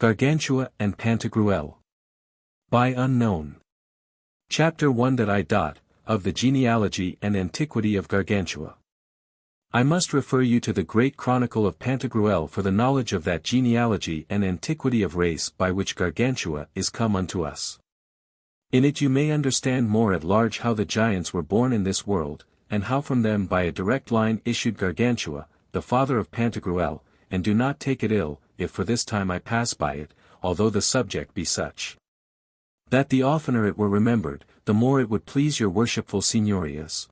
Gargantua and Pantagruel. By Unknown. Chapter 1 of the Genealogy and Antiquity of Gargantua. I must refer you to the great chronicle of Pantagruel for the knowledge of that genealogy and antiquity of race by which Gargantua is come unto us. In it you may understand more at large how the giants were born in this world, and how from them by a direct line issued Gargantua, the father of Pantagruel, and do not take it ill, if for this time I pass by it, although the subject be such, that the oftener it were remembered, the more it would please your worshipful signorias.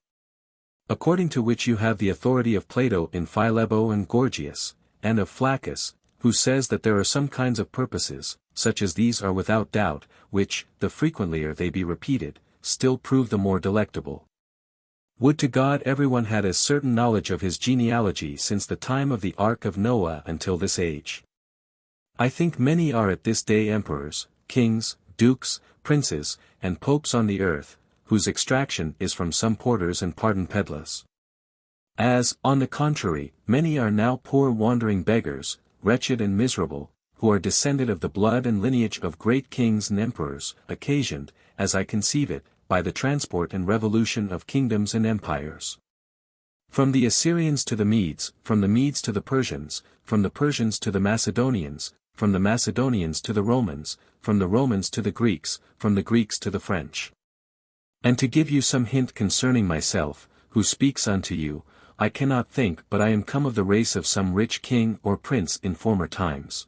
According to which you have the authority of Plato in Philebo and Gorgias, and of Flaccus, who says that there are some kinds of purposes, such as these are without doubt, which, the frequentlier they be repeated, still prove the more delectable. Would to God everyone had as certain knowledge of his genealogy since the time of the Ark of Noah until this age. I think many are at this day emperors, kings, dukes, princes, and popes on the earth, whose extraction is from some porters and pardon peddlers. As, on the contrary, many are now poor wandering beggars, wretched and miserable, who are descended of the blood and lineage of great kings and emperors, occasioned, as I conceive it, by the transport and revolution of kingdoms and empires. From the Assyrians to the Medes, from the Medes to the Persians, from the Persians to the Macedonians, from the Macedonians to the Romans, from the Romans to the Greeks, from the Greeks to the French. And to give you some hint concerning myself, who speaks unto you, I cannot think but I am come of the race of some rich king or prince in former times.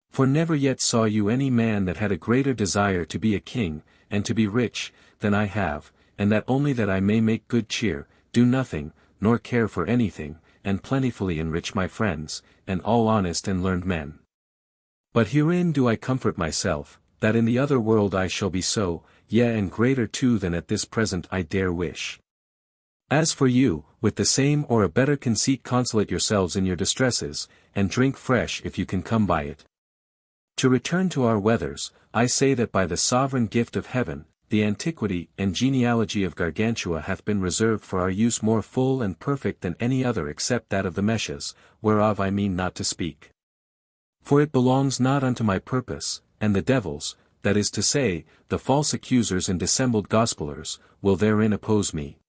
For never yet saw you any man that had a greater desire to be a king, and to be rich, than I have, and that only that I may make good cheer, do nothing, nor care for anything, and plentifully enrich my friends, and all honest and learned men. But herein do I comfort myself, that in the other world I shall be so, yea and greater too than at this present I dare wish. As for you, with the same or a better conceit consolate yourselves in your distresses, and drink fresh if you can come by it. To return to our weathers, I say that by the sovereign gift of heaven, the antiquity and genealogy of Gargantua hath been reserved for our use more full and perfect than any other except that of the Meshes, whereof I mean not to speak. For it belongs not unto my purpose, and the devils, that is to say, the false accusers and dissembled gospellers, will therein oppose me.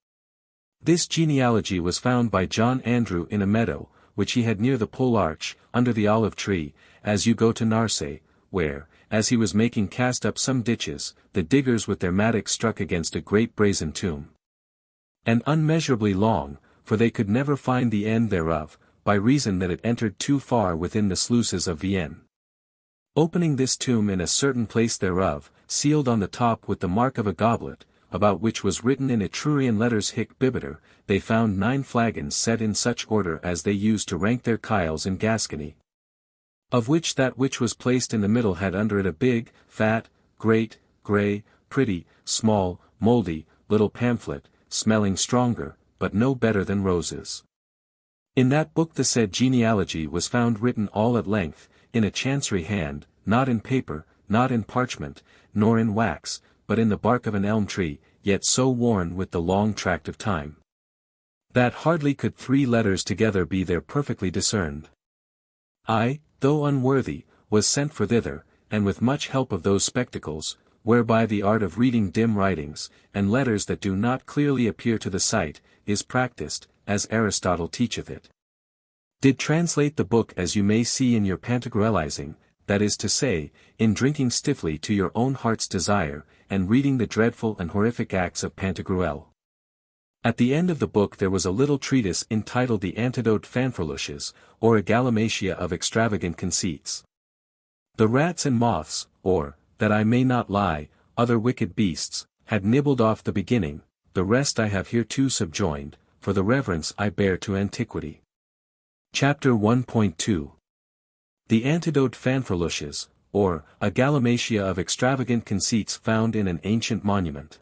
This genealogy was found by John Andrew in a meadow, which he had near the Pole Arch, under the olive tree, as you go to Narse, where, as he was making cast up some ditches, the diggers with their mattocks struck against a great brazen tomb. And unmeasurably long, for they could never find the end thereof, by reason that it entered too far within the sluices of Vienne. Opening this tomb in a certain place thereof, sealed on the top with the mark of a goblet, about which was written in Etrurian letters Hic Bibiter, they found 9 flagons set in such order as they used to rank their kyles in Gascony. Of which that which was placed in the middle had under it a big, fat, great, grey, pretty, small, mouldy, little pamphlet, smelling stronger, but no better than roses. In that book the said genealogy was found written all at length, in a chancery hand, not in paper, not in parchment, nor in wax, but in the bark of an elm tree, yet so worn with the long tract of time, that hardly could 3 letters together be there perfectly discerned. I, though unworthy, was sent for thither, and with much help of those spectacles, whereby the art of reading dim writings, and letters that do not clearly appear to the sight, is practiced, as Aristotle teacheth it. Did translate the book as you may see in your Pantagruelizing, that is to say, in drinking stiffly to your own heart's desire, and reading the dreadful and horrific acts of Pantagruel. At the end of the book there was a little treatise entitled The Antidote Fanfreluches, or a Gallimatia of Extravagant Conceits. The rats and moths, or, that I may not lie, other wicked beasts, had nibbled off the beginning, the rest I have hereto subjoined, for the reverence I bear to antiquity. Chapter 1.2 The Antidote Fanfreluches, or, a Gallimatia of Extravagant Conceits found in an ancient monument.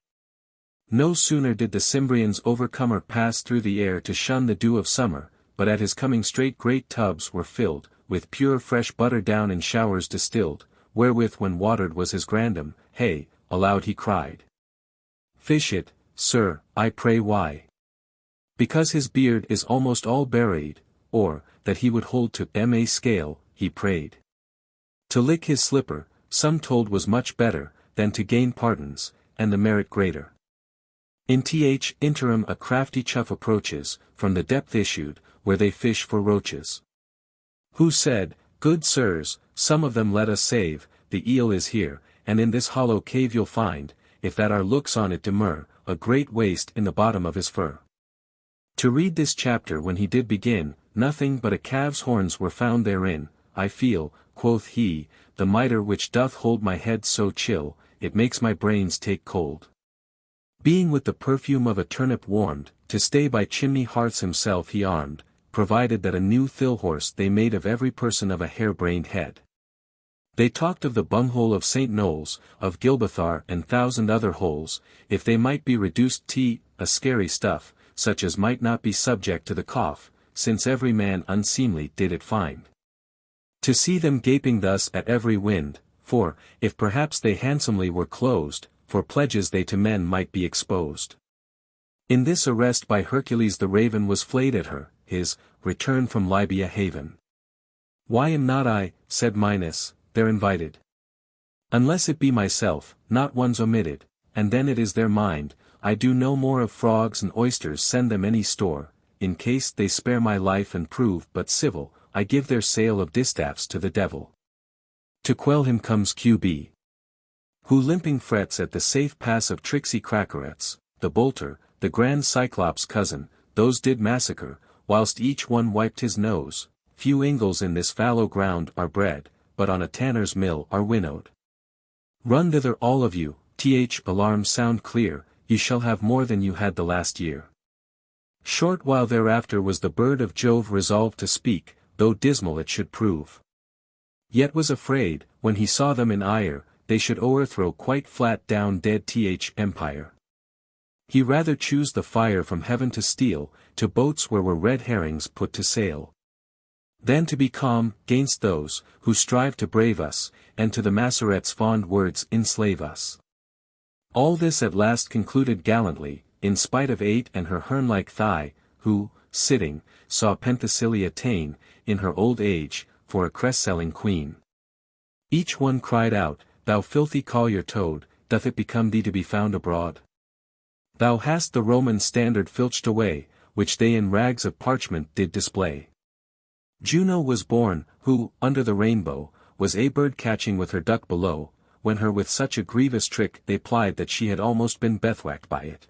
No sooner did the Cimbrians overcomer pass through the air to shun the dew of summer, but at his coming straight great tubs were filled, with pure fresh butter down in showers distilled, wherewith when watered was his grandam, hey, aloud he cried. Fish it, sir, I pray why? Because his beard is almost all buried, or, that he would hold to a scale, he prayed. To lick his slipper, some told was much better, than to gain pardons, and the merit greater. In th interim a crafty chuff approaches, from the depth issued, where they fish for roaches. Who said, good sirs, some of them let us save, the eel is here, and in this hollow cave you'll find, if that our looks on it demur, a great waste in the bottom of his fur. To read this chapter when he did begin, nothing but a calf's horns were found therein, I feel, quoth he, the mitre which doth hold my head so chill, it makes my brains take cold. Being with the perfume of a turnip warmed, to stay by chimney hearths himself he armed, provided that a new thill horse they made of every person of a hair-brained head. They talked of the bunghole of St. Noel's, of Gilbathar and thousand other holes, if they might be reduced to a scary stuff, such as might not be subject to the cough, since every man unseemly did it find. To see them gaping thus at every wind, for, if perhaps they handsomely were closed, for pledges they to men might be exposed. In this arrest by Hercules the raven was flayed at her, his, return from Libya haven. Why am not I, said Minos, there invited? Unless it be myself, not one's omitted, and then it is their mind, I do no more of frogs and oysters send them any store, in case they spare my life and prove but civil, I give their sale of distaffs to the devil. To quell him comes QB. Who limping frets at the safe pass of tricksy crackerets, the bolter, the grand Cyclops' cousin, those did massacre, whilst each one wiped his nose, few ingles in this fallow ground are bred, but on a tanner's mill are winnowed. Run thither all of you, alarms sound clear, ye shall have more than you had the last year. Short while thereafter was the bird of Jove resolved to speak, though dismal it should prove. Yet was afraid, when he saw them in ire, they should o'erthrow quite flat down dead empire. He rather choose the fire from heaven to steal, to boats where were red herrings put to sail. Than to be calm, gainst those, who strive to brave us, and to the Massaret's fond words enslave us. All this at last concluded gallantly, in spite of Ate and her hern-like thigh, who, sitting, saw Penthesilea ta'en, in her old age, for a cress-selling queen. Each one cried out, thou filthy collier toad, doth it become thee to be found abroad? Thou hast the Roman standard filched away, which they in rags of parchment did display. Juno was born, who, under the rainbow, was a bird catching with her duck below, when her with such a grievous trick they plied that she had almost been bethwacked by it.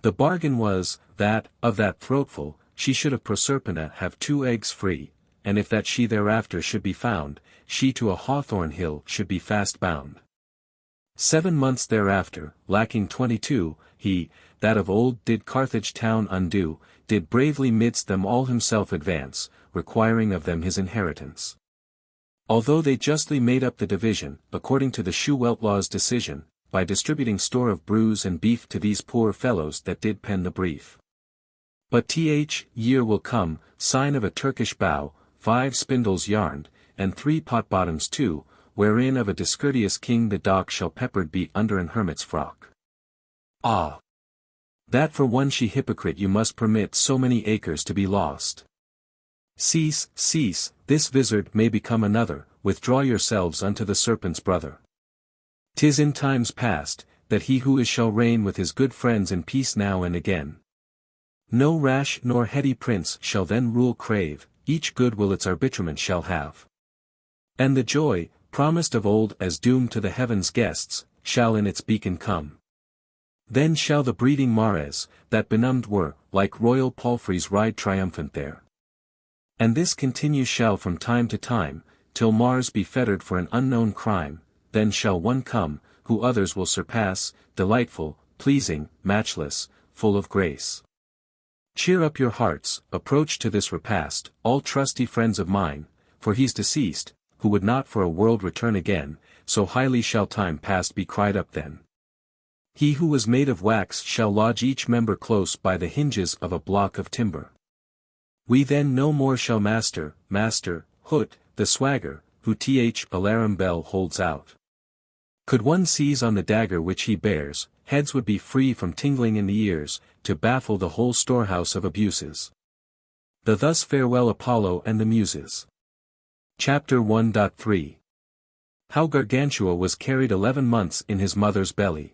The bargain was, that, of that throatful, she should of Proserpina have 2 eggs free, and if that she thereafter should be found, she to a hawthorn hill should be fast bound. 7 months thereafter, lacking 22, he, that of old did Carthage town undo, did bravely midst them all himself advance, requiring of them his inheritance. Although they justly made up the division, according to the Sheweltlaw's decision, by distributing store of brews and beef to these poor fellows that did pen the brief. But year will come, sign of a Turkish bow, 5 spindles yarned, and 3 pot-bottoms too, wherein of a discourteous king the dock shall peppered be under an hermit's frock. Ah! That for one she hypocrite you must permit so many acres to be lost. Cease, cease, this vizard may become another, withdraw yourselves unto the serpent's brother. 'Tis in times past, that he who is shall reign with his good friends in peace now and again. No rash nor heady prince shall then rule crave, each good will its arbitrament shall have. And the joy, promised of old as doom to the heavens' guests, shall in its beacon come. Then shall the breeding Mares, that benumbed were, like royal palfreys ride triumphant there. And this continue shall from time to time, till Mars be fettered for an unknown crime, then shall one come, who others will surpass, delightful, pleasing, matchless, full of grace. Cheer up your hearts, approach to this repast, all trusty friends of mine, for he's deceased, who would not for a world return again, so highly shall time past be cried up then. He who was made of wax shall lodge each member close by the hinges of a block of timber. We then no more shall master, Hoot, the swagger, who alarum bell holds out. Could one seize on the dagger which he bears, heads would be free from tingling in the ears, to baffle the whole storehouse of abuses. The thus farewell Apollo and the Muses. Chapter 1.3 How Gargantua was carried 11 months in his mother's belly.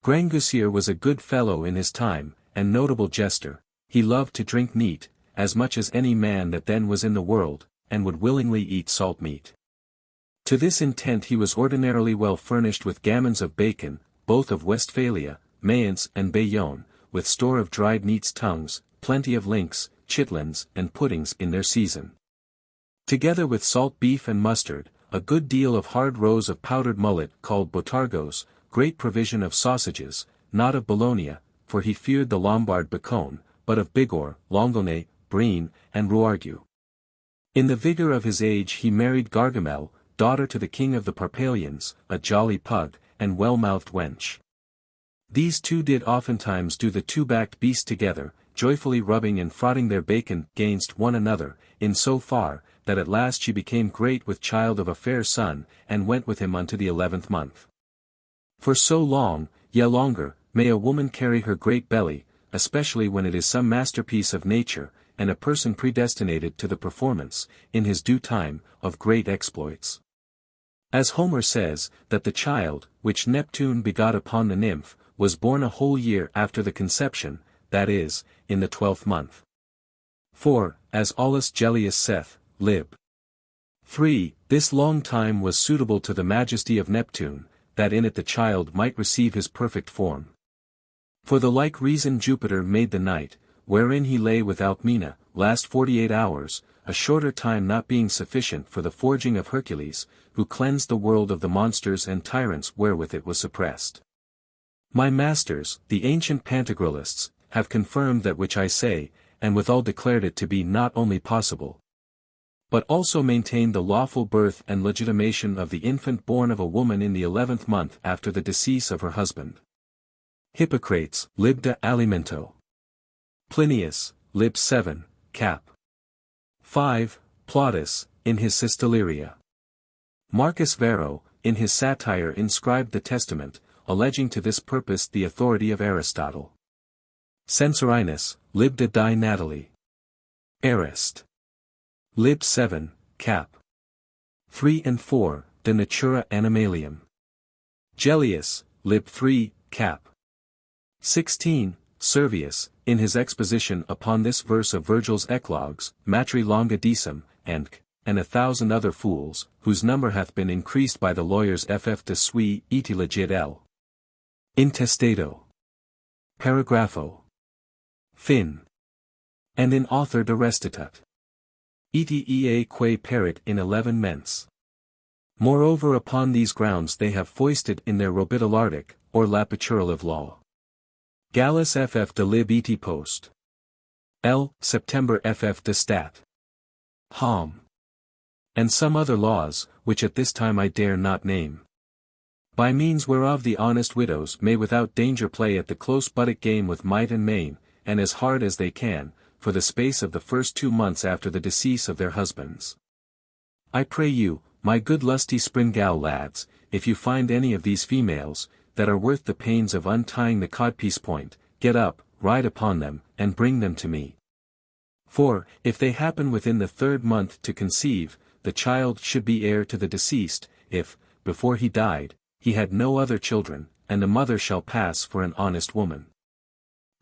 Grangousier was a good fellow in his time, and notable jester. He loved to drink neat, as much as any man that then was in the world, and would willingly eat salt meat. To this intent he was ordinarily well furnished with gammons of bacon, both of Westphalia, Mayence and Bayonne, with store of dried neat's tongues, plenty of links, chitlins, and puddings in their season. Together with salt beef and mustard, a good deal of hard roes of powdered mullet called botargos, great provision of sausages, not of Bologna, for he feared the Lombard bacon, but of Bigorre, Longone, Brine, and Rouargue. In the vigour of his age he married Gargamel, daughter to the king of the Parpalians, a jolly pug, and well-mouthed wench. These two did oftentimes do the two-backed beast together, joyfully rubbing and frotting their bacon gainst one another, in so far, that at last she became great with child of a fair son, and went with him unto the 11th month. For so long, yea longer, may a woman carry her great belly, especially when it is some masterpiece of nature, and a person predestinated to the performance, in his due time, of great exploits. As Homer says, that the child, which Neptune begot upon the nymph, was born a whole year after the conception, that is, in the 12th month. For, as Aulus Gellius saith, lib. 3, this long time was suitable to the majesty of Neptune, that in it the child might receive his perfect form. For the like reason Jupiter made the night, wherein he lay with Alcmena, last 48 hours, a shorter time not being sufficient for the forging of Hercules, who cleansed the world of the monsters and tyrants wherewith it was suppressed. My masters, the ancient Pantagruelists, have confirmed that which I say, and withal declared it to be not only possible, but also maintained the lawful birth and legitimation of the infant born of a woman in the 11th month after the decease of her husband. Hippocrates, lib de alimento. Plinius, lib 7, cap. 5, Plautus, in his Systoleria. Marcus Varro, in his satire inscribed the testament, alleging to this purpose the authority of Aristotle. Censorinus, lib de die Natali. Arist. Lib 7, cap. 3 and 4, de natura animalium. Gellius, lib 3, cap. 16, Servius, in his exposition upon this verse of Virgil's Eclogues, Matri longa decem, and 1,000 other fools, whose number hath been increased by the lawyers ff de sui eti legit L. Intestato. Paragrapho. Fin. And in author de restitat. Eti ea quae perit in 11 mens. Moreover upon these grounds they have foisted in their Robitalardic, or Lapiturative law. Gallus ff de lib eti post. L. September ff de stat. Hom. And some other laws, which at this time I dare not name. By means whereof the honest widows may without danger play at the close buttock game with might and main, and as hard as they can, for the space of the first 2 months after the decease of their husbands. I pray you, my good lusty springal lads, if you find any of these females, that are worth the pains of untying the codpiece point, get up, ride upon them, and bring them to me. For, if they happen within the 3rd month to conceive, the child should be heir to the deceased, if, before he died, he had no other children, and the mother shall pass for an honest woman.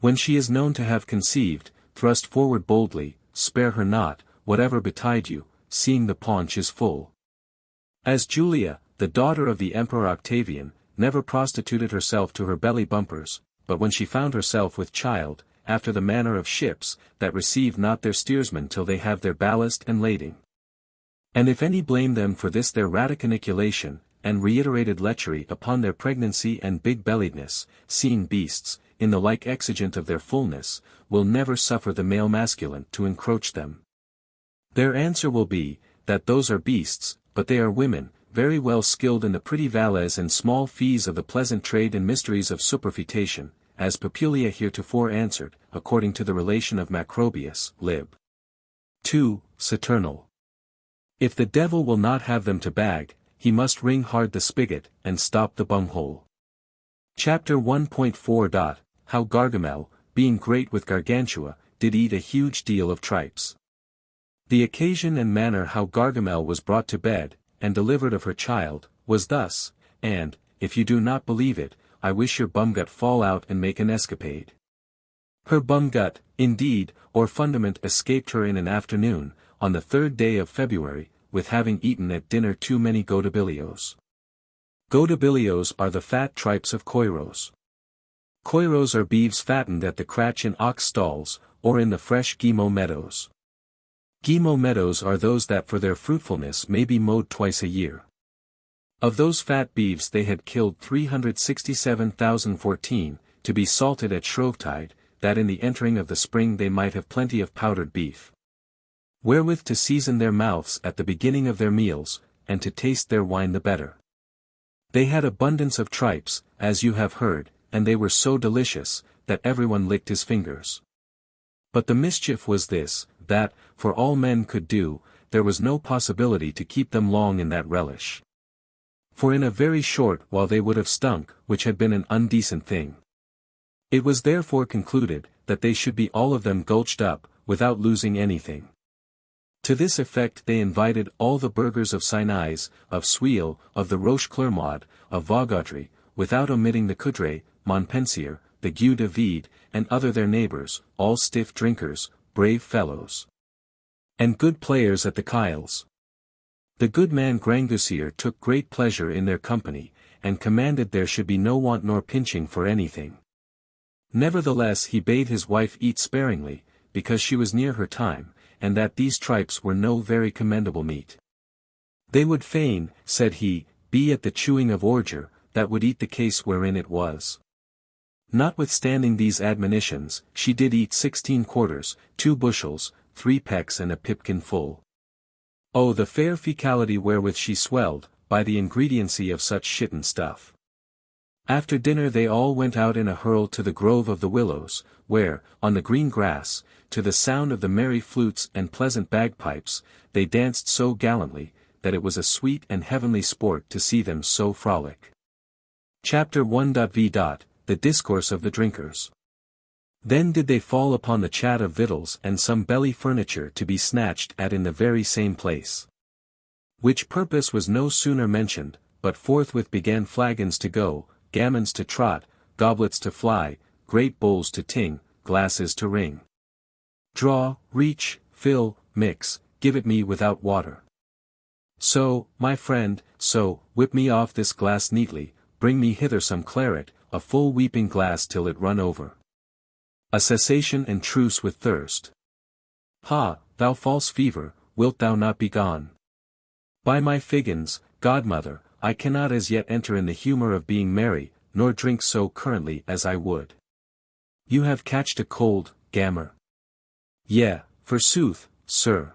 When she is known to have conceived, thrust forward boldly, spare her not, whatever betide you, seeing the paunch is full. As Julia, the daughter of the Emperor Octavian, never prostituted herself to her belly bumpers, but when she found herself with child, after the manner of ships, that receive not their steersmen till they have their ballast and lading. And if any blame them for this their raticaniculation, and reiterated lechery upon their pregnancy and big-belliedness, seeing beasts, in the like exigent of their fullness, will never suffer the male masculine to encroach them. Their answer will be, that those are beasts, but they are women, very well skilled in the pretty valets and small fees of the pleasant trade and mysteries of superfetation, as Populia heretofore answered, according to the relation of Macrobius, lib. 2, Saturnal. If the devil will not have them to bag, he must wring hard the spigot, and stop the bunghole. Chapter 1.4. How Gargamel, being great with Gargantua, did eat a huge deal of tripes. The occasion and manner how Gargamel was brought to bed, and delivered of her child, was thus, and, if you do not believe it, I wish your bumgut fall out and make an escapade. Her bumgut, indeed, or fundament escaped her in an afternoon, on the 3rd day of February, with having eaten at dinner too many godabillios. Godabillios are the fat tripes of coiros. Coiros are beeves fattened at the cratch in ox stalls, or in the fresh guimau meadows. Guimau meadows are those that for their fruitfulness may be mowed twice a year. Of those fat beeves they had killed 367,014, to be salted at Shrovetide, that in the entering of the spring they might have plenty of powdered beef, wherewith to season their mouths at the beginning of their meals, and to taste their wine the better. They had abundance of tripes, as you have heard, and they were so delicious, that everyone licked his fingers. But the mischief was this, that, for all men could do, there was no possibility to keep them long in that relish. For in a very short while they would have stunk, which had been an undecent thing. It was therefore concluded, that they should be all of them gulched up, without losing anything. To this effect they invited all the burghers of Synise, of Suil, of the Roche-Clermaud, of Vaugaudry, without omitting the Coudray, Montpensier, the Gueux de Vide, and other their neighbours, all stiff drinkers, brave fellows, and good players at the Kyles. The good man Grangousier took great pleasure in their company, and commanded there should be no want nor pinching for anything. Nevertheless he bade his wife eat sparingly, because she was near her time, and that these tripes were no very commendable meat. They would fain, said he, be at the chewing of ordure, that would eat the case wherein it was. Notwithstanding these admonitions, she did eat 16 quarters, 2 bushels, 3 pecks and a pipkin full. Oh, the fair fecality wherewith she swelled, by the ingrediency of such shitten stuff. After dinner they all went out in a hurl to the Grove of the Willows, where, on the green grass, to the sound of the merry flutes and pleasant bagpipes, they danced so gallantly, that it was a sweet and heavenly sport to see them so frolic. Chapter 1.v. The Discourse of the Drinkers. Then did they fall upon the chat of victuals and some belly furniture to be snatched at in the very same place. Which purpose was no sooner mentioned, but forthwith began flagons to go, gammons to trot, goblets to fly, great bowls to ting, glasses to ring. Draw, reach, fill, mix, give it me without water. So, my friend, so, whip me off this glass neatly, bring me hither some claret, a full weeping glass till it run over. A cessation and truce with thirst. Ha, thou false fever, wilt thou not be gone? By my figgins, godmother, I cannot as yet enter in the humour of being merry, nor drink so currently as I would. You have catched a cold, gammer. Yea, forsooth, sir.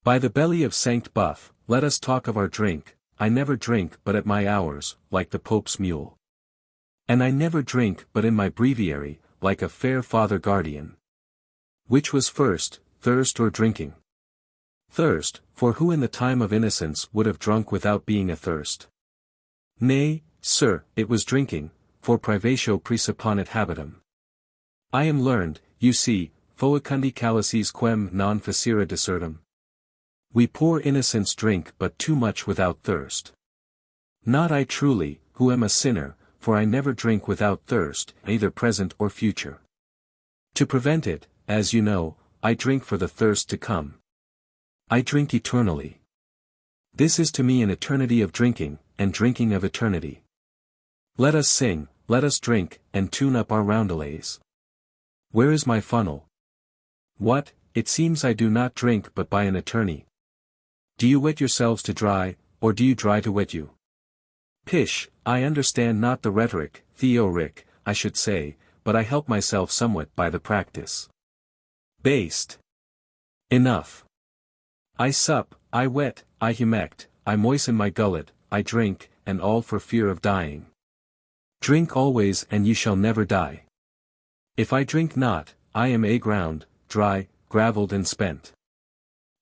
By the belly of Sanct Buff, let us talk of our drink. I never drink but at my hours, like the Pope's mule. And I never drink but in my breviary, like a fair father guardian. Which was first, thirst or drinking? Thirst, for who in the time of innocence would have drunk without being athirst? Nay, sir, it was drinking, for privatio praesupponit habitum. I am learned, you see, foecundi calices quem non facere desertum. We poor innocents drink but too much without thirst. Not I truly, who am a sinner, for I never drink without thirst, either present or future. To prevent it, as you know, I drink for the thirst to come. I drink eternally. This is to me an eternity of drinking, and drinking of eternity. Let us sing, let us drink, and tune up our roundelays. Where is my funnel? What, it seems I do not drink but by an attorney. Do you wet yourselves to dry, or do you dry to wet you? Pish, I understand not the rhetoric, theoric, I should say, but I help myself somewhat by the practice. Baste. Enough. I sup, I wet, I humect, I moisten my gullet, I drink, and all for fear of dying. Drink always and ye shall never die. If I drink not, I am aground, dry, gravelled and spent.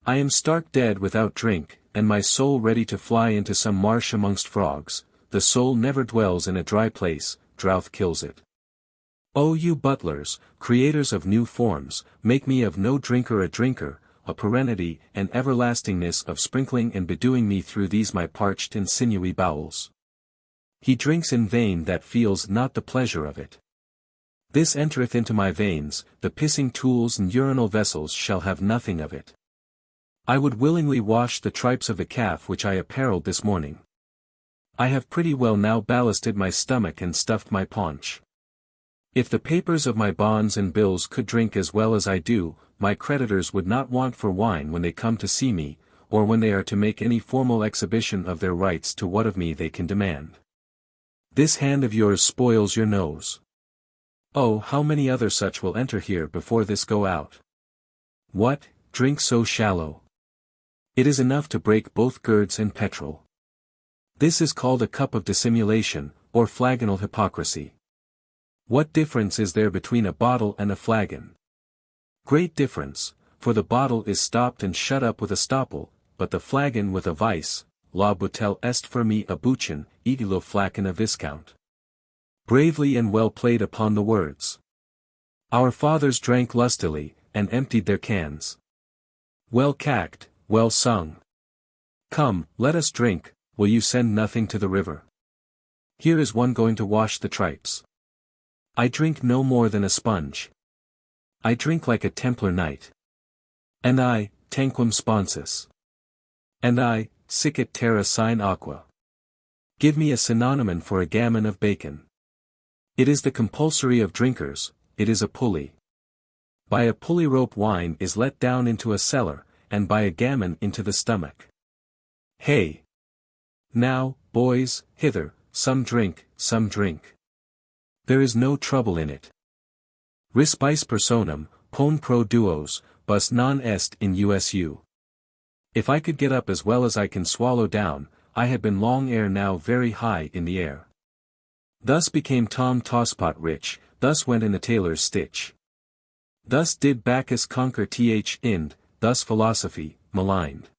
I am stark dead without drink, and my soul ready to fly into some marsh amongst frogs. The soul never dwells in a dry place, drouth kills it. O you butlers, creators of new forms, make me of no drinker a drinker, a perennity and everlastingness of sprinkling and bedewing me through these my parched and sinewy bowels. He drinks in vain that feels not the pleasure of it. This entereth into my veins, the pissing tools and urinal vessels shall have nothing of it. I would willingly wash the tripes of the calf which I apparelled this morning. I have pretty well now ballasted my stomach and stuffed my paunch. If the papers of my bonds and bills could drink as well as I do, my creditors would not want for wine when they come to see me, or when they are to make any formal exhibition of their rights to what of me they can demand. This hand of yours spoils your nose. Oh, how many other such will enter here before this go out? What, drink so shallow? It is enough to break both girds and petrol. This is called a cup of dissimulation, or flagonal hypocrisy. What difference is there between a bottle and a flagon? Great difference, for the bottle is stopped and shut up with a stopple, but the flagon with a vice. La bouteille est for me a bouchon, et le flacon a viscount. Bravely and well played upon the words. Our fathers drank lustily, and emptied their cans. Well cacked, well sung. Come, let us drink, will you send nothing to the river? Here is one going to wash the tripes. I drink no more than a sponge. I drink like a Templar knight. And I, tanquam sponsus. And I, sic et terra sine aqua. Give me a synonym for a gammon of bacon. It is the compulsory of drinkers, it is a pulley. By a pulley rope wine is let down into a cellar, and by a gammon into the stomach. Hey! Now, boys, hither, some drink, some drink. There is no trouble in it. Respice personam, pone pro duos, bus non est in usu. If I could get up as well as I can swallow down, I had been long ere now very high in the air. Thus became Tom Tosspot rich, thus went in a tailor's stitch. Thus did Bacchus conquer Ind, thus philosophy, maligned.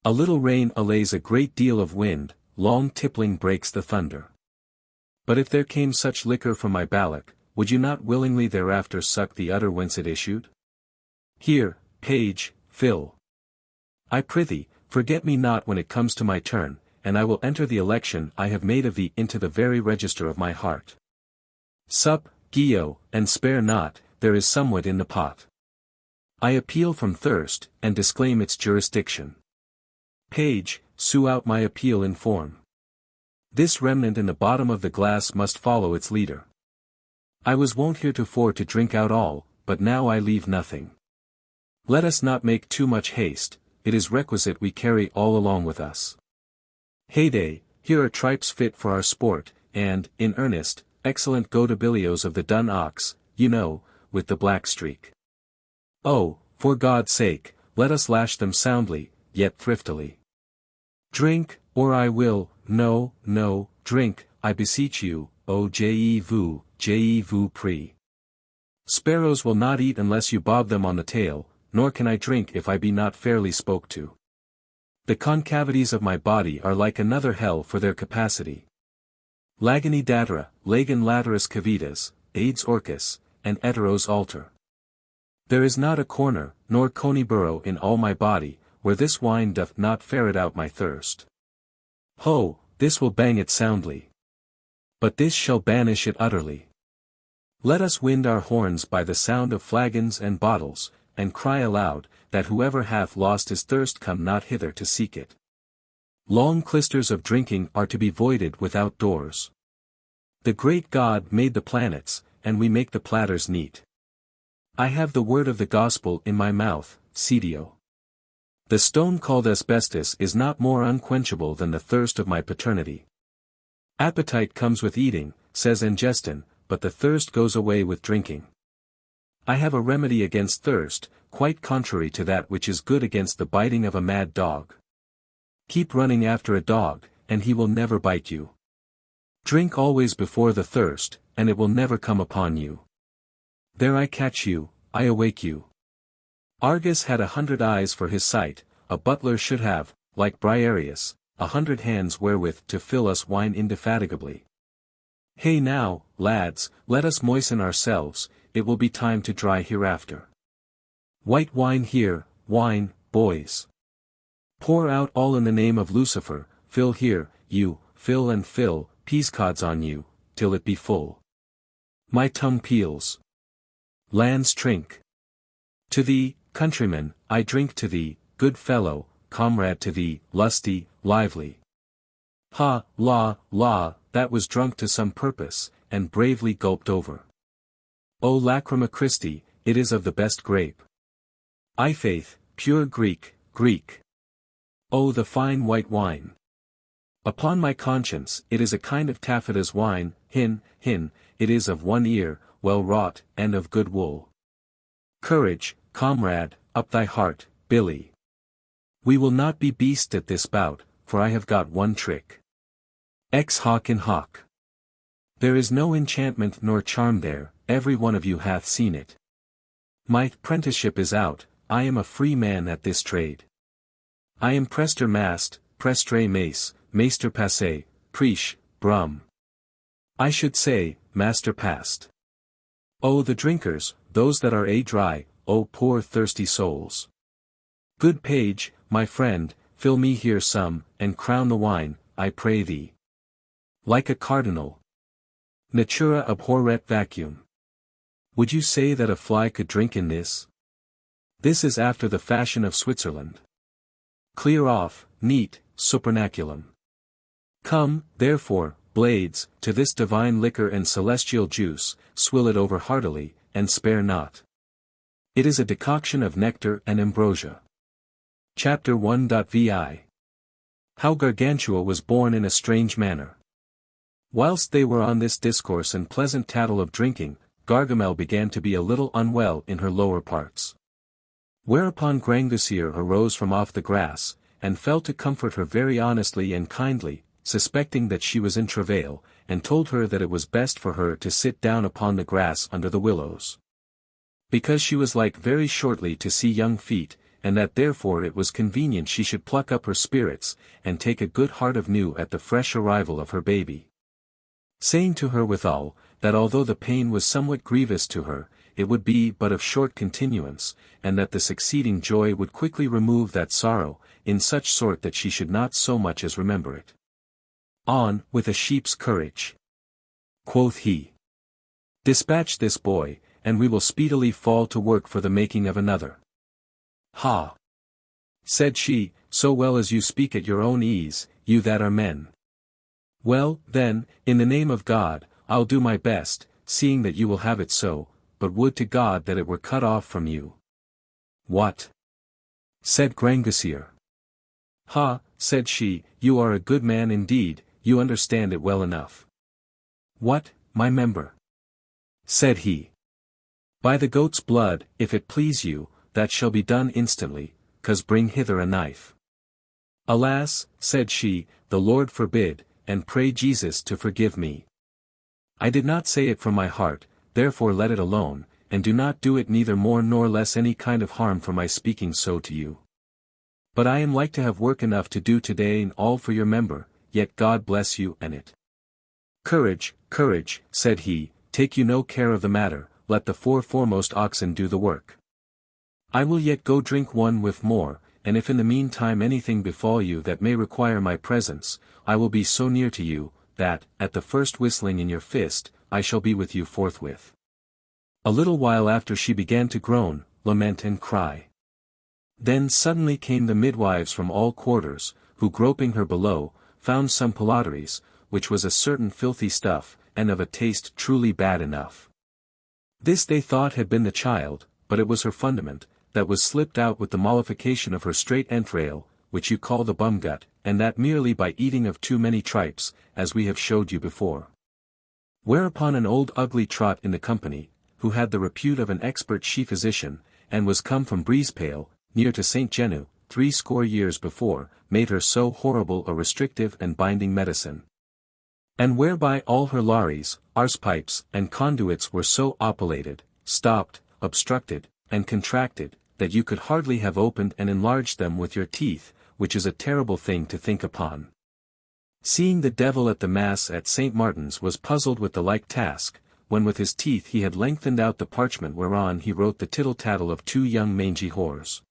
A little rain allays a great deal of wind, long tippling breaks the thunder. But if there came such liquor from my ballock, would you not willingly thereafter suck the udder whence it issued? Here, page, fill. I prithee, forget me not when it comes to my turn, and I will enter the election I have made of thee into the very register of my heart. Sup, Gio, and spare not, there is somewhat in the pot. I appeal from thirst, and disclaim its jurisdiction. Page, sue out my appeal in form. This remnant in the bottom of the glass must follow its leader. I was wont heretofore to drink out all, but now I leave nothing. Let us not make too much haste, it is requisite we carry all along with us. Heyday, here are tripes fit for our sport, and, in earnest, excellent goatabilios of the dun ox, you know, with the black streak. Oh, for God's sake, let us lash them soundly, yet thriftily. Drink, or I will, no, drink, I beseech you, O je vous prie. Sparrows will not eat unless you bob them on the tail, nor can I drink if I be not fairly spoke to. The concavities of my body are like another hell for their capacity. Lagani datera, lagan lateris cavitas, aids orcus, and eteros alter. There is not a corner, nor coney burrow in all my body, where this wine doth not ferret out my thirst. Ho, this will bang it soundly. But this shall banish it utterly. Let us wind our horns by the sound of flagons and bottles, and cry aloud, that whoever hath lost his thirst come not hither to seek it. Long clysters of drinking are to be voided without doors. The great God made the planets, and we make the platters neat. I have the word of the gospel in my mouth, Cedio. The stone called asbestos is not more unquenchable than the thirst of my paternity. Appetite comes with eating, says Angestin, but the thirst goes away with drinking. I have a remedy against thirst, quite contrary to that which is good against the biting of a mad dog. Keep running after a dog, and he will never bite you. Drink always before the thirst, and it will never come upon you. There I catch you, I awake you. Argus had 100 eyes for his sight, a butler should have, like Briareus, 100 hands wherewith to fill us wine indefatigably. Hey now, lads, let us moisten ourselves, it will be time to dry hereafter. White wine here, wine, boys. Pour out all in the name of Lucifer, fill here, you, fill and fill, peascods on you, till it be full. My tongue peals. Lands trink. To thee, countryman, I drink to thee, good fellow, comrade to thee, lusty, lively. Ha, la, that was drunk to some purpose, and bravely gulped over. O lacrima Christi, it is of the best grape. I faith, pure Greek. Oh the fine white wine. Upon my conscience, it is a kind of taffetas wine, hin, it is of one ear, well wrought, and of good wool. Courage, comrade, up thy heart, Billy. We will not be beast at this bout, for I have got one trick. Ex hoc in hoc. There is no enchantment nor charm there, every one of you hath seen it. My apprenticeship is out, I am a free man at this trade. I am prester mast, prestre mace, maester passe, preach, brum. I should say, master past. Oh the drinkers, those that are dry, oh poor thirsty souls. Good page, my friend, fill me here some, and crown the wine, I pray thee. Like a cardinal. Natura abhorret vacuum. Would you say that a fly could drink in this? This is after the fashion of Switzerland. Clear off, neat, supernaculum. Come, therefore, blades, to this divine liquor and celestial juice, swill it over heartily, and spare not. It is a decoction of nectar and ambrosia. Chapter 1.vi. How Gargantua was born in a strange manner. Whilst they were on this discourse and pleasant tattle of drinking, Gargamel began to be a little unwell in her lower parts. Whereupon Grangousier arose from off the grass, and fell to comfort her very honestly and kindly, suspecting that she was in travail, and told her that it was best for her to sit down upon the grass under the willows. Because she was like very shortly to see young feet, and that therefore it was convenient she should pluck up her spirits, and take a good heart of new at the fresh arrival of her baby. Saying to her withal, that although the pain was somewhat grievous to her, it would be but of short continuance, and that the succeeding joy would quickly remove that sorrow, in such sort that she should not so much as remember it. On, with a sheep's courage. Quoth he. Dispatch this boy, and we will speedily fall to work for the making of another. Ha! Said she, so well as you speak at your own ease, you that are men. Well, then, in the name of God, I'll do my best, seeing that you will have it so, but would to God that it were cut off from you. What? Said Grangousier. Ha, said she, you are a good man indeed, you understand it well enough. What, my member? Said he. By the goat's blood, if it please you, that shall be done instantly, 'cause bring hither a knife. Alas, said she, the Lord forbid, and pray Jesus to forgive me. I did not say it from my heart, therefore let it alone, and do not do it neither more nor less any kind of harm for my speaking so to you. But I am like to have work enough to do today and all for your member, yet God bless you and it. Courage, said he, take you no care of the matter, let the four foremost oxen do the work. I will yet go drink one with more, and if in the meantime anything befall you that may require my presence, I will be so near to you, that, at the first whistling in your fist, I shall be with you forthwith. A little while after she began to groan, lament and cry. Then suddenly came the midwives from all quarters, who groping her below, found some pilateries, which was a certain filthy stuff, and of a taste truly bad enough. This they thought had been the child, but it was her fundament, that was slipped out with the mollification of her straight entrail, which you call the bumgut, and that merely by eating of too many tripes, as we have showed you before. Whereupon an old ugly trot in the company, who had the repute of an expert she-physician, and was come from Breezepale, near to St. Genu, 80 years before, made her so horrible a restrictive and binding medicine. And whereby all her lares, arse-pipes, and conduits were so oppilated, stopped, obstructed, and contracted, that you could hardly have opened and enlarged them with your teeth, which is a terrible thing to think upon. Seeing the devil at the Mass at St. Martin's was puzzled with the like task, when with his teeth he had lengthened out the parchment whereon he wrote the tittle-tattle of two young mangy whores.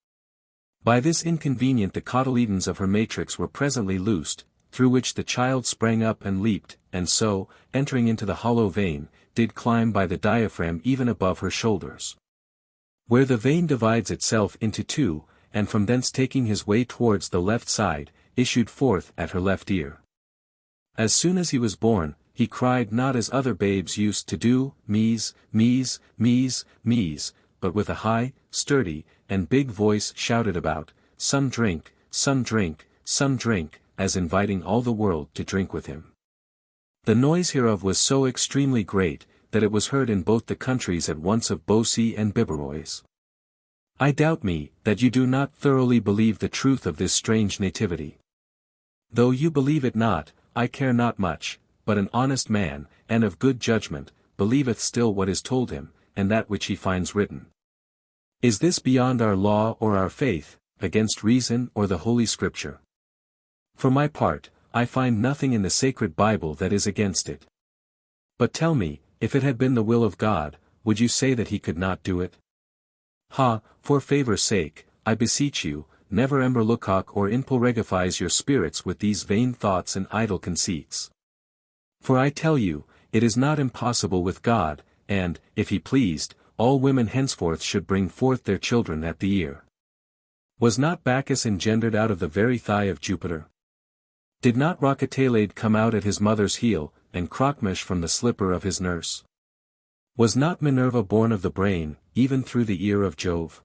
By this inconvenient the cotyledons of her matrix were presently loosed, through which the child sprang up and leaped, and so, entering into the hollow vein, did climb by the diaphragm even above her shoulders. Where the vein divides itself into two, and from thence taking his way towards the left side, issued forth at her left ear. As soon as he was born, he cried not as other babes used to do, mees, mees, mees, mees, but with a high, sturdy, and big voice shouted about, some drink, some drink, some drink, as inviting all the world to drink with him. The noise hereof was so extremely great, that it was heard in both the countries at once of Beausy and Biberois. I doubt me, that you do not thoroughly believe the truth of this strange nativity. Though you believe it not, I care not much, but an honest man, and of good judgment, believeth still what is told him, and that which he finds written. Is this beyond our law or our faith, against reason or the Holy Scripture? For my part, I find nothing in the sacred Bible that is against it. But tell me, if it had been the will of God, would you say that he could not do it? Ha, for favour's sake, I beseech you, never emberlucock or inpulregifies your spirits with these vain thoughts and idle conceits. For I tell you, it is not impossible with God, and, if he pleased, all women henceforth should bring forth their children at the ear. Was not Bacchus engendered out of the very thigh of Jupiter? Did not Roquetelade come out at his mother's heel, and Croquemouche from the slipper of his nurse? Was not Minerva born of the brain, even through the ear of Jove?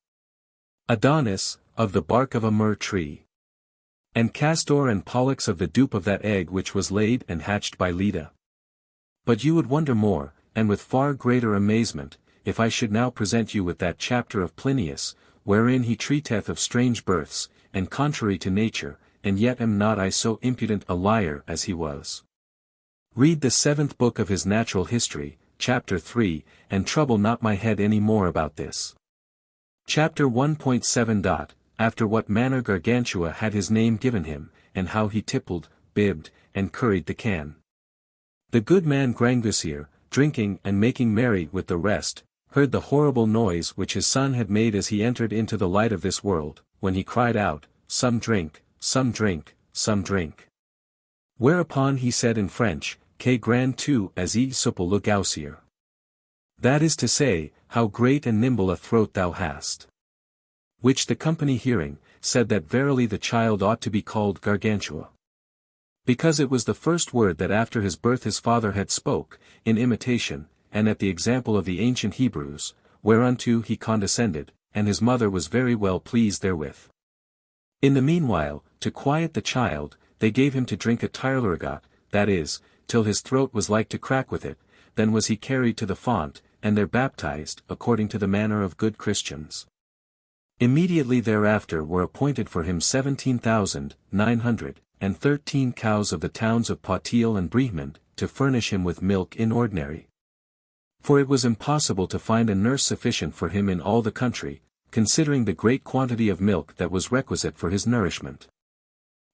Adonis, of the bark of a myrrh tree? And Castor and Pollux of the dupe of that egg which was laid and hatched by Leda? But you would wonder more, and with far greater amazement, if I should now present you with that chapter of Plinius, wherein he treateth of strange births, and contrary to nature, and yet am not I so impudent a liar as he was. Read the 7th book of his Natural History, chapter 3, and trouble not my head any more about this. Chapter 1.7. After what manner Gargantua had his name given him, and how he tippled, bibbed, and curried the can. The good man Grangousier, drinking and making merry with the rest, heard the horrible noise which his son had made as he entered into the light of this world, when he cried out, some drink, some drink, some drink. Whereupon he said in French, Que grand tu as y supple le gaussier. That is to say, how great and nimble a throat thou hast. Which the company hearing, said that verily the child ought to be called Gargantua. Because it was the first word that after his birth his father had spoke, in imitation, and at the example of the ancient Hebrews, whereunto he condescended, and his mother was very well pleased therewith. In the meanwhile, to quiet the child, they gave him to drink a tirelurgat, that is, till his throat was like to crack with it, then was he carried to the font, and there baptized, according to the manner of good Christians. Immediately thereafter were appointed for him 17,913 cows of the towns of Poitiers and Brihmond, to furnish him with milk in ordinary. For it was impossible to find a nurse sufficient for him in all the country, considering the great quantity of milk that was requisite for his nourishment.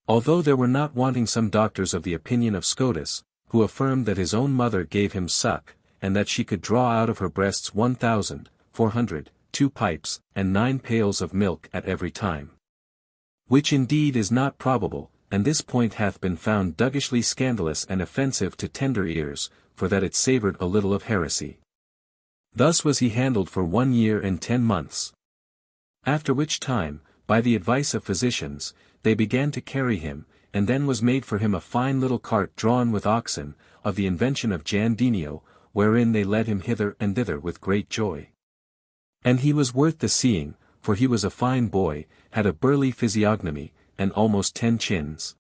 Although there were not wanting some doctors of the opinion of Scotus, who affirmed that his own mother gave him suck, and that she could draw out of her breasts 1,402 pipes, and 9 pails of milk at every time. Which indeed is not probable, and this point hath been found duggishly scandalous and offensive to tender ears, for that it savoured a little of heresy. Thus was he handled for 1 year and 10 months. After which time, by the advice of physicians, they began to carry him, and then was made for him a fine little cart drawn with oxen, of the invention of Jan Denio, wherein they led him hither and thither with great joy. And he was worth the seeing, for he was a fine boy, had a burly physiognomy, and almost 10 chins.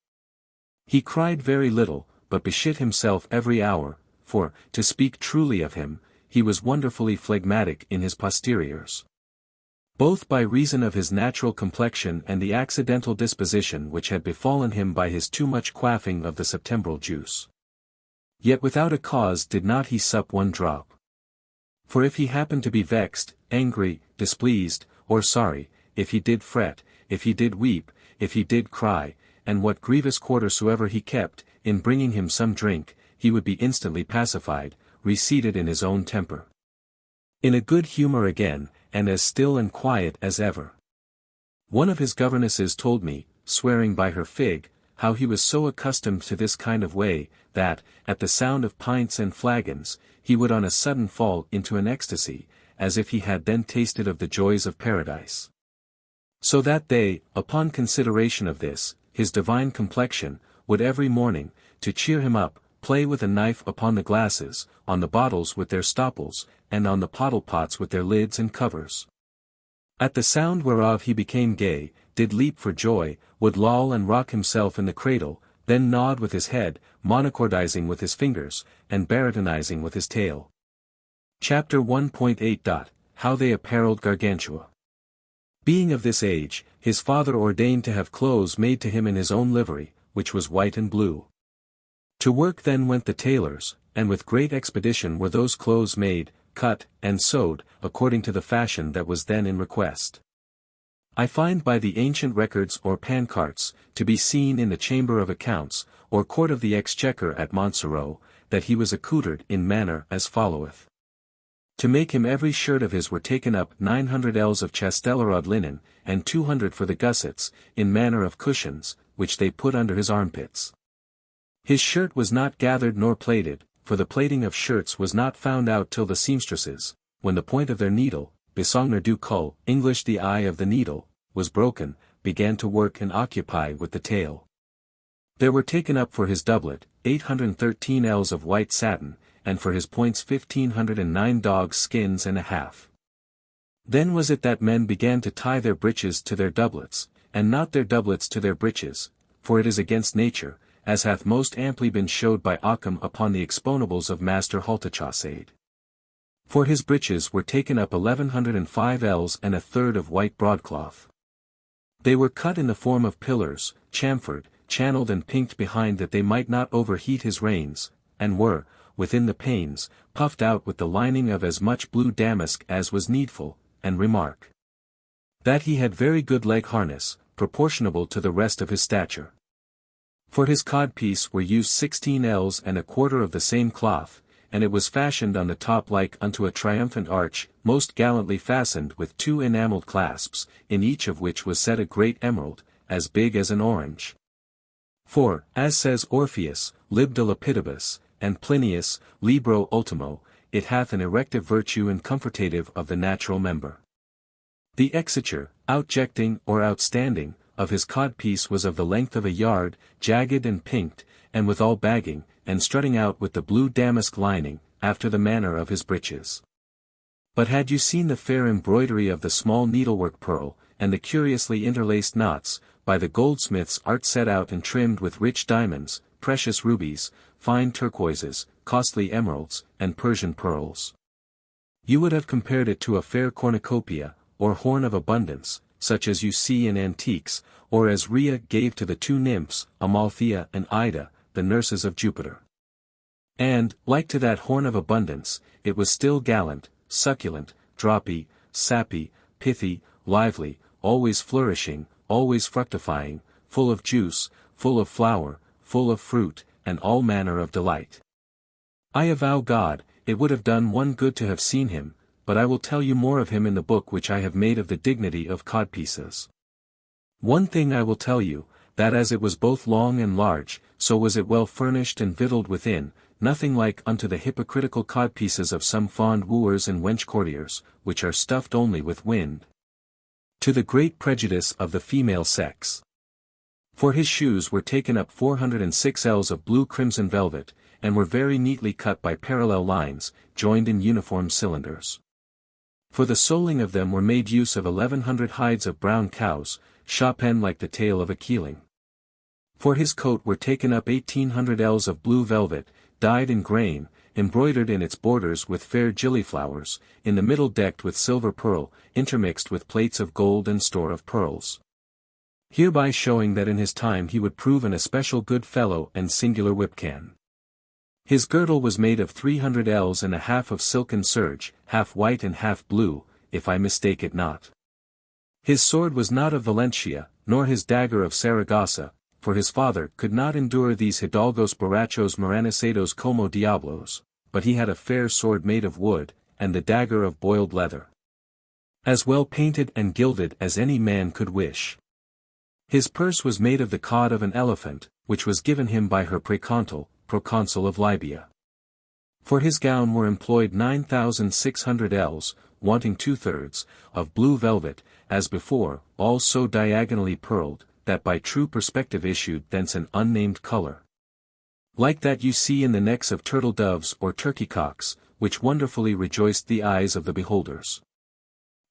He cried very little, but beshit himself every hour, for, to speak truly of him, he was wonderfully phlegmatic in his posteriors. Both by reason of his natural complexion and the accidental disposition which had befallen him by his too much quaffing of the septembral juice. Yet without a cause did not he sup 1 drop. For if he happened to be vexed, angry, displeased, or sorry, if he did fret, if he did weep, if he did cry, and what grievous quarter soever he kept, in bringing him some drink, he would be instantly pacified, reseated in his own temper. In a good humour again, and as still and quiet as ever. One of his governesses told me, swearing by her fig, how he was so accustomed to this kind of way, that, at the sound of pints and flagons, he would on a sudden fall into an ecstasy, as if he had then tasted of the joys of paradise. So that they, upon consideration of this, his divine complexion, would every morning, to cheer him up, play with a knife upon the glasses, on the bottles with their stopples, and on the pottle pots with their lids and covers. At the sound whereof he became gay, did leap for joy, would loll and rock himself in the cradle, then nod with his head, monocordizing with his fingers, and baritonizing with his tail. Chapter 1.8. How they apparelled Gargantua. Being of this age, his father ordained to have clothes made to him in his own livery, which was white and blue. To work then went the tailors, and with great expedition were those clothes made, cut, and sewed, according to the fashion that was then in request. I find by the ancient records or pancarts, to be seen in the Chamber of Accounts, or Court of the Exchequer at Montserrat, that he was accoutred in manner as followeth. To make him every shirt of his were taken up 900 ells of chastelerod linen, and 200 for the gussets, in manner of cushions, which they put under his armpits. His shirt was not gathered nor plaited, for the plaiting of shirts was not found out till the seamstresses, when the point of their needle, besongner du cul, English the eye of the needle, was broken, began to work and occupy with the tail. There were taken up for his doublet, 813 ells of white satin, and for his points 1509 dogs' skins and a half. Then was it that men began to tie their breeches to their doublets, and not their doublets to their breeches, for it is against nature, as hath most amply been showed by Occam upon the exponables of Master Haltachaussade. For his breeches were taken up 1105 ells and a third of white broadcloth. They were cut in the form of pillars, chamfered, channeled and pinked behind that they might not overheat his reins, and were, within the panes, puffed out with the lining of as much blue damask as was needful, and remark that he had very good leg harness, proportionable to the rest of his stature. For his codpiece were used 16 ells and a quarter of the same cloth, and it was fashioned on the top like unto a triumphant arch, most gallantly fastened with 2 enamelled clasps, in each of which was set a great emerald, as big as an orange. For, as says Orpheus, lib de lapidibus, and Plinius, libro ultimo, it hath an erective virtue and comfortative of the natural member. The exiture, outjecting or outstanding, of his codpiece was of the length of a yard, jagged and pinked, and withal bagging, and strutting out with the blue damask lining, after the manner of his breeches. But had you seen the fair embroidery of the small needlework pearl, and the curiously interlaced knots, by the goldsmith's art set out and trimmed with rich diamonds, precious rubies, fine turquoises, costly emeralds, and Persian pearls, you would have compared it to a fair cornucopia, or horn of abundance, such as you see in antiques, or as Rhea gave to the 2 nymphs, Amalthea and Ida, the nurses of Jupiter. And, like to that horn of abundance, it was still gallant, succulent, droppy, sappy, pithy, lively, always flourishing, always fructifying, full of juice, full of flower, full of fruit, and all manner of delight. I avow God, it would have done one good to have seen him, but I will tell you more of him in the book which I have made of the dignity of codpieces. One thing I will tell you, that as it was both long and large, so was it well furnished and victualled within, nothing like unto the hypocritical codpieces of some fond wooers and wench courtiers, which are stuffed only with wind, to the great prejudice of the female sex. For his shoes were taken up 406 ells of blue crimson velvet, and were very neatly cut by parallel lines, joined in uniform cylinders. For the soling of them were made use of 1100 hides of brown cows, shapen like the tail of a keeling. For his coat were taken up 1800 ells of blue velvet, dyed in grain, embroidered in its borders with fair gilliflowers, in the middle decked with silver pearl, intermixed with plates of gold and store of pearls. Hereby showing that in his time he would prove an especial good fellow and singular whipcan. His girdle was made of 300 ells and a half of silken serge, half white and half blue, if I mistake it not. His sword was not of Valencia, nor his dagger of Saragossa, for his father could not endure these hidalgos borrachos maranicedos como diablos, but he had a fair sword made of wood, and the dagger of boiled leather. as well painted and gilded as any man could wish. His purse was made of the cod of an elephant, which was given him by her proconsul of Libya. For his gown were employed 9,600 ells, wanting 2/3, of blue velvet, as before, all so diagonally pearled, that by true perspective issued thence an unnamed colour, like that you see in the necks of turtle doves or turkey cocks, which wonderfully rejoiced the eyes of the beholders.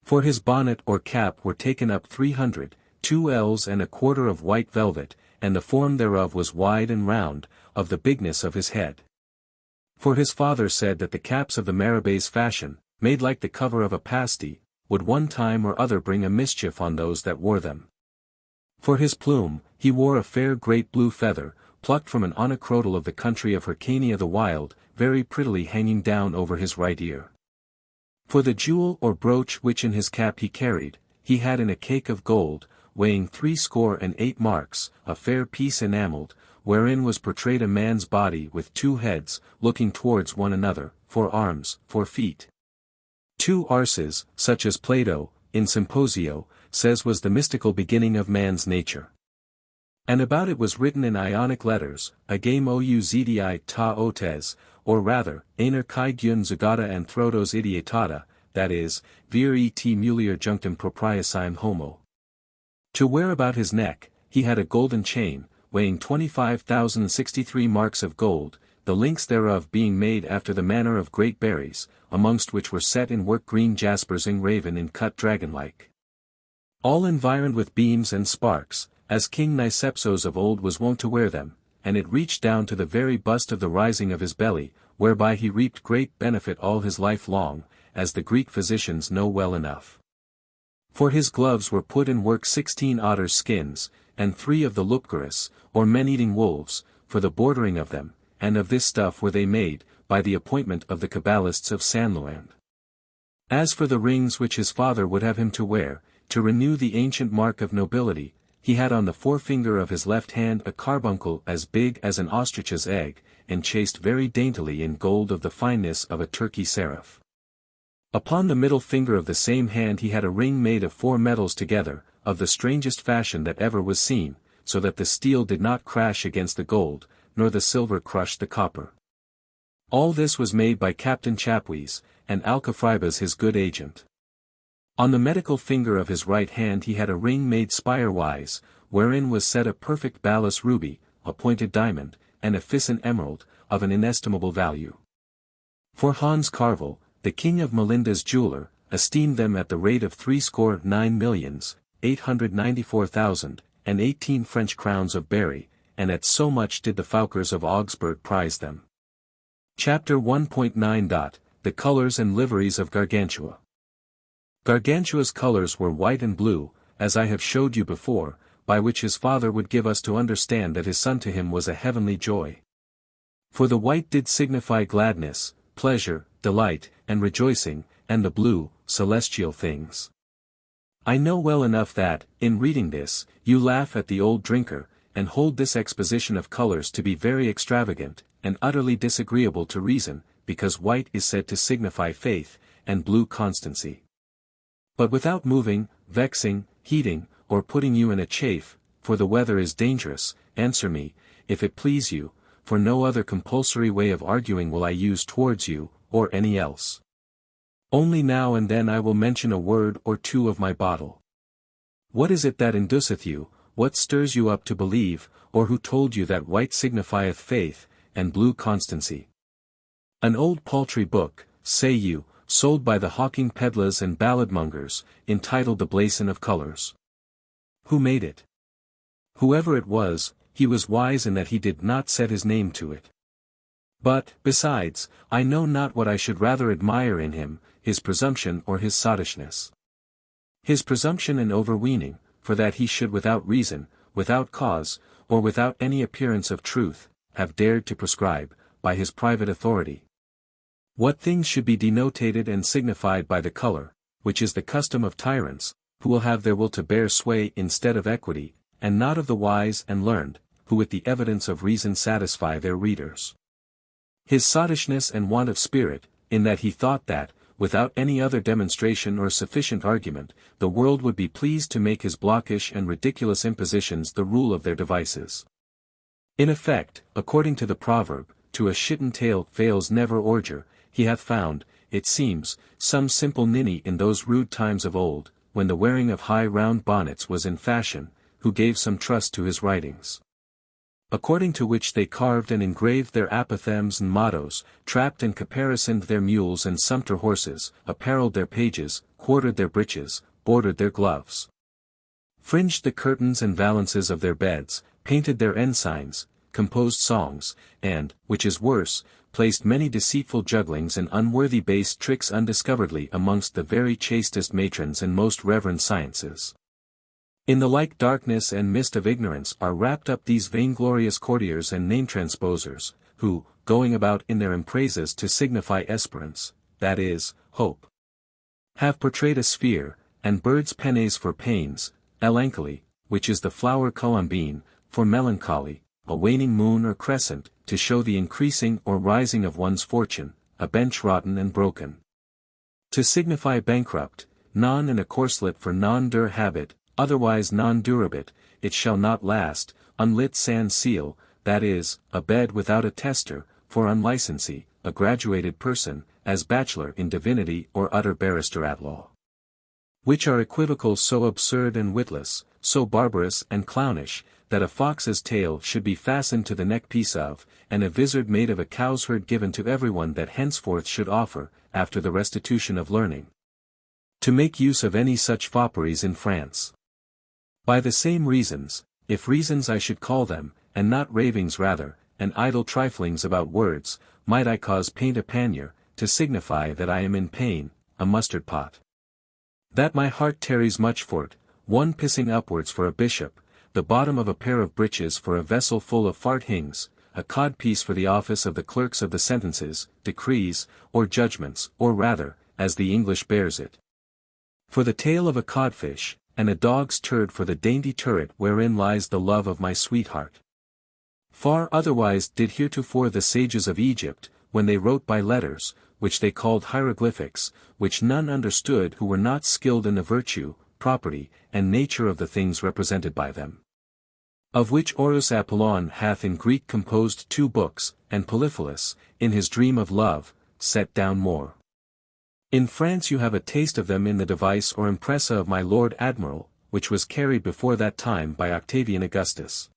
For his bonnet or cap were taken up 300, 2 ells and a quarter of white velvet, and the form thereof was wide and round, of the bigness of his head. For his father said that the caps of the Marabes fashion, made like the cover of a pasty, would one time or other bring a mischief on those that wore them. For his plume, he wore a fair great blue feather, plucked from an onocrotal of the country of Hyrcania the wild, very prettily hanging down over his right ear. For the jewel or brooch which in his cap he carried, he had in a cake of gold, weighing 68 marks, a fair piece enamelled, wherein was portrayed a man's body with 2 heads, looking towards one another, 4 arms, 4 feet. 2 arses, such as Plato, in Symposio, says was the mystical beginning of man's nature. And about it was written in Ionic letters, agame ouzdi ta otes, or rather, einer kai gyun zugata anthrotos idiotata, that is, vir et mulier junctum propriasime homo. To wear about his neck, he had a golden chain, weighing 25,063 marks of gold, the links thereof being made after the manner of great berries, amongst which were set in work green jaspers engraven in cut dragon-like. All environed with beams and sparks, as King Nicepsos of old was wont to wear them, and it reached down to the very bust of the rising of his belly, whereby he reaped great benefit all his life long, as the Greek physicians know well enough. For his gloves were put in work 16 otters' skins, and 3 of the lupcaris, or men-eating wolves, for the bordering of them, and of this stuff were they made, by the appointment of the Kabbalists of Sanloand. As for the rings which his father would have him to wear, to renew the ancient mark of nobility, he had on the forefinger of his left hand a carbuncle as big as an ostrich's egg, enchased very daintily in gold of the fineness of a Turkey seraph. Upon the middle finger of the same hand he had a ring made of 4 metals together, of the strangest fashion that ever was seen, so that the steel did not crash against the gold, nor the silver crush the copper. All this was made by Captain Chapwees, and Alcafribas his good agent. On the medical finger of his right hand he had a ring made spire-wise, wherein was set a perfect balas ruby, a pointed diamond, and a Fisson emerald, of an inestimable value. For Hans Carvel, the king of Melinda's jeweller, esteemed them at the rate of 3,9,894,018 French crowns of Berry, and at so much did the Foukers of Augsburg prize them. Chapter 1.9. The Colors and Liveries of Gargantua. Gargantua's colors were white and blue, as I have showed you before, by which his father would give us to understand that his son to him was a heavenly joy. For the white did signify gladness, pleasure, delight, and rejoicing, and the blue, celestial things. I know well enough that, in reading this, you laugh at the old drinker, and hold this exposition of colors to be very extravagant, and utterly disagreeable to reason, because white is said to signify faith, and blue constancy. But without moving, vexing, heating, or putting you in a chafe, for the weather is dangerous, answer me, if it please you, for no other compulsory way of arguing will I use towards you, or any else. Only now and then I will mention a word or two of my bottle. What is it that induceth you, what stirs you up to believe, or who told you that white signifieth faith, and blue constancy? An old paltry book, say you, sold by the hawking pedlars and balladmongers, entitled The Blazon of Colours. Who made it? Whoever it was, he was wise in that he did not set his name to it. But, besides, I know not what I should rather admire in him, his presumption or his sottishness. His presumption and overweening, for that he should without reason, without cause, or without any appearance of truth, have dared to prescribe, by his private authority, what things should be denotated and signified by the color, which is the custom of tyrants, who will have their will to bear sway instead of equity, and not of the wise and learned, who with the evidence of reason satisfy their readers. His sottishness and want of spirit, in that he thought that, without any other demonstration or sufficient argument, the world would be pleased to make his blockish and ridiculous impositions the rule of their devices. In effect, according to the proverb, to a shitten tale fails never ordure, he hath found, it seems, some simple ninny in those rude times of old, when the wearing of high round bonnets was in fashion, who gave some trust to his writings. According to which they carved and engraved their apothegms and mottos, trapped and caparisoned their mules and sumpter horses, apparelled their pages, quartered their breeches, bordered their gloves, fringed the curtains and valances of their beds, painted their ensigns, composed songs, and, which is worse, placed many deceitful jugglings and unworthy base tricks undiscoveredly amongst the very chastest matrons and most reverend sciences. In the like darkness and mist of ignorance are wrapped up these vainglorious courtiers and name-transposers, who, going about in their empraises to signify esperance, that is, hope, have portrayed a sphere, and birds' pennes for pains, melancholy, which is the flower columbine, for melancholy, a waning moon or crescent, to show the increasing or rising of one's fortune, a bench rotten and broken, to signify bankrupt, non and a corslet for non dur habit, otherwise non durabit, it shall not last, unlit sans seal, that is, a bed without a tester, for unlicency, a graduated person, as bachelor in divinity or utter barrister at law. Which are equivocals so absurd and witless, so barbarous and clownish, that a fox's tail should be fastened to the neck-piece of, and a vizard made of a cow's herd given to everyone that henceforth should offer, after the restitution of learning, to make use of any such fopperies in France. By the same reasons, if reasons I should call them, and not ravings rather, and idle triflings about words, might I cause paint a pannier, to signify that I am in pain, a mustard pot, that my heart tarries much for't, one pissing upwards for a bishop, the bottom of a pair of breeches for a vessel full of farthings, a codpiece for the office of the clerks of the sentences, decrees, or judgments, or rather, as the English bears it, for the tail of a codfish, and a dog's turd for the dainty turret wherein lies the love of my sweetheart. Far otherwise did heretofore the sages of Egypt, when they wrote by letters, which they called hieroglyphics, which none understood who were not skilled in the virtue, property, and nature of the things represented by them. Of which Horus Apollon hath in Greek composed 2 books, and Polyphilus, in his Dream of Love, set down more. In France you have a taste of them in the device or impressa of my Lord Admiral, which was carried before that time by Octavian Augustus.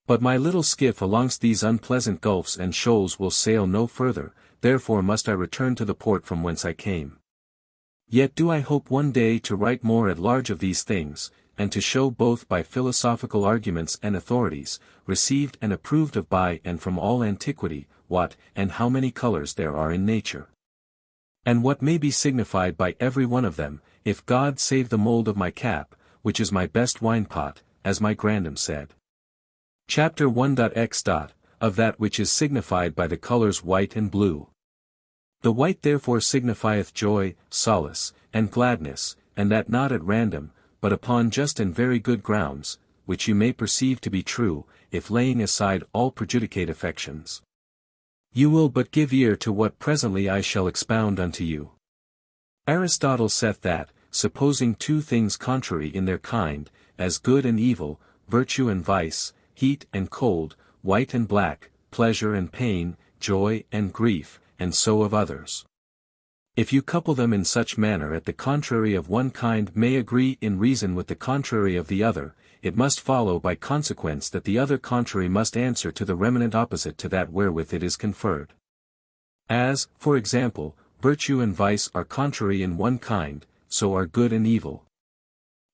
But my little skiff alongst these unpleasant gulfs and shoals will sail no further, therefore must I return to the port from whence I came. Yet do I hope one day to write more at large of these things, and to show both by philosophical arguments and authorities, received and approved of by and from all antiquity, what and how many colors there are in nature, and what may be signified by every one of them, if God save the mould of my cap, which is my best wine-pot, as my grandam said. Chapter 1.x. Of that which is signified by the colors white and blue. The white therefore signifieth joy, solace, and gladness, and that not at random, but upon just and very good grounds, which you may perceive to be true, if laying aside all prejudicate affections, you will but give ear to what presently I shall expound unto you. Aristotle saith that, supposing 2 things contrary in their kind, as good and evil, virtue and vice, heat and cold, white and black, pleasure and pain, joy and grief, and so of others, if you couple them in such manner that the contrary of one kind may agree in reason with the contrary of the other, it must follow by consequence that the other contrary must answer to the remanent opposite to that wherewith it is conferred. As, for example, virtue and vice are contrary in one kind, so are good and evil.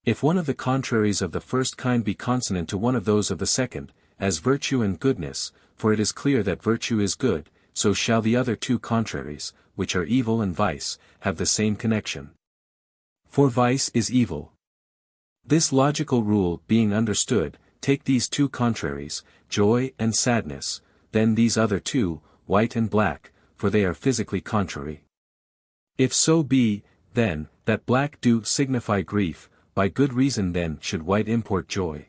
If one of the contraries of the first kind be consonant to one of those of the second, as virtue and goodness, for it is clear that virtue is good, so shall the other 2 contraries, which are evil and vice, have the same connection. For vice is evil. This logical rule being understood, take these 2 contraries, joy and sadness, then these other 2, white and black, for they are physically contrary. If so be, then, that black do signify grief, by good reason then should white import joy.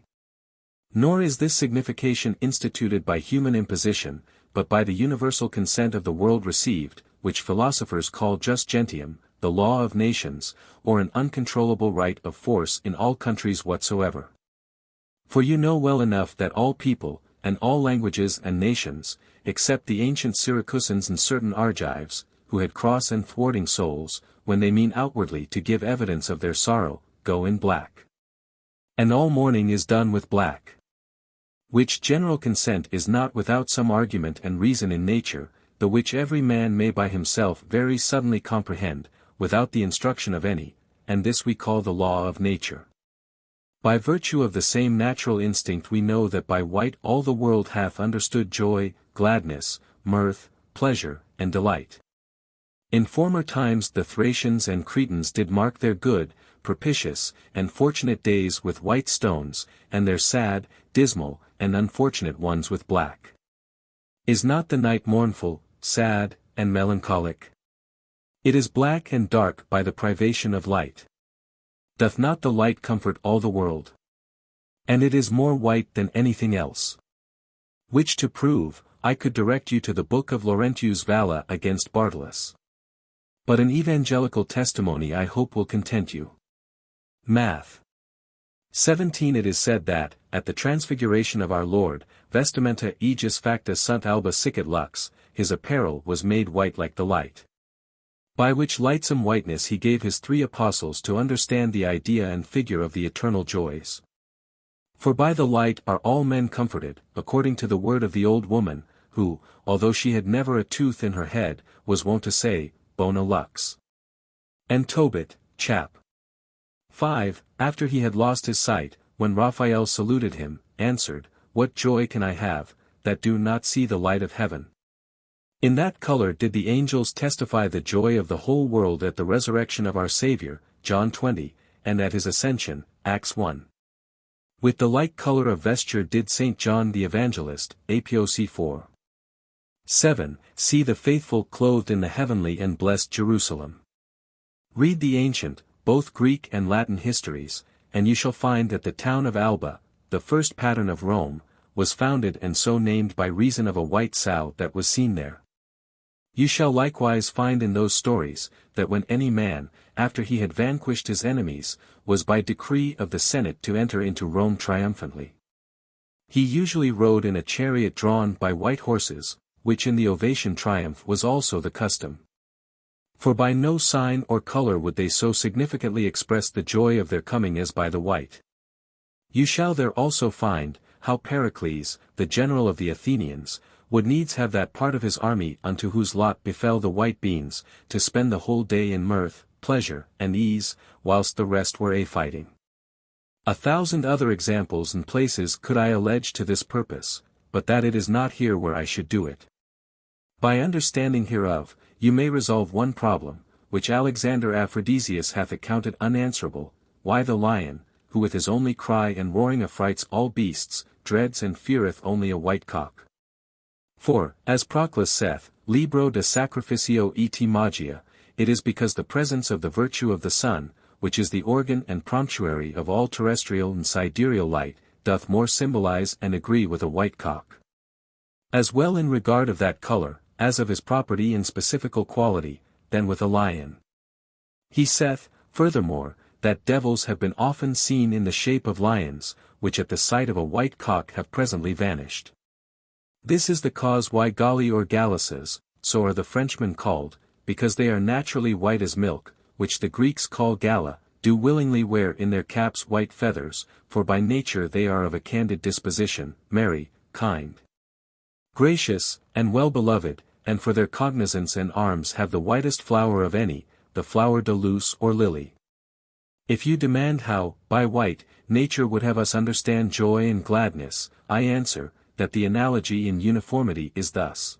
Nor is this signification instituted by human imposition, but by the universal consent of the world received, which philosophers call jus gentium, the law of nations, or an uncontrollable right of force in all countries whatsoever. For you know well enough that all people, and all languages and nations, except the ancient Syracusans and certain Argives, who had cross and thwarting souls, when they mean outwardly to give evidence of their sorrow, go in black. And all mourning is done with black. Which general consent is not without some argument and reason in nature, the which every man may by himself very suddenly comprehend, without the instruction of any, and this we call the law of nature. By virtue of the same natural instinct we know that by white all the world hath understood joy, gladness, mirth, pleasure, and delight. In former times the Thracians and Cretans did mark their good, propitious, and fortunate days with white stones, and their sad, dismal, and unfortunate ones with black. Is not the night mournful, sad, and melancholic? It is black and dark by the privation of light. Doth not the light comfort all the world? And it is more white than anything else. Which to prove, I could direct you to the book of Laurentius Valla against Bartolus. But an evangelical testimony I hope will content you. Math. 17. It is said that, at the transfiguration of our Lord, vestimenta aegis facta sunt alba sicit lux, his apparel was made white like the light. By which lightsome whiteness he gave his 3 apostles to understand the idea and figure of the eternal joys. For by the light are all men comforted, according to the word of the old woman, who, although she had never a tooth in her head, was wont to say, Bona lux. And Tobit, chap. 5, after he had lost his sight, when Raphael saluted him, answered, What joy can I have, that do not see the light of heaven? In that color did the angels testify the joy of the whole world at the resurrection of our Saviour, John 20, and at his ascension, Acts 1. With the like color of vesture did St. John the Evangelist, Apoc 4. 7. See the faithful clothed in the heavenly and blessed Jerusalem. Read the ancient, both Greek and Latin histories, and you shall find that the town of Alba, the first pattern of Rome, was founded and so named by reason of a white sow that was seen there. You shall likewise find in those stories, that when any man, after he had vanquished his enemies, was by decree of the Senate to enter into Rome triumphantly, he usually rode in a chariot drawn by white horses, which in the Ovation triumph was also the custom. For by no sign or color would they so significantly express the joy of their coming as by the white. You shall there also find, how Pericles, the general of the Athenians, would needs have that part of his army unto whose lot befell the white beans, to spend the whole day in mirth, pleasure, and ease, whilst the rest were fighting. 1,000 other examples and places could I allege to this purpose, but that it is not here where I should do it. By understanding hereof, you may resolve one problem, which Alexander Aphrodisius hath accounted unanswerable, why the lion, who with his only cry and roaring affrights all beasts, dreads and feareth only a white cock. For, as Proclus saith, Libro de Sacrificio et Magia, it is because the presence of the virtue of the sun, which is the organ and promptuary of all terrestrial and sidereal light, doth more symbolize and agree with a white cock. As well in regard of that color, as of his property and specifical quality, than with a lion. He saith, furthermore, that devils have been often seen in the shape of lions, which at the sight of a white cock have presently vanished. This is the cause why Galli or Gallices, so are the Frenchmen called, because they are naturally white as milk, which the Greeks call gala, do willingly wear in their caps white feathers, for by nature they are of a candid disposition, merry, kind, gracious, and well-beloved, and for their cognizance and arms have the whitest flower of any, the flower de luce or lily. If you demand how, by white, nature would have us understand joy and gladness, I answer, that the analogy in uniformity is thus.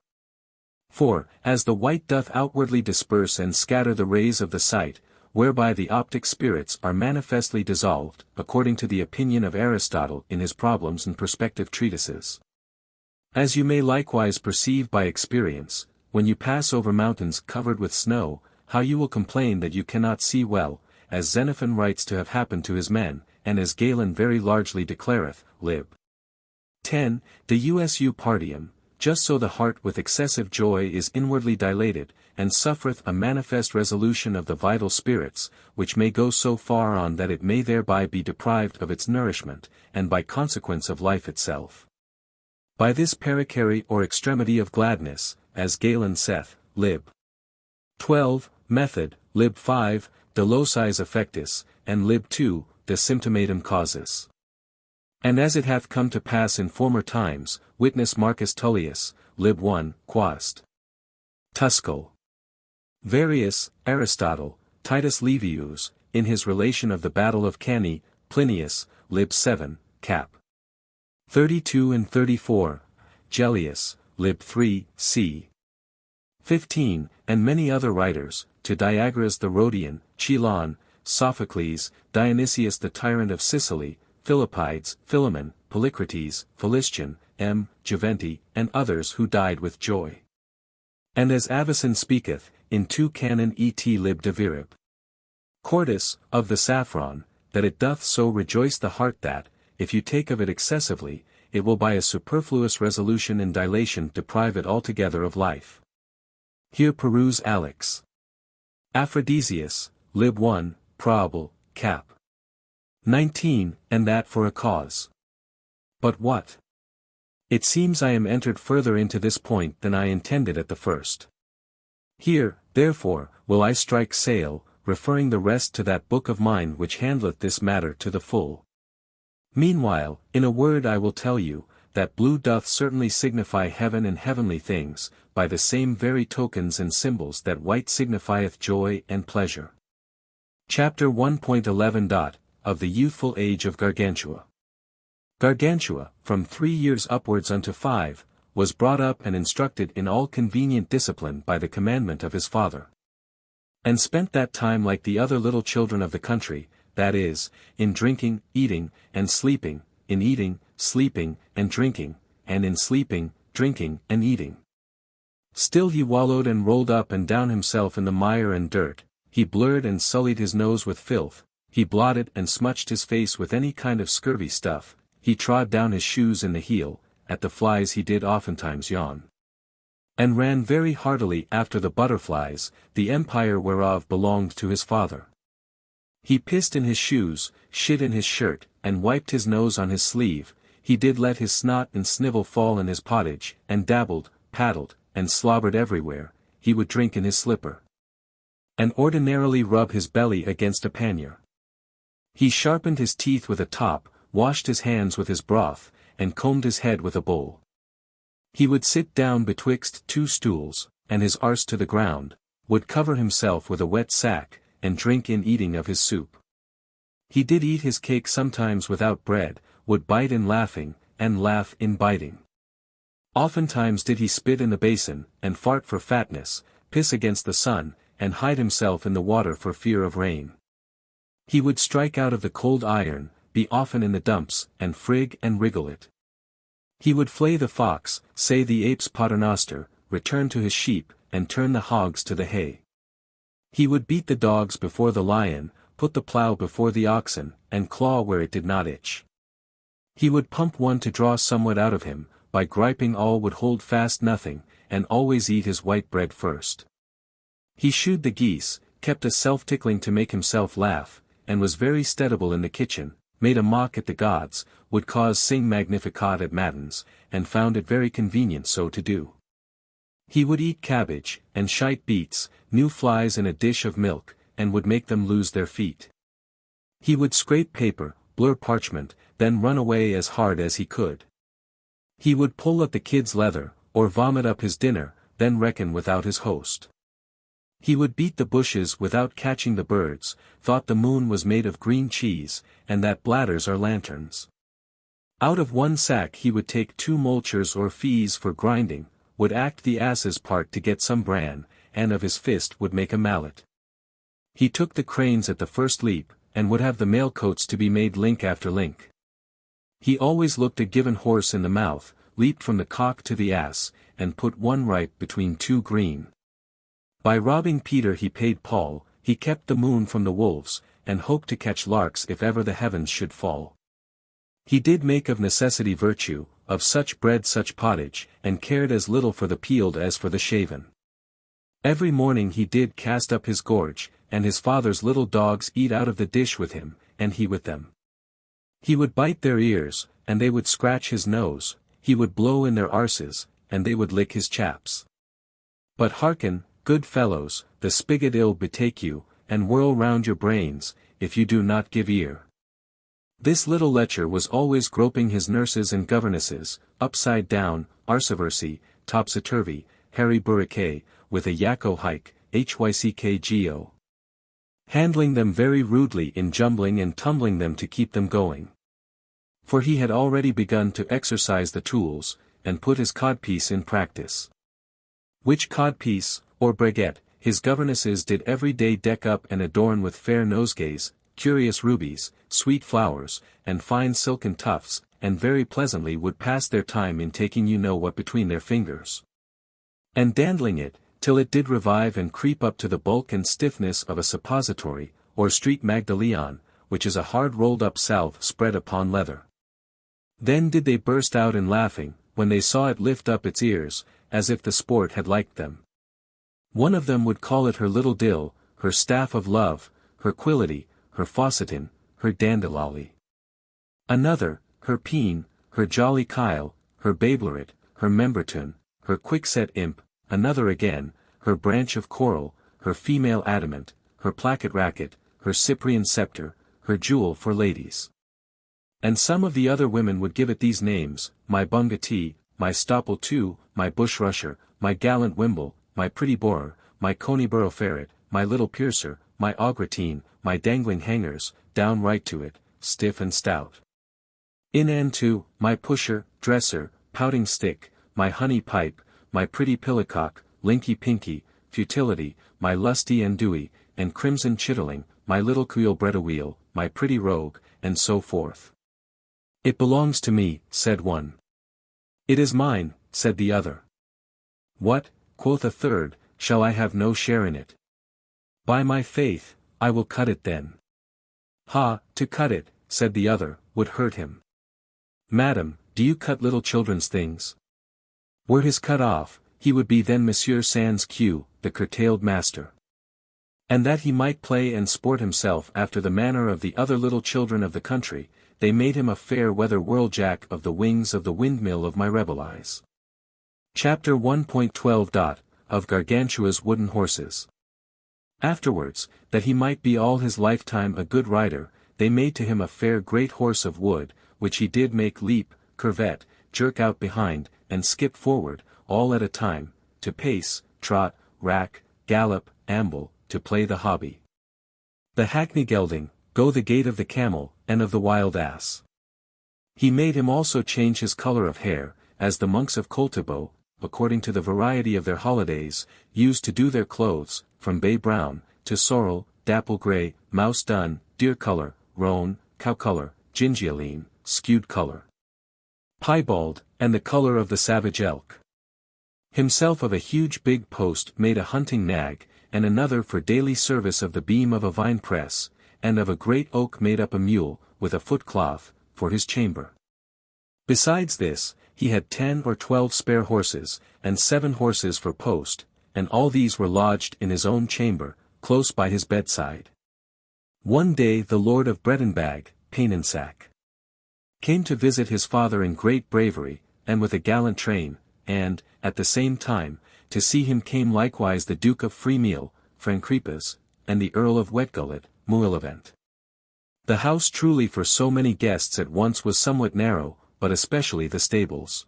For, as the white doth outwardly disperse and scatter the rays of the sight, whereby the optic spirits are manifestly dissolved, according to the opinion of Aristotle in his Problems and Perspective treatises. As you may likewise perceive by experience, when you pass over mountains covered with snow, how you will complain that you cannot see well, as Xenophon writes to have happened to his men, and as Galen very largely declareth, lib. 10, de usu partium, just so the heart with excessive joy is inwardly dilated, and suffereth a manifest resolution of the vital spirits, which may go so far on that it may thereby be deprived of its nourishment, and by consequence of life itself. By this pericary or extremity of gladness, as Galen saith, lib. 12, method, lib. 5, de locis affectis, and lib. 2, de symptomatum causis. And as it hath come to pass in former times, witness Marcus Tullius, lib. 1, quast. Tuscul. Varius, Aristotle, Titus Livius, in his relation of the battle of Cannae, Plinius, lib. 7, cap. 32 and 34, Gellius, lib. 3, c. 15, and many other writers, to Diagoras the Rhodian, Chilon, Sophocles, Dionysius the tyrant of Sicily, Philippides, Philemon, Polycrates, Philistion, M. Juventi, and others who died with joy. And as Avicen speaketh, in 2 Canon et lib. de virib. Cordis, of the saffron, that it doth so rejoice the heart that, if you take of it excessively, it will by a superfluous resolution and dilation deprive it altogether of life. Here peruse Alex. Aphrodisias, lib. 1, probable, cap. 19, and that for a cause. But what? It seems I am entered further into this point than I intended at the first. Here, therefore, will I strike sail, referring the rest to that book of mine which handleth this matter to the full. Meanwhile, in a word I will tell you, that blue doth certainly signify heaven and heavenly things, by the same very tokens and symbols that white signifieth joy and pleasure. Chapter 1.11. Of the youthful age of Gargantua. Gargantua, from 3 years upwards unto 5, was brought up and instructed in all convenient discipline by the commandment of his father. And spent that time like the other little children of the country, that is, in drinking, eating, and sleeping, in eating, sleeping, and drinking, and in sleeping, drinking, and eating. Still he wallowed and rolled up and down himself in the mire and dirt, he blurred and sullied his nose with filth, he blotted and smutched his face with any kind of scurvy stuff, he trod down his shoes in the heel, at the flies he did oftentimes yawn. And ran very heartily after the butterflies, the empire whereof belonged to his father. He pissed in his shoes, shit in his shirt, and wiped his nose on his sleeve, he did let his snot and snivel fall in his pottage, and dabbled, paddled, and slobbered everywhere, he would drink in his slipper. And ordinarily rub his belly against a pannier. He sharpened his teeth with a top, washed his hands with his broth, and combed his head with a bowl. He would sit down betwixt 2 stools, and his arse to the ground, would cover himself with a wet sack, and drink in eating of his soup. He did eat his cake sometimes without bread, would bite in laughing, and laugh in biting. Oftentimes did he spit in the basin, and fart for fatness, piss against the sun, and hide himself in the water for fear of rain. He would strike out of the cold iron, be often in the dumps, and frig and wriggle it. He would flay the fox, say the ape's paternoster, return to his sheep, and turn the hogs to the hay. He would beat the dogs before the lion, put the plough before the oxen, and claw where it did not itch. He would pump one to draw somewhat out of him, by griping all would hold fast nothing, and always eat his white bread first. He shoed the geese, kept a self-tickling to make himself laugh, and was very steadable in the kitchen, made a mock at the gods, would cause sing magnificat at matins, and found it very convenient so to do. He would eat cabbage, and shite beets, new flies in a dish of milk, and would make them lose their feet. He would scrape paper, blur parchment, then run away as hard as he could. He would pull at the kid's leather, or vomit up his dinner, then reckon without his host. He would beat the bushes without catching the birds, thought the moon was made of green cheese, and that bladders are lanterns. Out of 1 sack he would take 2 multures or fees for grinding, would act the ass's part to get some bran, and of his fist would make a mallet. He took the cranes at the first leap, and would have the mail coats to be made link after link. He always looked a given horse in the mouth, leaped from the cock to the ass, and put 1 ripe between 2 green. By robbing Peter he paid Paul, he kept the moon from the wolves, and hoped to catch larks if ever the heavens should fall. He did make of necessity virtue, of such bread such pottage, and cared as little for the peeled as for the shaven. Every morning he did cast up his gorge, and his father's little dogs eat out of the dish with him, and he with them. He would bite their ears, and they would scratch his nose, he would blow in their arses, and they would lick his chaps. But hearken, good fellows, the spigot ill betake you, and whirl round your brains, if you do not give ear. This little lecher was always groping his nurses and governesses, upside down, arsiversy, topsy-turvy, Harry Burriquet, with a yakko hike, hyckgo. Handling them very rudely in jumbling and tumbling them to keep them going. For he had already begun to exercise the tools, and put his codpiece in practice. Which codpiece, or braguette, his governesses did every day deck up and adorn with fair nosegays, curious rubies, sweet flowers, and fine silken tufts, and very pleasantly would pass their time in taking you know what between their fingers. And dandling it, till it did revive and creep up to the bulk and stiffness of a suppository, or street magdaleon, which is a hard rolled up salve spread upon leather. Then did they burst out in laughing, when they saw it lift up its ears, as if the sport had liked them. One of them would call it her little dill, her staff of love, her quillity, her faucetin, her dandilolly. Another, her peen, her jolly kyle, her bableret, her memberton, her quickset imp, another again, her branch of coral, her female adamant, her placket racket, her Cyprian sceptre, her jewel for ladies. And some of the other women would give it these names, my bungatee, my stopple too, my bush rusher, my gallant wimble, my pretty borer, my conyborough ferret, my little piercer, my augretine, my dangling hangers, down right to it, stiff and stout. In and to, my pusher, dresser, pouting stick, my honey pipe, my pretty pillicock, linky pinky, futility, my lusty and dewy, and crimson chitterling, my little cuil bredawheel, my pretty rogue, and so forth. It belongs to me, said one. It is mine, said the other. What, quoth a third, shall I have no share in it? By my faith, I will cut it then. Ha, to cut it, said the other, would hurt him. Madam, do you cut little children's things? Were his cut off, he would be then Monsieur Sans Q, the curtailed master. And that he might play and sport himself after the manner of the other little children of the country, they made him a fair weather whirljack of the wings of the windmill of my Rabelais. Chapter 1.12. Of Gargantua's wooden horses. Afterwards, that he might be all his lifetime a good rider, they made to him a fair great horse of wood, which he did make leap, curvet, jerk out behind, and skip forward, all at a time, to pace, trot, rack, gallop, amble, to play the hobby. The hackney gelding, go the gait of the camel, and of the wild ass. He made him also change his colour of hair, as the monks of Coltabo, according to the variety of their holidays, used to do their clothes, from bay brown, to sorrel, dapple grey, mouse dun, deer colour, roan, cow colour, gingealine, skewed colour, piebald, and the colour of the savage elk. Himself of a huge big post made a hunting nag, and another for daily service of the beam of a vine press, and of a great oak made up a mule, with a footcloth, for his chamber. Besides this, he had 10 or 12 spare horses, and 7 horses for post, and all these were lodged in his own chamber, close by his bedside. One day the Lord of Bredenbag, Painensack, came to visit his father in great bravery, and with a gallant train, and, at the same time, to see him came likewise the Duke of Freemeal, Francrepas, and the Earl of Wetgullet, Muilevent. The house truly for so many guests at once was somewhat narrow, but especially the stables.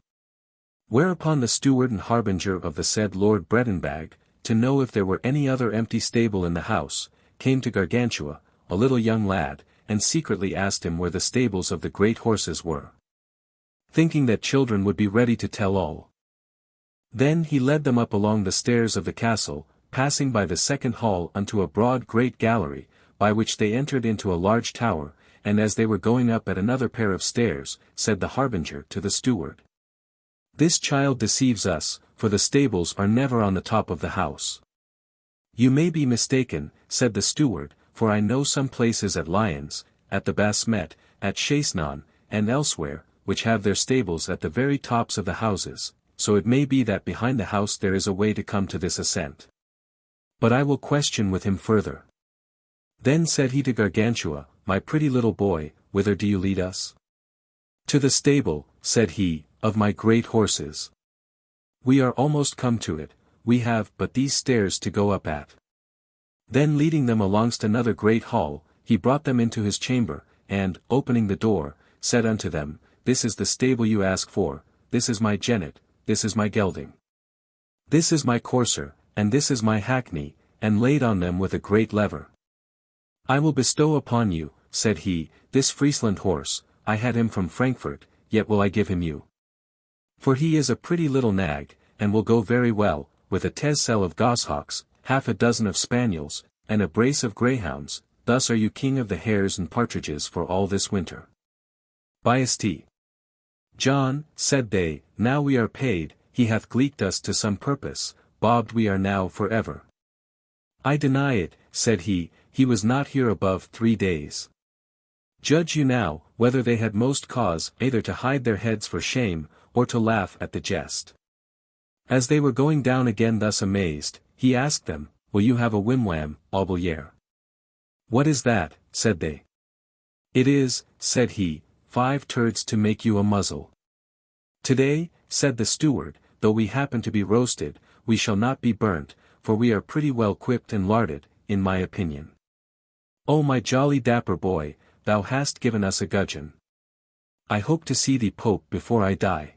Whereupon the steward and harbinger of the said Lord Bredenbag, to know if there were any other empty stable in the house, came to Gargantua, a little young lad, and secretly asked him where the stables of the great horses were, thinking that children would be ready to tell all. Then he led them up along the stairs of the castle, passing by the second hall unto a broad great gallery, by which they entered into a large tower, and as they were going up at another pair of stairs, said the harbinger to the steward, "This child deceives us, for the stables are never on the top of the house." "You may be mistaken," said the steward, "for I know some places at Lyons, at the Basmet, at Chassenon, and elsewhere, which have their stables at the very tops of the houses, so it may be that behind the house there is a way to come to this ascent. But I will question with him further. Then said he to Gargantua, My pretty little boy, whither do you lead us? To the stable, said he, of my great horses. We are almost come to it, we have but these stairs to go up at. Then leading them alongst another great hall, he brought them into his chamber, and, opening the door, said unto them, This is the stable you ask for, this is my jennet, this is my gelding. This is my courser, and this is my hackney, and laid on them with a great lever. I will bestow upon you, said he, this Friesland horse, I had him from Frankfurt, yet will I give him you. For he is a pretty little nag, and will go very well, with a tescel of goshawks, half a dozen of spaniels, and a brace of greyhounds, thus are you king of the hares and partridges for all this winter. Biast. John, said they, now we are paid, he hath gleeked us to some purpose, bobbed we are now for ever. I deny it, said he was not here above 3 days. Judge you now, whether they had most cause either to hide their heads for shame, or to laugh at the jest. As they were going down again thus amazed, he asked them, Will you have a wimwam, Aubelier? What is that, said they. It is, said he, 5 turds to make you a muzzle. Today, said the steward, though we happen to be roasted, we shall not be burnt, for we are pretty well quipped and larded, in my opinion. O my jolly dapper boy, thou hast given us a gudgeon. I hope to see thee pope before I die.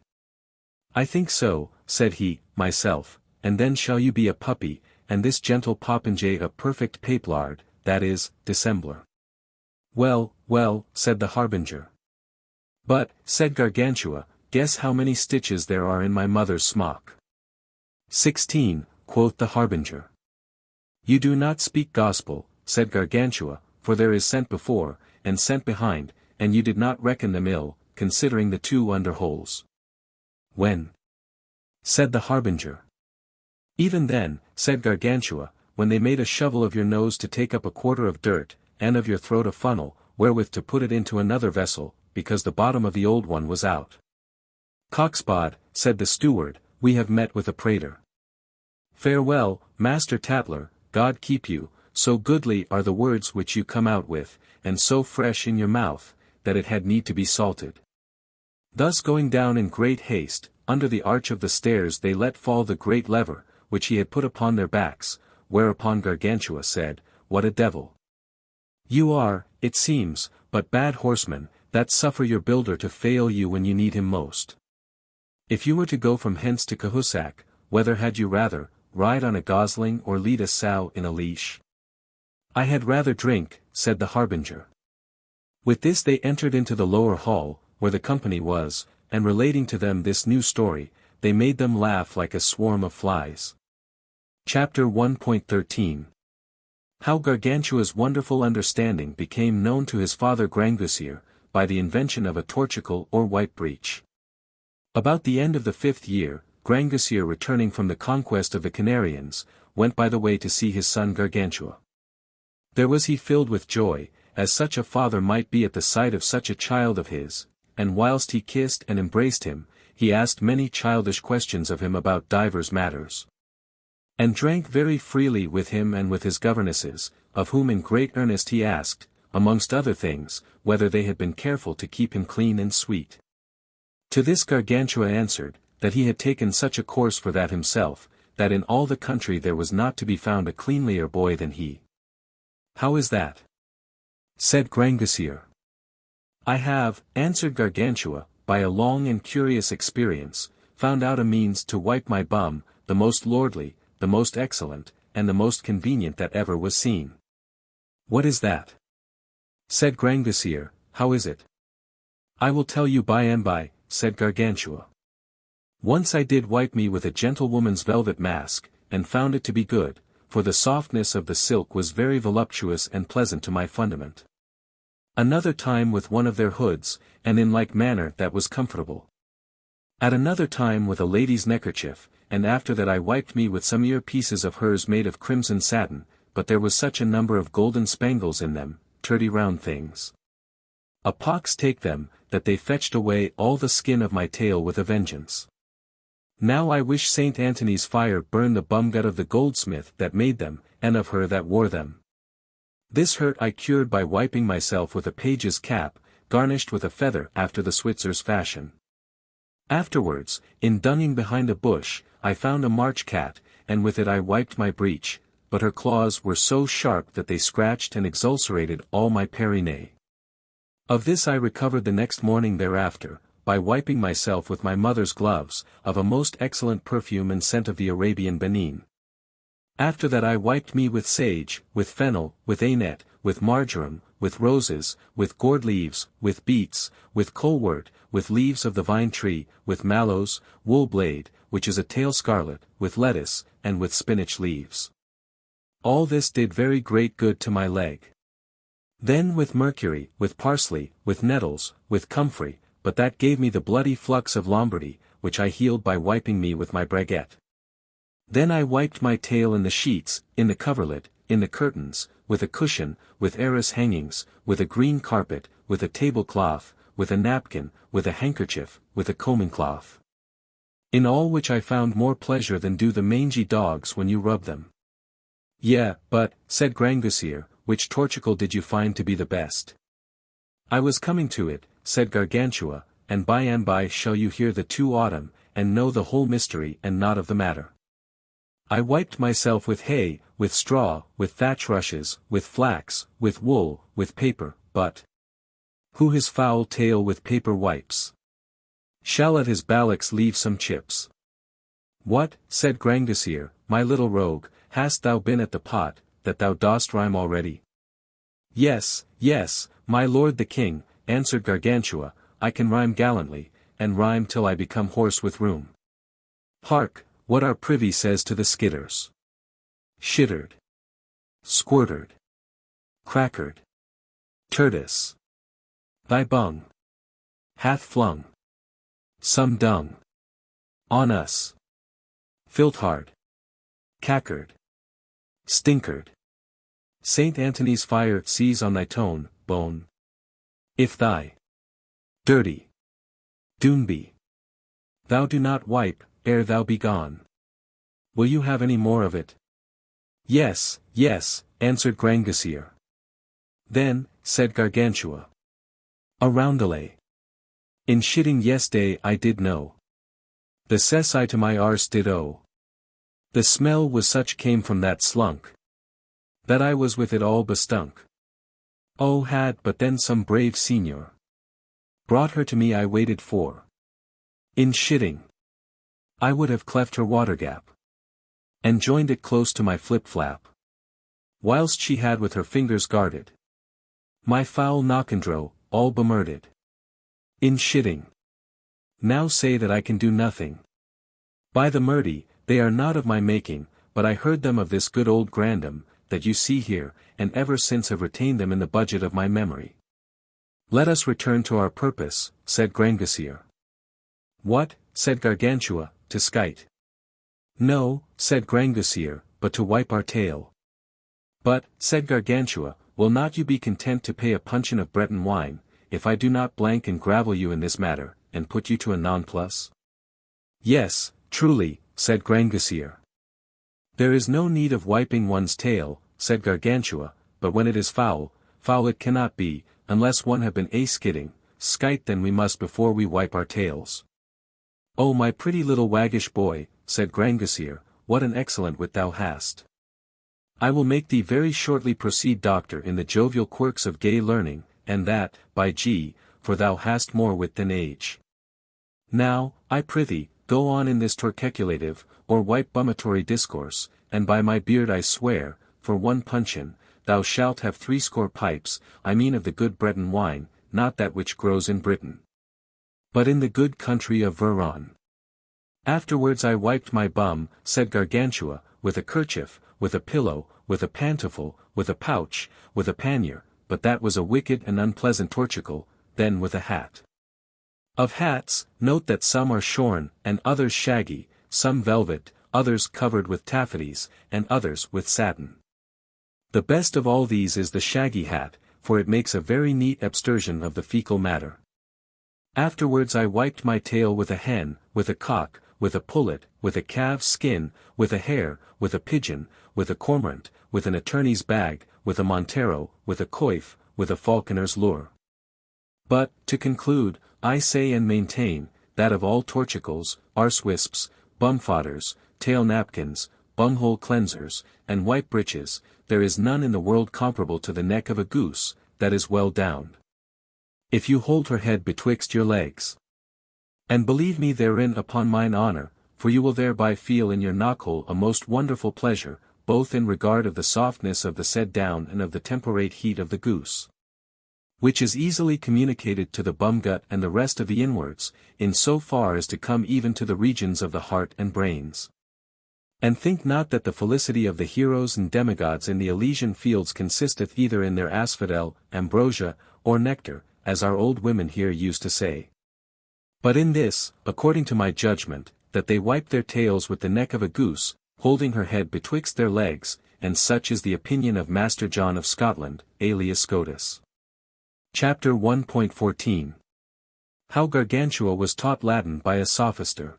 I think so, said he, myself, and then shall you be a puppy, and this gentle popinjay a perfect papelard, that is, dissembler. Well, well, said the harbinger. But, said Gargantua, guess how many stitches there are in my mother's smock. 16, quoth the harbinger. You do not speak gospel, said Gargantua, for there is sent before, and sent behind, and you did not reckon them ill, considering the 2 under holes. When? Said the harbinger. Even then, said Gargantua, when they made a shovel of your nose to take up a quarter of dirt, and of your throat a funnel, wherewith to put it into another vessel, because the bottom of the old one was out. Cocksbod, said the steward, we have met with a prater. Farewell, Master Tatler, God keep you, so goodly are the words which you come out with, and so fresh in your mouth, that it had need to be salted. Thus going down in great haste, under the arch of the stairs they let fall the great lever, which he had put upon their backs, whereupon Gargantua said, What a devil! You are, it seems, but bad horsemen, that suffer your builder to fail you when you need him most. If you were to go from hence to Cahusac, whether had you rather, ride on a gosling or lead a sow in a leash? I had rather drink, said the harbinger. With this they entered into the lower hall, where the company was, and relating to them this new story, they made them laugh like a swarm of flies. Chapter 1.13 How Gargantua's wonderful understanding became known to his father Grangousier, by the invention of a torchical or white breech. About the end of the 5th year, Grangousier returning from the conquest of the Canarians, went by the way to see his son Gargantua. There was he filled with joy, as such a father might be at the sight of such a child of his, and whilst he kissed and embraced him, he asked many childish questions of him about divers matters. And drank very freely with him and with his governesses, of whom in great earnest he asked, amongst other things, whether they had been careful to keep him clean and sweet. To this Gargantua answered, that he had taken such a course for that himself, that in all the country there was not to be found a cleanlier boy than he. How is that? Said Grangousier. I have, answered Gargantua, by a long and curious experience, found out a means to wipe my bum, the most lordly, the most excellent, and the most convenient that ever was seen. What is that? Said Grangousier, how is it? I will tell you by and by, said Gargantua. Once I did wipe me with a gentlewoman's velvet mask, and found it to be good, for the softness of the silk was very voluptuous and pleasant to my fundament. Another time with one of their hoods, and in like manner that was comfortable. At another time with a lady's neckerchief, and after that I wiped me with some ear pieces of hers made of crimson satin, but there was such a number of golden spangles in them, turdy round things. A pox take them, that they fetched away all the skin of my tail with a vengeance. Now I wish Saint Anthony's fire burned the bumgut of the goldsmith that made them, and of her that wore them. This hurt I cured by wiping myself with a page's cap, garnished with a feather after the Switzer's fashion. Afterwards, in dunning behind a bush, I found a march cat, and with it I wiped my breech, but her claws were so sharp that they scratched and exulcerated all my périnée. Of this I recovered the next morning thereafter, by wiping myself with my mother's gloves, of a most excellent perfume and scent of the Arabian Benin. After that I wiped me with sage, with fennel, with aneth, with marjoram, with roses, with gourd leaves, with beets, with colewort, with leaves of the vine tree, with mallows, wool blade, which is a tail scarlet, with lettuce, and with spinach leaves. All this did very great good to my leg. Then with mercury, with parsley, with nettles, with comfrey, but that gave me the bloody flux of Lombardy, which I healed by wiping me with my braguette. Then I wiped my tail in the sheets, in the coverlet, in the curtains, with a cushion, with arras hangings, with a green carpet, with a tablecloth, with a napkin, with a handkerchief, with a combing cloth. In all which I found more pleasure than do the mangy dogs when you rub them. Yea, but, said Grangousier, which torticle did you find to be the best? I was coming to it, said Gargantua, and by shall you hear the 2 autumn, and know the whole mystery and not of the matter. I wiped myself with hay, with straw, with thatch rushes, with flax, with wool, with paper, but who his foul tail with paper wipes shall at his ballocks leave some chips. What, said Grangousier, my little rogue, hast thou been at the pot, that thou dost rhyme already? Yes, yes, my lord the king, answered Gargantua, I can rhyme gallantly, and rhyme till I become hoarse with rheum. Hark, what our privy says to the skitters. Shittered. Squirtered. Crackered. Turtis. Thy bung hath flung some dung on us. Filthard. Cackered. Stinkered. Saint Anthony's fire seize on thy tone, bone. If thy dirty Doonby thou do not wipe, ere thou be gone. Will you have any more of it? Yes, yes, answered Grangousier. Then, said Gargantua, a roundelay. In shitting yesterday I did know. The cess I to my arse did owe. The smell was such came from that slunk, that I was with it all bestunk. Oh had but then some brave senior brought her to me I waited for. In shitting I would have cleft her water gap, and joined it close to my flip-flap, whilst she had with her fingers guarded my foul knockandrow, all bemurded. In shitting now say that I can do nothing. By the murdy, they are not of my making, but I heard them of this good old grandam, that you see here, and ever since have retained them in the budget of my memory. Let us return to our purpose, said Grangousier. What, said Gargantua, to skite? No, said Grangousier, but to wipe our tail. But, said Gargantua, will not you be content to pay a puncheon of Breton wine, if I do not blank and gravel you in this matter, and put you to a nonplus? Yes, truly, said Grangousier. There is no need of wiping one's tail, said Gargantua, but when it is foul, foul it cannot be, unless one have been skitting, skite then we must before we wipe our tails. Oh my pretty little waggish boy, said Grangousier, what an excellent wit thou hast. I will make thee very shortly proceed doctor in the jovial quirks of gay learning, and that, by G, for thou hast more wit than age. Now, I prithee, go on in this torqueculative, or white bumatory discourse, and by my beard I swear, for one puncheon, thou shalt have 80 pipes, I mean of the good Breton wine, not that which grows in Britain, but in the good country of Veron. Afterwards I wiped my bum, said Gargantua, with a kerchief, with a pillow, with a pantoufle, with a pouch, with a pannier, but that was a wicked and unpleasant torticle, then with a hat. Of hats, note that some are shorn, and others shaggy, some velvet, others covered with taffeties, and others with satin. The best of all these is the shaggy hat, for it makes a very neat abstersion of the fecal matter. Afterwards I wiped my tail with a hen, with a cock, with a pullet, with a calf's skin, with a hare, with a pigeon, with a cormorant, with an attorney's bag, with a montero, with a coif, with a falconer's lure. But, to conclude, I say and maintain, that of all torchicles, arsewisps, bumfodders, tail napkins, bunghole cleansers, and white breeches, there is none in the world comparable to the neck of a goose, that is well downed. If you hold her head betwixt your legs. And believe me therein upon mine honour, for you will thereby feel in your knockhole a most wonderful pleasure, both in regard of the softness of the said down and of the temperate heat of the goose, which is easily communicated to the bumgut and the rest of the inwards, in so far as to come even to the regions of the heart and brains. And think not that the felicity of the heroes and demigods in the Elysian fields consisteth either in their asphodel, ambrosia, or nectar, as our old women here used to say. But in this, according to my judgment, that they wipe their tails with the neck of a goose, holding her head betwixt their legs, and such is the opinion of Master John of Scotland, alias Scotus. Chapter 1.14 How Gargantua was taught Latin by a sophister.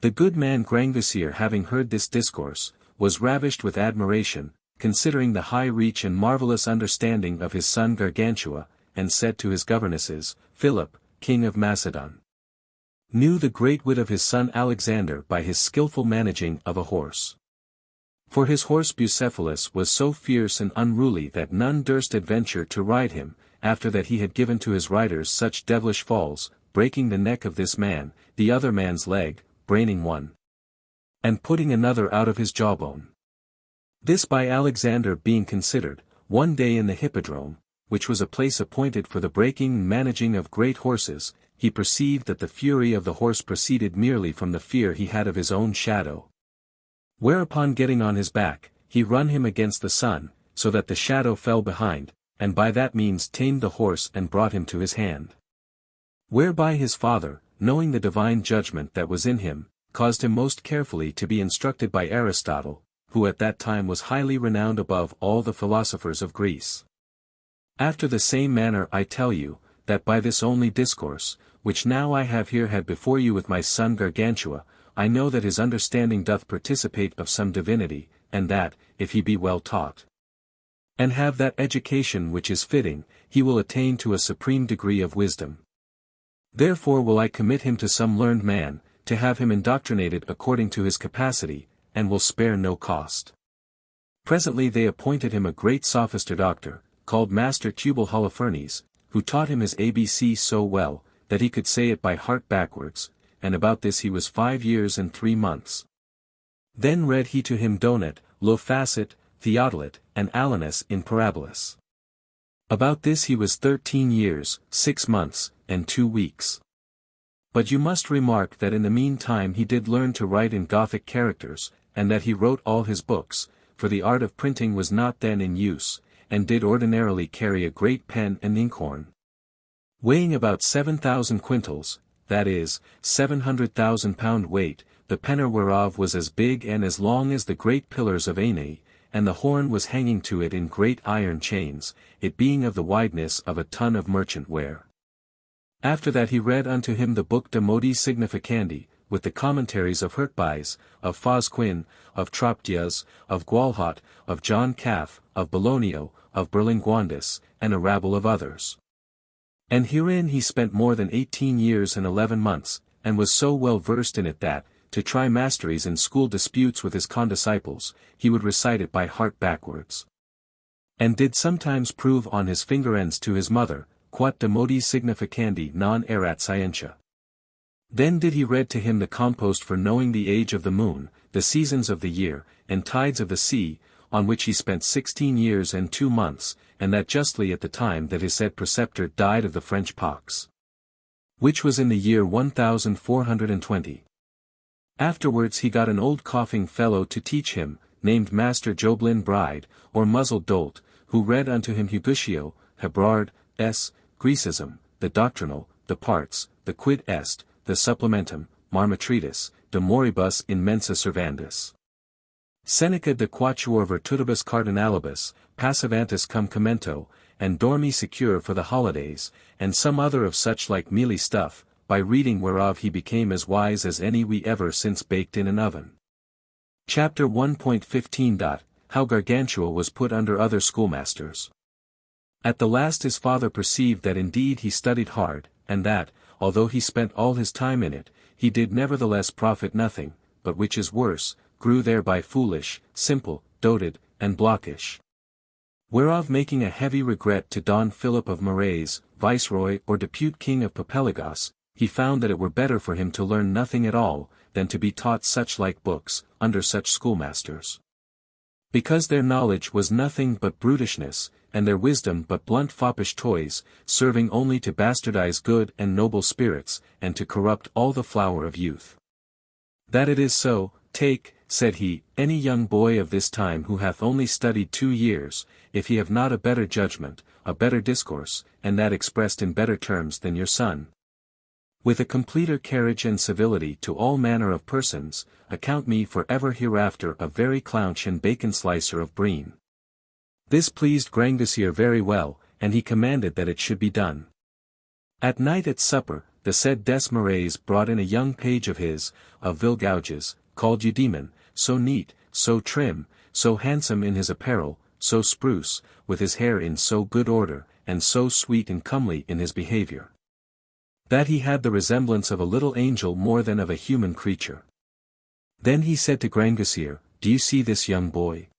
The good man Grangousier, having heard this discourse, was ravished with admiration, considering the high reach and marvellous understanding of his son Gargantua, and said to his governesses, Philip, king of Macedon, knew the great wit of his son Alexander by his skilful managing of a horse. For his horse Bucephalus was so fierce and unruly that none durst adventure to ride him, after that he had given to his riders such devilish falls, breaking the neck of this man, the other man's leg, braining one, and putting another out of his jawbone. This by Alexander being considered, one day in the hippodrome, which was a place appointed for the breaking and managing of great horses, he perceived that the fury of the horse proceeded merely from the fear he had of his own shadow. Whereupon getting on his back, he run him against the sun, so that the shadow fell behind, and by that means tamed the horse and brought him to his hand. Whereby his father, knowing the divine judgment that was in him, caused him most carefully to be instructed by Aristotle, who at that time was highly renowned above all the philosophers of Greece. After the same manner I tell you, that by this only discourse, which now I have here had before you with my son Gargantua, I know that his understanding doth participate of some divinity, and that, if he be well taught, and have that education which is fitting, he will attain to a supreme degree of wisdom. Therefore will I commit him to some learned man, to have him indoctrinated according to his capacity, and will spare no cost. Presently they appointed him a great sophister doctor, called Master Tubal Holofernes, who taught him his ABC so well, that he could say it by heart backwards, and about this he was 5 years and 3 months. Then read he to him Donat, Lophasit, Theodolit, and Alanus in Parabolis. About this he was 13 years, 6 months, and 2 weeks. But you must remark that in the meantime he did learn to write in Gothic characters, and that he wrote all his books, for the art of printing was not then in use, and did ordinarily carry a great pen and inkhorn, weighing about 7,000 quintals, that is, 700,000 pound weight, the penner whereof was as big and as long as the great pillars of Aenei, and the horn was hanging to it in great iron chains, it being of the wideness of a ton of merchant ware. After that he read unto him the book De Modi Significandi, with the commentaries of Hurtbise, of Fosquin, of Troptius, of Gualhot, of John Calf, of Bologno, of Berlinguandus, and a rabble of others. And herein he spent more than 18 years and 11 months, and was so well versed in it that, to try masteries in school disputes with his condisciples, he would recite it by heart backwards. And did sometimes prove on his finger ends to his mother, Quat de modi significandi non erat scientia. Then did he read to him the compost for knowing the age of the moon, the seasons of the year, and tides of the sea, on which he spent 16 years and 2 months, and that justly at the time that his said preceptor died of the French pox, which was in the year 1420. Afterwards he got an old coughing fellow to teach him, named Master Joblin Bride, or Muzzled Dolt, who read unto him Hugutio, Hebrard, Grecism, the doctrinal, the parts, the quid est, the supplementum, Marmatritus, de moribus in mensa servandis. Seneca de quatuor virtutibus cardinalibus, passivantis cum commento, and dormi secure for the holidays, and some other of such like mealy stuff, by reading whereof he became as wise as any we ever since baked in an oven. Chapter 1.15. How Gargantua was put under other schoolmasters. At the last his father perceived that indeed he studied hard, and that, although he spent all his time in it, he did nevertheless profit nothing, but which is worse, grew thereby foolish, simple, doted, and blockish. Whereof making a heavy regret to Don Philip of Morays, viceroy or depute king of Papelagos, he found that it were better for him to learn nothing at all, than to be taught such like books, under such schoolmasters. Because their knowledge was nothing but brutishness, and their wisdom but blunt foppish toys, serving only to bastardize good and noble spirits, and to corrupt all the flower of youth. That it is so, take, said he, any young boy of this time who hath only studied 2 years, if he have not a better judgment, a better discourse, and that expressed in better terms than your son, with a completer carriage and civility to all manner of persons, account me for ever hereafter a very clounch and bacon slicer of breen. This pleased Grangousier very well, and he commanded that it should be done. At night at supper, the said Des Morays brought in a young page of his, of Vilgauges, called Eudaemon, so neat, so trim, so handsome in his apparel, so spruce, with his hair in so good order, and so sweet and comely in his behavior, that he had the resemblance of a little angel more than of a human creature. Then he said to Grangousier, Do you see this young boy?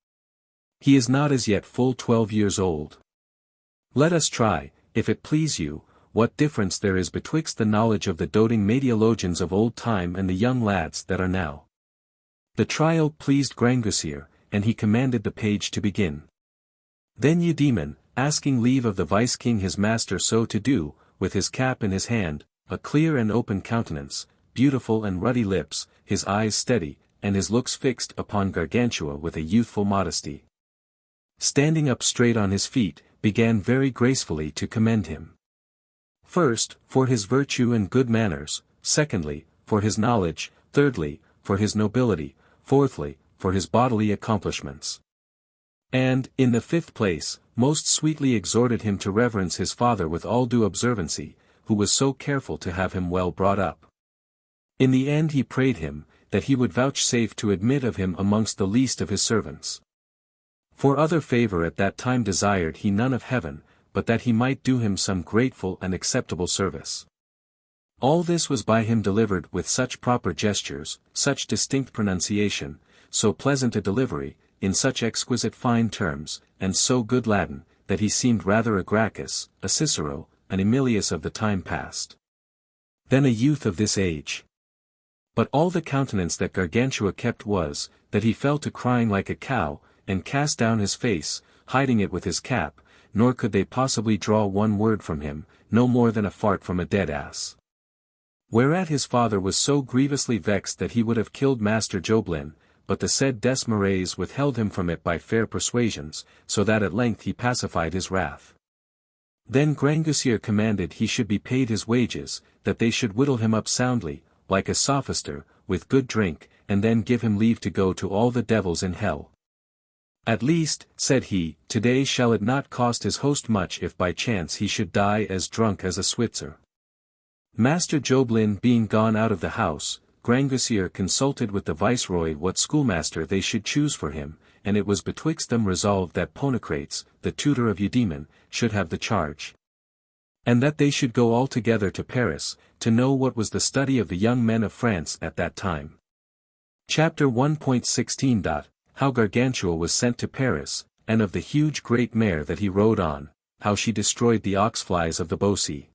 He is not as yet full 12 years old. Let us try, if it please you, what difference there is betwixt the knowledge of the doting Mediologians of old time and the young lads that are now. The trial pleased Grangousier, and he commanded the page to begin. Then Eudaemon, asking leave of the vice-king his master so to do, with his cap in his hand, a clear and open countenance, beautiful and ruddy lips, his eyes steady, and his looks fixed upon Gargantua with a youthful modesty, standing up straight on his feet, began very gracefully to commend him. First, for his virtue and good manners, secondly, for his knowledge, thirdly, for his nobility, fourthly, for his bodily accomplishments. And, in the 5th place, most sweetly exhorted him to reverence his father with all due observancy, who was so careful to have him well brought up. In the end he prayed him, that he would vouchsafe to admit of him amongst the least of his servants. For other favour at that time desired he none of heaven, but that he might do him some grateful and acceptable service. All this was by him delivered with such proper gestures, such distinct pronunciation, so pleasant a delivery, in such exquisite fine terms, and so good Latin, that he seemed rather a Gracchus, a Cicero, an Emilius of the time past, than a youth of this age. But all the countenance that Gargantua kept was, that he fell to crying like a cow, and cast down his face, hiding it with his cap, nor could they possibly draw one word from him, no more than a fart from a dead ass. Whereat his father was so grievously vexed that he would have killed Master Joblin, but the said Des Morays withheld him from it by fair persuasions, so that at length he pacified his wrath. Then Grangousier commanded he should be paid his wages, that they should whittle him up soundly, like a sophister, with good drink, and then give him leave to go to all the devils in hell. At least, said he, today shall it not cost his host much if by chance he should die as drunk as a Switzer. Master Joblin being gone out of the house, Grangousier consulted with the viceroy what schoolmaster they should choose for him, and it was betwixt them resolved that Ponocrates, the tutor of Eudaemon, should have the charge, and that they should go all together to Paris, to know what was the study of the young men of France at that time. Chapter 1.16. How Gargantua was sent to Paris, and of the huge great mare that he rode on, how she destroyed the ox-flies of the Beaucy.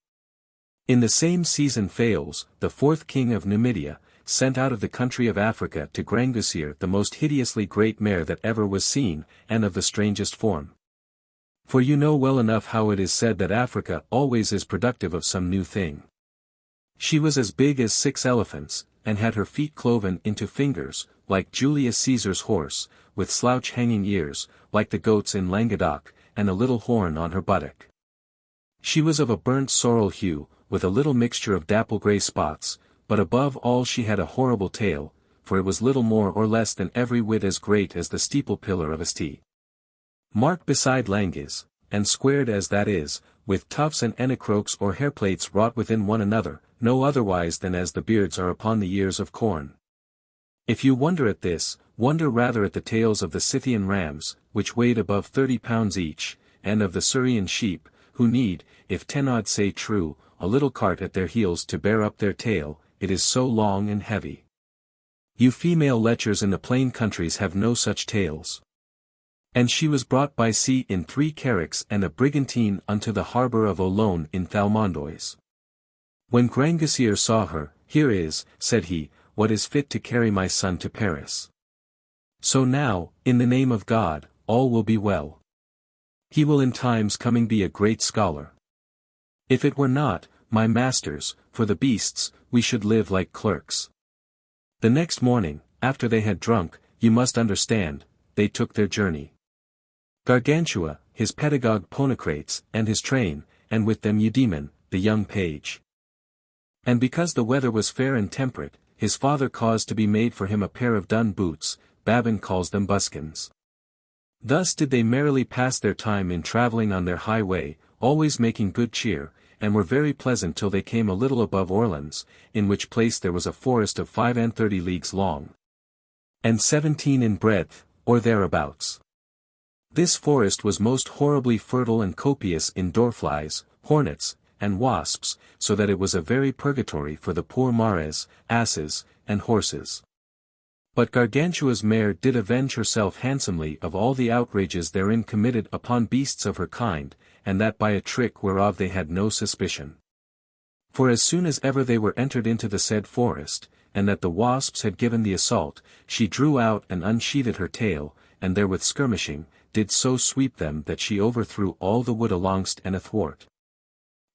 In the same season Phaels, the 4th king of Numidia, sent out of the country of Africa to Grangousier the most hideously great mare that ever was seen, and of the strangest form. For you know well enough how it is said that Africa always is productive of some new thing. She was as big as 6 elephants, and had her feet cloven into fingers, like Julius Caesar's horse, with slouch-hanging ears, like the goats in Languedoc, and a little horn on her buttock. She was of a burnt sorrel hue, with a little mixture of dapple-grey spots, but above all she had a horrible tail, for it was little more or less than every whit as great as the steeple-pillar of a St. Mark beside Langes, and squared as that is, with tufts and ennicroaks or hairplates wrought within one another, no otherwise than as the beards are upon the ears of corn. If you wonder at this, wonder rather at the tails of the Scythian rams, which weighed above 30 pounds each, and of the Syrian sheep, who need, if Tenod say true, a little cart at their heels to bear up their tail, it is so long and heavy. You female lechers in the plain countries have no such tails. And she was brought by sea in 3 carracks and a brigantine unto the harbour of Olone in Thalmondois. When Grangousier saw her, Here is, said he, what is fit to carry my son to Paris. So now, in the name of God, all will be well. He will in times coming be a great scholar. If it were not, my masters, for the beasts, we should live like clerks. The next morning, after they had drunk, you must understand, they took their journey. Gargantua, his pedagogue Ponocrates, and his train, and with them Eudaemon, the young page. And because the weather was fair and temperate, his father caused to be made for him a pair of dun boots, Babin calls them buskins. Thus did they merrily pass their time in travelling on their highway, always making good cheer, and were very pleasant till they came a little above Orleans, in which place there was a forest of 35 leagues long, and 17 in breadth, or thereabouts. This forest was most horribly fertile and copious in dorflies, hornets, and wasps, so that it was a very purgatory for the poor mares, asses, and horses. But Gargantua's mare did avenge herself handsomely of all the outrages therein committed upon beasts of her kind, and that by a trick whereof they had no suspicion. For as soon as ever they were entered into the said forest, and that the wasps had given the assault, she drew out and unsheathed her tail, and therewith skirmishing, did so sweep them that she overthrew all the wood alongst and athwart.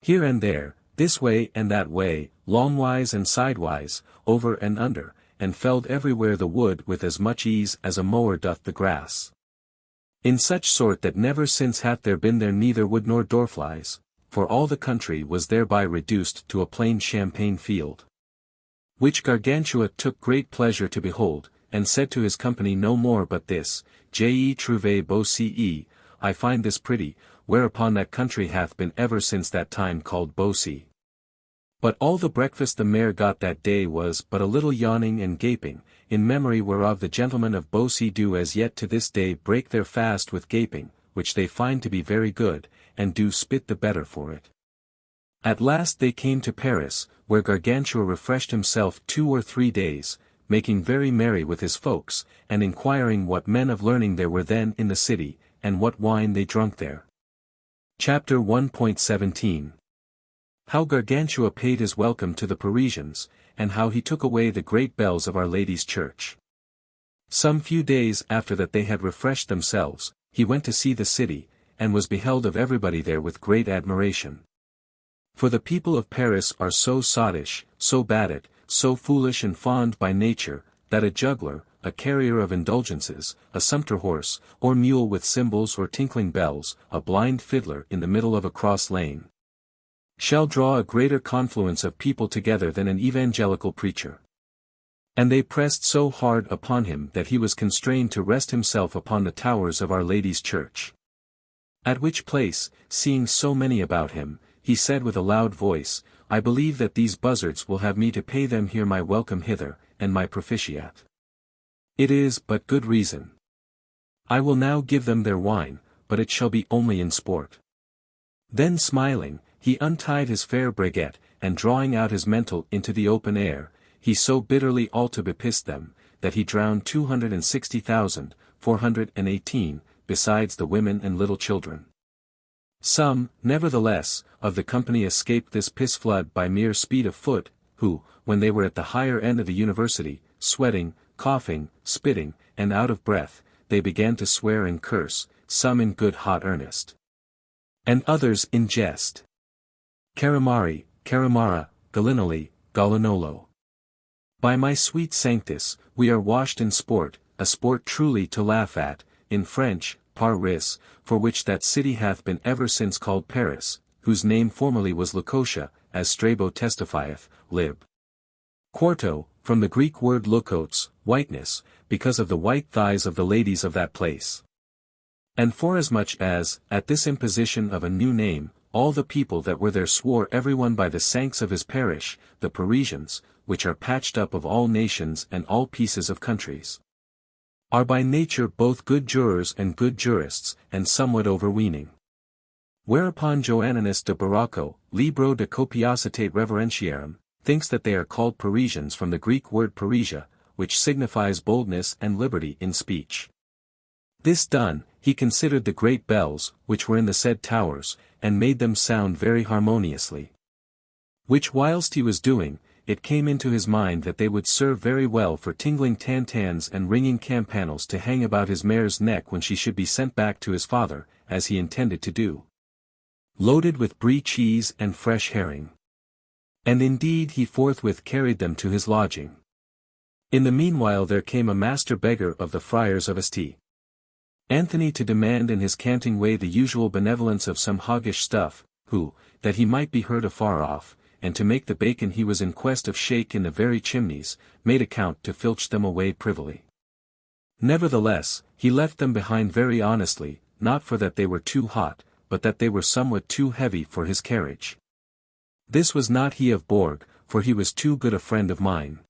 Here and there, this way and that way, longwise and sidewise, over and under, and felled everywhere the wood with as much ease as a mower doth the grass. In such sort that never since hath there been there neither wood nor dorflies, for all the country was thereby reduced to a plain champaign field. Which Gargantua took great pleasure to behold, and said to his company no more but this, Je trouve beau ce, I find this pretty, whereupon that country hath been ever since that time called Beaucy. But all the breakfast the mare got that day was but a little yawning and gaping, in memory whereof the gentlemen of Beaucy do as yet to this day break their fast with gaping, which they find to be very good, and do spit the better for it. At last they came to Paris, where Gargantua refreshed himself 2 or 3 days, making very merry with his folks, and inquiring what men of learning there were then in the city, and what wine they drunk there. Chapter 1.17 How Gargantua paid his welcome to the Parisians, and how he took away the great bells of Our Lady's Church. Some few days after that they had refreshed themselves, he went to see the city, and was beheld of everybody there with great admiration. For the people of Paris are so sottish, so bad, so foolish and fond by nature, that a juggler, a carrier of indulgences, a sumpter horse, or mule with cymbals or tinkling bells, a blind fiddler in the middle of a cross lane, shall draw a greater confluence of people together than an evangelical preacher. And they pressed so hard upon him that he was constrained to rest himself upon the towers of Our Lady's Church. At which place, seeing so many about him, he said with a loud voice, I believe that these buzzards will have me to pay them here my welcome hither, and my propitiate. It is but good reason. I will now give them their wine, but it shall be only in sport. Then smiling, he untied his fair braguette, and drawing out his mental into the open air, he so bitterly alto bepissed them, that he drowned 260,418, besides the women and little children. Some, nevertheless, of the company escaped this piss flood by mere speed of foot, who, when they were at the higher end of the university, sweating, coughing, spitting, and out of breath, they began to swear and curse, some in good hot earnest, and others in jest. Caramari, caramara, galinoli, galinolo. By my sweet Sanctus, we are washed in sport, a sport truly to laugh at, in French, par ris, for which that city hath been ever since called Paris, whose name formerly was Lucotia, as Strabo testifieth, lib. Quarto, from the Greek word leukotes, whiteness, because of the white thighs of the ladies of that place. And forasmuch as, at this imposition of a new name, all the people that were there swore everyone by the saints of his parish, the Parisians, which are patched up of all nations and all pieces of countries, are by nature both good jurors and good jurists, and somewhat overweening. Whereupon Joanninus de Barocco, Libro de Copiositate Reverentiarum, thinks that they are called Parisians from the Greek word parisia, which signifies boldness and liberty in speech. This done, he considered the great bells, which were in the said towers, and made them sound very harmoniously. Which whilst he was doing, it came into his mind that they would serve very well for tingling tantans and ringing campanels to hang about his mare's neck when she should be sent back to his father, as he intended to do, loaded with brie cheese and fresh herring. And indeed he forthwith carried them to his lodging. In the meanwhile there came a master beggar of the friars of St. Anthony to demand in his canting way the usual benevolence of some hoggish stuff, who, that he might be heard afar off, and to make the bacon he was in quest of shake in the very chimneys, made account to filch them away privily. Nevertheless, he left them behind very honestly, not for that they were too hot, but that they were somewhat too heavy for his carriage. This was not he of Bourg, for he was too good a friend of mine.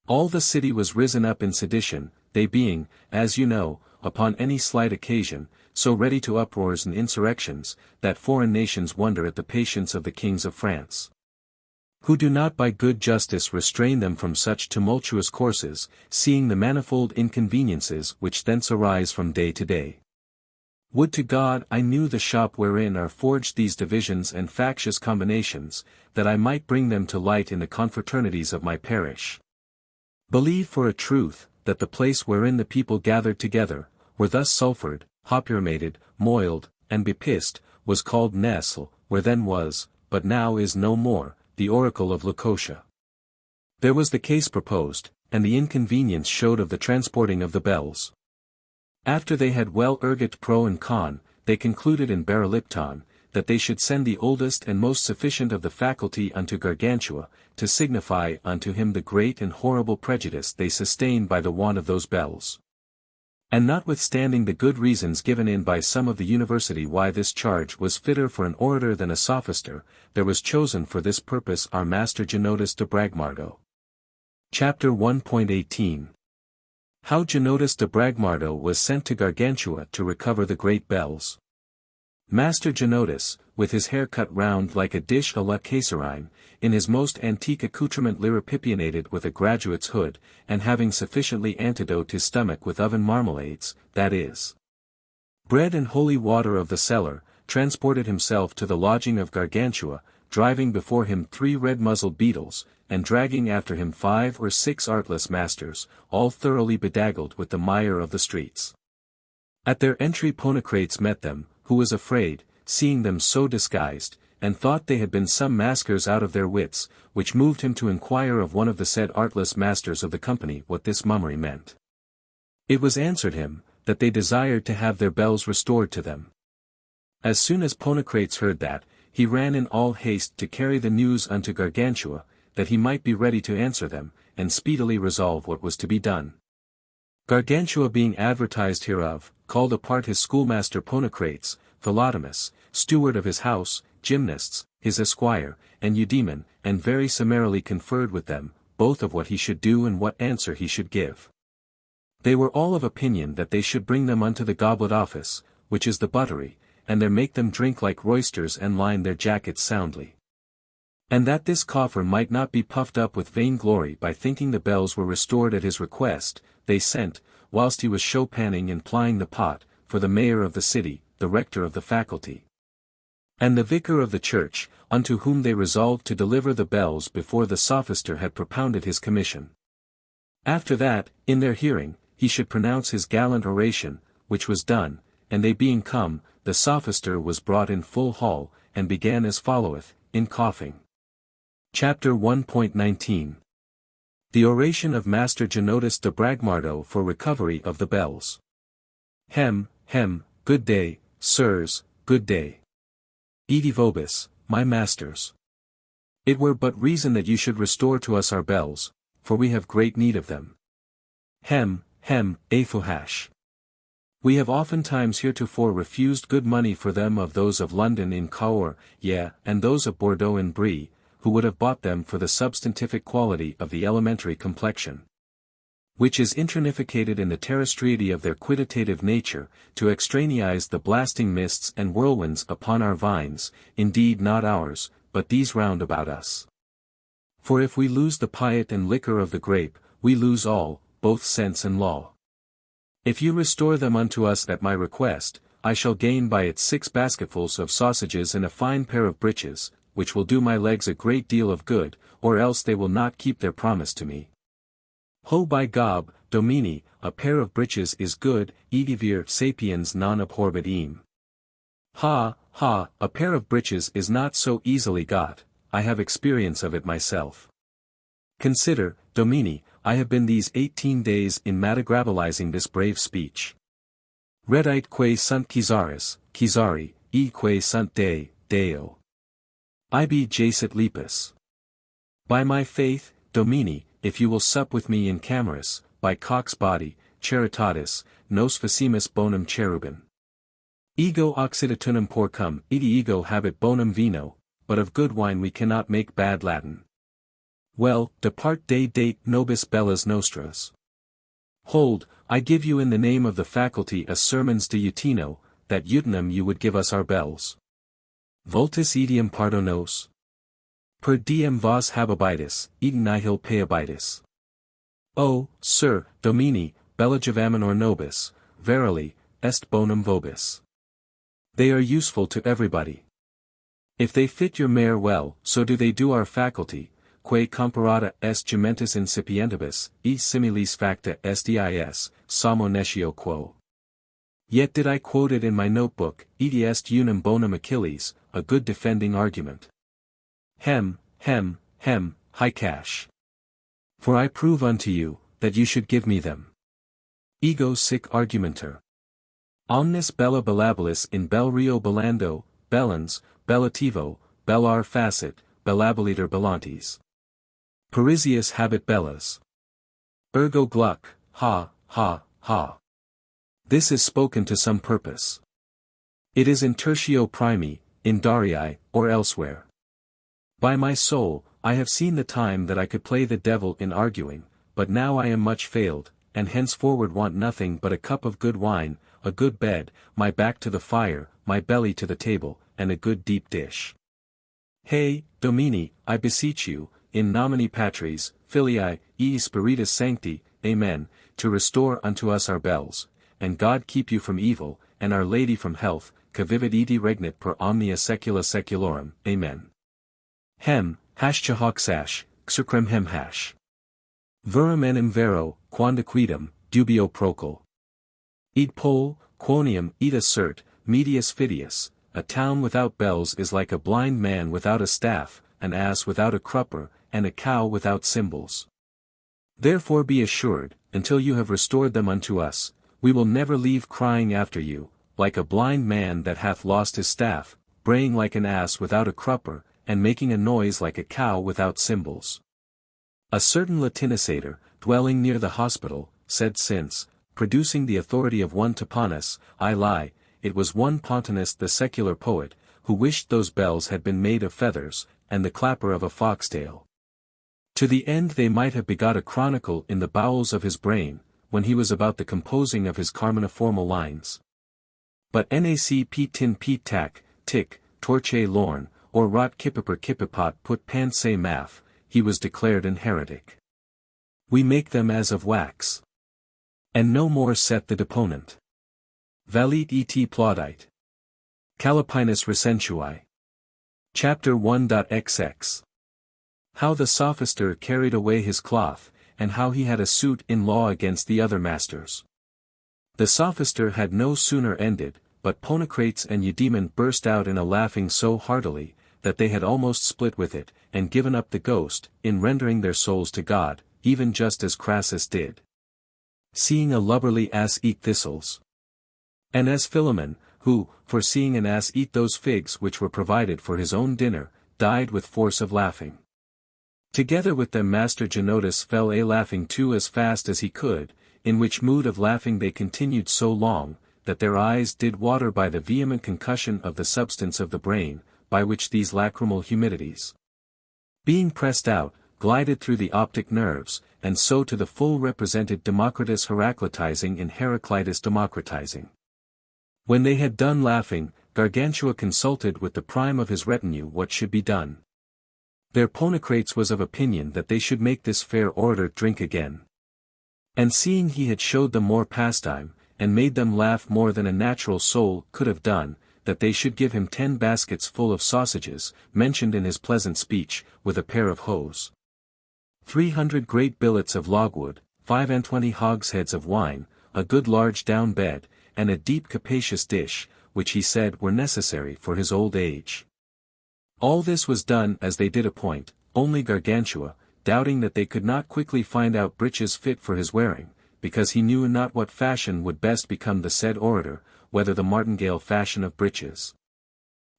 All the city was risen up in sedition, they being, as you know, upon any slight occasion, so ready to uproars and insurrections, that foreign nations wonder at the patience of the kings of France, who do not by good justice restrain them from such tumultuous courses, seeing the manifold inconveniences which thence arise from day to day. Would to God I knew the shop wherein are forged these divisions and factious combinations, that I might bring them to light in the confraternities of my parish. Believe for a truth, that the place wherein the people gathered together, were thus sulphured, hopuromated, moiled, and bepissed, was called Nesle, where then was, but now is no more, the oracle of Lucotia. There was the case proposed, and the inconvenience showed of the transporting of the bells. After they had well urged pro and con, they concluded in Barolipton, that they should send the oldest and most sufficient of the faculty unto Gargantua, to signify unto him the great and horrible prejudice they sustained by the want of those bells. And notwithstanding the good reasons given in by some of the university why this charge was fitter for an orator than a sophister, there was chosen for this purpose our master Genotus de Bragmardo. Chapter 1.18 How Genotus de Bragmardo was sent to Gargantua to recover the great bells. Master Genotus, with his hair cut round like a dish a la Caesarine, in his most antique accoutrement liripipionated with a graduate's hood, and having sufficiently antidote his stomach with oven marmalades, that is, bread and holy water of the cellar, transported himself to the lodging of Gargantua, driving before him 3 red-muzzled beetles, and dragging after him 5 or 6 artless masters, all thoroughly bedaggled with the mire of the streets. At their entry Ponocrates met them, who was afraid, seeing them so disguised, and thought they had been some maskers out of their wits, which moved him to inquire of one of the said artless masters of the company what this mummery meant. It was answered him, that they desired to have their bells restored to them. As soon as Ponocrates heard that, he ran in all haste to carry the news unto Gargantua, that he might be ready to answer them, and speedily resolve what was to be done. Gargantua being advertised hereof, called apart his schoolmaster Ponocrates, Philodamus, steward of his house, gymnasts, his esquire, and Eudaemon, and very summarily conferred with them, both of what he should do and what answer he should give. They were all of opinion that they should bring them unto the goblet office, which is the buttery, and there make them drink like roysters and line their jackets soundly. And that this coffer might not be puffed up with vainglory by thinking the bells were restored at his request, they sent, whilst he was show-panning and plying the pot, for the mayor of the city, the rector of the faculty, and the vicar of the church, unto whom they resolved to deliver the bells before the sophister had propounded his commission. After that, in their hearing, he should pronounce his gallant oration, which was done, and they being come, the sophister was brought in full hall, and began as followeth, in coughing. Chapter 1.19 The oration of Master Genotus de Bragmardo for recovery of the bells. Hem, good day, sirs, good day. Edi vobis, my masters. It were but reason that you should restore to us our bells, for we have great need of them. Hem, aphohash. We have oftentimes heretofore refused good money for them of those of London in Cahors, yea, and those of Bordeaux in Brie, who would have bought them for the substantific quality of the elementary complexion, which is intronificated in the terrestriety of their quiditative nature, to extraneise the blasting mists and whirlwinds upon our vines, indeed not ours, but these round about us. For if we lose the piet and liquor of the grape, we lose all, both sense and law. If you restore them unto us at my request, I shall gain by it 6 basketfuls of sausages and a fine pair of breeches, which will do my legs a great deal of good, or else they will not keep their promise to me. Ho by Gob, Domini, a pair of breeches is good, edivir sapiens non abhorret eam. Ha, ha, a pair of breeches is not so easily got, I have experience of it myself. Consider, Domini, I have been these 18 days in madagrabilizing this brave speech. Redite que sunt Caesaris, Caesari, e que sunt Deo. Ibi jacet lepus. By my faith, Domini, if you will sup with me in cameras, by cock's body, charitatis, nos facimus bonum cherubin. Ego occidentunum porcum, id ego habet bonum vino, but of good wine we cannot make bad Latin. Well, depart de date nobis bellas nostras. Hold, I give you in the name of the faculty a sermons de utino, that utinum you would give us our bells. Vultus idiom pardonos. Per diem vos habibitis, id nihil paebitis. O, sir, Domini, bella javaminor nobis, verily, est bonum vobis. They are useful to everybody. If they fit your mare well, so do they do our faculty, quae comparata est gementis incipientibus, e similis facta estis, samo nescio quo. Yet did I quote it in my notebook, id est unum bonum Achilles, a good defending argument. Hem, high cash. For I prove unto you, that you should give me them. Ego sic argumenter. Omnis bella bellabilis in bel rio bellando, bellans, bellativo, bellar facit, bellabiliter bellantes. Parisius habet bellas. Ergo gluck, ha. This is spoken to some purpose. It is in tertio primi, in Darii, or elsewhere. By my soul, I have seen the time that I could play the devil in arguing, but now I am much failed, and henceforward want nothing but a cup of good wine, a good bed, my back to the fire, my belly to the table, and a good deep dish. Hey, Domini, I beseech you, in nomine Patris, Filii, et Spiritus Sancti, Amen, to restore unto us our bells, and God keep you from evil, and Our Lady from health, cavivit edi regnat per omnia saecula saeculorum, Amen. Hem, chahoksash, xercrem hem hash. Verum enim vero, quandaquidem, dubio procul. Id pol, quonium, id assert, medius fidius, a town without bells is like a blind man without a staff, an ass without a crupper, and a cow without cymbals. Therefore be assured, until you have restored them unto us, we will never leave crying after you, like a blind man that hath lost his staff, braying like an ass without a crupper, and making a noise like a cow without cymbals. A certain Latinisator, dwelling near the hospital, said since, producing the authority of one Topanus, I lie, it was one Pontanus the secular poet, who wished those bells had been made of feathers, and the clapper of a foxtail. To the end they might have begot a chronicle in the bowels of his brain, when he was about the composing of his carminiformal lines. But nac pete tin pete tac, tic, torche lorn, or rot kippiper kippipot put pan se math, he was declared an heretic. We make them as of wax. And no more set the deponent. Valit et plaudite. Calipinus recensui. Chapter 1.xx. How the sophister carried away his cloth, and how he had a suit in law against the other masters. The sophister had no sooner ended, but Ponocrates and Eudaemon burst out in a laughing so heartily, that they had almost split with it, and given up the ghost, in rendering their souls to God, even just as Crassus did. Seeing a lubberly ass eat thistles. And as Philemon, who, for seeing an ass eat those figs which were provided for his own dinner, died with force of laughing. Together with them Master Genotus fell a laughing too as fast as he could, in which mood of laughing they continued so long, that their eyes did water by the vehement concussion of the substance of the brain, by which these lacrimal humidities, being pressed out, glided through the optic nerves, and so to the full represented Democritus Heraclitizing and Heraclitus democratizing. When they had done laughing, Gargantua consulted with the prime of his retinue what should be done. Their Ponocrates was of opinion that they should make this fair orator drink again. And seeing he had showed them more pastime, and made them laugh more than a natural soul could have done, that they should give him 10 baskets full of sausages, mentioned in his pleasant speech, with a pair of hose, 300 great billets of logwood, 25 hogsheads of wine, a good large down bed, and a deep capacious dish, which he said were necessary for his old age. All this was done as they did appoint, only Gargantua, doubting that they could not quickly find out breeches fit for his wearing, because he knew not what fashion would best become the said orator, whether the martingale fashion of breeches,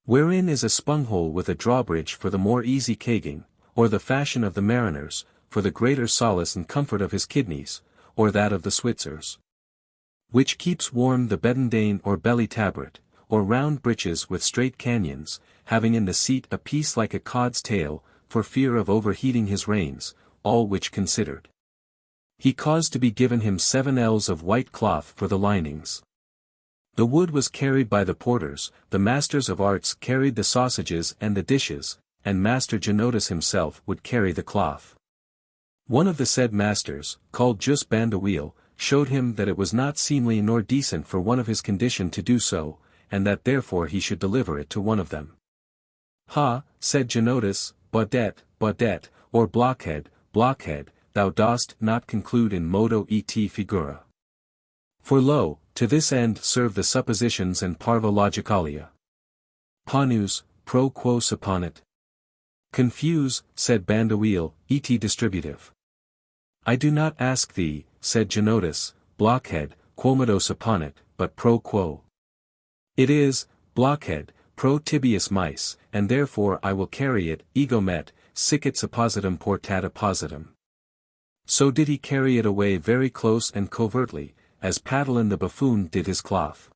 wherein is a spunghole with a drawbridge for the more easy kegging, or the fashion of the mariners, for the greater solace and comfort of his kidneys, or that of the Switzers, which keeps warm the bedendane or belly tabret, or round breeches with straight canyons, having in the seat a piece like a cod's tail, for fear of overheating his reins, all which considered, he caused to be given him 7 ells of white cloth for the linings. The wood was carried by the porters, the masters of arts carried the sausages and the dishes, and Master Genotus himself would carry the cloth. One of the said masters, called Just Bandawheel, showed him that it was not seemly nor decent for one of his condition to do so, and that therefore he should deliver it to one of them. Ha, said Genotus, Baudet, or blockhead, thou dost not conclude in modo et figura. For lo, to this end serve the suppositions and parva logicalia. Panus, pro quo supponit. Confuse, said Bandawheel, et distributive. I do not ask thee, said Genotus, blockhead, quomodo supponit, but pro quo. It is, blockhead, pro tibius mice, and therefore I will carry it, ego met, sicit suppositum portat appositum. So did he carry it away very close and covertly, as Patalin the buffoon did his cloth.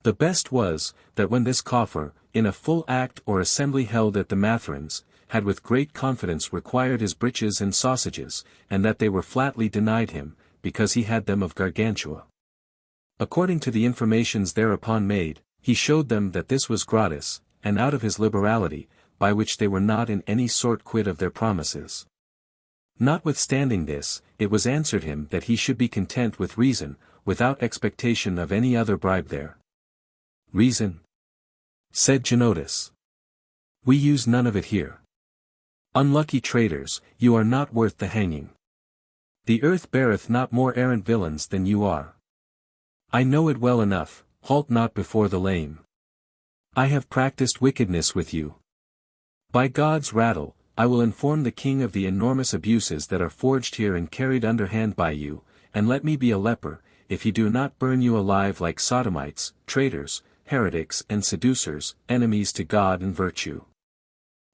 The best was, that when this coffer, in a full act or assembly held at the Matherans, had with great confidence required his breeches and sausages, and that they were flatly denied him, because he had them of Gargantua. According to the informations thereupon made, he showed them that this was gratis, and out of his liberality, by which they were not in any sort quit of their promises. Notwithstanding this, it was answered him that he should be content with reason, without expectation of any other bribe there. Reason? Said Genotus. We use none of it here. Unlucky traitors, you are not worth the hanging. The earth beareth not more errant villains than you are. I know it well enough, halt not before the lame. I have practiced wickedness with you. By God's rattle, I will inform the king of the enormous abuses that are forged here and carried underhand by you, and let me be a leper, if he do not burn you alive like sodomites, traitors, heretics and seducers, enemies to God and virtue.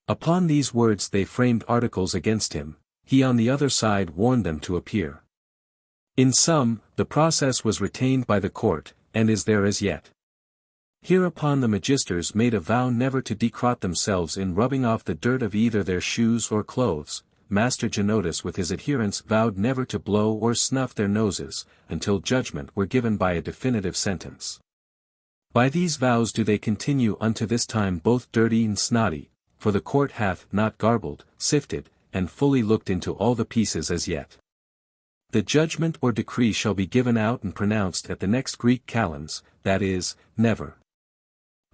Upon these words they framed articles against him, he on the other side warned them to appear. In sum, the process was retained by the court, and is there as yet. Hereupon the magisters made a vow never to decrot themselves in rubbing off the dirt of either their shoes or clothes. Master Genotus with his adherents vowed never to blow or snuff their noses, until judgment were given by a definitive sentence. By these vows do they continue unto this time both dirty and snotty, for the court hath not garbled, sifted, and fully looked into all the pieces as yet. The judgment or decree shall be given out and pronounced at the next Greek calends, that is, never.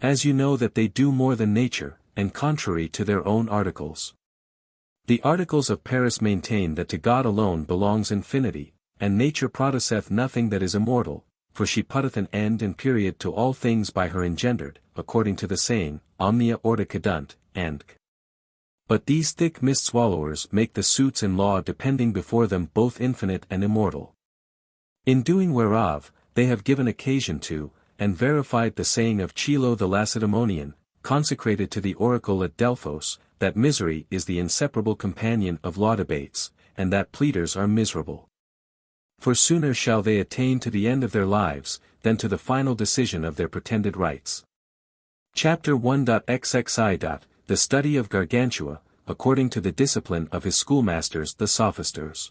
As you know that they do more than nature, and contrary to their own articles. The articles of Paris maintain that to God alone belongs infinity, and nature produceth nothing that is immortal, for she putteth an end and period to all things by her engendered, according to the saying, omnia orta cadunt, and but these thick mist-swallowers make the suits in law depending before them both infinite and immortal. In doing whereof, they have given occasion to, and verified the saying of Chilo the Lacedaemonian, consecrated to the oracle at Delphos, that misery is the inseparable companion of law debates, and that pleaders are miserable. For sooner shall they attain to the end of their lives, than to the final decision of their pretended rights. Chapter 1.xxi. The study of Gargantua, according to the discipline of his schoolmasters the sophisters.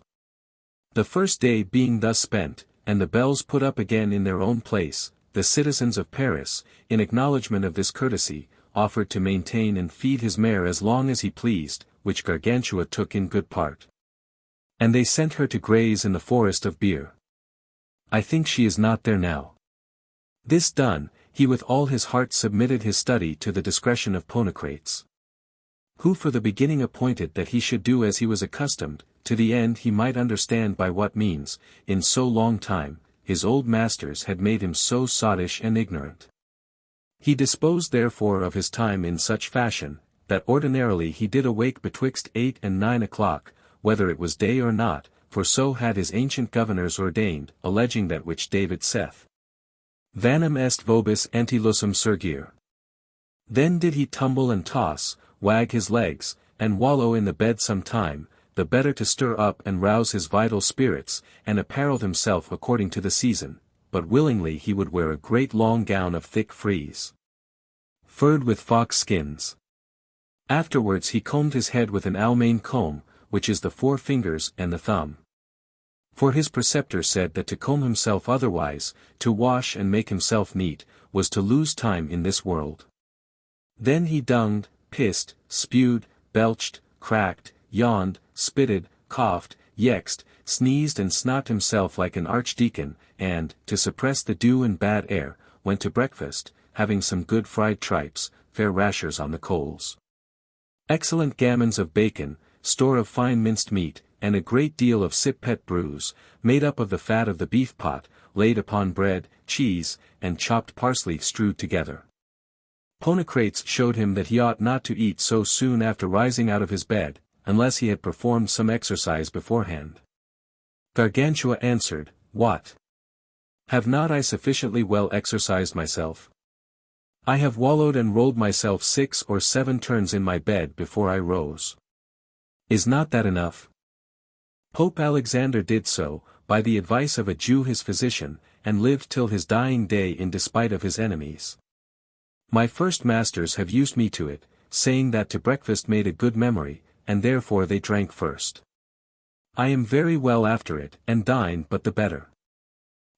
The first day being thus spent, and the bells put up again in their own place, the citizens of Paris, in acknowledgment of this courtesy, offered to maintain and feed his mare as long as he pleased, which Gargantua took in good part. And they sent her to graze in the forest of Beer. I think she is not there now. This done, he with all his heart submitted his study to the discretion of Ponocrates, who for the beginning appointed that he should do as he was accustomed, to the end he might understand by what means, in so long time, his old masters had made him so sottish and ignorant. He disposed therefore of his time in such fashion, that ordinarily he did awake betwixt 8 and 9 o'clock, whether it was day or not, for so had his ancient governors ordained, alleging that which David saith, Vanum est vobis antilusum surgere. Then did he tumble and toss, wag his legs, and wallow in the bed some time, the better to stir up and rouse his vital spirits, and apparelled himself according to the season, but willingly he would wear a great long gown of thick frieze, furred with fox skins. Afterwards he combed his head with an Almain comb, which is the 4 fingers and the thumb. For his preceptor said that to comb himself otherwise, to wash and make himself neat, was to lose time in this world. Then he dunged, pissed, spewed, belched, cracked, yawned, spitted, coughed, yexed, sneezed and snot himself like an archdeacon, and, to suppress the dew and bad air, went to breakfast, having some good fried tripes, fair rashers on the coals, excellent gammons of bacon, store of fine minced meat, and a great deal of sipet brews, made up of the fat of the beef pot, laid upon bread, cheese, and chopped parsley strewed together. Ponocrates showed him that he ought not to eat so soon after rising out of his bed, unless he had performed some exercise beforehand. Gargantua answered, What? Have not I sufficiently well exercised myself? I have wallowed and rolled myself 6 or 7 turns in my bed before I rose. Is not that enough? Pope Alexander did so, by the advice of a Jew his physician, and lived till his dying day in despite of his enemies. My first masters have used me to it, saying that to breakfast made a good memory, and therefore they drank first. I am very well after it, and dined but the better.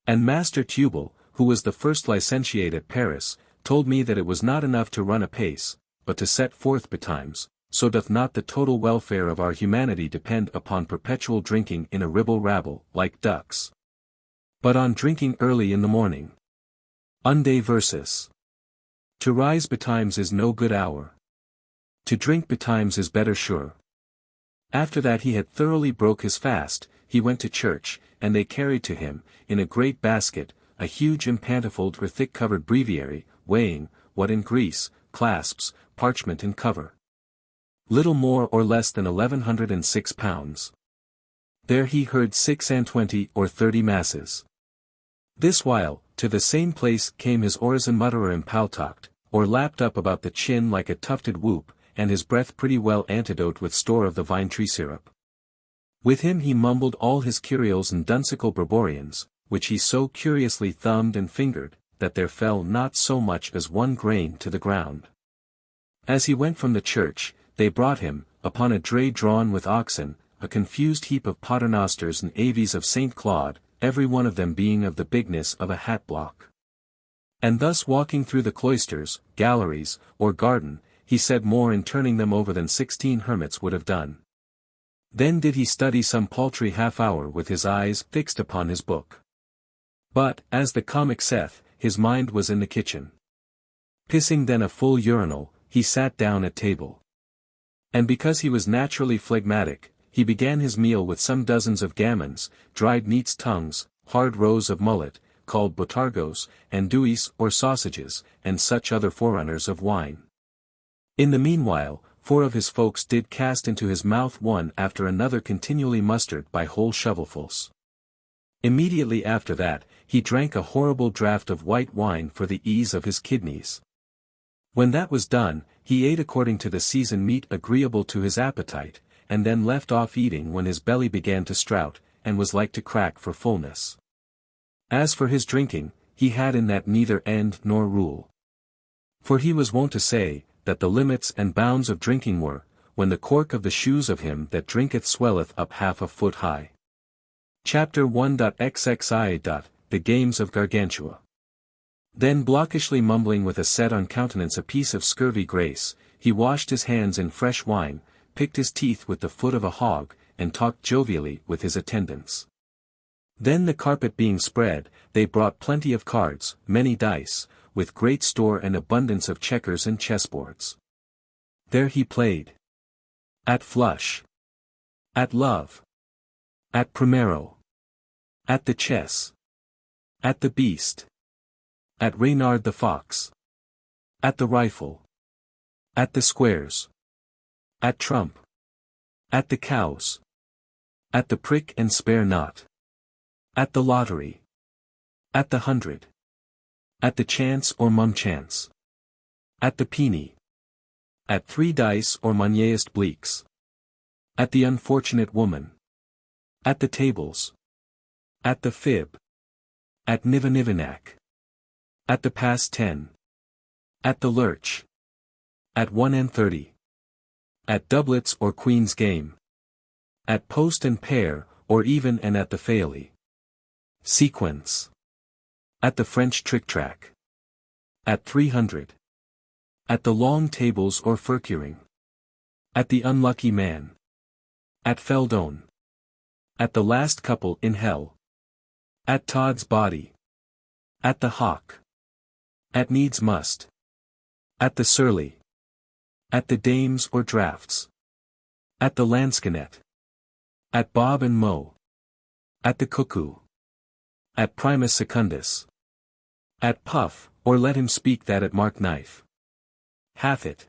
And Master Tubal, who was the first licentiate at Paris, told me that it was not enough to run apace, but to set forth betimes, so doth not the total welfare of our humanity depend upon perpetual drinking in a ribble-rabble, like ducks, but on drinking early in the morning. Unde versus. To rise betimes is no good hour. To drink betimes is better sure. After that he had thoroughly broke his fast, he went to church, and they carried to him, in a great basket, a huge empantifold or thick-covered breviary, weighing, what in Greece, clasps, parchment and cover, little more or less than 1106 pounds. There he heard 26 or 30 masses. This while, to the same place came his orison mutterer impaltoct, or lapped up about the chin like a tufted whoop, and his breath pretty well antidote with store of the vine tree syrup. With him he mumbled all his curials and dunsical barborians, which he so curiously thumbed and fingered, that there fell not so much as 1 grain to the ground. As he went from the church, they brought him, upon a dray drawn with oxen, a confused heap of paternosters and avies of St. Claude, every one of them being of the bigness of a hat-block. And thus walking through the cloisters, galleries, or garden, he said more in turning them over than 16 hermits would have done. Then did he study some paltry half-hour with his eyes fixed upon his book. But, as the comic saith, his mind was in the kitchen. Pissing then a full urinal, he sat down at table. And because he was naturally phlegmatic, he began his meal with some dozens of gammons, dried neat's tongues, hard roes of mullet, called botargos, andouilles or sausages, and such other forerunners of wine. In the meanwhile, 4 of his folks did cast into his mouth one after another continually mustard by whole shovelfuls. Immediately after that, he drank a horrible draught of white wine for the ease of his kidneys. When that was done, he ate according to the season meat agreeable to his appetite, and then left off eating when his belly began to strout, and was like to crack for fullness. As for his drinking, he had in that neither end nor rule. For he was wont to say, that the limits and bounds of drinking were, when the cork of the shoes of him that drinketh swelleth up half a foot high. Chapter 1.xxi. The Games of Gargantua. Then blockishly mumbling with a set on countenance a piece of scurvy grace, he washed his hands in fresh wine, picked his teeth with the foot of a hog, and talked jovially with his attendants. Then the carpet being spread, they brought plenty of cards, many dice, with great store and abundance of checkers and chessboards. There he played. At flush. At love. At primero. At the chess. At the beast. At Reynard the fox. At the rifle. At the squares. At trump. At the cows. At the prick and spare not. At the lottery. At the 100. At the chance or mum chance. At the peeny. At 3 dice or moneyest bleaks. At the unfortunate woman. At the tables. At the fib. At Nivanack. At the past 10. At the lurch. At 1 and 30. At doublets or queen's game. At post and pair, or even and at the faily. Sequence. At the French trick-track. At 300. At the long tables or furcuring. At the unlucky man. At Feldone. At the last couple in hell. At Todd's body. At the hawk. At needs must. At the surly. At the dames or drafts. At the lansquenet. At Bob and Mo. At the cuckoo. At Primus Secundus. At Puff, or let him speak that at Mark Knife. Hath it.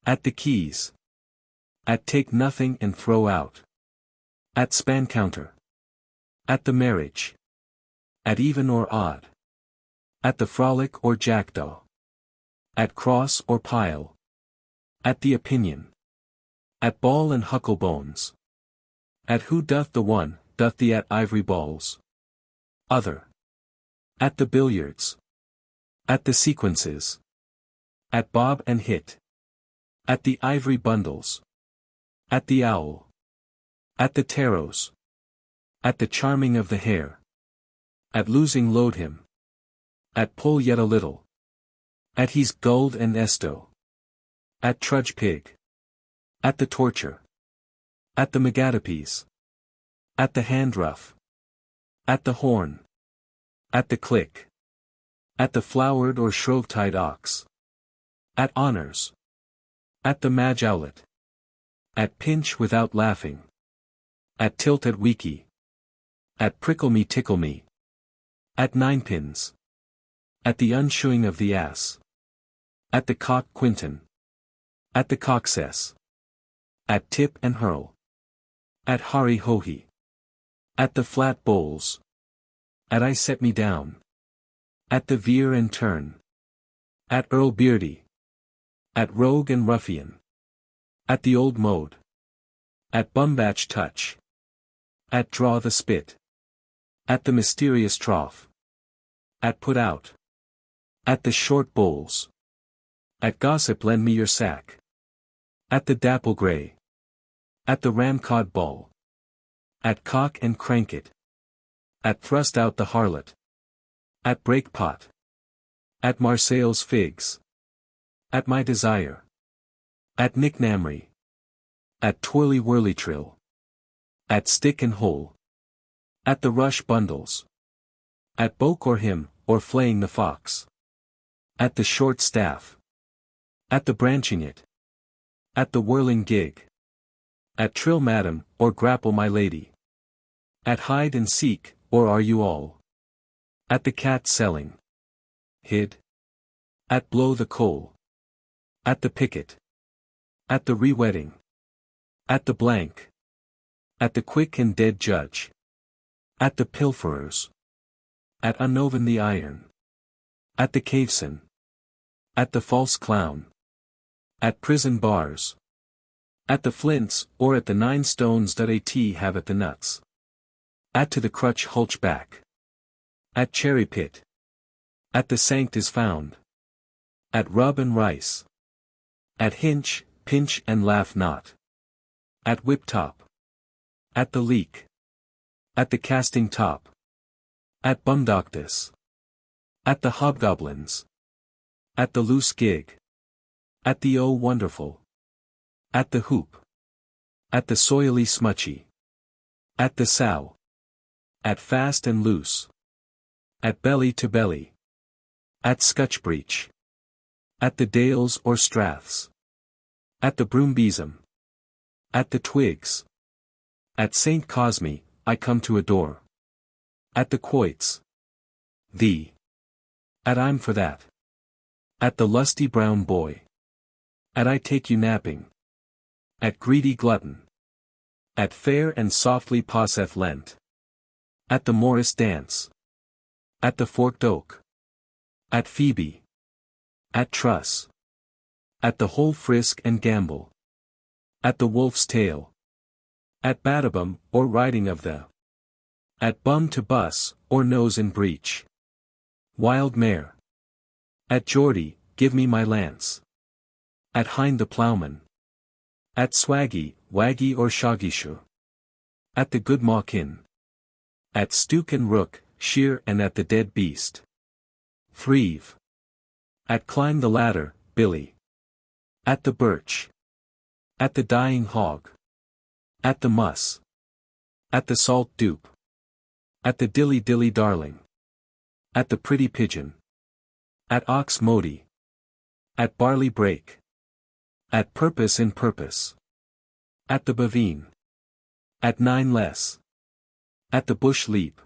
At the keys. At take nothing and throw out. At span counter. At the marriage. At even or odd. At the frolic or jackdaw. At cross or pile. At the opinion. At ball and hucklebones. At who doth the one, doth the at ivory balls. Other. At the billiards. At the sequences. At bob and hit. At the ivory bundles. At the owl. At the taros. At the charming of the hare. At losing load him. At pull yet a little. At he's gulled and esto. At trudge pig. At the torture. At the megatopes. At the hand rough. At the horn. At the click. At the flowered or shrovetide ox. At honors. At the majowlet. At pinch without laughing. At tilt at weeky. At prickle me tickle me. At ninepins. At the unshoeing of the ass. At the cock quinton. At the coxess. At tip and hurl. At harry hohi. At the flat bowls. At I set me down. At the veer and turn. At Earl Beardy. At rogue and ruffian. At the old mode. At bumbatch touch. At draw the spit. At the mysterious trough. At put out. At the short bowls. At gossip lend me your sack. At the dapple grey. At the ramcod ball. At cock and crank it. At thrust out the harlot. At break pot. At Marseille's figs. At my desire. At nicknamry. At twirly whirly trill. At stick and hole. At the rush bundles. At boke or him, or flaying the fox. At the short staff. At the branching it. At the whirling gig. At trill madam, or grapple my lady. At hide and seek, or are you all? At the cat selling. Hid. At blow the coal. At the picket. At the re-wedding. At the blank. At the quick and dead judge. At the pilferers. At unoven the iron. At the caveson. At the false clown. At prison bars. At the flints, or at the 9 stones that at have at the nuts. At to the crutch hulch back. At cherry pit. At the sanct is found. At rub and rice. At hinch, pinch and laugh not. At whip top. At the leak. At the casting top. At bumdoctus. At the hobgoblins. At the loose gig. At the oh wonderful. At the hoop. At the soily smutchy. At the sow. At fast and loose. At belly to belly. At scutchbreech. At the dales or straths. At the broombesom. At the twigs. At St. Cosme, I come to adore. At the quoits. Thee. At I'm for that. At the lusty brown boy. At I take you napping. At greedy glutton. At fair and softly passeth Lent. At the Morris dance. At the forked oak. At Phoebe. At truss. At the whole frisk and gambol. At the wolf's tail. At Badabum, or riding of the. At bum to bus, or nose in breech. Wild mare. At Geordie, give me my lance. At hind the ploughman. At swaggy, waggy or shoggishu. At the good mawkin. At stook and rook, shear and at the dead beast. Threve. At climb the ladder, Billy. At the birch. At the dying hog. At the muss. At the salt dupe. At the dilly dilly darling. At the pretty pigeon. At ox modi. At barley break. At purpose in purpose. At the bavine. At nine less. At the bush leap.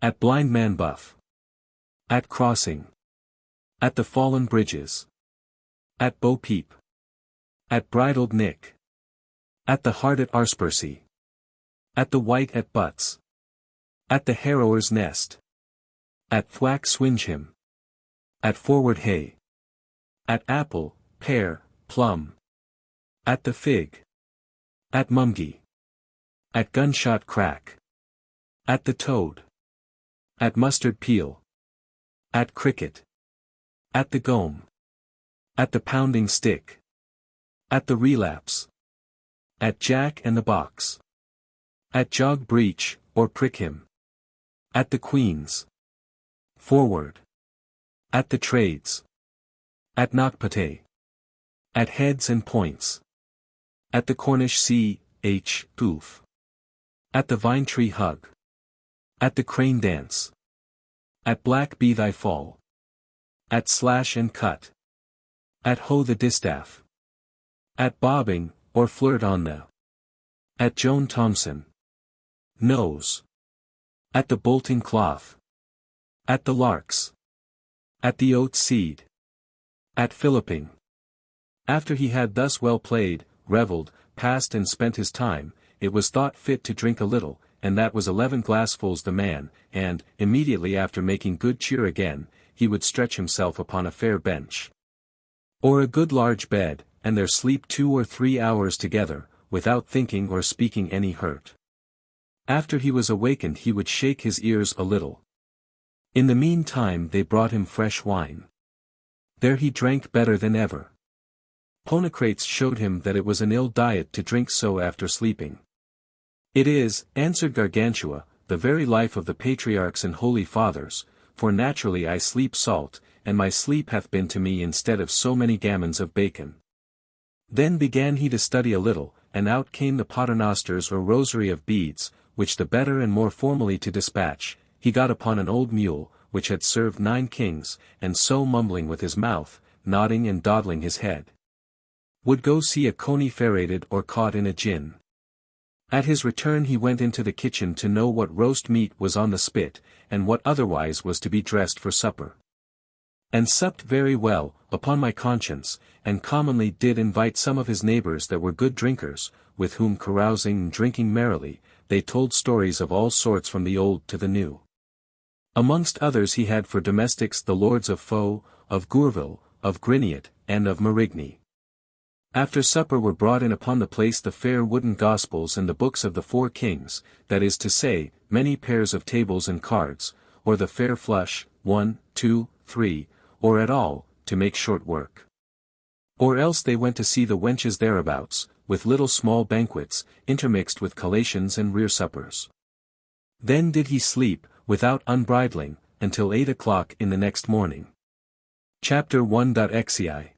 At blind man buff. At crossing. At the fallen bridges. At bo peep. At bridled nick. At the hard at arspersy. At the white at butts. At the harrower's nest. At thwack swinge him. At forward hay. At apple, pear, plum. At the fig. At mumgy. At gunshot crack. At the toad. At mustard peel. At cricket. At the gome. At the pounding stick. At the relapse. At Jack and the box. At jog breach, or prick him. At the queens. Forward. At the trades. At knockpate. At heads and points. At the Cornish C.H. goof. At the vine tree hug. At the crane dance. At black be thy fall. At slash and cut. At hoe the distaff. At bobbing, or flirt on the. At Joan Thompson. Nose. At the bolting cloth. At the larks. At the oat seed. At filliping. After he had thus well played, revelled, passed and spent his time, it was thought fit to drink a little, and that was 11 glassfuls the man, and, immediately after making good cheer again, he would stretch himself upon a fair bench. Or a good large bed, and there sleep 2 or 3 hours together, without thinking or speaking any hurt. After he was awakened he would shake his ears a little. In the meantime they brought him fresh wine. There he drank better than ever. Ponocrates showed him that it was an ill diet to drink so after sleeping. It is, answered Gargantua, the very life of the patriarchs and holy fathers, for naturally I sleep salt, and my sleep hath been to me instead of so many gammons of bacon. Then began he to study a little, and out came the paternosters or rosary of beads, which the better and more formally to dispatch, he got upon an old mule, which had served 9 kings, and so mumbling with his mouth, nodding and dawdling his head, would go see a coney ferrated or caught in a gin. At his return he went into the kitchen to know what roast meat was on the spit, and what otherwise was to be dressed for supper. And supped very well, upon my conscience, and commonly did invite some of his neighbours that were good drinkers, with whom carousing and drinking merrily, they told stories of all sorts from the old to the new. Amongst others he had for domestics the lords of Faux, of Gourville, of Grigniet, and of Marigny. After supper were brought in upon the place the fair wooden Gospels and the books of the 4 kings, that is to say, many pairs of tables and cards, or the fair flush, 1, 2, 3, or at all, to make short work. Or else they went to see the wenches thereabouts, with little small banquets, intermixed with collations and rear suppers. Then did he sleep, without unbridling, until 8 o'clock in the next morning. Chapter 1.xi.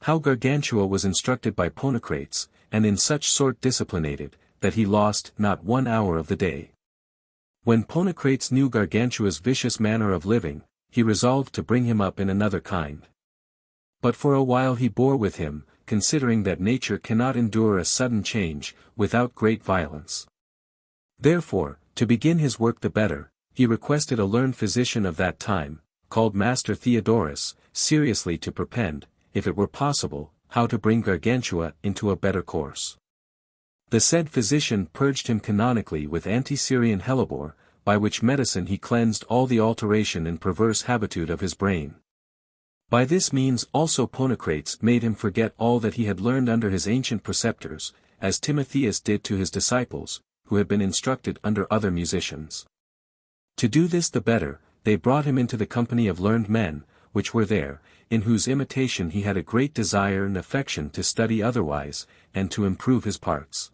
How Gargantua was instructed by Ponocrates, and in such sort disciplinated, that he lost not 1 hour of the day. When Ponocrates knew Gargantua's vicious manner of living, he resolved to bring him up in another kind. But for a while he bore with him, considering that nature cannot endure a sudden change, without great violence. Therefore, to begin his work the better, he requested a learned physician of that time, called Master Theodorus, seriously to perpend, if it were possible, how to bring Gargantua into a better course. The said physician purged him canonically with anti-Syrian hellebore, by which medicine he cleansed all the alteration and perverse habitude of his brain. By this means also Ponocrates made him forget all that he had learned under his ancient preceptors, as Timotheus did to his disciples, who had been instructed under other musicians. To do this the better, they brought him into the company of learned men, which were there, in whose imitation he had a great desire and affection to study otherwise, and to improve his parts.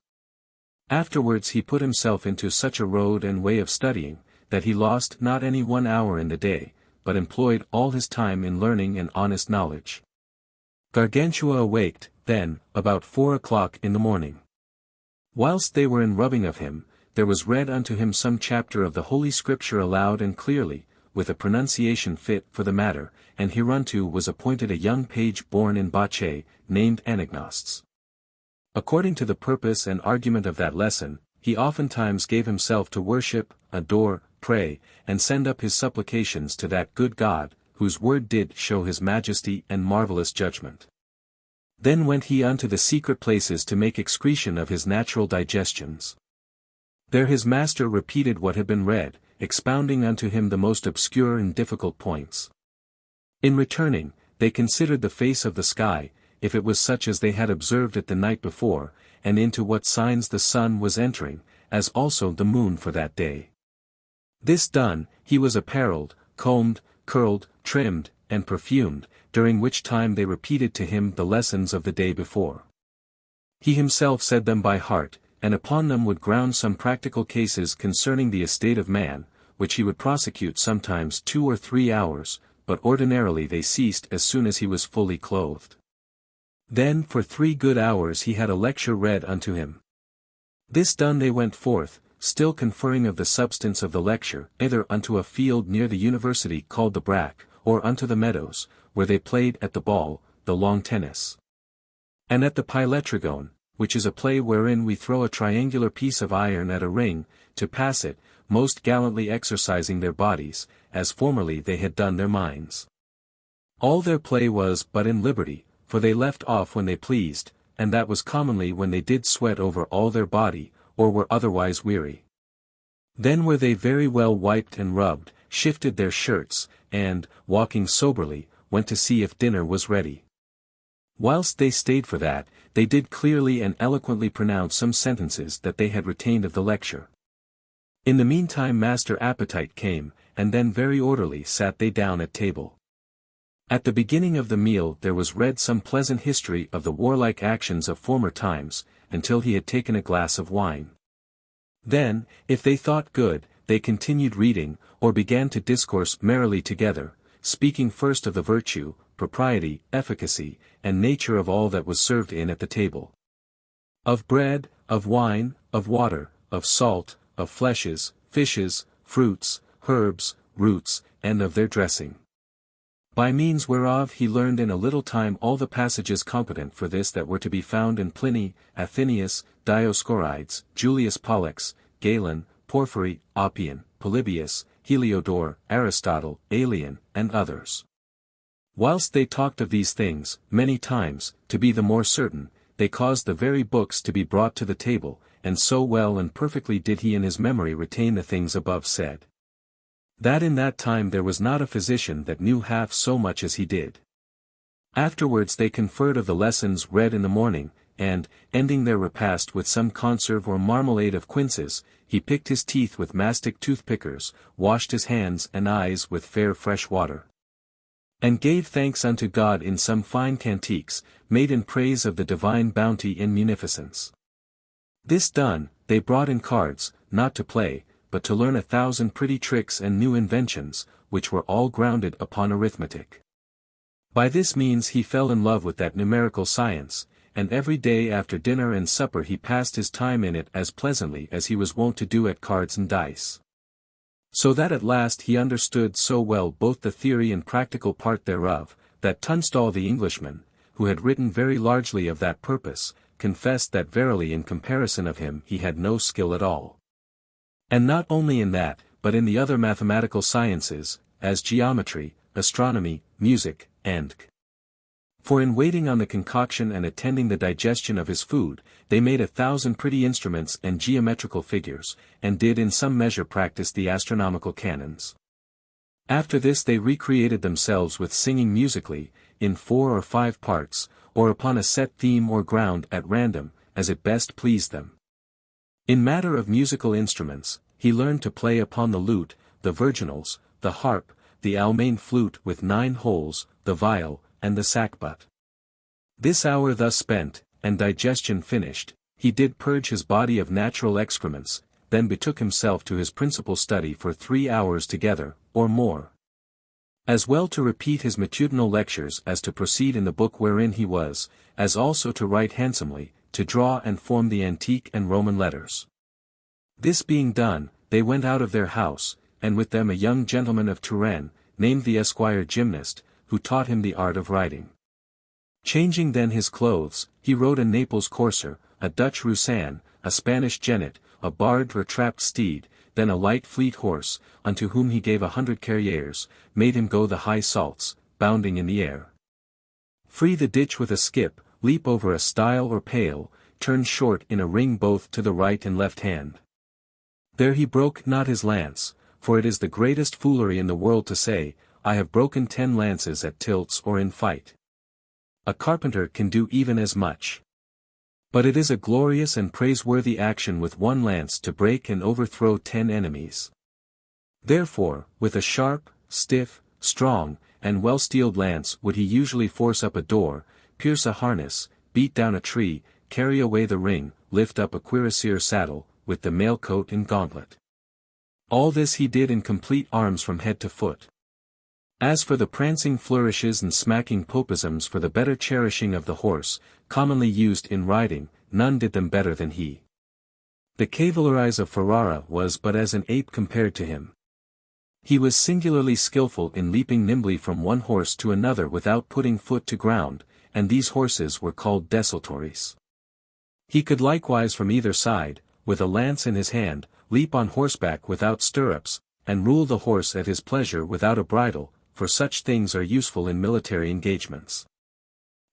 Afterwards he put himself into such a road and way of studying, that he lost not any 1 hour in the day, but employed all his time in learning and honest knowledge. Gargantua awaked, then, about 4 o'clock in the morning. Whilst they were in rubbing of him, there was read unto him some chapter of the Holy Scripture aloud and clearly, with a pronunciation fit for the matter, and hereunto was appointed a young page born in Bache, named Anagnostes. According to the purpose and argument of that lesson, he oftentimes gave himself to worship, adore, pray, and send up his supplications to that good God, whose word did show his majesty and marvellous judgment. Then went he unto the secret places to make excretion of his natural digestions. There his master repeated what had been read, expounding unto him the most obscure and difficult points. In returning, they considered the face of the sky, if it was such as they had observed it the night before, and into what signs the sun was entering, as also the moon for that day. This done, he was apparelled, combed, curled, trimmed, and perfumed, during which time they repeated to him the lessons of the day before. He himself said them by heart, and upon them would ground some practical cases concerning the estate of man, which he would prosecute sometimes 2 or 3 hours, but ordinarily they ceased as soon as he was fully clothed. Then for 3 good hours he had a lecture read unto him. This done they went forth, still conferring of the substance of the lecture, either unto a field near the university called the Brack, or unto the meadows, where they played at the ball, the lawn tennis. And at the Piletragone, which is a play wherein we throw a triangular piece of iron at a ring, to pass it, most gallantly exercising their bodies, as formerly they had done their minds. All their play was but in liberty, for they left off when they pleased, and that was commonly when they did sweat over all their body, or were otherwise weary. Then were they very well wiped and rubbed, shifted their shirts, and, walking soberly, went to see if dinner was ready. Whilst they stayed for that, they did clearly and eloquently pronounce some sentences that they had retained of the lecture. In the meantime Master Appetite came, and then very orderly sat they down at table. At the beginning of the meal there was read some pleasant history of the warlike actions of former times, until he had taken a glass of wine. Then, if they thought good, they continued reading, or began to discourse merrily together, speaking first of the virtue, propriety, efficacy, and nature of all that was served in at the table. Of bread, of wine, of water, of salt, of fleshes, fishes, fruits, herbs, roots, and of their dressing. By means whereof he learned in a little time all the passages competent for this that were to be found in Pliny, Athenaeus, Dioscorides, Julius Pollux, Galen, Porphyry, Oppian, Polybius, Heliodore, Aristotle, Aelian, and others. Whilst they talked of these things, many times, to be the more certain, they caused the very books to be brought to the table, and so well and perfectly did he in his memory retain the things above said, that in that time there was not a physician that knew half so much as he did. Afterwards they conferred of the lessons read in the morning, and, ending their repast with some conserve or marmalade of quinces, he picked his teeth with mastic toothpickers, washed his hands and eyes with fair fresh water, and gave thanks unto God in some fine cantiques, made in praise of the divine bounty and munificence. This done, they brought in cards, not to play, but to learn 1,000 pretty tricks and new inventions, which were all grounded upon arithmetic. By this means he fell in love with that numerical science, and every day after dinner and supper he passed his time in it as pleasantly as he was wont to do at cards and dice. So that at last he understood so well both the theory and practical part thereof, that Tunstall the Englishman, who had written very largely of that purpose, confessed that verily in comparison of him he had no skill at all. And not only in that, but in the other mathematical sciences, as geometry, astronomy, music, and for in waiting on the concoction and attending the digestion of his food, they made 1,000 pretty instruments and geometrical figures, and did in some measure practice the astronomical canons. After this they recreated themselves with singing musically, in 4 or 5 parts, or upon a set theme or ground at random, as it best pleased them. In matter of musical instruments, he learned to play upon the lute, the virginals, the harp, the Almain flute with 9 holes, the viol, and the sackbut. This hour thus spent, and digestion finished, he did purge his body of natural excrements, then betook himself to his principal study for 3 hours together, or more. As well to repeat his matutinal lectures as to proceed in the book wherein he was, as also to write handsomely, to draw and form the antique and Roman letters. This being done, they went out of their house, and with them a young gentleman of Touraine, named the Esquire Gymnast, who taught him the art of writing. Changing then his clothes, he rode a Naples courser, a Dutch Roussan, a Spanish jennet, a barred or trapped steed, then a light fleet horse, unto whom he gave 100 carriers, made him go the high salts, bounding in the air. Free the ditch with a skip, leap over a stile or pale, turn short in a ring both to the right and left hand. There he broke not his lance, for it is the greatest foolery in the world to say, I have broken 10 lances at tilts or in fight. A carpenter can do even as much. But it is a glorious and praiseworthy action with 1 lance to break and overthrow 10 enemies. Therefore, with a sharp, stiff, strong, and well-steeled lance would he usually force up a door, pierce a harness, beat down a tree, carry away the ring, lift up a cuirassier saddle, with the mail coat and gauntlet. All this he did in complete arms from head to foot. As for the prancing flourishes and smacking popisms for the better cherishing of the horse, commonly used in riding, none did them better than he. The cavalierize of Ferrara was but as an ape compared to him. He was singularly skilful in leaping nimbly from one horse to another without putting foot to ground, and these horses were called desultories. He could likewise from either side, with a lance in his hand, leap on horseback without stirrups, and rule the horse at his pleasure without a bridle, for such things are useful in military engagements.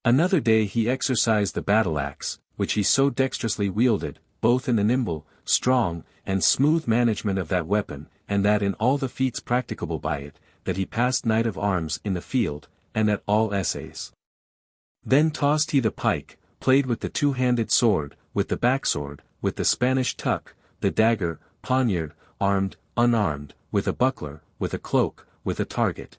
Another day he exercised the battle-axe, which he so dexterously wielded, both in the nimble, strong, and smooth management of that weapon, and that in all the feats practicable by it, that he passed knight of arms in the field, and at all essays. Then tossed he the pike, played with the 2-handed sword, with the backsword, with the Spanish tuck, the dagger, poniard, armed, unarmed, with a buckler, with a cloak, with a target.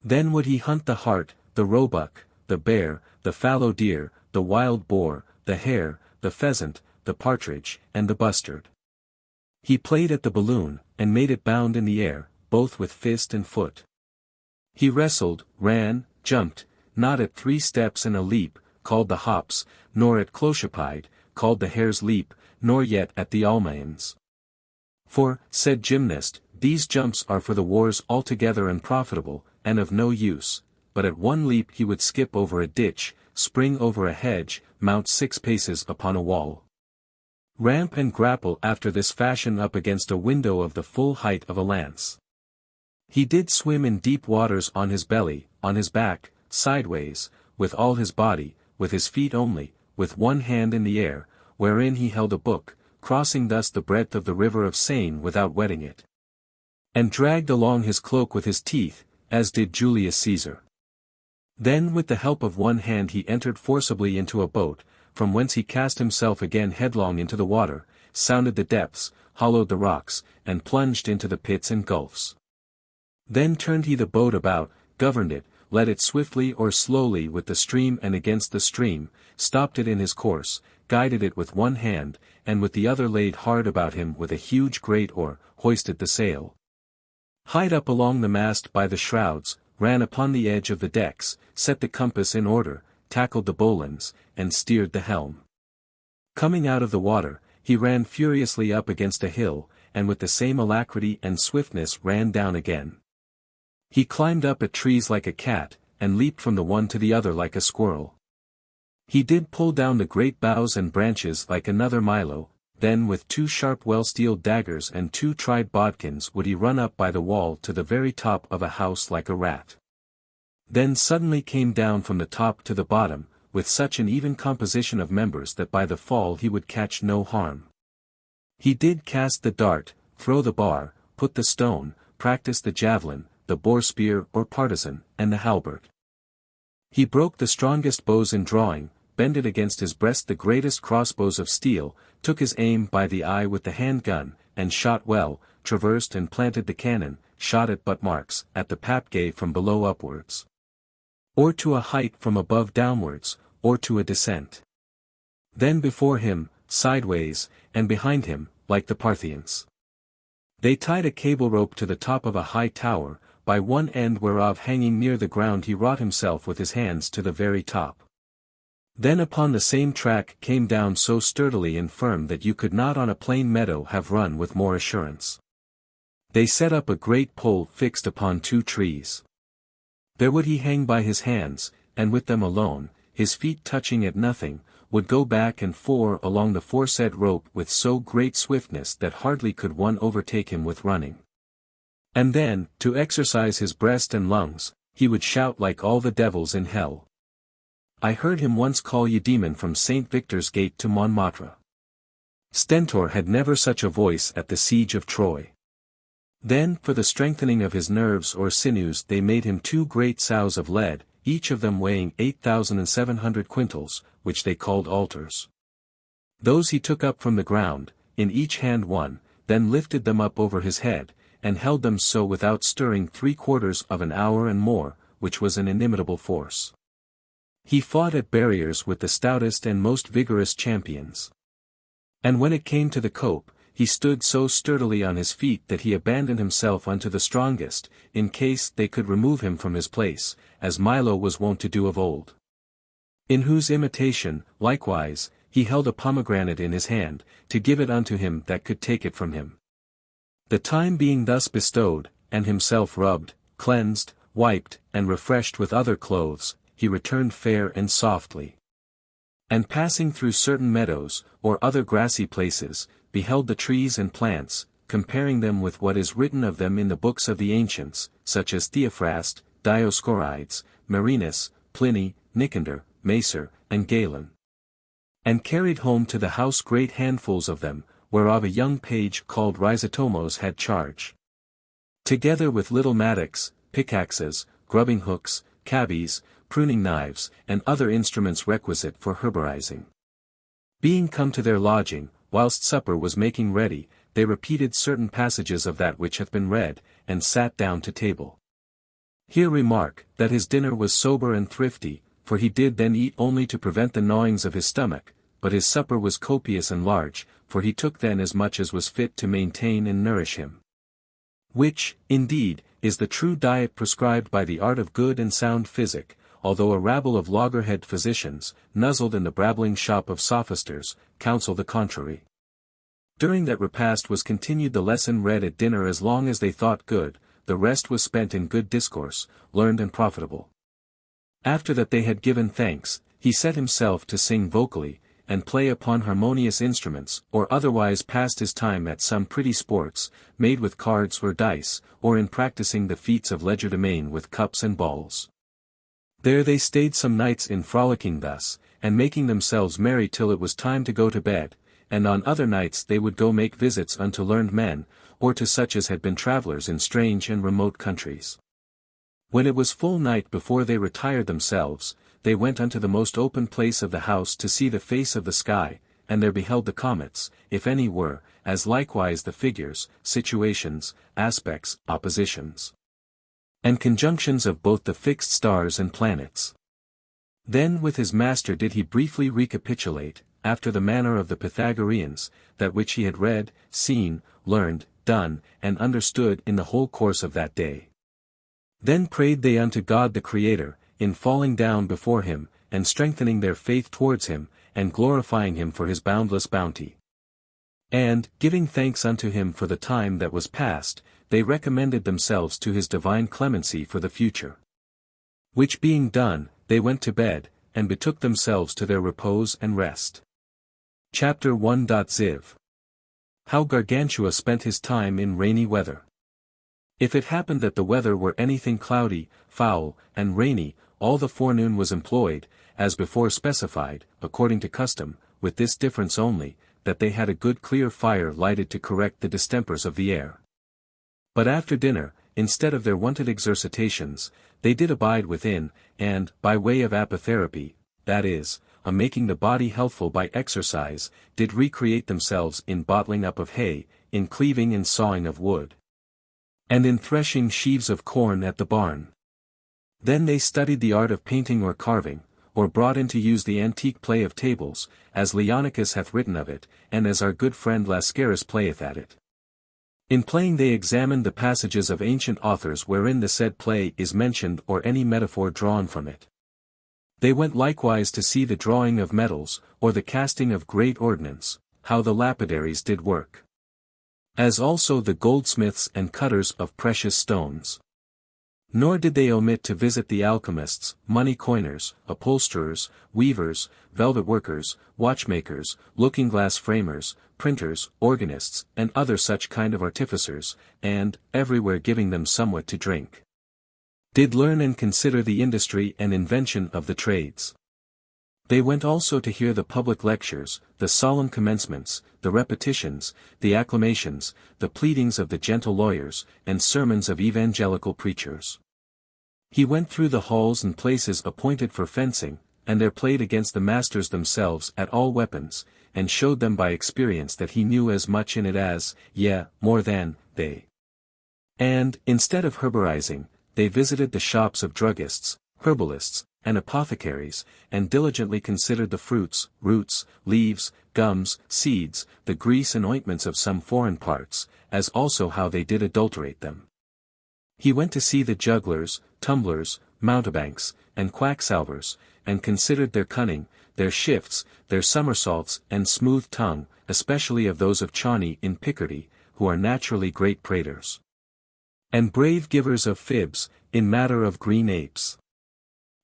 Then would he hunt the hart, the roebuck, the bear, the fallow deer, the wild boar, the hare, the pheasant, the partridge, and the bustard. He played at the balloon, and made it bound in the air, both with fist and foot. He wrestled, ran, jumped, not at 3 steps and a leap, called the hops, nor at clochepide, called the hare's leap, nor yet at the almains. For, said Gymnast, these jumps are for the wars altogether unprofitable, and of no use, but at 1 leap he would skip over a ditch, spring over a hedge, mount 6 paces upon a wall. Ramp and grapple after this fashion up against a window of the full height of a lance. He did swim in deep waters on his belly, on his back, sideways, with all his body, with his feet only, with 1 hand in the air, wherein he held a book, crossing thus the breadth of the river of Seine without wetting it. And dragged along his cloak with his teeth, as did Julius Caesar. Then with the help of 1 hand he entered forcibly into a boat, from whence he cast himself again headlong into the water, sounded the depths, hollowed the rocks, and plunged into the pits and gulfs. Then turned he the boat about, governed it, led it swiftly or slowly with the stream and against the stream, stopped it in his course, guided it with one hand, and with the other laid hard about him with a huge great oar, hoisted the sail. Hied up along the mast by the shrouds, ran upon the edge of the decks, set the compass in order, tackled the bowlines, and steered the helm. Coming out of the water, he ran furiously up against a hill, and with the same alacrity and swiftness ran down again. He climbed up at trees like a cat, and leaped from the one to the other like a squirrel. He did pull down the great boughs and branches like another Milo, then with 2 sharp well-steeled daggers and 2 tried bodkins would he run up by the wall to the very top of a house like a rat. Then suddenly came down from the top to the bottom, with such an even composition of members that by the fall he would catch no harm. He did cast the dart, throw the bar, put the stone, practise the javelin, the boar spear or partisan, and the halberd. He broke the strongest bows in drawing, bended against his breast the greatest crossbows of steel, took his aim by the eye with the hand-gun, and shot well, traversed and planted the cannon, shot at butt marks, at the pap-gay from below upwards, or to a height from above downwards, or to a descent. Then before him, sideways, and behind him, like the Parthians. They tied a cable rope to the top of a high tower, by one end whereof hanging near the ground he wrought himself with his hands to the very top. Then upon the same track came down so sturdily and firm that you could not on a plain meadow have run with more assurance. They set up a great pole fixed upon 2 trees. There would he hang by his hands, and with them alone, his feet touching at nothing, would go back and fore along the foresaid rope with so great swiftness that hardly could one overtake him with running. And then, to exercise his breast and lungs, he would shout like all the devils in hell. I heard him once call ye demon from St. Victor's Gate to Montmartre. Stentor had never such a voice at the siege of Troy. Then for the strengthening of his nerves or sinews they made him 2 great sows of lead, each of them weighing 8,700 quintals, which they called altars. Those he took up from the ground, in each hand one, then lifted them up over his head, and held them so without stirring 3/4 of an hour and more, which was an inimitable force. He fought at barriers with the stoutest and most vigorous champions. And when it came to the cope, he stood so sturdily on his feet that he abandoned himself unto the strongest, in case they could remove him from his place, as Milo was wont to do of old. In whose imitation, likewise, he held a pomegranate in his hand, to give it unto him that could take it from him. The time being thus bestowed, and himself rubbed, cleansed, wiped, and refreshed with other clothes, he returned fair and softly. And passing through certain meadows, or other grassy places, beheld the trees and plants, comparing them with what is written of them in the books of the ancients, such as Theophrast, Dioscorides, Marinus, Pliny, Nicander, Macer, and Galen. And carried home to the house great handfuls of them, whereof a young page called Rhizotomos had charge. Together with little mattocks, pickaxes, grubbing hooks, cabbies, pruning knives, and other instruments requisite for herborizing. Being come to their lodging, whilst supper was making ready, they repeated certain passages of that which hath been read, and sat down to table. Here remark, that his dinner was sober and thrifty, for he did then eat only to prevent the gnawings of his stomach, but his supper was copious and large, for he took then as much as was fit to maintain and nourish him. Which, indeed, is the true diet prescribed by the art of good and sound physic, although a rabble of loggerhead physicians, nuzzled in the brabbling shop of sophisters, counsel the contrary. During that repast was continued the lesson read at dinner as long as they thought good, the rest was spent in good discourse, learned and profitable. After that they had given thanks, he set himself to sing vocally, and play upon harmonious instruments, or otherwise passed his time at some pretty sports, made with cards or dice, or in practising the feats of legerdemain with cups and balls. There they stayed some nights in frolicking thus, and making themselves merry till it was time to go to bed, and on other nights they would go make visits unto learned men, or to such as had been travellers in strange and remote countries. When it was full night before they retired themselves, they went unto the most open place of the house to see the face of the sky, and there beheld the comets, if any were, as likewise the figures, situations, aspects, oppositions, and conjunctions of both the fixed stars and planets. Then with his master did he briefly recapitulate, after the manner of the Pythagoreans, that which he had read, seen, learned, done, and understood in the whole course of that day. Then prayed they unto God the Creator, in falling down before him, and strengthening their faith towards him, and glorifying him for his boundless bounty. And, giving thanks unto him for the time that was past, they recommended themselves to his divine clemency for the future. Which being done, they went to bed, and betook themselves to their repose and rest. Chapter 1. Ziv. How Gargantua spent his time in rainy weather. If it happened that the weather were anything cloudy, foul, and rainy, all the forenoon was employed, as before specified, according to custom, with this difference only, that they had a good clear fire lighted to correct the distempers of the air. But after dinner, instead of their wonted exercitations, they did abide within, and, by way of apotherapy, that is, a making the body healthful by exercise, did recreate themselves in bottling up of hay, in cleaving and sawing of wood, and in threshing sheaves of corn at the barn. Then they studied the art of painting or carving, or brought into use the antique play of tables, as Leonicus hath written of it, and as our good friend Lascaris playeth at it. In playing they examined the passages of ancient authors wherein the said play is mentioned or any metaphor drawn from it. They went likewise to see the drawing of metals, or the casting of great ordnance, how the lapidaries did work, as also the goldsmiths and cutters of precious stones. Nor did they omit to visit the alchemists, money coiners, upholsterers, weavers, velvet workers, watchmakers, looking-glass framers, printers, organists, and other such kind of artificers, and, everywhere giving them somewhat to drink, did learn and consider the industry and invention of the trades. They went also to hear the public lectures, the solemn commencements, the repetitions, the acclamations, the pleadings of the gentle lawyers, and sermons of evangelical preachers. He went through the halls and places appointed for fencing, and there played against the masters themselves at all weapons, and showed them by experience that he knew as much in it as, yea, more than, they. And, instead of herborizing, they visited the shops of druggists, herbalists, and apothecaries, and diligently considered the fruits, roots, leaves, gums, seeds, the grease and ointments of some foreign parts, as also how they did adulterate them. He went to see the jugglers, tumblers, mountebanks, and quacksalvers, and considered their cunning, their shifts, their somersaults and smooth tongue, especially of those of Chauny in Picardy, who are naturally great praters, and brave givers of fibs, in matter of green apes.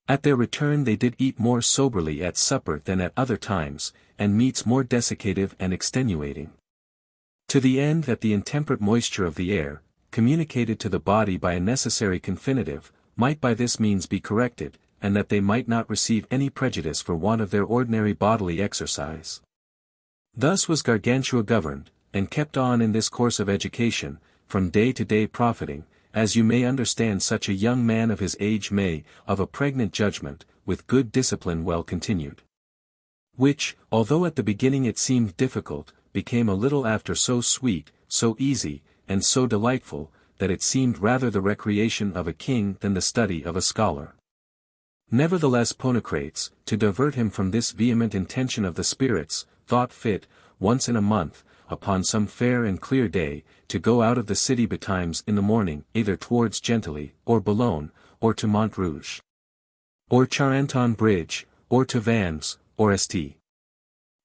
At their return they did eat more soberly at supper than at other times, and meats more desiccative and extenuating, to the end that the intemperate moisture of the air, communicated to the body by a necessary confinative, might by this means be corrected, and that they might not receive any prejudice for want of their ordinary bodily exercise. Thus was Gargantua governed, and kept on in this course of education, from day to day profiting, as you may understand such a young man of his age may, of a pregnant judgment, with good discipline well continued. Which, although at the beginning it seemed difficult, became a little after so sweet, so easy, and so delightful, that it seemed rather the recreation of a king than the study of a scholar. Nevertheless Ponocrates, to divert him from this vehement intention of the spirits, thought fit, once in a month, upon some fair and clear day, to go out of the city betimes in the morning, either towards Gentilly, or Boulogne, or to Montrouge, or Charenton Bridge, or to Vannes, or St.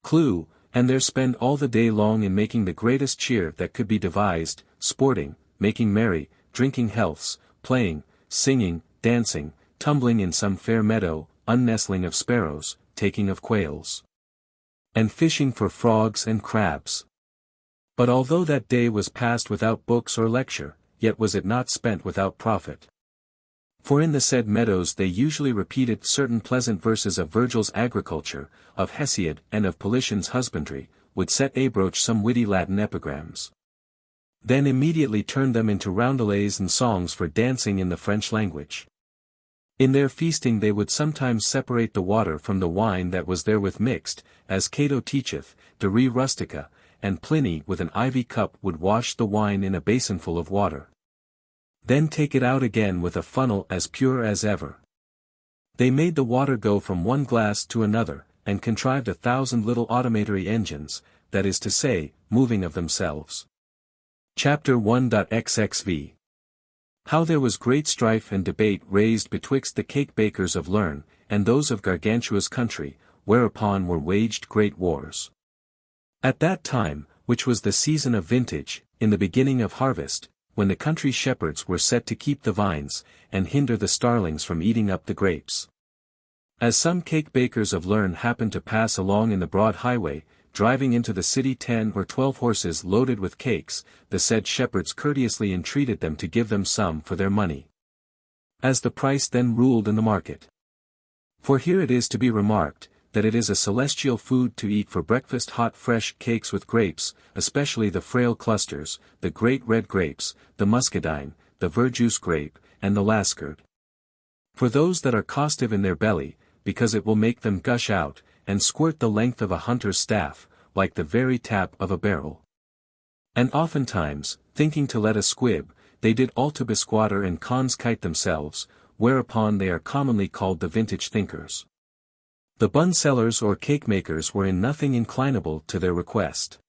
Cloud, and there spend all the day long in making the greatest cheer that could be devised, sporting, making merry, drinking healths, playing, singing, dancing, tumbling in some fair meadow, unnestling of sparrows, taking of quails, and fishing for frogs and crabs. But although that day was passed without books or lecture, yet was it not spent without profit. For in the said meadows they usually repeated certain pleasant verses of Virgil's agriculture, of Hesiod and of Politian's husbandry, would set abroach some witty Latin epigrams, then immediately turned them into roundelays and songs for dancing in the French language. In their feasting they would sometimes separate the water from the wine that was therewith mixed, as Cato teacheth, de re rustica, and Pliny with an ivy cup would wash the wine in a basinful of water. Then take it out again with a funnel as pure as ever. They made the water go from one glass to another, and contrived 1,000 little automatory engines, that is to say, moving of themselves. Chapter 1.xxv. How there was great strife and debate raised betwixt the cake bakers of Lerne, and those of Gargantua's country, whereupon were waged great wars. At that time, which was the season of vintage, in the beginning of harvest, when the country shepherds were set to keep the vines, and hinder the starlings from eating up the grapes. As some cake bakers of Lerne happened to pass along in the broad highway, driving into the city 10 or 12 horses loaded with cakes, the said shepherds courteously entreated them to give them some for their money, as the price then ruled in the market. For here it is to be remarked, that it is a celestial food to eat for breakfast hot fresh cakes with grapes, especially the frail clusters, the great red grapes, the muscadine, the verjuice grape, and the lascard. For those that are costive in their belly, because it will make them gush out, and squirt the length of a hunter's staff, like the very tap of a barrel. And oftentimes, thinking to let a squib, they did alto bisquatter and cons kite themselves, whereupon they are commonly called the vintage thinkers. The bun sellers or cake makers were in nothing inclinable to their request.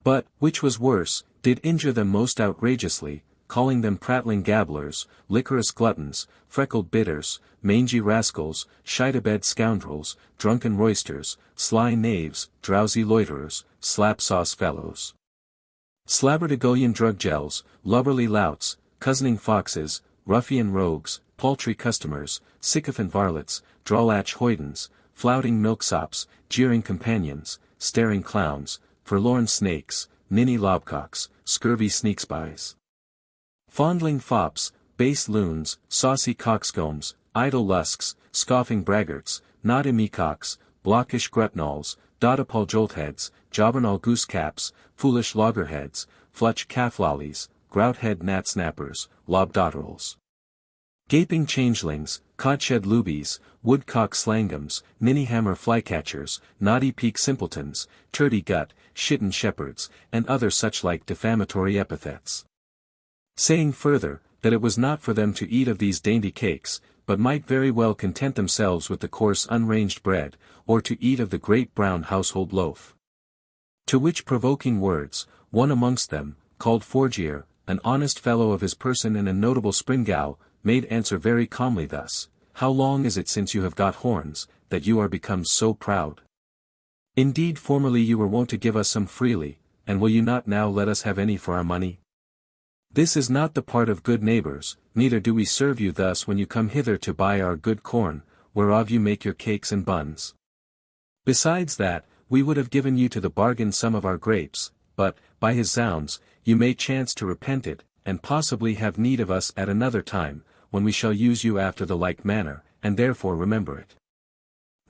But, which was worse, did injure them most outrageously, calling them prattling gabblers, liquorous gluttons, freckled bitters, mangy rascals, shite-abed scoundrels, drunken roysters, sly knaves, drowsy loiterers, slap-sauce fellows, slabberdagoyan drug-gels, lubberly louts, cozening foxes, ruffian rogues, paltry customers, sycophant varlets, drawlatch hoydens, flouting milksops, jeering companions, staring clowns, forlorn snakes, ninny lobcocks, scurvy sneak-spies, fondling fops, base loons, saucy coxcombs, idle lusks, scoffing braggarts, naughty meacocks, blockish grutnalls, dodipal joltheads, jobbernoll goosecaps, foolish loggerheads, flutch calf-lollies, grout-head gnat-snappers, lobdotterals, gaping changelings, codshed lubies, woodcock slangums, ninnyhammer flycatchers, naughty peak simpletons, turdy-gut, shitten shepherds, and other such-like defamatory epithets. Saying further, that it was not for them to eat of these dainty cakes, but might very well content themselves with the coarse unranged bread, or to eat of the great brown household loaf. To which provoking words, one amongst them, called Forgier, an honest fellow of his person and a notable springow, made answer very calmly thus: How long is it since you have got horns, that you are become so proud? Indeed formerly you were wont to give us some freely, and will you not now let us have any for our money? This is not the part of good neighbors, neither do we serve you thus when you come hither to buy our good corn, whereof you make your cakes and buns. Besides that, we would have given you to the bargain some of our grapes, but, by his zounds, you may chance to repent it, and possibly have need of us at another time, when we shall use you after the like manner, and therefore remember it.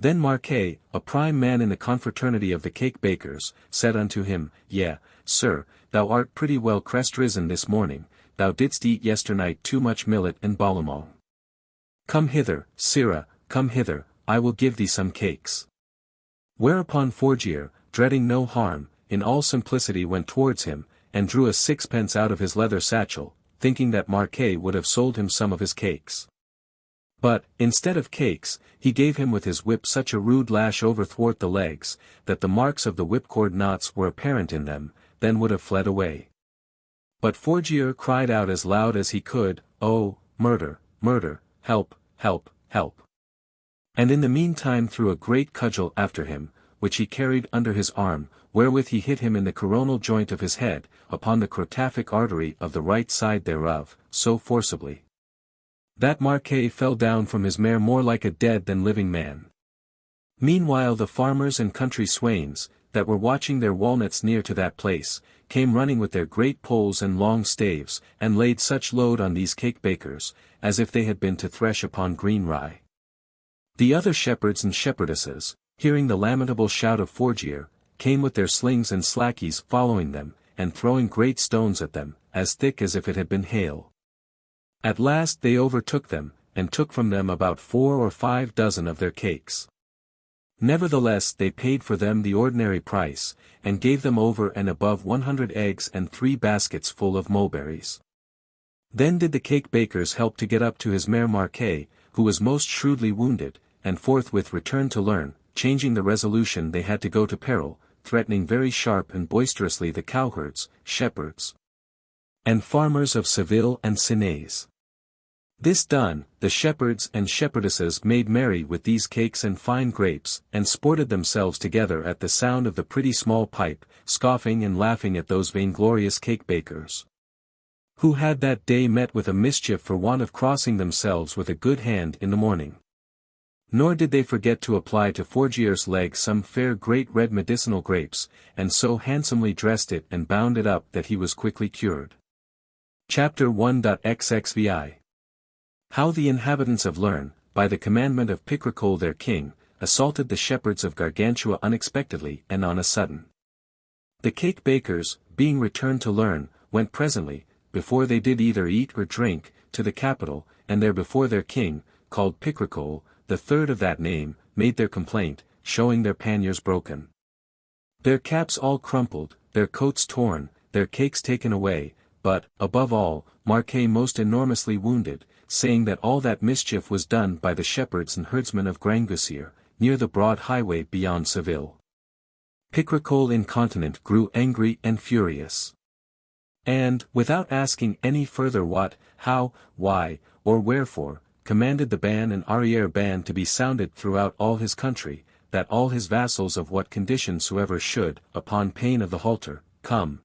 Then Marquet, a prime man in the confraternity of the cake bakers, said unto him, Yea, sir, thou art pretty well crest-risen this morning, thou didst eat yesternight too much millet and balamong. Come hither, sirrah, come hither, I will give thee some cakes. Whereupon Forgier, dreading no harm, in all simplicity went towards him, and drew a sixpence out of his leather satchel, thinking that Marquet would have sold him some of his cakes. But, instead of cakes, he gave him with his whip such a rude lash overthwart the legs, that the marks of the whipcord knots were apparent in them, then would have fled away. But Forgier cried out as loud as he could, Oh, murder, murder, help, help, help. And in the meantime threw a great cudgel after him, which he carried under his arm, wherewith he hit him in the coronal joint of his head, upon the crotaphic artery of the right side thereof, so forcibly that Marquet fell down from his mare more like a dead than living man. Meanwhile the farmers and country swains, that were watching their walnuts near to that place, came running with their great poles and long staves, and laid such load on these cake bakers, as if they had been to thresh upon green rye. The other shepherds and shepherdesses, hearing the lamentable shout of Forgier, came with their slings and slackies following them, and throwing great stones at them, as thick as if it had been hail. At last they overtook them, and took from them about 4 or 5 dozen of their cakes. Nevertheless they paid for them the ordinary price, and gave them over and above 100 eggs and 3 baskets full of mulberries. Then did the cake bakers help to get up to his mare Marquet, who was most shrewdly wounded, and forthwith returned to learn, changing the resolution they had to go to peril, threatening very sharp and boisterously the cowherds, shepherds, and farmers of Seville and Sinaise. This done, the shepherds and shepherdesses made merry with these cakes and fine grapes, and sported themselves together at the sound of the pretty small pipe, scoffing and laughing at those vainglorious cake bakers, who had that day met with a mischief for want of crossing themselves with a good hand in the morning. Nor did they forget to apply to Forgier's leg some fair great red medicinal grapes, and so handsomely dressed it and bound it up that he was quickly cured. Chapter 1.xxvi. How the inhabitants of Lerne, by the commandment of Picrochole their king, assaulted the shepherds of Gargantua unexpectedly and on a sudden. The cake bakers, being returned to Lerne, went presently, before they did either eat or drink, to the capital, and there before their king, called Picrochole, the third of that name, made their complaint, showing their panniers broken, their caps all crumpled, their coats torn, their cakes taken away, but, above all, Marquet most enormously wounded, saying that all that mischief was done by the shepherds and herdsmen of Grangousier, near the broad highway beyond Seville. Picrochole incontinent grew angry and furious, and, without asking any further what, how, why, or wherefore, commanded the ban and arriere ban to be sounded throughout all his country, that all his vassals of what condition soever should, upon pain of the halter, come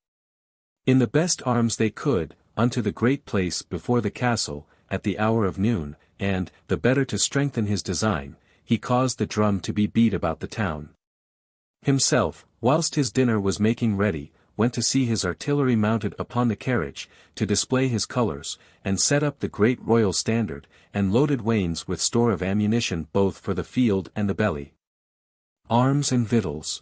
in the best arms they could, unto the great place before the castle, at the hour of noon, and, the better to strengthen his design, he caused the drum to be beat about the town. Himself, whilst his dinner was making ready, went to see his artillery mounted upon the carriage, to display his colours, and set up the great royal standard, and loaded wains with store of ammunition both for the field and the belly, arms and victuals.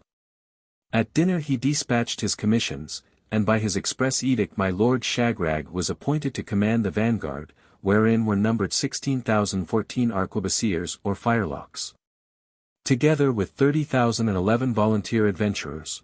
At dinner he despatched his commissions, and by his express edict my lord Shagrag was appointed to command the vanguard, wherein were numbered 16,014 arquebusiers or firelocks, together with 30,011 volunteer adventurers.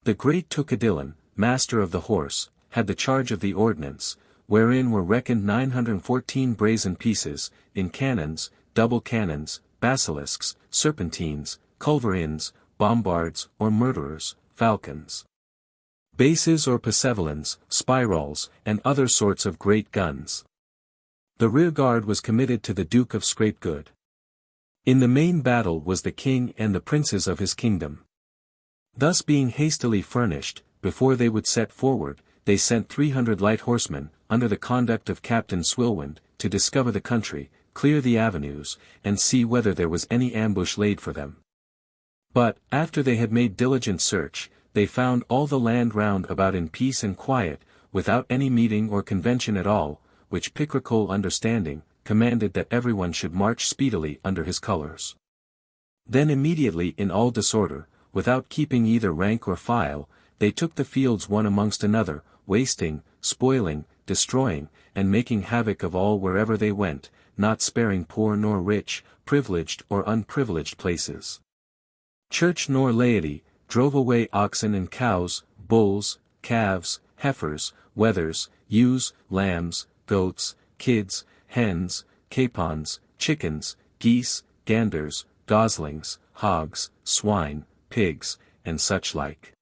The great Tocadillon, master of the horse, had the charge of the ordnance, wherein were reckoned 914 brazen pieces, in cannons, double cannons, basilisks, serpentines, culverins, bombards or murderers, falcons, bases or passevolins, spirals, and other sorts of great guns. The rearguard was committed to the Duke of Scrapegood. In the main battle was the king and the princes of his kingdom. Thus being hastily furnished, before they would set forward, they sent 300 light horsemen, under the conduct of Captain Swilwind, to discover the country, clear the avenues, and see whether there was any ambush laid for them. But, after they had made diligent search, they found all the land round about in peace and quiet, without any meeting or convention at all, which Picrochole understanding, commanded that everyone should march speedily under his colours. Then immediately in all disorder, without keeping either rank or file, they took the fields one amongst another, wasting, spoiling, destroying, and making havoc of all wherever they went, not sparing poor nor rich, privileged or unprivileged places, church nor laity, drove away oxen and cows, bulls, calves, heifers, wethers, ewes, lambs, goats, kids, hens, capons, chickens, geese, ganders, goslings, hogs, swine, pigs, and such like.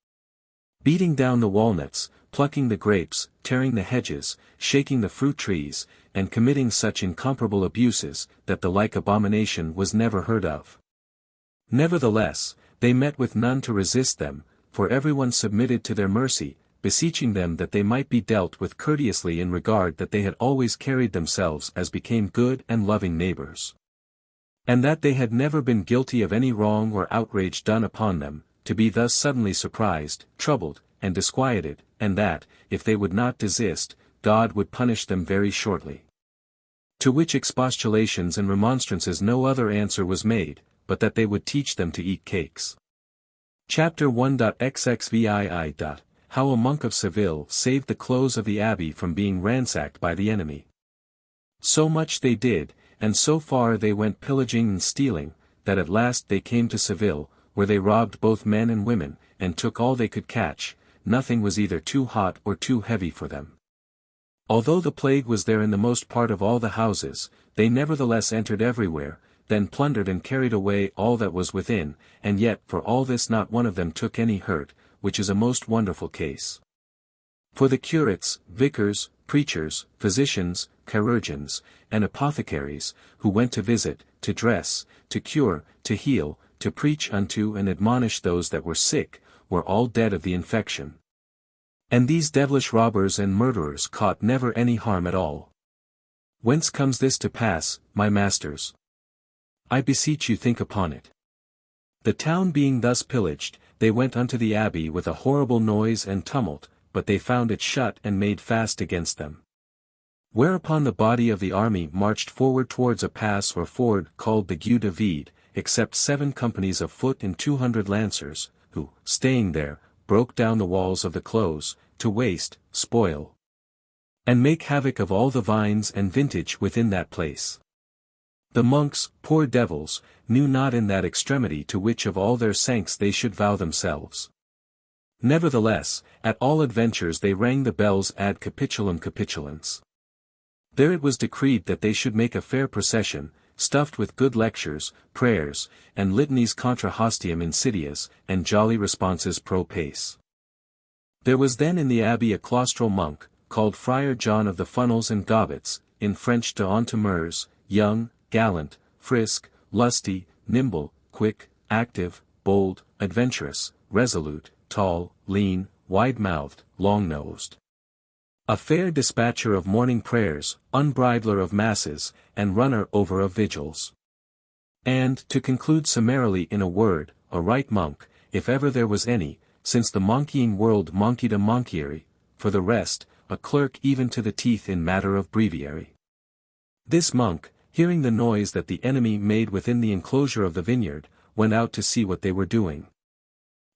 Beating down the walnuts, plucking the grapes, tearing the hedges, shaking the fruit trees, and committing such incomparable abuses, that the like abomination was never heard of. Nevertheless, they met with none to resist them, for everyone submitted to their mercy, beseeching them that they might be dealt with courteously in regard that they had always carried themselves as became good and loving neighbours, and that they had never been guilty of any wrong or outrage done upon them, to be thus suddenly surprised, troubled, and disquieted, and that, if they would not desist, God would punish them very shortly. To which expostulations and remonstrances no other answer was made, but that they would teach them to eat cakes. Chapter 1.xxvii. How a monk of Seville saved the close of the abbey from being ransacked by the enemy. So much they did, and so far they went pillaging and stealing, that at last they came to Seville, where they robbed both men and women, and took all they could catch. Nothing was either too hot or too heavy for them. Although the plague was there in the most part of all the houses, they nevertheless entered everywhere, then plundered and carried away all that was within, and yet for all this not one of them took any hurt, which is a most wonderful case. For the curates, vicars, preachers, physicians, chirurgeons, and apothecaries, who went to visit, to dress, to cure, to heal, to preach unto and admonish those that were sick, were all dead of the infection. And these devilish robbers and murderers caught never any harm at all. Whence comes this to pass, my masters? I beseech you think upon it. The town being thus pillaged, they went unto the abbey with a horrible noise and tumult, but they found it shut and made fast against them. Whereupon the body of the army marched forward towards a pass or ford called the Gueux de Vide, except 7 companies of foot and 200 lancers, who, staying there, broke down the walls of the close, to waste, spoil, and make havoc of all the vines and vintage within that place. The monks, poor devils, knew not in that extremity to which of all their sancts they should vow themselves. Nevertheless, at all adventures they rang the bells ad capitulum capitulans. There it was decreed that they should make a fair procession, stuffed with good lectures, prayers, and litanies contra hostium insidias, and jolly responses pro pace. There was then in the abbey a claustral monk, called Friar John of the Funnels and Gobbets, in French d'Entemers, young, gallant, frisk, lusty, nimble, quick, active, bold, adventurous, resolute, tall, lean, wide-mouthed, long-nosed. A fair dispatcher of morning prayers, unbridler of masses, and runner over of vigils. And, to conclude summarily in a word, a right monk, if ever there was any, since the monkeying world monkeyed a monkiary, for the rest, a clerk even to the teeth in matter of breviary. This monk, hearing the noise that the enemy made within the enclosure of the vineyard, went out to see what they were doing.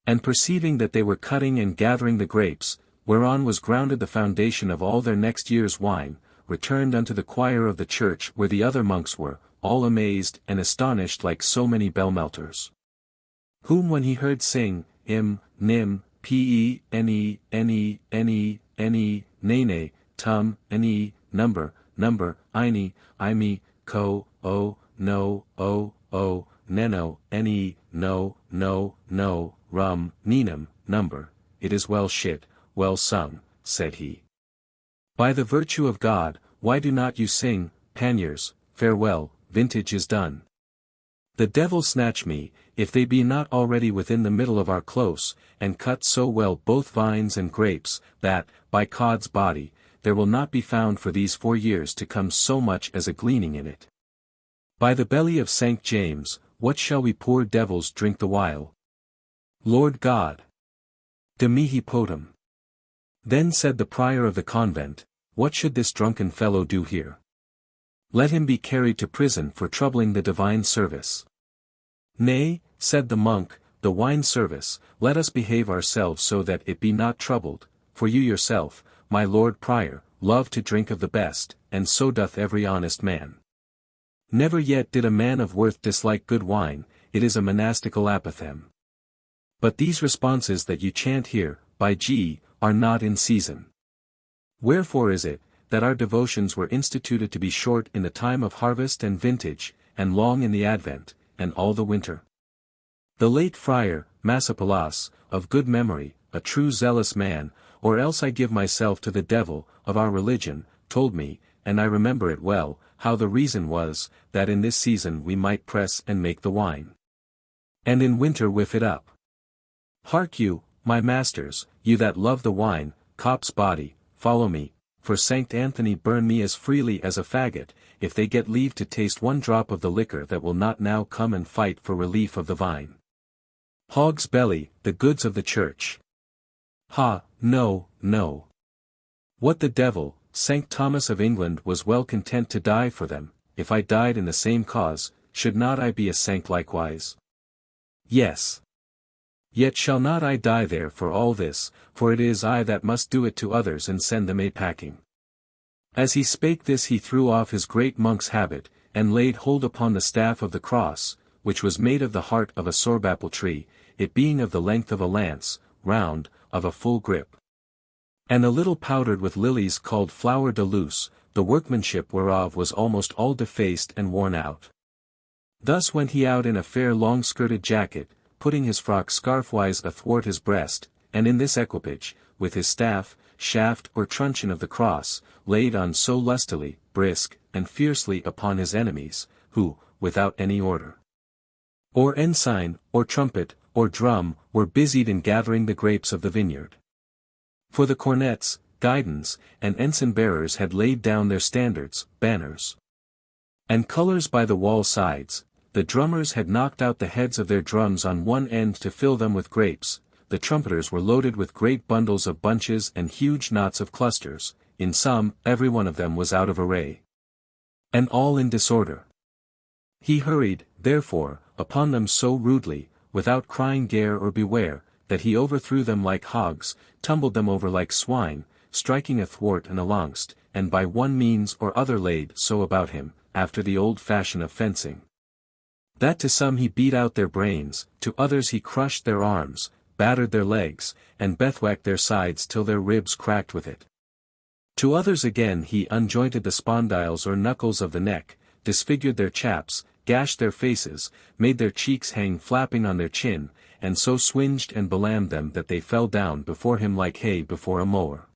And perceiving that they were cutting and gathering the grapes, whereon was grounded the foundation of all their next year's wine, returned unto the choir of the church where the other monks were, all amazed and astonished like so many bell-melters. Whom when he heard sing, nim, pe, ne, nene, tum, ne, number, ine, ime, ko, o, no, neno, ne, no, rum, ninum, number, it is well shit, well sung, said he. By the virtue of God, why do not you sing, panniers, farewell, vintage is done. The devil snatch me, if they be not already within the middle of our close, and cut so well both vines and grapes, that, by Cod's body, there will not be found for these 4 years to come so much as a gleaning in it. By the belly of St. James, what shall we poor devils drink the while? Lord God! De mihi potum. Then said the prior of the convent, what should this drunken fellow do here? Let him be carried to prison for troubling the divine service. Nay, said the monk, the wine service, let us behave ourselves so that it be not troubled, for you yourself, my lord prior, love to drink of the best, and so doth every honest man. Never yet did a man of worth dislike good wine, it is a monastical apothegm. But these responses that you chant here, by G, are not in season. Wherefore is it, that our devotions were instituted to be short in the time of harvest and vintage, and long in the Advent, and all the winter? The late friar, Massapalas, of good memory, a true zealous man, or else I give myself to the devil, of our religion, told me, and I remember it well, how the reason was, that in this season we might press and make the wine, and in winter whiff it up. Hark you, my masters, you that love the wine, cop's body, follow me, for Saint Anthony burn me as freely as a faggot, if they get leave to taste one drop of the liquor that will not now come and fight for relief of the vine. Hog's belly, the goods of the church. Ha, no. What the devil, St. Thomas of England was well content to die for them, if I died in the same cause, should not I be a saint likewise? Yes. Yet shall not I die there for all this, for it is I that must do it to others and send them a packing. As he spake this he threw off his great monk's habit, and laid hold upon the staff of the cross, which was made of the heart of a sorbapple tree, it being of the length of a lance, round, of a full grip. And a little powdered with lilies called flower de luce, the workmanship whereof was almost all defaced and worn out. Thus went he out in a fair long-skirted jacket, putting his frock scarfwise athwart his breast, and in this equipage, with his staff, shaft or truncheon of the cross, laid on so lustily, brisk, and fiercely upon his enemies, who, without any order, or ensign, or trumpet, or drum, were busied in gathering the grapes of the vineyard. For the cornets, guidons, and ensign-bearers had laid down their standards, banners, and colours by the wall sides, the drummers had knocked out the heads of their drums on one end to fill them with grapes, the trumpeters were loaded with great bundles of bunches and huge knots of clusters, in sum, every one of them was out of array, and all in disorder. He hurried, therefore, upon them so rudely, without crying gare or beware, that he overthrew them like hogs, tumbled them over like swine, striking athwart and alongst, and by one means or other laid so about him, after the old fashion of fencing, that to some he beat out their brains, to others he crushed their arms, battered their legs, and bethwacked their sides till their ribs cracked with it. To others again he unjointed the spondyles or knuckles of the neck, disfigured their chaps, gashed their faces, made their cheeks hang flapping on their chin, and so swinged and belammed them that they fell down before him like hay before a mower.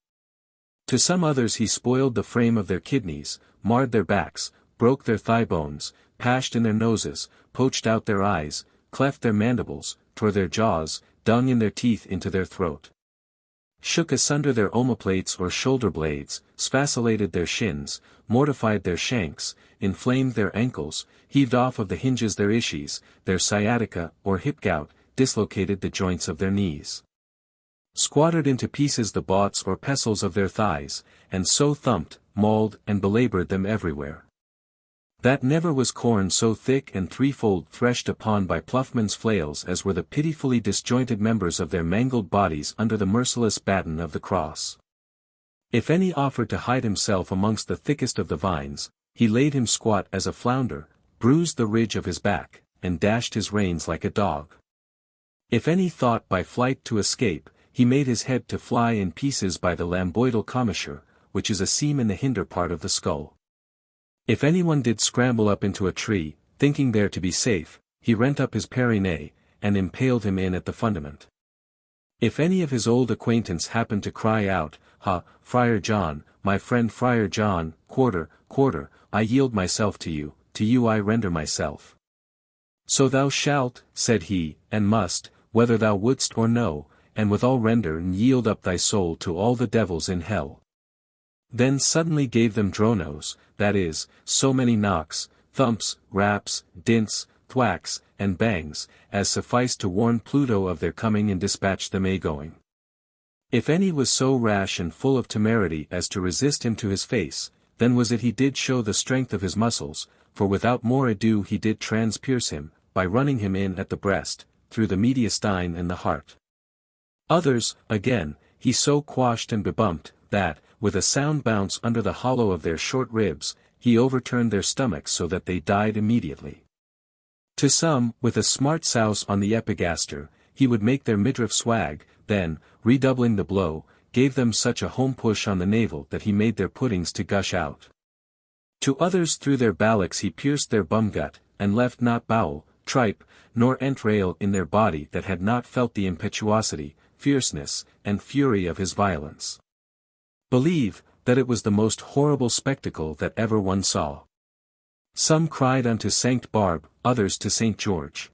To some others he spoiled the frame of their kidneys, marred their backs, broke their thigh bones, pashed in their noses, poached out their eyes, cleft their mandibles, tore their jaws, dug in their teeth into their throat, shook asunder their omoplates or shoulder blades, sfacillated their shins, mortified their shanks, inflamed their ankles, heaved off of the hinges their ischies, their sciatica or hip gout, dislocated the joints of their knees, squattered into pieces the boughs or pestles of their thighs, and so thumped, mauled and belaboured them everywhere, that never was corn so thick and threefold threshed upon by ploughmen's flails as were the pitifully disjointed members of their mangled bodies under the merciless baton of the cross. If any offered to hide himself amongst the thickest of the vines, he laid him squat as a flounder, bruised the ridge of his back, and dashed his reins like a dog. If any thought by flight to escape, he made his head to fly in pieces by the lamboidal commissure, which is a seam in the hinder part of the skull. If anyone did scramble up into a tree, thinking there to be safe, he rent up his perinet, and impaled him in at the fundament. If any of his old acquaintance happened to cry out, "Ha, Friar John, my friend Friar John, quarter, quarter, I yield myself to you I render myself. So thou shalt, said he, and must, whether thou wouldst or no, and withal render and yield up thy soul to all the devils in hell." Then suddenly gave them dronos, that is, so many knocks, thumps, raps, dints, thwacks, and bangs, as sufficed to warn Pluto of their coming and dispatch them a-going. If any was so rash and full of temerity as to resist him to his face, then was it he did show the strength of his muscles, for without more ado he did transpierce him, by running him in at the breast, through the mediastine and the heart. Others, again, he so quashed and bebumped, that, with a sound bounce under the hollow of their short ribs, he overturned their stomachs so that they died immediately. To some, with a smart souse on the epigaster, he would make their midriff swag, then, redoubling the blow, gave them such a home push on the navel that he made their puddings to gush out. To others through their ballocks he pierced their bum-gut, and left not bowel, tripe, nor entrail in their body that had not felt the impetuosity, fierceness, and fury of his violence. Believe, that it was the most horrible spectacle that ever one saw. Some cried unto Sanct Barbe, others to Saint George.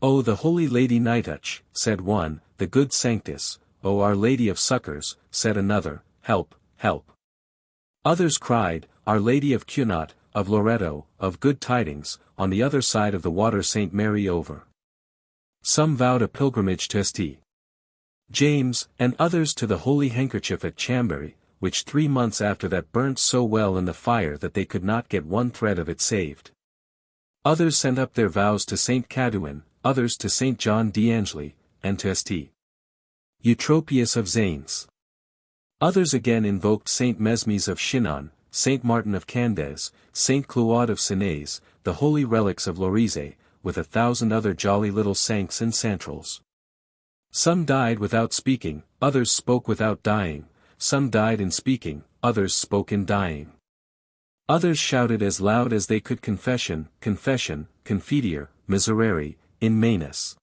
"O the Holy Lady Nituch," said one, "the good Sanctus, O Our Lady of Succors," said another, "Help, help." Others cried, "Our Lady of Cunot, of Loretto, of Good Tidings, on the other side of the water Saint Mary over." Some vowed a pilgrimage to St. James, and others to the Holy Handkerchief at Chambery, which 3 months after that burnt so well in the fire that they could not get one thread of it saved. Others sent up their vows to Saint Cadwin, others to Saint John d'Angely, and to St. Eutropius of Zanes. Others again invoked Saint Mesmes of Chinon, Saint Martin of Candes, Saint Cloud of Senez, the holy relics of Lorizé, with 1,000 other jolly little saints and santrals. Some died without speaking, others spoke without dying, some died in speaking, others spoke in dying. Others shouted as loud as they could confession, confession, confiteor, miserere, in manus.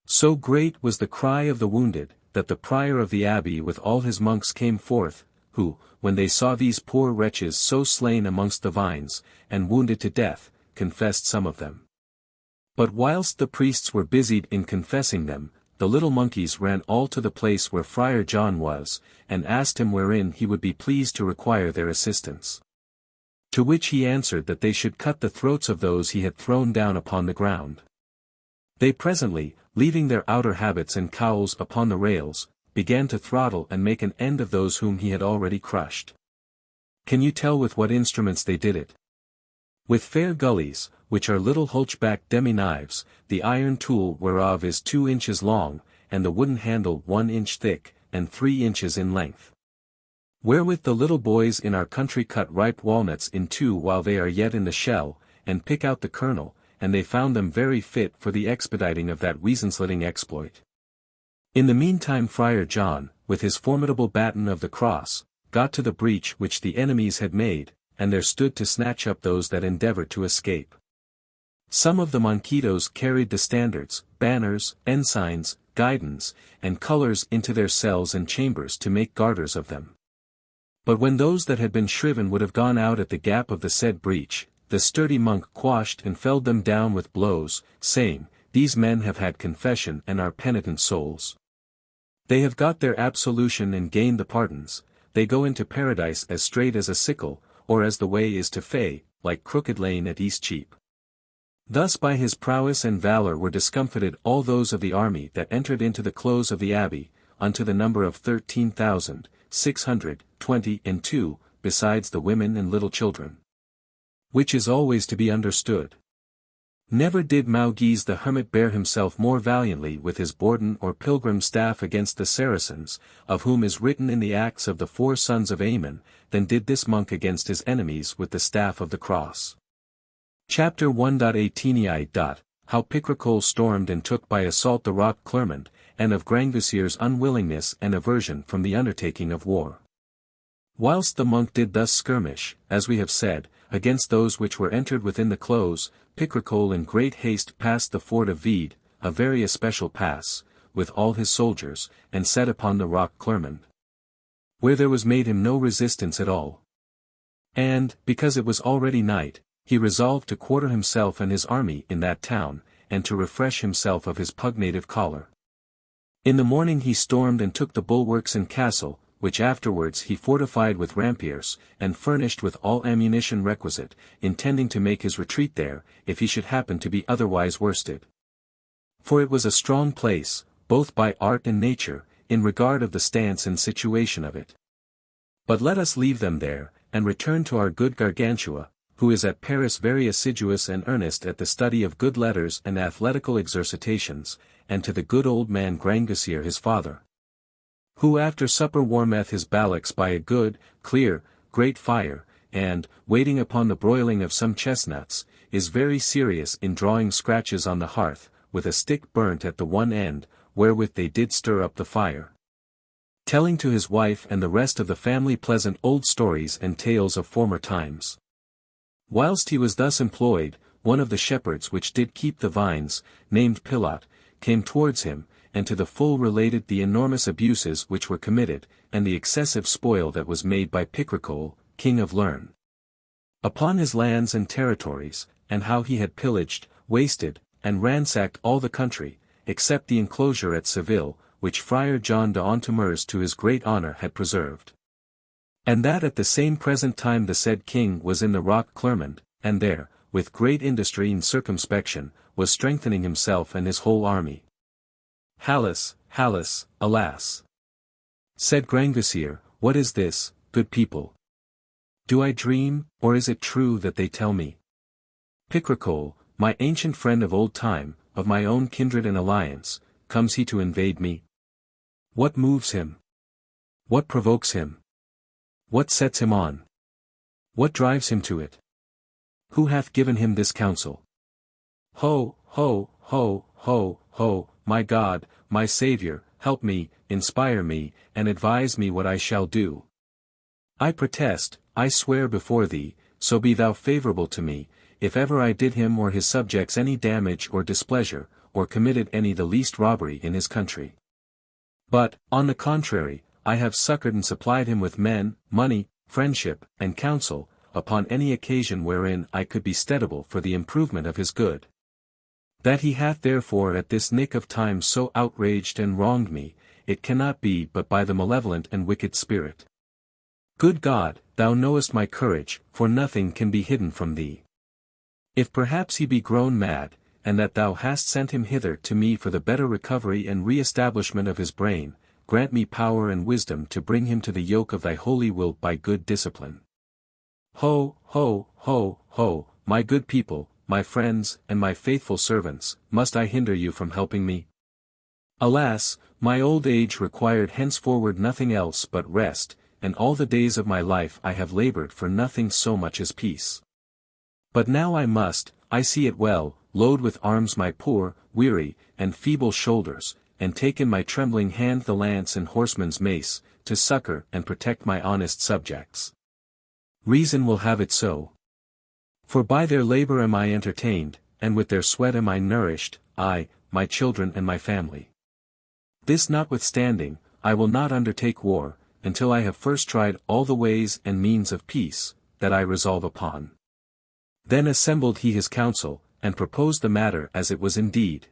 So great was the cry of the wounded, that the prior of the abbey with all his monks came forth, who, when they saw these poor wretches so slain amongst the vines, and wounded to death, confessed some of them. But whilst the priests were busied in confessing them, the little monkeys ran all to the place where Friar John was, and asked him wherein he would be pleased to require their assistance. To which he answered that they should cut the throats of those he had thrown down upon the ground. They presently, leaving their outer habits and cowls upon the rails, began to throttle and make an end of those whom he had already crushed. Can you tell with what instruments they did it? With fair gullies, which are little hunchback demi-knives, the iron tool whereof is 2 inches long, and the wooden handle 1 inch thick, and 3 inches in length. Wherewith the little boys in our country cut ripe walnuts in 2 while they are yet in the shell, and pick out the kernel, and they found them very fit for the expediting of that weazen-slitting exploit. In the meantime Friar John, with his formidable baton of the cross, got to the breach which the enemies had made, and there stood to snatch up those that endeavored to escape. Some of the monquitos carried the standards, banners, ensigns, guidons, and colours into their cells and chambers to make garters of them. But when those that had been shriven would have gone out at the gap of the said breach, the sturdy monk quashed and felled them down with blows, saying, These men have had confession and are penitent souls. They have got their absolution and gained the pardons, they go into paradise as straight as a sickle, or as the way is to Fay, like Crooked Lane at Eastcheap. Thus by his prowess and valour were discomfited all those of the army that entered into the close of the abbey, unto the number of 13,622, besides the women and little children. Which is always to be understood. Never did Mauguise the hermit bear himself more valiantly with his Borden or pilgrim staff against the Saracens, of whom is written in the Acts of the 4 sons of Ammon, than did this monk against his enemies with the staff of the cross. Chapter 1:18. How Picrochole stormed and took by assault the rock Clermont, and of Grangousière's unwillingness and aversion from the undertaking of war. Whilst the monk did thus skirmish, as we have said, against those which were entered within the close, Picrochole in great haste passed the ford of Vide, a very especial pass, with all his soldiers, and set upon the rock Clermont, where there was made him no resistance at all. And, because it was already night, he resolved to quarter himself and his army in that town, and to refresh himself of his pugnative choler. In the morning he stormed and took the bulwarks and castle, which afterwards he fortified with rampiers, and furnished with all ammunition requisite, intending to make his retreat there, if he should happen to be otherwise worsted. For it was a strong place, both by art and nature, in regard of the stance and situation of it. But let us leave them there, and return to our good Gargantua, who is at Paris very assiduous and earnest at the study of good letters and athletical exercitations, and to the good old man Grangousière his father, who after supper warmeth his ballocks by a good, clear, great fire, and, waiting upon the broiling of some chestnuts, is very serious in drawing scratches on the hearth, with a stick burnt at the one end, wherewith they did stir up the fire. Telling to his wife and the rest of the family pleasant old stories and tales of former times. Whilst he was thus employed, one of the shepherds which did keep the vines, named Pilot, came towards him, and to the full related the enormous abuses which were committed, and the excessive spoil that was made by Picrochole, king of Lerne, upon his lands and territories, and how he had pillaged, wasted, and ransacked all the country, except the enclosure at Seville, which Friar John de Ontomers to his great honour had preserved. And that at the same present time the said king was in the rock Clermont, and there, with great industry and circumspection, was strengthening himself and his whole army. Hallas, hallas, alas! Said Grangousière, what is this, good people? Do I dream, or is it true that they tell me? Picrochole, my ancient friend of old time, of my own kindred and alliance, comes he to invade me? What moves him? What provokes him? What sets him on? What drives him to it? Who hath given him this counsel? Ho, ho, ho, ho, ho, my God, my Saviour, help me, inspire me, and advise me what I shall do. I protest, I swear before thee, so be thou favourable to me, if ever I did him or his subjects any damage or displeasure, or committed any the least robbery in his country. But, on the contrary, I have succoured and supplied him with men, money, friendship, and counsel, upon any occasion wherein I could be steadable for the improvement of his good. That he hath therefore at this nick of time so outraged and wronged me, it cannot be but by the malevolent and wicked spirit. Good God, thou knowest my courage, for nothing can be hidden from thee. If perhaps he be grown mad, and that thou hast sent him hither to me for the better recovery and re-establishment of his brain, grant me power and wisdom to bring him to the yoke of thy holy will by good discipline. Ho, ho, ho, ho, my good people, my friends, and my faithful servants, must I hinder you from helping me? Alas, my old age required henceforward nothing else but rest, and all the days of my life I have laboured for nothing so much as peace. But now I must, I see it well, load with arms my poor, weary, and feeble shoulders, and take in my trembling hand the lance and horseman's mace, to succour and protect my honest subjects. Reason will have it so. For by their labour am I entertained, and with their sweat am I nourished, I, my children and my family. This notwithstanding, I will not undertake war, until I have first tried all the ways and means of peace, that I resolve upon. Then assembled he his council, and proposed the matter as it was indeed.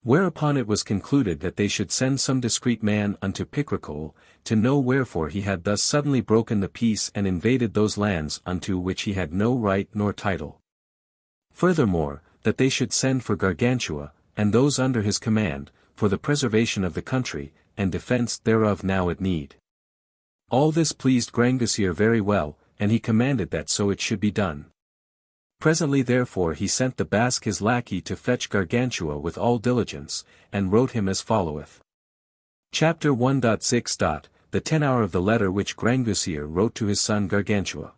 Whereupon it was concluded that they should send some discreet man unto Picaresque, to know wherefore he had thus suddenly broken the peace and invaded those lands unto which he had no right nor title. Furthermore, that they should send for Gargantua, and those under his command, for the preservation of the country, and defence thereof now at need. All this pleased Grangousier very well, and he commanded that so it should be done. Presently therefore he sent the Basque his lackey to fetch Gargantua with all diligence, and wrote him as followeth. Chapter 1.6. The 10 hour of the letter which Grangousier wrote to his son Gargantua.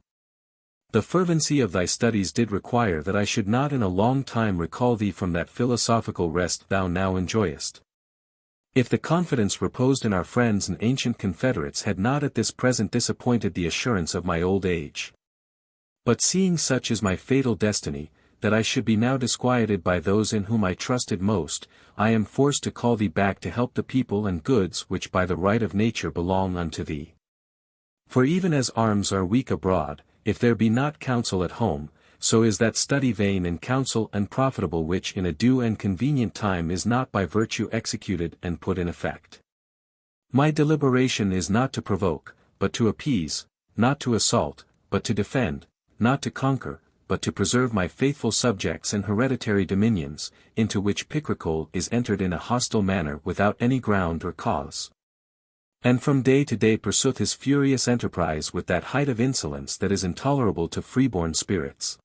The fervency of thy studies did require that I should not in a long time recall thee from that philosophical rest thou now enjoyest. If the confidence reposed in our friends and ancient confederates had not at this present disappointed the assurance of my old age. But seeing such is my fatal destiny, that I should be now disquieted by those in whom I trusted most, I am forced to call thee back to help the people and goods which by the right of nature belong unto thee. For even as arms are weak abroad, if there be not counsel at home, so is that study vain and counsel unprofitable which in a due and convenient time is not by virtue executed and put in effect. My deliberation is not to provoke, but to appease, not to assault, but to defend, not to conquer, but to preserve my faithful subjects and hereditary dominions, into which Picaresque is entered in a hostile manner without any ground or cause. And from day to day pursueth his furious enterprise with that height of insolence that is intolerable to freeborn spirits.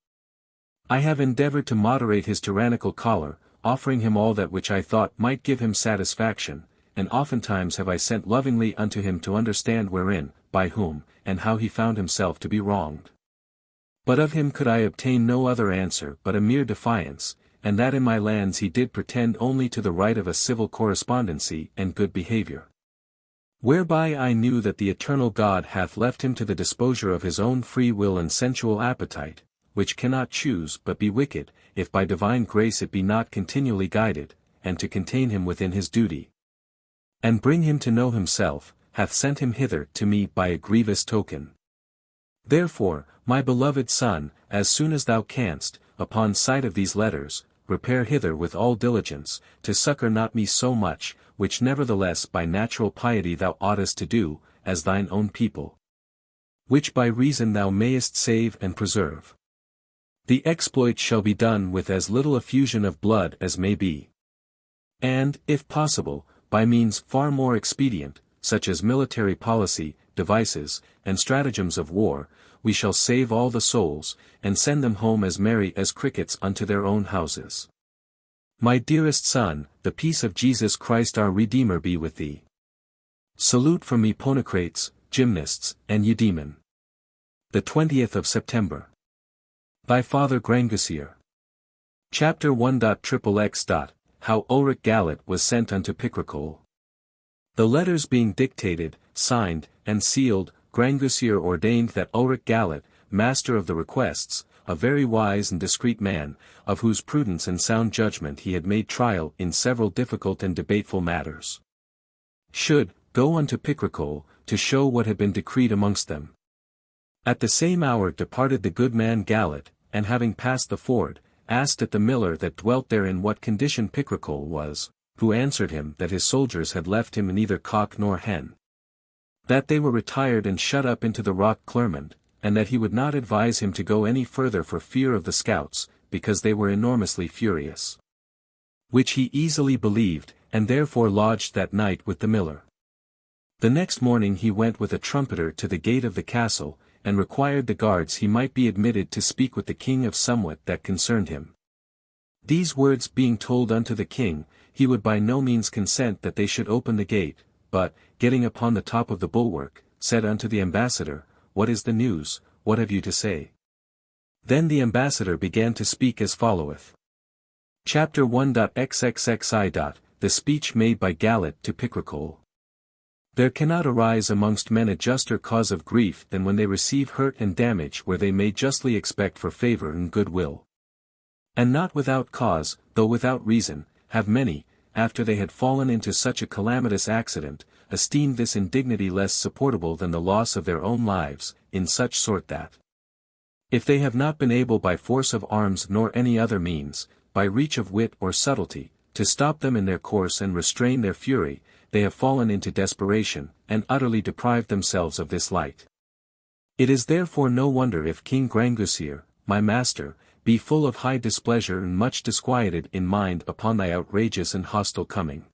I have endeavoured to moderate his tyrannical choler, offering him all that which I thought might give him satisfaction, and oftentimes have I sent lovingly unto him to understand wherein, by whom, and how he found himself to be wronged. But of him could I obtain no other answer but a mere defiance, and that in my lands he did pretend only to the right of a civil correspondency and good behaviour. Whereby I knew that the eternal God hath left him to the disposure of his own free will and sensual appetite, which cannot choose but be wicked, if by divine grace it be not continually guided, and to contain him within his duty, and bring him to know himself, hath sent him hither to me by a grievous token. Therefore, my beloved son, as soon as thou canst, upon sight of these letters, repair hither with all diligence, to succour not me so much, which nevertheless by natural piety thou oughtest to do, as thine own people. Which by reason thou mayest save and preserve. The exploit shall be done with as little effusion of blood as may be. And, if possible, by means far more expedient, such as military policy, devices, and stratagems of war, we shall save all the souls, and send them home as merry as crickets unto their own houses. My dearest son, the peace of Jesus Christ our Redeemer be with thee. Salute from me Ponocrates, Gymnasts, and Eudaemon. The 20th of September. By Father Grangousier. Chapter 1:XXX. How Ulrich Galit was sent unto Picrochole. The letters being dictated, signed, and sealed, Grangousier ordained that Ulrich Galit, master of the requests, a very wise and discreet man, of whose prudence and sound judgment he had made trial in several difficult and debateful matters, should go unto Picrochole, to show what had been decreed amongst them. At the same hour departed the good man Galit, and having passed the ford, asked at the miller that dwelt there in what condition Picrochole was, who answered him that his soldiers had left him neither cock nor hen, that they were retired and shut up into the rock Clermont, and that he would not advise him to go any further for fear of the scouts, because they were enormously furious. Which he easily believed, and therefore lodged that night with the miller. The next morning he went with a trumpeter to the gate of the castle, and required the guards he might be admitted to speak with the king of somewhat that concerned him. These words being told unto the king, he would by no means consent that they should open the gate, but, getting upon the top of the bulwark, said unto the ambassador, What is the news, what have you to say? Then the ambassador began to speak as followeth. Chapter 1:XXXI. The speech made by Galit to Picrochole. There cannot arise amongst men a juster cause of grief than when they receive hurt and damage where they may justly expect for favour and goodwill. And not without cause, though without reason, have many, after they had fallen into such a calamitous accident, esteemed this indignity less supportable than the loss of their own lives, in such sort that, if they have not been able by force of arms nor any other means, by reach of wit or subtlety, to stop them in their course and restrain their fury, they have fallen into desperation, and utterly deprived themselves of this light. It is therefore no wonder if King Grangousier, my master, be full of high displeasure and much disquieted in mind upon thy outrageous and hostile coming.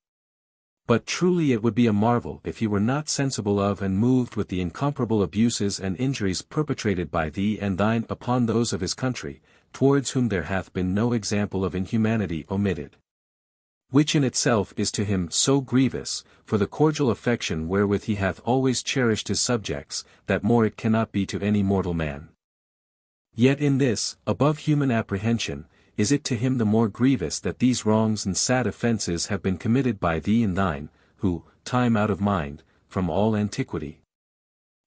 But truly it would be a marvel if he were not sensible of and moved with the incomparable abuses and injuries perpetrated by thee and thine upon those of his country, towards whom there hath been no example of inhumanity omitted. Which in itself is to him so grievous, for the cordial affection wherewith he hath always cherished his subjects, that more it cannot be to any mortal man. Yet in this, above human apprehension, is it to him the more grievous that these wrongs and sad offences have been committed by thee and thine, who, time out of mind, from all antiquity,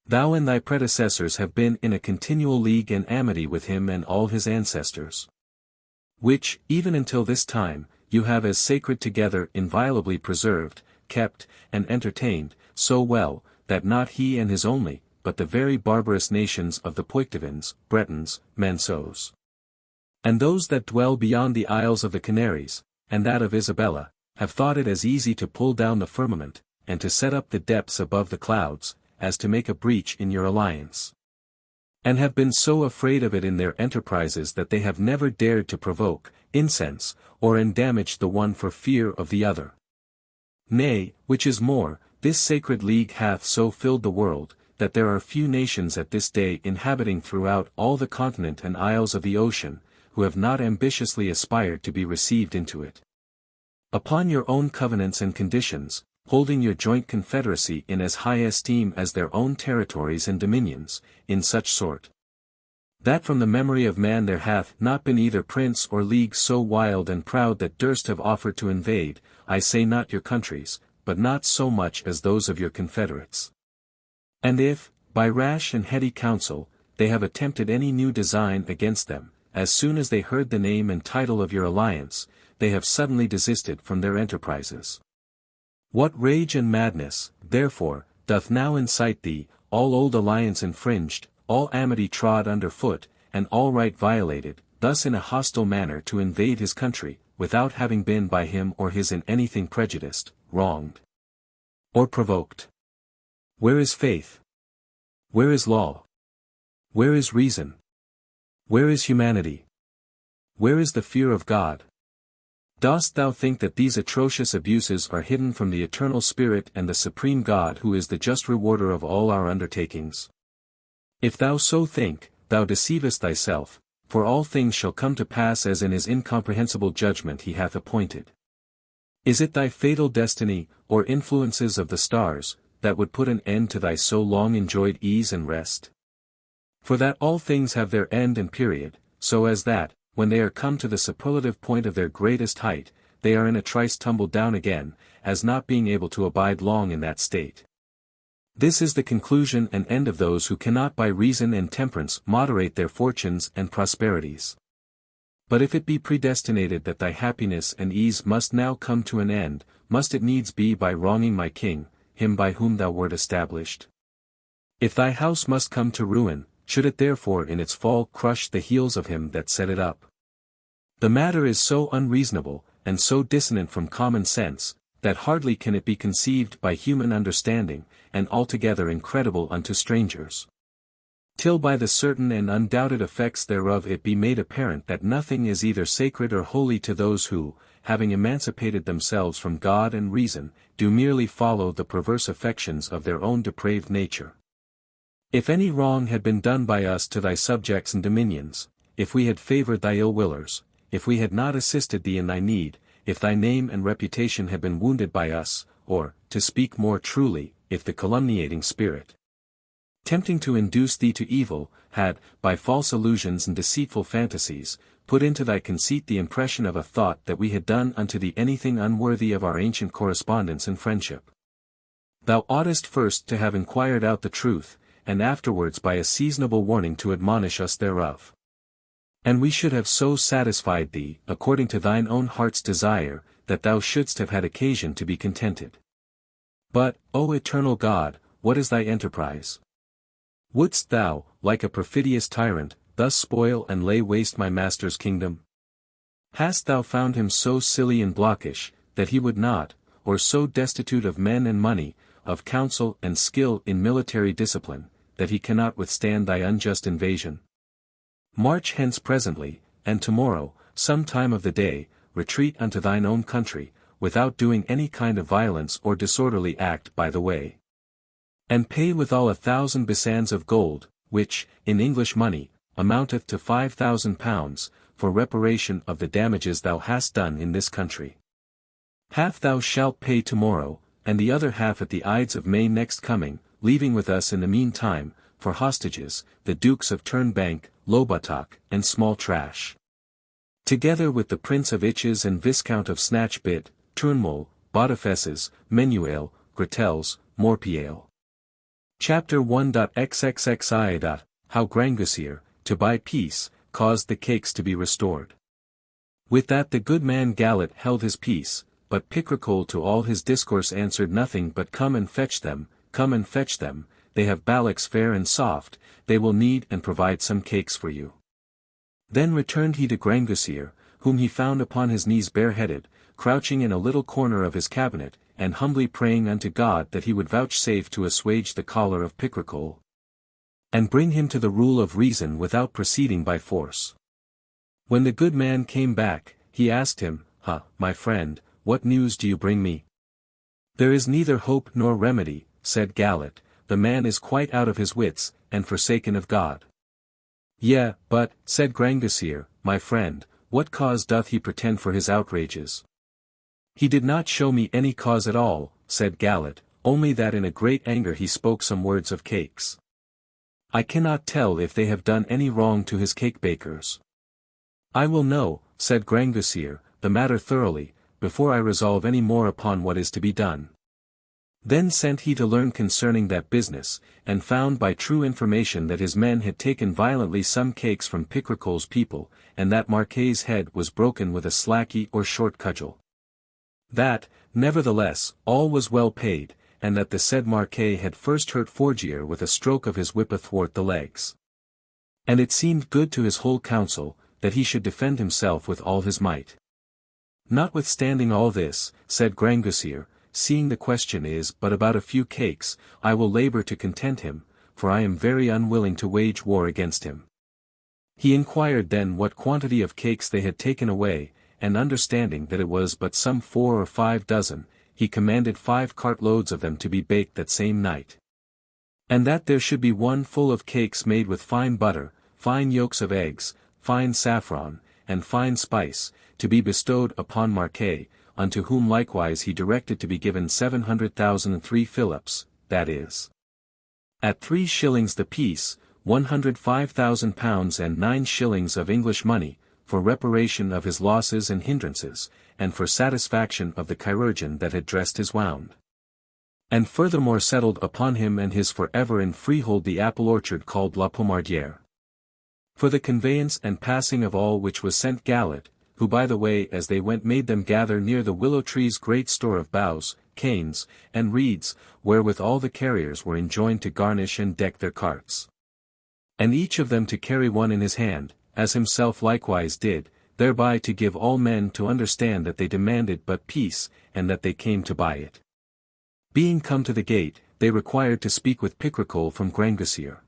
thou and thy predecessors have been in a continual league and amity with him and all his ancestors. Which, even until this time, you have as sacred together inviolably preserved, kept, and entertained, so well, that not he and his only, but the very barbarous nations of the Poictevins, Bretons, Manceaux, and those that dwell beyond the Isles of the Canaries, and that of Isabella, have thought it as easy to pull down the firmament, and to set up the depths above the clouds, as to make a breach in your alliance. And have been so afraid of it in their enterprises that they have never dared to provoke, incense, or endamage the one for fear of the other. Nay, which is more, this sacred league hath so filled the world, that there are few nations at this day inhabiting throughout all the continent and isles of the ocean, who have not ambitiously aspired to be received into it. Upon your own covenants and conditions, holding your joint confederacy in as high esteem as their own territories and dominions, in such sort, that from the memory of man there hath not been either prince or league so wild and proud that durst have offered to invade, I say not your countries, but not so much as those of your confederates. And if, by rash and heady counsel, they have attempted any new design against them, as soon as they heard the name and title of your alliance, they have suddenly desisted from their enterprises. What rage and madness, therefore, doth now incite thee, all old alliance infringed, all amity trod under foot, and all right violated, thus in a hostile manner to invade his country, without having been by him or his in anything prejudiced, wronged, or provoked? Where is faith? Where is law? Where is reason? Where is humanity? Where is the fear of God? Dost thou think that these atrocious abuses are hidden from the eternal Spirit and the supreme God who is the just rewarder of all our undertakings? If thou so think, thou deceivest thyself, for all things shall come to pass as in his incomprehensible judgment he hath appointed. Is it thy fatal destiny, or influences of the stars, that would put an end to thy so long enjoyed ease and rest? For that all things have their end and period, so as that, when they are come to the superlative point of their greatest height, they are in a trice tumbled down again, as not being able to abide long in that state. This is the conclusion and end of those who cannot by reason and temperance moderate their fortunes and prosperities. But if it be predestinated that thy happiness and ease must now come to an end, must it needs be by wronging my king, him by whom thou wert established? If thy house must come to ruin, should it therefore in its fall crush the heels of him that set it up? The matter is so unreasonable, and so dissonant from common sense, that hardly can it be conceived by human understanding, and altogether incredible unto strangers. Till by the certain and undoubted effects thereof it be made apparent that nothing is either sacred or holy to those who, having emancipated themselves from God and reason, do merely follow the perverse affections of their own depraved nature. If any wrong had been done by us to thy subjects and dominions, if we had favored thy ill-willers, if we had not assisted thee in thy need, if thy name and reputation had been wounded by us, or, to speak more truly, if the calumniating spirit, tempting to induce thee to evil, had, by false illusions and deceitful fantasies, put into thy conceit the impression of a thought that we had done unto thee anything unworthy of our ancient correspondence and friendship, thou oughtest first to have inquired out the truth, and afterwards by a seasonable warning to admonish us thereof. And we should have so satisfied thee, according to thine own heart's desire, that thou shouldst have had occasion to be contented. But, O eternal God, what is thy enterprise? Wouldst thou, like a perfidious tyrant, thus spoil and lay waste my master's kingdom? Hast thou found him so silly and blockish, that he would not, or so destitute of men and money, of counsel and skill in military discipline, that he cannot withstand thy unjust invasion? March hence presently, and tomorrow, some time of the day, retreat unto thine own country, without doing any kind of violence or disorderly act by the way. And pay withal 1,000 besans of gold, which, in English money, amounteth to £5,000, for reparation of the damages thou hast done in this country. Half thou shalt pay tomorrow, and the other half at the Ides of May next coming, leaving with us in the meantime, for hostages, the Dukes of Turnbank, Lobotok, and Small Trash, together with the Prince of Itches and Viscount of Snatchbit, Turnmull, Botafesses, Menuel, Gratels, Morpiale. Chapter 1.xxxi. How Grangousier, to buy peace, caused the cakes to be restored. With that the good man Gallet held his peace, but Picrochole to all his discourse answered nothing but come and fetch them, they have ballocks fair and soft, they will knead and provide some cakes for you. Then returned he to Grangousier, whom he found upon his knees bareheaded, crouching in a little corner of his cabinet, and humbly praying unto God that he would vouchsafe to assuage the choler of Picrochole, and bring him to the rule of reason without proceeding by force. When the good man came back, he asked him, my friend, what news do you bring me? There is neither hope nor remedy, said Gallet, the man is quite out of his wits, and forsaken of God. Yea, but, said Grangousier, my friend, what cause doth he pretend for his outrages? He did not show me any cause at all, said Gallet, only that in a great anger he spoke some words of cakes. I cannot tell if they have done any wrong to his cake-bakers. I will know, said Grangousier, the matter thoroughly, before I resolve any more upon what is to be done. Then sent he to learn concerning that business, and found by true information that his men had taken violently some cakes from Picrochole's people, and that Marquet's head was broken with a slacky or short cudgel. That, nevertheless, all was well paid, and that the said Marquet had first hurt Forgier with a stroke of his whip athwart the legs. And it seemed good to his whole council, that he should defend himself with all his might. Notwithstanding all this, said Grangousier, seeing the question is but about a few cakes, I will labor to content him, for I am very unwilling to wage war against him. He inquired then what quantity of cakes they had taken away, and understanding that it was but some 4 or 5 dozen, he commanded 5 cartloads of them to be baked that same night. And that there should be one full of cakes made with fine butter, fine yolks of eggs, fine saffron, and fine spice, to be bestowed upon Marquet, unto whom likewise he directed to be given 700,003 philips, that is, at 3 shillings the piece, £105,000 and 9 shillings of English money, for reparation of his losses and hindrances, and for satisfaction of the chirurgeon that had dressed his wound. And furthermore settled upon him and his for ever in freehold the apple orchard called La Pomardière. For the conveyance and passing of all which was sent Gallet, who by the way as they went made them gather near the willow tree's great store of boughs, canes, and reeds, wherewith all the carriers were enjoined to garnish and deck their carts. And each of them to carry one in his hand, as himself likewise did, thereby to give all men to understand that they demanded but peace, and that they came to buy it. Being come to the gate, they required to speak with Picrochole from Grangousier.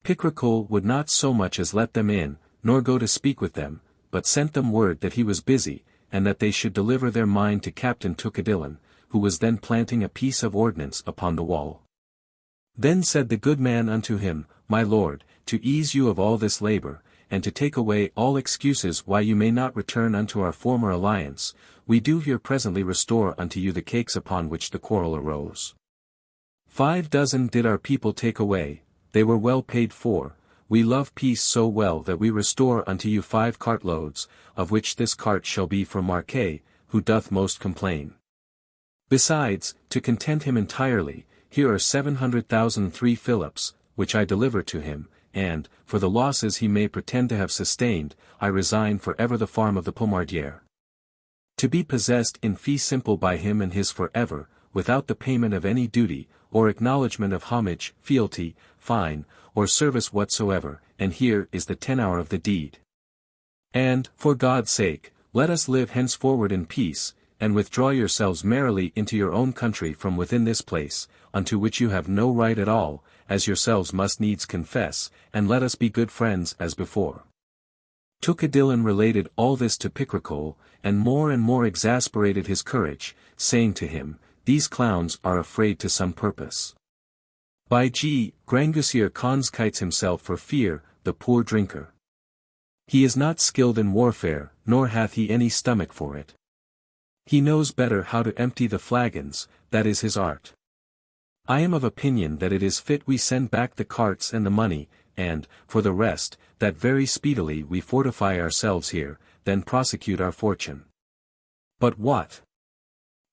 Picrochole would not so much as let them in, nor go to speak with them, but sent them word that he was busy, and that they should deliver their mind to Captain Tucadillon, who was then planting a piece of ordnance upon the wall. Then said the good man unto him, My lord, to ease you of all this labour, and to take away all excuses why you may not return unto our former alliance, we do here presently restore unto you the cakes upon which the quarrel arose. 5 dozen did our people take away, they were well paid for. We love peace so well that we restore unto you 5 cartloads, of which this cart shall be for Marquet, who doth most complain. Besides, to content him entirely, here are 700,000 3 Philips, which I deliver to him, and, for the losses he may pretend to have sustained, I resign for ever the farm of the Pomardière. To be possessed in fee simple by him and his for ever, without the payment of any duty, or acknowledgment of homage, fealty, fine, or service whatsoever, and here is the tenor of the deed. And, for God's sake, let us live henceforward in peace, and withdraw yourselves merrily into your own country from within this place, unto which you have no right at all, as yourselves must needs confess, and let us be good friends as before. Tucadillon related all this to Picrochole, and more exasperated his courage, saying to him, These clowns are afraid to some purpose. By G. Grangousier conskites himself for fear, the poor drinker. He is not skilled in warfare, nor hath he any stomach for it. He knows better how to empty the flagons, that is his art. I am of opinion that it is fit we send back the carts and the money, and, for the rest, that very speedily we fortify ourselves here, then prosecute our fortune. But what?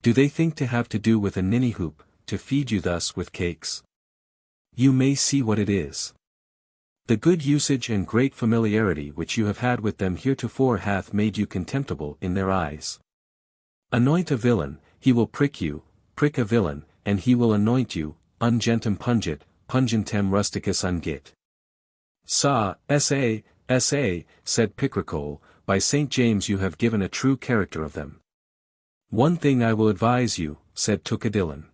Do they think to have to do with a ninny hoop, to feed you thus with cakes? You may see what it is. The good usage and great familiarity which you have had with them heretofore hath made you contemptible in their eyes. Anoint a villain, he will prick you, prick a villain, and he will anoint you, ungentem pungit, pungentem rusticus ungit. S.A., said Picrochole, by St. James you have given a true character of them. One thing I will advise you, said Tucadillon.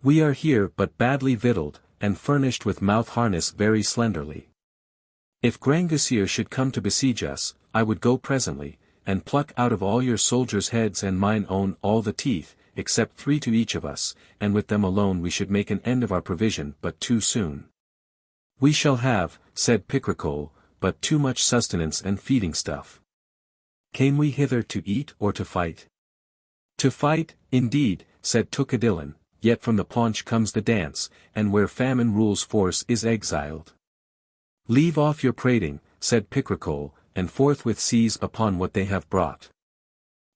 We are here but badly victualled, and furnished with mouth harness very slenderly. If Grangousier should come to besiege us, I would go presently, and pluck out of all your soldiers' heads and mine own all the teeth, except 3 to each of us, and with them alone we should make an end of our provision but too soon. We shall have, said Picrochole, but too much sustenance and feeding stuff. Came we hither to eat or to fight? To fight, indeed, said Tucadillon, yet from the paunch comes the dance, and where famine rules force is exiled. Leave off your prating, said Picrochole, and forthwith seize upon what they have brought.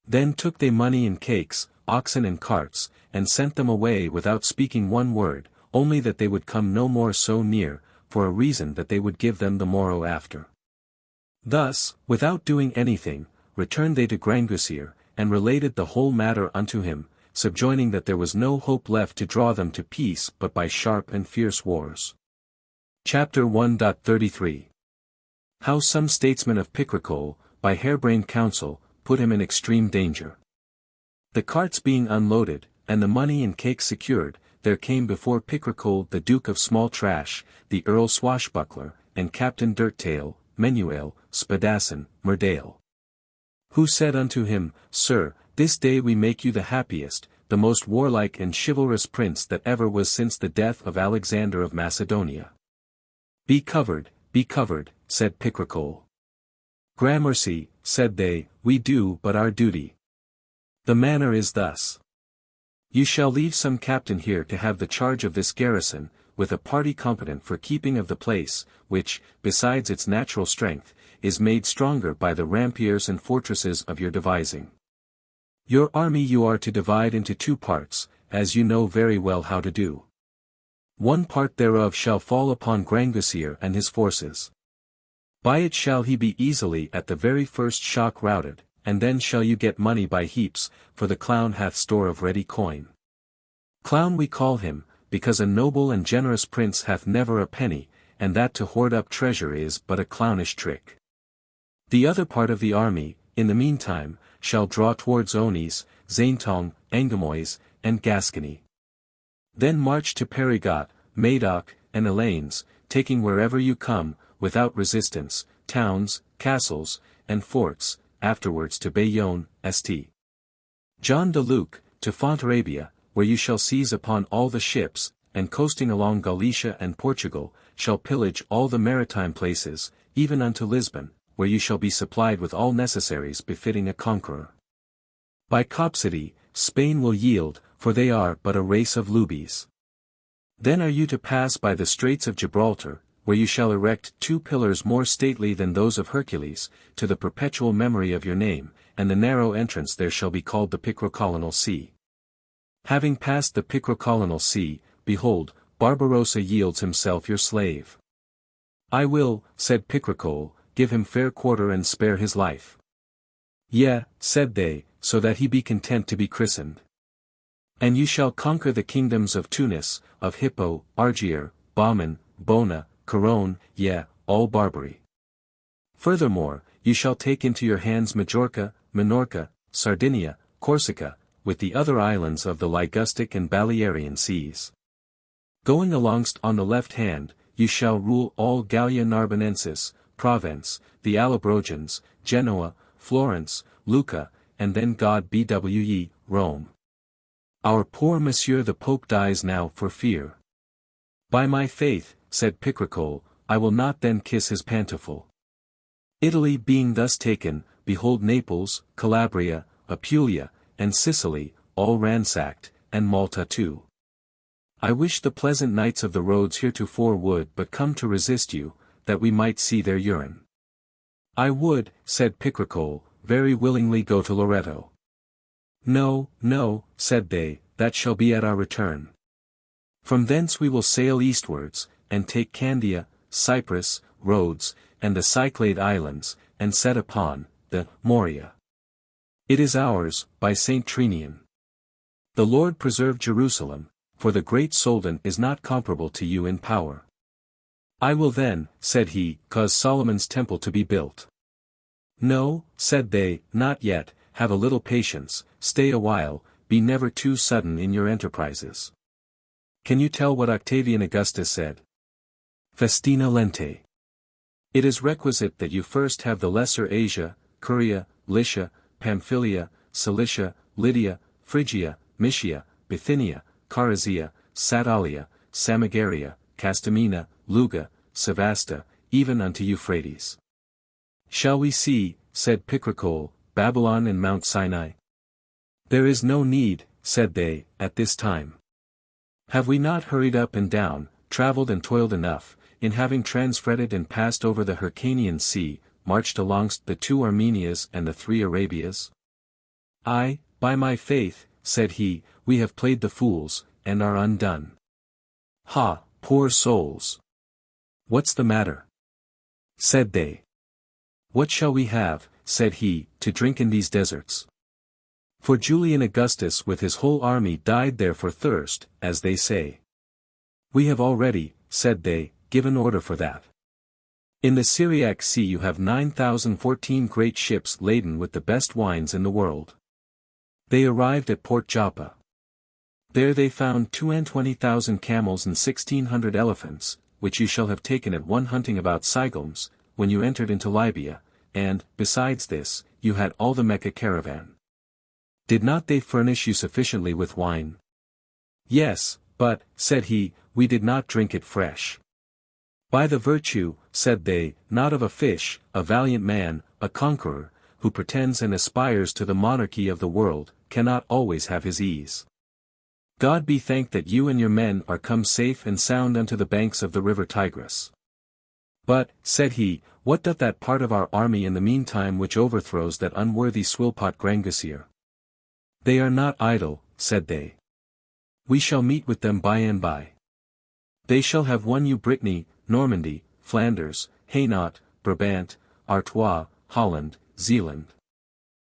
Then took they money and cakes, oxen and carts, and sent them away without speaking one word, only that they would come no more so near, for a reason that they would give them the morrow after. Thus, without doing anything, returned they to Grangousier, and related the whole matter unto him, subjoining that there was no hope left to draw them to peace but by sharp and fierce wars. Chapter 1.33 How some statesmen of Picrochole, by harebrained counsel, put him in extreme danger. The carts being unloaded, and the money and cakes secured, there came before Picrochole the Duke of Small Trash, the Earl Swashbuckler, and Captain Dirttail, Menuel, Spadassin, Merdale. Who said unto him, Sir, this day we make you the happiest, the most warlike and chivalrous prince that ever was since the death of Alexander of Macedonia. Be covered, said Picrochole. Gramercy, said they, we do but our duty. The manner is thus. You shall leave some captain here to have the charge of this garrison, with a party competent for keeping of the place, which, besides its natural strength, is made stronger by the rampiers and fortresses of your devising. Your army you are to divide into 2 parts, as you know very well how to do. 1 part thereof shall fall upon Grangousier and his forces. By it shall he be easily at the very first shock routed, and then shall you get money by heaps, for the clown hath store of ready coin. Clown we call him, because a noble and generous prince hath never a penny, and that to hoard up treasure is but a clownish trick. The other part of the army, in the meantime, shall draw towards Onys, Zaintonge, Angoumois, and Gascony. Then march to Périgord, Médoc, and Elaines, taking wherever you come, without resistance, towns, castles, and forts, afterwards to Bayonne, St. John de Luc, to Fontarabia, where you shall seize upon all the ships, and coasting along Galicia and Portugal, shall pillage all the maritime places, even unto Lisbon, where you shall be supplied with all necessaries befitting a conqueror. By Copsity, Spain will yield, for they are but a race of loobies. Then are you to pass by the Straits of Gibraltar, where you shall erect 2 pillars more stately than those of Hercules, to the perpetual memory of your name, and the narrow entrance there shall be called the Picrocolonal Sea. Having passed the Picrocolonal Sea, behold, Barbarossa yields himself your slave. I will, said Picrochole, give him fair quarter and spare his life. Yea, said they, so that he be content to be christened. And you shall conquer the kingdoms of Tunis, of Hippo, Argier, Baman, Bona, Caron, yea, all Barbary. Furthermore, you shall take into your hands Majorca, Minorca, Sardinia, Corsica, with the other islands of the Ligustic and Balearian seas. Going alongst on the left hand, you shall rule all Gallia Narbonensis, Provence, the Allobrogians, Genoa, Florence, Lucca, and then God bwe, Rome. Our poor Monsieur the Pope dies now for fear. By my faith, said Picrochole, I will not then kiss his pantoufle. Italy being thus taken, behold Naples, Calabria, Apulia, and Sicily, all ransacked, and Malta too. I wish the pleasant knights of the roads heretofore would but come to resist you, that we might see their urine. I would, said Picrochole, very willingly go to Loretto. No, no, said they, that shall be at our return. From thence we will sail eastwards, and take Candia, Cyprus, Rhodes, and the Cyclade Islands, and set upon, the Morea. It is ours, by Saint Trinian. The Lord preserve Jerusalem, for the great Soldan is not comparable to you in power. I will then, said he, cause Solomon's temple to be built. No, said they, not yet, have a little patience, stay a while, be never too sudden in your enterprises. Can you tell what Octavian Augustus said? Festina lente. It is requisite that you first have the Lesser Asia, Curia, Lycia, Pamphylia, Cilicia, Lydia, Phrygia, Mysia, Bithynia, Carazia, Satalia, Samageria, Castamina, Luga, Sevasta, even unto Euphrates. Shall we see, said Picrochole, Babylon and Mount Sinai? There is no need, said they, at this time. Have we not hurried up and down, travelled and toiled enough, in having transfretted and passed over the Hyrcanian Sea, marched alongst the 2 Armenias and the 3 Arabias? Ay, by my faith, said he, we have played the fools, and are undone. Ha, poor souls! What's the matter? Said they. What shall we have, said he, to drink in these deserts? For Julian Augustus with his whole army died there for thirst, as they say. We have already, said they, given order for that. In the Syriac Sea you have 9,014 great ships laden with the best wines in the world. They arrived at Port Joppa. There they found 22,000 camels and 1,600 elephants, which you shall have taken at one hunting about Sigilms, when you entered into Libya, and, besides this, you had all the Mecca caravan. Did not they furnish you sufficiently with wine? Yes, but, said he, we did not drink it fresh. By the virtue, said they, not of a fish, a valiant man, a conqueror, who pretends and aspires to the monarchy of the world, cannot always have his ease. God be thanked that you and your men are come safe and sound unto the banks of the river Tigris. But, said he, what doth that part of our army in the meantime which overthrows that unworthy swillpot Grangousier? They are not idle, said they. We shall meet with them by and by. They shall have won you Brittany, Normandy, Flanders, Hainaut, Brabant, Artois, Holland, Zealand.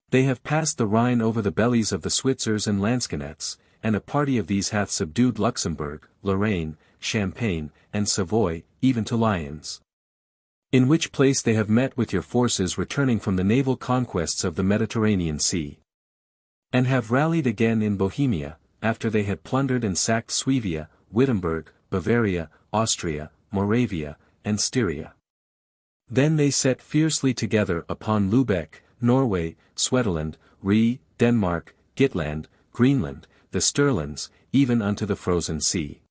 They have passed the Rhine over the bellies of the Switzers and Lansquenets, and a party of these hath subdued Luxembourg, Lorraine, Champagne, and Savoy, even to Lyons. In which place they have met with your forces returning from the naval conquests of the Mediterranean Sea. And have rallied again in Bohemia, after they had plundered and sacked Suevia, Wittenberg, Bavaria, Austria, Moravia, and Styria. Then they set fiercely together upon Lubeck, Norway, Swedeland, Rhe, Denmark, Gitland, Greenland, the Stirlands, even unto the frozen sea.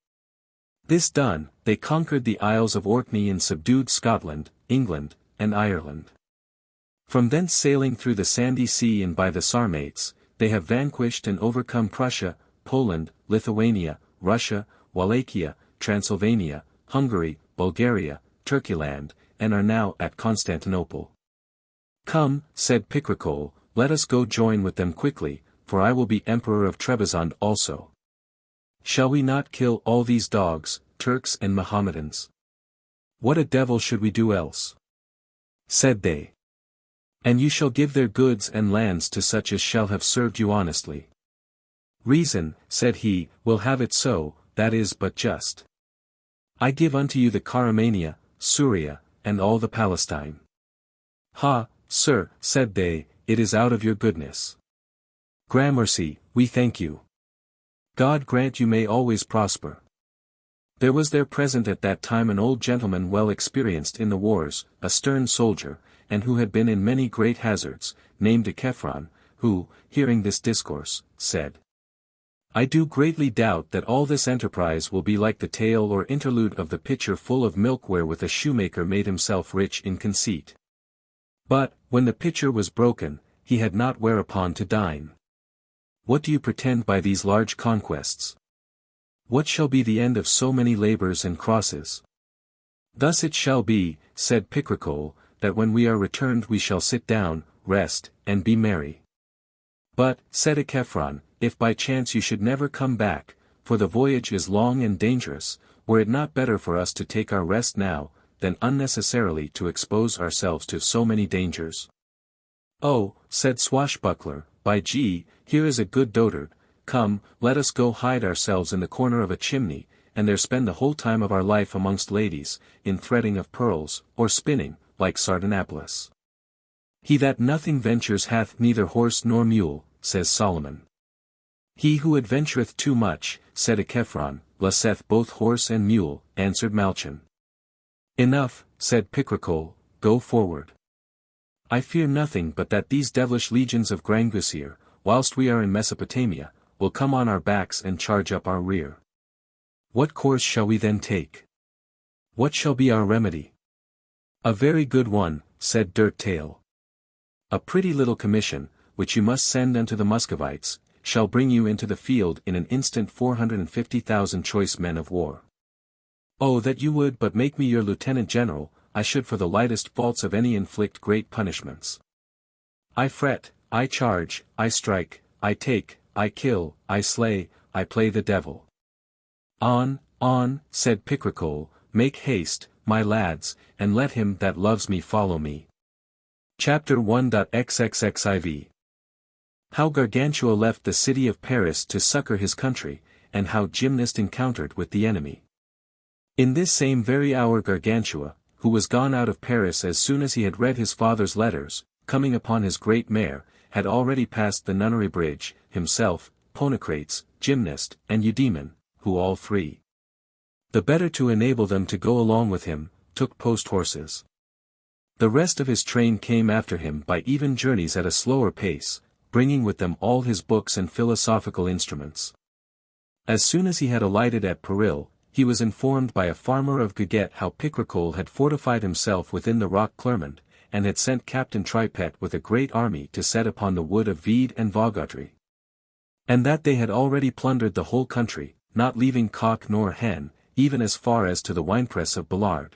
This done, they conquered the Isles of Orkney and subdued Scotland, England, and Ireland. From thence sailing through the sandy sea and by the Sarmates, they have vanquished and overcome Prussia, Poland, Lithuania, Russia, Wallachia, Transylvania, Hungary, Bulgaria, Turkeyland, and are now at Constantinople. Come, said Picrochole, let us go join with them quickly, for I will be Emperor of Trebizond also. Shall we not kill all these dogs, Turks and Mohammedans? What a devil should we do else? Said they. And you shall give their goods and lands to such as shall have served you honestly. Reason, said he, will have it so, that is but just. I give unto you the Caramania, Syria, and all the Palestine. Ha, sir, said they, it is out of your goodness. Gramercy, we thank you. God grant you may always prosper. There was there present at that time an old gentleman well experienced in the wars, a stern soldier, and who had been in many great hazards, named Echephron, who, hearing this discourse, said, I do greatly doubt that all this enterprise will be like the tale or interlude of the pitcher full of milk wherewith a shoemaker made himself rich in conceit. But, when the pitcher was broken, he had not whereupon to dine. What do you pretend by these large conquests? What shall be the end of so many labors and crosses? Thus it shall be, said Picrochole, that when we are returned we shall sit down, rest, and be merry. But, said Echephron, if by chance you should never come back, for the voyage is long and dangerous, were it not better for us to take our rest now, than unnecessarily to expose ourselves to so many dangers? Oh, said Swashbuckler, by G, here is a good dotard, come, let us go hide ourselves in the corner of a chimney, and there spend the whole time of our life amongst ladies, in threading of pearls, or spinning, like Sardanapalus. He that nothing ventures hath neither horse nor mule, says Solomon. He who adventureth too much, said Echephron, lesseth both horse and mule, answered Malchon. Enough, said Picrochole, go forward. I fear nothing but that these devilish legions of Grangousier, whilst we are in Mesopotamia, will come on our backs and charge up our rear. What course shall we then take? What shall be our remedy? A very good one, said Dirt Tail. A pretty little commission, which you must send unto the Muscovites, shall bring you into the field in an instant 450,000 choice men of war. Oh that you would but make me your lieutenant general, I should for the lightest faults of any inflict great punishments. I fret, I charge, I strike, I take, I kill, I slay, I play the devil. On, said Picrochole, make haste, my lads, and let him that loves me follow me. Chapter 1.xxxiv. How Gargantua left the city of Paris to succor his country, and how Gymnast encountered with the enemy. In this same very hour Gargantua, who was gone out of Paris as soon as he had read his father's letters, coming upon his great mare, had already passed the nunnery bridge, himself, Ponocrates, Gymnast, and Eudaemon, who all three, the better to enable them to go along with him, took post horses. The rest of his train came after him by even journeys at a slower pace, bringing with them all his books and philosophical instruments. As soon as he had alighted at Peril, he was informed by a farmer of Guiguet how Picrochole had fortified himself within the rock Clermont, and had sent Captain Tripet with a great army to set upon the wood of Vide and Vaugotry. And that they had already plundered the whole country, not leaving cock nor hen, even as far as to the winepress of Ballard.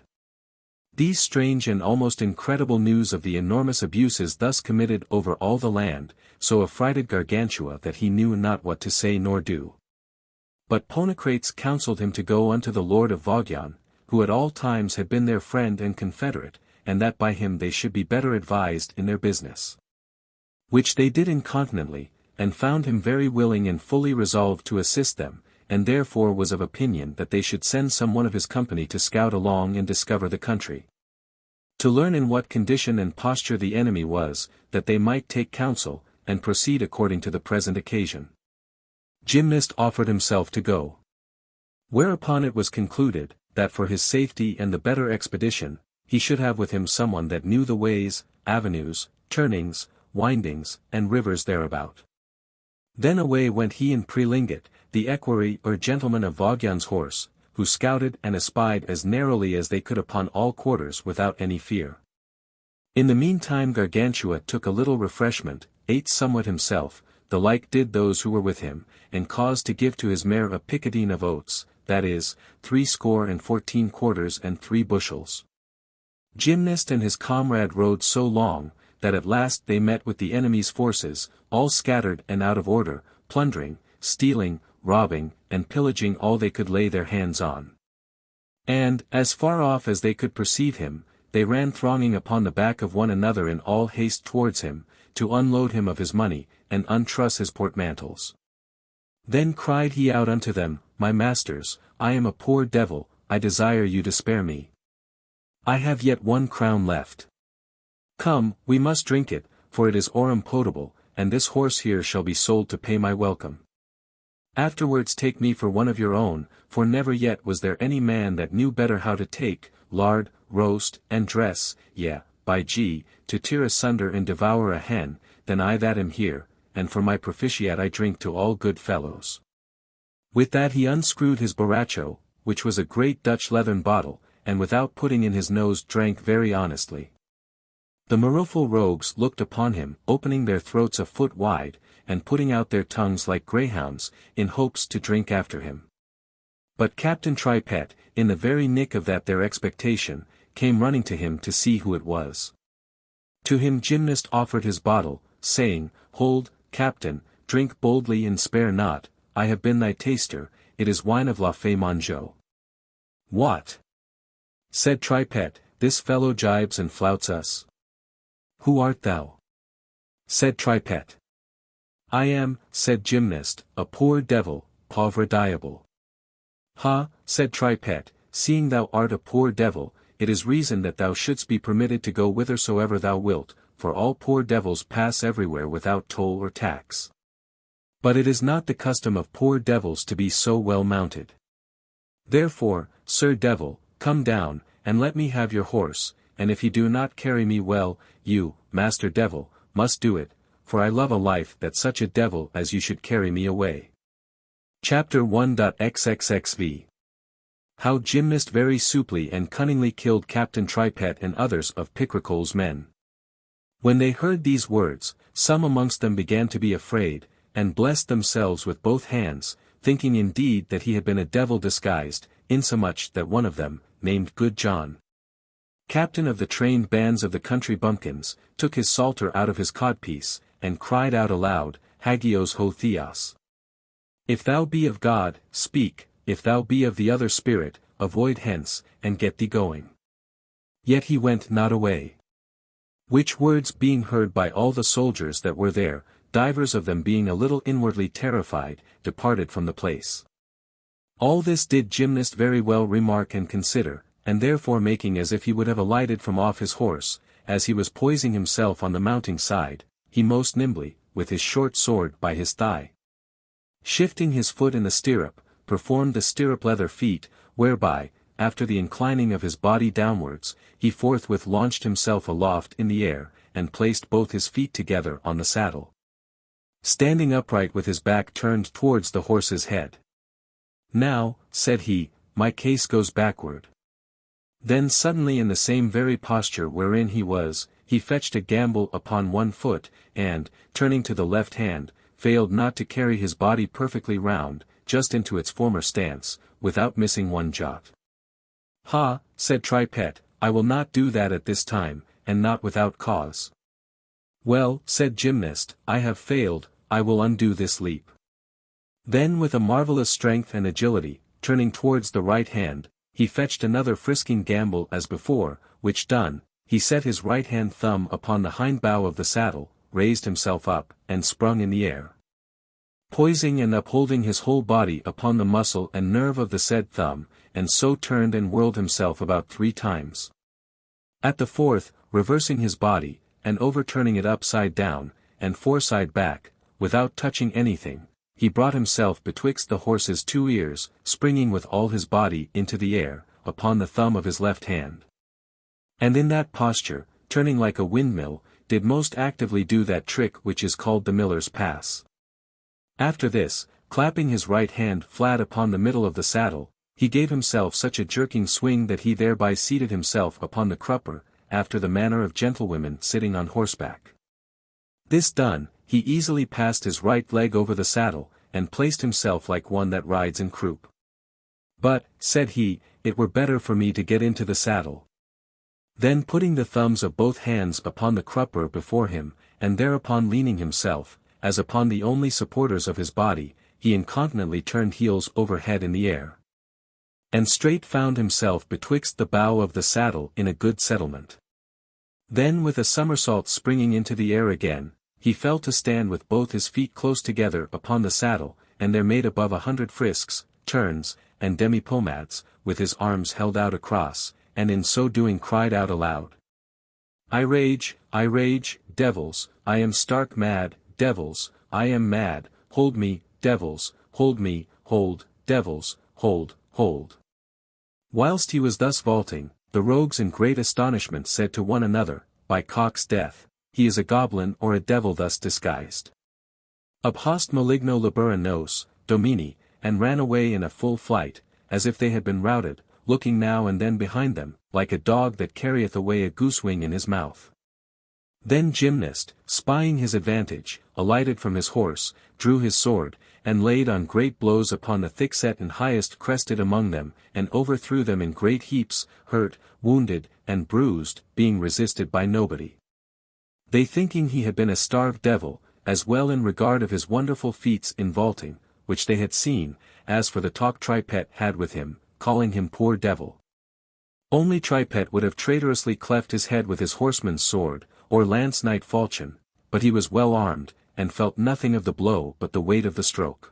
These strange and almost incredible news of the enormous abuses thus committed over all the land, so affrighted Gargantua that he knew not what to say nor do. But Ponocrates counselled him to go unto the lord of Vaugian, who at all times had been their friend and confederate, and that by him they should be better advised in their business. Which they did incontinently, and found him very willing and fully resolved to assist them, and therefore was of opinion that they should send some one of his company to scout along and discover the country. To learn in what condition and posture the enemy was, that they might take counsel, and proceed according to the present occasion. Gymnast offered himself to go. Whereupon it was concluded, that for his safety and the better expedition, he should have with him someone that knew the ways, avenues, turnings, windings, and rivers thereabout. Then away went he and Prelingit, the equerry or gentleman of Vaugian's horse, who scouted and espied as narrowly as they could upon all quarters without any fear. In the meantime Gargantua took a little refreshment, ate somewhat himself, the like did those who were with him, and caused to give to his mare a picadine of oats, that is, 14 quarters and 3 bushels. Gymnast and his comrade rode so long, that at last they met with the enemy's forces, all scattered and out of order, plundering, stealing, robbing, and pillaging all they could lay their hands on. And, as far off as they could perceive him, they ran thronging upon the back of one another in all haste towards him, to unload him of his money, and untruss his portmantles. Then cried he out unto them, My masters, I am a poor devil, I desire you to spare me. I have yet 1 crown left. Come, we must drink it, for it is aurum potable, and this horse here shall be sold to pay my welcome. Afterwards take me for one of your own, for never yet was there any man that knew better how to take, lard, roast, and dress, yea, by G, to tear asunder and devour a hen, than I that am here, and for my propitiate I drink to all good fellows. With that he unscrewed his borracho, which was a great Dutch leathern bottle, and without putting in his nose drank very honestly. The maroful rogues looked upon him, opening their throats a foot wide, and putting out their tongues like greyhounds, in hopes to drink after him. But Captain Tripet, in the very nick of that their expectation, came running to him to see who it was. To him Gymnast offered his bottle, saying, Hold, Captain, drink boldly and spare not, I have been thy taster, it is wine of la Fée Mongeau. What? Said Tripet, this fellow jibes and flouts us. Who art thou? Said Tripet. I am, said Gymnast, a poor devil, pauvre diable. Ha, said Tripet, seeing thou art a poor devil, it is reason that thou shouldst be permitted to go whithersoever thou wilt, for all poor devils pass everywhere without toll or tax. But it is not the custom of poor devils to be so well mounted. Therefore, Sir Devil, come down, and let me have your horse, and if he do not carry me well, you, Master Devil, must do it, for I love a life that such a devil as you should carry me away. Chapter 1.xxxv. How Gymnast very souply and cunningly killed Captain Tripet and others of Picrocole's men. When they heard these words, some amongst them began to be afraid, and blessed themselves with both hands, thinking indeed that he had been a devil disguised, insomuch that one of them, named Good John, captain of the trained bands of the country bumpkins, took his psalter out of his codpiece, and cried out aloud, Hagios ho Theos. If thou be of God, speak, if thou be of the other spirit, avoid hence, and get thee going. Yet he went not away. Which words being heard by all the soldiers that were there, divers of them being a little inwardly terrified, departed from the place. All this did Gymnast very well remark and consider, and therefore making as if he would have alighted from off his horse, as he was poising himself on the mounting side, he most nimbly, with his short sword by his thigh, shifting his foot in the stirrup, performed the stirrup leather feat, whereby, after the inclining of his body downwards, he forthwith launched himself aloft in the air, and placed both his feet together on the saddle, standing upright with his back turned towards the horse's head. Now, said he, my case goes backward. Then suddenly in the same very posture wherein he was, he fetched a gambol upon one foot, and, turning to the left hand, failed not to carry his body perfectly round, just into its former stance, without missing one jot. "Ha," said Tripet, "I will not do that at this time, and not without cause." "Well," said Gymnast, "I have failed, I will undo this leap." Then with a marvelous strength and agility, turning towards the right hand, he fetched another frisking gambol as before, which done, he set his right hand thumb upon the hind bow of the saddle, raised himself up, and sprung in the air. Poising and upholding his whole body upon the muscle and nerve of the said thumb, and so turned and whirled himself about 3 times. At the 4th, reversing his body, and overturning it upside down, and foreside back, without touching anything, he brought himself betwixt the horse's 2 ears, springing with all his body into the air, upon the thumb of his left hand. And in that posture, turning like a windmill, did most actively do that trick which is called the miller's pass. After this, clapping his right hand flat upon the middle of the saddle, he gave himself such a jerking swing that he thereby seated himself upon the crupper, after the manner of gentlewomen sitting on horseback. This done, he easily passed his right leg over the saddle, and placed himself like one that rides in croup. "But," said he, "it were better for me to get into the saddle." Then putting the thumbs of both hands upon the crupper before him, and thereupon leaning himself, as upon the only supporters of his body, he incontinently turned heels over head in the air. And straight found himself betwixt the bow of the saddle in a good settlement. Then with a somersault springing into the air again, he fell to stand with both his feet close together upon the saddle, and there made above 100 frisks, turns, and demi-pomades, with his arms held out across, and in so doing cried out aloud. I rage, devils, I am stark mad, devils, I am mad, hold me, devils, hold me, hold, devils, hold, hold." Whilst he was thus vaulting, the rogues in great astonishment said to one another, "By Cock's death, he is a goblin or a devil thus disguised. Ab host maligno libera nos, domini," and ran away in a full flight, as if they had been routed, looking now and then behind them, like a dog that carrieth away a goose-wing in his mouth. Then Gymnast, spying his advantage, alighted from his horse, drew his sword, and laid on great blows upon the thickset and highest crested among them, and overthrew them in great heaps, hurt, wounded, and bruised, being resisted by nobody. They thinking he had been a starved devil, as well in regard of his wonderful feats in vaulting, which they had seen, as for the talk Tripet had with him, calling him poor devil. Only Tripet would have traitorously cleft his head with his horseman's sword, or lance knight falchion, but he was well armed, and felt nothing of the blow but the weight of the stroke.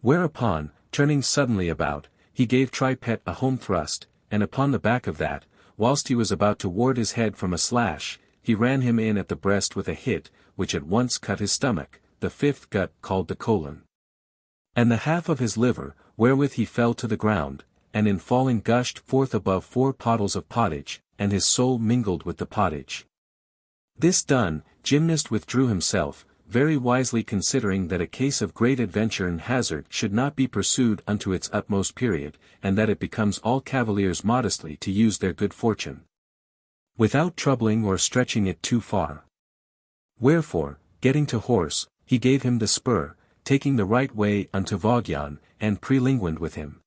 Whereupon, turning suddenly about, he gave Tripet a home thrust, and upon the back of that, whilst he was about to ward his head from a slash, he ran him in at the breast with a hit, which at once cut his stomach, the 5th gut called the colon. And the half of his liver, wherewith he fell to the ground, and in falling gushed forth above 4 pottles of pottage, and his soul mingled with the pottage. This done, Gymnast withdrew himself, very wisely considering that a case of great adventure and hazard should not be pursued unto its utmost period, and that it becomes all cavaliers modestly to use their good fortune, without troubling or stretching it too far. Wherefore, getting to horse, he gave him the spur, taking the right way unto Vogyan, and prelinguined with him.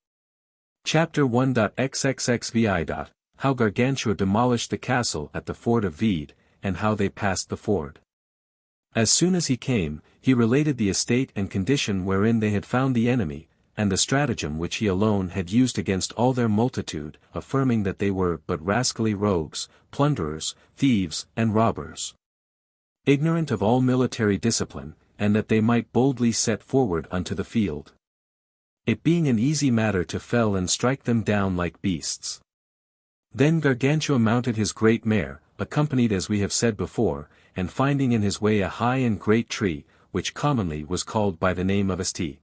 Chapter 1.xxxvi. How Gargantua demolished the castle at the ford of Vede, and how they passed the ford. As soon as he came, he related the estate and condition wherein they had found the enemy, and the stratagem which he alone had used against all their multitude, affirming that they were but rascally rogues, plunderers, thieves, and robbers, ignorant of all military discipline, and that they might boldly set forward unto the field, it being an easy matter to fell and strike them down like beasts. Then Gargantua mounted his great mare, accompanied as we have said before, and finding in his way a high and great tree, which commonly was called by the name of St.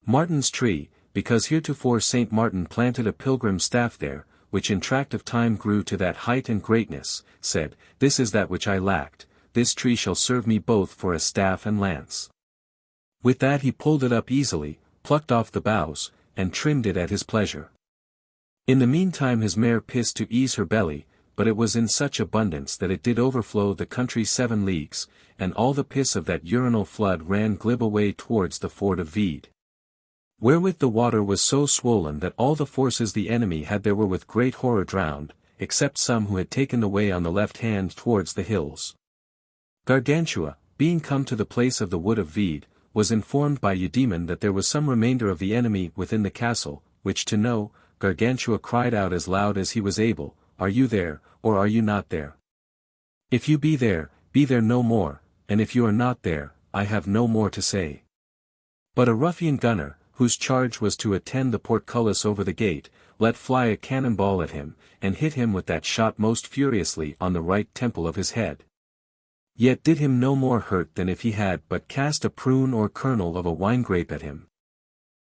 Martin's tree, because heretofore St. Martin planted a pilgrim's staff there, which in tract of time grew to that height and greatness, said, "This is that which I lacked, this tree shall serve me both for a staff and lance." With that he pulled it up easily, plucked off the boughs, and trimmed it at his pleasure. In the meantime his mare pissed to ease her belly, but it was in such abundance that it did overflow the country 7 leagues, and all the piss of that urinal flood ran glib away towards the ford of Vede. Wherewith the water was so swollen that all the forces the enemy had there were with great horror drowned, except some who had taken the way on the left hand towards the hills. Gargantua, being come to the place of the wood of Vede, was informed by Eudaemon that there was some remainder of the enemy within the castle, which to know, Gargantua cried out as loud as he was able, Are you there, or are you not there? If you be there no more, and if you are not there, I have no more to say. But a ruffian gunner, whose charge was to attend the portcullis over the gate, let fly a cannonball at him, and hit him with that shot most furiously on the right temple of his head. Yet did him no more hurt than if he had but cast a prune or kernel of a wine-grape at him.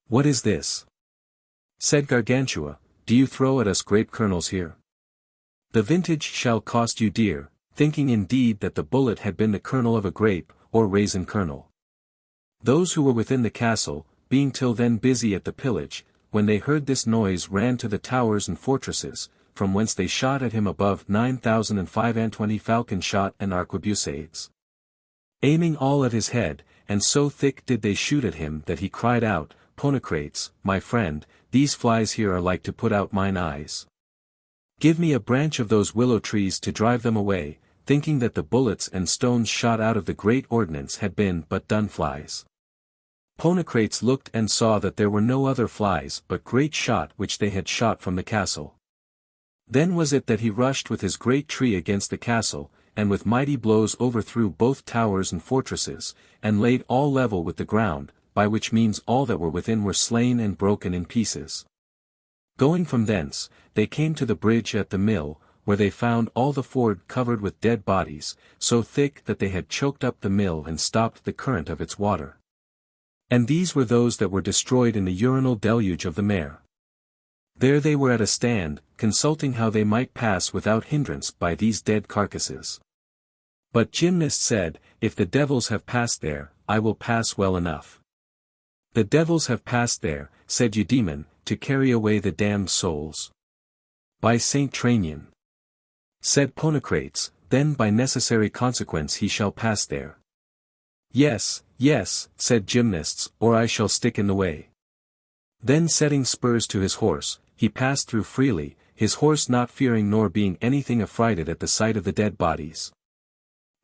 What is this? Said Gargantua, do you throw at us grape kernels here? The vintage shall cost you dear, thinking indeed that the bullet had been the kernel of a grape, or raisin kernel. Those who were within the castle, being till then busy at the pillage, when they heard this noise ran to the towers and fortresses, from whence they shot at him above 9,025 falcon shot and arquebusades. Aiming all at his head, and so thick did they shoot at him that he cried out, Ponocrates, my friend, these flies here are like to put out mine eyes. Give me a branch of those willow trees to drive them away, thinking that the bullets and stones shot out of the great ordnance had been but dun flies. Ponocrates looked and saw that there were no other flies but great shot which they had shot from the castle. Then was it that he rushed with his great tree against the castle, and with mighty blows overthrew both towers and fortresses, and laid all level with the ground, by which means all that were within were slain and broken in pieces. Going from thence, they came to the bridge at the mill, where they found all the ford covered with dead bodies, so thick that they had choked up the mill and stopped the current of its water. And these were those that were destroyed in the urinal deluge of the mare. There they were at a stand, consulting how they might pass without hindrance by these dead carcasses. But Gymnast said, If the devils have passed there, I will pass well enough. The devils have passed there, said Eudaemon, to carry away the damned souls. By Saint Tranian. Said Ponocrates, then by necessary consequence he shall pass there. Yes, yes, said Gymnasts, or I shall stick in the way. Then setting spurs to his horse, he passed through freely, his horse not fearing nor being anything affrighted at the sight of the dead bodies.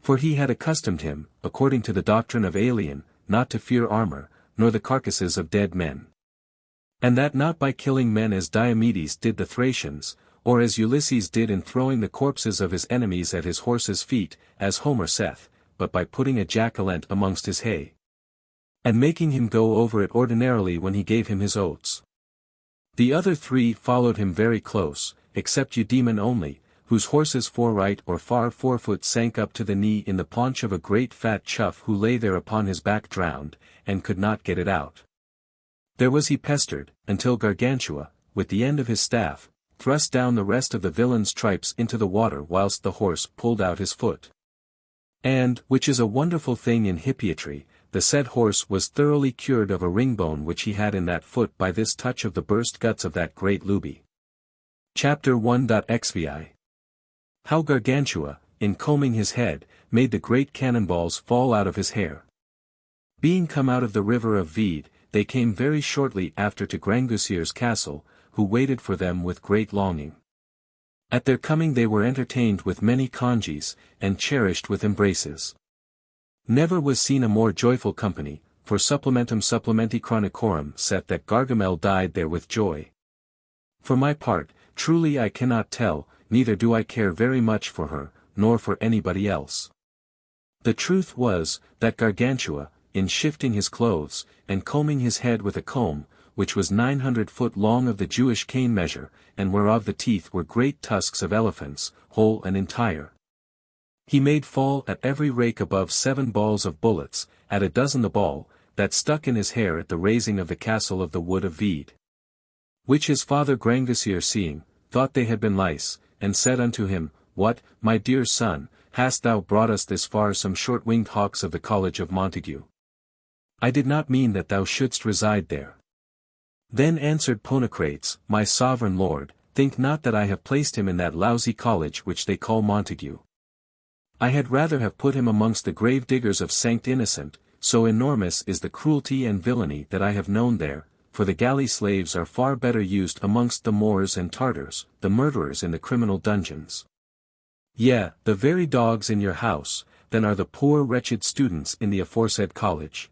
For he had accustomed him, according to the doctrine of Aelian, not to fear armor, nor the carcasses of dead men. And that not by killing men as Diomedes did the Thracians, or as Ulysses did in throwing the corpses of his enemies at his horse's feet, as Homer saith, but by putting a jack-o'-lantern amongst his hay, and making him go over it ordinarily when he gave him his oats. The other 3 followed him very close, except Eudaemon only, whose horse's foreright or far forefoot sank up to the knee in the paunch of a great fat chough who lay there upon his back drowned, and could not get it out. There was he pestered, until Gargantua, with the end of his staff, thrust down the rest of the villain's tripes into the water whilst the horse pulled out his foot. And, which is a wonderful thing in hippiatry, the said horse was thoroughly cured of a ringbone which he had in that foot by this touch of the burst guts of that great lubie. Chapter 1.xvi. How Gargantua, in combing his head, made the great cannonballs fall out of his hair. Being come out of the river of Vede, they came very shortly after to Grangousire's castle, who waited for them with great longing. At their coming they were entertained with many congees, and cherished with embraces. Never was seen a more joyful company, for supplementum supplementi chronicorum saith that Gargamel died there with joy. For my part, truly I cannot tell, neither do I care very much for her, nor for anybody else. The truth was, that Gargantua, in shifting his clothes, and combing his head with a comb, which was 900 foot long of the Jewish cane measure, and whereof the teeth were great tusks of elephants, whole and entire. He made fall at every rake above 7 balls of bullets, at a dozen the ball, that stuck in his hair at the raising of the castle of the wood of Vede. Which his father Grangousier seeing, thought they had been lice, and said unto him, What, my dear son, hast thou brought us this far some short-winged hawks of the college of Montague? I did not mean that thou shouldst reside there. Then answered Ponocrates, My sovereign lord, think not that I have placed him in that lousy college which they call Montague. I had rather have put him amongst the grave diggers of Saint Innocent, so enormous is the cruelty and villainy that I have known there, for the galley slaves are far better used amongst the Moors and Tartars, the murderers in the criminal dungeons. Yea, the very dogs in your house, than are the poor wretched students in the aforesaid college.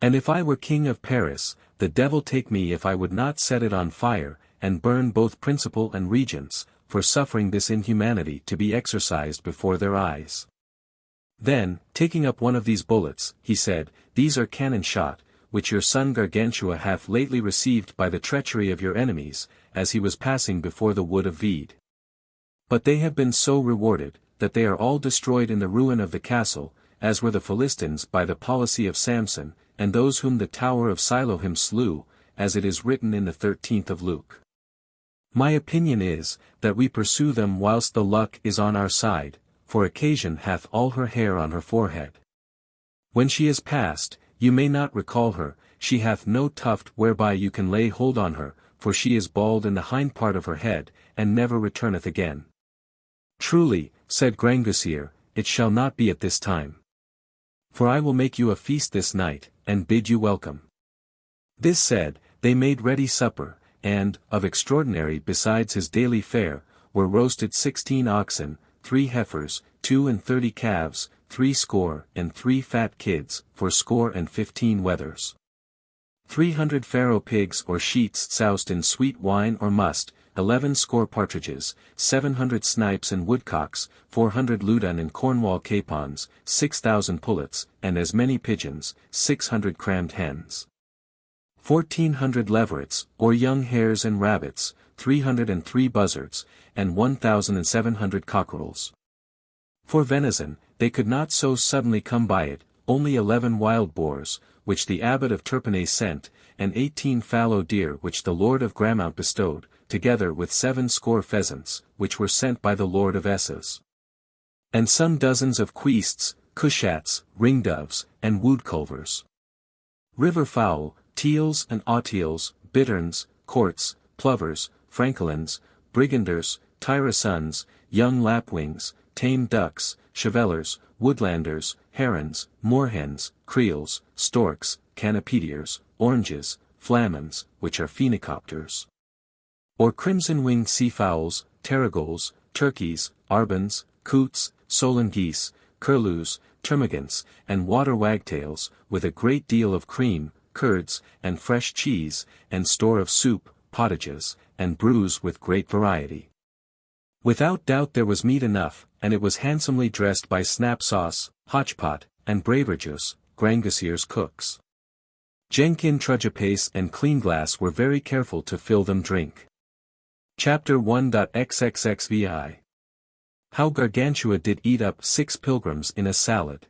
And if I were king of Paris, the devil take me if I would not set it on fire, and burn both principal and regents, for suffering this inhumanity to be exercised before their eyes. Then, taking up one of these bullets, he said, These are cannon shot, which your son Gargantua hath lately received by the treachery of your enemies, as he was passing before the wood of Vede. But they have been so rewarded, that they are all destroyed in the ruin of the castle, as were the Philistines by the policy of Samson, and those whom the tower of Siloam slew, as it is written in the 13th of Luke. My opinion is, that we pursue them whilst the luck is on our side, for occasion hath all her hair on her forehead. When she is past, you may not recall her, she hath no tuft whereby you can lay hold on her, for she is bald in the hind part of her head, and never returneth again. Truly, said Grangousier, it shall not be at this time. For I will make you a feast this night, and bid you welcome. This said, they made ready supper, and, of extraordinary besides his daily fare, were roasted 16 oxen, 3 heifers, 32 calves, 63 fat kids, 15 wethers. 300 farrow pigs or sheets soused in sweet wine or must, 11 partridges, 700 snipes and woodcocks, 400 Loudun and Cornwall capons, 6,000 pullets, and as many pigeons, 600 crammed hens. 1,400 leverets, or young hares and rabbits, 303 buzzards, and 1,700 cockerels. For venison, they could not so suddenly come by it, only 11 wild boars, which the abbot of Turpenay sent, and 18 fallow deer which the lord of Gramount bestowed, together with 70 pheasants, which were sent by the lord of Esses. And some dozens of queests, cushats, ringdoves, and woodculvers. River fowl, teals and autiles, bitterns, courts, plovers, francolins, briganders, tyrosons, young lapwings, tame ducks, chevelers, woodlanders, herons, moorhens, creels, storks, canopediers, oranges, flamins, which are phenicopters. Or crimson-winged seafowls, terrigols, turkeys, arbons, coots, solan geese, curlews, termagants, and water wagtails, with a great deal of cream, curds, and fresh cheese, and store of soup, pottages, and brews with great variety. Without doubt there was meat enough, and it was handsomely dressed by Snapsauce, Hotchpot, and Braverjus, Grangousier's cooks. Jenkin Trudgepace and Cleanglass were very careful to fill them drink. Chapter 1.xxxvi. How Gargantua did eat up 6 pilgrims in a salad.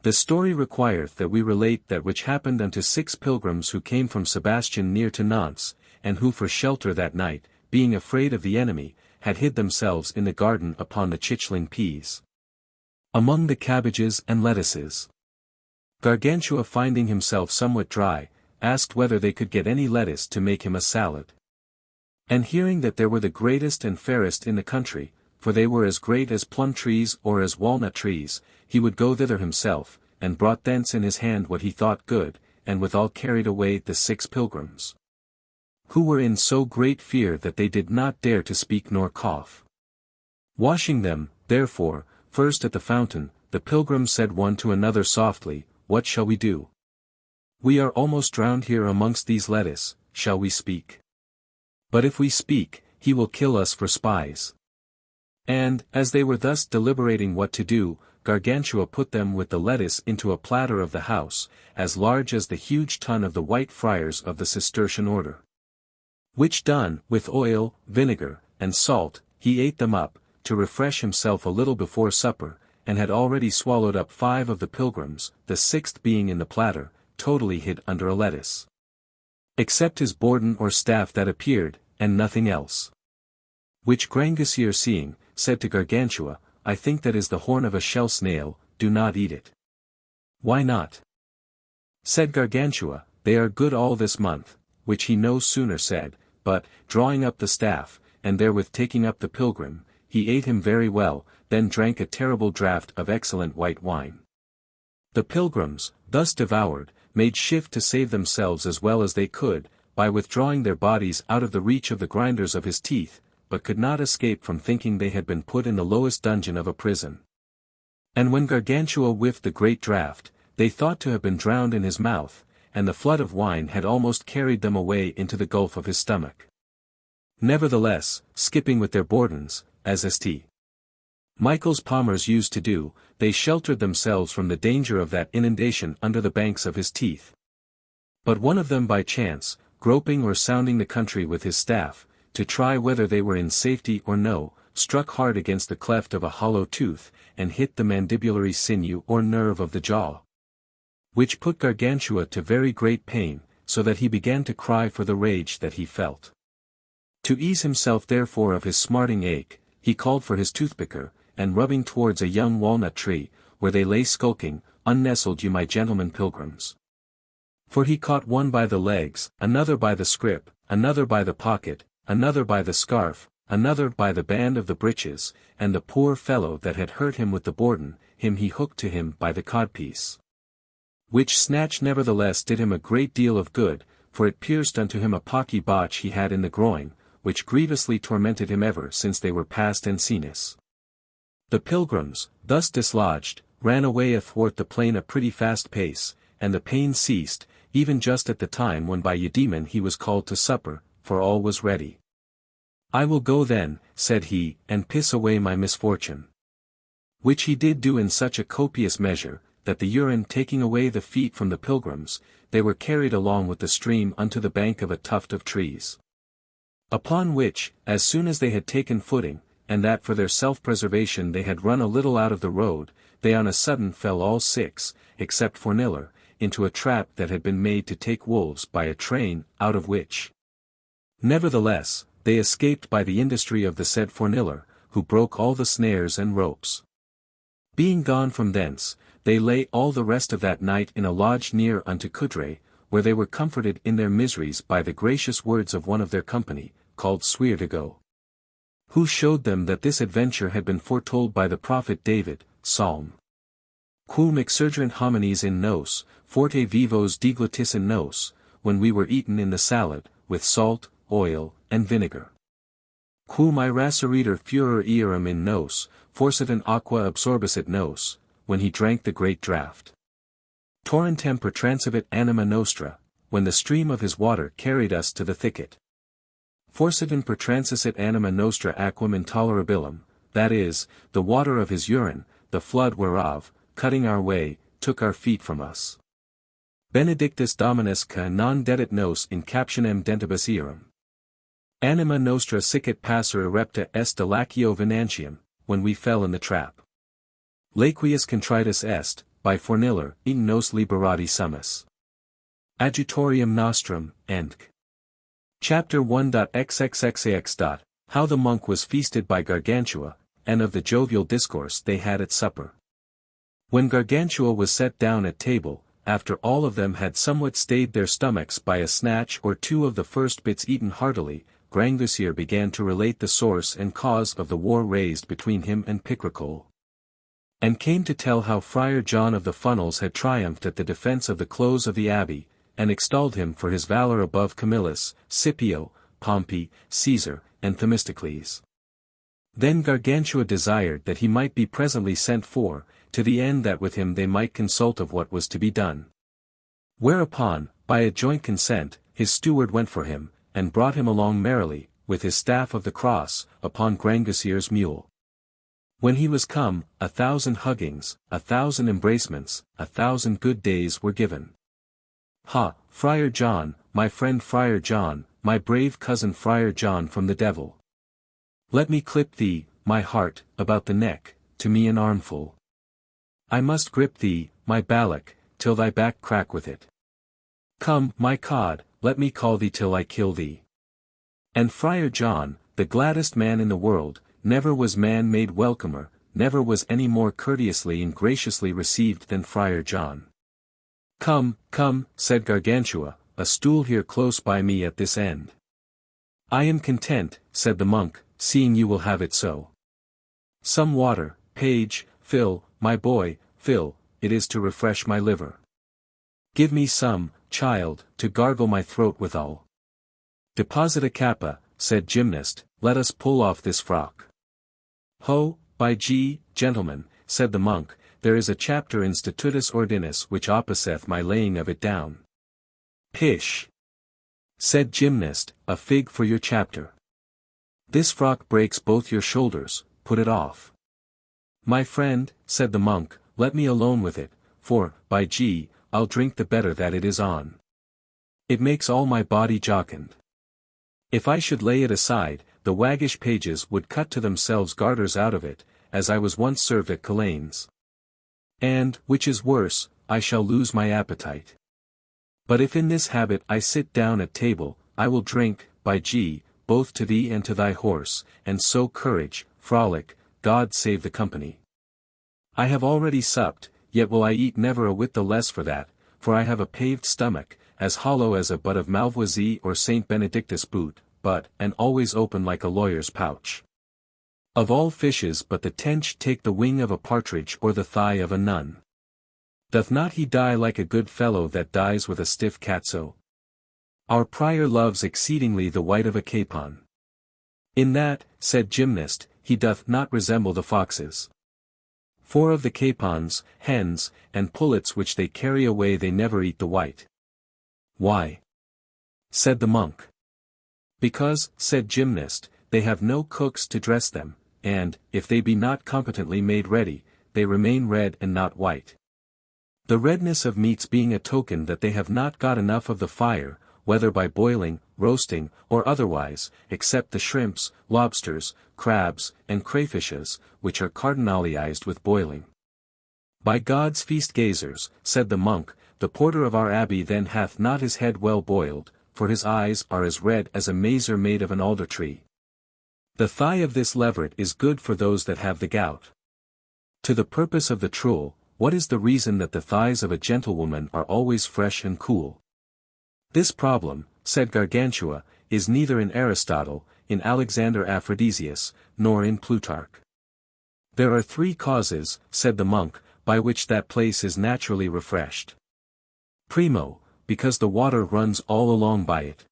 The story requireth that we relate that which happened unto 6 pilgrims who came from Sebastian near to Nantes, and who for shelter that night, being afraid of the enemy, had hid themselves in the garden upon the chichling peas. Among the cabbages and lettuces. Gargantua, finding himself somewhat dry, asked whether they could get any lettuce to make him a salad. And hearing that there were the greatest and fairest in the country, for they were as great as plum trees or as walnut trees, he would go thither himself, and brought thence in his hand what he thought good, and withal carried away the 6 pilgrims. Who were in so great fear that they did not dare to speak nor cough. Washing them, therefore, first at the fountain, the pilgrims said one to another softly, What shall we do? We are almost drowned here amongst these lettuce, shall we speak? But if we speak, he will kill us for spies. And, as they were thus deliberating what to do, Gargantua put them with the lettuce into a platter of the house, as large as the huge tun of the White Friars of the Cistercian order. Which done, with oil, vinegar, and salt, he ate them up, to refresh himself a little before supper, and had already swallowed up 5 of the pilgrims, the 6th being in the platter, totally hid under a lettuce. Except his bourdon or staff that appeared, and nothing else. Which Grangousier seeing, said to Gargantua, I think that is the horn of a shell snail, do not eat it. Why not? Said Gargantua, they are good all this month, which he no sooner said, but, drawing up the staff, and therewith taking up the pilgrim, he ate him very well, then drank a terrible draught of excellent white wine. The pilgrims, thus devoured, made shift to save themselves as well as they could, by withdrawing their bodies out of the reach of the grinders of his teeth, but could not escape from thinking they had been put in the lowest dungeon of a prison. And when Gargantua whiffed the great draught, they thought to have been drowned in his mouth, and the flood of wine had almost carried them away into the gulf of his stomach. Nevertheless, skipping with their bourdons, as St. Michael's palmers used to do, they sheltered themselves from the danger of that inundation under the banks of his teeth. But one of them by chance, groping or sounding the country with his staff, to try whether they were in safety or no, struck hard against the cleft of a hollow tooth, and hit the mandibulary sinew or nerve of the jaw, which put Gargantua to very great pain, so that he began to cry for the rage that he felt. To ease himself therefore of his smarting ache, he called for his toothpicker, and rubbing towards a young walnut tree, where they lay skulking, unnestled you my gentlemen pilgrims. For he caught one by the legs, another by the scrip, another by the pocket, another by the scarf, another by the band of the breeches, and the poor fellow that had hurt him with the bourdon, him he hooked to him by the codpiece. Which snatch nevertheless did him a great deal of good, for it pierced unto him a pocky botch he had in the groin, which grievously tormented him ever since they were past Encenis. The pilgrims, thus dislodged, ran away athwart the plain a pretty fast pace, and the pain ceased, even just at the time when by Eudaemon he was called to supper, for all was ready. I will go then, said he, and piss away my misfortune. Which he did do in such a copious measure, that the urine taking away the feet from the pilgrims, they were carried along with the stream unto the bank of a tuft of trees. Upon which, as soon as they had taken footing, and that for their self-preservation they had run a little out of the road, they on a sudden fell all six, except Forniller, into a trap that had been made to take wolves by a train, out of which, nevertheless, they escaped by the industry of the said Forniller, who broke all the snares and ropes. Being gone from thence, they lay all the rest of that night in a lodge near unto Coudray, where they were comforted in their miseries by the gracious words of one of their company, called Suertigo, who showed them that this adventure had been foretold by the prophet David, Psalm. Quum exsurgerent homines in nos, forte vivos deglutiss in nos, when we were eaten in the salad, with salt, oil, and vinegar. Quum irasceriter furor earum in nos, forsitan aqua absorbisset nos, when he drank the great draught. Torrentem pertransivit anima nostra, when the stream of his water carried us to the thicket. Forsitan pertransissit anima nostra aquam intolerabilum, that is, the water of his urine, the flood whereof, cutting our way, took our feet from us. Benedictus Dominus ca non dedit nos in captionem dentibus earum. Anima nostra sicit passer erepta est delacio venantium, when we fell in the trap. Laquius contritus est, by Forniller, in nos liberati summus. Adjutorium nostrum, Enc. Chapter 1.xxxax. How the monk was feasted by Gargantua, and of the jovial discourse they had at supper. When Gargantua was set down at table, after all of them had somewhat stayed their stomachs by a snatch or two of the first bits eaten heartily, Grangousier began to relate the source and cause of the war raised between him and Picrochole, and came to tell how Friar John of the Funnels had triumphed at the defense of the close of the abbey, and extolled him for his valor above Camillus, Scipio, Pompey, Caesar, and Themistocles. Then Gargantua desired that he might be presently sent for, to the end that with him they might consult of what was to be done. Whereupon, by a joint consent, his steward went for him, and brought him along merrily, with his staff of the cross, upon Grangousier's mule. When he was come, 1,000 huggings, 1,000 embracements, 1,000 good days were given. Ha, Friar John, my friend Friar John, my brave cousin Friar John from the devil. Let me clip thee, my heart, about the neck, to me an armful. I must grip thee, my ballock, till thy back crack with it. Come, my cod, let me call thee till I kill thee. And Friar John, the gladdest man in the world, never was man made welcomer, never was any more courteously and graciously received than Friar John. Come, come, said Gargantua, a stool here close by me at this end. I am content, said the monk, seeing you will have it so. Some water, page, fill, my boy, fill, it is to refresh my liver. Give me some, child, to gargle my throat withal. Deposit a kappa, said Gymnast, let us pull off this frock. Ho, by G, gentlemen, said the monk, there is a chapter in Statutus Ordinis which opposeth my laying of it down. Pish! Said Gymnast, a fig for your chapter. This frock breaks both your shoulders, put it off. My friend, said the monk, let me alone with it, for, by G, I'll drink the better that it is on. It makes all my body jocund. If I should lay it aside, the waggish pages would cut to themselves garters out of it, as I was once served at Culain's. And, which is worse, I shall lose my appetite. But if in this habit I sit down at table, I will drink, by G, both to thee and to thy horse, and so courage, frolic, God save the company. I have already supped, yet will I eat never a whit the less for that, for I have a paved stomach, as hollow as a butt of Malvoisie or Saint Benedictus boot, but, and always open like a lawyer's pouch. Of all fishes but the tench take the wing of a partridge or the thigh of a nun. Doth not he die like a good fellow that dies with a stiff catso? Our prior loves exceedingly the white of a capon. In that, said Gymnast, he doth not resemble the foxes. For of the capons, hens, and pullets which they carry away they never eat the white. Why? Said the monk. Because, said Gymnast, they have no cooks to dress them, and, if they be not competently made ready, they remain red and not white. The redness of meats being a token that they have not got enough of the fire, whether by boiling, roasting, or otherwise, except the shrimps, lobsters, crabs, and crayfishes, which are cardinalized with boiling. By God's feast gazers, said the monk, the porter of our abbey then hath not his head well boiled, for his eyes are as red as a mazer made of an alder tree. The thigh of this leveret is good for those that have the gout. To the purpose of the truel, what is the reason that the thighs of a gentlewoman are always fresh and cool? This problem, said Gargantua, is neither in Aristotle, in Alexander Aphrodisias, nor in Plutarch. There are 3 causes, said the monk, by which that place is naturally refreshed. Primo, because the water runs all along by it.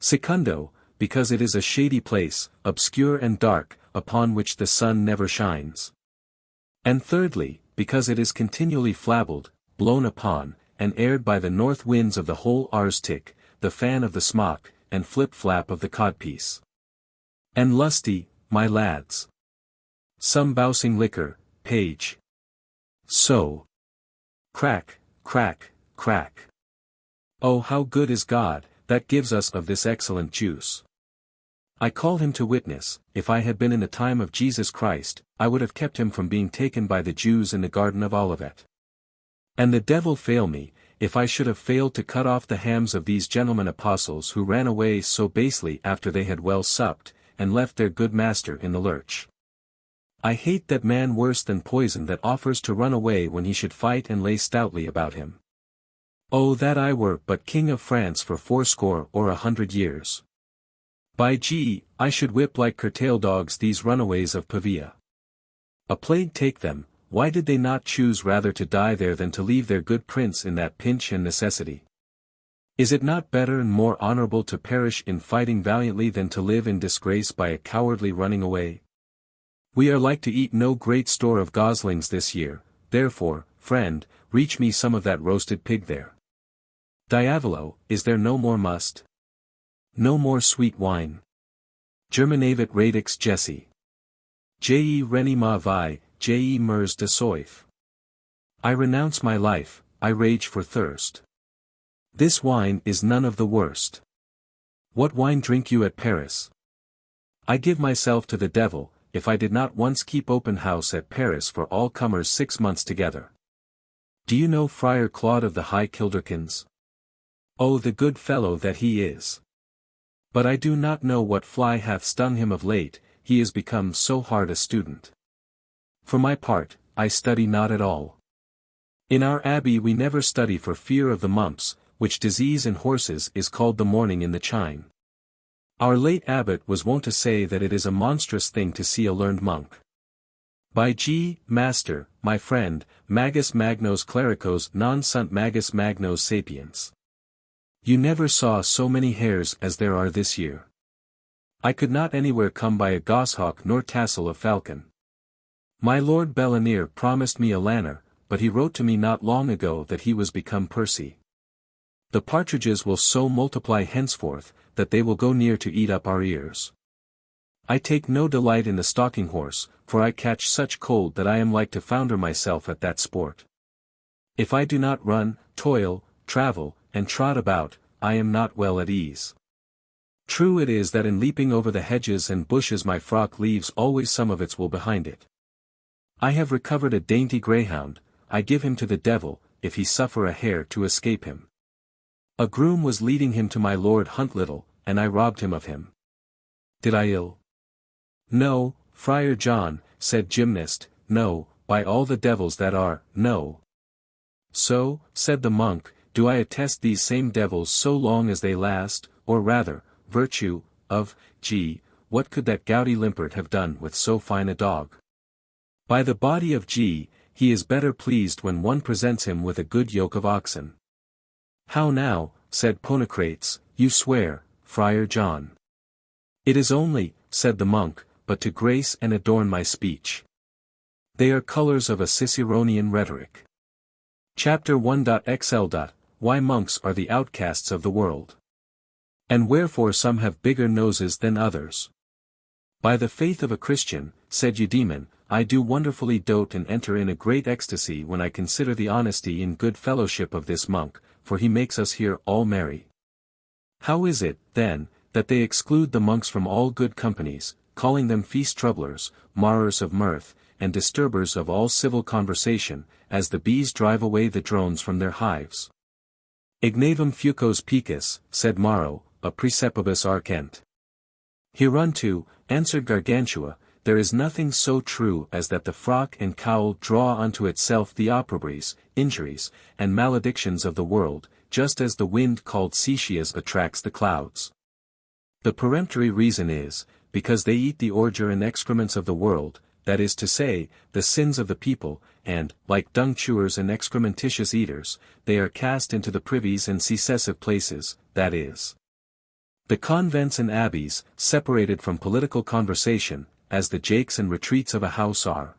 Secundo, because it is a shady place, obscure and dark, upon which the sun never shines. And thirdly, because it is continually flabelled, blown upon, and aired by the north winds of the whole arstic, the fan of the smock, and flip-flap of the codpiece. And lusty, my lads. Some bousing liquor, page. So. Crack, crack, crack. Oh, how good is God, that gives us of this excellent juice. I call him to witness, if I had been in the time of Jesus Christ, I would have kept him from being taken by the Jews in the Garden of Olivet. And the devil fail me, if I should have failed to cut off the hams of these gentlemen apostles who ran away so basely after they had well supped, and left their good master in the lurch. I hate that man worse than poison that offers to run away when he should fight and lay stoutly about him. Oh, that I were but king of France for 80 or 100 years. By G, I should whip like curtail dogs these runaways of Pavia. A plague take them, why did they not choose rather to die there than to leave their good prince in that pinch and necessity? Is it not better and more honorable to perish in fighting valiantly than to live in disgrace by a cowardly running away? We are like to eat no great store of goslings this year, therefore, friend, reach me some of that roasted pig there. Diavolo, is there no more must? No more sweet wine? Germinavit radix Jesse. Je reni ma vi, je mers de soif. I renounce my life, I rage for thirst. This wine is none of the worst. What wine drink you at Paris? I give myself to the devil, if I did not once keep open house at Paris for all comers 6 months together. Do you know Friar Claude of the High Kilderkins? Oh, the good fellow that he is! But I do not know what fly hath stung him of late, he is become so hard a student. For my part, I study not at all. In our abbey we never study for fear of the mumps, which disease in horses is called the morning in the chine. Our late abbot was wont to say that it is a monstrous thing to see a learned monk. By G. Master, my friend, magis magnos clericos non sunt magis magnos sapiens. You never saw so many hares as there are this year. I could not anywhere come by a goshawk nor tassel of falcon. My Lord Belanier promised me a lanner, but he wrote to me not long ago that he was become Percy. The partridges will so multiply henceforth, that they will go near to eat up our ears. I take no delight in the stalking horse, for I catch such cold that I am like to founder myself at that sport. If I do not run, toil, travel, and trot about, I am not well at ease. True it is that in leaping over the hedges and bushes my frock leaves always some of its wool behind it. I have recovered a dainty greyhound, I give him to the devil, if he suffer a hare to escape him. A groom was leading him to my Lord Huntlittle, and I robbed him of him. Did I ill? No, Friar John, said Gymnast, no, by all the devils that are, no. So, said the monk, do I attest these same devils so long as they last, or rather, virtue, of, G, what could that gouty limpert have done with so fine a dog? By the body of G, he is better pleased when one presents him with a good yoke of oxen. How now, said Ponocrates, you swear, Friar John. It is only, said the monk, but to grace and adorn my speech. They are colors of a Ciceronian rhetoric. Chapter 1.xl. Why monks are the outcasts of the world. And wherefore some have bigger noses than others. By the faith of a Christian, said Eudaemon, I do wonderfully dote and enter in a great ecstasy when I consider the honesty and good fellowship of this monk, for he makes us here all merry. How is it, then, that they exclude the monks from all good companies, calling them feast troublers, marrers of mirth, and disturbers of all civil conversation, as the bees drive away the drones from their hives? Ignavum fucos picus, said Maro, a precepibus arcent. Hereunto, answered Gargantua, there is nothing so true as that the frock and cowl draw unto itself the opprobries, injuries, and maledictions of the world, just as the wind called Cetius attracts the clouds. The peremptory reason is, because they eat the ordure and excrements of the world, that is to say, the sins of the people, and, like dung-chewers and excrementitious eaters, they are cast into the privies and secessive places, that is, the convents and abbeys, separated from political conversation, as the jakes and retreats of a house are.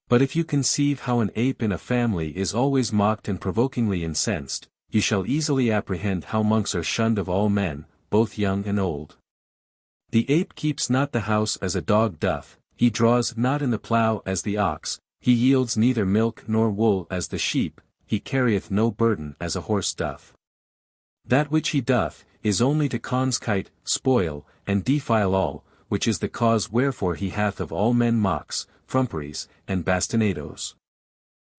But if you conceive how an ape in a family is always mocked and provokingly incensed, you shall easily apprehend how monks are shunned of all men, both young and old. The ape keeps not the house as a dog doth, he draws not in the plough as the ox, he yields neither milk nor wool as the sheep, he carrieth no burden as a horse doth. That which he doth, is only to conskite, spoil, and defile all, which is the cause wherefore he hath of all men mocks, frumperies, and bastinadoes.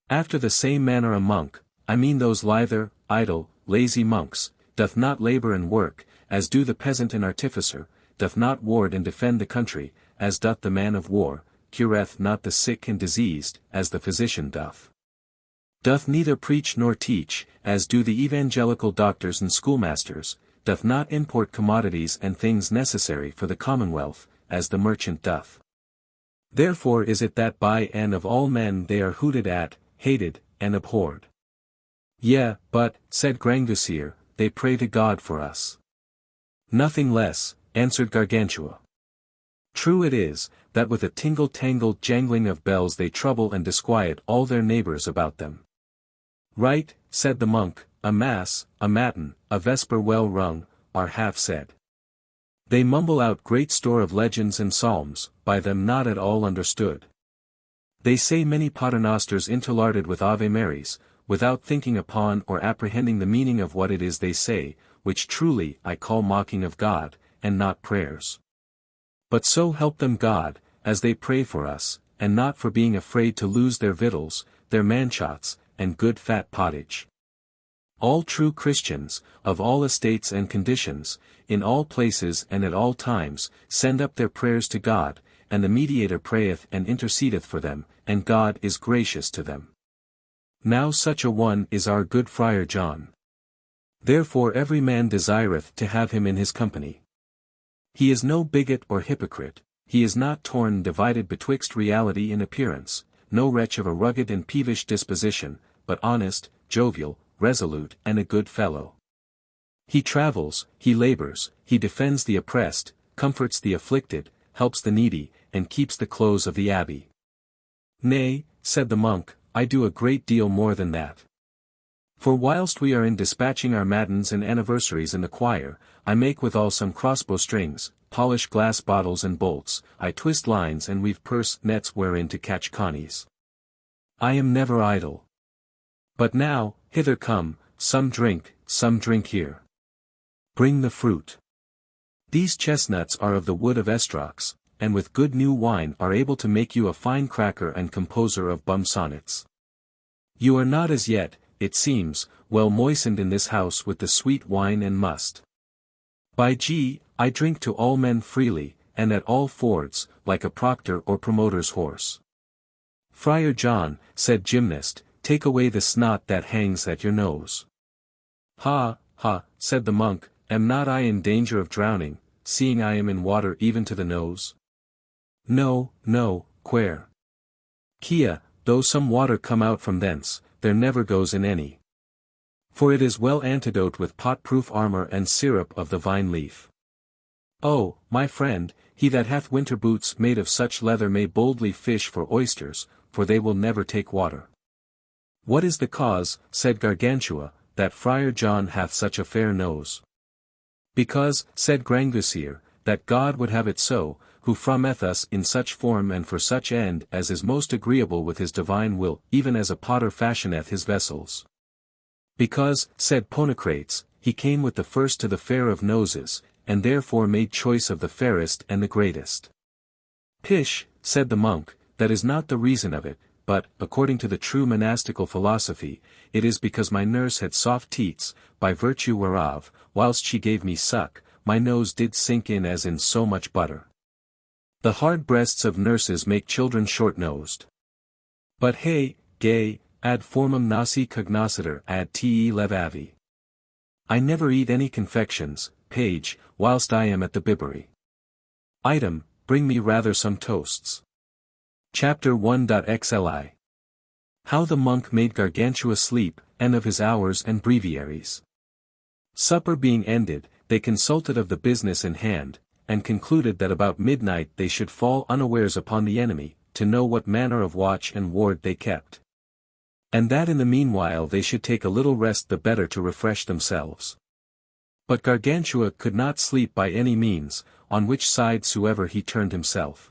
After the same manner a monk, I mean those lither, idle, lazy monks, doth not labour and work, as do the peasant and artificer, doth not ward and defend the country, as doth the man of war, cureth not the sick and diseased, as the physician doth. Doth neither preach nor teach, as do the evangelical doctors and schoolmasters, doth not import commodities and things necessary for the commonwealth, as the merchant doth. Therefore is it that by and of all men they are hooted at, hated, and abhorred. Yea, but, said Grangousier, they pray to God for us. Nothing less, answered Gargantua. True it is, that with a tingle-tangled jangling of bells they trouble and disquiet all their neighbours about them. Right, said the monk, a mass, a matin, a vesper well rung, are half said. They mumble out great store of legends and psalms, by them not at all understood. They say many paternosters interlarded with Ave Marys, without thinking upon or apprehending the meaning of what it is they say, which truly I call mocking of God, and not prayers. But so help them God, as they pray for us, and not for being afraid to lose their victuals, their manchots, and good fat pottage. All true Christians, of all estates and conditions, in all places and at all times, send up their prayers to God, and the mediator prayeth and intercedeth for them, and God is gracious to them. Now such a one is our good Friar John. Therefore every man desireth to have him in his company. He is no bigot or hypocrite, he is not torn and divided betwixt reality and appearance, no wretch of a rugged and peevish disposition, but honest, jovial, resolute and a good fellow. He travels, he labors, he defends the oppressed, comforts the afflicted, helps the needy, and keeps the close of the abbey. Nay, said the monk, I do a great deal more than that. For whilst we are in dispatching our matins and anniversaries in the choir, I make withal some crossbow strings, polish glass bottles and bolts, I twist lines and weave purse nets wherein to catch connies. I am never idle. But now, hither come, some drink here. Bring the fruit. These chestnuts are of the wood of Estrax, and with good new wine are able to make you a fine cracker and composer of bum sonnets. You are not as yet, it seems, well moistened in this house with the sweet wine and must. By G, I drink to all men freely, and at all fords, like a proctor or promoter's horse. Friar John, said Gymnast, take away the snot that hangs at your nose. Ha, ha, said the monk, am not I in danger of drowning, seeing I am in water even to the nose? No, no, quare. Kia, though some water come out from thence, there never goes in any. For it is well antidote with pot-proof armor and syrup of the vine leaf. Oh, my friend, he that hath winter boots made of such leather may boldly fish for oysters, for they will never take water. What is the cause, said Gargantua, that Friar John hath such a fair nose? Because, said Grangousier, that God would have it so, who frameth us in such form and for such end as is most agreeable with his divine will, even as a potter fashioneth his vessels. Because, said Ponocrates, he came with the first to the fair of noses, and therefore made choice of the fairest and the greatest. Pish, said the monk, that is not the reason of it, but, according to the true monastical philosophy, it is because my nurse had soft teats, by virtue whereof, whilst she gave me suck, my nose did sink in as in so much butter. The hard breasts of nurses make children short-nosed. But hey, gay, ad formam nasi cognoscitur ad te levavi. I never eat any confections, page, whilst I am at the bibbery. Item, bring me rather some toasts. Chapter 1.xli. How the monk made Gargantua sleep, and of his hours and breviaries. Supper being ended, they consulted of the business in hand, and concluded that about midnight they should fall unawares upon the enemy, to know what manner of watch and ward they kept. And that in the meanwhile they should take a little rest the better to refresh themselves. But Gargantua could not sleep by any means, on which side soever he turned himself.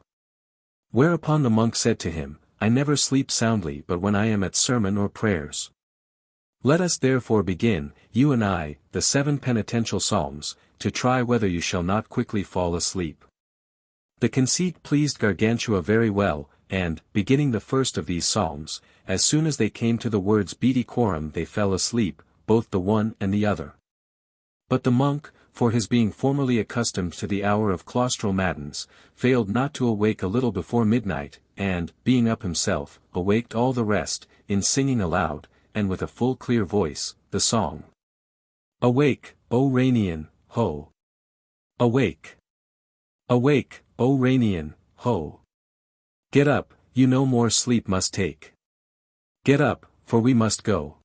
Whereupon the monk said to him, I never sleep soundly but when I am at sermon or prayers. Let us therefore begin, you and I, the 7 penitential psalms, to try whether you shall not quickly fall asleep. The conceit pleased Gargantua very well, and, beginning the first of these psalms, as soon as they came to the words Bede coram they fell asleep, both the one and the other. But the monk, for his being formerly accustomed to the hour of claustral matins, failed not to awake a little before midnight, and, being up himself, awaked all the rest, in singing aloud, and with a full clear voice, the song. Awake, O Reinian, ho! Awake! Awake, O Reinian, ho! Get up, you no more sleep must take. Get up, for we must go.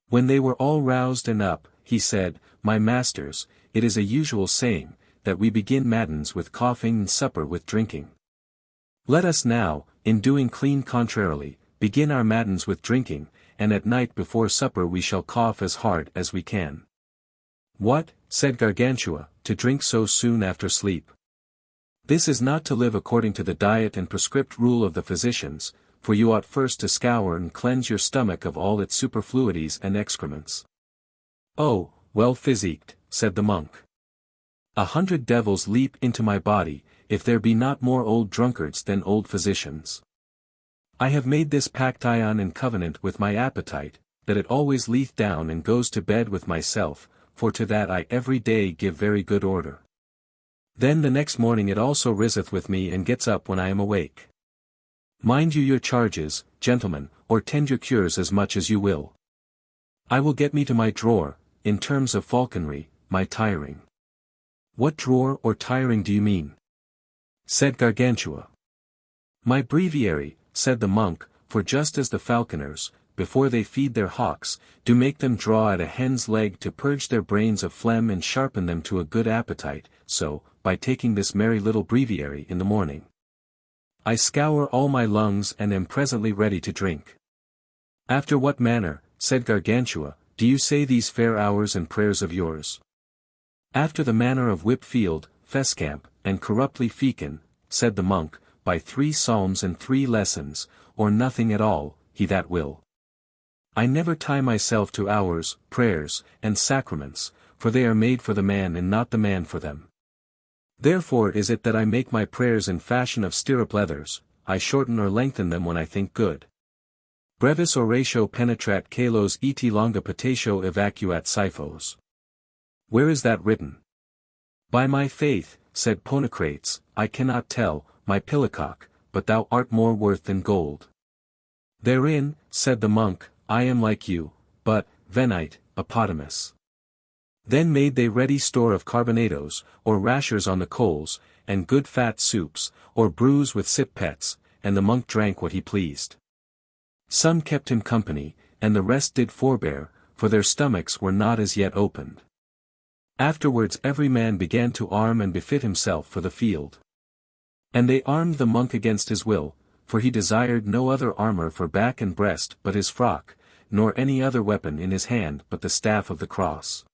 When they were all roused and up, he said, My masters, it is a usual saying, that we begin matins with coughing and supper with drinking. Let us now, in doing clean contrarily, begin our matins with drinking, and at night before supper we shall cough as hard as we can. What, said Gargantua, to drink so soon after sleep? This is not to live according to the diet and prescript rule of the physicians, for you ought first to scour and cleanse your stomach of all its superfluities and excrements. Oh, well physiqued, said the monk. 100 devils leap into my body, if there be not more old drunkards than old physicians. I have made this pactyon and covenant with my appetite, that it always leeth down and goes to bed with myself, for to that I every day give very good order. Then the next morning it also riseth with me and gets up when I am awake. Mind you your charges, gentlemen, or tend your cures as much as you will. I will get me to my drawer, in terms of falconry, my tiring. What drawer or tiring do you mean? Said Gargantua. My breviary, said the monk, for just as the falconers, before they feed their hawks, do make them draw at a hen's leg to purge their brains of phlegm and sharpen them to a good appetite, so, by taking this merry little breviary in the morning, I scour all my lungs and am presently ready to drink. After what manner, said Gargantua, do you say these fair hours and prayers of yours? After the manner of Whipfield, Fescamp, and corruptly Fecin, said the monk, by 3 psalms and 3 lessons, or nothing at all, he that will. I never tie myself to hours, prayers, and sacraments, for they are made for the man and not the man for them. Therefore is it that I make my prayers in fashion of stirrup leathers, I shorten or lengthen them when I think good. Brevis oratio penetrat calos et longa potatio evacuat siphos. Where is that written? By my faith, said Ponocrates, I cannot tell, my pillicock, but thou art more worth than gold. Therein, said the monk, I am like you, but, venite, apotamus. Then made they ready store of carbonados, or rashers on the coals, and good fat soups, or brews with sip-pets, and the monk drank what he pleased. Some kept him company, and the rest did forbear, for their stomachs were not as yet opened. Afterwards every man began to arm and befit himself for the field. And they armed the monk against his will, for he desired no other armor for back and breast but his frock, nor any other weapon in his hand but the staff of the cross.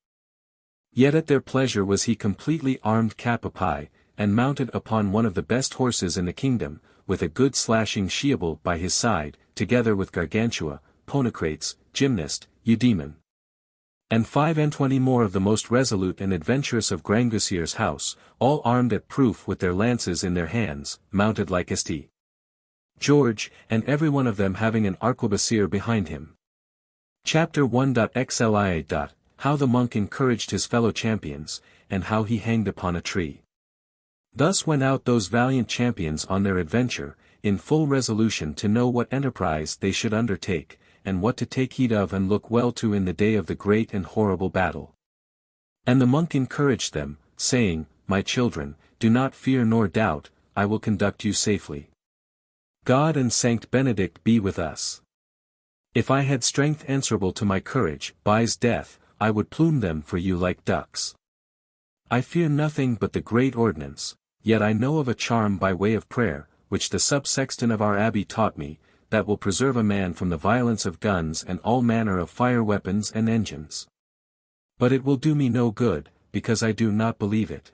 Yet at their pleasure was he completely armed cap a pie, and mounted upon one of the best horses in the kingdom, with a good slashing sheeable by his side, together with Gargantua, Ponocrates, Gymnast, Eudaemon, and 25 more of the most resolute and adventurous of Grangucier's house, all armed at proof with their lances in their hands, mounted like St. George, and every one of them having an arquebusier behind him. Chapter 1.xlia. How the monk encouraged his fellow champions, and how he hanged upon a tree. Thus went out those valiant champions on their adventure, in full resolution to know what enterprise they should undertake, and what to take heed of and look well to in the day of the great and horrible battle. And the monk encouraged them, saying, My children, do not fear nor doubt, I will conduct you safely. God and Saint Benedict be with us. If I had strength answerable to my courage, by's death, I would plume them for you like ducks. I fear nothing but the great ordnance, yet I know of a charm by way of prayer, which the subsexton of our abbey taught me, that will preserve a man from the violence of guns and all manner of fire weapons and engines. But it will do me no good, because I do not believe it.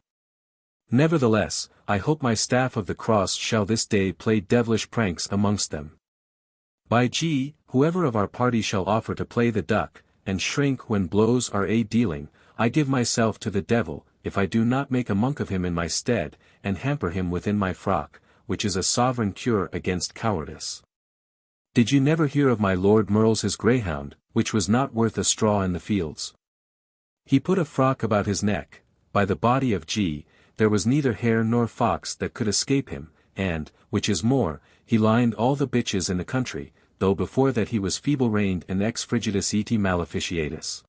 Nevertheless, I hope my staff of the cross shall this day play devilish pranks amongst them. By G, whoever of our party shall offer to play the duck, and shrink when blows are dealing, I give myself to the devil, if I do not make a monk of him in my stead, and hamper him within my frock, which is a sovereign cure against cowardice. Did you never hear of my Lord Merle's greyhound, which was not worth a straw in the fields? He put a frock about his neck, by the body of G, there was neither hare nor fox that could escape him, and, which is more, he lined all the bitches in the country, though before that he was feeble-reined and ex frigidus et maleficiatus.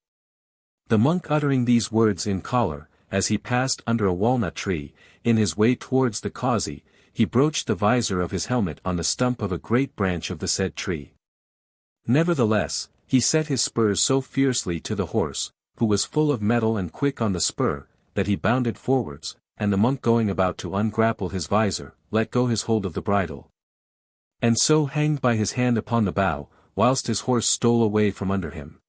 The monk uttering these words in choler, as he passed under a walnut tree, in his way towards the causey, he broached the visor of his helmet on the stump of a great branch of the said tree. Nevertheless, he set his spurs so fiercely to the horse, who was full of mettle and quick on the spur, that he bounded forwards, and the monk going about to ungrapple his visor, let go his hold of the bridle, and so hanged by his hand upon the bough, whilst his horse stole away from under him.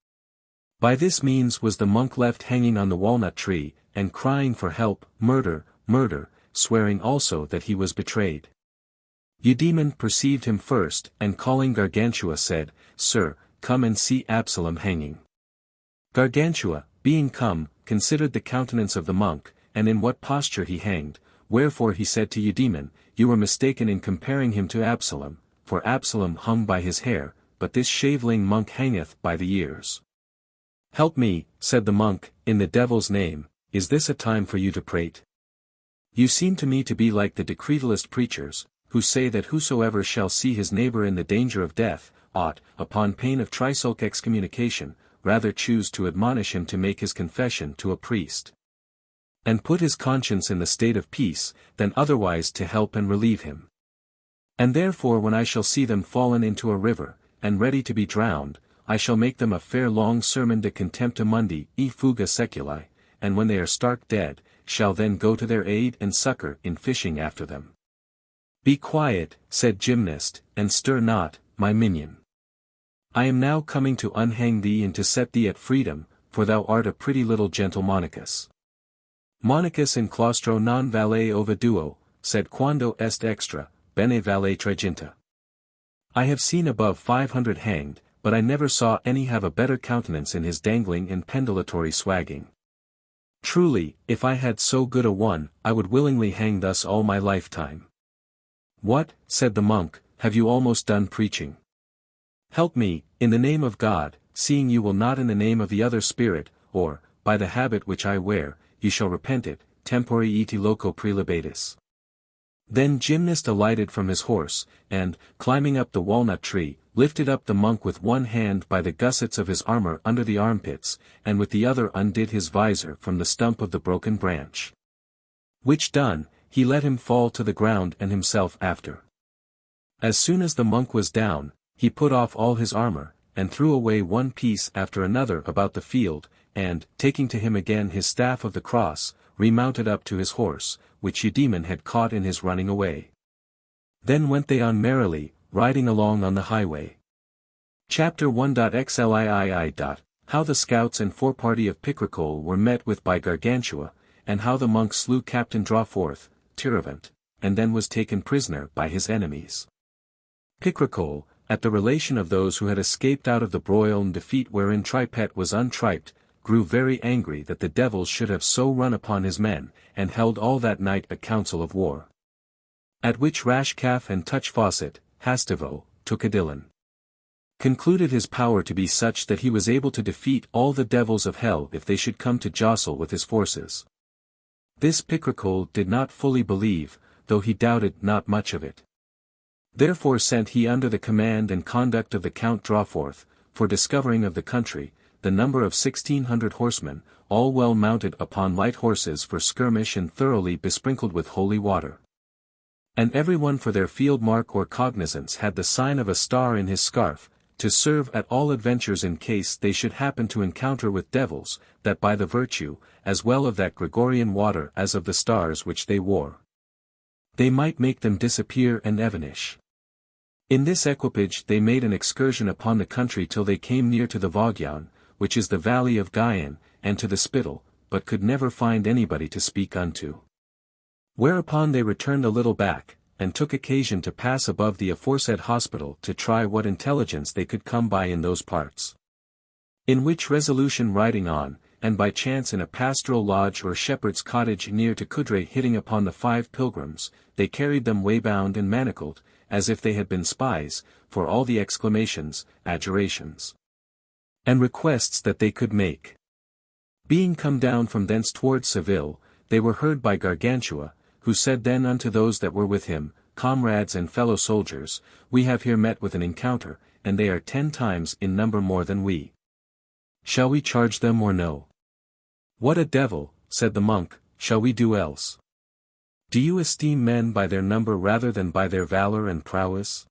By this means was the monk left hanging on the walnut tree, and crying for help, murder, murder, swearing also that he was betrayed. Eudaemon perceived him first, and calling Gargantua said, Sir, come and see Absalom hanging. Gargantua, being come, considered the countenance of the monk, and in what posture he hanged, wherefore he said to Eudaemon, You were mistaken in comparing him to Absalom, for Absalom hung by his hair, but this shaveling monk hangeth by the ears. Help me, said the monk, in the devil's name, is this a time for you to prate? You seem to me to be like the decretalist preachers, who say that whosoever shall see his neighbor in the danger of death, ought, upon pain of trisulk excommunication, rather choose to admonish him to make his confession to a priest. and put his conscience in the state of peace, than otherwise to help and relieve him. And therefore when I shall see them fallen into a river, and ready to be drowned, I shall make them a fair long sermon de contemptu mundi e fuga seculi, and when they are stark dead, shall then go to their aid and succor in fishing after them. Be quiet, said Gymnast, and stir not, my minion. I am now coming to unhang thee and to set thee at freedom, for thou art a pretty little gentle Monachus. Monachus in claustro non vale ova duo, sed quando est extra, bene vale triginta. I have seen above 500 hanged, but I never saw any have a better countenance in his dangling and pendulatory swagging. Truly, if I had so good a one, I would willingly hang thus all my lifetime. What, said the monk, have you almost done preaching? Help me, in the name of God, seeing you will not in the name of the other spirit, or, by the habit which I wear, you shall repent it, tempore iti loco prelibatis. Then Gymnast alighted from his horse, and, climbing up the walnut tree, lifted up the monk with one hand by the gussets of his armor under the armpits, and with the other undid his visor from the stump of the broken branch. Which done, he let him fall to the ground and himself after. As soon as the monk was down, he put off all his armor, and threw away one piece after another about the field, and, taking to him again his staff of the cross, remounted up to his horse, which Eudaemon had caught in his running away. Then went they on merrily, riding along on the highway. Chapter 1.xlii. How the scouts and foreparty of Picaresque were met with by Gargantua, and how the monk slew Captain Drawforth, Tirevant, and then was taken prisoner by his enemies. Picaresque, at the relation of those who had escaped out of the broil and defeat wherein Tripet was untriped, grew very angry that the devils should have so run upon his men, and held all that night a council of war. At which Rashcalf and Touchfaucet, Hastivo, Tookadillon, concluded his power to be such that he was able to defeat all the devils of hell if they should come to jostle with his forces. This Picaresque did not fully believe, though he doubted not much of it. Therefore sent he under the command and conduct of the Count Drawforth, for discovering of the country, the number of 1600 horsemen, all well mounted upon light horses for skirmish and thoroughly besprinkled with holy water. And every one for their field mark or cognizance had the sign of a star in his scarf, to serve at all adventures in case they should happen to encounter with devils, that by the virtue, as well of that Gregorian water as of the stars which they wore, they might make them disappear and evanish. In this equipage they made an excursion upon the country till they came near to the Vogyan, which is the valley of Gaian, and to the Spittle, but could never find anybody to speak unto. Whereupon they returned a little back, and took occasion to pass above the aforesaid hospital to try what intelligence they could come by in those parts. In which resolution riding on, and by chance in a pastoral lodge or shepherd's cottage near to Coudray hitting upon the 5 pilgrims, they carried them waybound and manacled, as if they had been spies, for all the exclamations, adjurations, and requests that they could make. Being come down from thence towards Seville, they were heard by Gargantua, who said then unto those that were with him, Comrades and fellow soldiers, we have here met with an encounter, and they are 10 times in number more than we. Shall we charge them or no? What a devil, said the monk, shall we do else? Do you esteem men by their number rather than by their valor and prowess?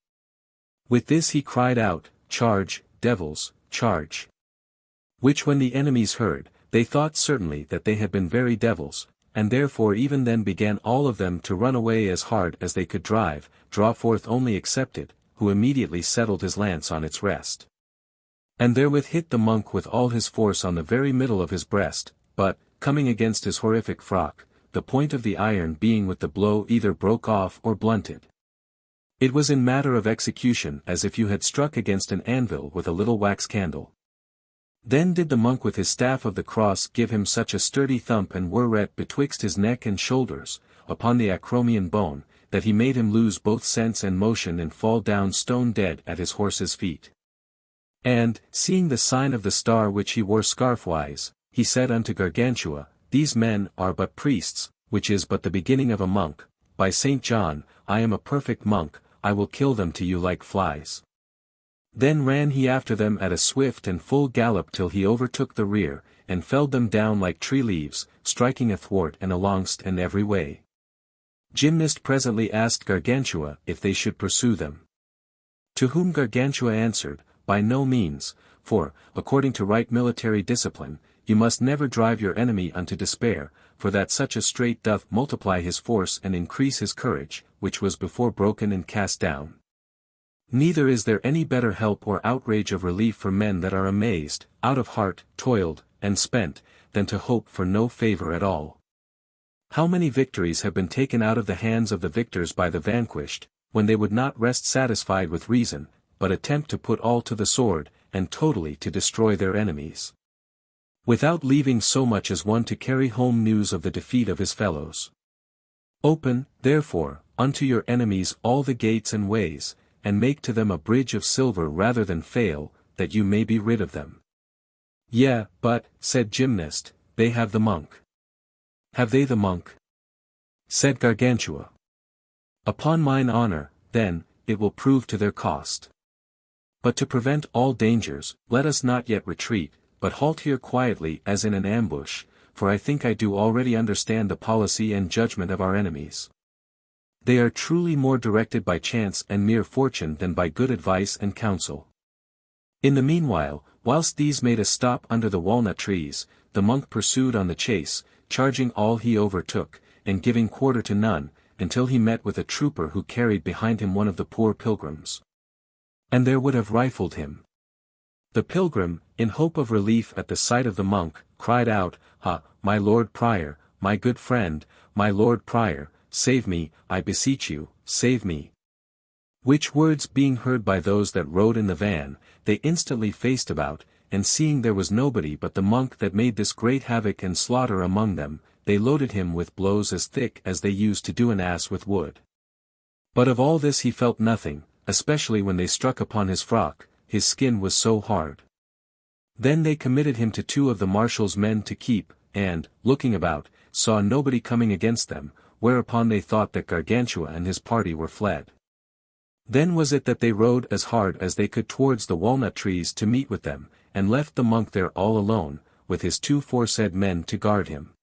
With this he cried out, Charge, devils, charge. Which when the enemies heard, they thought certainly that they had been very devils, and therefore even then began all of them to run away as hard as they could drive, Drawforth only excepted, who immediately settled his lance on its rest. And therewith hit the monk with all his force on the very middle of his breast, but, coming against his horrific frock, the point of the iron being with the blow either broke off or blunted. It was in matter of execution as if you had struck against an anvil with a little wax candle. Then did the monk with his staff of the cross give him such a sturdy thump and whirret betwixt his neck and shoulders, upon the acromion bone, that he made him lose both sense and motion and fall down stone dead at his horse's feet. And, seeing the sign of the star which he wore scarfwise, he said unto Gargantua, These men are but priests, which is but the beginning of a monk. By St. John, I am a perfect monk, I will kill them to you like flies. Then ran he after them at a swift and full gallop till he overtook the rear, and felled them down like tree leaves, striking athwart and alongst and every way. Gymnast presently asked Gargantua if they should pursue them. To whom Gargantua answered, by no means, for, according to right military discipline, you must never drive your enemy unto despair, for that such a strait doth multiply his force and increase his courage, which was before broken and cast down. Neither is there any better help or outrage of relief for men that are amazed, out of heart, toiled, and spent, than to hope for no favour at all. How many victories have been taken out of the hands of the victors by the vanquished, when they would not rest satisfied with reason, but attempt to put all to the sword, and totally to destroy their enemies, without leaving so much as one to carry home news of the defeat of his fellows. Open, therefore, unto your enemies all the gates and ways, and make to them a bridge of silver rather than fail, that you may be rid of them. Yea, but, said Gymnast, they have the monk. Have they the monk? Said Gargantua. Upon mine honour, then, it will prove to their cost. But to prevent all dangers, let us not yet retreat, but halt here quietly as in an ambush, for I think I do already understand the policy and judgment of our enemies. They are truly more directed by chance and mere fortune than by good advice and counsel. In the meanwhile, whilst these made a stop under the walnut trees, the monk pursued on the chase, charging all he overtook, and giving quarter to none, until he met with a trooper who carried behind him one of the poor pilgrims. And there would have rifled him. The pilgrim, in hope of relief at the sight of the monk, cried out, "Ha, my lord prior, my good friend, my lord prior, save me, I beseech you, save me." Which words being heard by those that rode in the van, they instantly faced about, and seeing there was nobody but the monk that made this great havoc and slaughter among them, they loaded him with blows as thick as they used to do an ass with wood. But of all this he felt nothing, especially when they struck upon his frock, his skin was so hard. Then they committed him to two of the marshal's men to keep, and, looking about, saw nobody coming against them, whereupon they thought that Gargantua and his party were fled. Then was it that they rode as hard as they could towards the walnut trees to meet with them, and left the monk there all alone, with his two foresaid men to guard him.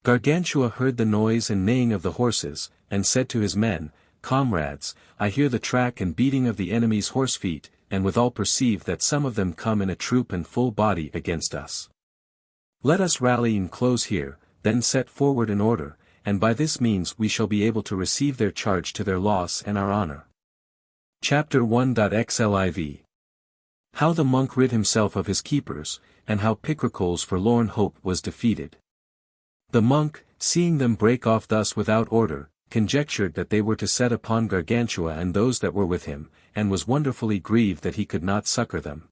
Gargantua heard the noise and neighing of the horses, and said to his men, "Comrades, I hear the track and beating of the enemy's horse feet, and withal perceive that some of them come in a troop and full body against us. Let us rally and close here, then set forward in order, and by this means we shall be able to receive their charge to their loss and our honour." Chapter 1.xliv. How the monk rid himself of his keepers, and how Picrocol's forlorn hope was defeated. The monk, seeing them break off thus without order, conjectured that they were to set upon Gargantua and those that were with him, and was wonderfully grieved that he could not succour them.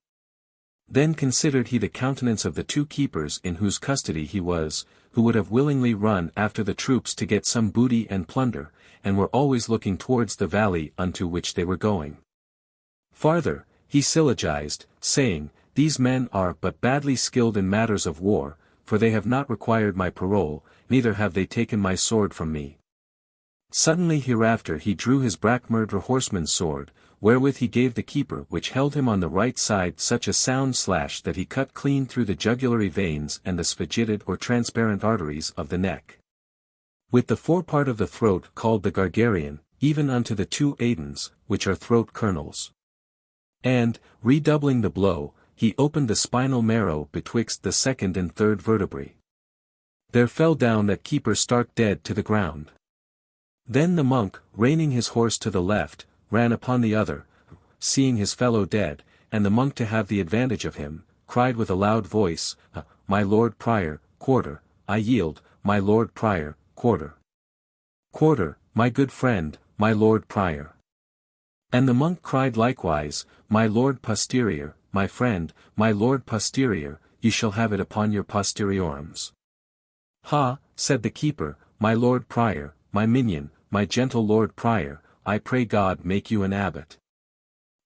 Then considered he the countenance of the two keepers in whose custody he was, who would have willingly run after the troops to get some booty and plunder, and were always looking towards the valley unto which they were going. Farther, he syllogized, saying, "These men are but badly skilled in matters of war, for they have not required my parole, neither have they taken my sword from me." Suddenly hereafter he drew his Brackmurder horseman's sword, wherewith he gave the keeper which held him on the right side such a sound slash that he cut clean through the jugulary veins and the sphigited or transparent arteries of the neck. With the forepart of the throat called the gargarian, even unto the two adens, which are throat kernels. And, redoubling the blow, he opened the spinal marrow betwixt the second and third vertebrae. There fell down that keeper stark dead to the ground. Then the monk, reining his horse to the left, ran upon the other, seeing his fellow dead, and the monk to have the advantage of him, cried with a loud voice, "My lord prior, quarter, I yield, my lord prior, quarter. Quarter, my good friend, my lord prior." And the monk cried likewise, "My lord posterior, my friend, my lord posterior, ye shall have it upon your posteriorums." "Ha," said the keeper, "my lord prior, my minion, my gentle lord prior, I pray God make you an abbot."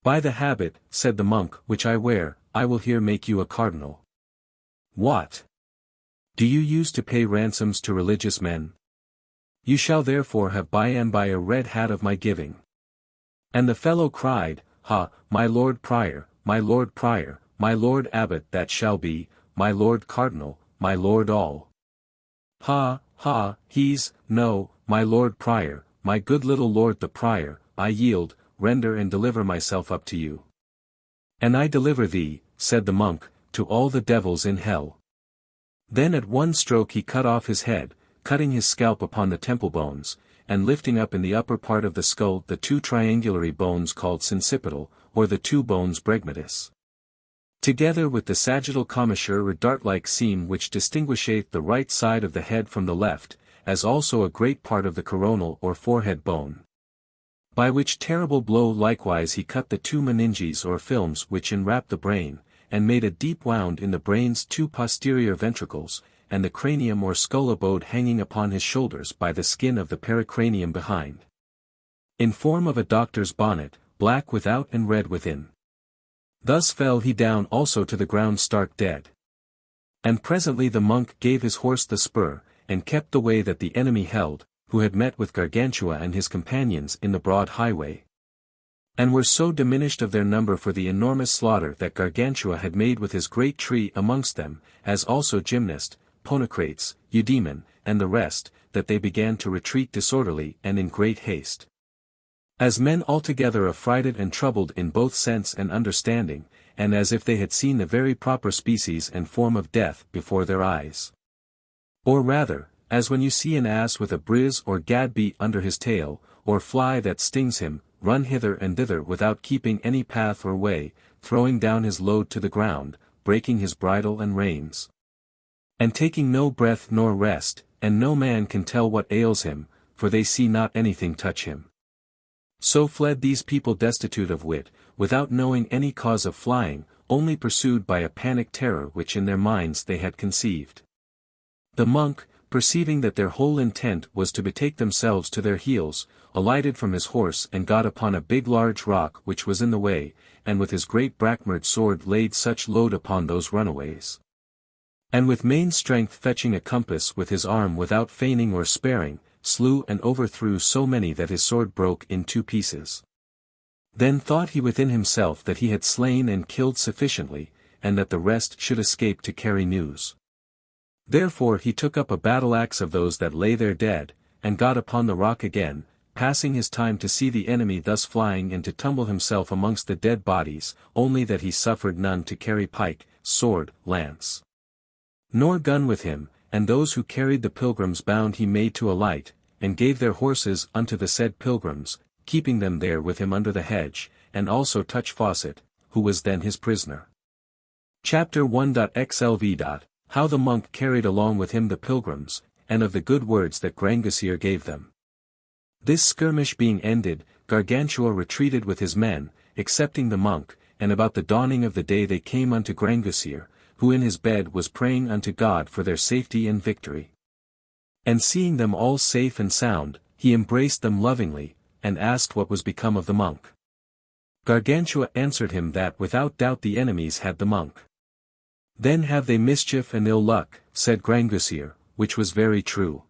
"By the habit," said the monk, "which I wear, I will here make you a cardinal." "What? Do you use to pay ransoms to religious men? You shall therefore have by and by a red hat of my giving." And the fellow cried, ha, my Lord Prior, my Lord Prior, my Lord Abbot that shall be, my Lord Cardinal, my Lord all. Ha, ha, no, my Lord Prior, my good little Lord the Prior, I yield, render and deliver myself up to you. And I deliver thee, said the monk, to all the devils in hell. Then at one stroke he cut off his head, cutting his scalp upon the temple bones, and lifting up in the upper part of the skull the two triangulary bones called sincipital, or the two bones bregmatis. Together with the sagittal commissure or dart-like seam which distinguisheth the right side of the head from the left, as also a great part of the coronal or forehead bone. By which terrible blow likewise he cut the two meninges or films which enwrap the brain, and made a deep wound in the brain's two posterior ventricles, and the cranium or skull abode hanging upon his shoulders by the skin of the pericranium behind. In form of a doctor's bonnet, black without and red within. Thus fell he down also to the ground stark dead. And presently the monk gave his horse the spur, and kept the way that the enemy held, who had met with Gargantua and his companions in the broad highway. And were so diminished of their number for the enormous slaughter that Gargantua had made with his great tree amongst them, as also Gymnast, Ponocrates, Eudaemon, and the rest, that they began to retreat disorderly and in great haste. As men altogether affrighted and troubled in both sense and understanding, and as if they had seen the very proper species and form of death before their eyes. Or rather, as when you see an ass with a briz or gadby under his tail, or fly that stings him, run hither and thither without keeping any path or way, throwing down his load to the ground, breaking his bridle and reins, and taking no breath nor rest, and no man can tell what ails him, for they see not anything touch him. So fled these people destitute of wit, without knowing any cause of flying, only pursued by a panic terror which in their minds they had conceived. The monk, perceiving that their whole intent was to betake themselves to their heels, alighted from his horse and got upon a big large rock which was in the way, and with his great brackmerd sword laid such load upon those runaways. And with main strength fetching a compass with his arm without feigning or sparing, slew and overthrew so many that his sword broke in two pieces. Then thought he within himself that he had slain and killed sufficiently, and that the rest should escape to carry news. Therefore he took up a battle-axe of those that lay there dead, and got upon the rock again, passing his time to see the enemy thus flying and to tumble himself amongst the dead bodies, only that he suffered none to carry pike, sword, lance, nor gun with him, and those who carried the pilgrims bound he made to alight, and gave their horses unto the said pilgrims, keeping them there with him under the hedge, and also touch Fawcett, who was then his prisoner. Chapter 1.xlv. How the monk carried along with him the pilgrims, and of the good words that Grangousier gave them. This skirmish being ended, Gargantua retreated with his men, excepting the monk, and about the dawning of the day they came unto Grangousier, who in his bed was praying unto God for their safety and victory. And seeing them all safe and sound, he embraced them lovingly, and asked what was become of the monk. Gargantua answered him that without doubt the enemies had the monk. Then have they mischief and ill luck, said Grangousier, which was very true.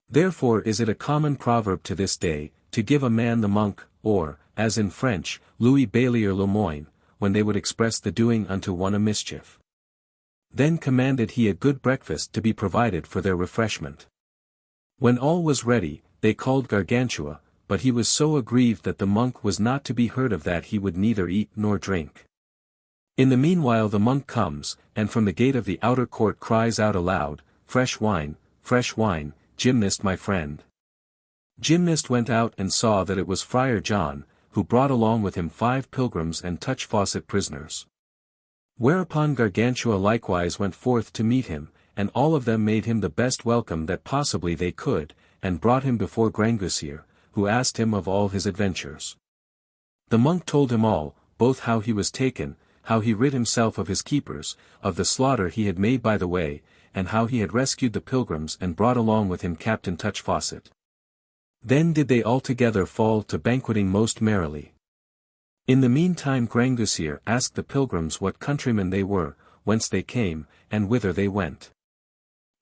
Therefore is it a common proverb to this day, to give a man the monk, or, as in French, Louis Bailly or Lemoyne, when they would express the doing unto one a mischief. Then commanded he a good breakfast to be provided for their refreshment. When all was ready, they called Gargantua, but he was so aggrieved that the monk was not to be heard of that he would neither eat nor drink. In the meanwhile the monk comes, and from the gate of the outer court cries out aloud, fresh wine, Gymnast my friend. Gymnast went out and saw that it was Friar John, who brought along with him 5 pilgrims and touch Fawcett prisoners. Whereupon Gargantua likewise went forth to meet him, and all of them made him the best welcome that possibly they could, and brought him before Grangousier, who asked him of all his adventures. The monk told him all, both how he was taken, how he rid himself of his keepers, of the slaughter he had made by the way, and how he had rescued the pilgrims and brought along with him Captain Touch Fawcett. Then did they all together fall to banqueting most merrily. In the meantime Grangousier asked the pilgrims what countrymen they were, whence they came, and whither they went.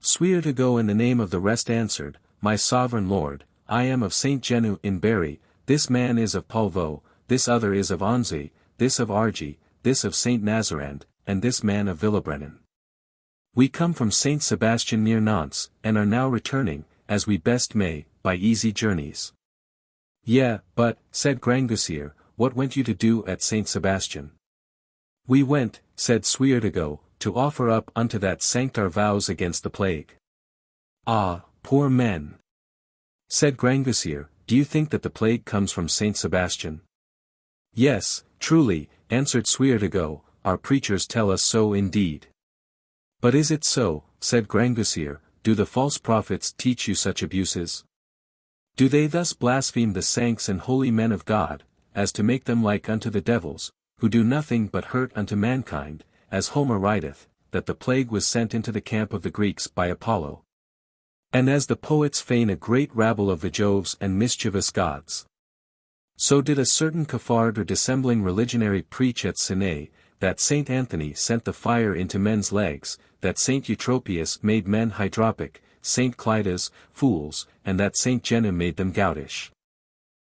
Sweer to go in the name of the rest answered, My sovereign lord, I am of Saint Genu in Berry, this man is of Polvo, this other is of Anzey, this of Argy, this of Saint Nazarand, and this man of Villebrennen. We come from Saint Sebastian near Nantes, and are now returning, as we best may, by easy journeys. Yeah, but, said Grangousier, what went you to do at Saint Sebastian? We went, said Sweertego, to offer up unto that sanct our vows against the plague. Ah, poor men! Said Grangousier, do you think that the plague comes from Saint Sebastian? Yes, truly, answered Sweertego, our preachers tell us so indeed. But is it so, said Grangousier, do the false prophets teach you such abuses? Do they thus blaspheme the saints and holy men of God, as to make them like unto the devils, who do nothing but hurt unto mankind, as Homer writeth, that the plague was sent into the camp of the Greeks by Apollo? And as the poets feign a great rabble of the Joves and mischievous gods. So did a certain cafard or dissembling religionary preach at Ciney, that Saint Anthony sent the fire into men's legs, that Saint Eutropius made men hydropic, Saint Clydas, fools, and that Saint Jenna made them goutish.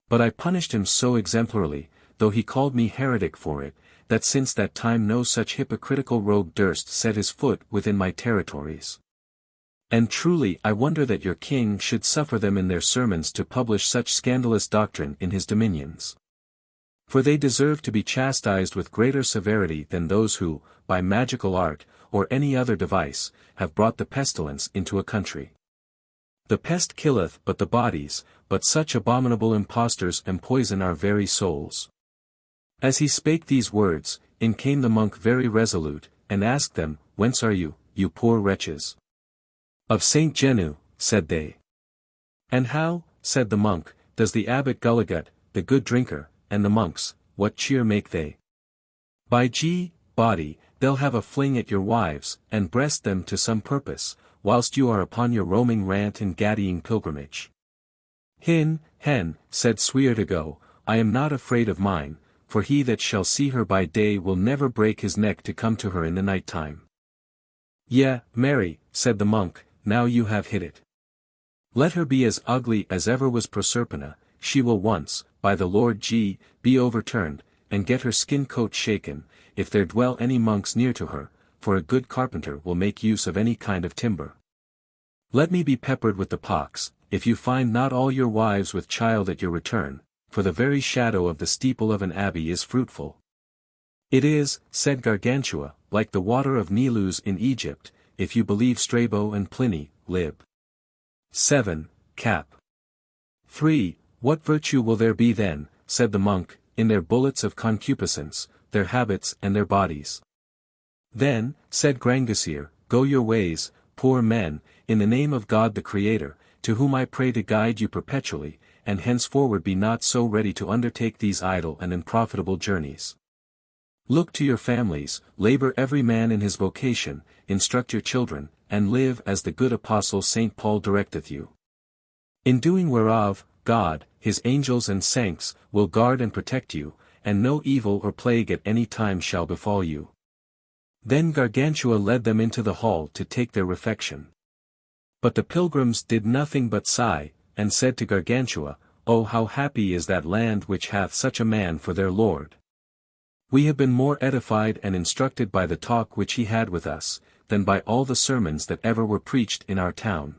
But I punished him so exemplarily, though he called me heretic for it, that since that time no such hypocritical rogue durst set his foot within my territories. And truly I wonder that your king should suffer them in their sermons to publish such scandalous doctrine in his dominions. For they deserve to be chastised with greater severity than those who, by magical art, or any other device, have brought the pestilence into a country. The pest killeth but the bodies, but such abominable impostors empoison our very souls. As he spake these words, in came the monk very resolute, and asked them, Whence are you, you poor wretches? Of Saint Genu, said they. And how, said the monk, does the abbot Gulligut, the good drinker, and the monks, what cheer make they? By G, body, they'll have a fling at your wives, and breast them to some purpose, whilst you are upon your roaming rant and gaddying pilgrimage. Hen, said Sweertego, I am not afraid of mine, for he that shall see her by day will never break his neck to come to her in the night time. Yea, marry, said the monk, now you have hit it. Let her be as ugly as ever was Proserpina, she will once, by the Lord G, be overturned, and get her skin coat shaken, if there dwell any monks near to her, for a good carpenter will make use of any kind of timber. Let me be peppered with the pox, if you find not all your wives with child at your return, for the very shadow of the steeple of an abbey is fruitful. It is, said Gargantua, like the water of Nilus in Egypt, if you believe Strabo and Pliny, lib. 7, cap. 3, what virtue will there be then, said the monk, in their bullets of concupiscence, their habits and their bodies? Then, said Grangousier, go your ways, poor men, in the name of God the Creator, to whom I pray to guide you perpetually, and henceforward be not so ready to undertake these idle and unprofitable journeys. Look to your families, labor every man in his vocation, instruct your children, and live as the good apostle St. Paul directeth you. In doing whereof, God, his angels and saints, will guard and protect you, and no evil or plague at any time shall befall you. Then Gargantua led them into the hall to take their refection. But the pilgrims did nothing but sigh, and said to Gargantua, Oh, how happy is that land which hath such a man for their lord! We have been more edified and instructed by the talk which he had with us, than by all the sermons that ever were preached in our town.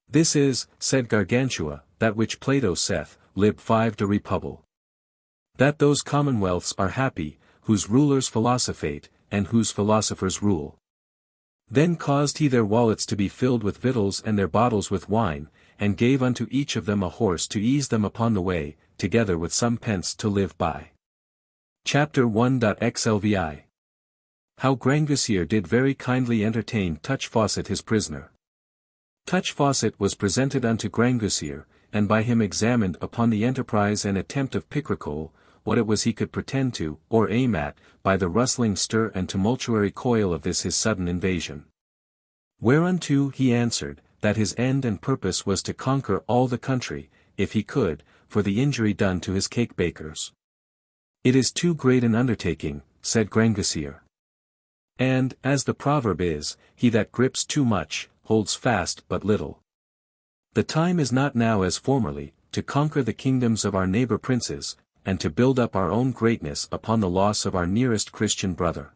This is, said Gargantua, that which Plato saith, lib 5 de Republi. That those commonwealths are happy, whose rulers philosophate, and whose philosophers rule. Then caused he their wallets to be filled with victuals and their bottles with wine, and gave unto each of them a horse to ease them upon the way, together with some pence to live by. Chapter 1.xlvi. How Grangousier did very kindly entertain Touchfaucet his prisoner. Touchfaucet was presented unto Grangousier, and by him examined upon the enterprise and attempt of Picaresque, what it was he could pretend to, or aim at, by the rustling stir and tumultuary coil of this his sudden invasion. Whereunto he answered, that his end and purpose was to conquer all the country, if he could, for the injury done to his cake bakers. It is too great an undertaking, said Grangousier. And, as the proverb is, he that grips too much, holds fast but little. The time is not now as formerly, to conquer the kingdoms of our neighbor princes, and to build up our own greatness upon the loss of our nearest Christian brother.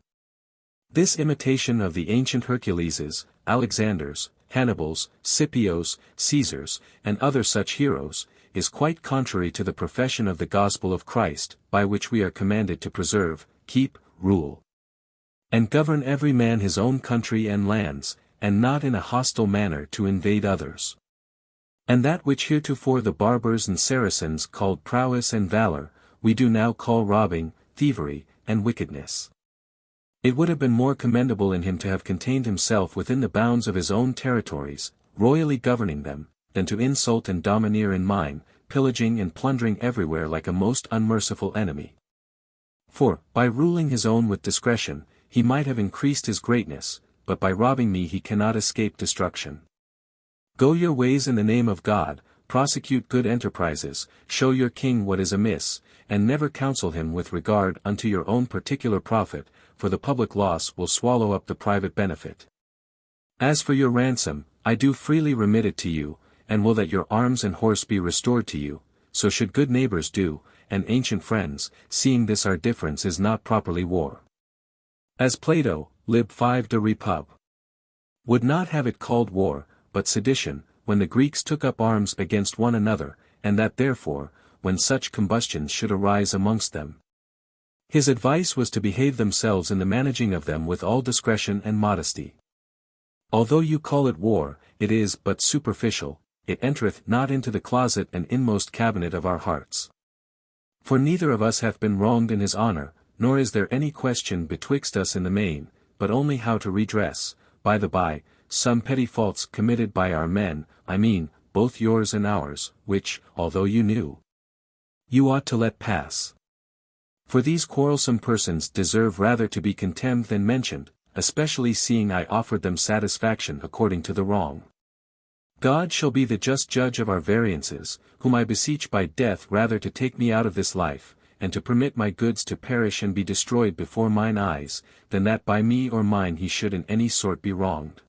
This imitation of the ancient Herculeses, Alexanders, Hannibals, Scipios, Caesars, and other such heroes, is quite contrary to the profession of the gospel of Christ, by which we are commanded to preserve, keep, rule, and govern every man his own country and lands, and not in a hostile manner to invade others. And that which heretofore the barbers and Saracens called prowess and valor, we do now call robbing, thievery, and wickedness. It would have been more commendable in him to have contained himself within the bounds of his own territories, royally governing them, than to insult and domineer in mine, pillaging and plundering everywhere like a most unmerciful enemy. For, by ruling his own with discretion, he might have increased his greatness, but by robbing me he cannot escape destruction. Go your ways in the name of God, prosecute good enterprises, show your king what is amiss, and never counsel him with regard unto your own particular profit, for the public loss will swallow up the private benefit. As for your ransom, I do freely remit it to you, and will that your arms and horse be restored to you, so should good neighbors do, and ancient friends, seeing this our difference is not properly war. As Plato, lib. 5 de Repub. would not have it called war, but sedition, when the Greeks took up arms against one another, and that therefore, when such combustions should arise amongst them, his advice was to behave themselves in the managing of them with all discretion and modesty. Although you call it war, it is but superficial, it entereth not into the closet and inmost cabinet of our hearts. For neither of us hath been wronged in his honor, nor is there any question betwixt us in the main, but only how to redress, by the by, some petty faults committed by our men, I mean, both yours and ours, which, although you knew, you ought to let pass. For these quarrelsome persons deserve rather to be contemned than mentioned, especially seeing I offered them satisfaction according to the wrong. God shall be the just judge of our variances, whom I beseech by death rather to take me out of this life, and to permit my goods to perish and be destroyed before mine eyes, than that by me or mine he should in any sort be wronged.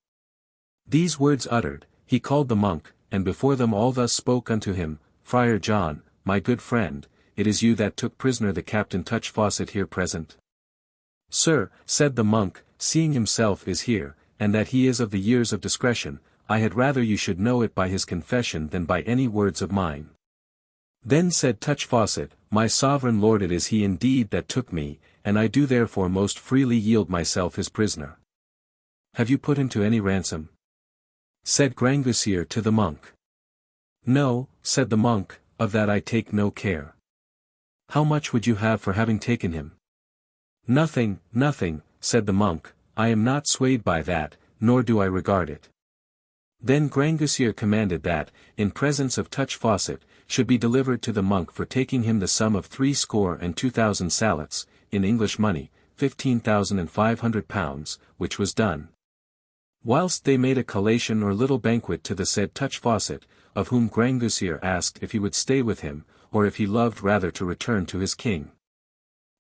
These words uttered, he called the monk, and before them all thus spoke unto him, Friar John, my good friend, it is you that took prisoner the Captain Touchfaucet here present. Sir, said the monk, seeing himself is here, and that he is of the years of discretion, I had rather you should know it by his confession than by any words of mine. Then said Touchfaucet, my sovereign lord, it is he indeed that took me, and I do therefore most freely yield myself his prisoner. Have you put him to any ransom? Said Grangousier to the monk. No, said the monk, of that I take no care. How much would you have for having taken him? Nothing, nothing, said the monk, I am not swayed by that, nor do I regard it. Then Grangousier commanded that, in presence of Touchfaucet, should be delivered to the monk for taking him the sum of 62,000 salets, in English money, £15,500, which was done. Whilst they made a collation or little banquet to the said Touchfaucet, of whom Grangousier asked if he would stay with him, or if he loved rather to return to his king.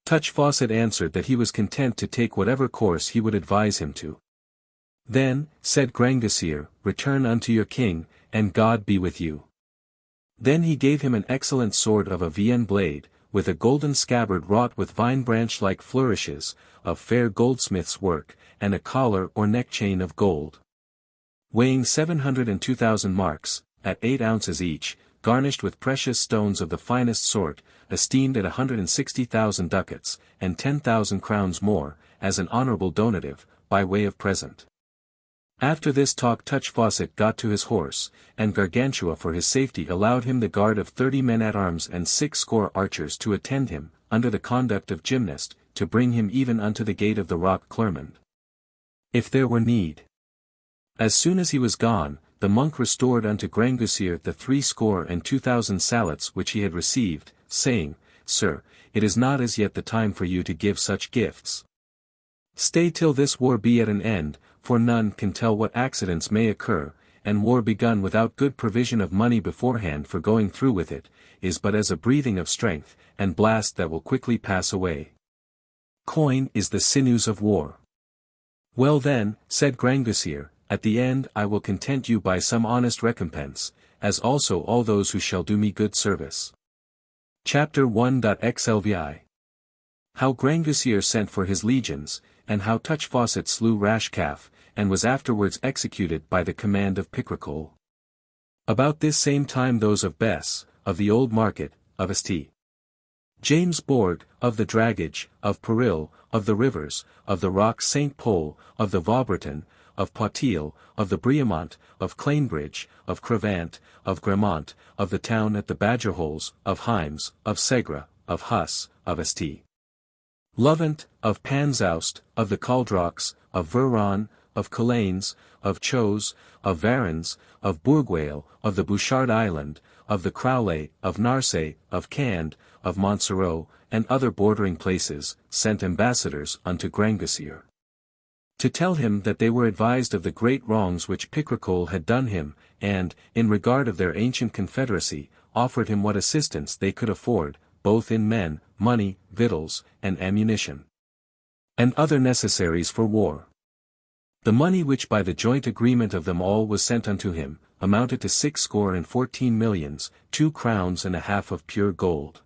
Touchfaucet answered that he was content to take whatever course he would advise him to. Then, said Grangousier, return unto your king, and God be with you. Then he gave him an excellent sword of a Vienne blade, with a golden scabbard wrought with vine branch-like flourishes, of fair goldsmith's work, and a collar or neck-chain of gold, weighing 702,000 marks, at 8 ounces each, garnished with precious stones of the finest sort, esteemed at 160,000 ducats, and 10,000 crowns more, as an honourable donative, by way of present. After this talk Touchfaucet got to his horse, and Gargantua for his safety allowed him the guard of 30 men-at-arms and 60 archers to attend him, under the conduct of Gymnast, to bring him even unto the gate of the rock Clermond, if there were need. As soon as he was gone, the monk restored unto Grangousier the 62,000 salets which he had received, saying, Sir, it is not as yet the time for you to give such gifts. Stay till this war be at an end, for none can tell what accidents may occur, and war begun without good provision of money beforehand for going through with it, is but as a breathing of strength, and blast that will quickly pass away. Coin is the sinews of war. Well then, said Grangousier, at the end I will content you by some honest recompense, as also all those who shall do me good service. Chapter 1.xlvi. How Grangousier sent for his legions, and how Touchfaucet slew Rashcalf, and was afterwards executed by the command of Picaresque. About this same time those of Bess, of the Old Market, of St. James Bourg, of the Dragage, of Peril, of the Rivers, of the Rock St. Pol, of the Vaubreton, of Poitiers, of the Briamont, of Clainbridge, of Crevant, of Gramont, of the town at the Badgerholes, of Heims, of Segre, of Huss, of St. Lovent, of Panzoust, of the Caldrocs, of Veron, of Colanes, of Chose, of Varens, of Bourgueil, of the Bouchard Island, of the Crowley, of Narcé, of Cand, of Montsereau, and other bordering places, sent ambassadors unto Grangousier, to tell him that they were advised of the great wrongs which Picaresque had done him, and, in regard of their ancient confederacy, offered him what assistance they could afford, both in men, money, victuals, and ammunition, and other necessaries for war. The money which by the joint agreement of them all was sent unto him, amounted to 60 millions, 2 crowns and a half of pure gold.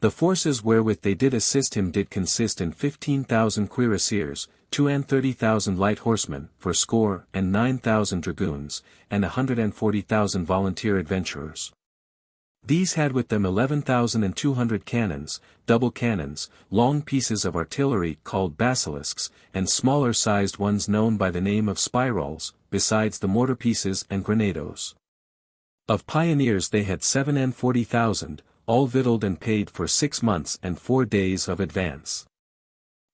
The forces wherewith they did assist him did consist in 15,000 cuirassiers, 230,000 light horsemen, 49,000 dragoons, and 140,000 volunteer adventurers. These had with them 11,200 cannons, double cannons, long pieces of artillery called basilisks, and smaller-sized ones known by the name of spirals, besides the mortar pieces and grenadoes. Of pioneers they had 47,000, all victualled and paid for 6 months and 4 days of advance.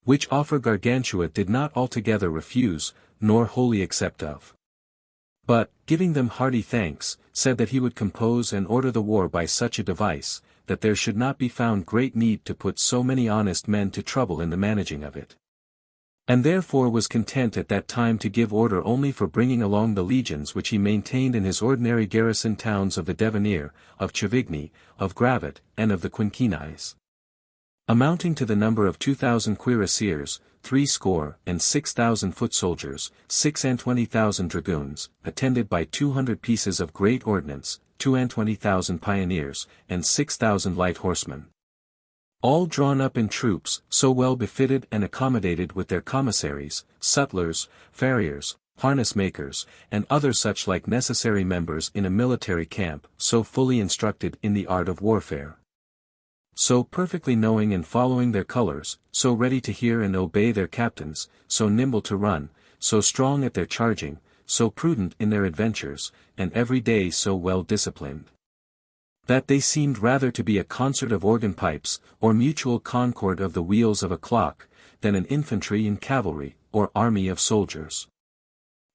Which offer Gargantua did not altogether refuse, nor wholly accept of. But, giving them hearty thanks, said that he would compose and order the war by such a device, that there should not be found great need to put so many honest men to trouble in the managing of it. And therefore was content at that time to give order only for bringing along the legions which he maintained in his ordinary garrison towns of the Devanir, of Chavigny, of Gravet, and of the Quinquinais, amounting to the number of 2,000 cuirassiers, 6,000 foot soldiers, 26,000 dragoons, attended by 200 pieces of great ordnance, 22,000 pioneers, and 6,000 light horsemen. All drawn up in troops, so well befitted and accommodated with their commissaries, sutlers, farriers, harness-makers, and other such like necessary members in a military camp, so fully instructed in the art of warfare, so perfectly knowing and following their colors, so ready to hear and obey their captains, so nimble to run, so strong at their charging, so prudent in their adventures, and every day so well disciplined, that they seemed rather to be a concert of organ pipes, or mutual concord of the wheels of a clock, than an infantry and cavalry, or army of soldiers.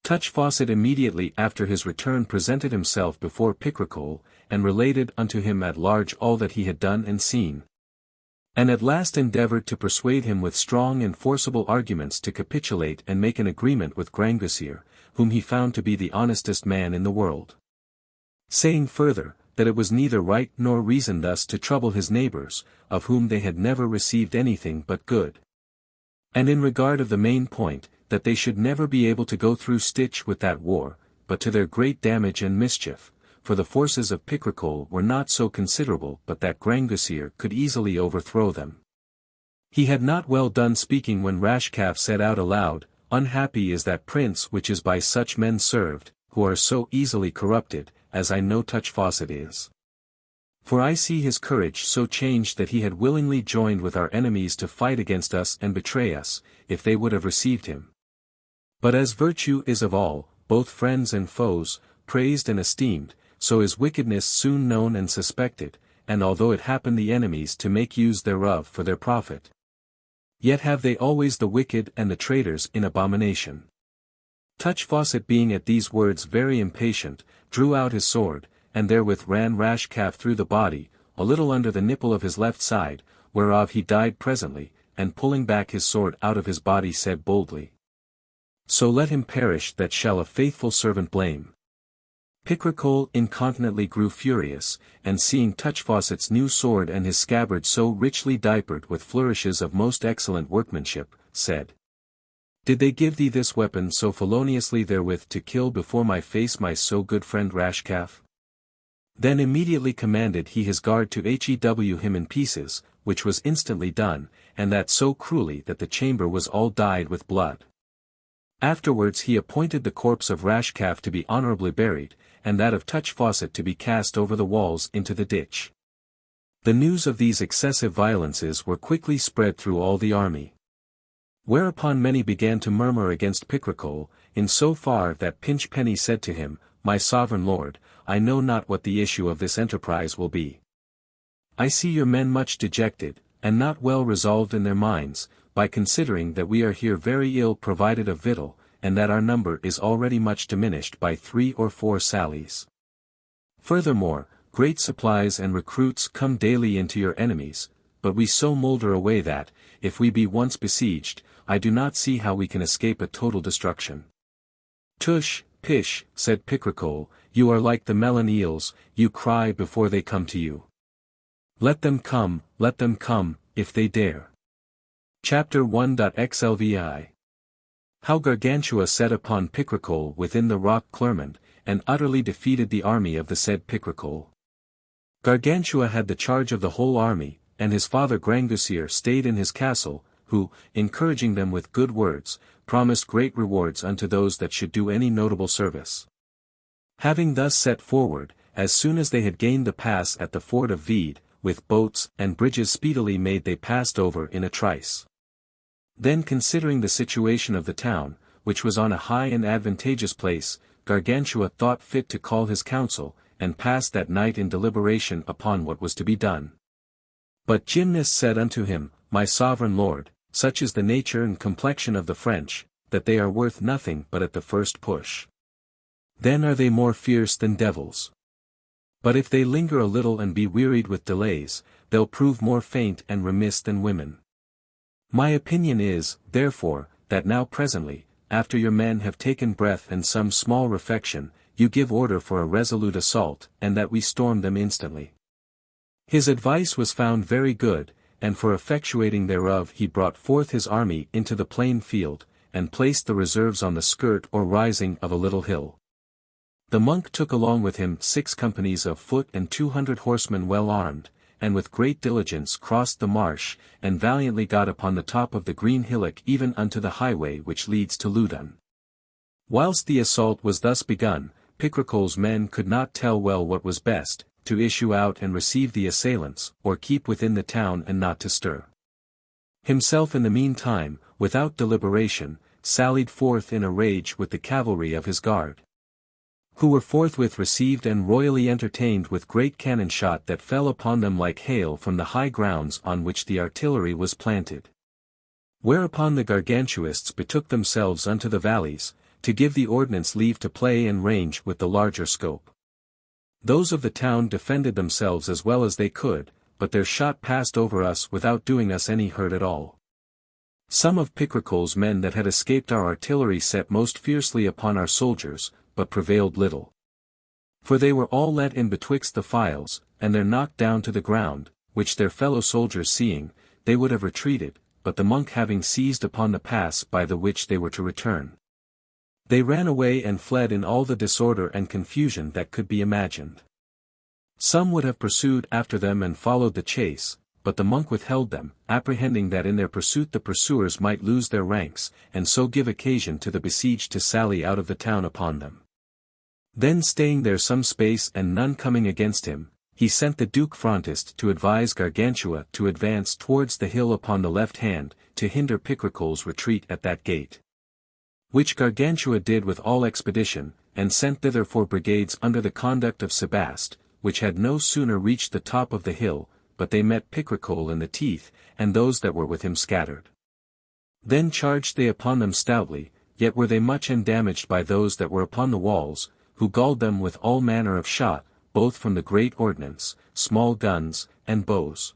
Touchfaucet immediately after his return presented himself before Picaresque, and related unto him at large all that he had done and seen, and at last endeavored to persuade him with strong and forcible arguments to capitulate and make an agreement with Grangousier, whom he found to be the honestest man in the world, saying further, that it was neither right nor reason thus to trouble his neighbors, of whom they had never received anything but good. And in regard of the main point, that they should never be able to go through stitch with that war, but to their great damage and mischief, for the forces of Picaresque were not so considerable but that Grangousier could easily overthrow them. He had not well done speaking when Rashcalf said out aloud, "Unhappy is that prince which is by such men served, who are so easily corrupted, as I know Touchfaucet is. For I see his courage so changed that he had willingly joined with our enemies to fight against us and betray us, if they would have received him. But as virtue is of all, both friends and foes, praised and esteemed, so is wickedness soon known and suspected, and although it happen the enemies to make use thereof for their profit, yet have they always the wicked and the traitors in abomination." Touchfaucet being at these words very impatient, drew out his sword, and therewith ran Rashcalf through the body, a little under the nipple of his left side, whereof he died presently, and pulling back his sword out of his body said boldly, "So let him perish that shall a faithful servant blame." Picaresque incontinently grew furious, and seeing Touchfaucet's new sword and his scabbard so richly diapered with flourishes of most excellent workmanship, said, "Did they give thee this weapon so feloniously therewith to kill before my face my so good friend Rashcalf? Then immediately commanded he his guard to hew him in pieces, which was instantly done, and that so cruelly that the chamber was all dyed with blood. Afterwards he appointed the corpse of Rashcalf to be honourably buried, and that of Touchfaucet to be cast over the walls into the ditch. The news of these excessive violences were quickly spread through all the army. Whereupon many began to murmur against Picrochole, in so far that Pinchpenny said to him, My sovereign lord, I know not what the issue of this enterprise will be. I see your men much dejected, and not well resolved in their minds, by considering that we are here very ill provided of victual, and that our number is already much diminished by 3 or 4 sallies. Furthermore, great supplies and recruits come daily into your enemies, but we so moulder away that, if we be once besieged, I do not see how we can escape a total destruction. Tush, pish, said Picrochole, you are like the melon eels, you cry before they come to you. Let them come, if they dare. Chapter 1.xlvi. How Gargantua set upon Picrochole within the rock Clermont, and utterly defeated the army of the said Picrochole. Gargantua had the charge of the whole army, and his father Grangousier stayed in his castle, who, encouraging them with good words, promised great rewards unto those that should do any notable service. Having thus set forward, as soon as they had gained the pass at the ford of Vede, with boats and bridges speedily made they passed over in a trice. Then considering the situation of the town, which was on a high and advantageous place, Gargantua thought fit to call his council, and passed that night in deliberation upon what was to be done. But Gymnus said unto him, My sovereign lord, such is the nature and complexion of the French, that they are worth nothing but at the first push. Then are they more fierce than devils. But if they linger a little and be wearied with delays, they'll prove more faint and remiss than women. My opinion is, therefore, that now presently, after your men have taken breath and some small refection, you give order for a resolute assault, and that we storm them instantly. His advice was found very good, and for effectuating thereof he brought forth his army into the plain field, and placed the reserves on the skirt or rising of a little hill. The monk took along with him 6 companies of foot and 200 horsemen well armed, and with great diligence crossed the marsh, and valiantly got upon the top of the green hillock even unto the highway which leads to Loudun. Whilst the assault was thus begun, Picrochole's men could not tell well what was best, to issue out and receive the assailants, or keep within the town and not to stir. Himself in the meantime, without deliberation, sallied forth in a rage with the cavalry of his guard, who were forthwith received and royally entertained with great cannon shot that fell upon them like hail from the high grounds on which the artillery was planted. Whereupon the Gargantuists betook themselves unto the valleys, to give the ordnance leave to play and range with the larger scope. Those of the town defended themselves as well as they could, but their shot passed over us without doing us any hurt at all. Some of Picrochole's men that had escaped our artillery set most fiercely upon our soldiers, but prevailed little. For they were all let in betwixt the files, and they're knocked down to the ground, which their fellow soldiers seeing, they would have retreated, but the monk having seized upon the pass by the which they were to return, they ran away and fled in all the disorder and confusion that could be imagined. Some would have pursued after them and followed the chase, but the monk withheld them, apprehending that in their pursuit the pursuers might lose their ranks, and so give occasion to the besieged to sally out of the town upon them. Then staying there some space and none coming against him, he sent the Duke Frontist to advise Gargantua to advance towards the hill upon the left hand, to hinder Picrochole's retreat at that gate. Which Gargantua did with all expedition, and sent thither 4 brigades under the conduct of Sebaste, which had no sooner reached the top of the hill, but they met Picrochole in the teeth, and those that were with him scattered. Then charged they upon them stoutly, yet were they much endamaged by those that were upon the walls, who galled them with all manner of shot, both from the great ordnance, small guns, and bows.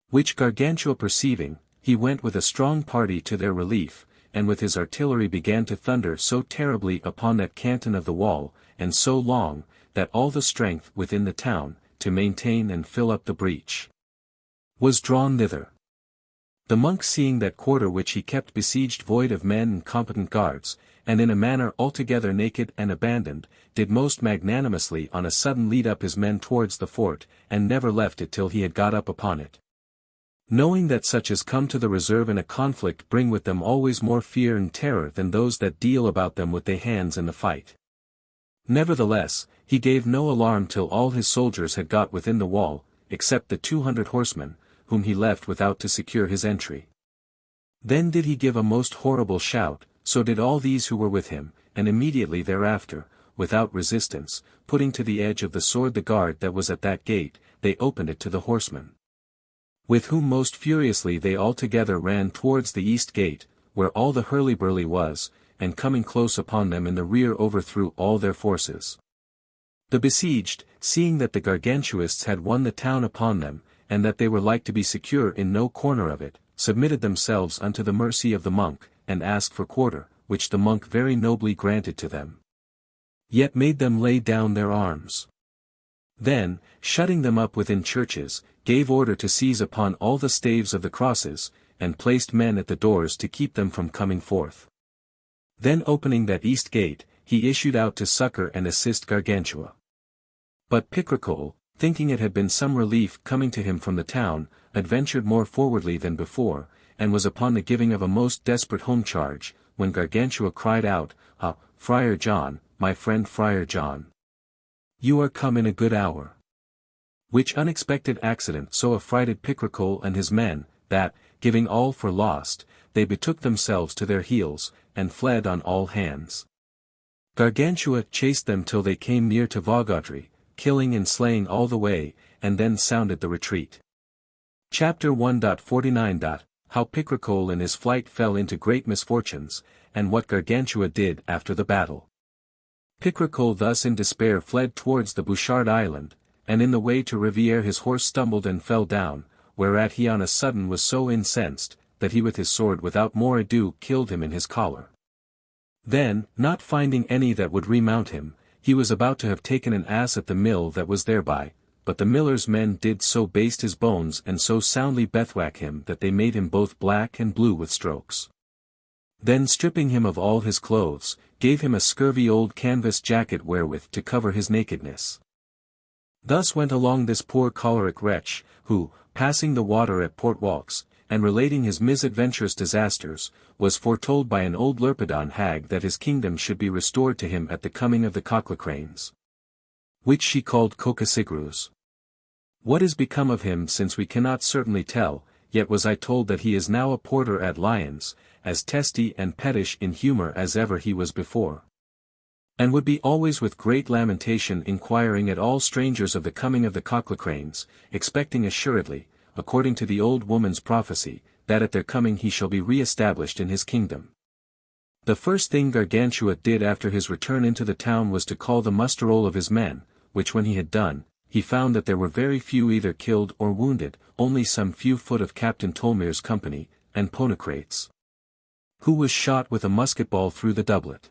Which Gargantua perceiving, he went with a strong party to their relief, and with his artillery began to thunder so terribly upon that canton of the wall, and so long, that all the strength within the town, to maintain and fill up the breach, was drawn thither. The monk seeing that quarter which he kept besieged void of men and competent guards, and in a manner altogether naked and abandoned, did most magnanimously on a sudden lead up his men towards the fort, and never left it till he had got up upon it. Knowing that such as come to the reserve in a conflict bring with them always more fear and terror than those that deal about them with their hands in the fight. Nevertheless, he gave no alarm till all his soldiers had got within the wall, except the 200 horsemen, whom he left without to secure his entry. Then did he give a most horrible shout, so did all these who were with him, and immediately thereafter, without resistance, putting to the edge of the sword the guard that was at that gate, they opened it to the horsemen. With whom most furiously they all together ran towards the east gate, where all the hurly-burly was, and coming close upon them in the rear overthrew all their forces. The besieged, seeing that the Gargantuists had won the town upon them, and that they were like to be secure in no corner of it, submitted themselves unto the mercy of the monk, and asked for quarter, which the monk very nobly granted to them. Yet made them lay down their arms. Then, shutting them up within churches, gave order to seize upon all the staves of the crosses, and placed men at the doors to keep them from coming forth. Then opening that east gate, he issued out to succor and assist Gargantua. But Picrochole, thinking it had been some relief coming to him from the town, adventured more forwardly than before, and was upon the giving of a most desperate home charge, when Gargantua cried out, "Ah, Friar John, my friend Friar John! You are come in a good hour." Which unexpected accident so affrighted Picrochole and his men, that, giving all for lost, they betook themselves to their heels, and fled on all hands. Gargantua chased them till they came near to Vaugaudry, killing and slaying all the way, and then sounded the retreat. Chapter 1.49. How Picrochole in his flight fell into great misfortunes, and what Gargantua did after the battle. Picrochole thus in despair fled towards the Bouchard island, and in the way to Riviere his horse stumbled and fell down, whereat he on a sudden was so incensed, that he with his sword without more ado killed him in his collar. Then, not finding any that would remount him, he was about to have taken an ass at the mill that was thereby, but the miller's men did so baste his bones and so soundly bethwack him that they made him both black and blue with strokes. Then stripping him of all his clothes, gave him a scurvy old canvas jacket wherewith to cover his nakedness. Thus went along this poor choleric wretch, who, passing the water at Port Walks, and relating his misadventurous disasters, was foretold by an old Lurpedon hag that his kingdom should be restored to him at the coming of the Cocklecranes, which she called Cocasigrus. What is become of him since we cannot certainly tell, yet was I told that he is now a porter at Lyons, as testy and pettish in humour as ever he was before. And would be always with great lamentation inquiring at all strangers of the coming of the Cocklecranes, expecting assuredly, according to the old woman's prophecy, that at their coming he shall be re-established in his kingdom. The first thing Gargantua did after his return into the town was to call the muster roll of his men, which when he had done, he found that there were very few either killed or wounded, only some few foot of Captain Tolmere's company, and Ponocrates, who was shot with a musket ball through the doublet.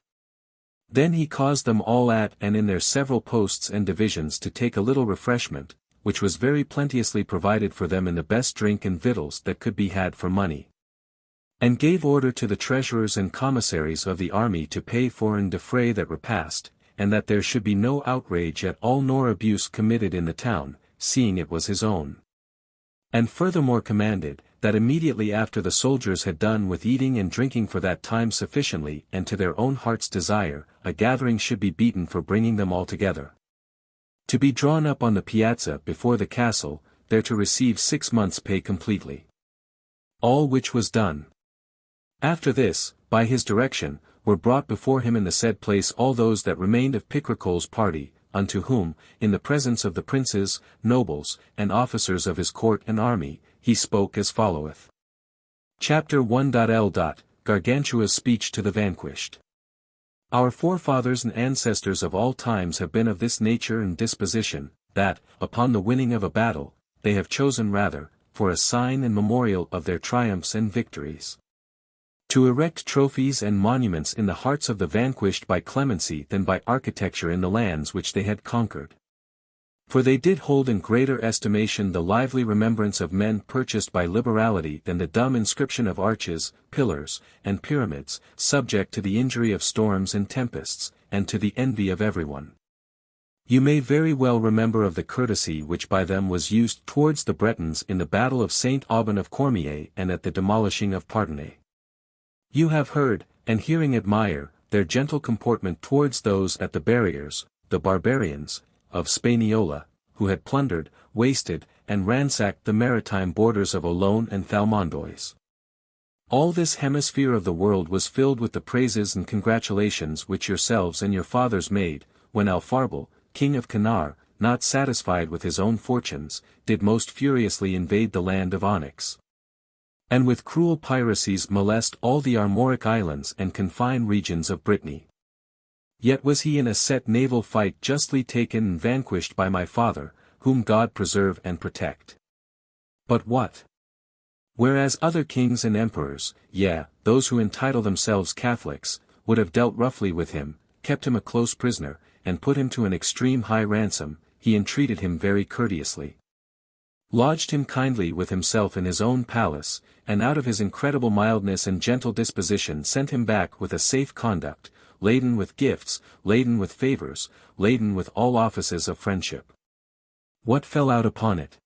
Then he caused them all at and in their several posts and divisions to take a little refreshment, which was very plenteously provided for them in the best drink and victuals that could be had for money. And gave order to the treasurers and commissaries of the army to pay for and defray that repast, and that there should be no outrage at all nor abuse committed in the town, seeing it was his own. And furthermore commanded, that immediately after the soldiers had done with eating and drinking for that time sufficiently and to their own heart's desire, a gathering should be beaten for bringing them all together, to be drawn up on the piazza before the castle, there to receive 6 months' pay completely. All which was done. After this, by his direction, were brought before him in the said place all those that remained of Picrochole's party, unto whom, in the presence of the princes, nobles, and officers of his court and army, he spoke as followeth. Chapter 1.L. Gargantua's speech to the vanquished. Our forefathers and ancestors of all times have been of this nature and disposition, that, upon the winning of a battle, they have chosen rather, for a sign and memorial of their triumphs and victories, to erect trophies and monuments in the hearts of the vanquished by clemency than by architecture in the lands which they had conquered. For they did hold in greater estimation the lively remembrance of men purchased by liberality than the dumb inscription of arches, pillars, and pyramids, subject to the injury of storms and tempests, and to the envy of everyone. You may very well remember of the courtesy which by them was used towards the Bretons in the battle of Saint Aubin of Cormier and at the demolishing of Parthenay. You have heard, and hearing admire, their gentle comportment towards those at the barriers, the barbarians, of Spaniola, who had plundered, wasted, and ransacked the maritime borders of Olone and Thalmondois. All this hemisphere of the world was filled with the praises and congratulations which yourselves and your fathers made, when Alpharbal, king of Cannar, not satisfied with his own fortunes, did most furiously invade the land of Onyx. And with cruel piracies molest all the Armoric islands and confine regions of Brittany. Yet was he in a set naval fight justly taken and vanquished by my father, whom God preserve and protect. But what? Whereas other kings and emperors, yea, those who entitle themselves Catholics, would have dealt roughly with him, kept him a close prisoner, and put him to an extreme high ransom, he entreated him very courteously. Lodged him kindly with himself in his own palace, and out of his incredible mildness and gentle disposition sent him back with a safe conduct, laden with gifts, laden with favors, laden with all offices of friendship. What fell out upon it?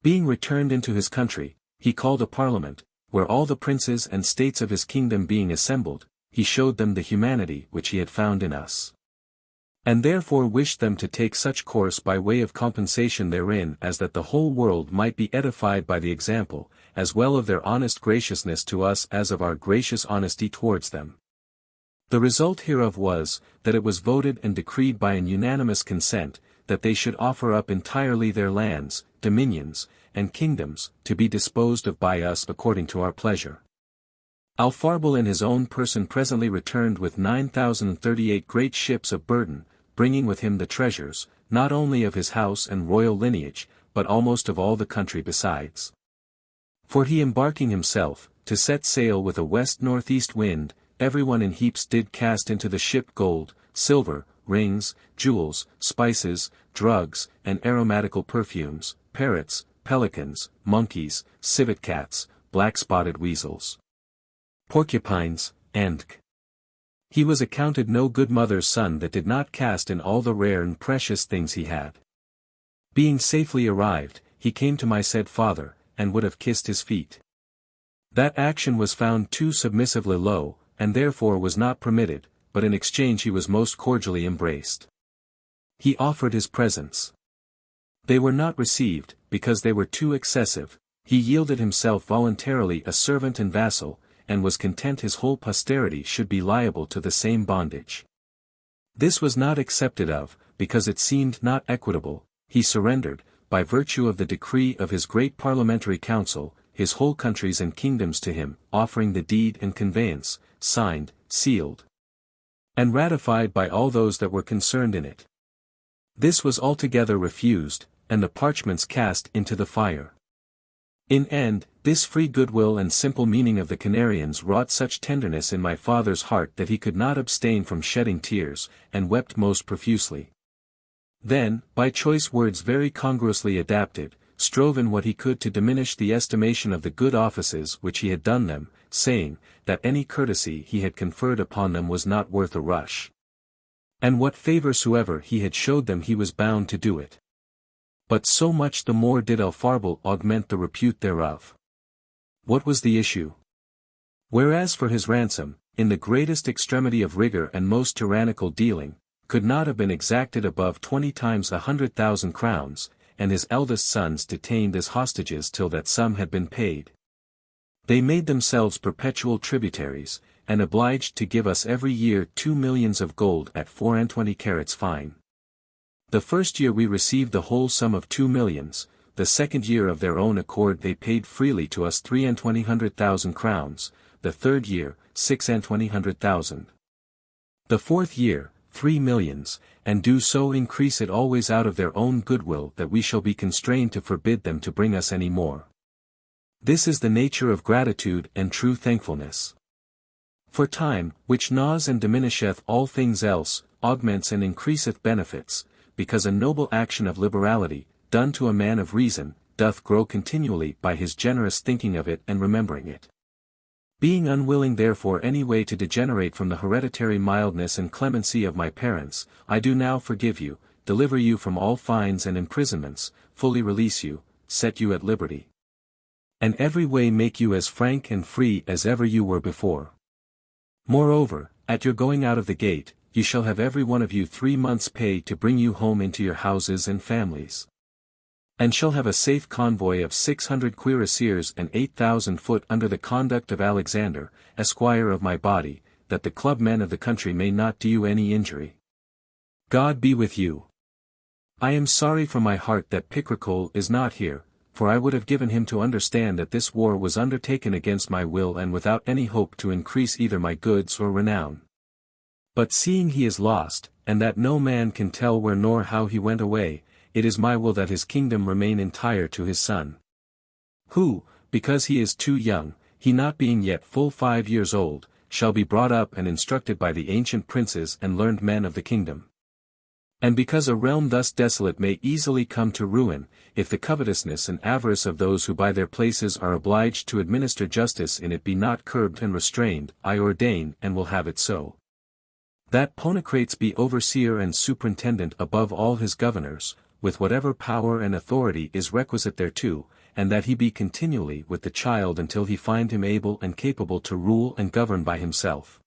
Being returned into his country, he called a parliament, where all the princes and states of his kingdom being assembled, he showed them the humanity which he had found in us. And therefore wished them to take such course by way of compensation therein as that the whole world might be edified by the example, as well of their honest graciousness to us as of our gracious honesty towards them. The result hereof was, that it was voted and decreed by an unanimous consent, that they should offer up entirely their lands, dominions, and kingdoms, to be disposed of by us according to our pleasure. Alpharbal in his own person presently returned with 9,038 great ships of burden, bringing with him the treasures, not only of his house and royal lineage, but almost of all the country besides. For he embarking himself, to set sail with a west-northeast wind, everyone in heaps did cast into the ship gold, silver, rings, jewels, spices, drugs, and aromatical perfumes, parrots, pelicans, monkeys, civet cats, black-spotted weasels, porcupines, and he was accounted no good mother's son that did not cast in all the rare and precious things he had. Being safely arrived, he came to my said father, and would have kissed his feet. That action was found too submissively low, and therefore was not permitted, but in exchange he was most cordially embraced. He offered his presents. They were not received, because they were too excessive. He yielded himself voluntarily a servant and vassal, and was content his whole posterity should be liable to the same bondage. This was not accepted of, because it seemed not equitable. He surrendered, by virtue of the decree of his great parliamentary council, his whole countries and kingdoms to him, offering the deed and conveyance, signed, sealed, and ratified by all those that were concerned in it. This was altogether refused, and the parchments cast into the fire. In end, this free goodwill and simple meaning of the Canarians wrought such tenderness in my father's heart that he could not abstain from shedding tears, and wept most profusely. Then, by choice words very congruously adapted, strove in what he could to diminish the estimation of the good offices which he had done them, saying, that any courtesy he had conferred upon them was not worth a rush. And what favour soever he had showed them he was bound to do it. But so much the more did Alpharbal augment the repute thereof. What was the issue? Whereas for his ransom, in the greatest extremity of rigour and most tyrannical dealing, could not have been exacted above 20 times 100,000 crowns, and his eldest sons detained as hostages till that sum had been paid. They made themselves perpetual tributaries, and obliged to give us every year 2 millions of gold at 24 carats fine. The first year we received the whole sum of 2 millions, the second year of their own accord they paid freely to us 320,000 crowns, the third year, 620,000. The fourth year, 3 millions, and do so increase it always out of their own goodwill that we shall be constrained to forbid them to bring us any more. This is the nature of gratitude and true thankfulness. For time, which gnaws and diminisheth all things else, augments and increaseth benefits, because a noble action of liberality, done to a man of reason, doth grow continually by his generous thinking of it and remembering it. Being unwilling therefore any way to degenerate from the hereditary mildness and clemency of my parents, I do now forgive you, deliver you from all fines and imprisonments, fully release you, set you at liberty, and every way make you as frank and free as ever you were before. Moreover, at your going out of the gate, you shall have every one of you 3 months' pay to bring you home into your houses and families. And shall have a safe convoy of 600 cuirassiers and 8,000 foot under the conduct of Alexander, esquire of my body, that the club men of the country may not do you any injury. God be with you. I am sorry from my heart that Picaresque is not here, for I would have given him to understand that this war was undertaken against my will and without any hope to increase either my goods or renown. But seeing he is lost, and that no man can tell where nor how he went away, it is my will that his kingdom remain entire to his son. Who, because he is too young, he not being yet full 5 years old, shall be brought up and instructed by the ancient princes and learned men of the kingdom. And because a realm thus desolate may easily come to ruin, if the covetousness and avarice of those who by their places are obliged to administer justice in it be not curbed and restrained, I ordain and will have it so, that Ponocrates be overseer and superintendent above all his governors, with whatever power and authority is requisite thereto, and that he be continually with the child until he find him able and capable to rule and govern by himself.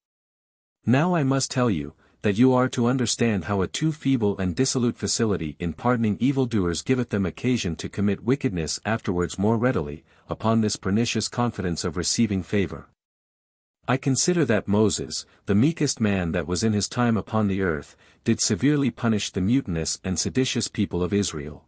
Now I must tell you, that you are to understand how a too feeble and dissolute facility in pardoning evildoers giveth them occasion to commit wickedness afterwards more readily, upon this pernicious confidence of receiving favor. I consider that Moses, the meekest man that was in his time upon the earth, did severely punish the mutinous and seditious people of Israel.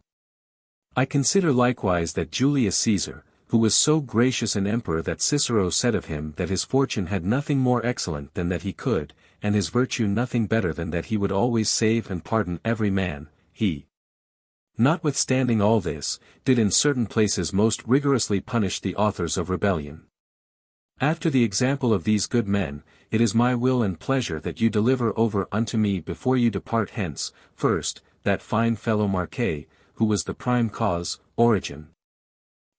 I consider likewise that Julius Caesar, who was so gracious an emperor that Cicero said of him that his fortune had nothing more excellent than that he could, and his virtue nothing better than that he would always save and pardon every man, he, notwithstanding all this, did in certain places most rigorously punish the authors of rebellion. After the example of these good men, it is my will and pleasure that you deliver over unto me before you depart hence, first, that fine fellow Marquet, who was the prime cause, origin,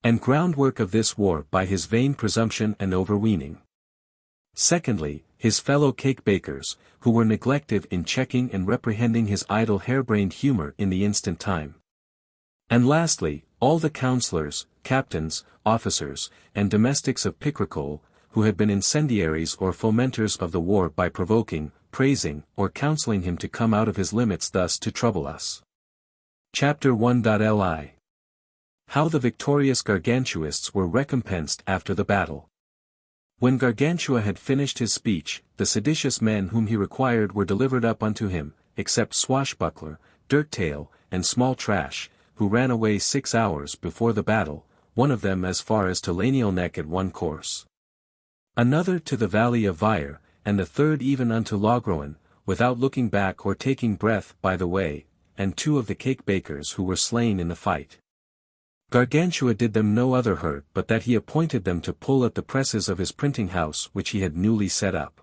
and groundwork of this war by his vain presumption and overweening. Secondly, his fellow cake-bakers, who were neglected in checking and reprehending his idle harebrained humor in the instant time. And lastly, all the councillors, captains, officers, and domestics of Picaresque, who had been incendiaries or fomenters of the war by provoking, praising, or counseling him to come out of his limits thus to trouble us. Chapter 1.li. How the victorious Gargantuists were recompensed after the battle. When Gargantua had finished his speech, the seditious men whom he required were delivered up unto him, except Swashbuckler, Dirttail, and Small Trash, who ran away 6 hours before the battle, one of them as far as to Laniel Neck at one course, another to the valley of Vire, and the third even unto Logroen, without looking back or taking breath by the way, and 2 of the cake-bakers who were slain in the fight. Gargantua did them no other hurt but that he appointed them to pull at the presses of his printing house which he had newly set up.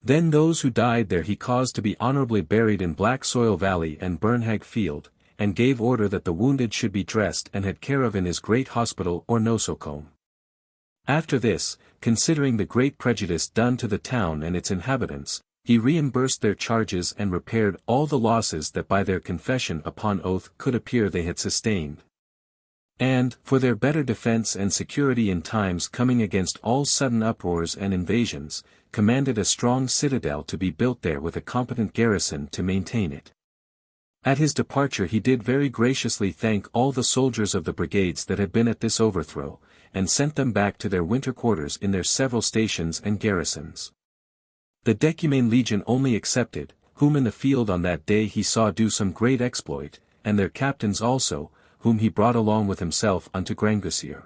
Then those who died there he caused to be honorably buried in Black Soil Valley and Burnhag Field, and gave order that the wounded should be dressed and had care of in his great hospital or nosocombe. After this, considering the great prejudice done to the town and its inhabitants, he reimbursed their charges and repaired all the losses that by their confession upon oath could appear they had sustained. And, for their better defense and security in times coming against all sudden uproars and invasions, commanded a strong citadel to be built there with a competent garrison to maintain it. At his departure he did very graciously thank all the soldiers of the brigades that had been at this overthrow, and sent them back to their winter quarters in their several stations and garrisons. The Decumane Legion only excepted, whom in the field on that day he saw do some great exploit, and their captains also, whom he brought along with himself unto Grangousier.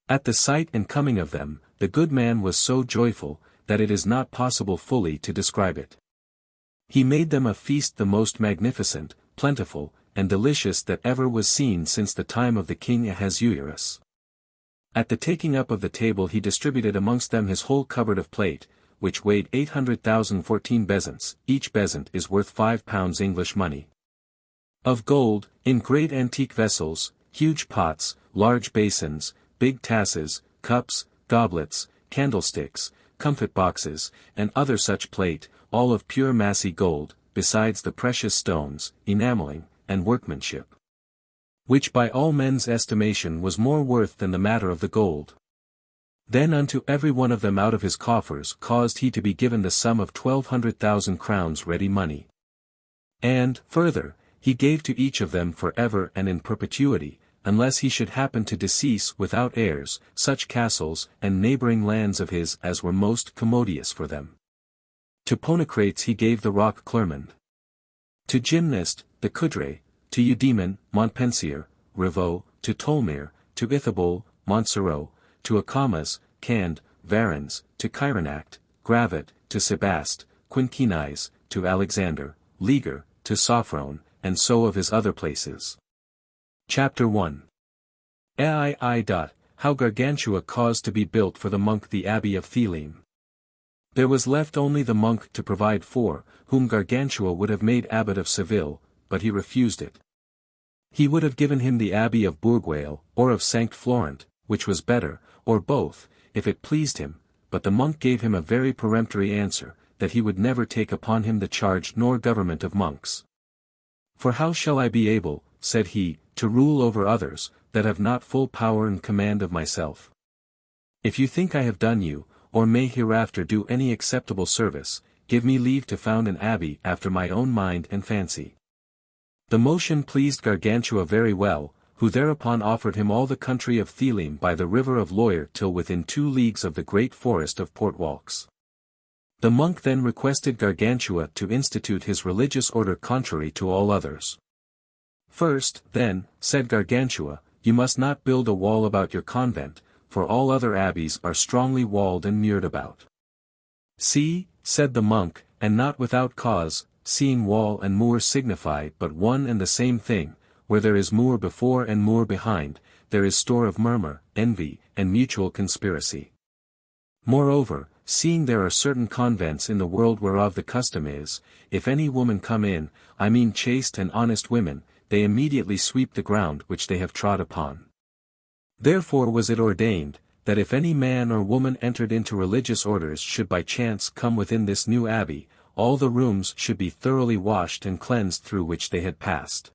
At the sight and coming of them, the good man was so joyful, that it is not possible fully to describe it. He made them a feast the most magnificent, plentiful, and delicious that ever was seen since the time of the king Ahasuerus. At the taking up of the table he distributed amongst them his whole cupboard of plate, which weighed 800,014 bezants, each bezant is worth £5 English money. Of gold, in great antique vessels, huge pots, large basins, big tasses, cups, goblets, candlesticks, comfit boxes, and other such plate, all of pure massy gold, besides the precious stones, enamelling, and workmanship. Which by all men's estimation was more worth than the matter of the gold. Then unto every one of them out of his coffers caused he to be given the sum of 1,200,000 crowns ready money. And, further, he gave to each of them for ever and in perpetuity, unless he should happen to decease without heirs, such castles and neighbouring lands of his as were most commodious for them. To Ponocrates he gave the rock Clermond. To Gymnast, the Coudray, to Eudaemon, Montpensier, Rivaux, to Tolmere, to Ithobal, Montserrat, to Acamas, Cand, Varens, to Cyrenact, Gravet, to Sebaste, Quinquinais, to Alexander, Liger, to Sophron, and so of his other places. Chapter 1. How Gargantua caused to be built for the monk the Abbey of Theleme. There was left only the monk to provide for, whom Gargantua would have made abbot of Seville, but he refused it. He would have given him the Abbey of Bourgueil, or of Saint Florent, which was better, or both, if it pleased him, but the monk gave him a very peremptory answer, that he would never take upon him the charge nor government of monks. For how shall I be able, said he, to rule over others, that have not full power and command of myself? If you think I have done you, or may hereafter do any acceptable service, give me leave to found an abbey after my own mind and fancy. The motion pleased Gargantua very well, who thereupon offered him all the country of Theleme by the river of Loire till within 2 leagues of the great forest of Portwalks. The monk then requested Gargantua to institute his religious order contrary to all others. First, then, said Gargantua, you must not build a wall about your convent, for all other abbeys are strongly walled and mured about. See, said the monk, and not without cause, seeing wall and moor signify but one and the same thing, where there is moor before and moor behind, there is store of murmur, envy, and mutual conspiracy. Moreover, seeing there are certain convents in the world whereof the custom is, if any woman come in, I mean chaste and honest women, they immediately sweep the ground which they have trod upon. Therefore was it ordained, that if any man or woman entered into religious orders should by chance come within this new abbey, all the rooms should be thoroughly washed and cleansed through which they had passed.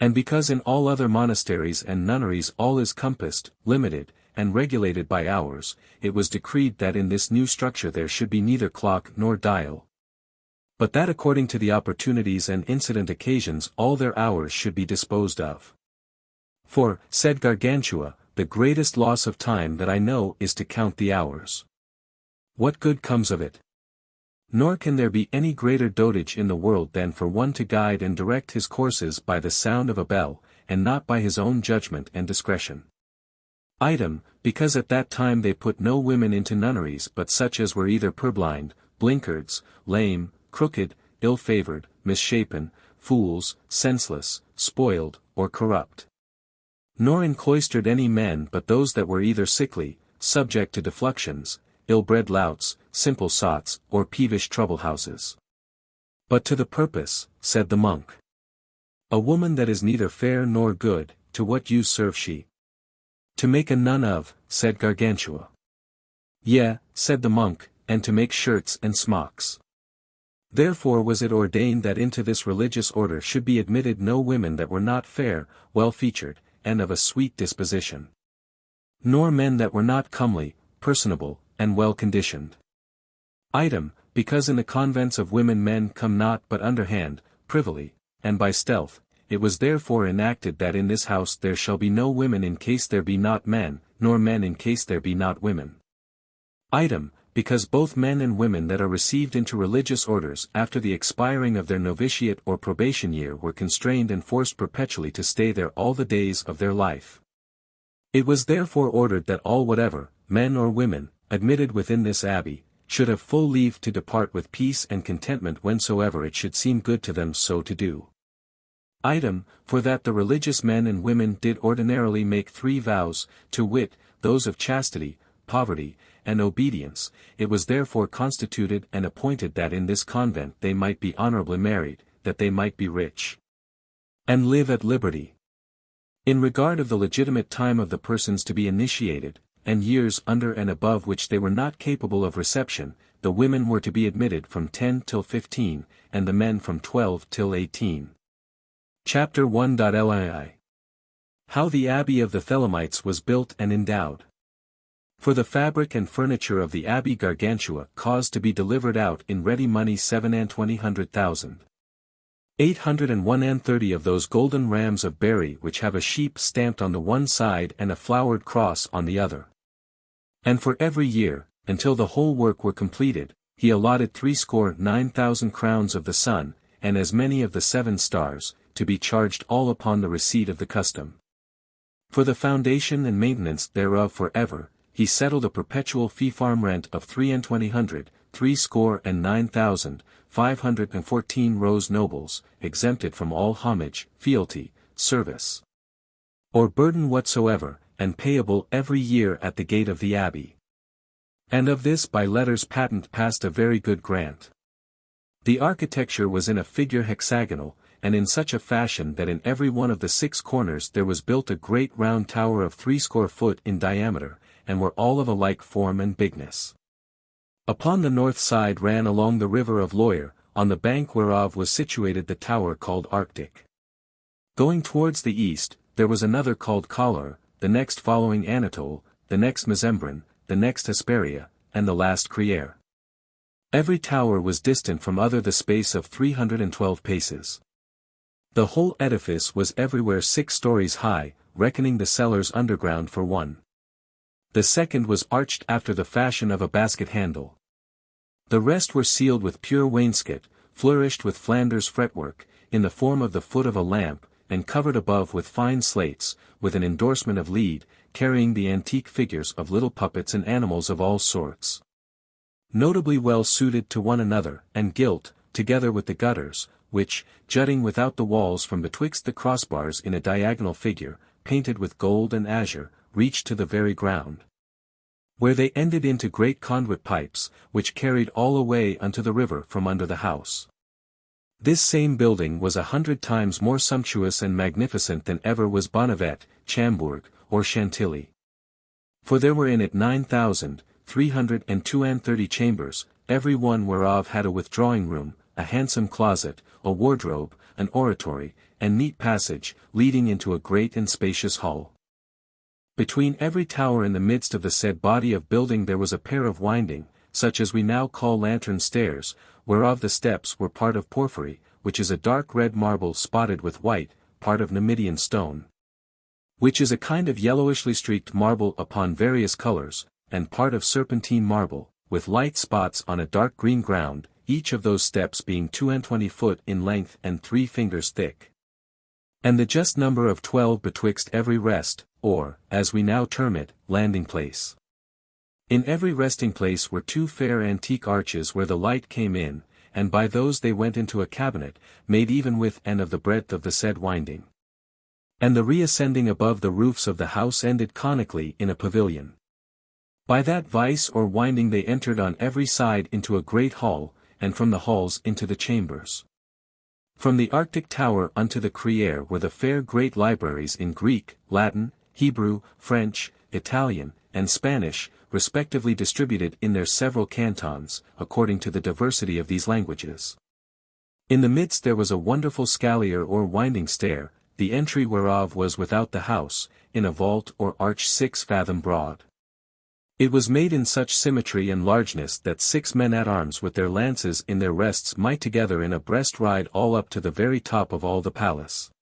And because in all other monasteries and nunneries all is compassed, limited, and regulated by hours, it was decreed that in this new structure there should be neither clock nor dial, but that according to the opportunities and incident occasions all their hours should be disposed of. For, said Gargantua, the greatest loss of time that I know is to count the hours. What good comes of it? Nor can there be any greater dotage in the world than for one to guide and direct his courses by the sound of a bell, and not by his own judgment and discretion. Item, because at that time they put no women into nunneries but such as were either purblind, blinkards, lame, crooked, ill-favoured, misshapen, fools, senseless, spoiled, or corrupt. Nor encloistered any men but those that were either sickly, subject to defluxions, ill-bred louts, simple sots, or peevish trouble-houses. But to the purpose, said the monk. A woman that is neither fair nor good, to what use serve she? To make a nun of, said Gargantua. Yea, said the monk, and to make shirts and smocks. Therefore was it ordained that into this religious order should be admitted no women that were not fair, well-featured, and of a sweet disposition. Nor men that were not comely, personable, and well-conditioned. Item, because in the convents of women men come not but underhand, privily, and by stealth, it was therefore enacted that in this house there shall be no women in case there be not men, nor men in case there be not women. Item, because both men and women that are received into religious orders after the expiring of their novitiate or probation year were constrained and forced perpetually to stay there all the days of their life. It was therefore ordered that all whatever, men or women, admitted within this abbey, should have full leave to depart with peace and contentment whensoever it should seem good to them so to do. Item, for that the religious men and women did ordinarily make 3 vows, to wit, those of chastity, poverty, and obedience, it was therefore constituted and appointed that in this convent they might be honorably married, that they might be rich. and live at liberty. In regard of the legitimate time of the persons to be initiated, and years under and above which they were not capable of reception, the women were to be admitted from 10 till 15, and the men from 12 till 18. Chapter 1.lii. How the Abbey of the Thelemites was built and endowed. For the fabric and furniture of the Abbey Gargantua caused to be delivered out in ready money 7,20,000,000. 801 of those golden rams of Berry which have a sheep stamped on the one side and a flowered cross on the other. And for every year, until the whole work were completed, he allotted 69,000 crowns of the sun, and as many of the 7 stars, to be charged all upon the receipt of the custom. For the foundation and maintenance thereof for ever, he settled a perpetual fee-farm rent of 3,20, 69,514 rose nobles, exempted from all homage, fealty, service, or burden whatsoever, and payable every year at the gate of the abbey. And of this by letters patent passed a very good grant. The architecture was in a figure hexagonal, and in such a fashion that in every one of the 6 corners there was built a great round tower of 80 foot in diameter, and were all of a like form and bigness. Upon the north side ran along the river of Loire, on the bank whereof was situated the tower called Arctic. Going towards the east, there was another called Collar, the next following Anatole, the next Mezembrin, the next Hesperia, and the last Criere. Every tower was distant from other the space of 312 paces. The whole edifice was everywhere 6 stories high, reckoning the cellars underground for one. The second was arched after the fashion of a basket handle. The rest were sealed with pure wainscot, flourished with Flanders fretwork, in the form of the foot of a lamp, and covered above with fine slates, with an endorsement of lead, carrying the antique figures of little puppets and animals of all sorts, notably well suited to one another, and gilt, together with the gutters, which, jutting without the walls from betwixt the crossbars in a diagonal figure, painted with gold and azure, reached to the very ground, where they ended into great conduit pipes, which carried all away unto the river from under the house. This same building was 100 times more sumptuous and magnificent than ever was Bonnevet, Chambord, or Chantilly. For there were in it 9,332 chambers, every one whereof had a withdrawing room, a handsome closet, a wardrobe, an oratory, and neat passage, leading into a great and spacious hall. Between every tower in the midst of the said body of building there was a pair of winding, such as we now call lantern stairs, whereof the steps were part of porphyry, which is a dark red marble spotted with white, part of Numidian stone, which is a kind of yellowishly streaked marble upon various colors, and part of serpentine marble, with light spots on a dark green ground, each of those steps being 22 foot in length and 3 fingers thick, and the just number of 12 betwixt every rest, or, as we now term it, landing place. In every resting place were 2 fair antique arches where the light came in, and by those they went into a cabinet, made even with and of the breadth of the said winding. And the reascending above the roofs of the house ended conically in a pavilion. By that vice or winding they entered on every side into a great hall, and from the halls into the chambers. From the Arctic Tower unto the Criere were the fair great libraries in Greek, Latin, Hebrew, French, Italian, and Spanish, respectively distributed in their several cantons, according to the diversity of these languages. In the midst there was a wonderful scalier or winding stair, the entry whereof was without the house, in a vault or arch 6 fathom broad. It was made in such symmetry and largeness that 6 men-at-arms with their lances in their rests might together in a breast ride all up to the very top of all the palace.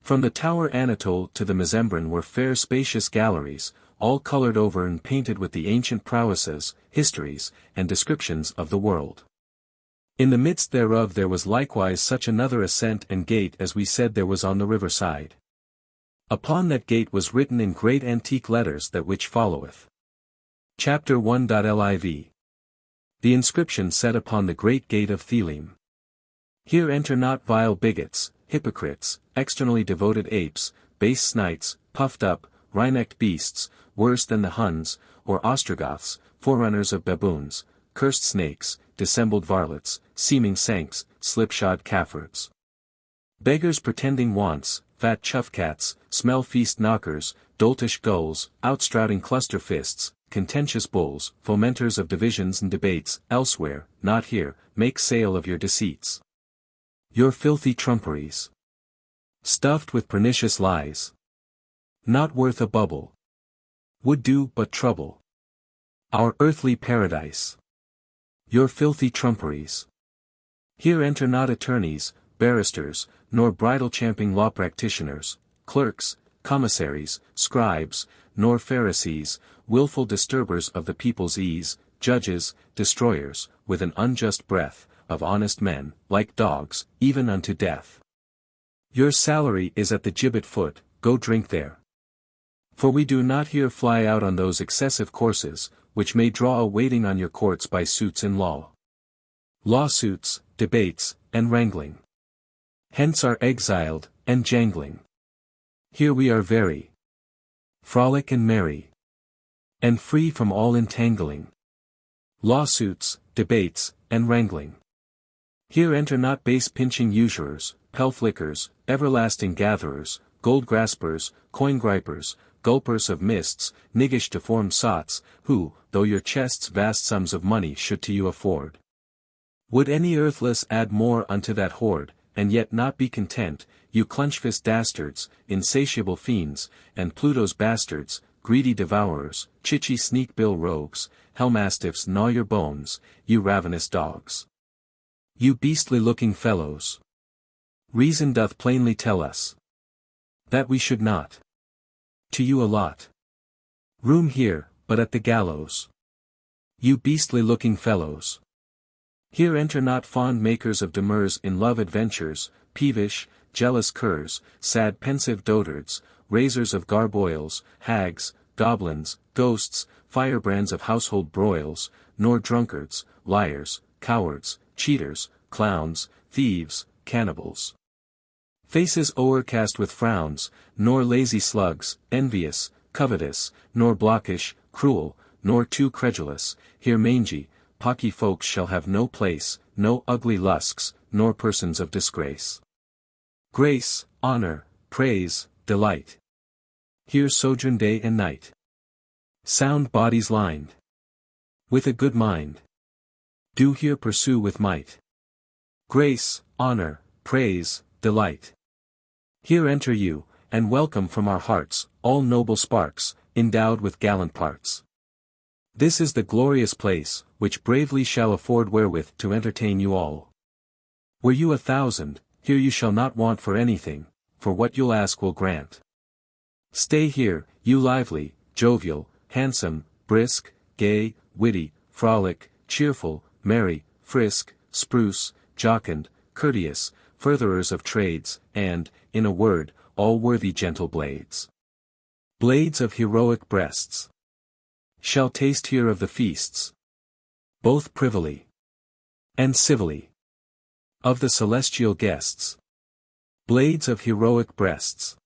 From the tower Anatole to the Mezembrin were fair spacious galleries, all colored over and painted with the ancient prowesses, histories, and descriptions of the world. In the midst thereof there was likewise such another ascent and gate as we said there was on the river side. Upon that gate was written in great antique letters that which followeth. Chapter 1.liv. The inscription set upon the great gate of Theleme. Here enter not vile bigots, hypocrites, externally devoted apes, base snites, puffed up, wry-necked beasts, worse than the Huns, or Ostrogoths, forerunners of baboons, cursed snakes, dissembled varlets, seeming Sanks, slipshod Kaffirs. Beggars pretending wants, fat chuff-cats, smell-feast knockers, doltish gulls, outstrouting cluster fists, contentious bulls, fomenters of divisions and debates, elsewhere, not here, make sale of your deceits. Your filthy trumperies. Stuffed with pernicious lies. Not worth a bubble. Would do but trouble. Our earthly paradise. Your filthy trumperies. Here enter not attorneys, barristers, nor bridle-champing law practitioners, clerks, commissaries, scribes, nor Pharisees, wilful disturbers of the people's ease, judges, destroyers, with an unjust breath, of honest men, like dogs, even unto death. Your salary is at the gibbet foot, go drink there. For we do not here fly out on those excessive courses, which may draw a waiting on your courts by suits in law. Lawsuits, debates, and wrangling. Hence are exiled, and jangling. Here we are very frolic and merry, and free from all entangling. Lawsuits, debates, and wrangling. Here enter not base pinching usurers, pelf lickers, everlasting gatherers, gold graspers, coin gripers, gulpers of mists, niggish deformed sots, who, though your chests vast sums of money should to you afford, would any earthless add more unto that hoard, and yet not be content, you clench-fist dastards, insatiable fiends, and Pluto's bastards, greedy devourers, chitchy sneak-bill rogues, hell-mastiffs gnaw your bones, you ravenous dogs. You beastly-looking fellows. Reason doth plainly tell us that we should not to you allot room here, but at the gallows. You beastly-looking fellows. Here enter not fond makers of demurs in love adventures, peevish, jealous curs, sad pensive dotards, raisers of garboils, hags, goblins, ghosts, firebrands of household broils, nor drunkards, liars, cowards, cheaters, clowns, thieves, cannibals. Faces o'ercast with frowns, nor lazy slugs, envious, covetous, nor blockish, cruel, nor too credulous, here mangy, pocky folks shall have no place, no ugly lusks, nor persons of disgrace. Grace, honor, praise, delight. Here sojourn day and night. Sound bodies lined with a good mind. Do here pursue with might. Grace, honor, praise, delight. Here enter you, and welcome from our hearts, all noble sparks, endowed with gallant parts. This is the glorious place, which bravely shall afford wherewith to entertain you all. Were you 1,000, here you shall not want for anything, for what you'll ask will grant. Stay here, you lively, jovial, handsome, brisk, gay, witty, frolic, cheerful, merry, frisk, spruce, jocund, courteous, furtherers of trades, and, in a word, all worthy gentle blades. Blades of heroic breasts. Shall taste here of the feasts, both privily and civilly, of the celestial guests. Blades of heroic breasts.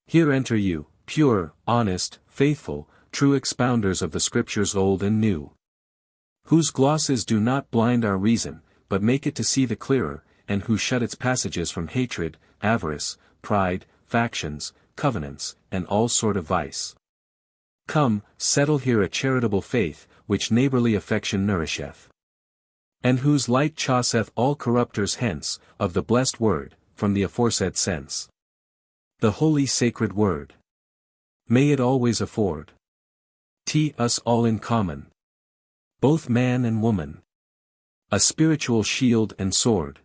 Here enter you, pure, honest, faithful, true expounders of the scriptures old and new, whose glosses do not blind our reason, but make it to see the clearer, and who shut its passages from hatred, avarice, pride, factions, covenants, and all sort of vice. Come, settle here a charitable faith, which neighborly affection nourisheth, and whose light chaseth all corrupters hence, of the blessed word, from the aforesaid sense. The holy sacred word. May it always afford us all in common, both man and woman, a spiritual shield and sword.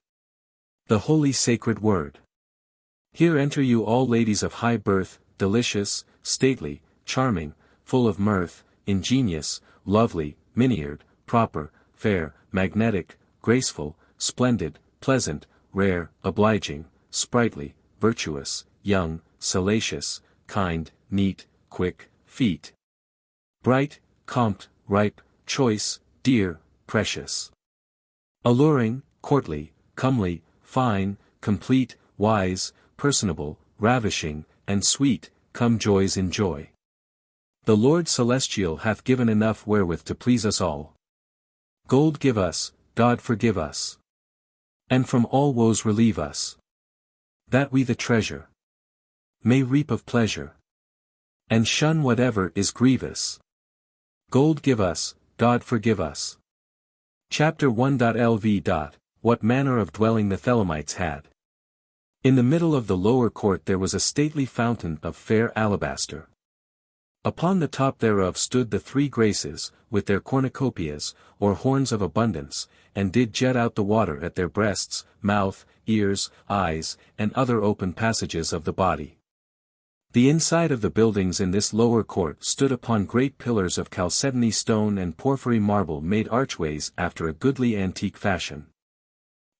The holy sacred word. Here enter you all ladies of high birth, delicious, stately, charming, full of mirth, ingenious, lovely, miniared, proper, fair, magnetic, graceful, splendid, pleasant, rare, obliging, sprightly, virtuous, young, salacious, kind, neat, quick, feet. Bright, compt, ripe, choice, dear, precious. Alluring, courtly, comely, fine, complete, wise, personable, ravishing, and sweet, come joys in joy. The Lord Celestial hath given enough wherewith to please us all. Gold give us, God forgive us, and from all woes relieve us. that we the treasure may reap of pleasure, and shun whatever is grievous. Gold give us, God forgive us. Chapter 1.lv. What manner of dwelling the Thelemites had. In the middle of the lower court there was a stately fountain of fair alabaster. Upon the top thereof stood the three Graces, with their cornucopias, or horns of abundance, and did jet out the water at their breasts, mouth, ears, eyes, and other open passages of the body. The inside of the buildings in this lower court stood upon great pillars of chalcedony stone and porphyry marble made archways after a goodly antique fashion.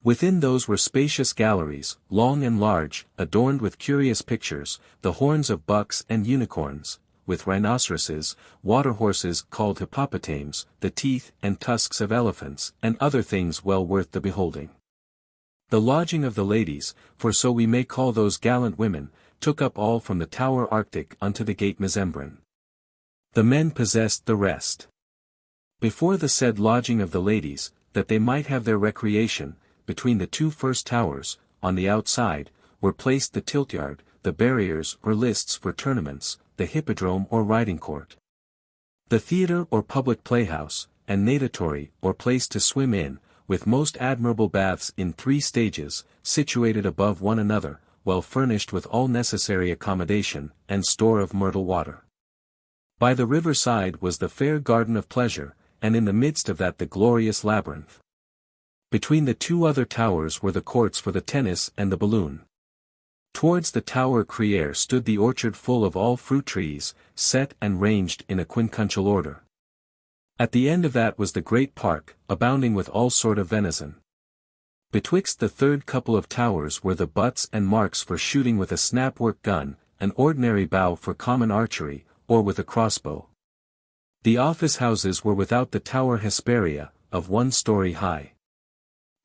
Within those were spacious galleries, long and large, adorned with curious pictures, the horns of bucks and unicorns, with rhinoceroses, water-horses called hippopotames, the teeth and tusks of elephants, and other things well worth the beholding. The lodging of the ladies, for so we may call those gallant women, took up all from the tower Arctic unto the gate Mezembran. The men possessed the rest. Before the said lodging of the ladies, that they might have their recreation, between the two first towers, on the outside, were placed the tiltyard, the barriers or lists for tournaments, the hippodrome or riding court, the theatre or public playhouse, and natatory or place to swim in, with most admirable baths in 3 stages, situated above one another, well furnished with all necessary accommodation, and store of myrtle water. By the river side was the fair garden of pleasure, and in the midst of that the glorious labyrinth. Between the 2 other towers were the courts for the tennis and the balloon. Towards the tower Criere stood the orchard full of all fruit trees, set and ranged in a quincuncial order. At the end of that was the great park, abounding with all sort of venison. Betwixt the third couple of towers were the butts and marks for shooting with a snap-work gun, an ordinary bow for common archery, or with a crossbow. The office houses were without the tower Hesperia, of 1 story high.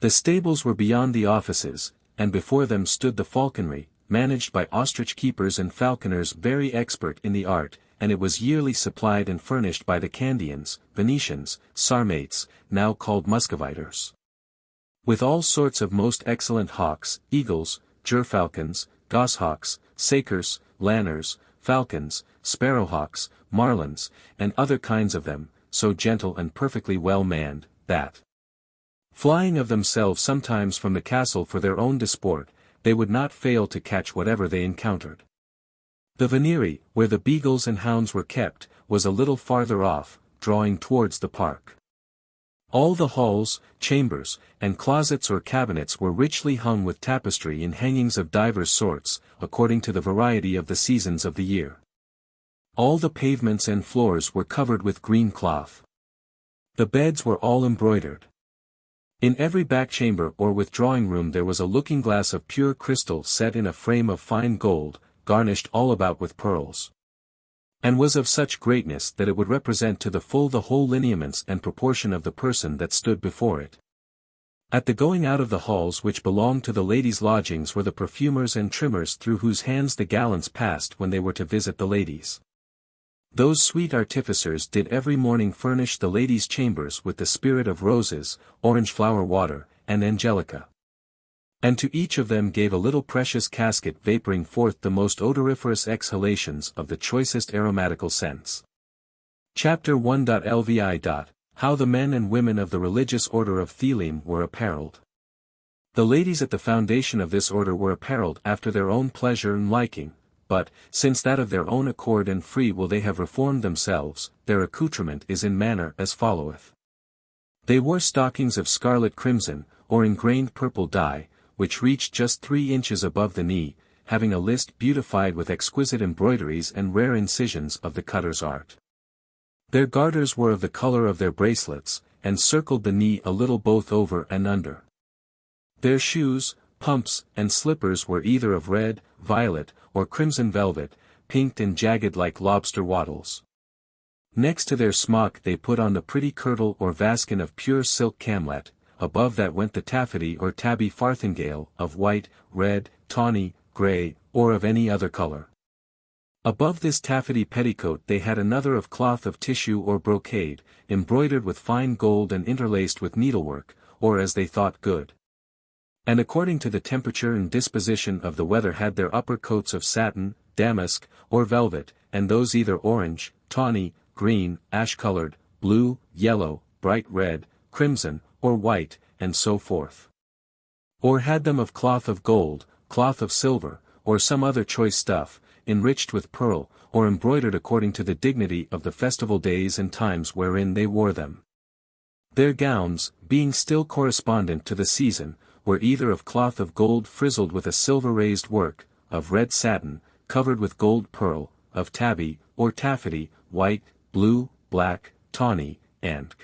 The stables were beyond the offices, and before them stood the falconry, managed by ostrich keepers and falconers very expert in the art, and it was yearly supplied and furnished by the Candians, Venetians, Sarmates, now called Muscoviters, with all sorts of most excellent hawks, eagles, gerfalcons, goshawks, sakers, lanners, falcons, sparrowhawks, marlins, and other kinds of them, so gentle and perfectly well manned, that, flying of themselves sometimes from the castle for their own disport, they would not fail to catch whatever they encountered. The venery, where the beagles and hounds were kept, was a little farther off, drawing towards the park. All the halls, chambers, and closets or cabinets were richly hung with tapestry in hangings of divers sorts, according to the variety of the seasons of the year. All the pavements and floors were covered with green cloth. The beds were all embroidered. In every back chamber or withdrawing room there was a looking-glass of pure crystal set in a frame of fine gold, garnished all about with pearls, and was of such greatness that it would represent to the full the whole lineaments and proportion of the person that stood before it. At the going out of the halls which belonged to the ladies' lodgings were the perfumers and trimmers through whose hands the gallants passed when they were to visit the ladies. Those sweet artificers did every morning furnish the ladies' chambers with the spirit of roses, orange flower water, and angelica. And to each of them gave a little precious casket vaporing forth the most odoriferous exhalations of the choicest aromatical scents. Chapter 1.lvi. How the men and women of the religious order of Theleme were apparelled. The ladies at the foundation of this order were apparelled after their own pleasure and liking, but, since that of their own accord and free will they have reformed themselves, their accoutrement is in manner as followeth. They wore stockings of scarlet crimson, or ingrained purple dye, which reached just 3 inches above the knee, having a list beautified with exquisite embroideries and rare incisions of the cutter's art. Their garters were of the color of their bracelets, and circled the knee a little both over and under. Their shoes, pumps, and slippers were either of red, violet, or crimson velvet, pinked and jagged like lobster wattles. Next to their smock they put on the pretty kirtle or vaskin of pure silk camlet, above that went the taffety or tabby farthingale, of white, red, tawny, grey, or of any other color. Above this taffety petticoat they had another of cloth of tissue or brocade, embroidered with fine gold and interlaced with needlework, or as they thought good. And according to the temperature and disposition of the weather had their upper coats of satin, damask, or velvet, and those either orange, tawny, green, ash-colored, blue, yellow, bright red, crimson, or white, and so forth. Or had them of cloth of gold, cloth of silver, or some other choice stuff, enriched with pearl, or embroidered according to the dignity of the festival days and times wherein they wore them. Their gowns, being still correspondent to the season, were either of cloth of gold frizzled with a silver raised work, of red satin, covered with gold pearl, of tabby, or taffety, white, blue, black, tawny, and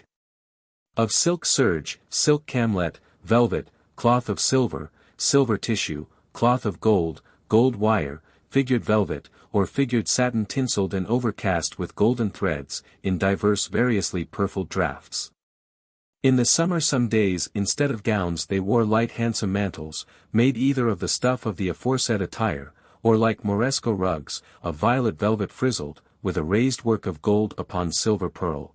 of silk serge, silk camlet, velvet, cloth of silver, silver tissue, cloth of gold, gold wire, figured velvet, or figured satin tinselled and overcast with golden threads, in divers variously purfled draughts. In the summer some days instead of gowns they wore light handsome mantles, made either of the stuff of the aforesaid attire, or like Moresco rugs, of violet velvet frizzled, with a raised work of gold upon silver pearl.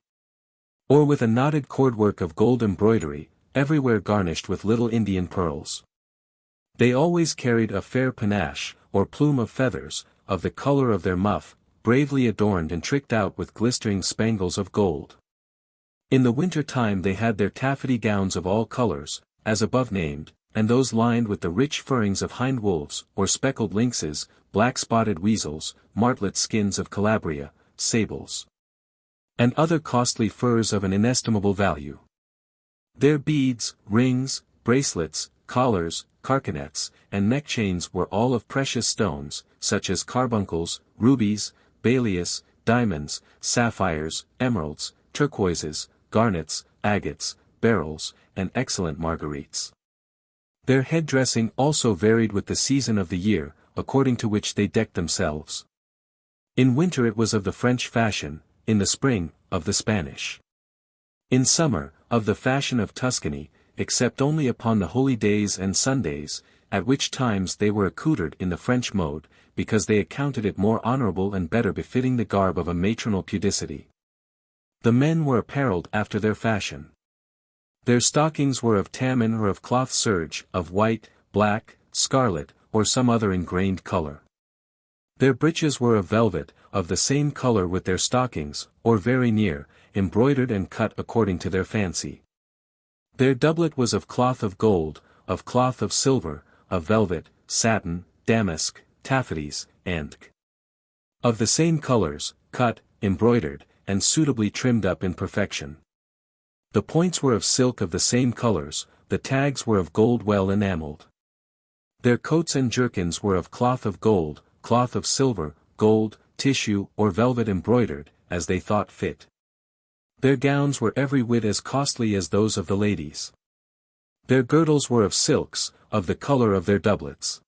Or with a knotted cordwork of gold embroidery, everywhere garnished with little Indian pearls. They always carried a fair panache, or plume of feathers, of the colour of their muff, bravely adorned and tricked out with glistering spangles of gold. In the winter time they had their taffety gowns of all colours, as above named, and those lined with the rich furrings of hind wolves, or speckled lynxes, black-spotted weasels, martlet skins of Calabria, sables, and other costly furs of an inestimable value. Their beads, rings, bracelets, collars, carcanets, and neck-chains were all of precious stones, such as carbuncles, rubies, baileys, diamonds, sapphires, emeralds, turquoises, garnets, agates, beryls, and excellent marguerites. Their head-dressing also varied with the season of the year, according to which they decked themselves. In winter it was of the French fashion, in the spring, of the Spanish. In summer, of the fashion of Tuscany, except only upon the holy days and Sundays, at which times they were accoutred in the French mode, because they accounted it more honourable and better befitting the garb of a matronal pudicity. The men were apparelled after their fashion. Their stockings were of tamine or of cloth serge, of white, black, scarlet, or some other ingrained colour. Their breeches were of velvet, of the same colour with their stockings, or very near, embroidered and cut according to their fancy. Their doublet was of cloth of gold, of cloth of silver, of velvet, satin, damask, taffeties, and of the same colours, cut, embroidered, and suitably trimmed up in perfection. The points were of silk of the same colours, the tags were of gold well enamelled. Their coats and jerkins were of cloth of gold, cloth of silver, gold, tissue or velvet embroidered, as they thought fit. Their gowns were every whit as costly as those of the ladies. Their girdles were of silks, of the colour of their doublets.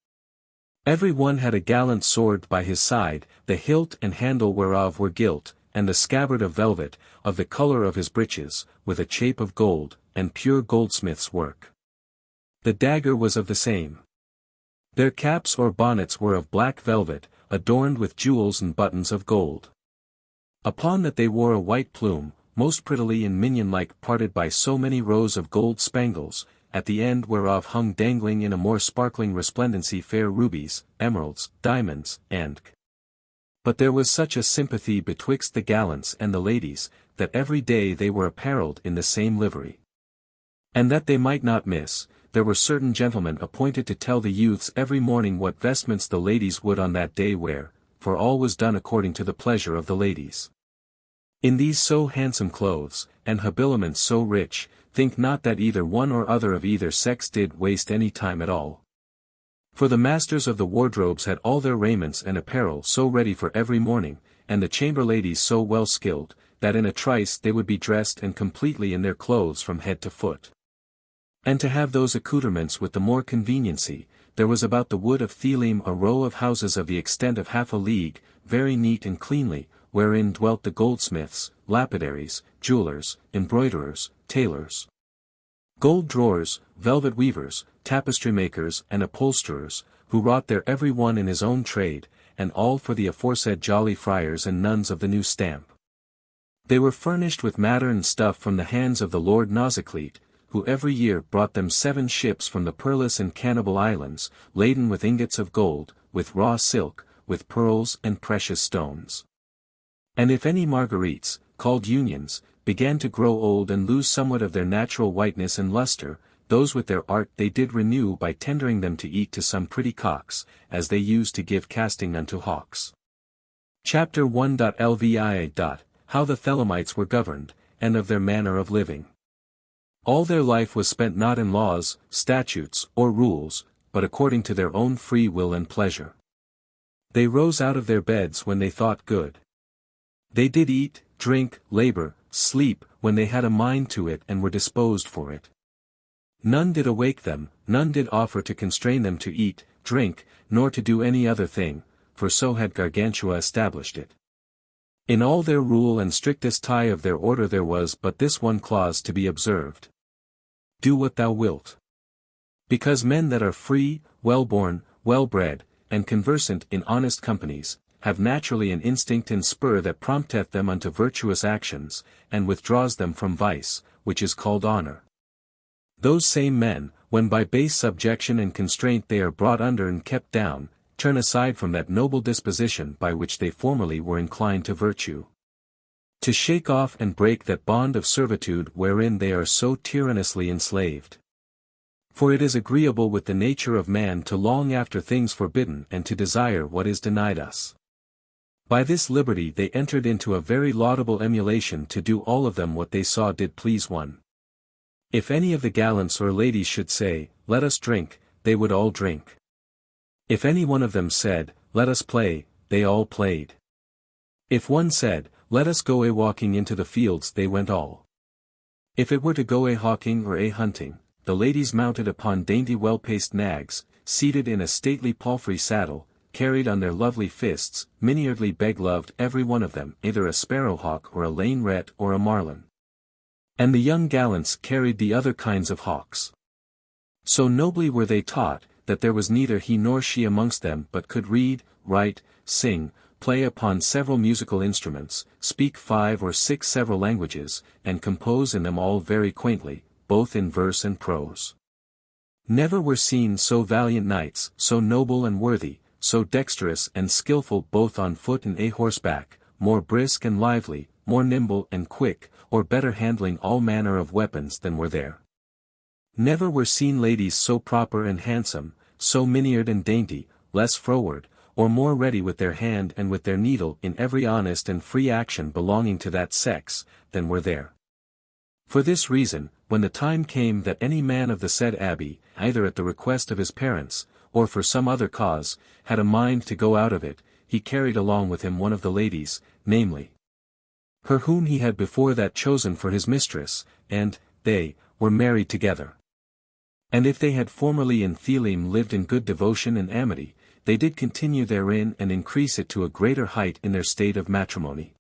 Every one had a gallant sword by his side, the hilt and handle whereof were gilt, and the scabbard of velvet, of the colour of his breeches, with a chape of gold, and pure goldsmith's work. The dagger was of the same. Their caps or bonnets were of black velvet, adorned with jewels and buttons of gold. Upon that they wore a white plume, most prettily and minion-like parted by so many rows of gold spangles, at the end whereof hung dangling in a more sparkling resplendency fair rubies, emeralds, diamonds, and But there was such a sympathy betwixt the gallants and the ladies, that every day they were apparelled in the same livery. And that they might not miss, there were certain gentlemen appointed to tell the youths every morning what vestments the ladies would on that day wear, for all was done according to the pleasure of the ladies. In these so handsome clothes, and habiliments so rich, think not that either one or other of either sex did waste any time at all. For the masters of the wardrobes had all their raiments and apparel so ready for every morning, and the chamber ladies so well skilled, that in a trice they would be dressed and completely in their clothes from head to foot. And to have those accoutrements with the more conveniency, there was about the wood of Theleme a row of houses of the extent of half a league, very neat and cleanly, wherein dwelt the goldsmiths, lapidaries, jewellers, embroiderers, tailors, gold drawers, velvet weavers, tapestry makers and upholsterers, who wrought there every one in his own trade, and all for the aforesaid jolly friars and nuns of the new stamp. They were furnished with matter and stuff from the hands of the Lord Nausiclete, who every year brought them 7 ships from the pearlous and cannibal islands, laden with ingots of gold, with raw silk, with pearls and precious stones. And if any marguerites, called unions, began to grow old and lose somewhat of their natural whiteness and luster, those with their art they did renew by tendering them to eat to some pretty cocks, as they used to give casting unto hawks. Chapter 1.lvia. How the Thelemites were governed, and of their manner of living. All their life was spent not in laws, statutes, or rules, but according to their own free will and pleasure. They rose out of their beds when they thought good. They did eat, drink, labor, sleep, when they had a mind to it and were disposed for it. None did awake them, none did offer to constrain them to eat, drink, nor to do any other thing, for so had Gargantua established it. In all their rule and strictest tie of their order there was but this one clause to be observed. Do what thou wilt. Because men that are free, well-born, well-bred, and conversant in honest companies, have naturally an instinct and spur that prompteth them unto virtuous actions, and withdraws them from vice, which is called honor. Those same men, when by base subjection and constraint they are brought under and kept down, turn aside from that noble disposition by which they formerly were inclined to virtue. To shake off and break that bond of servitude wherein they are so tyrannously enslaved. For it is agreeable with the nature of man to long after things forbidden and to desire what is denied us. By this liberty they entered into a very laudable emulation to do all of them what they saw did please one. If any of the gallants or ladies should say, Let us drink, they would all drink. If any one of them said, Let us play, they all played. If one said, Let us go a-walking into the fields they went all. If it were to go a-hawking or a-hunting, the ladies mounted upon dainty well-paced nags, seated in a stately palfrey saddle, carried on their lovely fists, miniardly beg-loved every one of them either a sparrowhawk or a laneret or a marlin. And the young gallants carried the other kinds of hawks. So nobly were they taught, that there was neither he nor she amongst them but could read, write, sing, play upon several musical instruments, speak 5 or 6 several languages, and compose in them all very quaintly, both in verse and prose. Never were seen so valiant knights, so noble and worthy, so dexterous and skilful both on foot and a-horseback, more brisk and lively, more nimble and quick, or better handling all manner of weapons than were there. Never were seen ladies so proper and handsome, so miniard and dainty, less froward, or more ready with their hand and with their needle in every honest and free action belonging to that sex, than were there. For this reason, when the time came that any man of the said abbey, either at the request of his parents, or for some other cause, had a mind to go out of it, he carried along with him one of the ladies, namely, her whom he had before that chosen for his mistress, and, they, were married together. And if they had formerly in Theleme lived in good devotion and amity, they did continue therein and increase it to a greater height in their state of matrimony.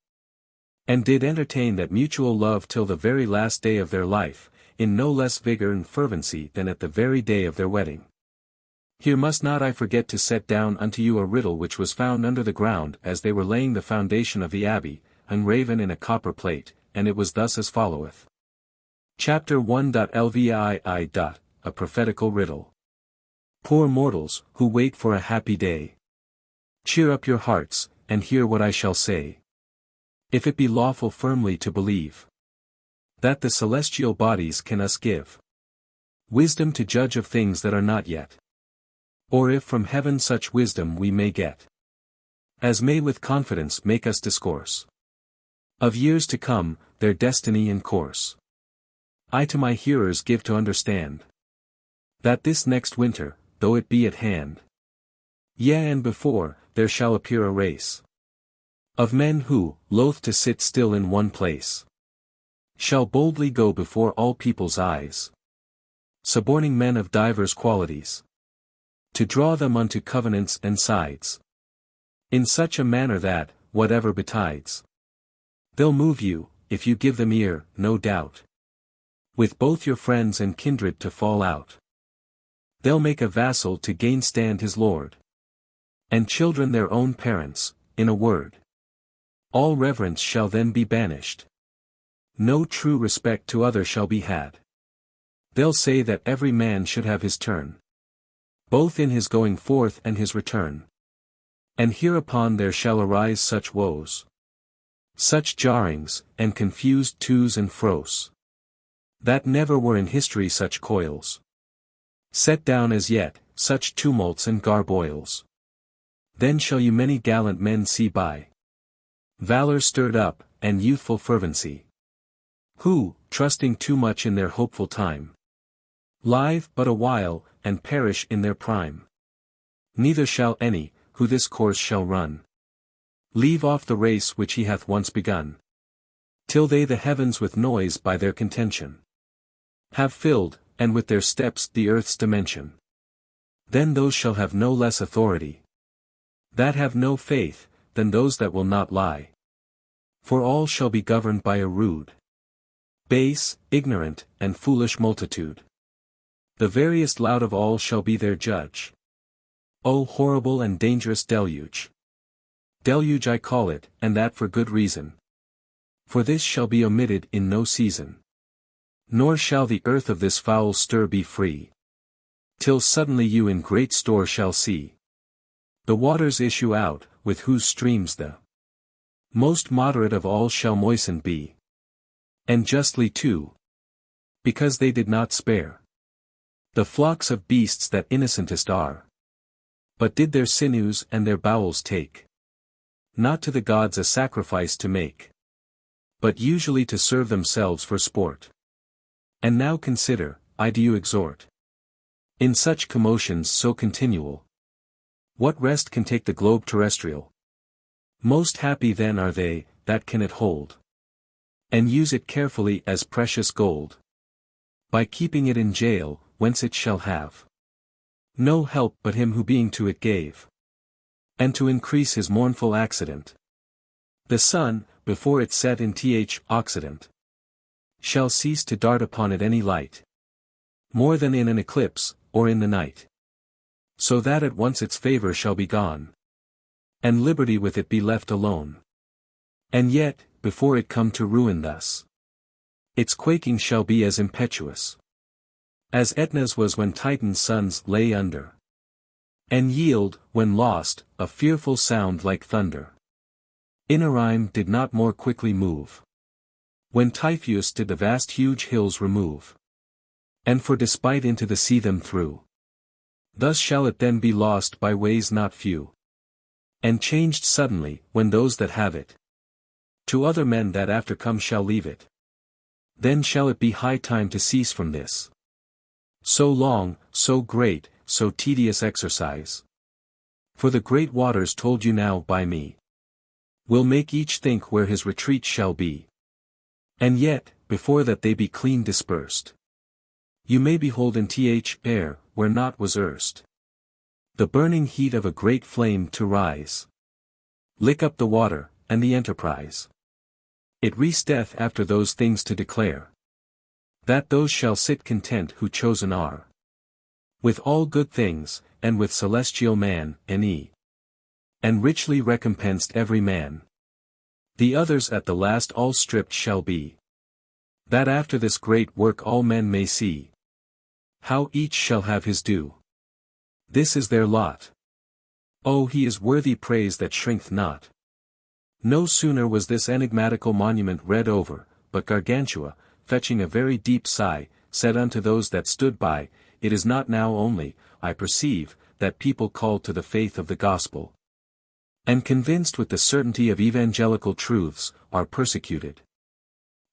And did entertain that mutual love till the very last day of their life, in no less vigor and fervency than at the very day of their wedding. Here must not I forget to set down unto you a riddle which was found under the ground as they were laying the foundation of the abbey, engraven in a copper plate, and it was thus as followeth. Chapter 1.lvii. A prophetical riddle. Poor mortals, who wait for a happy day. Cheer up your hearts, and hear what I shall say. If it be lawful firmly to believe that the celestial bodies can us give wisdom to judge of things that are not yet, or if from heaven such wisdom we may get, as may with confidence make us discourse of years to come, their destiny and course, I to my hearers give to understand, that this next winter, though it be at hand, yea and before, there shall appear a race of men who, loath to sit still in one place, shall boldly go before all people's eyes, suborning men of divers qualities, to draw them unto covenants and sides, in such a manner that, whatever betides, they'll move you, if you give them ear, no doubt, with both your friends and kindred to fall out. They'll make a vassal to gainstand his lord, and children their own parents, in a word. All reverence shall then be banished. No true respect to other shall be had. They'll say that every man should have his turn, both in his going forth and his return. And hereupon there shall arise such woes, such jarrings, and confused to's and fro's, that never were in history such coils set down as yet, such tumults and garboils. Then shall you many gallant men see by valor stirred up, and youthful fervency, who, trusting too much in their hopeful time, live but a while, and perish in their prime. Neither shall any, who this course shall run, leave off the race which he hath once begun, till they the heavens with noise by their contention have filled, and with their steps the earth's dimension. Then those shall have no less authority, that have no faith, than those that will not lie. For all shall be governed by a rude, base, ignorant, and foolish multitude. The veriest loud of all shall be their judge. O horrible and dangerous deluge! Deluge I call it, and that for good reason. For this shall be omitted in no season. Nor shall the earth of this foul stir be free, till suddenly you in great store shall see the waters issue out, with whose streams the most moderate of all shall moistened be. And justly too, because they did not spare the flocks of beasts that innocentest are, but did their sinews and their bowels take, not to the gods a sacrifice to make, but usually to serve themselves for sport. And now consider, I do you exhort, in such commotions so continual, what rest can take the globe terrestrial? Most happy then are they, that can it hold, and use it carefully as precious gold, by keeping it in jail, whence it shall have no help but him who being to it gave, and to increase his mournful accident. The sun, before it set in Occident, shall cease to dart upon it any light, more than in an eclipse, or in the night. So that at once its favor shall be gone, and liberty with it be left alone. And yet, before it come to ruin thus, its quaking shall be as impetuous as Etna's was when Titan's sons lay under, and yield, when lost, a fearful sound like thunder. Inarim did not more quickly move, when Typhoeus did the vast huge hills remove, and for despite into the sea them threw. Thus shall it then be lost by ways not few, and changed suddenly, when those that have it to other men that after come shall leave it. Then shall it be high time to cease from this so long, so great, so tedious exercise. For the great waters told you now by me will make each think where his retreat shall be. And yet, before that they be clean dispersed, you may behold in air, where naught was erst, the burning heat of a great flame to rise, lick up the water, and the enterprise. It resteth after those things to declare, that those shall sit content who chosen are, with all good things, and with celestial man, and richly recompensed every man. The others at the last all stripped shall be, that after this great work all men may see how each shall have his due. This is their lot. Oh, he is worthy praise that shrinketh not. No sooner was this enigmatical monument read over, but Gargantua, fetching a very deep sigh, said unto those that stood by, It is not now only, I perceive, that people called to the faith of the gospel, and convinced with the certainty of evangelical truths, are persecuted.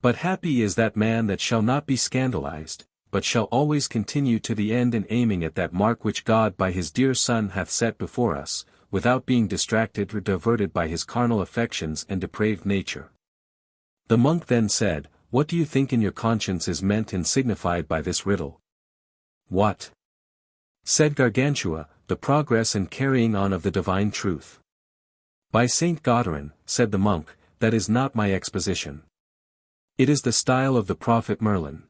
But happy is that man that shall not be scandalized, but shall always continue to the end in aiming at that mark which God by his dear Son hath set before us, without being distracted or diverted by his carnal affections and depraved nature. The monk then said, What do you think in your conscience is meant and signified by this riddle? What? Said Gargantua, the progress and carrying on of the divine truth. By Saint Goderan, said the monk, that is not my exposition. It is the style of the prophet Merlin.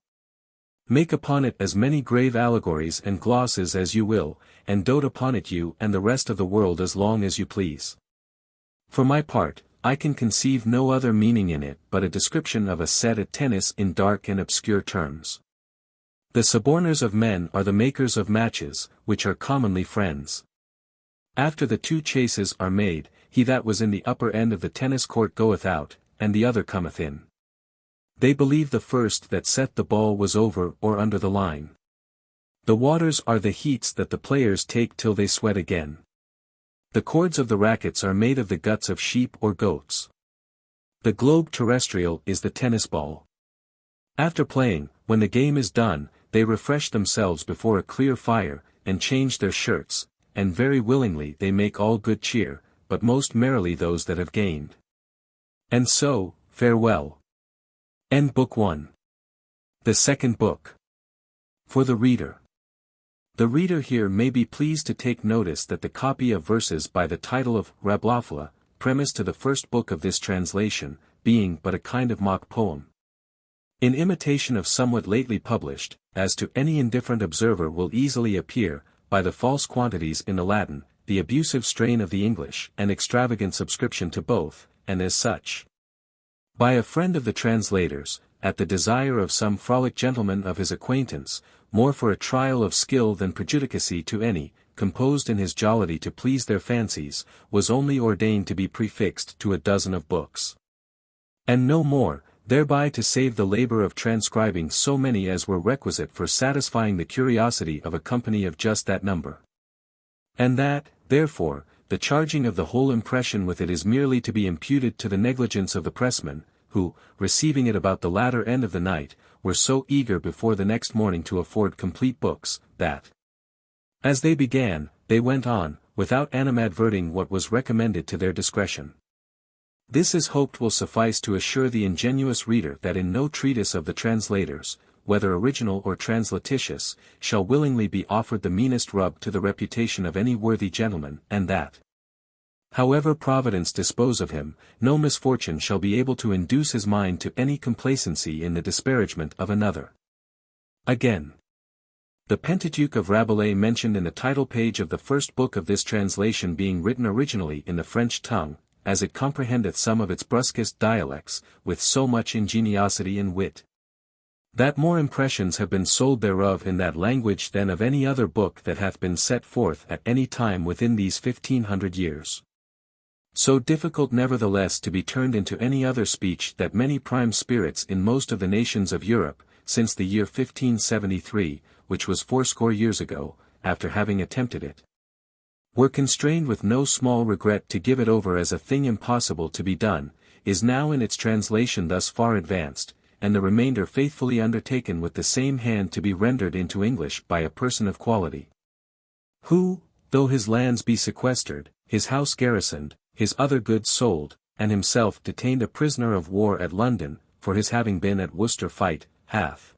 Make upon it as many grave allegories and glosses as you will, and dote upon it you and the rest of the world as long as you please. For my part, I can conceive no other meaning in it but a description of a set at tennis in dark and obscure terms. The suborners of men are the makers of matches, which are commonly friends. After the two chases are made, he that was in the upper end of the tennis court goeth out, and the other cometh in. They believe the first that set the ball was over or under the line. The waters are the heats that the players take till they sweat again. The cords of the rackets are made of the guts of sheep or goats. The globe terrestrial is the tennis ball. After playing, when the game is done, they refresh themselves before a clear fire, and change their shirts, and very willingly they make all good cheer, but most merrily those that have gained. And so, farewell. End Book 1. The second book. For the reader. The reader here may be pleased to take notice that the copy of verses by the title of Rabelais, premise to the first book of this translation, being but a kind of mock poem. In imitation of somewhat lately published, as to any indifferent observer will easily appear, by the false quantities in the Latin, the abusive strain of the English, and extravagant subscription to both, and as such. By a friend of the translators, at the desire of some frolic gentleman of his acquaintance, more for a trial of skill than prejudicacy to any, composed in his jollity to please their fancies, was only ordained to be prefixed to a dozen of books. And no more, thereby to save the labor of transcribing so many as were requisite for satisfying the curiosity of a company of just that number. And that, therefore, the charging of the whole impression with it is merely to be imputed to the negligence of the pressmen, who, receiving it about the latter end of the night, were so eager before the next morning to afford complete books, that, as they began, they went on, without animadverting what was recommended to their discretion. This is hoped will suffice to assure the ingenuous reader that in no treatise of the translators, whether original or translatitious, shall willingly be offered the meanest rub to the reputation of any worthy gentleman, and that, however Providence dispose of him, no misfortune shall be able to induce his mind to any complacency in the disparagement of another. Again, the Pentateuch of Rabelais mentioned in the title page of the first book of this translation being written originally in the French tongue, as it comprehendeth some of its brusquest dialects, with so much ingeniosity and wit, that more impressions have been sold thereof in that language than of any other book that hath been set forth at any time within these 1500 years. So difficult nevertheless to be turned into any other speech that many prime spirits in most of the nations of Europe, since the year 1573, which was 80 years ago, after having attempted it, were constrained with no small regret to give it over as a thing impossible to be done, is now in its translation thus far advanced, and the remainder faithfully undertaken with the same hand to be rendered into English by a person of quality, who, though his lands be sequestered, his house garrisoned, his other goods sold, and himself detained a prisoner of war at London, for his having been at Worcester fight, hath,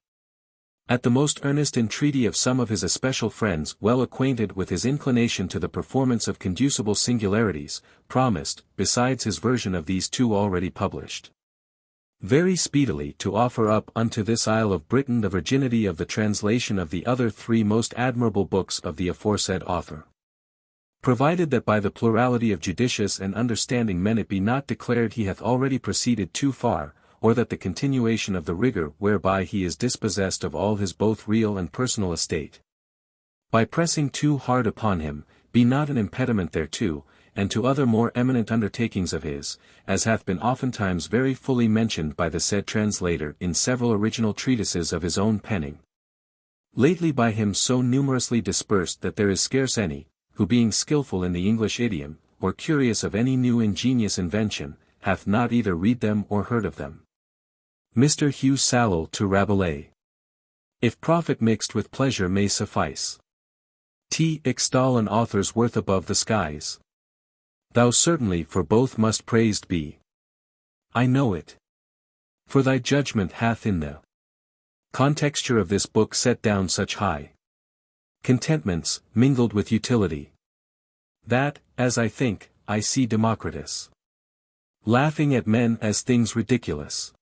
at the most earnest entreaty of some of his especial friends well acquainted with his inclination to the performance of conducible singularities, promised, besides his version of these two already published, very speedily to offer up unto this Isle of Britain the virginity of the translation of the other three most admirable books of the aforesaid author. Provided that by the plurality of judicious and understanding men it be not declared he hath already proceeded too far, or that the continuation of the rigor whereby he is dispossessed of all his both real and personal estate, by pressing too hard upon him, be not an impediment thereto, and to other more eminent undertakings of his, as hath been oftentimes very fully mentioned by the said translator in several original treatises of his own penning, lately by him so numerously dispersed that there is scarce any, who being skilful in the English idiom, or curious of any new ingenious invention, hath not either read them or heard of them. Mr. Hugh Sallell to Rabelais. If profit mixed with pleasure may suffice, extol an author's worth above the skies. Thou certainly for both must praised be. I know it. For thy judgment hath in the contexture of this book set down such high contentments, mingled with utility, that, as I think, I see Democritus laughing at men as things ridiculous.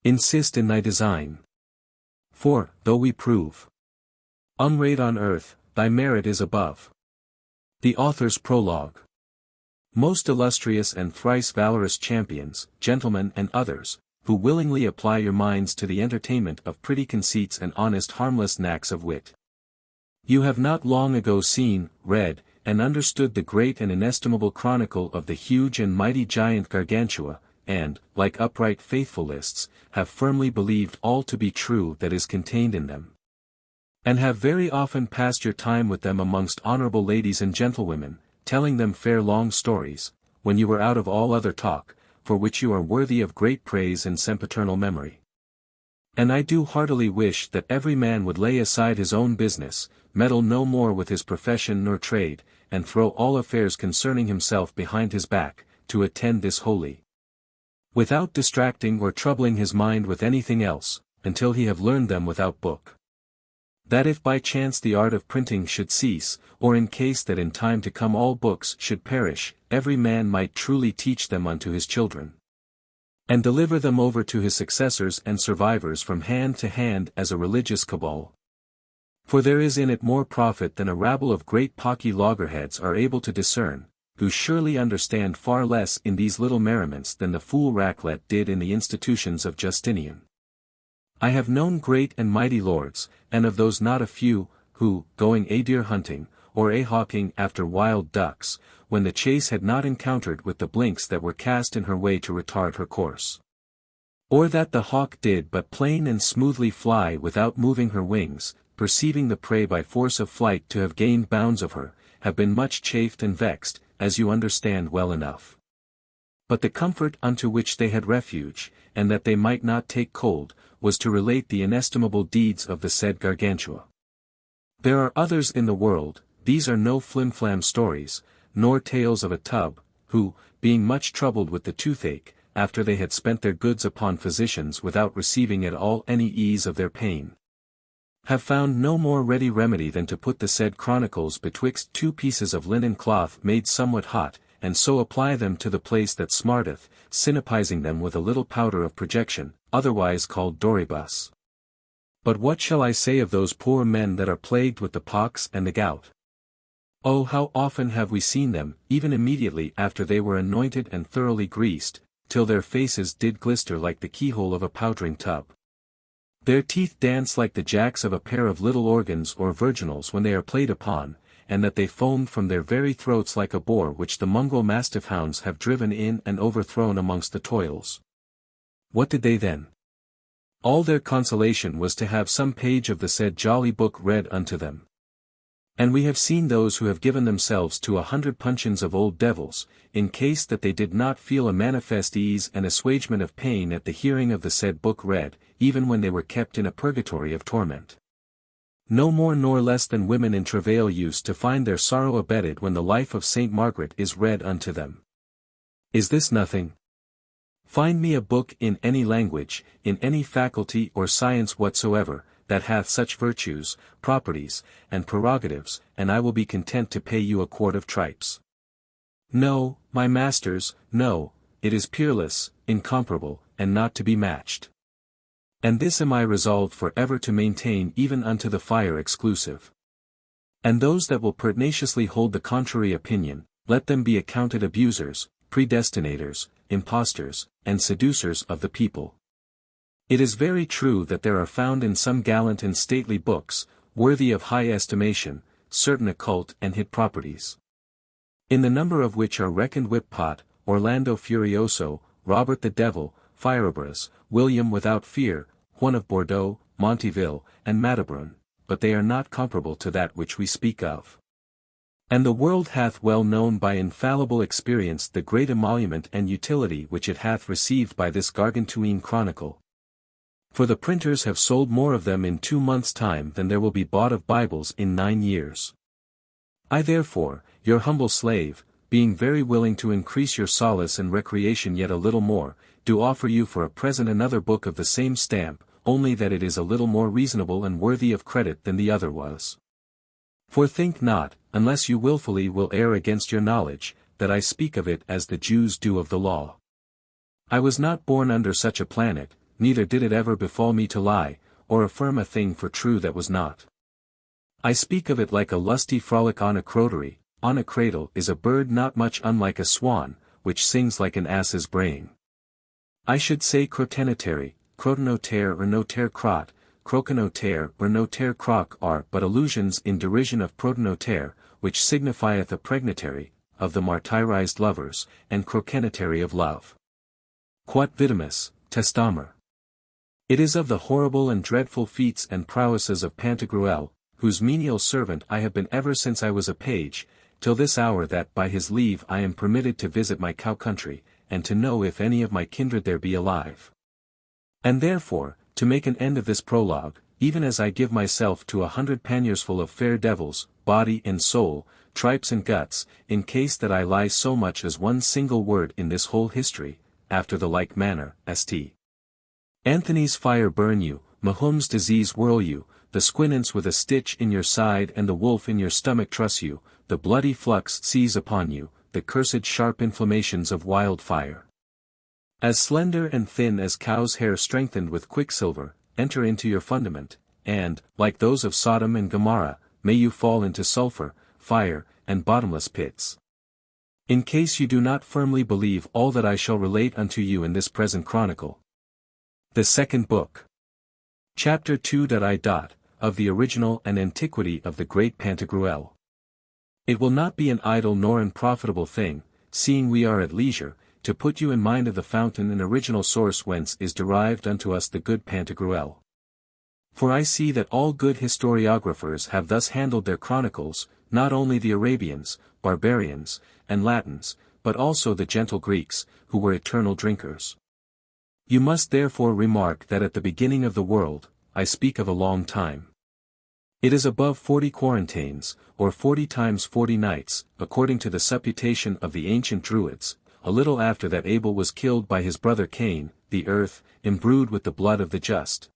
Insist in thy design. For, though we prove unrayed on earth, thy merit is above. The author's prologue. Most illustrious and thrice valorous champions, gentlemen and others, who willingly apply your minds to the entertainment of pretty conceits and honest harmless knacks of wit. You have not long ago seen, read, and understood the great and inestimable chronicle of the huge and mighty giant Gargantua, and, like upright faithfulists, have firmly believed all to be true that is contained in them. And have very often passed your time with them amongst honorable ladies and gentlewomen, telling them fair long stories, when you were out of all other talk, for which you are worthy of great praise and sempiternal memory. And I do heartily wish that every man would lay aside his own business, meddle no more with his profession nor trade, and throw all affairs concerning himself behind his back, to attend this holy, without distracting or troubling his mind with anything else, until he have learned them without book. That if by chance the art of printing should cease, or in case that in time to come all books should perish, every man might truly teach them unto his children, and deliver them over to his successors and survivors from hand to hand as a religious cabal. For there is in it more profit than a rabble of great pocky loggerheads are able to discern, who surely understand far less in these little merriments than the fool Raclet did in the institutions of Justinian. I have known great and mighty lords, and of those not a few, who, going a deer hunting, or a hawking after wild ducks, when the chase had not encountered with the blinks that were cast in her way to retard her course, or that the hawk did but plain and smoothly fly without moving her wings, perceiving the prey by force of flight to have gained bounds of her, have been much chafed and vexed, as you understand well enough. But the comfort unto which they had refuge, and that they might not take cold, was to relate the inestimable deeds of the said Gargantua. There are others in the world, these are no flim-flam stories, nor tales of a tub, who, being much troubled with the toothache, after they had spent their goods upon physicians without receiving at all any ease of their pain, have found no more ready remedy than to put the said chronicles betwixt two pieces of linen cloth made somewhat hot, and so apply them to the place that smarteth, synapizing them with a little powder of projection, otherwise called doribus. But what shall I say of those poor men that are plagued with the pox and the gout? Oh, how often have we seen them, even immediately after they were anointed and thoroughly greased, till their faces did glister like the keyhole of a powdering tub. Their teeth dance like the jacks of a pair of little organs or virginals when they are played upon, and that they foamed from their very throats like a boar which the mongrel mastiff hounds have driven in and overthrown amongst the toils. What did they then? All their consolation was to have some page of the said jolly book read unto them. And we have seen those who have given themselves to 100 puncheons of old devils, in case that they did not feel a manifest ease and assuagement of pain at the hearing of the said book read, even when they were kept in a purgatory of torment. No more nor less than women in travail used to find their sorrow abated when the life of Saint Margaret is read unto them. Is this nothing? Find me a book in any language, in any faculty or science whatsoever, that hath such virtues, properties, and prerogatives, and I will be content to pay you a quart of tripes. No, my masters, no, it is peerless, incomparable, and not to be matched. And this am I resolved for ever to maintain even unto the fire exclusive. And those that will pertinaciously hold the contrary opinion, let them be accounted abusers, predestinators, impostors, and seducers of the people. It is very true that there are found in some gallant and stately books, worthy of high estimation, certain occult and hid properties, in the number of which are reckoned Whippot, Orlando Furioso, Robert the Devil, Firebrace, William without fear, Juan of Bordeaux, Montevill, and Matabrun, but they are not comparable to that which we speak of. And the world hath well known by infallible experience the great emolument and utility which it hath received by this Gargantuan chronicle. For the printers have sold more of them in 2 months' time than there will be bought of Bibles in 9 years. I therefore, your humble slave, being very willing to increase your solace and recreation yet a little more, do offer you for a present another book of the same stamp, only that it is a little more reasonable and worthy of credit than the other was. For think not, unless you wilfully will err against your knowledge, that I speak of it as the Jews do of the law. I was not born under such a planet, neither did it ever befall me to lie, or affirm a thing for true that was not. I speak of it like a lusty frolic on a crotary. On a cradle is a bird not much unlike a swan, which sings like an ass's braying. I should say crotenotary, crotenotere or notere crot, crocanotere or notere croc are but allusions in derision of protenotere, which signifieth a pregnatary, of the martyrized lovers, and crocenotary of love. Quot vitimus, testamer. It is of the horrible and dreadful feats and prowesses of Pantagruel, whose menial servant I have been ever since I was a page, till this hour that by his leave I am permitted to visit my cow country, and to know if any of my kindred there be alive. And therefore, to make an end of this prologue, even as I give myself to 100 panniers full of fair devils, body and soul, tripes and guts, in case that I lie so much as one single word in this whole history, after the like manner, St. Anthony's fire burn you, Mahum's disease whirl you, the squinance with a stitch in your side and the wolf in your stomach truss you, the bloody flux seize upon you, the cursed sharp inflammations of wildfire. As slender and thin as cow's hair strengthened with quicksilver, enter into your fundament, and, like those of Sodom and Gomorrah, may you fall into sulfur, fire, and bottomless pits. In case you do not firmly believe all that I shall relate unto you in this present chronicle. The second book. Chapter 2. Of the original and antiquity of the great Pantagruel. It will not be an idle nor unprofitable thing, seeing we are at leisure, to put you in mind of the fountain and original source whence is derived unto us the good Pantagruel. For I see that all good historiographers have thus handled their chronicles, not only the Arabians, barbarians, and Latins, but also the gentle Greeks, who were eternal drinkers. You must therefore remark that at the beginning of the world, I speak of a long time. It is above 40 quarantaines, or 40 times 40 nights, according to the supputation of the ancient Druids, a little after that Abel was killed by his brother Cain, the earth, imbrued with the blood of the just.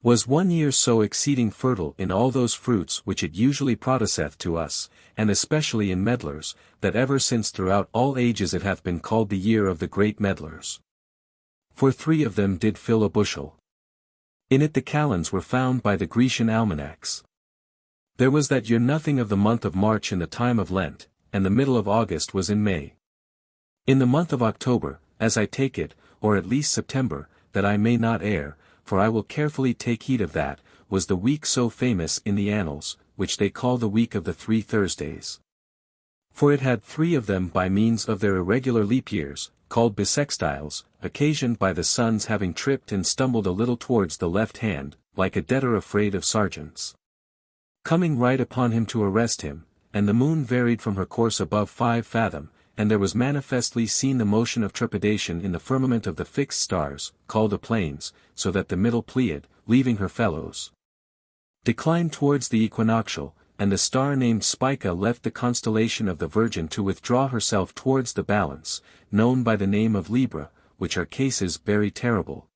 Was 1 year so exceeding fertile in all those fruits which it usually produceth to us, and especially in medlars, that ever since throughout all ages it hath been called the year of the great medlars. For 3 of them did fill a bushel. In it the calends were found by the Grecian almanacs. There was that year nothing of the month of March in the time of Lent, and the middle of August was in May. In the month of October, as I take it, or at least September, that I may not err, for I will carefully take heed of that, was the week so famous in the annals, which they call the week of the 3 Thursdays. For it had 3 of them by means of their irregular leap years, called bissextiles, occasioned by the sun's having tripped and stumbled a little towards the left hand, like a debtor afraid of sergeants. Coming right upon him to arrest him, and the moon varied from her course above 5 fathom, and there was manifestly seen the motion of trepidation in the firmament of the fixed stars, called a planes, so that the middle Pleiad, leaving her fellows, declined towards the equinoctial, and the star named Spica left the constellation of the Virgin to withdraw herself towards the balance, known by the name of Libra, which are cases very terrible,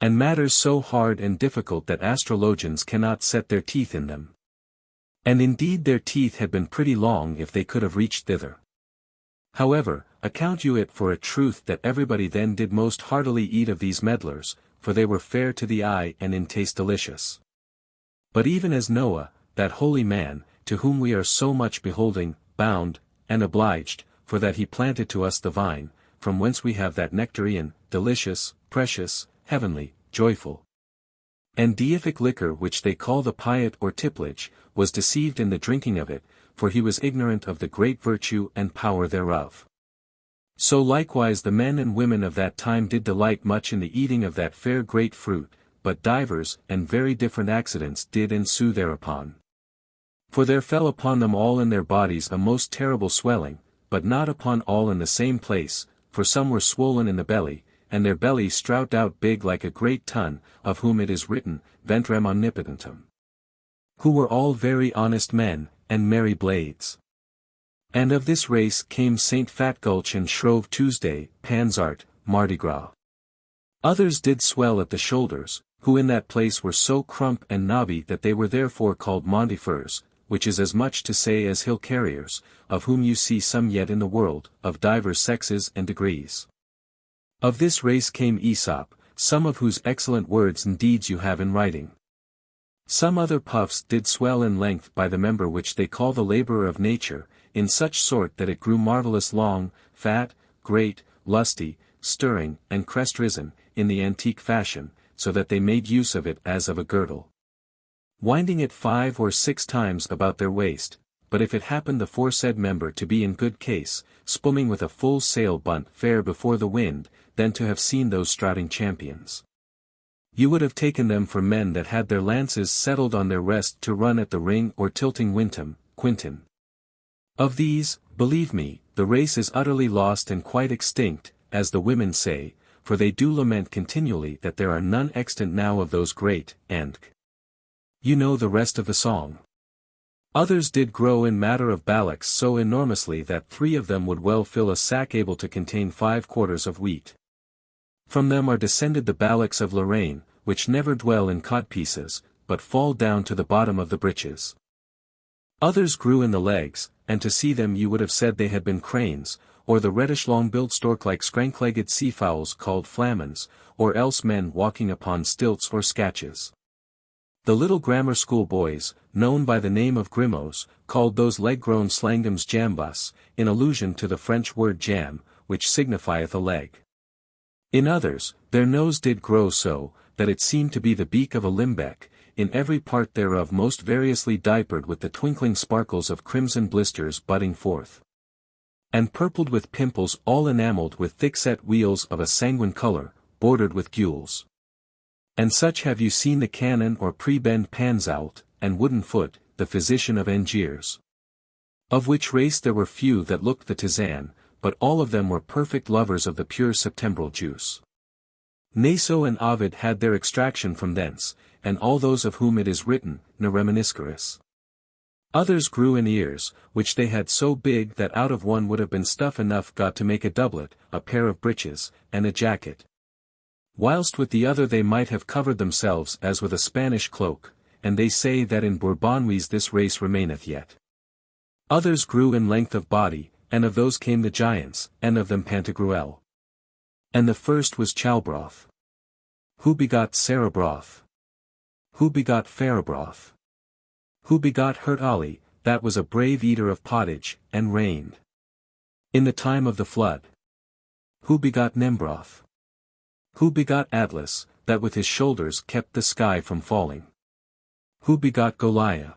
and matters so hard and difficult that astrologians cannot set their teeth in them. And indeed their teeth had been pretty long if they could have reached thither. However, account you it for a truth that everybody then did most heartily eat of these medlars, for they were fair to the eye and in taste delicious. But even as Noah, that holy man, to whom we are so much beholding, bound, and obliged, for that he planted to us the vine, from whence we have that nectarian, delicious, precious, heavenly, joyful, and deific liquor which they call the pyat or tipplage, was deceived in the drinking of it, for he was ignorant of the great virtue and power thereof. So likewise the men and women of that time did delight much in the eating of that fair great fruit, but divers and very different accidents did ensue thereupon. For there fell upon them all in their bodies a most terrible swelling, but not upon all in the same place, for some were swollen in the belly, and their bellies strout out big like a great tun, of whom it is written, Ventrem omnipotentem. Who were all very honest men, and merry blades. And of this race came Saint Fatgulch and Shrove Tuesday, Pansart, Mardi Gras. Others did swell at the shoulders, who in that place were so crump and knobby that they were therefore called Mondifers, which is as much to say as hill carriers, of whom you see some yet in the world, of divers sexes and degrees. Of this race came Aesop, some of whose excellent words and deeds you have in writing. Some other puffs did swell in length by the member which they call the labourer of nature, in such sort that it grew marvellous long, fat, great, lusty, stirring, and crest risen, in the antique fashion, so that they made use of it as of a girdle, winding it 5 or 6 times about their waist, but if it happened the foresaid member to be in good case, spumming with a full sail bunt fair before the wind, then to have seen those strouting champions, you would have taken them for men that had their lances settled on their rest to run at the ring or tilting quintin. Of these, believe me, the race is utterly lost and quite extinct, as the women say, for they do lament continually that there are none extant now of those great, and you know the rest of the song. Others did grow in matter of ballocks so enormously that 3 of them would well fill a sack able to contain 5 quarters of wheat. From them are descended the ballocks of Lorraine, which never dwell in codpieces, but fall down to the bottom of the breeches. Others grew in the legs, and to see them you would have said they had been cranes, or the reddish long-billed stork-like scrank-legged sea-fowls called flamens, or else men walking upon stilts or scatches. The little grammar school boys, known by the name of grimos, called those leg-grown slangdoms jambus, in allusion to the French word jambe, which signifieth a leg. In others, their nose did grow so, that it seemed to be the beak of a limbeck, in every part thereof most variously diapered with the twinkling sparkles of crimson blisters budding forth, and purpled with pimples all enamelled with thick-set wheals of a sanguine colour, bordered with gules. And such have you seen the canon or prebend Panzout, and Wooden Foot, the physician of Angiers. Of which race there were few that looked the tisane, but all of them were perfect lovers of the pure septembral juice. Naso and Ovid had their extraction from thence, and all those of whom it is written, ne reminisceris. Others grew in ears, which they had so big that out of one would have been stuff enough got to make a doublet, a pair of breeches, and a jacket, whilst with the other they might have covered themselves as with a Spanish cloak, and they say that in Bourbonnois this race remaineth yet. Others grew in length of body, and of those came the giants, and of them Pantagruel. And the first was Chalbroth, who begot Sarabroth, who begot Farabroth, who begot Hurt-Ali, that was a brave eater of pottage, and reigned in the time of the flood, who begot Nembroth, who begot Atlas, that with his shoulders kept the sky from falling, who begot Goliah,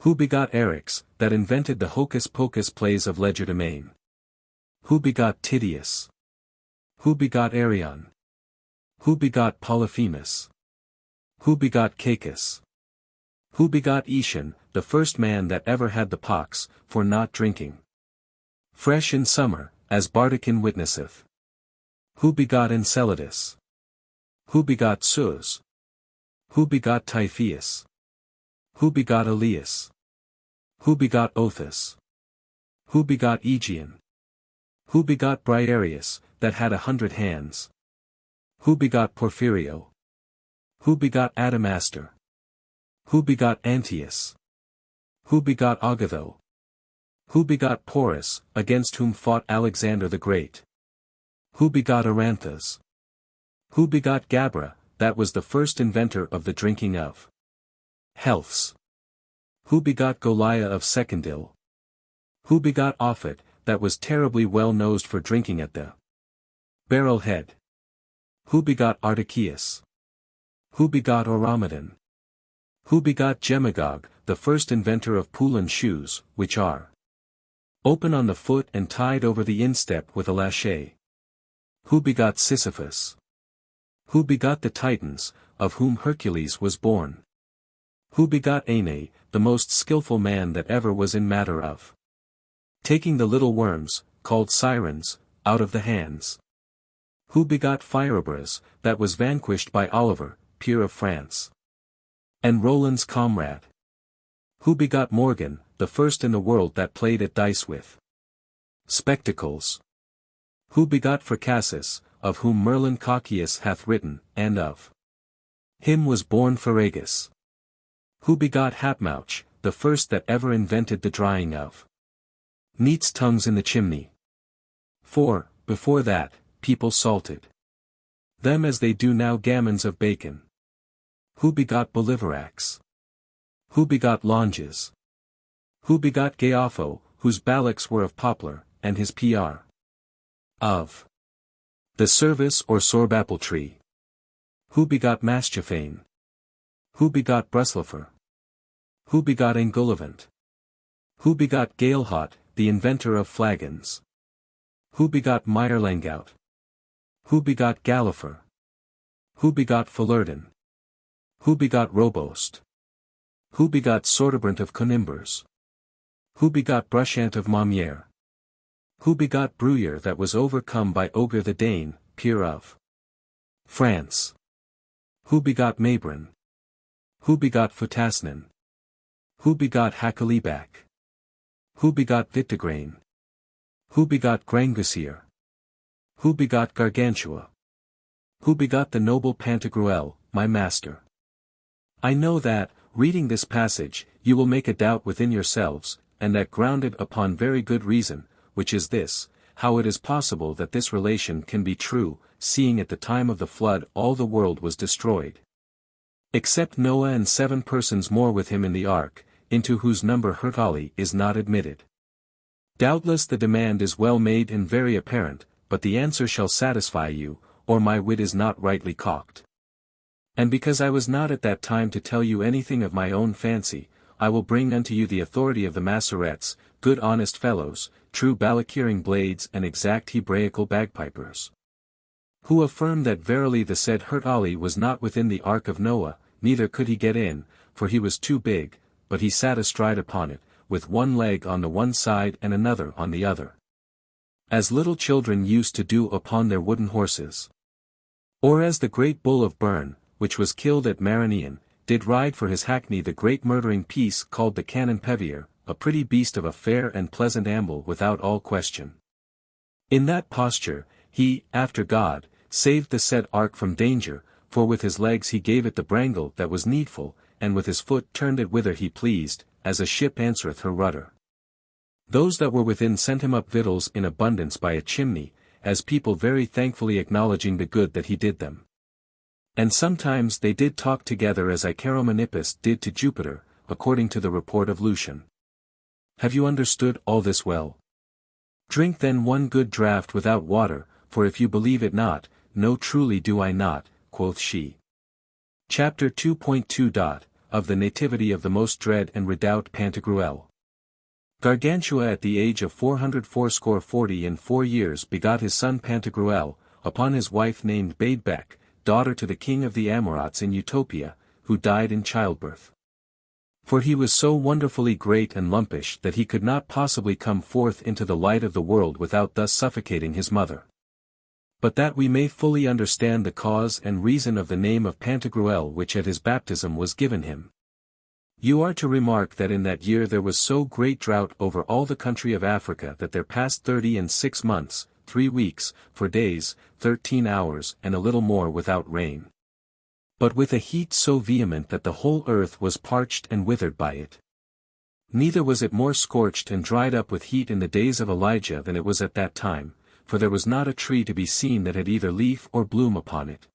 who begot Eryx, that invented the hocus-pocus plays of legerdemain, who begot Titius, who begot Arion, who begot Polyphemus, who begot Cacus, who begot Aetion, the first man that ever had the pox, for not drinking fresh in summer, as Bardachin witnesseth, who begot Enceladus, who begot Sus, who begot Typhoeus, who begot Elias, who begot Othus, who begot Aegeon, who begot Briareus, that had 100 hands, who begot Porphyrio, who begot Adamastor, who begot Antaeus, who begot Agatho, who begot Porus, against whom fought Alexander the Great, who begot Aranthus, who begot Gabra, that was the first inventor of the drinking of healths, who begot Goliah of Secondil, who begot Ophet, that was terribly well nosed for drinking at the barrel head, who begot Artaceus, who begot Eurymedon, who begot Gemagog, the first inventor of Poulin shoes, which are open on the foot and tied over the instep with a lachet, who begot Sisyphus, who begot the Titans, of whom Hercules was born, who begot Aene, the most skilful man that ever was in matter of taking the little worms, called sirens, out of the hands, who begot Pherebras, that was vanquished by Oliver, peer of France, and Roland's comrade, who begot Morgan, the first in the world that played at dice with spectacles, who begot Fracassus, of whom Merlin Cocceius hath written, and of him was born Ferragus, who begot Hapmauch, the first that ever invented the drying of neat's tongues in the chimney. For, before that, people salted them as they do now gammons of bacon. Who begot Bolivarax, who begot Longes, who begot Gaopho, whose ballocks were of poplar, and his pr. of The service or sorbapple tree. Who begot Maschaphane? Who begot Bruslifer? Who begot Angulivant? Who begot Galehot, the inventor of flagons? Who begot Meyerlangout? Who begot Galliffer? Who begot Fullerton? Who begot Robost? Who begot Sortibrant of Conimbers? Who begot Brushant of Maumiere? Who begot Bruyere that was overcome by Oger the Dane, peer of France? Who begot Mabron? Who begot Futasnan? Who begot Hakalibak? Who begot Victograin? Who begot Grangusir? Who begot Gargantua? Who begot the noble Pantagruel, my master? I know that, reading this passage, you will make a doubt within yourselves, and that grounded upon very good reason, which is this, how it is possible that this relation can be true, seeing at the time of the flood all the world was destroyed, except Noah and 7 persons more with him in the ark, into whose number Hurtali is not admitted. Doubtless the demand is well made and very apparent, but the answer shall satisfy you, or my wit is not rightly cocked. And because I was not at that time to tell you anything of my own fancy, I will bring unto you the authority of the Massorets, good honest fellows, true Balakiring blades and exact Hebraical bagpipers, who affirm that verily the said Hurtali was not within the ark of Noah, neither could he get in, for he was too big, but he sat astride upon it, with one leg on the one side and another on the other, as little children used to do upon their wooden horses. Or as the great bull of Bern, which was killed at Maranian, did ride for his hackney the great murdering piece called the Canon Pevier, a pretty beast of a fair and pleasant amble without all question. In that posture, he, after God, saved the said ark from danger, for with his legs he gave it the brangle that was needful, and with his foot turned it whither he pleased, as a ship answereth her rudder. Those that were within sent him up victuals in abundance by a chimney, as people very thankfully acknowledging the good that he did them. And sometimes they did talk together as Icaromenippus did to Jupiter, according to the report of Lucian. Have you understood all this well? Drink then one good draught without water, for if you believe it not, no truly do I not, quoth she. Chapter 2.2. Of the nativity of the most dread and redoubt Pantagruel. Gargantua at the age of 440 years begot his son Pantagruel, upon his wife named Badebec, daughter to the king of the Amorites in Utopia, who died in childbirth. For he was so wonderfully great and lumpish that he could not possibly come forth into the light of the world without thus suffocating his mother. But that we may fully understand the cause and reason of the name of Pantagruel which at his baptism was given him, you are to remark that in that year there was so great drought over all the country of Africa that there passed 36 months, 3 weeks, 4 days, 13 hours and a little more without rain, but with a heat so vehement that the whole earth was parched and withered by it. Neither was it more scorched and dried up with heat in the days of Elijah than it was at that time, for there was not a tree to be seen that had either leaf or bloom upon it.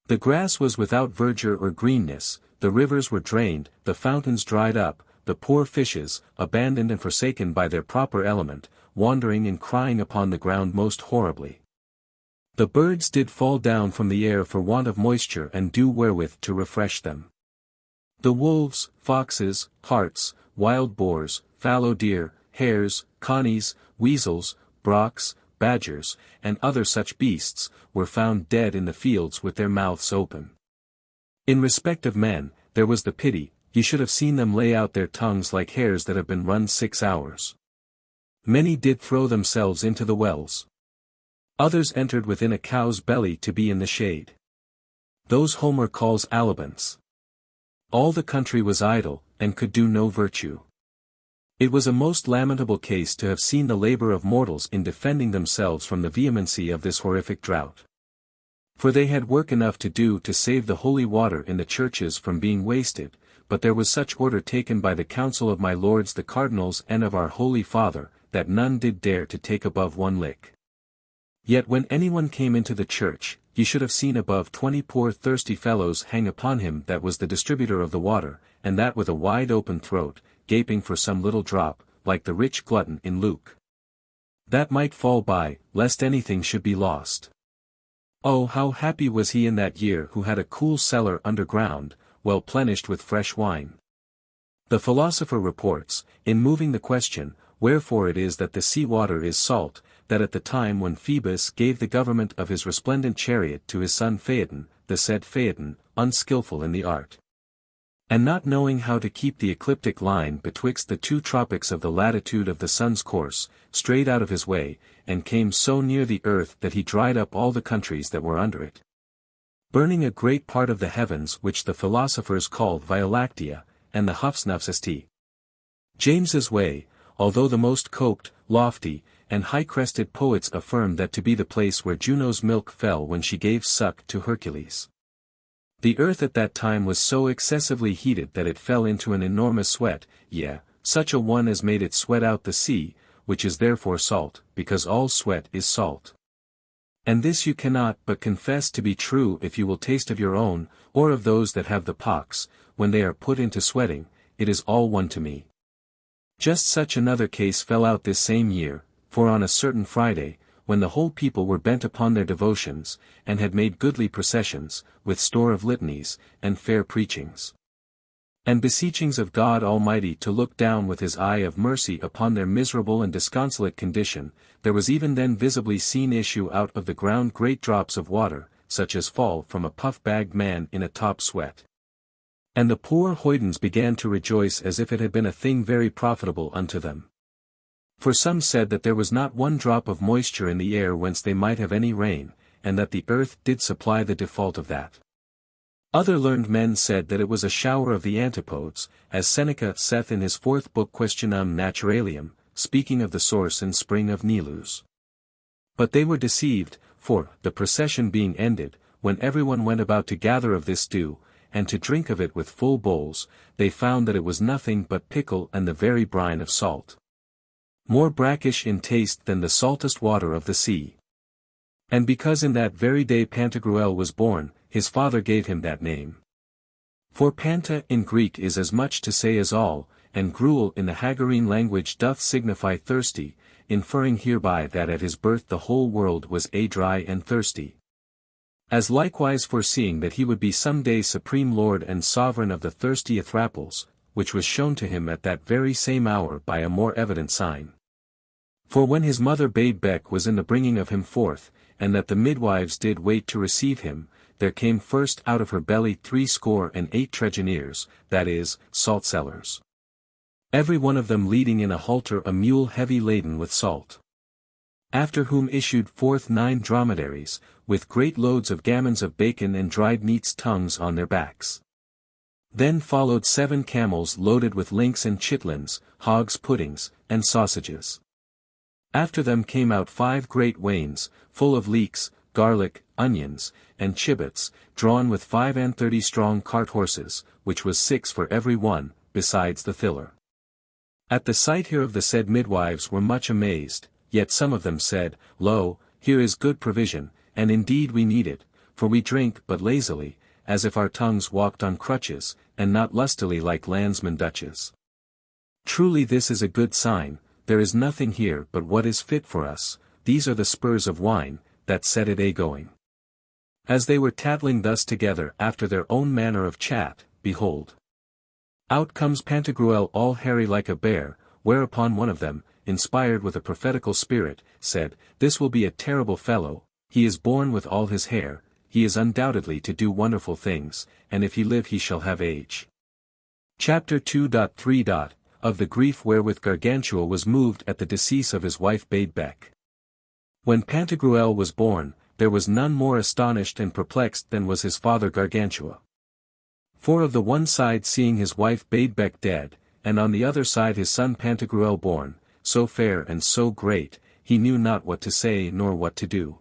The grass was without verdure or greenness, the rivers were drained, the fountains dried up, the poor fishes, abandoned and forsaken by their proper element, wandering and crying upon the ground most horribly. The birds did fall down from the air for want of moisture and dew wherewith to refresh them. The wolves, foxes, harts, wild boars, fallow deer, hares, connies, weasels, brocks, badgers, and other such beasts, were found dead in the fields with their mouths open. In respect of men, there was the pity, ye should have seen them lay out their tongues like hares that have been run 6 hours. Many did throw themselves into the wells. Others entered within a cow's belly to be in the shade. Those Homer calls alibants. All the country was idle, and could do no virtue. It was a most lamentable case to have seen the labor of mortals in defending themselves from the vehemency of this horrific drought. For they had work enough to do to save the holy water in the churches from being wasted, but there was such order taken by the council of my lords the cardinals and of our holy father, that none did dare to take above 1 lick. Yet when anyone came into the church, ye should have seen above 20 poor thirsty fellows hang upon him that was the distributor of the water, and that with a wide open throat, gaping for some little drop, like the rich glutton in Luke. That might fall by, lest anything should be lost. Oh, how happy was he in that year who had a cool cellar underground, well plenished with fresh wine. The philosopher reports, in moving the question, wherefore it is that the sea water is salt, that at the time when Phoebus gave the government of his resplendent chariot to his son Phaeton, the said Phaeton, unskilful in the art, and not knowing how to keep the ecliptic line betwixt the two tropics of the latitude of the sun's course, strayed out of his way, and came so near the earth that he dried up all the countries that were under it, burning a great part of the heavens which the philosophers called Via Lactea, and the Hufsnufsesti. James's way, although the most coped, lofty, and high-crested poets affirm that to be the place where Juno's milk fell when she gave suck to Hercules. The earth at that time was so excessively heated that it fell into an enormous sweat, yea, such a one as made it sweat out the sea, which is therefore salt, because all sweat is salt. And this you cannot but confess to be true if you will taste of your own, or of those that have the pox, when they are put into sweating, it is all one to me. Just such another case fell out this same year, for on a certain Friday, when the whole people were bent upon their devotions, and had made goodly processions, with store of litanies, and fair preachings, and beseechings of God Almighty to look down with his eye of mercy upon their miserable and disconsolate condition, there was even then visibly seen issue out of the ground great drops of water, such as fall from a puff-bagged man in a top sweat. And the poor hoydens began to rejoice as if it had been a thing very profitable unto them. For some said that there was not one drop of moisture in the air whence they might have any rain, and that the earth did supply the default of that. Other learned men said that it was a shower of the antipodes, as Seneca saith in his 4th book Questionum Naturalium, speaking of the source and spring of Nilus. But they were deceived, for, the procession being ended, when everyone went about to gather of this dew, and to drink of it with full bowls, they found that it was nothing but pickle and the very brine of salt, more brackish in taste than the saltest water of the sea. And because in that very day Pantagruel was born, his father gave him that name. For Panta in Greek is as much to say as all, and gruel in the Haggarine language doth signify thirsty, inferring hereby that at his birth the whole world was dry and thirsty. As likewise foreseeing that he would be some day supreme lord and sovereign of the thirsty Athrapels, which was shown to him at that very same hour by a more evident sign. For when his mother bade beck was in the bringing of him forth, and that the midwives did wait to receive him, there came first out of her belly 68 tregeneers, that is, salt sellers. Every one of them leading in a halter a mule heavy laden with salt. After whom issued forth 9 dromedaries, with great loads of gammons of bacon and dried meats tongues on their backs. Then followed 7 camels loaded with links and chitlins, hogs' puddings, and sausages. After them came out 5 great wains, full of leeks, garlic, onions, and chibots, drawn with 35 strong cart horses, which was 6 for every one, besides the filler. At the sight here of the said midwives were much amazed, yet some of them said, Lo, here is good provision, and indeed we need it, for we drink but lazily, as if our tongues walked on crutches, and not lustily like landsmen Dutches. Truly this is a good sign, there is nothing here but what is fit for us, these are the spurs of wine, that set it a-going. As they were tattling thus together after their own manner of chat, behold, out comes Pantagruel all hairy like a bear, whereupon one of them, inspired with a prophetical spirit, said, This will be a terrible fellow, he is born with all his hair, he is undoubtedly to do wonderful things, and if he live he shall have age. Chapter 2.3. Of the grief wherewith Gargantua was moved at the decease of his wife bade beck. When Pantagruel was born, there was none more astonished and perplexed than was his father Gargantua. For of the one side seeing his wife bade beck dead, and on the other side his son Pantagruel born, so fair and so great, he knew not what to say nor what to do.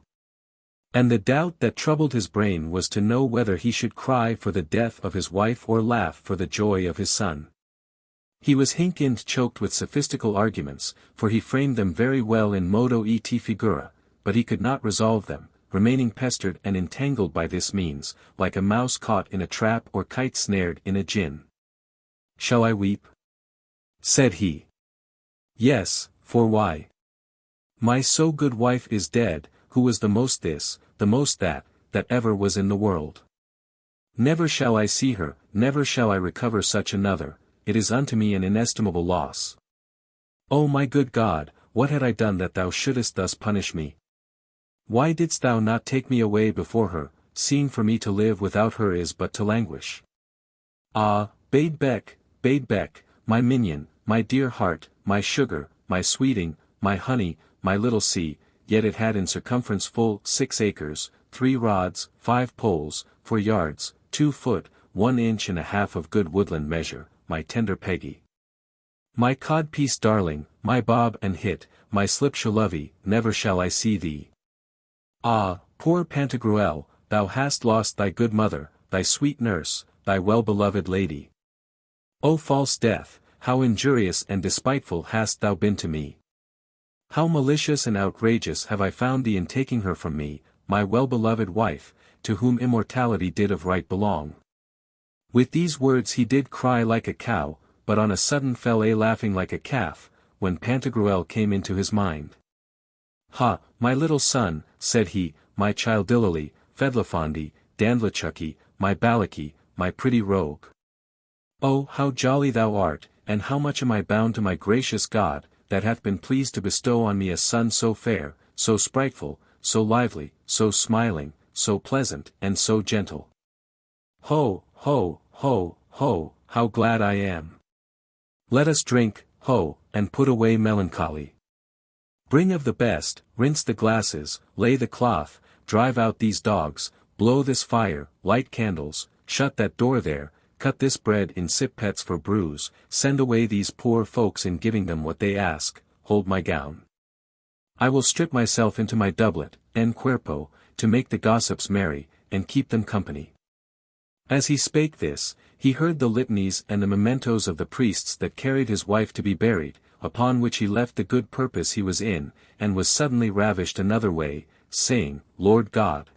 And the doubt that troubled his brain was to know whether he should cry for the death of his wife or laugh for the joy of his son. He was hinc-and choked with sophistical arguments, for he framed them very well in modo et figura, but he could not resolve them, remaining pestered and entangled by this means, like a mouse caught in a trap or kite snared in a gin. Shall I weep? Said he. Yes, for why? My so good wife is dead, who was the most this, the most that, that ever was in the world. Never shall I see her, never shall I recover such another, it is unto me an inestimable loss. O my good God, what had I done that thou shouldest thus punish me? Why didst thou not take me away before her, seeing for me to live without her is but to languish? Ah, Bade-Bec, my minion, my dear heart, my sugar, my sweeting, my honey, my little sea, yet it had in circumference full 6 acres, 3 rods, 5 poles, 4 yards, 2 foot, 1 inch and a half of good woodland measure, my tender Peggy. My codpiece darling, my bob and hit, my slip-shalovey, never shall I see thee. Ah, poor Pantagruel, thou hast lost thy good mother, thy sweet nurse, thy well-beloved lady. O false death, how injurious and despiteful hast thou been to me! How malicious and outrageous have I found thee in taking her from me, my well-beloved wife, to whom immortality did of right belong. With these words he did cry like a cow, but on a sudden fell a-laughing like a calf, when Pantagruel came into his mind. Ha, my little son, said he, my childilily, Fedlafondi, Dandlachucky, my Balaky, my pretty rogue. Oh, how jolly thou art, and how much am I bound to my gracious God, that hath been pleased to bestow on me a son so fair, so spriteful, so lively, so smiling, so pleasant, and so gentle. Ho, ho, ho, ho, how glad I am! Let us drink, ho, and put away melancholy. Bring of the best, rinse the glasses, lay the cloth, drive out these dogs, blow this fire, light candles, shut that door there, cut this bread in sippets for brews, send away these poor folks in giving them what they ask, hold my gown. I will strip myself into my doublet, en cuerpo, to make the gossips merry, and keep them company. As he spake this, he heard the litanies and the mementos of the priests that carried his wife to be buried, upon which he left the good purpose he was in, and was suddenly ravished another way, saying, Lord God!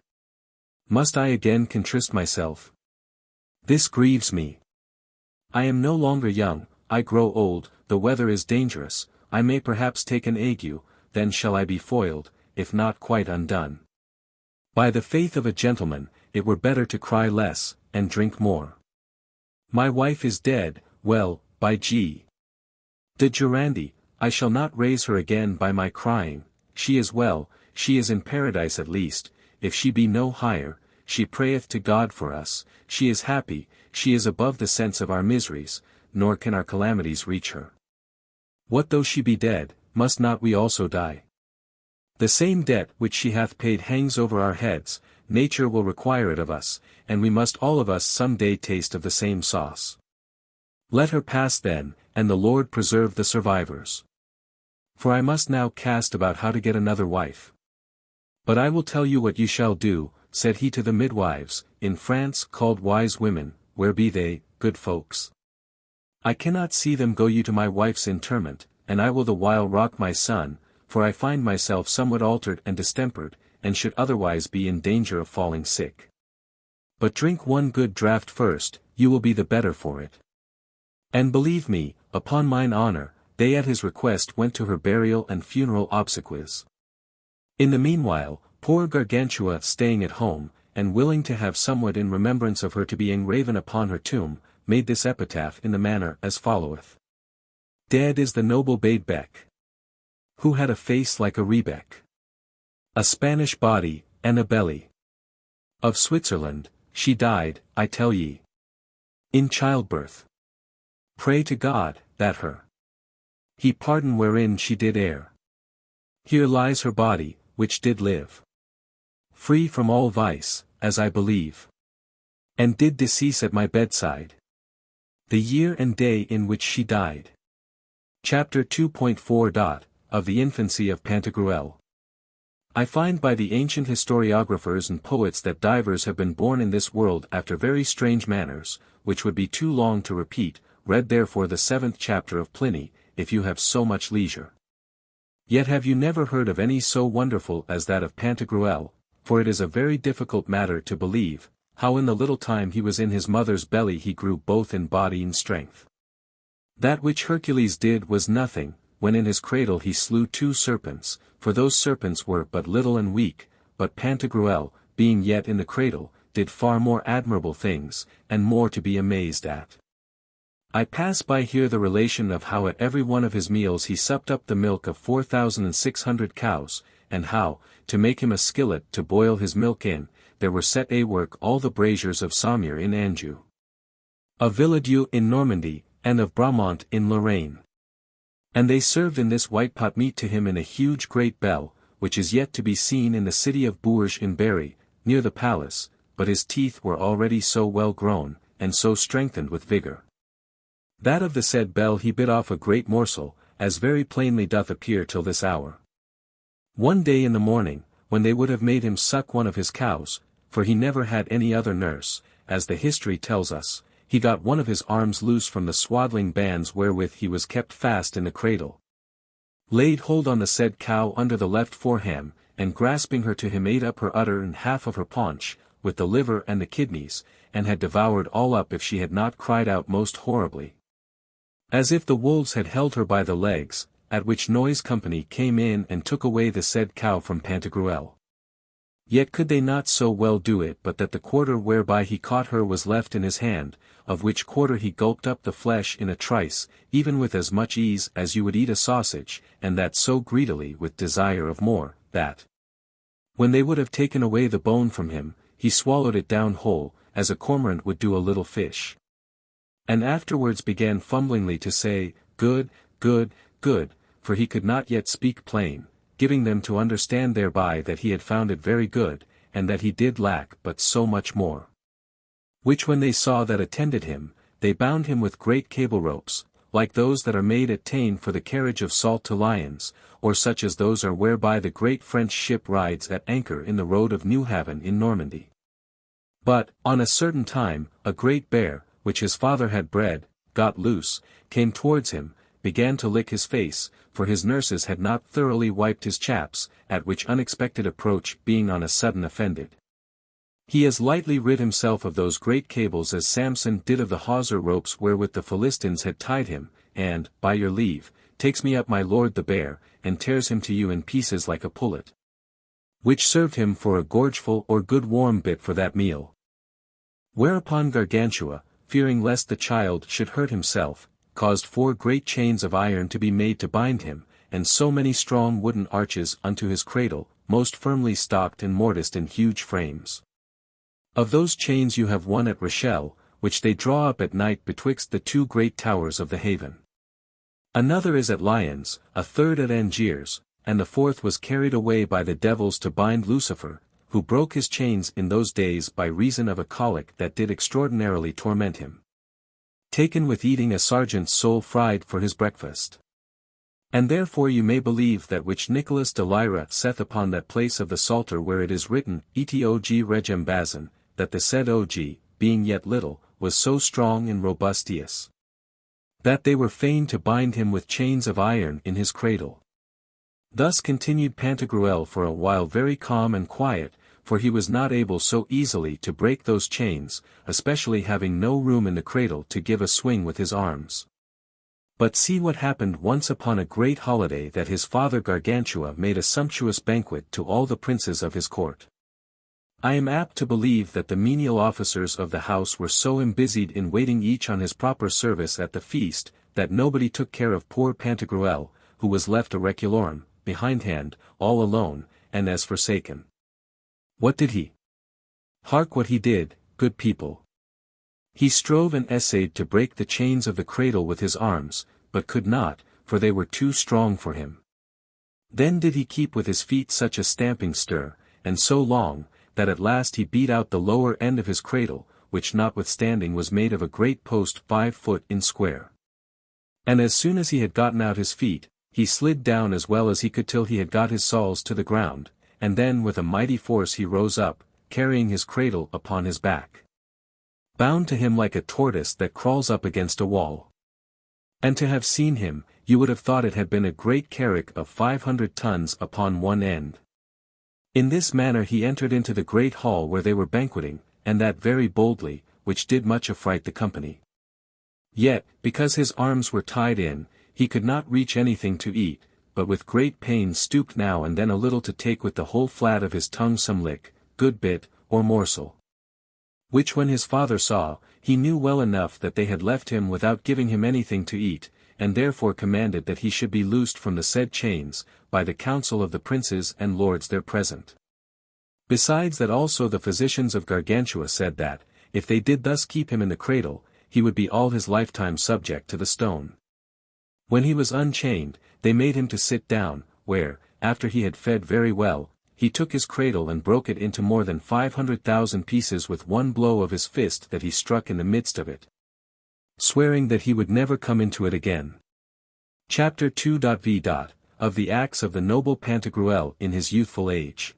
Must I again contrist myself? This grieves me. I am no longer young, I grow old, the weather is dangerous, I may perhaps take an ague, then shall I be foiled, if not quite undone. By the faith of a gentleman, it were better to cry less, and drink more. My wife is dead, well, by G. de Gerandi, I shall not raise her again by my crying, she is well, she is in paradise at least, if she be no higher, she prayeth to God for us, she is happy, she is above the sense of our miseries, nor can our calamities reach her. What though she be dead, must not we also die? The same debt which she hath paid hangs over our heads, nature will require it of us, and we must all of us some day taste of the same sauce. Let her pass then, and the Lord preserve the survivors. For I must now cast about how to get another wife. But I will tell you what you shall do, said he to the midwives, in France called wise women, where be they, good folks? I cannot see them go you to my wife's interment, and I will the while rock my son, for I find myself somewhat altered and distempered, and should otherwise be in danger of falling sick. But drink one good draught first, you will be the better for it. And believe me, upon mine honor, they at his request went to her burial and funeral obsequies. In the meanwhile, poor Gargantua staying at home, and willing to have somewhat in remembrance of her to be engraven upon her tomb, made this epitaph in the manner as followeth. Dead is the noble Bade-Bec, who had a face like a rebec, a Spanish body, and a belly. Of Switzerland, she died, I tell ye, in childbirth. Pray to God, that her He pardon wherein she did err. Here lies her body, which did live, free from all vice, as I believe, and did decease at my bedside, the year and day in which she died. Chapter 2.4. Of the infancy of Pantagruel. I find by the ancient historiographers and poets that divers have been born in this world after very strange manners, which would be too long to repeat. Read therefore the 7th chapter of Pliny, if you have so much leisure. Yet have you never heard of any so wonderful as that of Pantagruel, for it is a very difficult matter to believe, how in the little time he was in his mother's belly he grew both in body and strength. That which Hercules did was nothing, when in his cradle he slew 2 serpents, for those serpents were but little and weak, but Pantagruel, being yet in the cradle, did far more admirable things, and more to be amazed at. I pass by here the relation of how at every one of his meals he supped up the milk of 4,600 cows, and how, to make him a skillet to boil his milk in, there were set a work all the braziers of Saumur in Anjou, of Villedieu in Normandy, and of Bramont in Lorraine. And they served in this white pot meat to him in a huge great bell, which is yet to be seen in the city of Bourges in Berry, near the palace, but his teeth were already so well grown, and so strengthened with vigour, that of the said bell he bit off a great morsel, as very plainly doth appear till this hour. One day in the morning, when they would have made him suck one of his cows, for he never had any other nurse, as the history tells us, he got one of his arms loose from the swaddling bands wherewith he was kept fast in the cradle, laid hold on the said cow under the left foreham, and grasping her to him ate up her udder and half of her paunch, with the liver and the kidneys, and had devoured all up if she had not cried out most horribly, as if the wolves had held her by the legs, at which noise company came in and took away the said cow from Pantagruel. Yet could they not so well do it but that the quarter whereby he caught her was left in his hand, of which quarter he gulped up the flesh in a trice, even with as much ease as you would eat a sausage, and that so greedily with desire of more, that, when they would have taken away the bone from him, he swallowed it down whole, as a cormorant would do a little fish. And afterwards began fumblingly to say, good, good, good, for he could not yet speak plain, giving them to understand thereby that he had found it very good, and that he did lack but so much more. Which when they saw that attended him, they bound him with great cable ropes, like those that are made at Tain for the carriage of salt to lions, or such as those are whereby the great French ship rides at anchor in the road of Newhaven in Normandy. But, on a certain time, a great bear, which his father had bred, got loose, came towards him, began to lick his face, for his nurses had not thoroughly wiped his chaps, at which unexpected approach being on a sudden offended, he as lightly rid himself of those great cables as Samson did of the hawser ropes wherewith the Philistines had tied him, and, by your leave, takes me up my lord the bear, and tears him to you in pieces like a pullet, which served him for a gorgeful or good warm bit for that meal. Whereupon Gargantua, fearing lest the child should hurt himself, caused 4 great chains of iron to be made to bind him, and so many strong wooden arches unto his cradle, most firmly stocked and morticed in huge frames. Of those chains you have one at Rochelle, which they draw up at night betwixt the 2 great towers of the haven. Another is at Lyons, a third at Angiers, and the 4th was carried away by the devils to bind Lucifer, who broke his chains in those days by reason of a colic that did extraordinarily torment him, taken with eating a sergeant's soul fried for his breakfast. And therefore you may believe that which Nicholas de Lyra saith upon that place of the Psalter where it is written, Etog regem bazin, that the said Og, being yet little, was so strong and robustious, that they were fain to bind him with chains of iron in his cradle. Thus continued Pantagruel for a while very calm and quiet, for he was not able so easily to break those chains, especially having no room in the cradle to give a swing with his arms. But see what happened once upon a great holiday that his father Gargantua made a sumptuous banquet to all the princes of his court. I am apt to believe that the menial officers of the house were so embusied in waiting each on his proper service at the feast, that nobody took care of poor Pantagruel, who was left a reculorum, behindhand, all alone, and as forsaken. What did he? Hark what he did, good people. He strove and essayed to break the chains of the cradle with his arms, but could not, for they were too strong for him. Then did he keep with his feet such a stamping stir, and so long, that at last he beat out the lower end of his cradle, which notwithstanding was made of a great post 5 foot in square. And as soon as he had gotten out his feet, he slid down as well as he could till he had got his soles to the ground, and then with a mighty force he rose up, carrying his cradle upon his back, bound to him like a tortoise that crawls up against a wall. And to have seen him, you would have thought it had been a great carrack of 500 tons upon one end. In this manner he entered into the great hall where they were banqueting, and that very boldly, which did much affright the company. Yet, because his arms were tied in, he could not reach anything to eat, but with great pain stooped now and then a little to take with the whole flat of his tongue some lick, good bit, or morsel. Which when his father saw, he knew well enough that they had left him without giving him anything to eat, and therefore commanded that he should be loosed from the said chains, by the counsel of the princes and lords there present. Besides that also the physicians of Gargantua said that, if they did thus keep him in the cradle, he would be all his lifetime subject to the stone. When he was unchained, they made him to sit down, where, after he had fed very well, he took his cradle and broke it into more than 500,000 pieces with one blow of his fist that he struck in the midst of it, swearing that he would never come into it again. Chapter 2.v. Of the acts of the noble Pantagruel in his youthful age.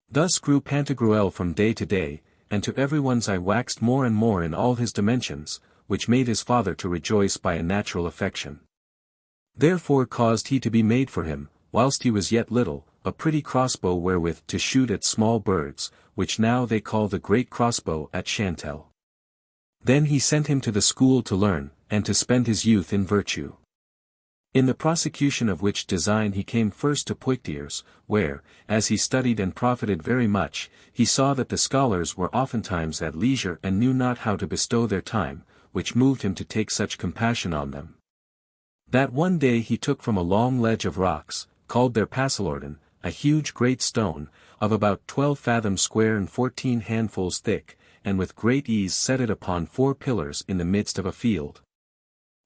Thus grew Pantagruel from day to day, and to everyone's eye waxed more and more in all his dimensions, which made his father to rejoice by a natural affection. Therefore caused he to be made for him, whilst he was yet little, a pretty crossbow wherewith to shoot at small birds, which now they call the great crossbow at Chantel. Then he sent him to the school to learn, and to spend his youth in virtue. In the prosecution of which design he came first to Poictiers, where, as he studied and profited very much, he saw that the scholars were oftentimes at leisure and knew not how to bestow their time, which moved him to take such compassion on them. That one day he took from a long ledge of rocks, called their Pasalorden, a huge great stone, of about 12 fathoms square and 14 handfuls thick, and with great ease set it upon 4 pillars in the midst of a field.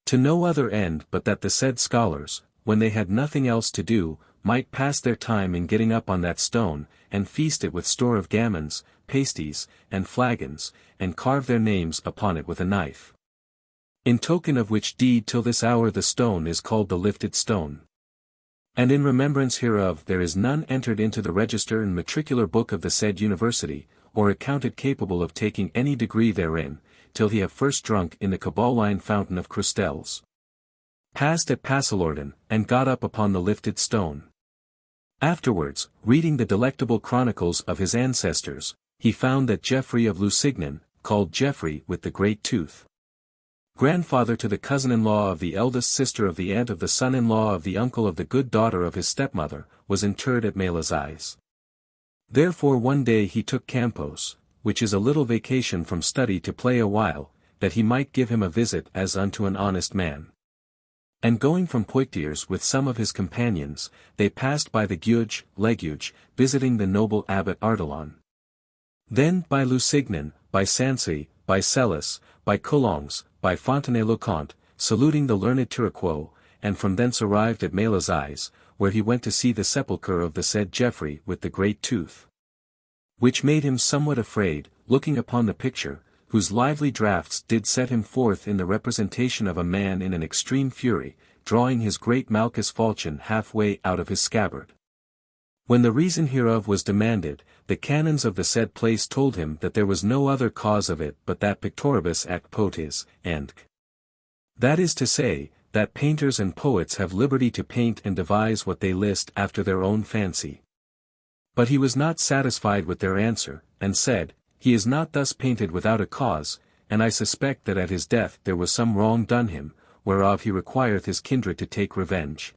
To no other end but that the said scholars, when they had nothing else to do, might pass their time in getting up on that stone, and feast it with store of gammons, pasties, and flagons, and carve their names upon it with a knife. In token of which deed till this hour the stone is called the lifted stone. And in remembrance hereof there is none entered into the register and matricular book of the said university, or accounted capable of taking any degree therein, till he have first drunk in the Caballine fountain of Crustels. Passed at Pasalorden, and got up upon the lifted stone. Afterwards, reading the delectable chronicles of his ancestors, he found that Geoffrey of Lusignan, called Geoffrey with the great tooth, grandfather to the cousin-in-law of the eldest sister of the aunt of the son-in-law of the uncle of the good daughter of his stepmother, was interred at Malazais. Therefore one day he took Campos, which is a little vacation from study to play a while, that he might give him a visit as unto an honest man. And going from Poictiers with some of his companions, they passed by the Guge, Leguge, visiting the noble abbot Ardelon. Then by Lusignan, by Sancy, by Celis, by Coulanges, by Fontenay-le-Comte, saluting the learned Turquois, and from thence arrived at Malazais, where he went to see the sepulchre of the said Geoffrey with the great tooth. Which made him somewhat afraid, looking upon the picture, whose lively draughts did set him forth in the representation of a man in an extreme fury, drawing his great Malchus falchion half-way out of his scabbard. When the reason hereof was demanded, the canons of the said place told him that there was no other cause of it but that pictoribus ac potes, and that is to say, that painters and poets have liberty to paint and devise what they list after their own fancy. But he was not satisfied with their answer, and said, he is not thus painted without a cause, and I suspect that at his death there was some wrong done him, whereof he requireth his kindred to take revenge.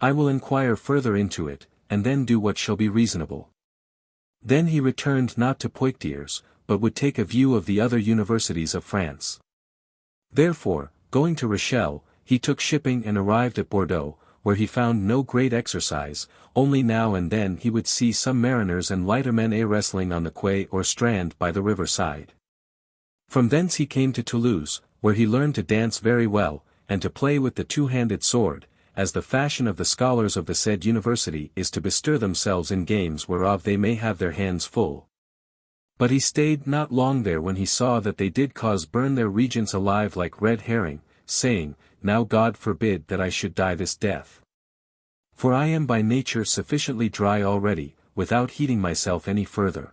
I will inquire further into it, and then do what shall be reasonable. Then he returned not to Poictiers, but would take a view of the other universities of France. Therefore, going to Rochelle, he took shipping and arrived at Bordeaux, where he found no great exercise, only now and then he would see some mariners and lightermen wrestling on the quay or strand by the river side. From thence he came to Toulouse, where he learned to dance very well, and to play with the two-handed sword, as the fashion of the scholars of the said university is to bestir themselves in games whereof they may have their hands full. But he stayed not long there when he saw that they did cause burn their regents alive like red herring, saying, Now God forbid that I should die this death. For I am by nature sufficiently dry already, without heating myself any further.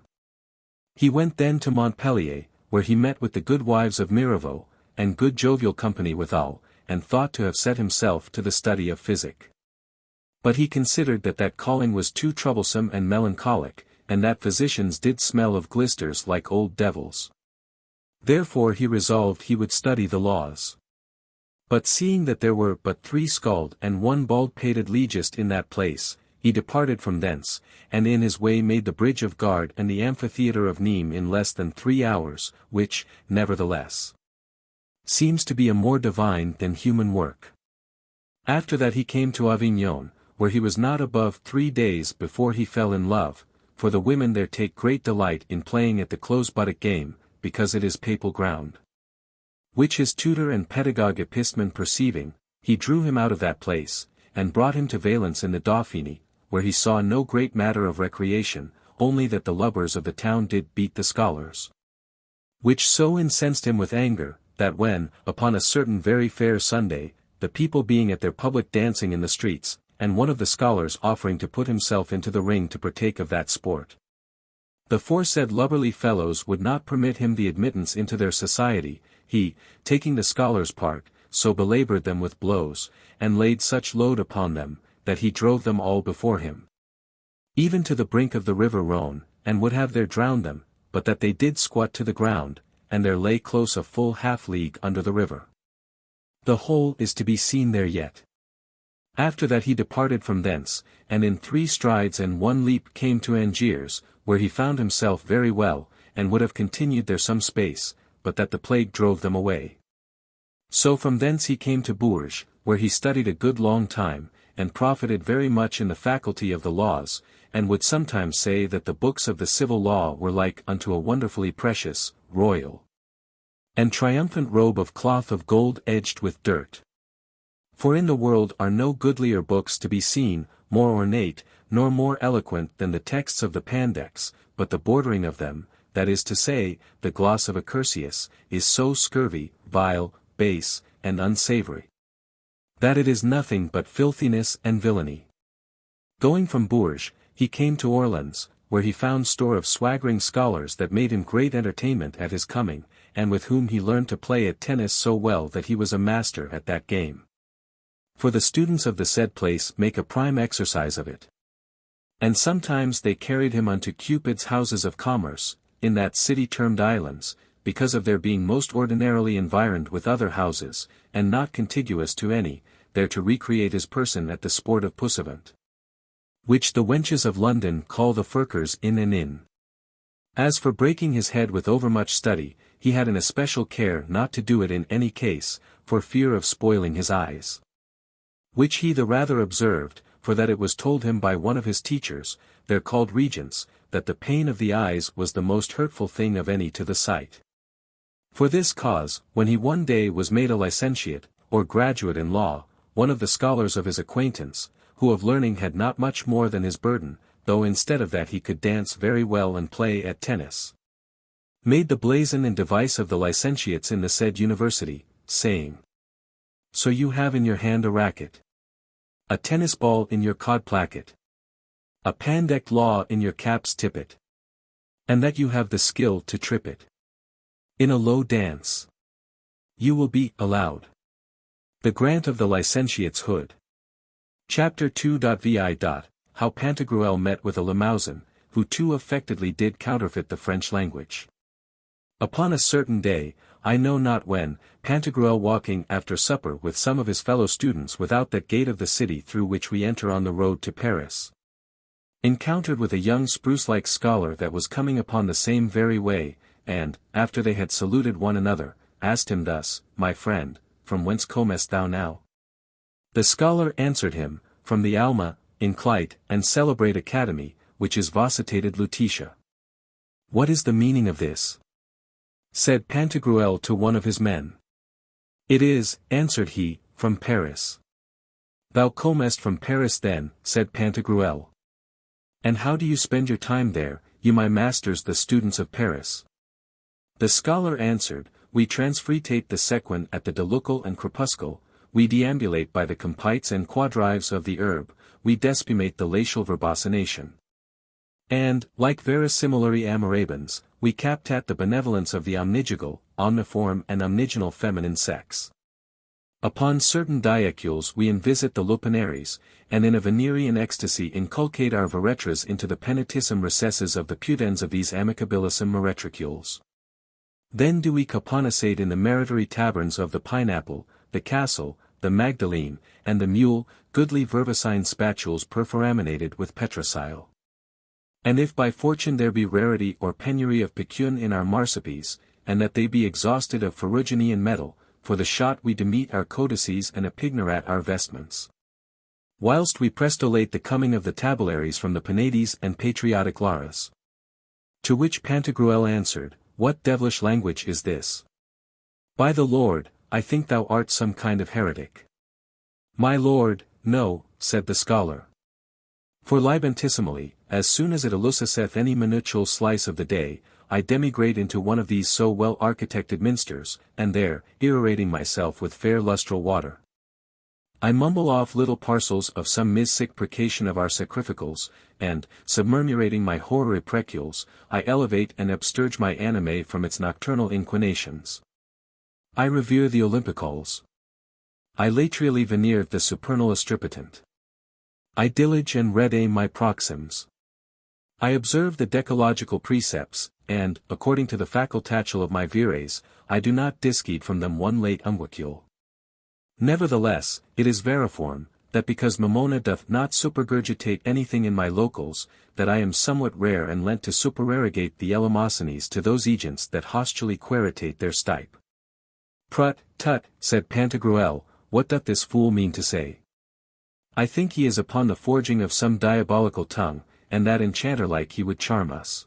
He went then to Montpellier, where he met with the good wives of Mirabeau, and good jovial company withal, and thought to have set himself to the study of physic. But he considered that that calling was too troublesome and melancholic, and that physicians did smell of glisters like old devils. Therefore he resolved he would study the laws. But seeing that there were but 3 scald and 1 bald-pated legist in that place, he departed from thence, and in his way made the bridge of Gard and the amphitheatre of Nîmes in less than 3 hours, which, nevertheless, seems to be a more divine than human work. After that he came to Avignon, where he was not above 3 days before he fell in love, for the women there take great delight in playing at the close-buttock game, because it is papal ground. Which his tutor and pedagogue Epistemon perceiving, he drew him out of that place, and brought him to Valence in the Dauphiné, where he saw no great matter of recreation, only that the lubbers of the town did beat the scholars. Which so incensed him with anger, that when, upon a certain very fair Sunday, the people being at their public dancing in the streets, and one of the scholars offering to put himself into the ring to partake of that sport, the foresaid lubberly fellows would not permit him the admittance into their society, he, taking the scholars' part, so belaboured them with blows, and laid such load upon them, that he drove them all before him, even to the brink of the river Rhone, and would have there drowned them, but that they did squat to the ground, and there lay close a full half-league under the river. The whole is to be seen there yet. After that he departed from thence, and in 3 strides and 1 leap came to Angiers, where he found himself very well, and would have continued there some space, but that the plague drove them away. So from thence he came to Bourges, where he studied a good long time, and profited very much in the faculty of the laws, and would sometimes say that the books of the civil law were like unto a wonderfully precious, royal, and triumphant robe of cloth of gold edged with dirt. For in the world are no goodlier books to be seen, more ornate, nor more eloquent than the texts of the Pandects, but the bordering of them, that is to say, the gloss of Accursius, is so scurvy, vile, base, and unsavory, that it is nothing but filthiness and villainy. Going from Bourges, he came to Orleans, where he found store of swaggering scholars that made him great entertainment at his coming, and with whom he learned to play at tennis so well that he was a master at that game. For the students of the said place make a prime exercise of it. And sometimes they carried him unto Cupid's houses of commerce, in that city termed Islands, because of their being most ordinarily environed with other houses, and not contiguous to any, there to recreate his person at the sport of Pussavant, which the wenches of London call the firkers in and in. As for breaking his head with overmuch study, he had an especial care not to do it in any case, for fear of spoiling his eyes. Which he the rather observed, for that it was told him by one of his teachers, they're called regents, that the pain of the eyes was the most hurtful thing of any to the sight. For this cause, when he one day was made a licentiate, or graduate in law, one of the scholars of his acquaintance, who of learning had not much more than his burden, though instead of that he could dance very well and play at tennis, made the blazon and device of the licentiates in the said university, saying, "So you have in your hand a racket, a tennis ball in your cod placket, a pandect law in your cap's tippet, and that you have the skill to trip it in a low dance, you will be allowed the grant of the licentiate's hood." Chapter 2.vi. How Pantagruel met with a Limousin, who too affectedly did counterfeit the French language. Upon a certain day, I know not when, Pantagruel walking after supper with some of his fellow students without that gate of the city through which we enter on the road to Paris, encountered with a young spruce-like scholar that was coming upon the same very way, and, after they had saluted one another, asked him thus, "My friend, from whence comest thou now?" The scholar answered him, "From the Alma, inclite, and celebrate academy, which is vaccitated Lutetia." "What is the meaning of this?" said Pantagruel to one of his men. "It is," answered he, "from Paris." "Thou comest from Paris then," said Pantagruel. "And how do you spend your time there, you my masters the students of Paris?" The scholar answered, "We transfritate the sequin at the delucal and crepuscle, we deambulate by the compites and quadrives of the herb, we despumate the lacial verbocination. And, like verisimilary Amorabans, we captat the benevolence of the omnigygal, omniform and omniginal feminine sex. Upon certain diacules we invisit the lupenaries, and in a Venerian ecstasy inculcate our veretras into the penitissime recesses of the pudens of these amicabilissime meretricules. Then do we caponisate in the meritary taverns of the Pineapple, the Castle, the Magdalene, and the Mule, goodly vervicine spatules perforaminated with petrocile. And if by fortune there be rarity or penury of pecune in our marsupies, and that they be exhausted of ferruginy and metal, for the shot we demete our codices and epignorat our vestments. Whilst we prestolate the coming of the tabullaries from the Penates and patriotic Laras. To which Pantagruel answered, What devilish language is this? By the Lord, I think thou art some kind of heretic. My lord, no, said the scholar. For libentissimally, as soon as it elusiceth any minutual slice of the day, I demigrate into one of these so well architected minsters, and there, irritating myself with fair lustral water, I mumble off little parcels of some mis-sick precation of our sacrificals, and, submurmurating my horror precules, I elevate and upsturge my anime from its nocturnal inclinations. I revere the Olympicals. I latrially veneer the supernal astripotent. I dilige and red aim my proxims. I observe the decalogical precepts, and, according to the facultatial of my vires, I do not discede from them one late umbricule. Nevertheless, it is veriform, that because Mamona doth not supergurgitate anything in my locals, that I am somewhat rare and lent to supererogate the Elemosynes to those agents that hostily queritate their stipe. Prut, tut, said Pantagruel, what doth this fool mean to say? I think he is upon the forging of some diabolical tongue, and that enchanter-like he would charm us.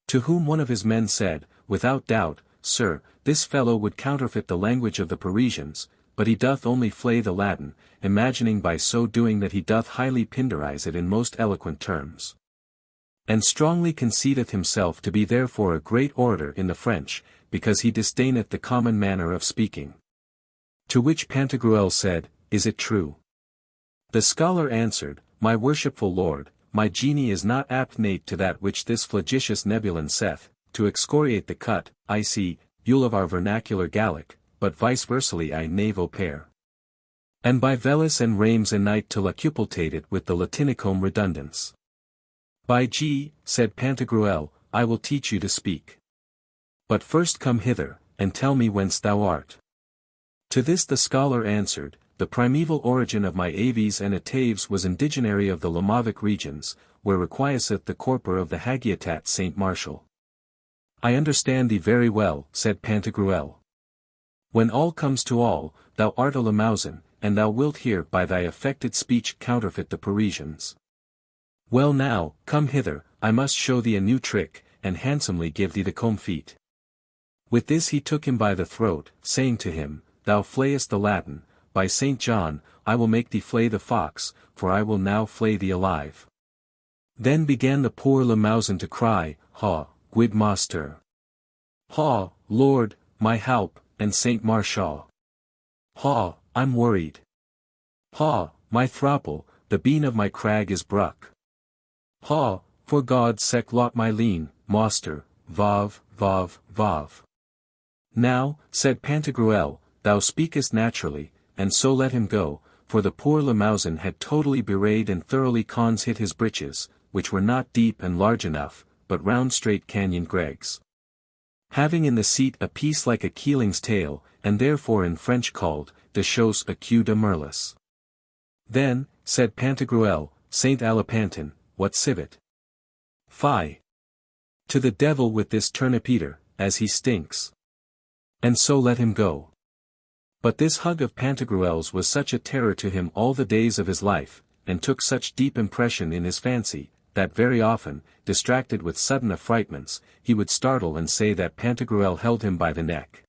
To whom one of his men said, without doubt, sir, this fellow would counterfeit the language of the Parisians, but he doth only flay the Latin, imagining by so doing that he doth highly pindarize it in most eloquent terms. And strongly conceiveth himself to be therefore a great orator in the French, because he disdaineth the common manner of speaking. To which Pantagruel said, Is it true? The scholar answered, My worshipful lord, my genie is not aptnate to that which this flagitious Nebulan saith, to excoriate the cut, I see, Yule of our vernacular Gallic, but vice versally I nave opere. And by velis and rames and night to lacupultate it with the Latinicome redundance. By G, said Pantagruel, I will teach you to speak. But first come hither, and tell me whence thou art. To this the scholar answered, The primeval origin of my aves and ataves was indigenary of the Lamovic regions, where requiesceth the corpor of the Hagiotat Saint Martial. I understand thee very well, said Pantagruel. When all comes to all, thou art a Limousin, and thou wilt here by thy affected speech counterfeit the Parisians. Well now, come hither, I must show thee a new trick, and handsomely give thee the comfit. With this he took him by the throat, saying to him, Thou flayest the Latin, by Saint John, I will make thee flay the fox, for I will now flay thee alive. Then began the poor Limousin to cry, Ha, guid master. Ha, Lord, my help, and Saint Martial. Ha, I'm worried. Ha, my thrapple, the bean of my crag is bruck. Ha, for God's sake lot my lean, master, vav, vav. Now, said Pantagruel, thou speakest naturally, and so let him go, for the poor Limousin had totally bewrayed and thoroughly cons hit his breeches, which were not deep and large enough, but round straight canyon gregs. Having in the seat a piece like a keeling's tail, and therefore in French called, de chose a queue de merlis. Then, said Pantagruel, Saint Alipantin, what civet? Fie! To the devil with this turnip eater, as he stinks. And so let him go. But this hug of Pantagruel's was such a terror to him all the days of his life, and took such deep impression in his fancy, that very often, distracted with sudden affrightments, he would startle and say that Pantagruel held him by the neck.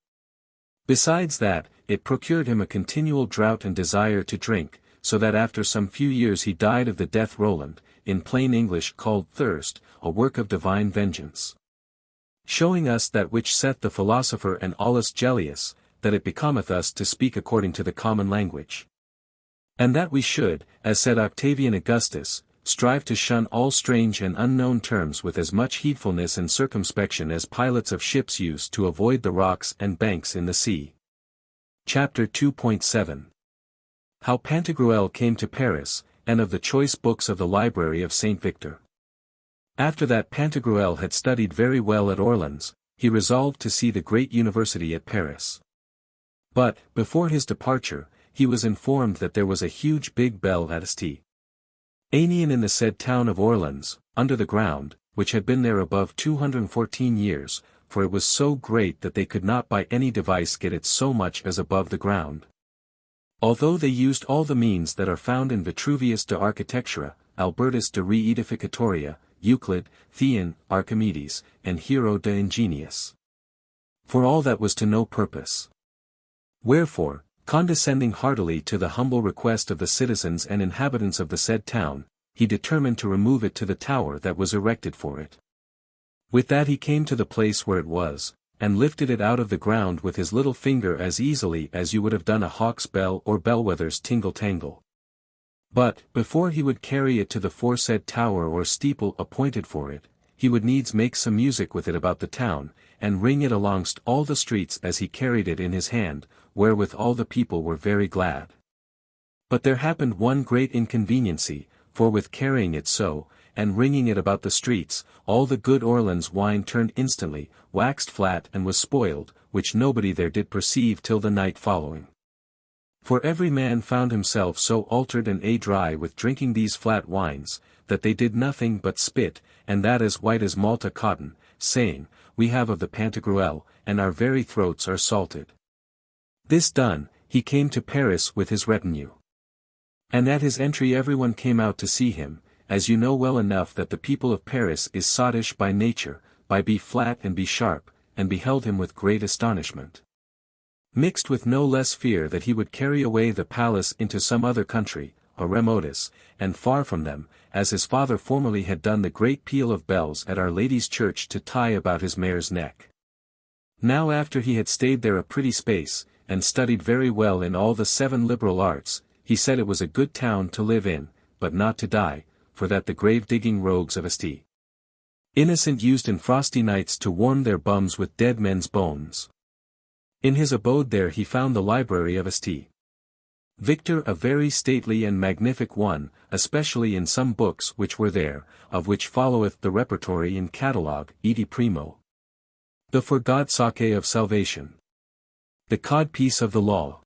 Besides that, it procured him a continual drought and desire to drink, so that after some few years he died of the death Roland, in plain English called thirst, a work of divine vengeance. Showing us that which saith the philosopher and Aulus Gellius, that it becometh us to speak according to the common language. And that we should, as said Octavian Augustus, strive to shun all strange and unknown terms with as much heedfulness and circumspection as pilots of ships use to avoid the rocks and banks in the sea. Chapter 2.7 How Pantagruel came to Paris, and of the choice books of the library of Saint Victor. After that Pantagruel had studied very well at Orleans, he resolved to see the great university at Paris. But, before his departure, he was informed that there was a huge big bell at St. Aenion in the said town of Orleans, under the ground, which had been there above 214 years, for it was so great that they could not by any device get it so much as above the ground. Although they used all the means that are found in Vitruvius de Architectura, Albertus de Re Edificatoria, Euclid, Theon, Archimedes, and Hero de Ingeniis. For all that was to no purpose. Wherefore, condescending heartily to the humble request of the citizens and inhabitants of the said town, he determined to remove it to the tower that was erected for it. With that he came to the place where it was, and lifted it out of the ground with his little finger as easily as you would have done a hawk's bell or bellwether's tingle-tangle. But, before he would carry it to the foresaid tower or steeple appointed for it, he would needs make some music with it about the town, and ring it alongst all the streets as he carried it in his hand, wherewith all the people were very glad. But there happened one great inconveniency, for with carrying it so, and ringing it about the streets, all the good Orleans wine turned instantly, waxed flat and was spoiled, which nobody there did perceive till the night following. For every man found himself so altered and dry with drinking these flat wines, that they did nothing but spit, and that as white as Malta cotton, saying, We have of the Pantagruel, and our very throats are salted. This done, he came to Paris with his retinue. And at his entry everyone came out to see him, as you know well enough that the people of Paris is sottish by nature, by be flat and be sharp, and beheld him with great astonishment. Mixed with no less fear that he would carry away the palace into some other country, a remotus, and far from them, as his father formerly had done the great peal of bells at Our Lady's Church to tie about his mare's neck. Now after he had stayed there a pretty space, and studied very well in all the 7 liberal arts, he said it was a good town to live in, but not to die, for that the grave-digging rogues of St. Innocent used in frosty nights to warm their bums with dead men's bones. In his abode there he found the library of St. Victor a very stately and magnific one, especially in some books which were there, of which followeth the repertory in catalogue, edi primo. The For God sake of salvation. The codpiece of the law.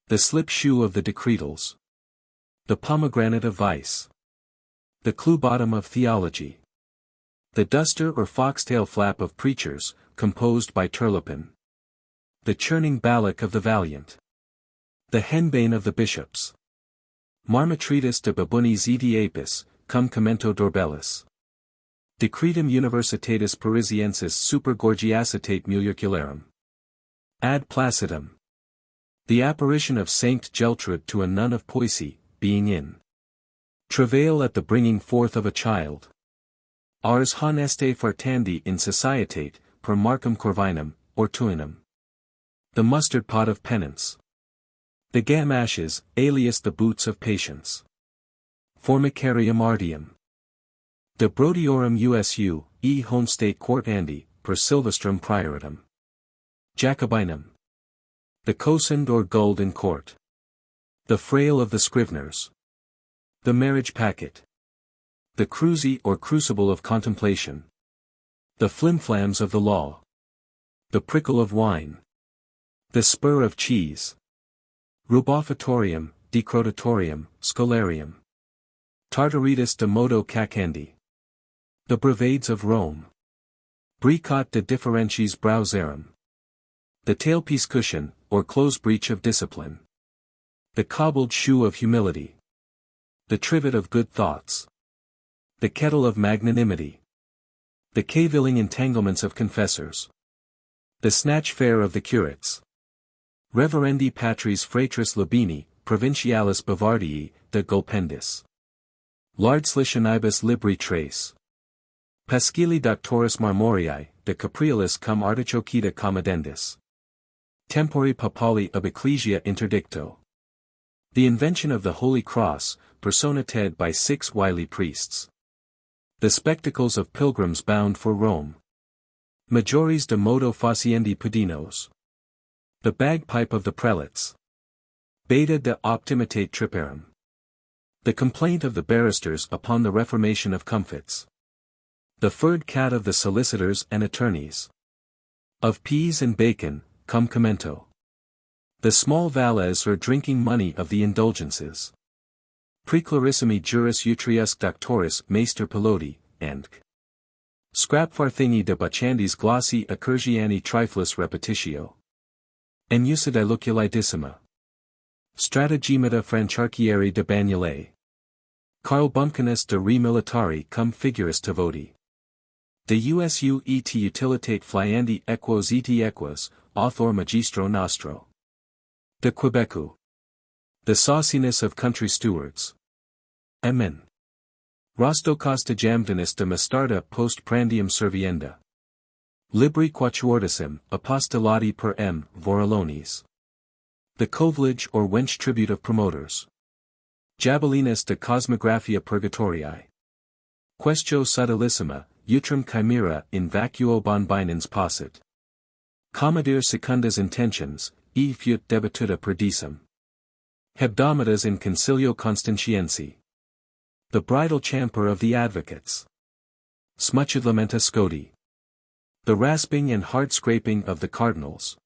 The slip shoe of the decretals. The pomegranate of vice. The clue bottom of theology. The duster or foxtail flap of preachers, composed by Turlupin. The churning ballock of the valiant. The henbane of the bishops. Marmatritus de babunis edi apis, cum commento dorbellis. Decretum universitatis parisiensis super gorgiacitate muliocularum. Ad placidum. The apparition of Saint Geltrude to a nun of Poissy, being in travail at the bringing forth of a child. Ars honeste fartandi in societate, per Marcum Corvinum, or Tuinum. The mustard pot of penance. The gamashes, alias the boots of patience. Formicarium ardium. De brodiorum usu, e homestate quartandi, per Silvestrum prioritum. Jacobinum. The cosand or gulled in court. The frail of the scriveners. The marriage packet. The cruzy or crucible of contemplation. The flimflams of the law. The prickle of wine. The spur of cheese. Rubofatorium, decrotatorium, scholarium. Tartaritas de modo cacandi. The brevades of Rome. Bricot de differentiis browserum. The tailpiece cushion, or close breech of discipline. The cobbled shoe of humility. The trivet of good thoughts. The kettle of magnanimity. The cavilling entanglements of confessors. The snatch fair of the curates. Reverendi patris fratris Labini, provincialis Bavardii, de Gulpendis. Lardslitionibus libri trace. Pascili doctoris marmoriae, de capriolis cum artichokita commodendis. Tempori papali ab ecclesia interdicto. The invention of the Holy Cross, personated by 6 wily priests. The spectacles of pilgrims bound for Rome. Majores de modo faciendi pedinos. The bagpipe of the prelates. Beta de optimitate triparum. The complaint of the barristers upon the reformation of comfits. The furred cat of the solicitors and attorneys. Of peas and bacon, cum commento. The small vales or drinking money of the indulgences. Preclarissimi juris utriusque doctoris maester piloti, and Scrapfarthini de bachandis glossi accurgiani triflis repetitio. Enusidae luculidissima. Stratagemata Francharchieri de Bagnolae. Carl Bumpkinus de re militari cum figuris tavoti. De usu et utilitate fliandi equos et equos, author magistro nostro. De Quebecu. The sauciness of country stewards. Amen. Rostocos de Jamdenus de Mastarda post prandium servienda. Libri quatuortissim, apostolati per M. Vorilones. The covelage or wench tribute of promoters. Jabelinus de Cosmographia Purgatorii. Quaestio subtilissima, utrum chimera in vacuo bonbinans possit. Commodere secundas intentions, e fut debituda perdissum. Hebdomadas in concilio constantiensi. The bridal champer of the advocates. Smuchidlamenta Scoti. The rasping and heart-scraping of the cardinals.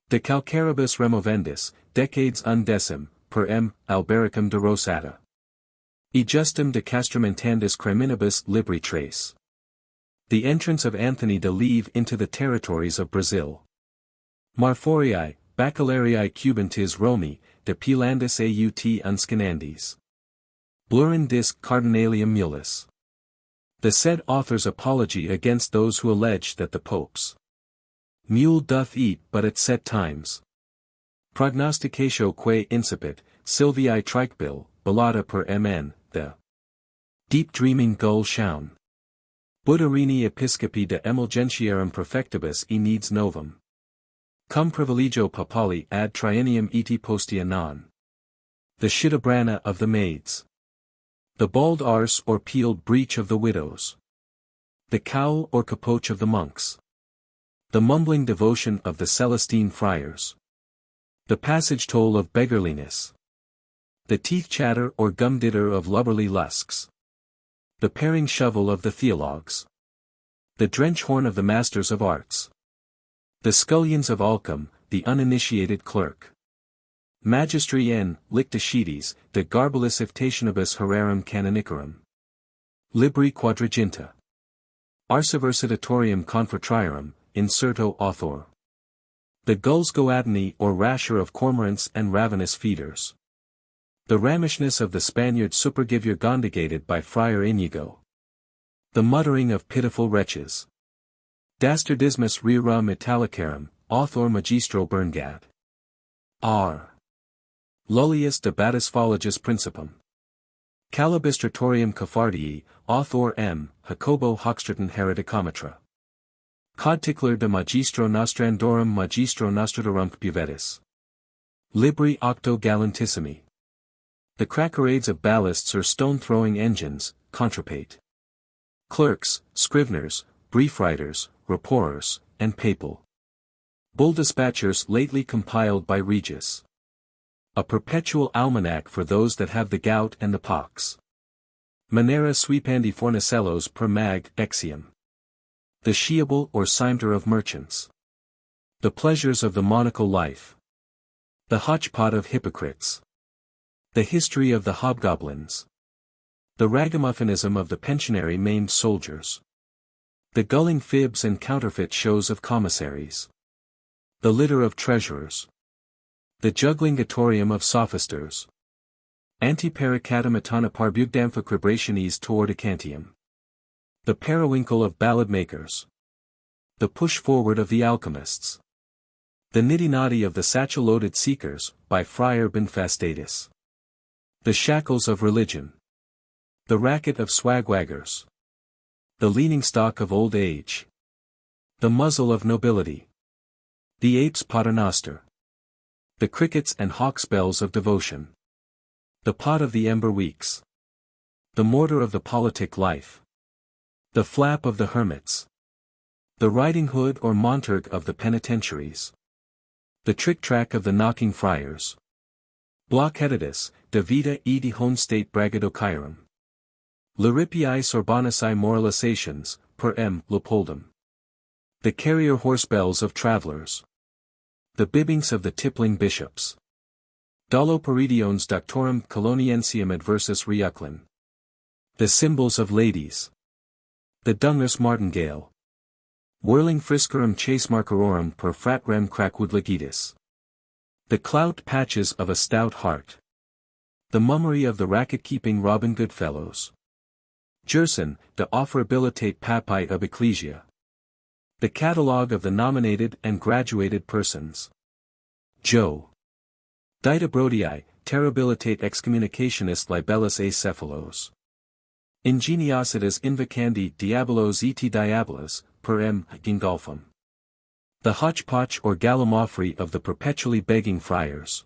De calcaribus removendis, decades undecim, per M. Albericum de Rosata. E justum de castramentandis criminibus libri trace. The entrance of Anthony de Leve into the territories of Brazil. Marforii, Baccalarii cubantis Romi, de Pilandis aut unscanandis. Blurin disc cardinalium mulis. The said author's apology against those who allege that the Pope's mule doth eat but at set times. Prognosticatio quae incipit, Silvii triquebil, ballata per MN, the deep dreaming gull shown. Budarini episcopi de emulgentiarum perfectibus e needs novum. Cum privilegio papali ad triennium eti postia non. The shidabrana of the maids. The bald arse or peeled breech of the widows. The cowl or capoche of the monks. The mumbling devotion of the Celestine friars. The passage toll of beggarliness. The teeth chatter or gum ditter of lubberly lusks. The paring shovel of the theologues. The drench horn of the masters of arts. The scullions of Alcum, the uninitiated clerk. Magistri N. Lictacides, de garbulis iftationibus herarum canonicarum. Libri quadraginta. Arsiversitatorium confratriarum, inserto author. The gulls goadini or rasher of cormorants and ravenous feeders. The ramishness of the Spaniard supergivure gondigated by Friar Inigo. The muttering of pitiful wretches. Dastardismus rera metallicarum, author magistro Berngad. R. Lullius de Batisphallagus principum. Calibistratorium Caffardii, author M. Jacobo Hochstraten hereticometra. Codtickler de magistro nostrandorum magistro nostratorumque buvetis. Libri octo gallantissimi. The crackerades of ballasts or stone-throwing engines, contrapate. Clerks, scriveners, brief-writers, reporters, and papal. Bull dispatchers lately compiled by Regis. A perpetual almanac for those that have the gout and the pox. Manera sweepandi fornicellos per mag exium. The sheeable or cimeter of merchants. The pleasures of the monacal life. The hotchpot of hypocrites. The history of the hobgoblins. The ragamuffinism of the pensionary maimed soldiers. The gulling fibs and counterfeit shows of commissaries. The litter of treasurers. The jugglingatorium of sophisters. Antipericatum parbugdamphocrebrationes toordicantium. The periwinkle of ballad-makers. The push-forward of the alchemists. The nitty-notty of the satchel-loaded seekers, by Friar Benfastatus. The shackles of religion. The racket of swagwaggers. The leaning stock of old age. The muzzle of nobility. The ape's paternoster. The crickets and hawk's bells of devotion. The pot of the ember weeks. The mortar of the politic life. The flap of the hermits. The riding hood or monterg of the penitentiaries. The trick-track of the knocking friars. Blockheadedus, de vita e de hone state braggadociarum. Liripiae sorbonicae moralisations, per M. Leopoldum. The carrier horse bells of travellers. The bibbings of the tippling bishops. Dolo Peridiones Doctorum Coloniensium Adversus Reuclin. The symbols of ladies. The Dungus Martingale. Whirling Friscarum Chase Marcarorum per fratrem crackwoodlegitis. The clout patches of a stout heart. The mummery of the racket-keeping Robin Goodfellows. Jerson, de offerabilitate papi of ecclesia. The catalogue of the nominated and graduated persons. Joe. Ditabrodii, terribilitate excommunicationis libellus acephalos. Ingeniositas invocandi diabolos et diabolos, per m. Gingolfum. The hodgepodge or gallimaufry of the perpetually begging friars.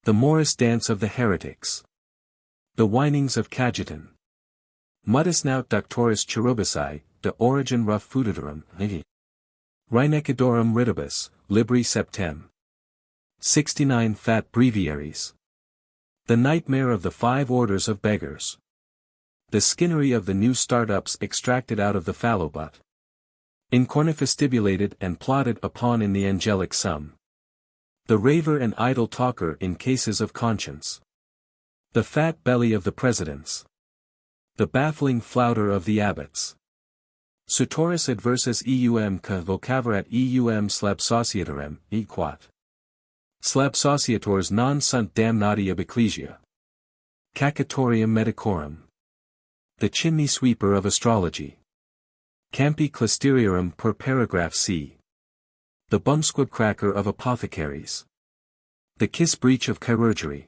The Morris dance of the heretics. The whinings of Cajetan. Mudisnaut doctoris cherubici, de origin rough fuditorum, Rhinicadorum ridibus, libri septem. 69 fat breviaries. The nightmare of the 5 orders of beggars. The skinnery of the new startups extracted out of the phallobut. Incornifestibulated and plotted upon in the angelic sum. The raver and idle talker in cases of conscience. The fat belly of the presidents. The baffling flouter of the abbots. Sutoris adversus eum ca vocavarat eum slab societarem, equat. Slab sociators non sunt damnati ab ecclesia. Cacatorium medicorum. The chimney sweeper of astrology. Campi clisteriarum per paragraph c. The bumsquib cracker of apothecaries. The kiss breach of chirurgery.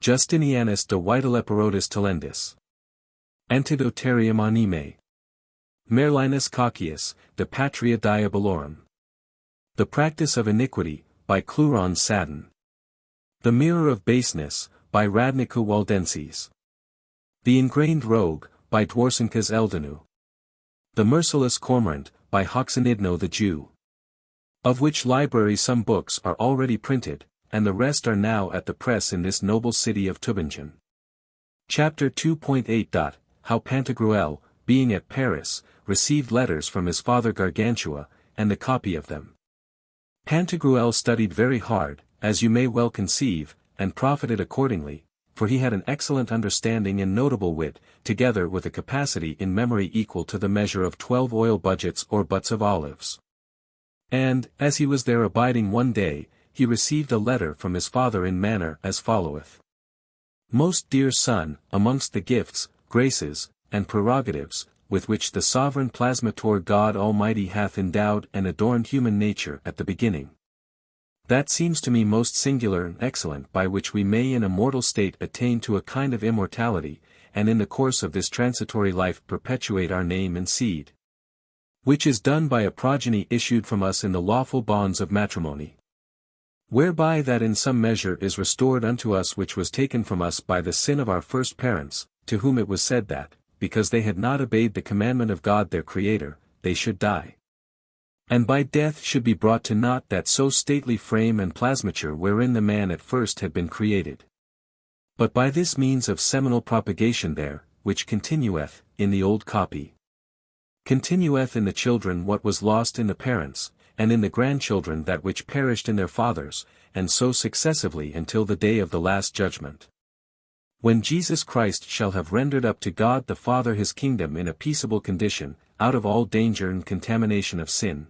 Justinianus de vitaleperotis talendis. Antidotarium anime. Merlinus Coccius, de patria diabolorum. The practice of iniquity, by Cluron Satin. The mirror of baseness, by Radnica Waldenses. The ingrained rogue, by Dwarsencas Eldenu. The merciless cormorant, by Hoxanidno the Jew. Of which library some books are already printed, and the rest are now at the press in this noble city of Tübingen. Chapter 2.8. How Pantagruel, being at Paris, received letters from his father Gargantua, and the copy of them. Pantagruel studied very hard, as you may well conceive, and profited accordingly, for he had an excellent understanding and notable wit, together with a capacity in memory equal to the measure of 12 oil budgets or butts of olives. And, as he was there abiding one day, he received a letter from his father in manner as followeth. Most dear son, amongst the gifts, graces, and prerogatives, with which the sovereign plasmator God Almighty hath endowed and adorned human nature at the beginning. That seems to me most singular and excellent by which we may in a mortal state attain to a kind of immortality, and in the course of this transitory life perpetuate our name and seed. Which is done by a progeny issued from us in the lawful bonds of matrimony. Whereby that in some measure is restored unto us which was taken from us by the sin of our first parents, to whom it was said that, because they had not obeyed the commandment of God their Creator, they should die. And by death should be brought to naught that so stately frame and plasmature wherein the man at first had been created. But by this means of seminal propagation there, which continueth, in the old copy, continueth in the children what was lost in the parents, and in the grandchildren that which perished in their fathers, and so successively until the day of the last judgment. When Jesus Christ shall have rendered up to God the Father his kingdom in a peaceable condition, out of all danger and contamination of sin.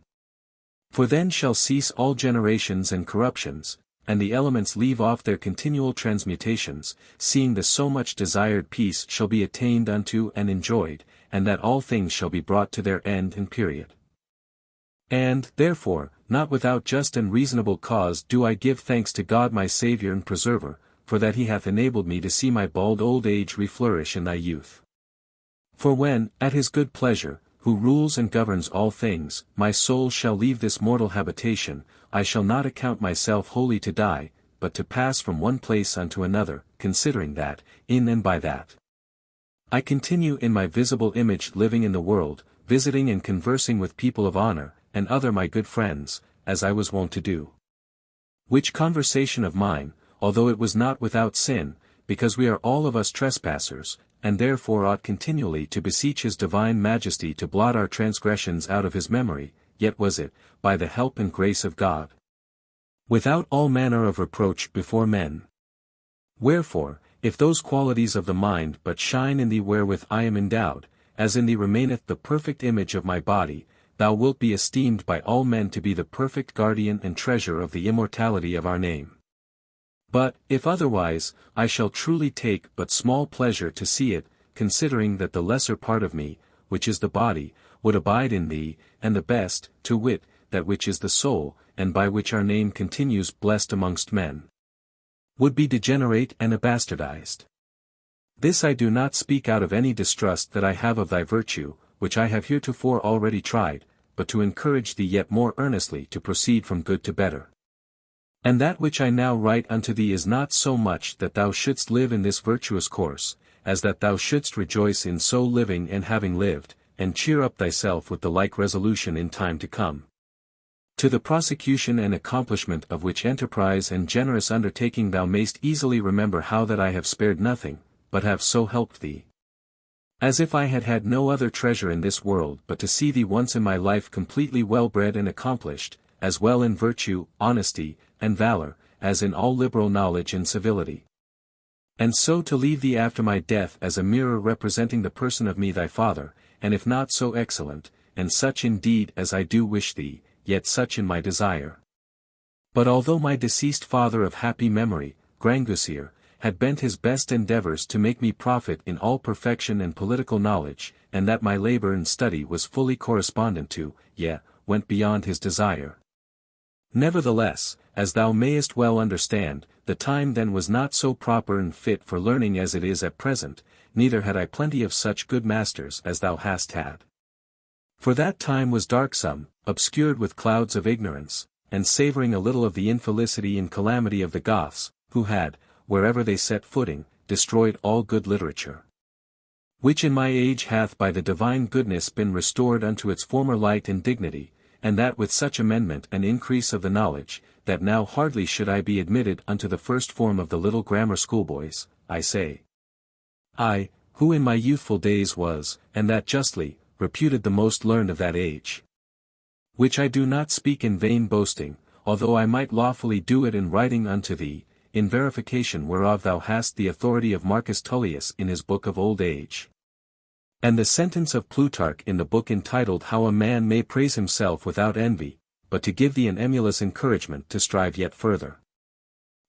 For then shall cease all generations and corruptions, and the elements leave off their continual transmutations, seeing the so much desired peace shall be attained unto and enjoyed, and that all things shall be brought to their end and period. And, therefore, not without just and reasonable cause do I give thanks to God my Saviour and Preserver, for that he hath enabled me to see my bald old age reflourish in thy youth. For when, at his good pleasure, who rules and governs all things, my soul shall leave this mortal habitation, I shall not account myself wholly to die, but to pass from one place unto another, considering that, in and by that, I continue in my visible image living in the world, visiting and conversing with people of honor, and other my good friends, as I was wont to do. Which conversation of mine, although it was not without sin, because we are all of us trespassers, and therefore ought continually to beseech his divine majesty to blot our transgressions out of his memory, yet was it, by the help and grace of God, without all manner of reproach before men. Wherefore, if those qualities of the mind but shine in thee wherewith I am endowed, as in thee remaineth the perfect image of my body, thou wilt be esteemed by all men to be the perfect guardian and treasure of the immortality of our name. But, if otherwise, I shall truly take but small pleasure to see it, considering that the lesser part of me, which is the body, would abide in thee, and the best, to wit, that which is the soul, and by which our name continues blessed amongst men, would be degenerate and abastardized. This I do not speak out of any distrust that I have of thy virtue, which I have heretofore already tried, but to encourage thee yet more earnestly to proceed from good to better. And that which I now write unto thee is not so much that thou shouldst live in this virtuous course, as that thou shouldst rejoice in so living and having lived, and cheer up thyself with the like resolution in time to come. To the prosecution and accomplishment of which enterprise and generous undertaking thou mayst easily remember how that I have spared nothing, but have so helped thee. As if I had had no other treasure in this world but to see thee once in my life completely well bred and accomplished, as well in virtue, honesty, and valor, as in all liberal knowledge and civility. And so to leave thee after my death as a mirror representing the person of me thy father, and if not so excellent, and such indeed as I do wish thee, yet such in my desire. But although my deceased father of happy memory, Grangousier, had bent his best endeavors to make me profit in all perfection and political knowledge, and that my labor and study was fully correspondent to, yet, went beyond his desire. Nevertheless, as thou mayest well understand, the time then was not so proper and fit for learning as it is at present, neither had I plenty of such good masters as thou hast had. For that time was darksome, obscured with clouds of ignorance, and savouring a little of the infelicity and calamity of the Goths, who had, wherever they set footing, destroyed all good literature. Which in my age hath by the divine goodness been restored unto its former light and dignity, and that with such amendment and increase of the knowledge, that now hardly should I be admitted unto the first form of the little grammar schoolboys, I say. I, who in my youthful days was, and that justly, reputed the most learned of that age. Which I do not speak in vain boasting, although I might lawfully do it in writing unto thee, in verification whereof thou hast the authority of Marcus Tullius in his book of old age. And the sentence of Plutarch in the book entitled How a Man May Praise Himself Without Envy, but to give thee an emulous encouragement to strive yet further.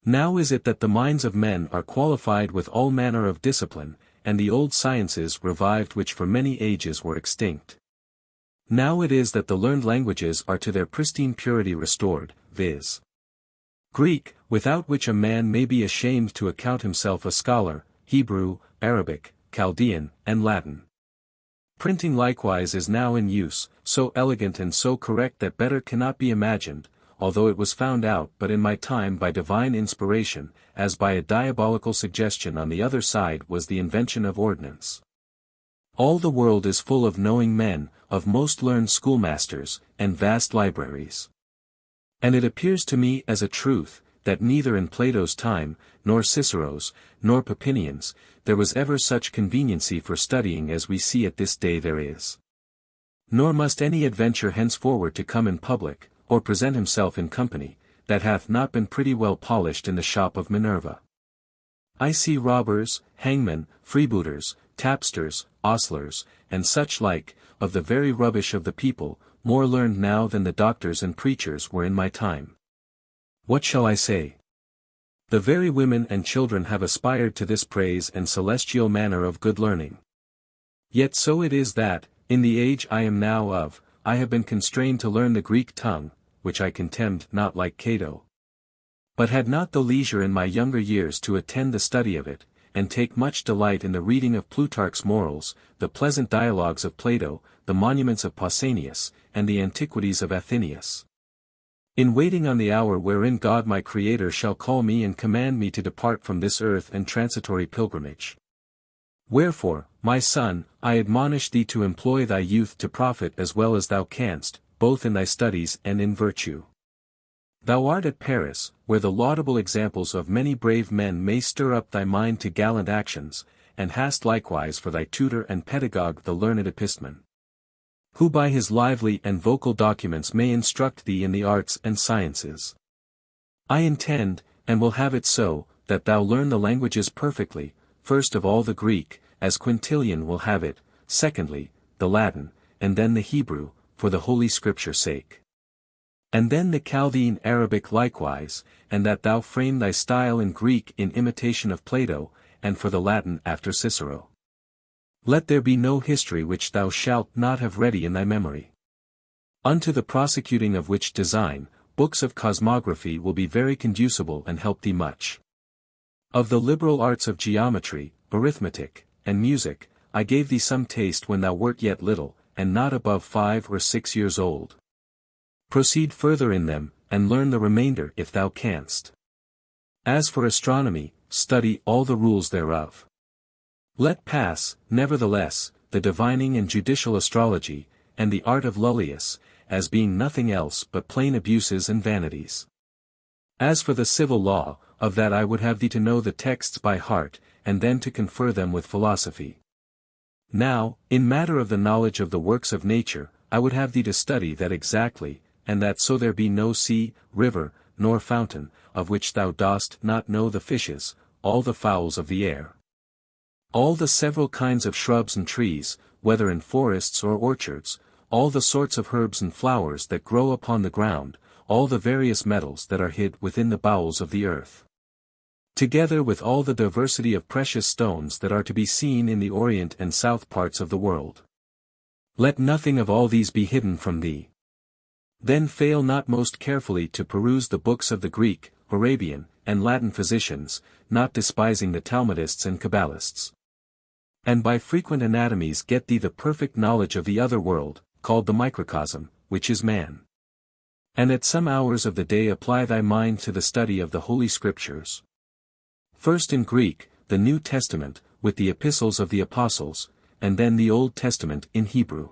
Now is it that the minds of men are qualified with all manner of discipline, and the old sciences revived which for many ages were extinct. Now it is that the learned languages are to their pristine purity restored, viz. Greek, without which a man may be ashamed to account himself a scholar, Hebrew, Arabic, Chaldean, and Latin. Printing likewise is now in use, so elegant and so correct that better cannot be imagined, although it was found out but in my time by divine inspiration, as by a diabolical suggestion on the other side was the invention of ordnance. All the world is full of knowing men, of most learned schoolmasters, and vast libraries. And it appears to me as a truth, that neither in Plato's time, nor Cicero's, nor Papinian's, there was ever such conveniency for studying as we see at this day there is. Nor must any adventure henceforward to come in public, or present himself in company, that hath not been pretty well polished in the shop of Minerva. I see robbers, hangmen, freebooters, tapsters, ostlers, and such like, of the very rubbish of the people, more learned now than the doctors and preachers were in my time. What shall I say? The very women and children have aspired to this praise and celestial manner of good learning. Yet so it is that, in the age I am now of, I have been constrained to learn the Greek tongue, which I contemned not like Cato. But had not the leisure in my younger years to attend the study of it, and take much delight in the reading of Plutarch's Morals, the pleasant dialogues of Plato, the monuments of Pausanias, and the antiquities of Athenaeus. In waiting on the hour wherein God my Creator shall call me and command me to depart from this earth and transitory pilgrimage. Wherefore, my son, I admonish thee to employ thy youth to profit as well as thou canst, both in thy studies and in virtue. Thou art at Paris, where the laudable examples of many brave men may stir up thy mind to gallant actions, and hast likewise for thy tutor and pedagogue the learned Epistemon, who by his lively and vocal documents may instruct thee in the arts and sciences. I intend, and will have it so, that thou learn the languages perfectly, first of all the Greek, as Quintilian will have it, secondly, the Latin, and then the Hebrew, for the Holy Scripture's sake. And then the Chaldean Arabic likewise, and that thou frame thy style in Greek in imitation of Plato, and for the Latin after Cicero. Let there be no history which thou shalt not have ready in thy memory. Unto the prosecuting of which design, books of cosmography will be very conducible and help thee much. Of the liberal arts of geometry, arithmetic, and music, I gave thee some taste when thou wert yet little, and not above 5 or 6 years old. Proceed further in them, and learn the remainder if thou canst. As for astronomy, study all the rules thereof. Let pass, nevertheless, the divining and judicial astrology, and the art of Lullius, as being nothing else but plain abuses and vanities. As for the civil law, of that I would have thee to know the texts by heart, and then to confer them with philosophy. Now, in matter of the knowledge of the works of nature, I would have thee to study that exactly, and that so there be no sea, river, nor fountain, of which thou dost not know the fishes, all the fowls of the air. All the several kinds of shrubs and trees, whether in forests or orchards, all the sorts of herbs and flowers that grow upon the ground, all the various metals that are hid within the bowels of the earth. Together with all the diversity of precious stones that are to be seen in the Orient and South parts of the world. Let nothing of all these be hidden from thee. Then fail not most carefully to peruse the books of the Greek, Arabian, and Latin physicians, not despising the Talmudists and Kabbalists. And by frequent anatomies get thee the perfect knowledge of the other world, called the microcosm, which is man. And at some hours of the day apply thy mind to the study of the Holy Scriptures. First in Greek, the New Testament, with the epistles of the apostles, and then the Old Testament in Hebrew.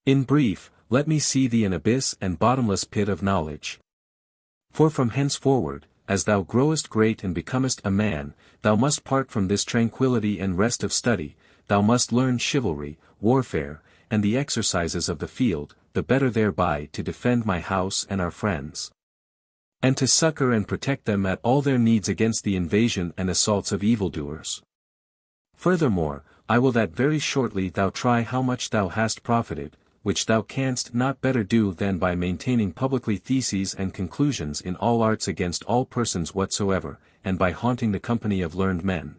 In brief, let me see thee an abyss and bottomless pit of knowledge. For from henceforward, as thou growest great and becomest a man, thou must part from this tranquillity and rest of study, thou must learn chivalry, warfare, and the exercises of the field, the better thereby to defend my house and our friends. And to succor and protect them at all their needs against the invasion and assaults of evildoers. Furthermore, I will that very shortly thou try how much thou hast profited, which thou canst not better do than by maintaining publicly theses and conclusions in all arts against all persons whatsoever, and by haunting the company of learned men,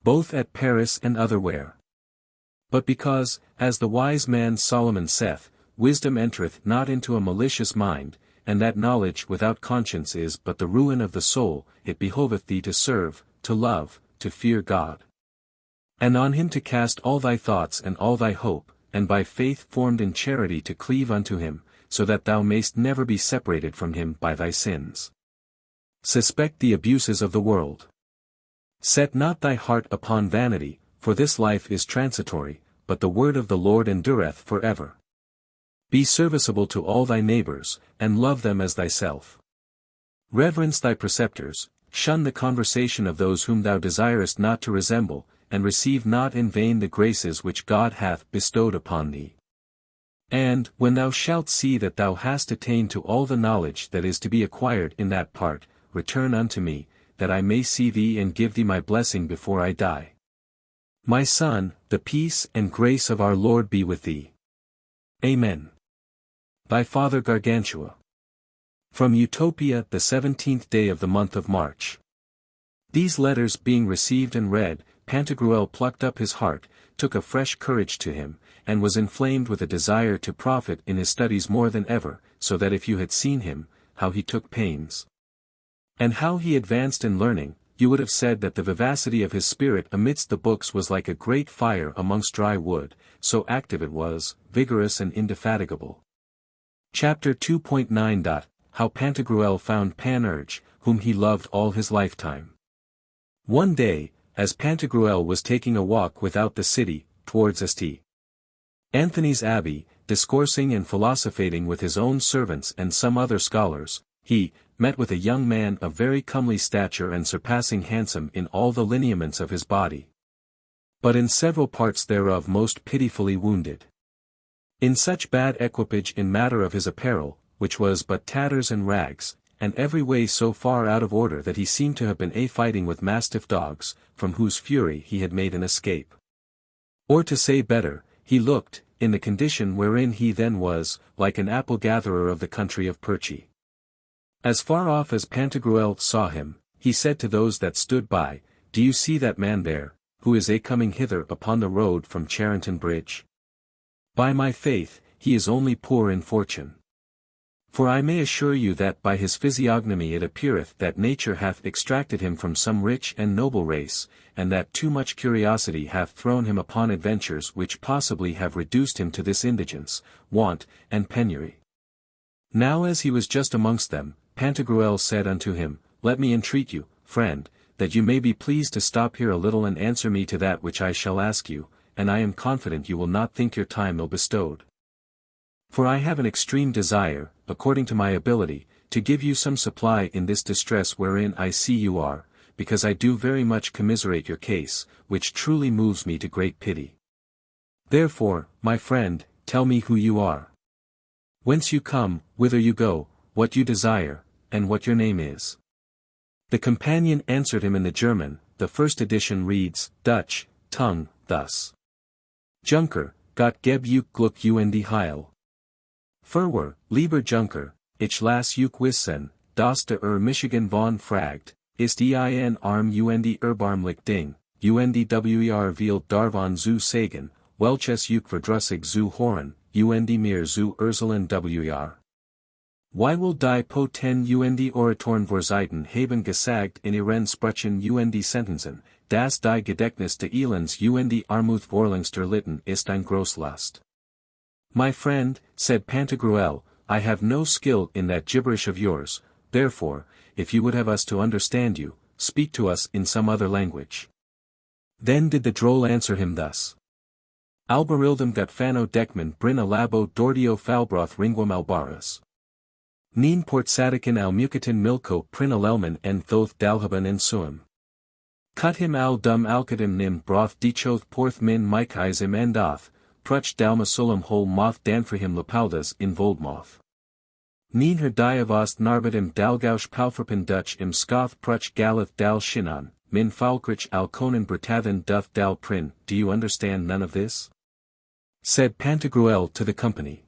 both at Paris and otherwhere. But because, as the wise man Solomon saith, wisdom entereth not into a malicious mind, and that knowledge without conscience is but the ruin of the soul, it behoveth thee to serve, to love, to fear God. And on him to cast all thy thoughts and all thy hope, and by faith formed in charity to cleave unto him, so that thou mayst never be separated from him by thy sins. Suspect the abuses of the world. Set not thy heart upon vanity, for this life is transitory, but the word of the Lord endureth for ever. Be serviceable to all thy neighbors, and love them as thyself. Reverence thy preceptors, shun the conversation of those whom thou desirest not to resemble, and receive not in vain the graces which God hath bestowed upon thee. And, when thou shalt see that thou hast attained to all the knowledge that is to be acquired in that part, return unto me, that I may see thee and give thee my blessing before I die. My son, the peace and grace of our Lord be with thee. Amen. Thy father Gargantua. From Utopia, the 17th day of the month of March. These letters being received and read, Pantagruel plucked up his heart, took a fresh courage to him, and was inflamed with a desire to profit in his studies more than ever, so that if you had seen him, how he took pains, and how he advanced in learning, you would have said that the vivacity of his spirit amidst the books was like a great fire amongst dry wood, so active it was, vigorous and indefatigable. Chapter 2.9. How Pantagruel found Panurge, whom he loved all his lifetime. One day, as Pantagruel was taking a walk without the city, towards St. Anthony's Abbey, discoursing and philosophating with his own servants and some other scholars, he met with a young man of very comely stature and surpassing handsome in all the lineaments of his body, but in several parts thereof most pitifully wounded. In such bad equipage in matter of his apparel, which was but tatters and rags, and every way so far out of order that he seemed to have been fighting with mastiff dogs, from whose fury he had made an escape. Or to say better, he looked, in the condition wherein he then was, like an apple-gatherer of the country of Perche. As far off as Pantagruel saw him, he said to those that stood by, "Do you see that man there, who is coming hither upon the road from Charenton Bridge? By my faith, he is only poor in fortune. For I may assure you that by his physiognomy it appeareth that nature hath extracted him from some rich and noble race, and that too much curiosity hath thrown him upon adventures which possibly have reduced him to this indigence, want, and penury." Now as he was just amongst them, Pantagruel said unto him, "Let me entreat you, friend, that you may be pleased to stop here a little and answer me to that which I shall ask you, and I am confident you will not think your time ill bestowed. For I have an extreme desire, according to my ability, to give you some supply in this distress wherein I see you are, because I do very much commiserate your case, which truly moves me to great pity. Therefore, my friend, tell me who you are, whence you come, whither you go, what you desire, and what your name is." The companion answered him in the German. The first edition reads, Dutch, tongue, thus. Junker, Gott geb juk Glück und Heil. Verwer, lieber Junker, ich las juk wissen, dass de Michigan von fragt, ist ein arm und erbarmlich Ding, und wer viel darvon zu sagen, welches juk verdrussig zu hören, und mir zu erzählen wer. Why will die po ten und Oratoren vorzeiten haben gesagt in ihren Sprüchen und Sentenzen, das die Gedächtnis de Elends und Armuth vorlingster Litten ist ein Grosslust. My friend, said Pantagruel, I have no skill in that gibberish of yours, therefore, if you would have us to understand you, speak to us in some other language. Then did the droll answer him thus. Alberildum got fano dekman brin alabo dordio falbroth ringwam albaras. Neen portsatican al mucatin milko prin alelman en thoth dalhaban en suum. Cut him al dum alcadim nim broth dichoth porth min micizim endoth, pruch dalmasulum hol moth danfrihim lapaldas in voldmoth. Neen her diavost narbadim dalgausch palfrapin Dutch im scoth pruch galeth dal shinan, min falkrich al conan brithathan doth dal prin. Do you understand none of this? Said Pantagruel to the company.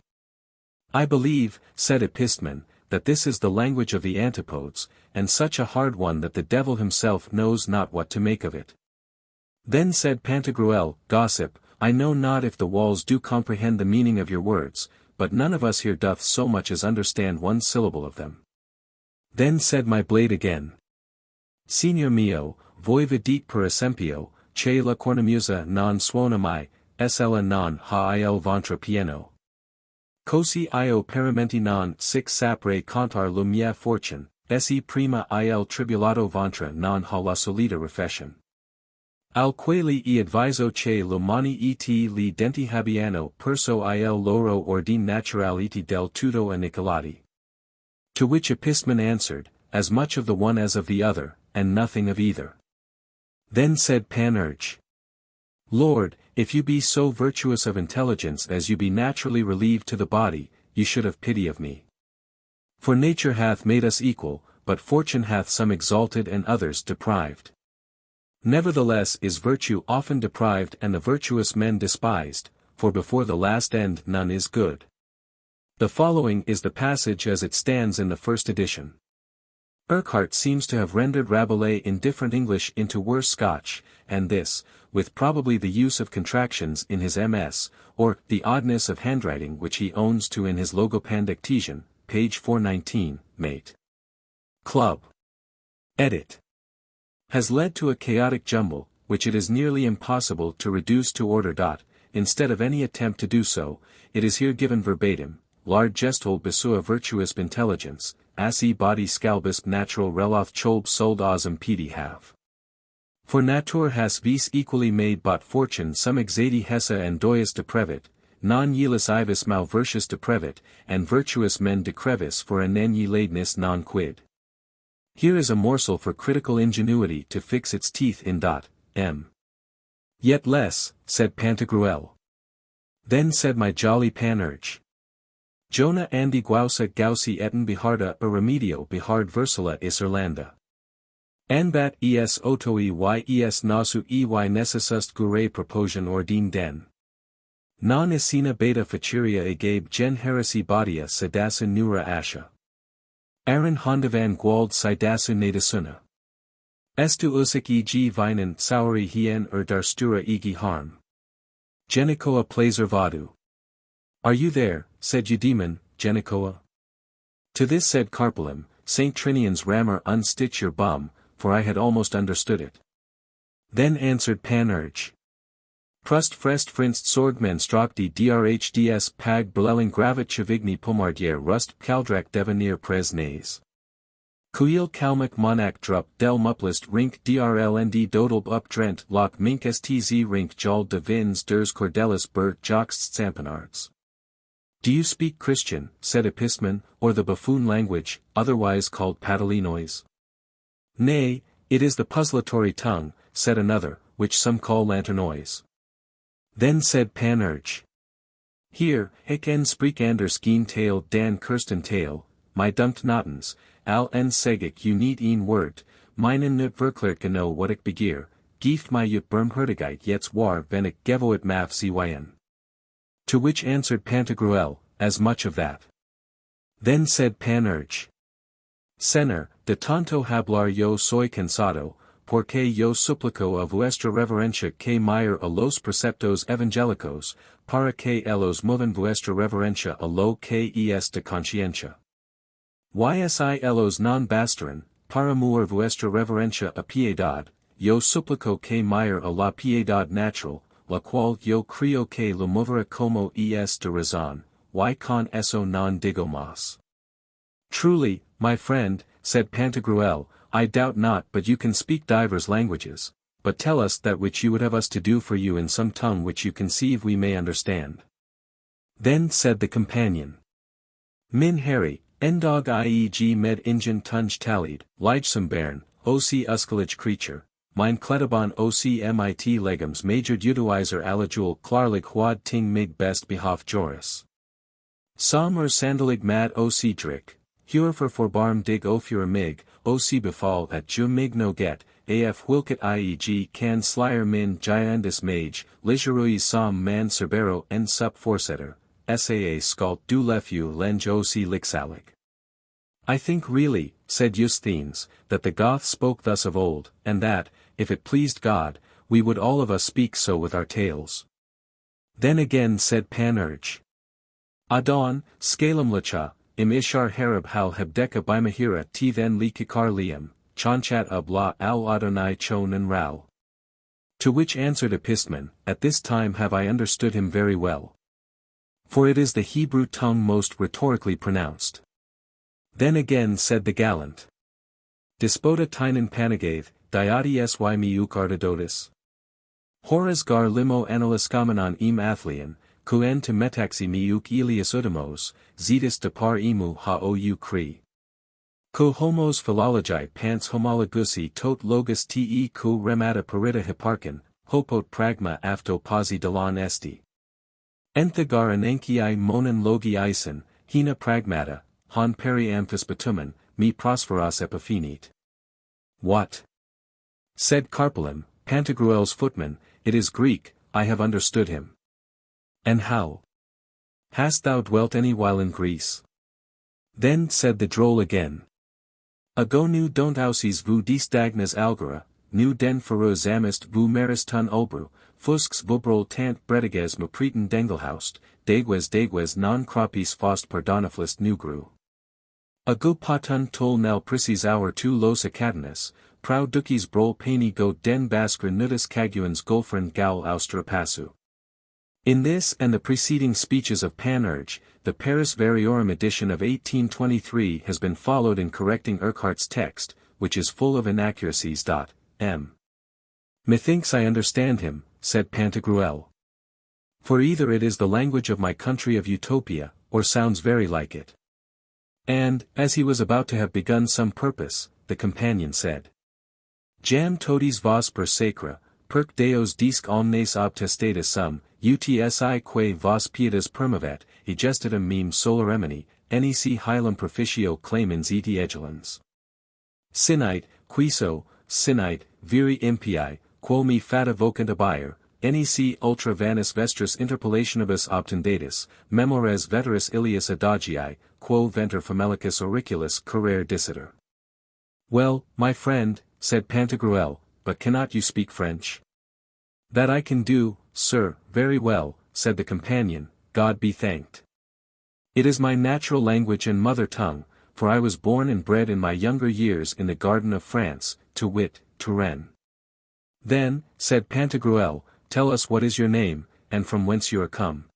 I believe, said Epistman, that this is the language of the antipodes, and such a hard one that the devil himself knows not what to make of it. Then said Pantagruel, Gossip, I know not if the walls do comprehend the meaning of your words, but none of us here doth so much as understand one syllable of them. Then said my blade again. Signor mio, voi vidit per esempio, che la cornamusa non suona mai, sella non ha il ventre pieno. Cosi io perimenti non sic sapre contar la mia fortune, esse prima il tribulato ventre non ha la solida refession. Al quali e adviso che lo mani et li denti habiano perso il loro ordine naturality del tutto anicolati. To which Epistman answered, as much of the one as of the other, and nothing of either. Then said Panurge. Lord, if you be so virtuous of intelligence as you be naturally relieved to the body, you should have pity of me. For nature hath made us equal, but fortune hath some exalted and others deprived. Nevertheless is virtue often deprived and the virtuous men despised, for before the last end none is good. The following is the passage as it stands in the first edition. Urquhart seems to have rendered Rabelais indifferent English into worse Scotch, and this, with probably the use of contractions in his MS, or the oddness of handwriting which he owns to in his Logopandictesian, page 419, mate. Club. Edit. Has led to a chaotic jumble, which it is nearly impossible to reduce to order. Instead of any attempt to do so, it is here given verbatim, lard gestol besua virtuous intelligence, assi body scalbisp natural reloth cholb sold osum pedi have. For natur has vis equally made bot fortune some exadi hessa and doyus deprevit, non yelis ivis malvertius deprevit, and virtuous men decrevis for an ye ladeness non quid. Here is a morsel for critical ingenuity to fix its teeth in. M. Yet less, said Pantagruel. Then said my jolly Panurge. Jonah andi guausa gausi etten beharda remedio behard versala is Irlanda. Anbat es otoi es nasu necessust gure proposition ordine den. Non isina beta faciria agabe gen heresy badia sedasu neura asha. Aaron hondavan gwald sidasu nadasuna. Estu usik eg vinen sauri hien darstura egi harm. Genicoa placer vadu. Are you there, said Eudaemon, Genicoa? To this said Carpulum, Saint Trinian's rammer unstitch your bum, for I had almost understood it. Then answered Panurge. Prust frest frinst swordmen strakti drhds pag blelling gravit chavigni pomardier rust kaldrak devenir pres nays. Kuil kalmak monak drup del muplist rink drlnd dodelb up drent lock mink stz rink jal de vins ders cordelis bert joxt sampenards. Do you speak Christian, said Epistemon, or the buffoon language, otherwise called Patalinois? Nay, it is the puzzlatory tongue, said another, which some call lanternois. Then said Panurge. Here, hic en spreek anders geen tail dan kirsten tail, my dunkt notens, al en segik you niet een word, minen nut verklerk geno wat ik begeer, gieft my jut bermhertigeit jets war ben ik gevoit maf cyn. To which answered Pantagruel, as much of that. Then said Panurge. Sener, de tanto hablar yo soy cansado, porque yo suplico a vuestra reverencia que mayor a los preceptos evangelicos, para que ellos muevan vuestra reverencia a lo que es de conciencia. Ysi ellos non bastaran, para mover vuestra reverencia a piedad, yo suplico que mayor a la piedad natural, la cual yo creo que lo moverá como es de razón, y con eso non digo más. Truly, my friend, said Pantagruel, I doubt not but you can speak divers languages, but tell us that which you would have us to do for you in some tongue which you conceive we may understand. Then said the companion. Min Harry, endog ieg med ingen tunge tallied, lightsome bairn, oc uscalige creature, mein kletabon oc mit legums majored utilizer alajul klarlig huad ting mig best behof joris. Som sandalig mad oc drick, huer for barm dig ofura mig, oc befall at ju mig no get, af wilket ieg can slyer min giandis mage, ligerui som man cerbero en sup forsetter, saa scalt du lefu lenge oc lixalig. I think really, said Eusthenes, that the Goths spoke thus of old, and that, if it pleased God, we would all of us speak so with our tales. Then again said Panurge. Adon, scalum lacha, im ishar harab hal hebdeka bimahira t then li kikar liam, chanchat ab la al adonai chon and ral. To which answered Epistemon, at this time have I understood him very well. For it is the Hebrew tongue most rhetorically pronounced. Then again said the gallant. Despota tinen panagath, diati sy miuk artidotis. Horas gar limo analiskamenon im athlian, kuen to metaxi miuk elias udamos, zetus de par emu ha ou cri. Ko homos philologi pants homologusi tot logos te ku remata parita hipparchen, hopot pragma afto posi delon esti. Enthagar anenkiai monon logi isen, hina pragmata, han peri amphis bitumen, me prosperas epiphenete. What? Said Carpulum, Pantagruel's footman, it is Greek, I have understood him. And how? Hast thou dwelt any while in Greece? Then said the droll again. Ago nu don't ausis vu distagnas algora, nu den fero zamist vu meris ton ulbru, fusks vubrol tant brediges mupreten dengelhaust, degues non cropis fost pardoniflist nugru. Ago patun tol nel prisis hour tu los acadinus, prou dukis brol pani go den baskra nudis caguans golfren gal austra passu. In this and the preceding speeches of Panurge, the Paris Variorum edition of 1823 has been followed in correcting Urquhart's text, which is full of inaccuracies. M. Methinks I understand him, said Pantagruel. For either it is the language of my country of Utopia, or sounds very like it. And, as he was about to have begun some purpose, the companion said. Jam totis vos per sacra, perc deos disc omnes obtestatus sum, utsi que vos pietas permavet, egestatum mem soleremini, nec hilum proficio clamens et egilans. Sinite, quiso, sinite, viri impii, quo me fata vocant abire, nec ultra vanis vestris interpolationibus obtendatis, memores veteris ilius adagii, quo venter famelicus auriculus currere dissiter. Well, my friend, said Pantagruel, but cannot you speak French? That I can do, sir, very well, said the companion, God be thanked. It is my natural language and mother tongue, for I was born and bred in my younger years in the garden of France, to wit, Touraine. Then, said Pantagruel, tell us what is your name, and from whence you are come.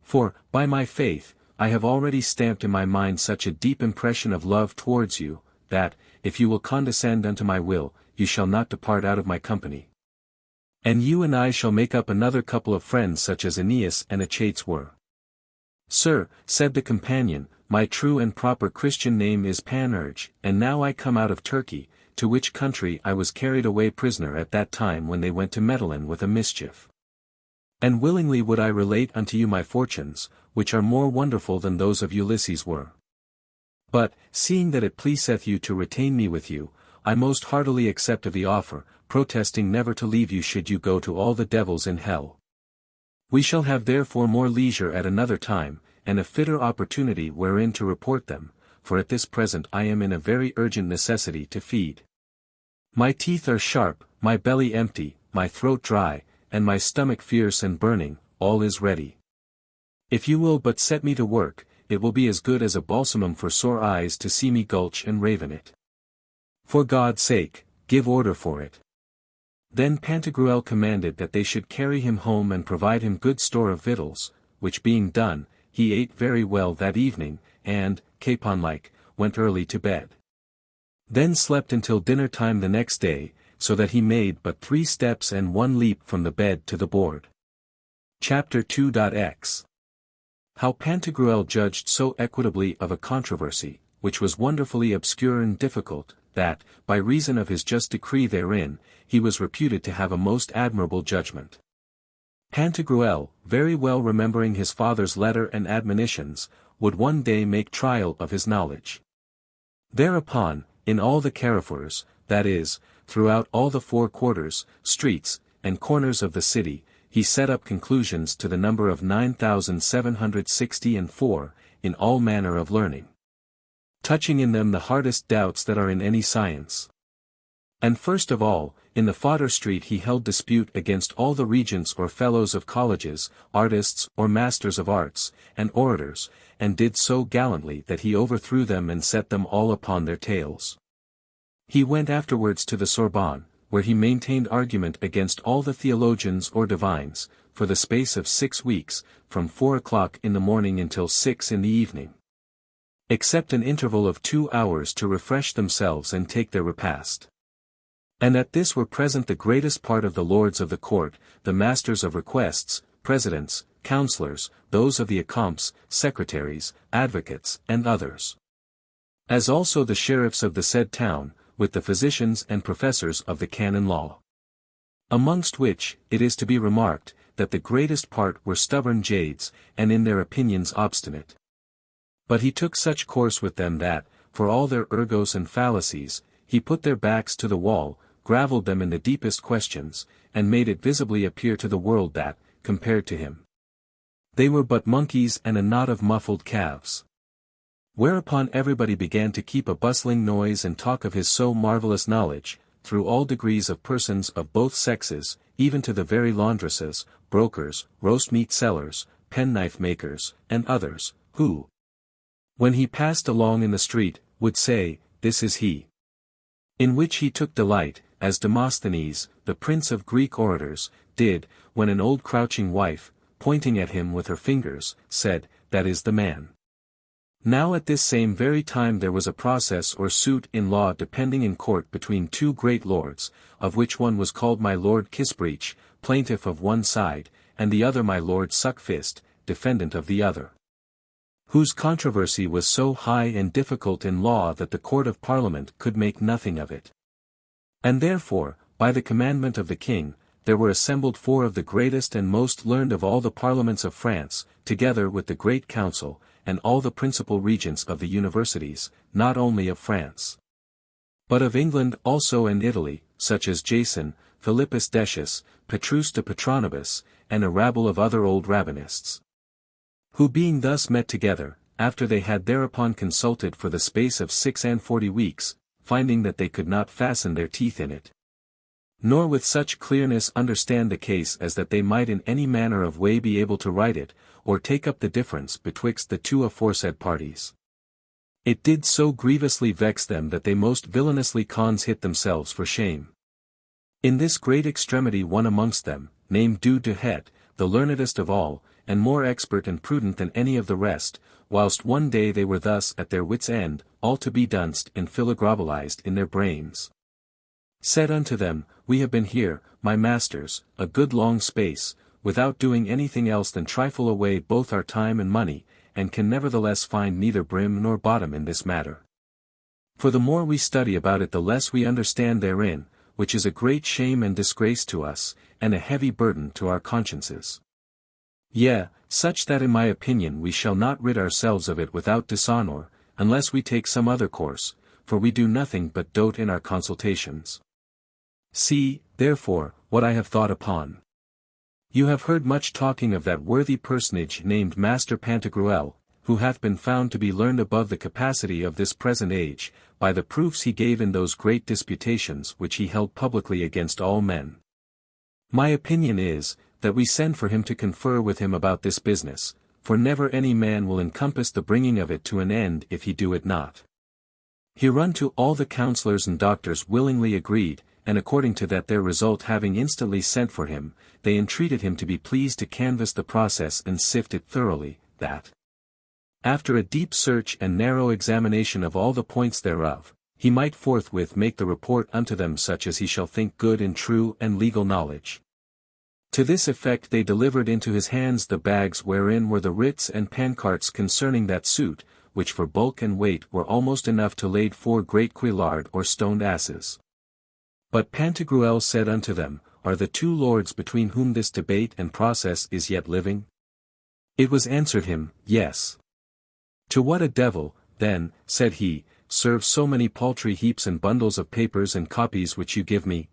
For, by my faith, I have already stamped in my mind such a deep impression of love towards you, that, if you will condescend unto my will, you shall not depart out of my company. And you and I shall make up another couple of friends such as Aeneas and Achates were. Sir, said the companion, my true and proper Christian name is Panurge, and now I come out of Turkey, to which country I was carried away prisoner at that time when they went to Medellin with a mischief. And willingly would I relate unto you my fortunes, which are more wonderful than those of Ulysses were. But, seeing that it pleaseth you to retain me with you, I most heartily accept of the offer, protesting never to leave you should you go to all the devils in hell. We shall have therefore more leisure at another time, and a fitter opportunity wherein to report them, for at this present I am in a very urgent necessity to feed. My teeth are sharp, my belly empty, my throat dry, and my stomach fierce and burning, all is ready. If you will but set me to work, it will be as good as a balsamum for sore eyes to see me gulch and raven it. For God's sake, give order for it. Then Pantagruel commanded that they should carry him home and provide him good store of victuals, which being done, he ate very well that evening, and, capon-like, went early to bed. Then slept until dinner time the next day, so that he made but 3 steps and 1 leap from the bed to the board. Chapter 2.x. How Pantagruel judged so equitably of a controversy, which was wonderfully obscure and difficult, that, by reason of his just decree therein, he was reputed to have a most admirable judgment. Pantagruel, very well remembering his father's letter and admonitions, would one day make trial of his knowledge. Thereupon, in all the carrefours, that is, throughout all the 4 quarters, streets, and corners of the city, he set up conclusions to the number of 9,764, in all manner of learning, touching in them the hardest doubts that are in any science. And first of all, in the Fodder Street he held dispute against all the regents or fellows of colleges, artists or masters of arts, and orators, and did so gallantly that he overthrew them and set them all upon their tails. He went afterwards to the Sorbonne, where he maintained argument against all the theologians or divines, for the space of 6 weeks, from 4 o'clock in the morning until 6 in the evening, except an interval of 2 hours to refresh themselves and take their repast. And at this were present the greatest part of the lords of the court, the masters of requests, presidents, councillors, those of the accompts, secretaries, advocates, and others. As also the sheriffs of the said town, with the physicians and professors of the canon law. Amongst which, it is to be remarked, that the greatest part were stubborn jades, and in their opinions obstinate. But he took such course with them that, for all their ergos and fallacies, he put their backs to the wall, gravelled them in the deepest questions, and made it visibly appear to the world that, compared to him, they were but monkeys and a knot of muffled calves. Whereupon everybody began to keep a bustling noise and talk of his so marvellous knowledge, through all degrees of persons of both sexes, even to the very laundresses, brokers, roast-meat sellers, penknife makers, and others, who, when he passed along in the street, would say, "This is he." In which he took delight, as Demosthenes, the prince of Greek orators, did, when an old crouching wife, pointing at him with her fingers, said, "That is the man." Now at this same very time there was a process or suit in law depending in court between 2 great lords, of which one was called my Lord Kissbreech, plaintiff of one side, and the other my Lord Suckfist, defendant of the other, whose controversy was so high and difficult in law that the court of Parliament could make nothing of it. And therefore, by the commandment of the king, there were assembled 4 of the greatest and most learned of all the parliaments of France, together with the Great Council, and all the principal regents of the universities, not only of France, but of England also and Italy, such as Jason, Philippus Decius, Petrus de Petronibus, and a rabble of other old rabbinists. Who being thus met together, after they had thereupon consulted for the space of 46 weeks, finding that they could not fasten their teeth in it, nor with such clearness understand the case as that they might in any manner of way be able to write it, or take up the difference betwixt the 2 aforesaid parties, it did so grievously vex them that they most villainously cons hit themselves for shame. In this great extremity one amongst them, named Du Duhet, the learnedest of all, and more expert and prudent than any of the rest, whilst one day they were thus at their wits' end, all to be dunced and philogrobolized in their brains, said unto them, We have been here, my masters, a good long space, without doing anything else than trifle away both our time and money, and can nevertheless find neither brim nor bottom in this matter. For the more we study about it the less we understand therein, which is a great shame and disgrace to us, and a heavy burden to our consciences. Yea, such that in my opinion we shall not rid ourselves of it without dishonor, unless we take some other course, for we do nothing but dote in our consultations. See, therefore, what I have thought upon. You have heard much talking of that worthy personage named Master Pantagruel, who hath been found to be learned above the capacity of this present age, by the proofs he gave in those great disputations which he held publicly against all men. My opinion is, that we send for him to confer with him about this business, for never any man will encompass the bringing of it to an end if he do it not. Hereunto all the counsellors and doctors willingly agreed, and according to that their result having instantly sent for him, they entreated him to be pleased to canvass the process and sift it thoroughly, that, after a deep search and narrow examination of all the points thereof, he might forthwith make the report unto them such as he shall think good and true and legal knowledge. To this effect they delivered into his hands the bags wherein were the writs and pancarts concerning that suit, which for bulk and weight were almost enough to lade 4 great quillard or stoned asses. But Pantagruel said unto them, Are the 2 lords between whom this debate and process is yet living? It was answered him, Yes. To what a devil, then, said he, serve so many paltry heaps and bundles of papers and copies which you give me?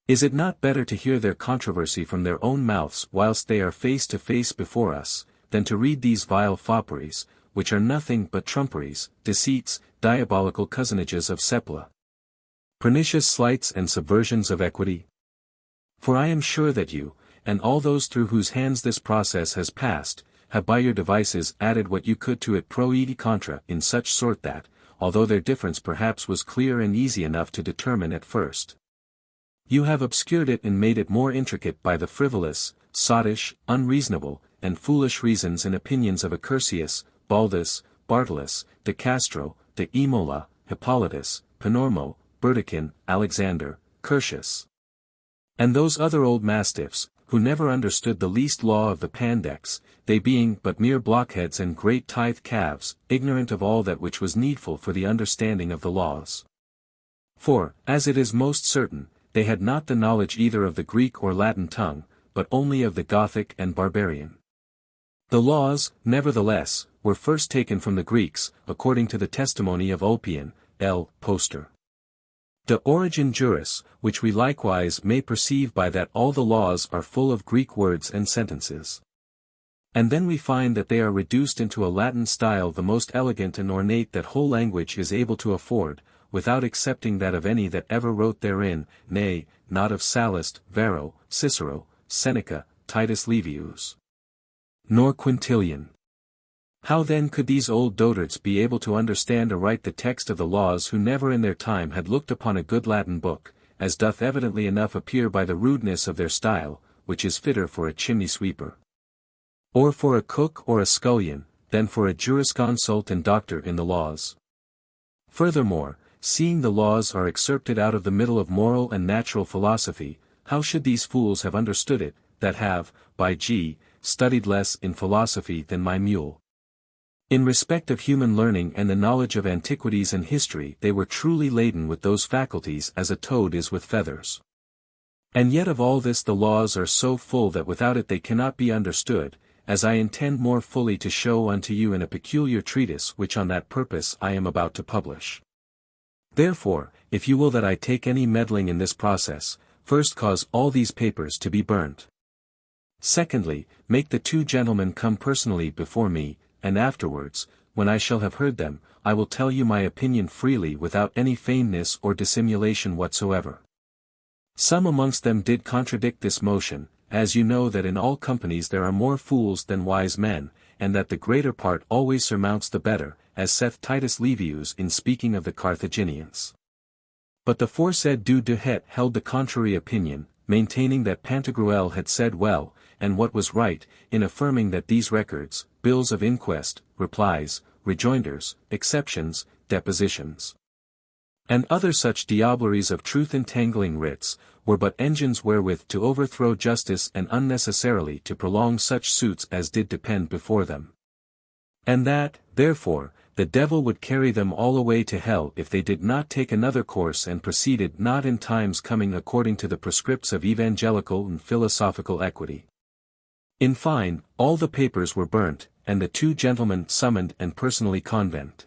Is it not better to hear their controversy from their own mouths whilst they are face to face before us, than to read these vile fopperies, which are nothing but trumperies, deceits, diabolical cousin,ages of Sepla, pernicious slights and subversions of equity? For I am sure that you, and all those through whose hands this process has passed, have by your devices added what you could to it pro et contra in such sort that, although their difference perhaps was clear and easy enough to determine at first, you have obscured it and made it more intricate by the frivolous, sottish, unreasonable, and foolish reasons and opinions of Accursius, Baldus, Bartolus, De Castro, De Imola, Hippolytus, Panormo, Burdekin, Alexander, Curtius, and those other old mastiffs, who never understood the least law of the Pandects, they being but mere blockheads and great tithe calves, ignorant of all that which was needful for the understanding of the laws. For, as it is most certain, they had not the knowledge either of the Greek or Latin tongue, but only of the Gothic and Barbarian. The laws, nevertheless, were first taken from the Greeks, according to the testimony of Ulpian, L. Poster. De origin juris, which we likewise may perceive by that all the laws are full of Greek words and sentences. And then we find that they are reduced into a Latin style the most elegant and ornate that whole language is able to afford, without excepting that of any that ever wrote therein, nay, not of Sallust, Varro, Cicero, Seneca, Titus Livius, nor Quintilian. How then could these old dotards be able to understand aright the text of the laws who never in their time had looked upon a good Latin book, as doth evidently enough appear by the rudeness of their style, which is fitter for a chimney-sweeper, or for a cook or a scullion, than for a jurisconsult and doctor in the laws? Furthermore, seeing the laws are excerpted out of the middle of moral and natural philosophy, how should these fools have understood it, that have, by G, studied less in philosophy than my mule? In respect of human learning and the knowledge of antiquities and history they were truly laden with those faculties as a toad is with feathers. And yet of all this the laws are so full that without it they cannot be understood, as I intend more fully to show unto you in a peculiar treatise which on that purpose I am about to publish. Therefore, if you will that I take any meddling in this process, first cause all these papers to be burnt. Secondly, make the two gentlemen come personally before me, and afterwards, when I shall have heard them, I will tell you my opinion freely without any feignedness or dissimulation whatsoever. Some amongst them did contradict this motion, as you know that in all companies there are more fools than wise men, and that the greater part always surmounts the better, as saith Titus Livius in speaking of the Carthaginians. But the foresaid Du Duhet held the contrary opinion, maintaining that Pantagruel had said well, and what was right, in affirming that these records, bills of inquest, replies, rejoinders, exceptions, depositions, and other such diableries of truth-entangling writs, were but engines wherewith to overthrow justice and unnecessarily to prolong such suits as did depend before them. And that, therefore, the devil would carry them all away to hell if they did not take another course and proceeded not in times coming according to the prescripts of evangelical and philosophical equity. In fine, all the papers were burnt, and the two gentlemen summoned and personally convent.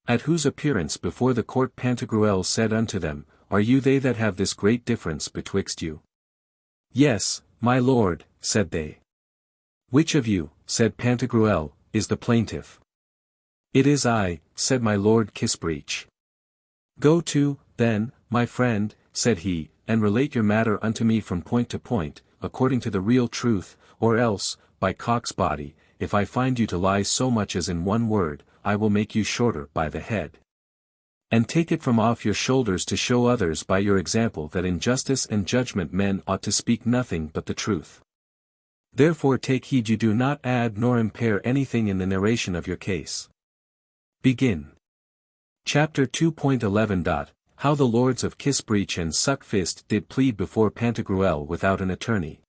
At whose appearance before the court Pantagruel said unto them, Are you they that have this great difference betwixt you? Yes, my lord, said they. Which of you, said Pantagruel, is the plaintiff? It is I, said my lord Kissbreech. Go to, then, my friend, said he, and relate your matter unto me from point to point, according to the real truth, or else, by cock's body, if I find you to lie so much as in one word, I will make you shorter by the head. And take it from off your shoulders to show others by your example that in justice and judgment men ought to speak nothing but the truth. Therefore take heed you do not add nor impair anything in the narration of your case. Begin. Chapter 2.11. How the lords of Kissbreech and Suckfist did plead before Pantagruel without an attorney.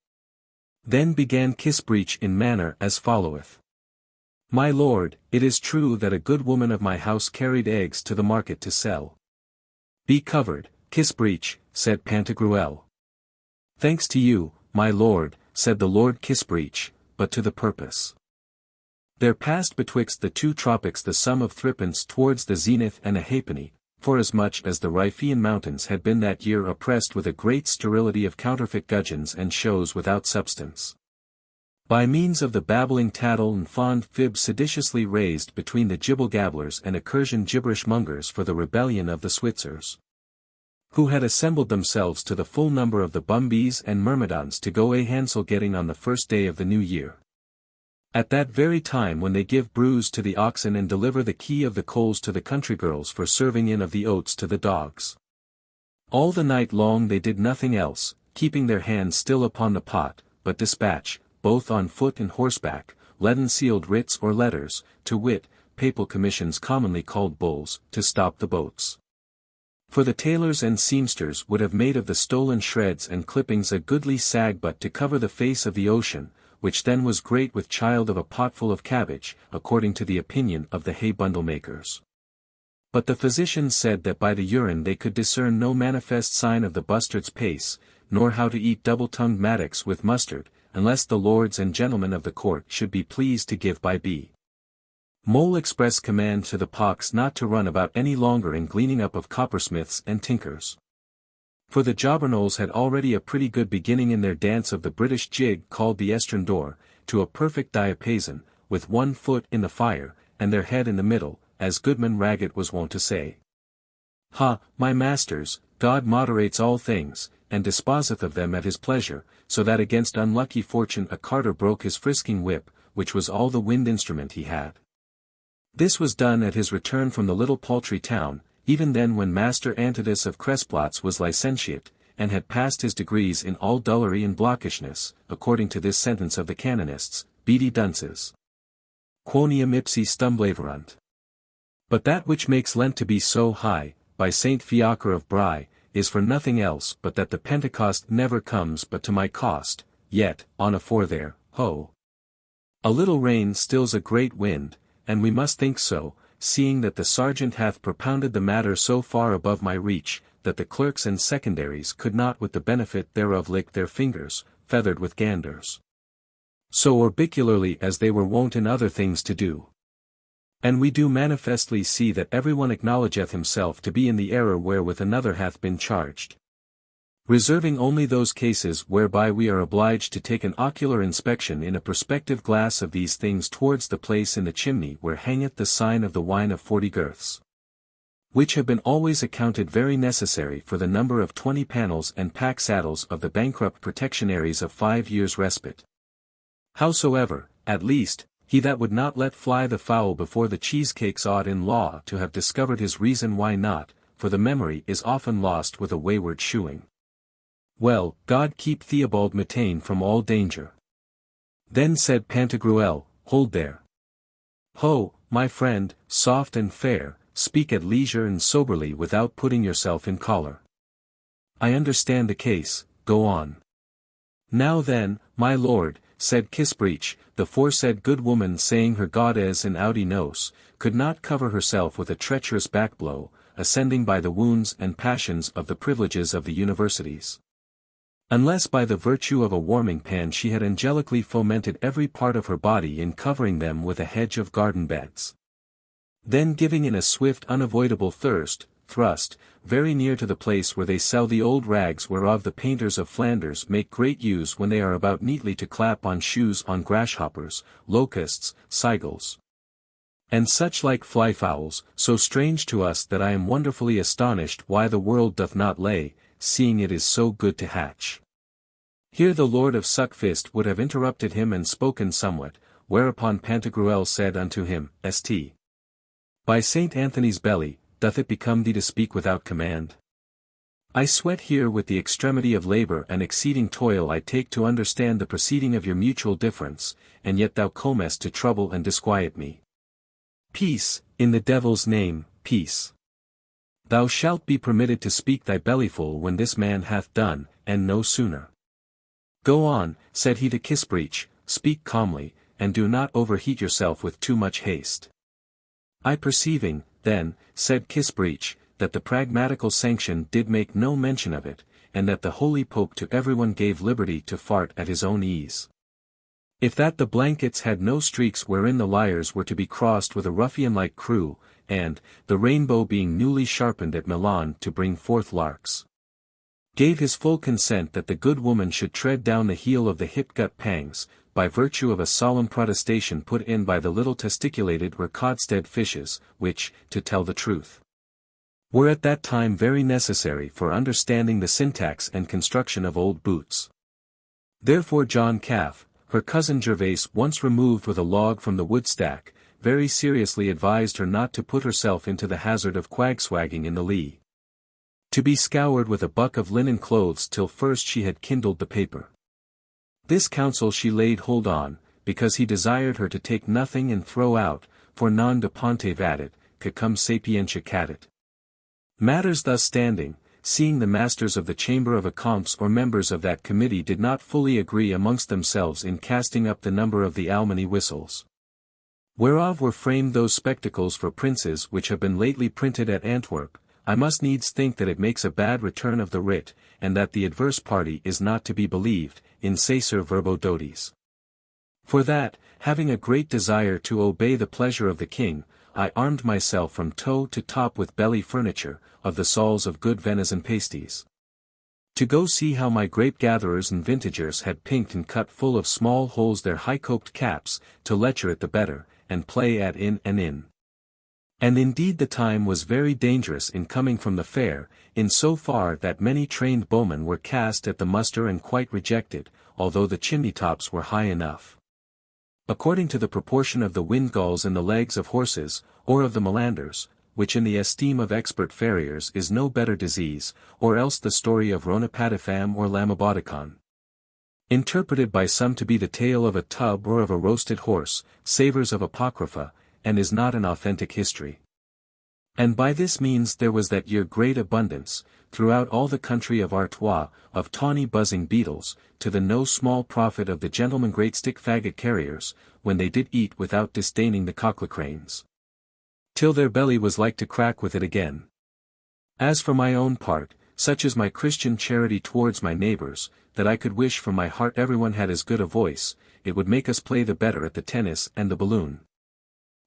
Then began Kissbreech in manner as followeth. My lord, it is true that a good woman of my house carried eggs to the market to sell. Be covered, Kissbreech, said Pantagruel. Thanks to you, my lord, said the Lord Kissbreech, but to the purpose. There passed betwixt the two tropics the sum of threepence towards the zenith and a halfpenny, forasmuch as the Riphean mountains had been that year oppressed with a great sterility of counterfeit gudgeons and shows without substance. By means of the babbling tattle and fond fib seditiously raised between the gibble-gabblers and accursion gibberish-mongers for the rebellion of the Switzers, who had assembled themselves to the full number of the Bumbies and Myrmidons to go a Hansel getting on the first day of the new year. At that very time when they give brews to the oxen and deliver the key of the coals to the country girls for serving in of the oats to the dogs. All the night long they did nothing else, keeping their hands still upon the pot, but dispatch, both on foot and horseback, leaden-sealed writs or letters, to wit, papal commissions commonly called bulls, to stop the boats. For the tailors and seamsters would have made of the stolen shreds and clippings a goodly sag-butt to cover the face of the ocean, which then was great with child of a potful of cabbage, according to the opinion of the hay-bundle makers. But the physicians said that by the urine they could discern no manifest sign of the bustard's pace, nor how to eat double-tongued mattocks with mustard, unless the lords and gentlemen of the court should be pleased to give by B. Mole express command to the pox not to run about any longer in gleaning up of coppersmiths and tinkers. For the Jobberknolls had already a pretty good beginning in their dance of the British jig called the Estrandor, to a perfect diapason, with one foot in the fire, and their head in the middle, as Goodman Raggett was wont to say. Ha, my masters, God moderates all things, and disposeth of them at his pleasure, so that against unlucky fortune a carter broke his frisking whip, which was all the wind instrument he had. This was done at his return from the little paltry town, even then when Master Antidus of Cresplatz was licentiate, and had passed his degrees in all dullery and blockishness, according to this sentence of the canonists, beady dunces. Quoniam ipsi stumblaverunt. But that which makes Lent to be so high, by Saint Fiacre of Bry, is for nothing else but that the Pentecost never comes but to my cost, yet, on afore there, ho! A little rain stills a great wind, and we must think so, seeing that the sergeant hath propounded the matter so far above my reach, that the clerks and secondaries could not with the benefit thereof lick their fingers, feathered with ganders. So orbicularly as they were wont in other things to do. And we do manifestly see that everyone acknowledgeth himself to be in the error wherewith another hath been charged. Reserving only those cases whereby we are obliged to take an ocular inspection in a perspective glass of these things towards the place in the chimney where hangeth the sign of the wine of 40 girths. Which have been always accounted very necessary for the number of 20 panels and pack saddles of the bankrupt protectionaries of 5 years' respite. Howsoever, at least, he that would not let fly the fowl before the cheesecakes ought in law to have discovered his reason why not, for the memory is often lost with a wayward shoeing. Well, God keep Theobald Matain from all danger. Then said Pantagruel, hold there. Ho, my friend, soft and fair, speak at leisure and soberly without putting yourself in choler. I understand the case, go on. Now then, my lord, said Kissbreech, the foresaid good woman saying her gaudes in audi nos, could not cover herself with a treacherous backblow, ascending by the wounds and passions of the privileges of the universities. Unless by the virtue of a warming pan she had angelically fomented every part of her body in covering them with a hedge of garden beds. Then giving in a swift unavoidable thrust, very near to the place where they sell the old rags whereof the painters of Flanders make great use when they are about neatly to clap on shoes on grasshoppers, locusts, seagulls, and such like flyfowls, so strange to us that I am wonderfully astonished why the world doth not lay, seeing it is so good to hatch. Here the Lord of Suckfist would have interrupted him and spoken somewhat, whereupon Pantagruel said unto him, St. By St. Anthony's belly, doth it become thee to speak without command? I sweat here with the extremity of labour and exceeding toil I take to understand the proceeding of your mutual difference, and yet thou comest to trouble and disquiet me. Peace, in the devil's name, peace. Thou shalt be permitted to speak thy bellyful when this man hath done, and no sooner. Go on, said he to Kissbreech, speak calmly, and do not overheat yourself with too much haste. I perceiving, then, said Kissbreech, that the pragmatical sanction did make no mention of it, and that the holy Pope to everyone gave liberty to fart at his own ease. If that the blankets had no streaks wherein the lyres were to be crossed with a ruffian-like crew, and, the rainbow being newly sharpened at Milan to bring forth larks, gave his full consent that the good woman should tread down the heel of the hip-gut pangs, by virtue of a solemn protestation put in by the little testiculated Recodstead fishes, which, to tell the truth, were at that time very necessary for understanding the syntax and construction of old boots. Therefore John Calf, her cousin Gervase once removed with a log from the woodstack, very seriously advised her not to put herself into the hazard of quagswagging in the lee. To be scoured with a buck of linen clothes till first she had kindled the paper. This counsel she laid hold on, because he desired her to take nothing and throw out, for non de ponte vadit, cum sapientia cadit. Matters thus standing, seeing the masters of the Chamber of Accompts or members of that committee did not fully agree amongst themselves in casting up the number of the almany whistles, whereof were framed those spectacles for princes which have been lately printed at Antwerp, I must needs think that it makes a bad return of the writ, and that the adverse party is not to be believed, in caesar verbo dotis. For that, having a great desire to obey the pleasure of the king, I armed myself from toe to top with belly furniture, of the sauls of good venison pasties, to go see how my grape-gatherers and vintagers had pinked and cut full of small holes their high-coped caps, to lecher it the better, and play at in and in. And indeed the time was very dangerous in coming from the fair, in so far that many trained bowmen were cast at the muster and quite rejected, although the chimney-tops were high enough, according to the proportion of the wind-gulls in the legs of horses, or of the melanders, which in the esteem of expert farriers is no better disease, or else the story of Rhonopatifam or Lamabodicon, interpreted by some to be the tale of a tub or of a roasted horse, savours of Apocrypha, and is not an authentic history. And by this means there was that year great abundance, throughout all the country of Artois, of tawny buzzing beetles, to the no small profit of the gentlemen great stick faggot carriers, when they did eat without disdaining the cocklecranes, till their belly was like to crack with it again. As for my own part, such is my Christian charity towards my neighbors, that I could wish from my heart everyone had as good a voice, it would make us play the better at the tennis and the balloon.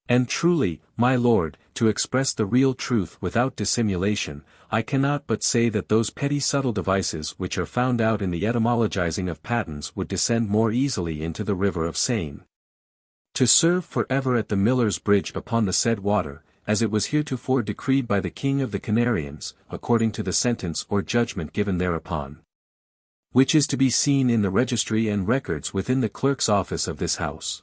And truly, my lord, to express the real truth without dissimulation, I cannot but say that those petty subtle devices which are found out in the etymologizing of patents would descend more easily into the river of Seine. To serve for ever at the miller's bridge upon the said water, as it was heretofore decreed by the King of the Canarians, according to the sentence or judgment given thereupon. Which is to be seen in the registry and records within the clerk's office of this house.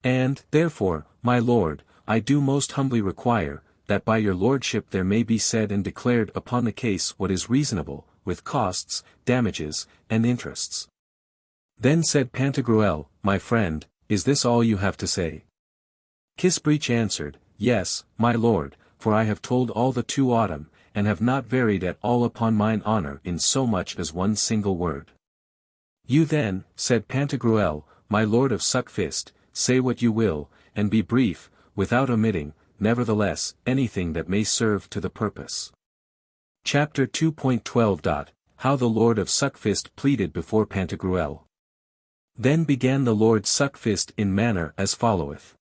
And, therefore, my lord, I do most humbly require, that by your lordship there may be said and declared upon the case what is reasonable, with costs, damages, and interests. Then said Pantagruel, my friend, is this all you have to say? Kissbreech answered, Yes, my lord, for I have told all the to autumn, and have not varied at all upon mine honour in so much as one single word. You then, said Pantagruel, my lord of Suckfist, say what you will, and be brief, without omitting, nevertheless, anything that may serve to the purpose. Chapter 2.12. How the Lord of Suckfist pleaded before Pantagruel. Then began the Lord Suckfist in manner as followeth.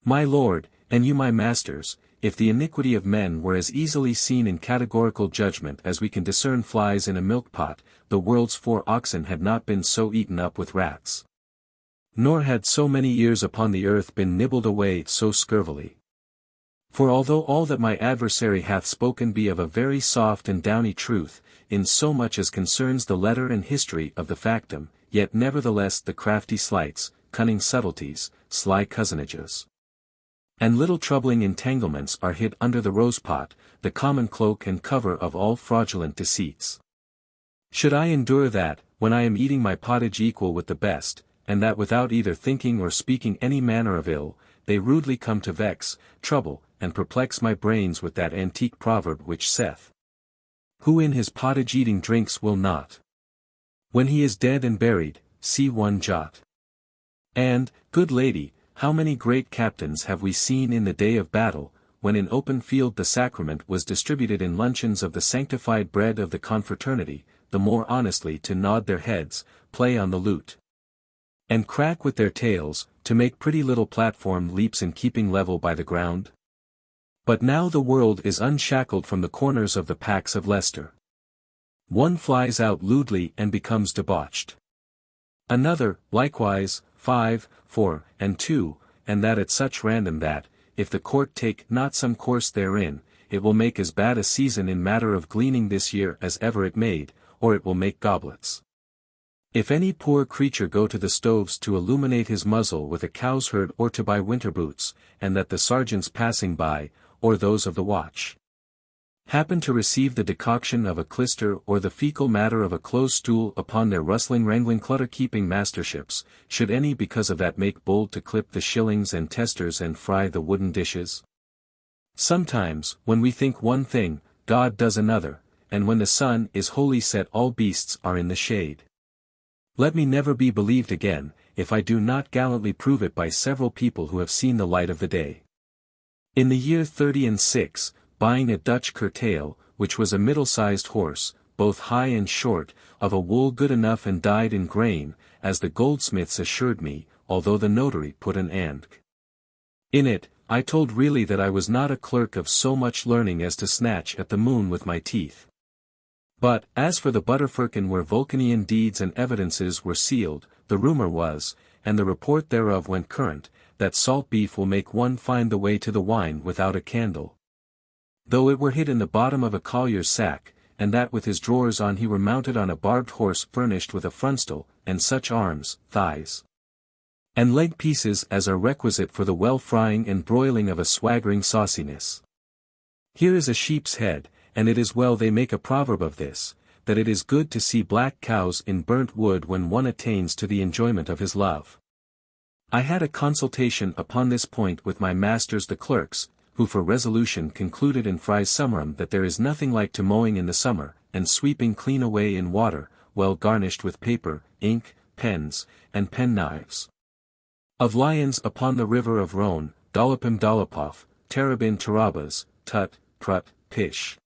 My lord, and you my masters, if the iniquity of men were as easily seen in categorical judgment as we can discern flies in a milk-pot, the world's 4 oxen had not been so eaten up with rats. Nor had so many years upon the earth been nibbled away so scurvily. For although all that my adversary hath spoken be of a very soft and downy truth, in so much as concerns the letter and history of the factum, yet nevertheless the crafty sleights, cunning subtleties, sly cousin-ages, and little troubling entanglements are hid under the rose-pot, the common cloak and cover of all fraudulent deceits. Should I endure that, when I am eating my pottage equal with the best, and that without either thinking or speaking any manner of ill, they rudely come to vex, trouble, and perplex my brains with that antique proverb which saith, Who in his pottage eating drinks will not, when he is dead and buried, see one jot. And, good lady, how many great captains have we seen in the day of battle, when in open field the sacrament was distributed in luncheons of the sanctified bread of the confraternity, the more honestly to nod their heads, play on the lute, and crack with their tails, to make pretty little platform leaps in keeping level by the ground? But now the world is unshackled from the corners of the packs of Leicester. One flies out lewdly and becomes debauched. Another, likewise, 5, 4, and 2, and that at such random that, if the court take not some course therein, it will make as bad a season in matter of gleaning this year as ever it made, or it will make goblets. If any poor creature go to the stoves to illuminate his muzzle with a cow's herd or to buy winter boots, and that the sergeants passing by, or those of the watch, happen to receive the decoction of a clyster or the fecal matter of a close stool upon their rustling wrangling clutter-keeping masterships, should any because of that make bold to clip the shillings and testers and fry the wooden dishes? Sometimes, when we think one thing, God does another, and when the sun is wholly set all beasts are in the shade. Let me never be believed again, if I do not gallantly prove it by several people who have seen the light of the day. In the year 36, buying a Dutch curtail, which was a middle-sized horse, both high and short, of a wool good enough and dyed in grain, as the goldsmiths assured me, although the notary put an and in it, I told really that I was not a clerk of so much learning as to snatch at the moon with my teeth. But, as for the butterfirkin where Vulcanian deeds and evidences were sealed, the rumour was, and the report thereof went current, that salt beef will make one find the way to the wine without a candle, though it were hid in the bottom of a collier's sack, and that with his drawers on he were mounted on a barbed horse furnished with a frontal, and such arms, thighs, and leg pieces as are requisite for the well frying and broiling of a swaggering sauciness. Here is a sheep's head, and it is well they make a proverb of this, that it is good to see black cows in burnt wood when one attains to the enjoyment of his love. I had a consultation upon this point with my masters the clerks, who for resolution concluded in Fry's summarum that there is nothing like to mowing in the summer, and sweeping clean away in water, well garnished with paper, ink, pens, and pen-knives. Of lions upon the river of Rhone, dollopim dollopov, terabin terabas, tut, prut, pish.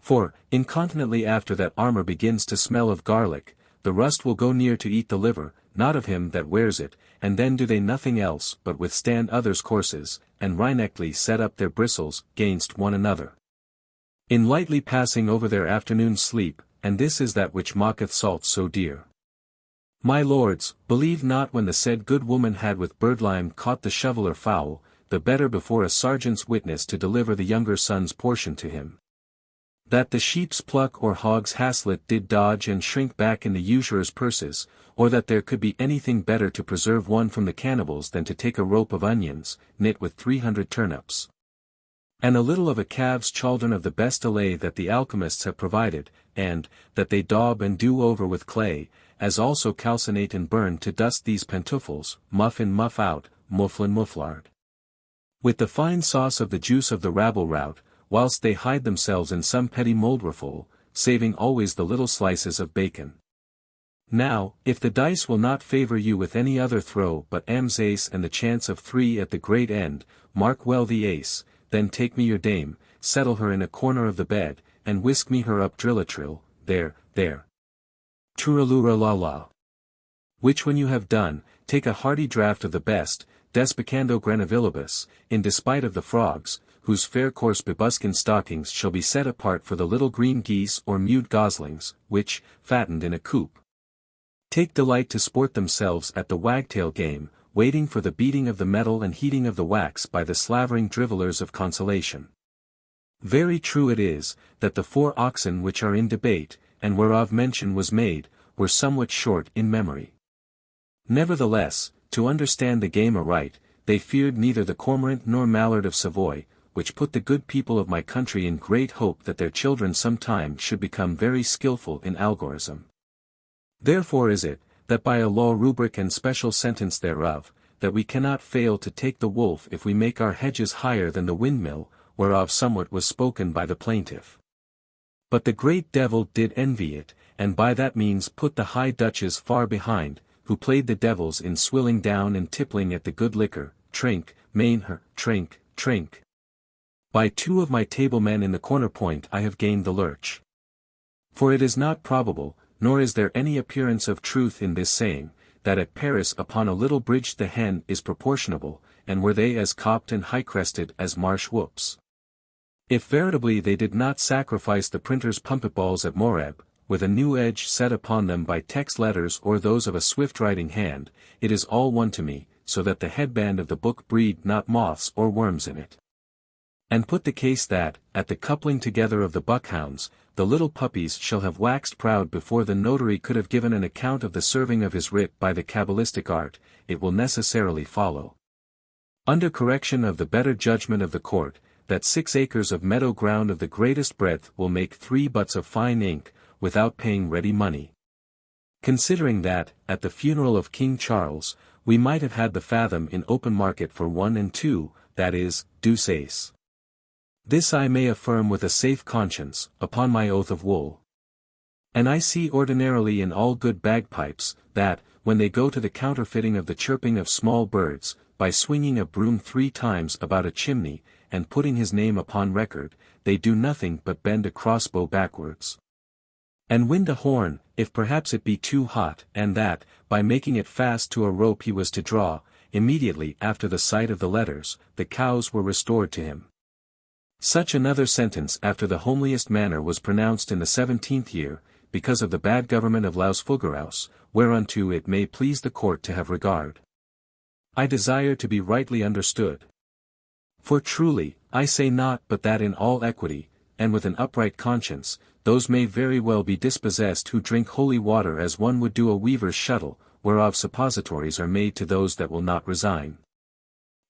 For, incontinently after that armor begins to smell of garlic, the rust will go near to eat the liver, not of him that wears it, and then do they nothing else but withstand others' courses, and rhinectly set up their bristles gainst one another. In lightly passing over their afternoon sleep, and this is that which mocketh salt so dear. My lords, believe not when the said good woman had with birdlime caught the shoveler foul, the better before a sergeant's witness to deliver the younger son's portion to him. That the sheep's pluck or hog's haslet did dodge and shrink back in the usurer's purses, or that there could be anything better to preserve one from the cannibals than to take a rope of onions, knit with 300 turnips. And a little of a calf's chaldron of the best allay that the alchemists have provided, and, that they daub and do over with clay, as also calcinate and burn to dust these pantoufles, muff in muff out, mufflin mufflard. With the fine sauce of the juice of the rabble rout, whilst they hide themselves in some petty mouldreful, saving always the little slices of bacon. Now, if the dice will not favour you with any other throw but M's ace and the chance of 3 at the great end, mark well the ace, then take me your dame, settle her in a corner of the bed, and whisk me her up drillatrill, there. Turalura la la. Which when you have done, take a hearty draught of the best, despicando granavilibus, in despite of the frogs, whose fair coarse bebuskin stockings shall be set apart for the little green geese or mute goslings, which, fattened in a coop, take delight to sport themselves at the wagtail game, waiting for the beating of the metal and heating of the wax by the slavering drivellers of consolation. Very true it is, that the 4 oxen which are in debate, and whereof mention was made, were somewhat short in memory. Nevertheless, to understand the game aright, they feared neither the cormorant nor mallard of Savoy, which put the good people of my country in great hope that their children some time should become very skilful in algorism. Therefore is it, that by a law rubric and special sentence thereof, that we cannot fail to take the wolf if we make our hedges higher than the windmill, whereof somewhat was spoken by the plaintiff. But the great devil did envy it, and by that means put the high duchess far behind, who played the devils in swilling down and tippling at the good liquor, trink, main her, trink. By 2 of my table-men in the corner point I have gained the lurch. For it is not probable, nor is there any appearance of truth in this saying, that at Paris upon a little bridge the hen is proportionable, and were they as copped and high-crested as marsh whoops. If veritably they did not sacrifice the printer's puppet-balls at Moreb, with a new edge set upon them by text letters or those of a swift-writing hand, it is all one to me, so that the headband of the book breed not moths or worms in it. And put the case that, at the coupling together of the buckhounds, the little puppies shall have waxed proud before the notary could have given an account of the serving of his writ by the cabalistic art, it will necessarily follow, under correction of the better judgment of the court, that 6 acres of meadow ground of the greatest breadth will make 3 butts of fine ink, without paying ready money. Considering that, at the funeral of King Charles, we might have had the fathom in open market for 1 and 2, that is, deuce ace. This I may affirm with a safe conscience, upon my oath of wool. And I see ordinarily in all good bagpipes, that, when they go to the counterfeiting of the chirping of small birds, by swinging a broom 3 times about a chimney, and putting his name upon record, they do nothing but bend a crossbow backwards, and wind a horn, if perhaps it be too hot, and that, by making it fast to a rope he was to draw, immediately after the sight of the letters, the cows were restored to him. Such another sentence after the homeliest manner was pronounced in the 17th year, because of the bad government of Lausfugeraus, whereunto it may please the court to have regard. I desire to be rightly understood. For truly, I say not but that in all equity, and with an upright conscience, those may very well be dispossessed who drink holy water as one would do a weaver's shuttle, whereof suppositories are made to those that will not resign.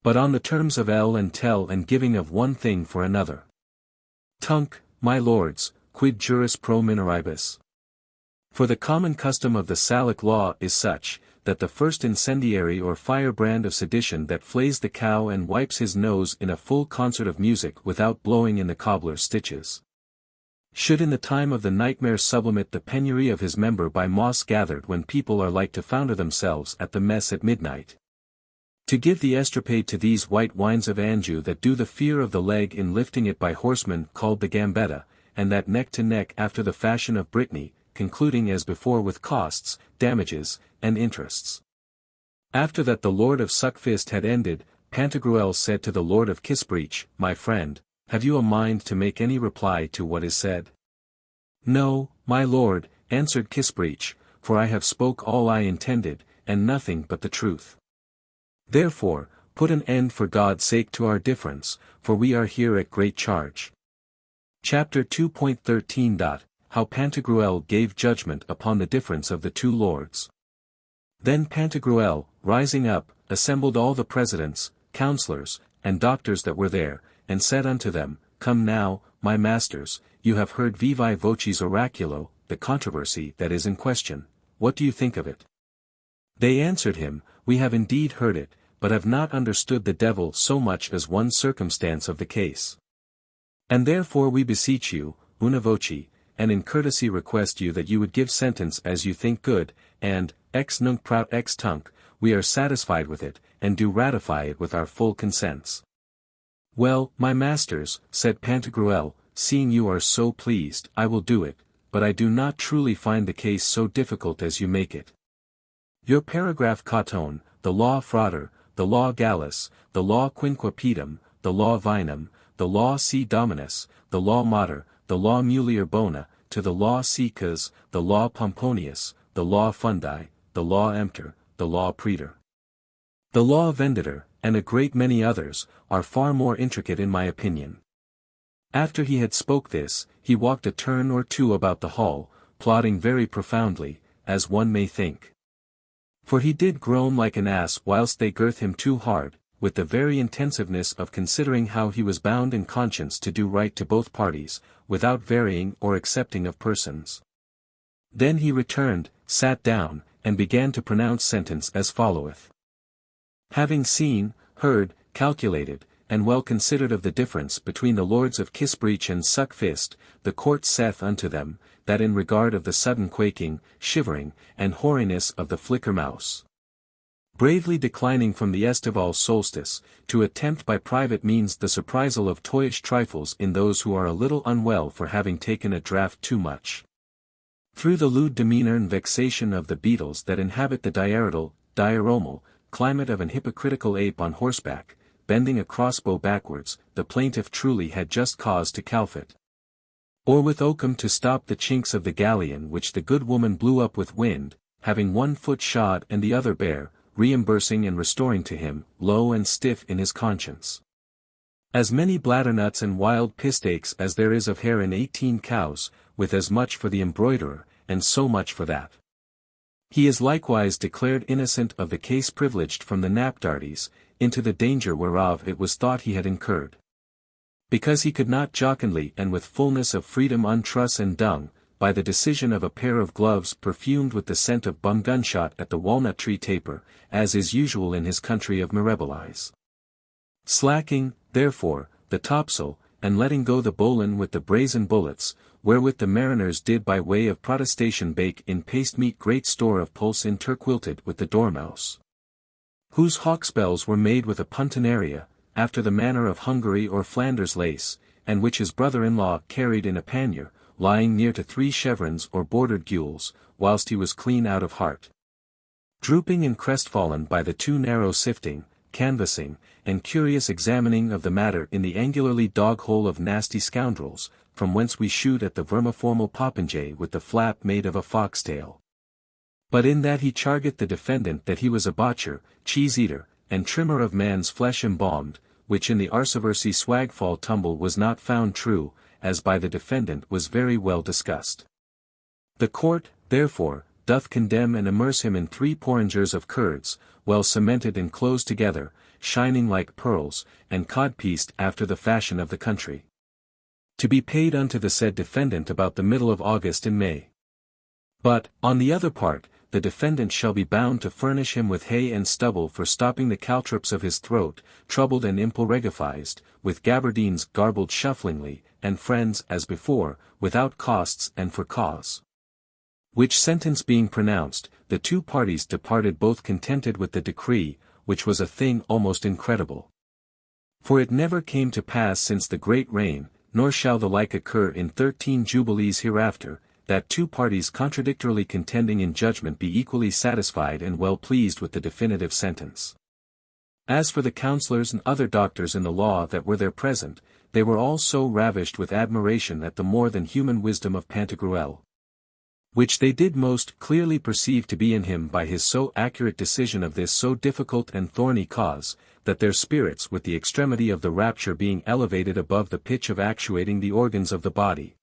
But on the terms of ell and tell and giving of one thing for another. Tunc, my lords, quid juris pro minoribus? For the common custom of the Salic law is such, that the first incendiary or firebrand of sedition that flays the cow and wipes his nose in a full concert of music without blowing in the cobbler's stitches, should in the time of the nightmare sublimate the penury of his member by moss gathered when people are like to founder themselves at the mess at midnight. To give the estrapade to these white wines of Anjou that do the fear of the leg in lifting it by horsemen called the gambetta, and that neck to neck after the fashion of Brittany, concluding as before with costs, damages, and interests. After that the Lord of Suckfist had ended, Pantagruel said to the Lord of Kissbreech, "My friend, have you a mind to make any reply to what is said?" "No, my lord," answered Kissbreech, "for I have spoke all I intended, and nothing but the truth. Therefore, put an end for God's sake to our difference, for we are here at great charge." Chapter 2.13. How Pantagruel gave judgment upon the difference of the two lords. Then Pantagruel, rising up, assembled all the presidents, councillors, and doctors that were there, and said unto them, "Come now, my masters, you have heard vivae voces oraculo, the controversy that is in question, what do you think of it?" They answered him, "We have indeed heard it, but have not understood the devil so much as one circumstance of the case. And therefore we beseech you, una voce, and in courtesy request you that you would give sentence as you think good, and, ex nunc prout ex tunc, we are satisfied with it, and do ratify it with our full consents." "Well, my masters," said Pantagruel, "seeing you are so pleased, I will do it, but I do not truly find the case so difficult as you make it. Your paragraph Caton, the law Frater, the law Gallus, the law Quinquepidum, the law Vinum, the law C. Dominus, the law Mater, the law Mulier Bona, to the law Caecus, the law Pomponius, the law Fundi, the law Emptor, the law Praetor, the law Venditor, and a great many others, are far more intricate in my opinion." After he had spoke this, he walked a turn or two about the hall, plodding very profoundly, as one may think. For he did groan like an ass whilst they girth him too hard, with the very intensiveness of considering how he was bound in conscience to do right to both parties, without varying or accepting of persons. Then he returned, sat down, and began to pronounce sentence as followeth. "Having seen, heard, calculated, and well considered of the difference between the lords of Kissbreech and Suckfist, the court saith unto them, that in regard of the sudden quaking, shivering, and hoariness of the flicker mouse, bravely declining from the estival solstice, to attempt by private means the surprisal of toyish trifles in those who are a little unwell for having taken a draught too much, through the lewd demeanour and vexation of the beetles that inhabit the diaromal, climate of an hypocritical ape on horseback, bending a crossbow backwards, the plaintiff truly had just cause to calfet. Or with oakum to stop the chinks of the galleon which the good woman blew up with wind, having one foot shod and the other bare, reimbursing and restoring to him, low and stiff in his conscience, as many bladdernuts and wild pistakes as there is of hair in 18 cows, with as much for the embroiderer, and so much for that. He is likewise declared innocent of the case privileged from the Napdartes, into the danger whereof it was thought he had incurred. Because he could not jocundly and with fullness of freedom untruss and dung, by the decision of a pair of gloves perfumed with the scent of bum gunshot at the walnut tree taper, as is usual in his country of Mirabilis. Slacking, therefore, the topsail, and letting go the bowline with the brazen bullets, wherewith the mariners did by way of protestation bake in paste meat great store of pulse interquilted with the dormouse, whose hawksbells were made with a puntenaria, after the manner of Hungary or Flanders lace, and which his brother-in-law carried in a pannier, lying near to 3 chevrons or bordered gules, whilst he was clean out of heart, drooping and crestfallen by the too narrow sifting, canvassing, and curious examining of the matter in the angularly dog-hole of nasty scoundrels, from whence we shoot at the vermiformal popinjay with the flap made of a foxtail. But in that he chargeth the defendant that he was a botcher, cheese-eater, and trimmer of man's flesh embalmed, which in the arsiversy swagfall tumble was not found true, as by the defendant was very well discussed. The court, therefore, doth condemn and immerse him in 3 porringers of curds, well cemented and closed together, shining like pearls, and codpieced after the fashion of the country, to be paid unto the said defendant about the middle of August and May. But, on the other part, the defendant shall be bound to furnish him with hay and stubble for stopping the caltrops of his throat, troubled and impulregifized, with gabardines garbled shufflingly, and friends as before, without costs and for cause. Which sentence being pronounced, the 2 parties departed both contented with the decree, which was a thing almost incredible. For it never came to pass since the great reign, nor shall the like occur in 13 jubilees hereafter, that two parties contradictorily contending in judgment be equally satisfied and well pleased with the definitive sentence. As for the counsellors and other doctors in the law that were there present, they were all so ravished with admiration at the more than human wisdom of Pantagruel, which they did most clearly perceive to be in him by his so accurate decision of this so difficult and thorny cause, that their spirits with the extremity of the rapture being elevated above the pitch of actuating the organs of the body,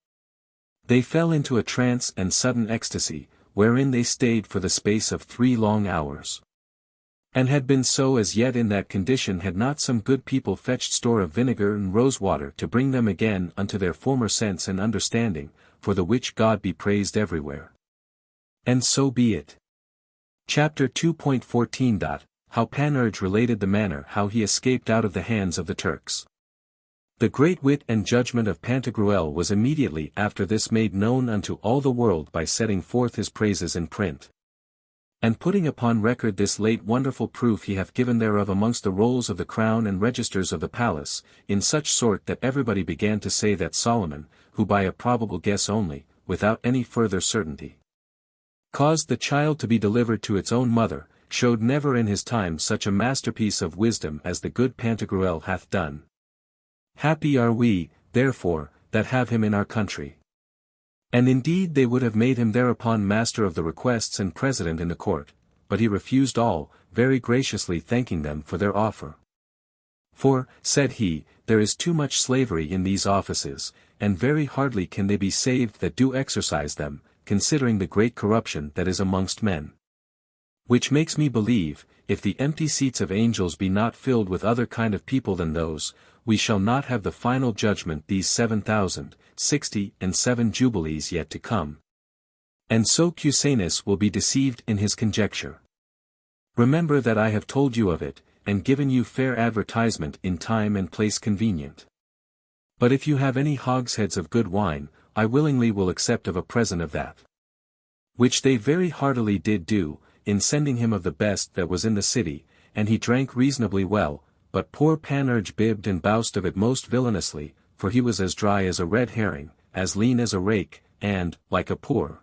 they fell into a trance and sudden ecstasy, wherein they stayed for the space of 3 long hours. And had been so as yet in that condition had not some good people fetched store of vinegar and rosewater to bring them again unto their former sense and understanding, for the which God be praised everywhere. And so be it. Chapter 2.14. How Panurge related the manner how he escaped out of the hands of the Turks. The great wit and judgment of Pantagruel was immediately after this made known unto all the world by setting forth his praises in print, and putting upon record this late wonderful proof he hath given thereof amongst the rolls of the crown and registers of the palace, in such sort that everybody began to say that Solomon, who by a probable guess only, without any further certainty, caused the child to be delivered to its own mother, showed never in his time such a masterpiece of wisdom as the good Pantagruel hath done. Happy are we, therefore, that have him in our country. And indeed they would have made him thereupon master of the requests and president in the court, but he refused all, very graciously thanking them for their offer. For, said he, there is too much slavery in these offices, and very hardly can they be saved that do exercise them, considering the great corruption that is amongst men. Which makes me believe, if the empty seats of angels be not filled with other kind of people than those, we shall not have the final judgment these 7,067 jubilees yet to come. And so Cusanus will be deceived in his conjecture. Remember that I have told you of it, and given you fair advertisement in time and place convenient. But if you have any hogsheads of good wine, I willingly will accept of a present of that. Which they very heartily did do, in sending him of the best that was in the city, and he drank reasonably well, but poor Panurge bibbed and boused of it most villainously, for he was as dry as a red herring, as lean as a rake, and, like a poor,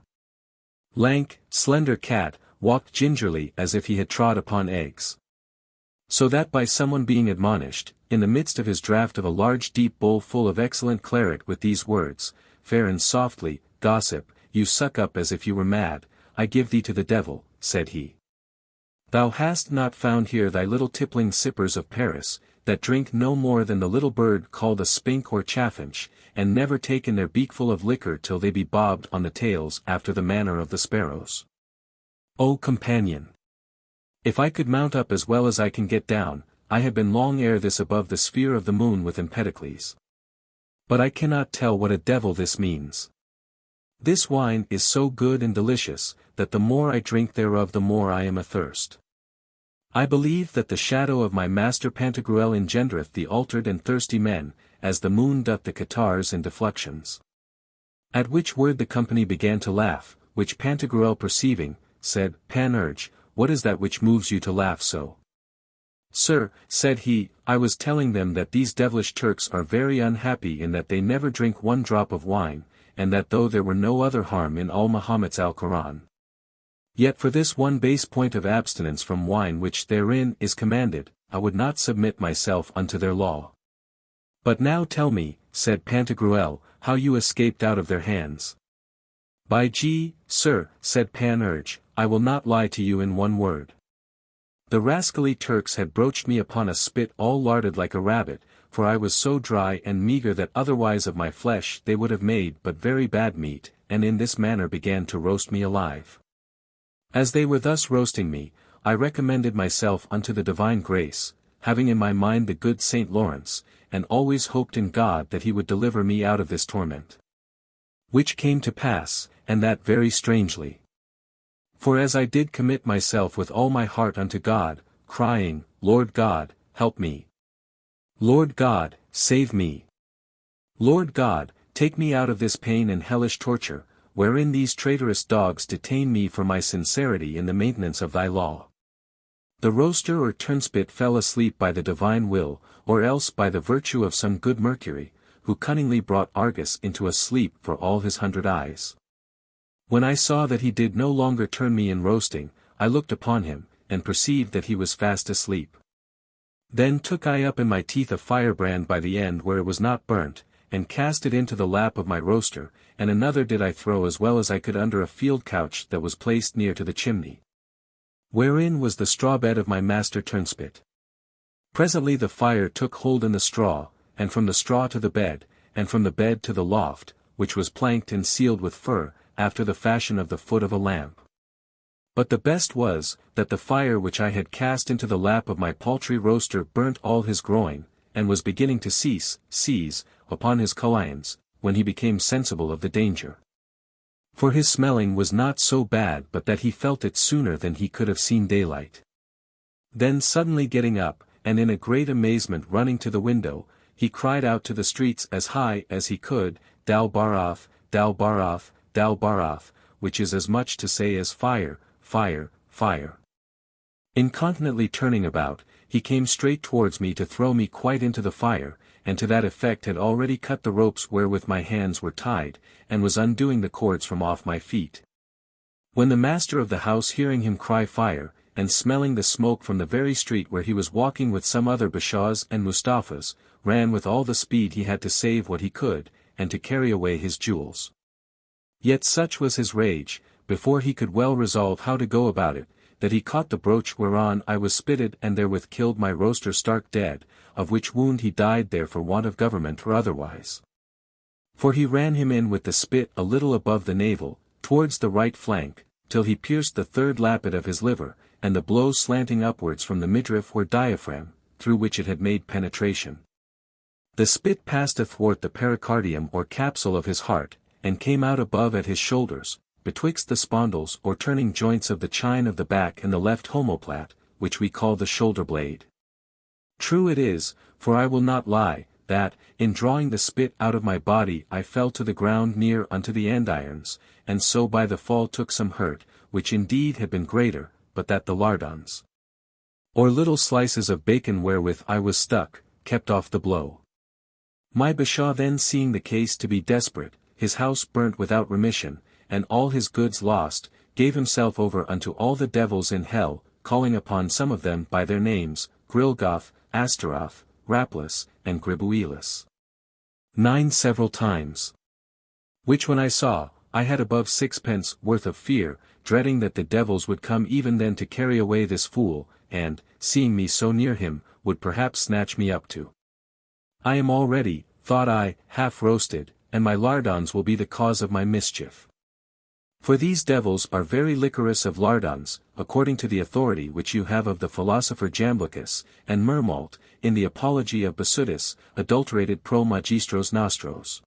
lank, slender cat, walked gingerly as if he had trod upon eggs. So that by someone being admonished, in the midst of his draught of a large deep bowl full of excellent claret with these words, fair and softly, gossip, you suck up as if you were mad, I give thee to the devil, said he. Thou hast not found here thy little tippling sippers of Paris, that drink no more than the little bird called a spink or chaffinch, and never taken their beakful of liquor till they be bobbed on the tails after the manner of the sparrows. O companion! If I could mount up as well as I can get down, I had been long ere this above the sphere of the moon with Empedocles. But I cannot tell what a devil this means. This wine is so good and delicious, that the more I drink thereof the more I am athirst. I believe that the shadow of my master Pantagruel engendereth the altered and thirsty men, as the moon doth the catarrhs and defluxions. At which word the company began to laugh, which Pantagruel perceiving, said, Panurge, what is that which moves you to laugh so? Sir, said he, I was telling them that these devilish Turks are very unhappy in that they never drink one drop of wine, and that though there were no other harm in all Mahomet's Alcoran, yet for this one base point of abstinence from wine which therein is commanded, I would not submit myself unto their law. But now tell me, said Pantagruel, how you escaped out of their hands. By G, sir, said Panurge, I will not lie to you in one word. The rascally Turks had broached me upon a spit all larded like a rabbit, for I was so dry and meagre that otherwise of my flesh they would have made but very bad meat, and in this manner began to roast me alive. As they were thus roasting me, I recommended myself unto the divine grace, having in my mind the good Saint Lawrence, and always hoped in God that he would deliver me out of this torment. Which came to pass, and that very strangely. For as I did commit myself with all my heart unto God, crying, Lord God, help me. Lord God, save me. Lord God, take me out of this pain and hellish torture, wherein these traitorous dogs detain me for my sincerity in the maintenance of thy law. The roaster or turnspit fell asleep by the divine will, or else by the virtue of some good Mercury, who cunningly brought Argus into a sleep for all his 100 eyes. When I saw that he did no longer turn me in roasting, I looked upon him, and perceived that he was fast asleep. Then took I up in my teeth a firebrand by the end where it was not burnt, and cast it into the lap of my roaster, and another did I throw as well as I could under a field couch that was placed near to the chimney, wherein was the straw bed of my master turnspit. Presently the fire took hold in the straw, and from the straw to the bed, and from the bed to the loft, which was planked and sealed with fir, after the fashion of the foot of a lamp. But the best was, that the fire which I had cast into the lap of my paltry roaster burnt all his groin, and was beginning to seize upon his cullions, when he became sensible of the danger. For his smelling was not so bad but that he felt it sooner than he could have seen daylight. Then suddenly getting up, and in a great amazement running to the window, he cried out to the streets as high as he could, Dal Baroth, Dal Baroth, Dal Baroth, which is as much to say as fire, fire, fire. Incontinently turning about, he came straight towards me to throw me quite into the fire, and to that effect had already cut the ropes wherewith my hands were tied, and was undoing the cords from off my feet. When the master of the house hearing him cry fire, and smelling the smoke from the very street where he was walking with some other Bashars and Mustafas, ran with all the speed he had to save what he could, and to carry away his jewels. Yet such was his rage, before he could well resolve how to go about it, that he caught the brooch whereon I was spitted and therewith killed my roaster stark dead, of which wound he died there for want of government or otherwise. For he ran him in with the spit a little above the navel, towards the right flank, till he pierced the third lappet of his liver, and the blow slanting upwards from the midriff or diaphragm, through which it had made penetration. The spit passed athwart the pericardium or capsule of his heart, and came out above at his shoulders, betwixt the spondles or turning joints of the chine of the back and the left homoplat, which we call the shoulder blade. True it is, for I will not lie, that, in drawing the spit out of my body I fell to the ground near unto the andirons, and so by the fall took some hurt, which indeed had been greater, but that the lardons, or little slices of bacon wherewith I was stuck, kept off the blow. My Bashaw then seeing the case to be desperate, his house burnt without remission, and all his goods lost, gave himself over unto all the devils in hell, calling upon some of them by their names, Grilgoth, Astaroth, Raplis, and Gribuelis. 9 several times. Which when I saw, I had above 6pence worth of fear, dreading that the devils would come even then to carry away this fool, and, seeing me so near him, would perhaps snatch me up too. I am already, thought I, half roasted, and my lardons will be the cause of my mischief. For these devils are very liquorous of lardons, according to the authority which you have of the philosopher Jamblichus, and Mermalt, in the Apology of Basudis, adulterated pro magistros nostros.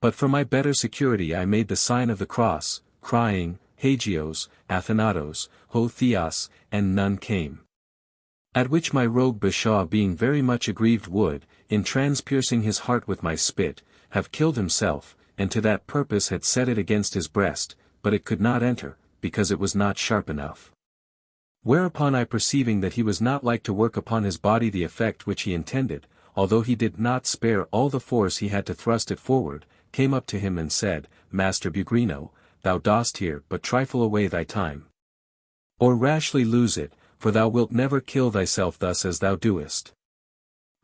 But for my better security I made the sign of the cross, crying, Hagios, Athanatos, Ho Theos, and none came. At which my rogue Bashaw being very much aggrieved would, in transpiercing his heart with my spit, have killed himself, and to that purpose had set it against his breast, but it could not enter, because it was not sharp enough. Whereupon I perceiving that he was not like to work upon his body the effect which he intended, although he did not spare all the force he had to thrust it forward, came up to him and said, Master Bugrino, thou dost here but trifle away thy time. Or rashly lose it, for thou wilt never kill thyself thus as thou doest.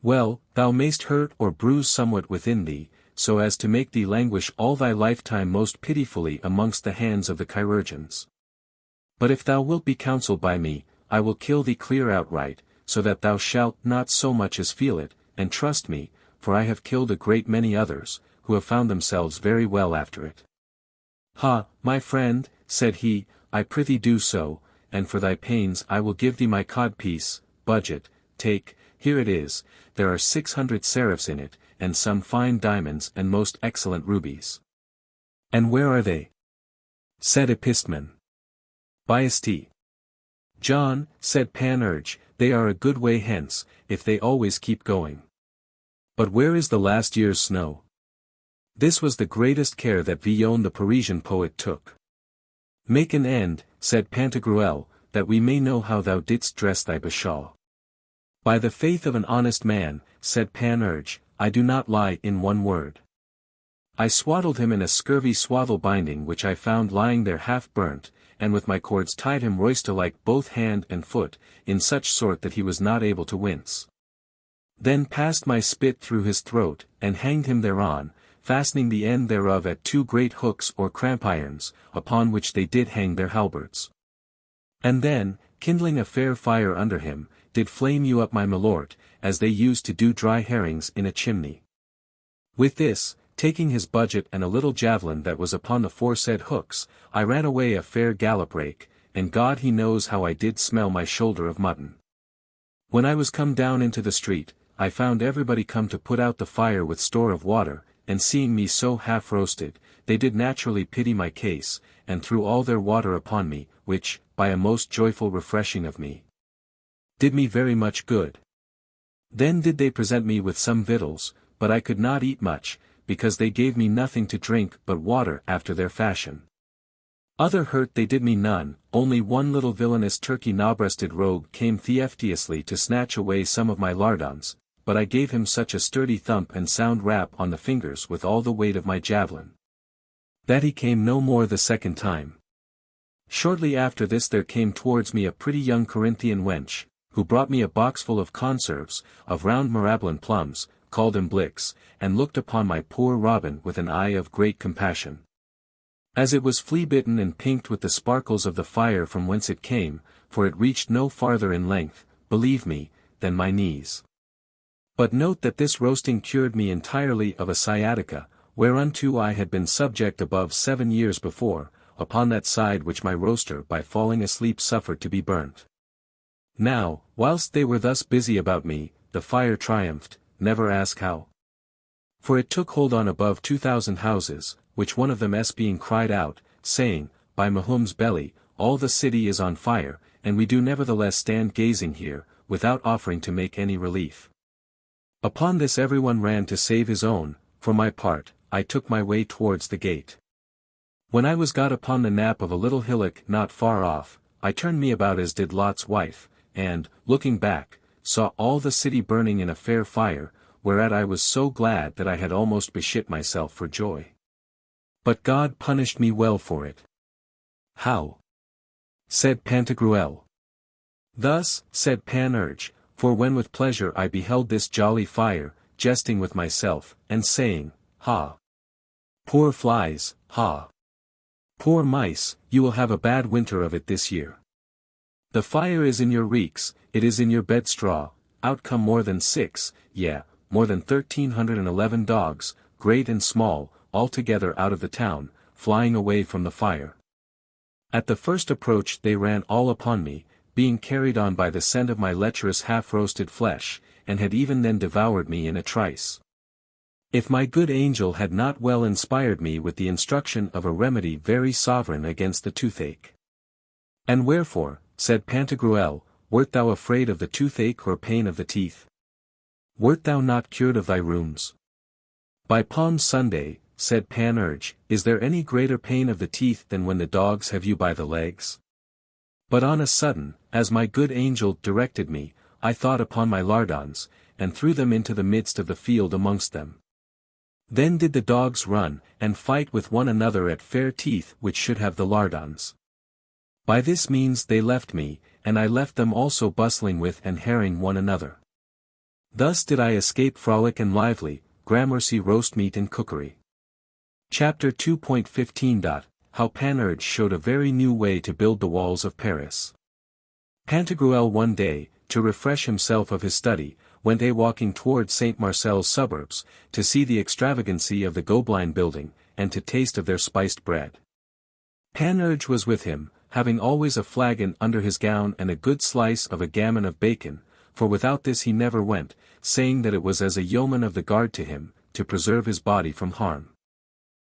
Well, thou mayst hurt or bruise somewhat within thee, so as to make thee languish all thy lifetime most pitifully amongst the hands of the chirurgeons. But if thou wilt be counselled by me, I will kill thee clear outright, so that thou shalt not so much as feel it, and trust me, for I have killed a great many others, who have found themselves very well after it. Ha, my friend, said he, I prithee do so, and for thy pains I will give thee my codpiece, budget, take, here it is, there are 600 seraphs in it, and some fine diamonds and most excellent rubies. And where are they? Said Epistman. Biasty. John, said Panurge, they are a good way hence, if they always keep going. But where is the last year's snow? This was the greatest care that Villon the Parisian poet took. Make an end, said Pantagruel, that we may know how thou didst dress thy bashaw. By the faith of an honest man, said Panurge, I do not lie in one word. I swaddled him in a scurvy swaddle binding which I found lying there half burnt, and with my cords tied him royster-like both hand and foot, in such sort that he was not able to wince. Then passed my spit through his throat, and hanged him thereon, fastening the end thereof at two great hooks or cramp-irons, upon which they did hang their halberds. And then, kindling a fair fire under him, did flame you up my malort, as they used to do dry herrings in a chimney. With this, taking his budget and a little javelin that was upon the foresaid hooks, I ran away a fair gallop rake, and God he knows how I did smell my shoulder of mutton. When I was come down into the street, I found everybody come to put out the fire with store of water, and seeing me so half roasted, they did naturally pity my case, and threw all their water upon me, which, by a most joyful refreshing of me, did me very much good. Then did they present me with some victuals, but I could not eat much, because they gave me nothing to drink but water after their fashion. Other hurt they did me none, only one little villainous turkey knob-breasted rogue came thieftiously to snatch away some of my lardons, but I gave him such a sturdy thump and sound rap on the fingers with all the weight of my javelin, that he came no more the second time. Shortly after this there came towards me a pretty young Corinthian wench, who brought me a boxful of conserves, of round Marablin plums, called emblix, and looked upon my poor Robin with an eye of great compassion. As it was flea-bitten and pinked with the sparkles of the fire from whence it came, for it reached no farther in length, believe me, than my knees. But note that this roasting cured me entirely of a sciatica, whereunto I had been subject above 7 years before, upon that side which my roaster by falling asleep suffered to be burnt. Now, whilst they were thus busy about me, the fire triumphed, never ask how. For it took hold on above 2,000 houses, which one of them being cried out, saying, By Mahum's belly, all the city is on fire, and we do nevertheless stand gazing here, without offering to make any relief. Upon this everyone ran to save his own. For my part, I took my way towards the gate. When I was got upon the nap of a little hillock not far off, I turned me about as did Lot's wife, and, looking back, saw all the city burning in a fair fire, whereat I was so glad that I had almost beshit myself for joy. But God punished me well for it. How? Said Pantagruel. Thus, said Panurge, for when with pleasure I beheld this jolly fire, jesting with myself, and saying, Ha! Poor flies, ha! Poor mice, you will have a bad winter of it this year. The fire is in your reeks, it is in your bedstraw, out come more than 6, more than 1,311 dogs, great and small, altogether out of the town, flying away from the fire. At the first approach they ran all upon me, being carried on by the scent of my lecherous half-roasted flesh, and had even then devoured me in a trice. If my good angel had not well inspired me with the instruction of a remedy very sovereign against the toothache. And wherefore, said Pantagruel, wert thou afraid of the toothache or pain of the teeth? Wert thou not cured of thy rheums? By Palm Sunday, said Panurge, is there any greater pain of the teeth than when the dogs have you by the legs? But on a sudden, as my good angel directed me, I thought upon my lardons, and threw them into the midst of the field amongst them. Then did the dogs run, and fight with one another at fair teeth which should have the lardons. By this means they left me, and I left them also bustling with and harrying one another. Thus did I escape frolic and lively, gramercy roast meat and cookery. Chapter 2.15. How Panurge showed a very new way to build the walls of Paris. Pantagruel one day, to refresh himself of his study, went walking towards St. Marcel's suburbs, to see the extravagancy of the Gobelin building, and to taste of their spiced bread. Panurge was with him, having always a flagon under his gown and a good slice of a gammon of bacon, for without this he never went, saying that it was as a yeoman of the guard to him, to preserve his body from harm.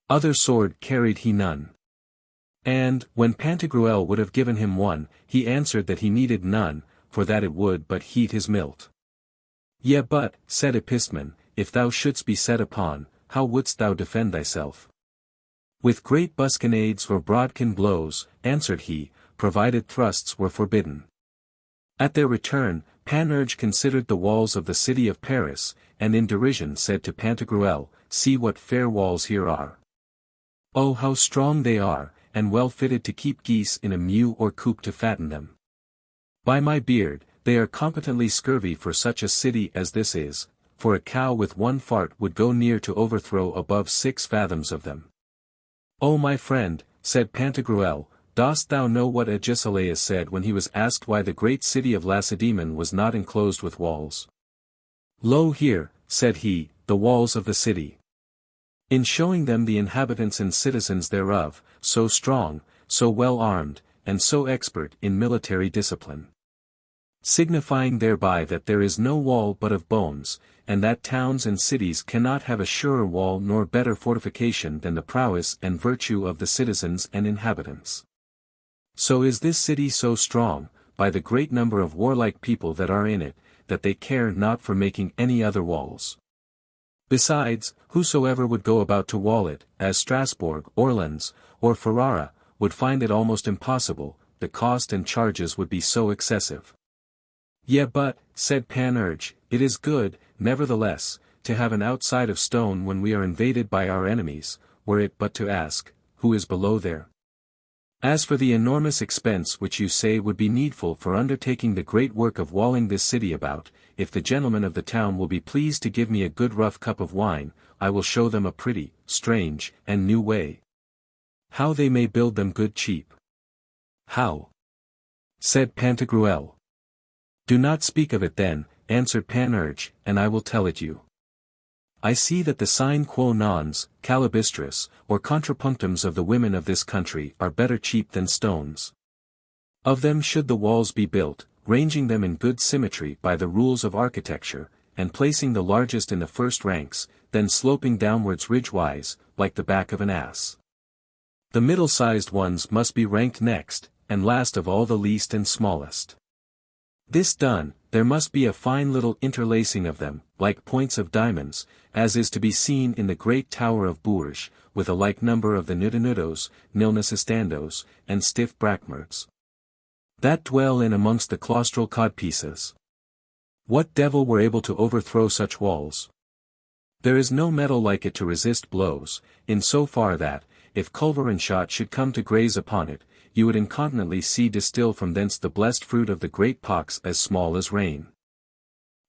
Other sword carried he none. And, when Pantagruel would have given him one, he answered that he needed none, for that it would but heat his milt. Yea but, said Epistemon, if thou shouldst be set upon, how wouldst thou defend thyself? With great buskinades or broadkin blows, answered he, provided thrusts were forbidden. At their return, Panurge considered the walls of the city of Paris, and in derision said to Pantagruel, "See what fair walls here are. Oh, how strong they are, and well fitted to keep geese in a mew or coop to fatten them. By my beard, they are competently scurvy for such a city as this is, for a cow with one fart would go near to overthrow above 6 fathoms of them." "Oh my friend," said Pantagruel, "dost thou know what Agesilaus said when he was asked why the great city of Lacedaemon was not enclosed with walls? 'Lo here,' said he, 'the walls of the city. In showing them the inhabitants and citizens thereof, so strong, so well armed, and so expert in military discipline. Signifying thereby that there is no wall but of bones, and that towns and cities cannot have a surer wall nor better fortification than the prowess and virtue of the citizens and inhabitants. So is this city so strong, by the great number of warlike people that are in it, that they care not for making any other walls. Besides, whosoever would go about to wall it, as Strasbourg, Orleans, or Ferrara, would find it almost impossible, the cost and charges would be so excessive." "Yea, but," said Panurge, "it is good, nevertheless, to have an outside of stone when we are invaded by our enemies, were it but to ask, who is below there? As for the enormous expense which you say would be needful for undertaking the great work of walling this city about, if the gentlemen of the town will be pleased to give me a good rough cup of wine, I will show them a pretty, strange, and new way. How they may build them good cheap." "How?" said Pantagruel. "Do not speak of it then," answered Panurge, "and I will tell it you. I see that the sine quo nons, calabistris, or contrapunctums of the women of this country are better cheap than stones. Of them should the walls be built, ranging them in good symmetry by the rules of architecture, and placing the largest in the first ranks, then sloping downwards ridgewise, like the back of an ass. The middle-sized ones must be ranked next, and last of all the least and smallest. This done, there must be a fine little interlacing of them, like points of diamonds, as is to be seen in the great tower of Bourges, with a like number of the nudinudos, nilnesistandos, and stiff brackmerds, that dwell in amongst the claustral codpieces. What devil were able to overthrow such walls? There is no metal like it to resist blows, in so far that, if culverin shot should come to graze upon it, you would incontinently see distill from thence the blessed fruit of the great pox as small as rain.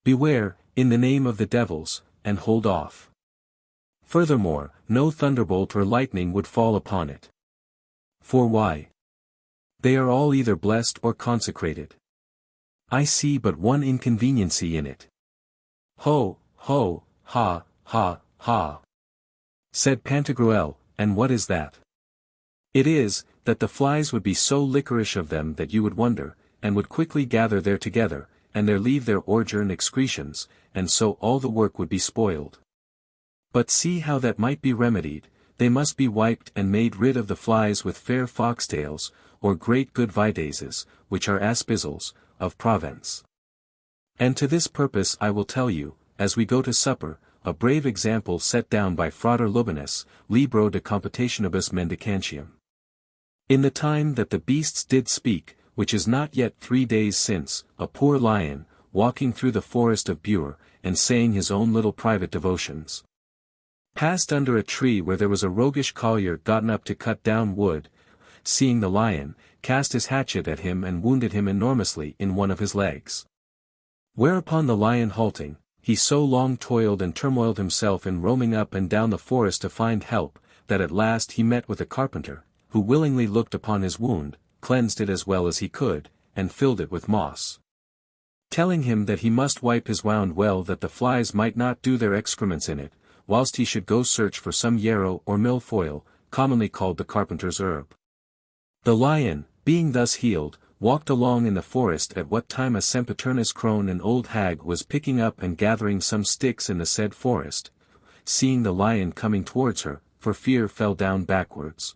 Beware, in the name of the devils, and hold off. Furthermore, no thunderbolt or lightning would fall upon it. For why? They are all either blessed or consecrated. I see but one inconveniency in it." "Ho, ho, ha, ha, ha," said Pantagruel, "and what is that?" "It is, that the flies would be so liquorish of them that you would wonder, and would quickly gather there together, and there leave their ordure and excretions, and so all the work would be spoiled. But see how that might be remedied, they must be wiped and made rid of the flies with fair foxtails, or great good videses, which are aspizels, of Provence. And to this purpose I will tell you, as we go to supper, a brave example set down by Frater Lubinus, Libro de Computationibus Mendicantium. In the time that the beasts did speak, which is not yet 3 days since, a poor lion, walking through the forest of Bure, and saying his own little private devotions, passed under a tree where there was a roguish collier gotten up to cut down wood, seeing the lion, cast his hatchet at him and wounded him enormously in one of his legs. Whereupon the lion halting, he so long toiled and turmoiled himself in roaming up and down the forest to find help, that at last he met with a carpenter, who willingly looked upon his wound, cleansed it as well as he could, and filled it with moss, telling him that he must wipe his wound well that the flies might not do their excrements in it, whilst he should go search for some yarrow or milfoil, commonly called the carpenter's herb. The lion, being thus healed, walked along in the forest at what time a sempiternus crone, an old hag, was picking up and gathering some sticks in the said forest, seeing the lion coming towards her, for fear fell down backwards,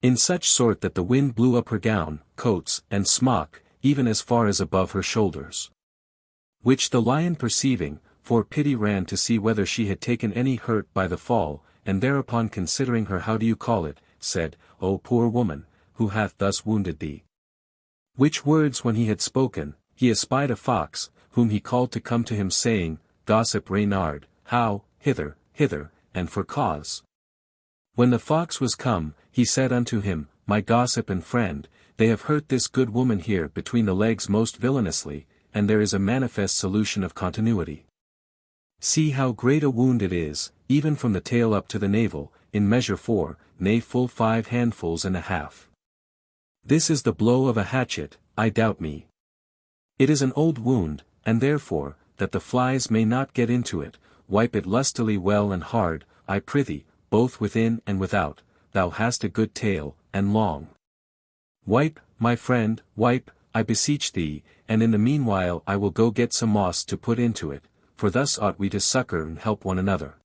in such sort that the wind blew up her gown, coats, and smock, even as far as above her shoulders. Which the lion perceiving, for pity ran to see whether she had taken any hurt by the fall, and thereupon considering her how do you call it, said, O poor woman, who hath thus wounded thee? Which words when he had spoken, he espied a fox, whom he called to come to him saying, Gossip Reynard, how, hither, hither, and for cause. When the fox was come, he said unto him, My gossip and friend, they have hurt this good woman here between the legs most villainously, and there is a manifest solution of continuity. See how great a wound it is, even from the tail up to the navel, in measure 4, nay full 5 handfuls and a half. This is the blow of a hatchet, I doubt me. It is an old wound, and therefore, that the flies may not get into it, wipe it lustily well and hard, I prithee, both within and without, thou hast a good tail, and long. Wipe, my friend, wipe, I beseech thee, and in the meanwhile I will go get some moss to put into it, for thus ought we to succor and help one another.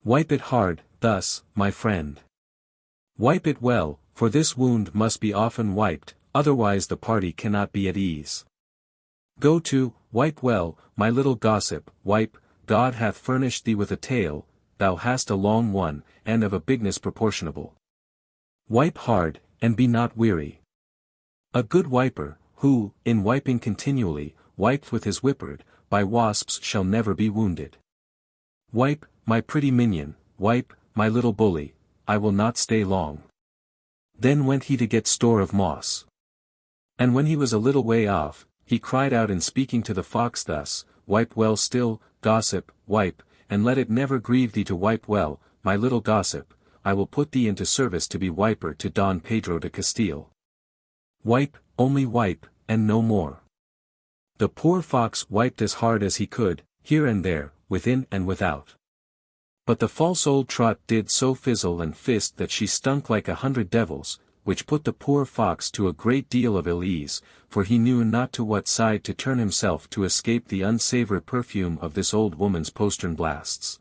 Wipe it hard, thus, my friend. Wipe it well, for this wound must be often wiped, otherwise the party cannot be at ease. Go to, wipe well, my little gossip, wipe, God hath furnished thee with a tail, thou hast a long one, and of a bigness proportionable. Wipe hard, and be not weary. A good wiper, who, in wiping continually, wiped with his whippard, by wasps shall never be wounded. Wipe, my pretty minion, wipe, my little bully, I will not stay long. Then went he to get store of moss. And when he was a little way off, he cried out in speaking to the fox thus, Wipe well still, gossip, wipe, and let it never grieve thee to wipe well, my little gossip, I will put thee into service to be wiper to Don Pedro de Castile. Wipe, only wipe, and no more. The poor fox wiped as hard as he could, here and there, within and without. But the false old trot did so fizzle and fist that she stunk like 100 devils, which put the poor fox to a great deal of ill ease, for he knew not to what side to turn himself to escape the unsavory perfume of this old woman's postern blasts.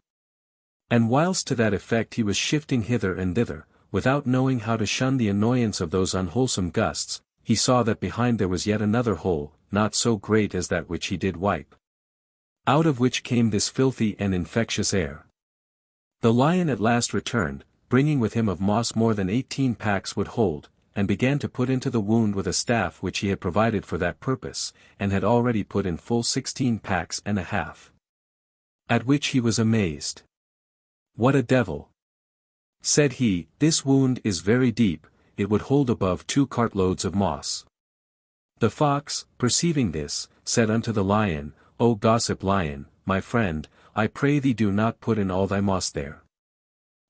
And whilst to that effect he was shifting hither and thither, without knowing how to shun the annoyance of those unwholesome gusts, he saw that behind there was yet another hole, not so great as that which he did wipe. Out of which came this filthy and infectious air. The lion at last returned, bringing with him of moss more than 18 packs would hold, and began to put into the wound with a staff which he had provided for that purpose, and had already put in full 16 packs and a half. At which he was amazed. What a devil! Said he, this wound is very deep, it would hold above 2 cartloads of moss. The fox, perceiving this, said unto the lion, O gossip lion, my friend, I pray thee do not put in all thy moss there.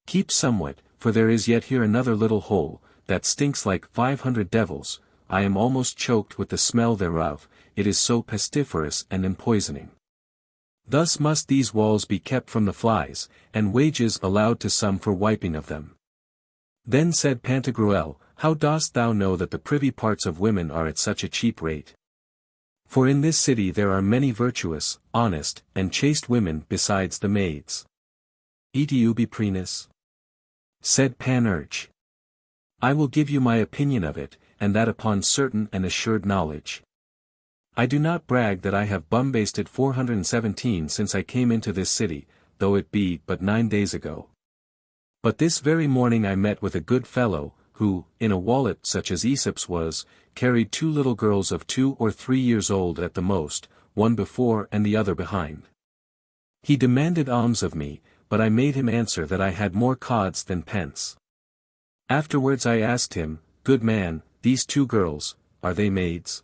Keep somewhat, for there is yet here another little hole, that stinks like 500 devils, I am almost choked with the smell thereof, it is so pestiferous and empoisoning. Thus must these walls be kept from the flies, and wages allowed to some for wiping of them. Then said Pantagruel, How dost thou know that the privy parts of women are at such a cheap rate? For in this city there are many virtuous, honest, and chaste women besides the maids. Etiubi prenis? Said Panurge. I will give you my opinion of it, and that upon certain and assured knowledge. I do not brag that I have bumbasted 417 since I came into this city, though it be but 9 days ago. But this very morning I met with a good fellow, who, in a wallet such as Aesop's was, carried 2 little girls of 2 or 3 years old at the most, one before and the other behind. He demanded alms of me, but I made him answer that I had more cods than pence. Afterwards I asked him, Good man, these 2 girls, are they maids?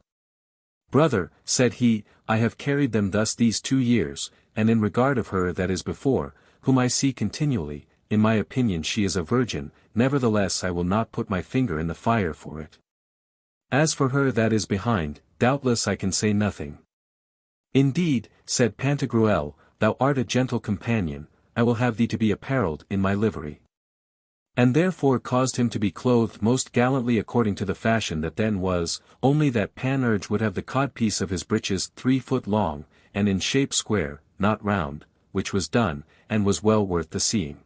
Brother, said he, I have carried them thus these 2 years, and in regard of her that is before, whom I see continually, in my opinion she is a virgin, nevertheless I will not put my finger in the fire for it. As for her that is behind, doubtless I can say nothing. Indeed, said Pantagruel, thou art a gentle companion, I will have thee to be apparelled in my livery. And therefore caused him to be clothed most gallantly according to the fashion that then was, only that Panurge would have the codpiece of his breeches 3 foot long, and in shape square, not round, which was done, and was well worth the seeing.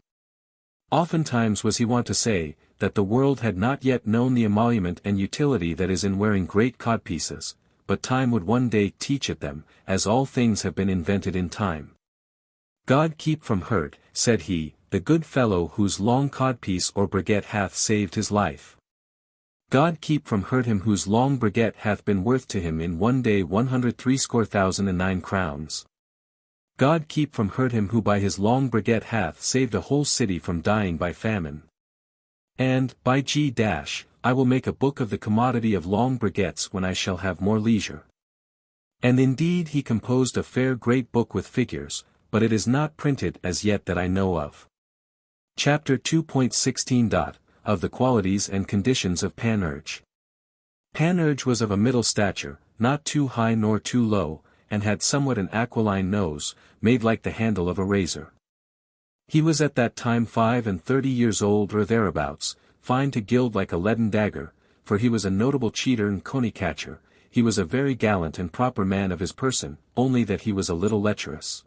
Oftentimes was he wont to say, that the world had not yet known the emolument and utility that is in wearing great codpieces, but time would one day teach it them, as all things have been invented in time. God keep from hurt, said he, the good fellow whose long codpiece or braguette hath saved his life. God keep from hurt him whose long brigette hath been worth to him in one day 163,009 crowns. God keep from hurt him who by his long brigette hath saved a whole city from dying by famine. And, by G I will make a book of the commodity of long briguettes when I shall have more leisure. And indeed he composed a fair great book with figures, but it is not printed as yet that I know of. Chapter 2.16. Of the qualities and conditions of Panurge. Panurge was of a middle stature, not too high nor too low, and had somewhat an aquiline nose, made like the handle of a razor. He was at that time 35 years old or thereabouts, fine to gild like a leaden dagger, for he was a notable cheater and coney catcher. He was a very gallant and proper man of his person, only that he was a little lecherous,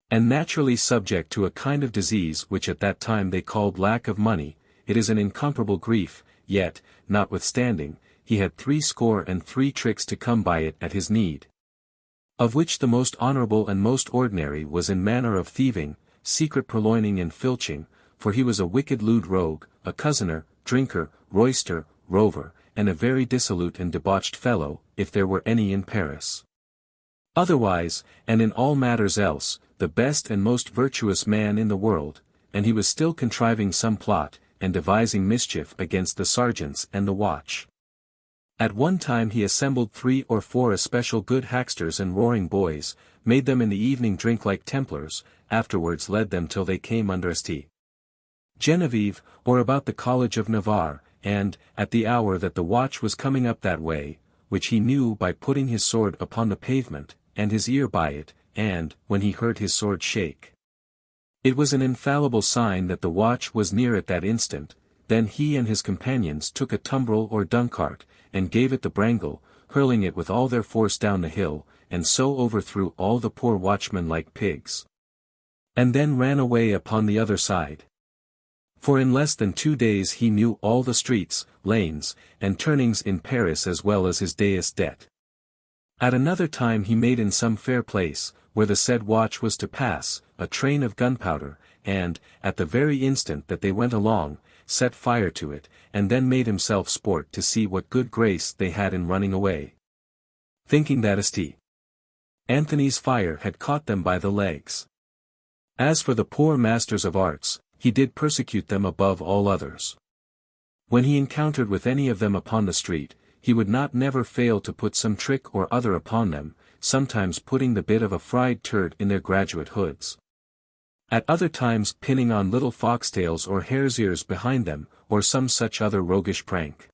and naturally subject to a kind of disease which at that time they called lack of money. It is an incomparable grief, yet, notwithstanding, he had 63 tricks to come by it at his need. Of which the most honourable and most ordinary was in manner of thieving, secret purloining and filching, for he was a wicked lewd rogue, a cozener, drinker, royster, rover, and a very dissolute and debauched fellow, if there were any in Paris. Otherwise, and in all matters else, the best and most virtuous man in the world, and he was still contriving some plot, and devising mischief against the sergeants and the watch. At one time he assembled 3 or 4 especial good hacksters and roaring boys, made them in the evening drink like Templars, afterwards led them till they came under St. Genevieve, or about the College of Navarre, and, at the hour that the watch was coming up that way, which he knew by putting his sword upon the pavement, and his ear by it, and, when he heard his sword shake, it was an infallible sign that the watch was near at that instant. Then he and his companions took a tumbrel or dung-cart, and gave it the brangle, hurling it with all their force down the hill, and so overthrew all the poor watchmen like pigs. And then ran away upon the other side. For in less than 2 days he knew all the streets, lanes, and turnings in Paris as well as his day's debt. At another time he made in some fair place, where the said watch was to pass, a train of gunpowder, and, at the very instant that they went along, set fire to it, and then made himself sport to see what good grace they had in running away, thinking that St. Anthony's fire had caught them by the legs. As for the poor masters of arts, he did persecute them above all others. When he encountered with any of them upon the street, he would not never fail to put some trick or other upon them, sometimes putting the bit of a fried turd in their graduate hoods. At other times pinning on little foxtails or hare's ears behind them, or some such other roguish prank.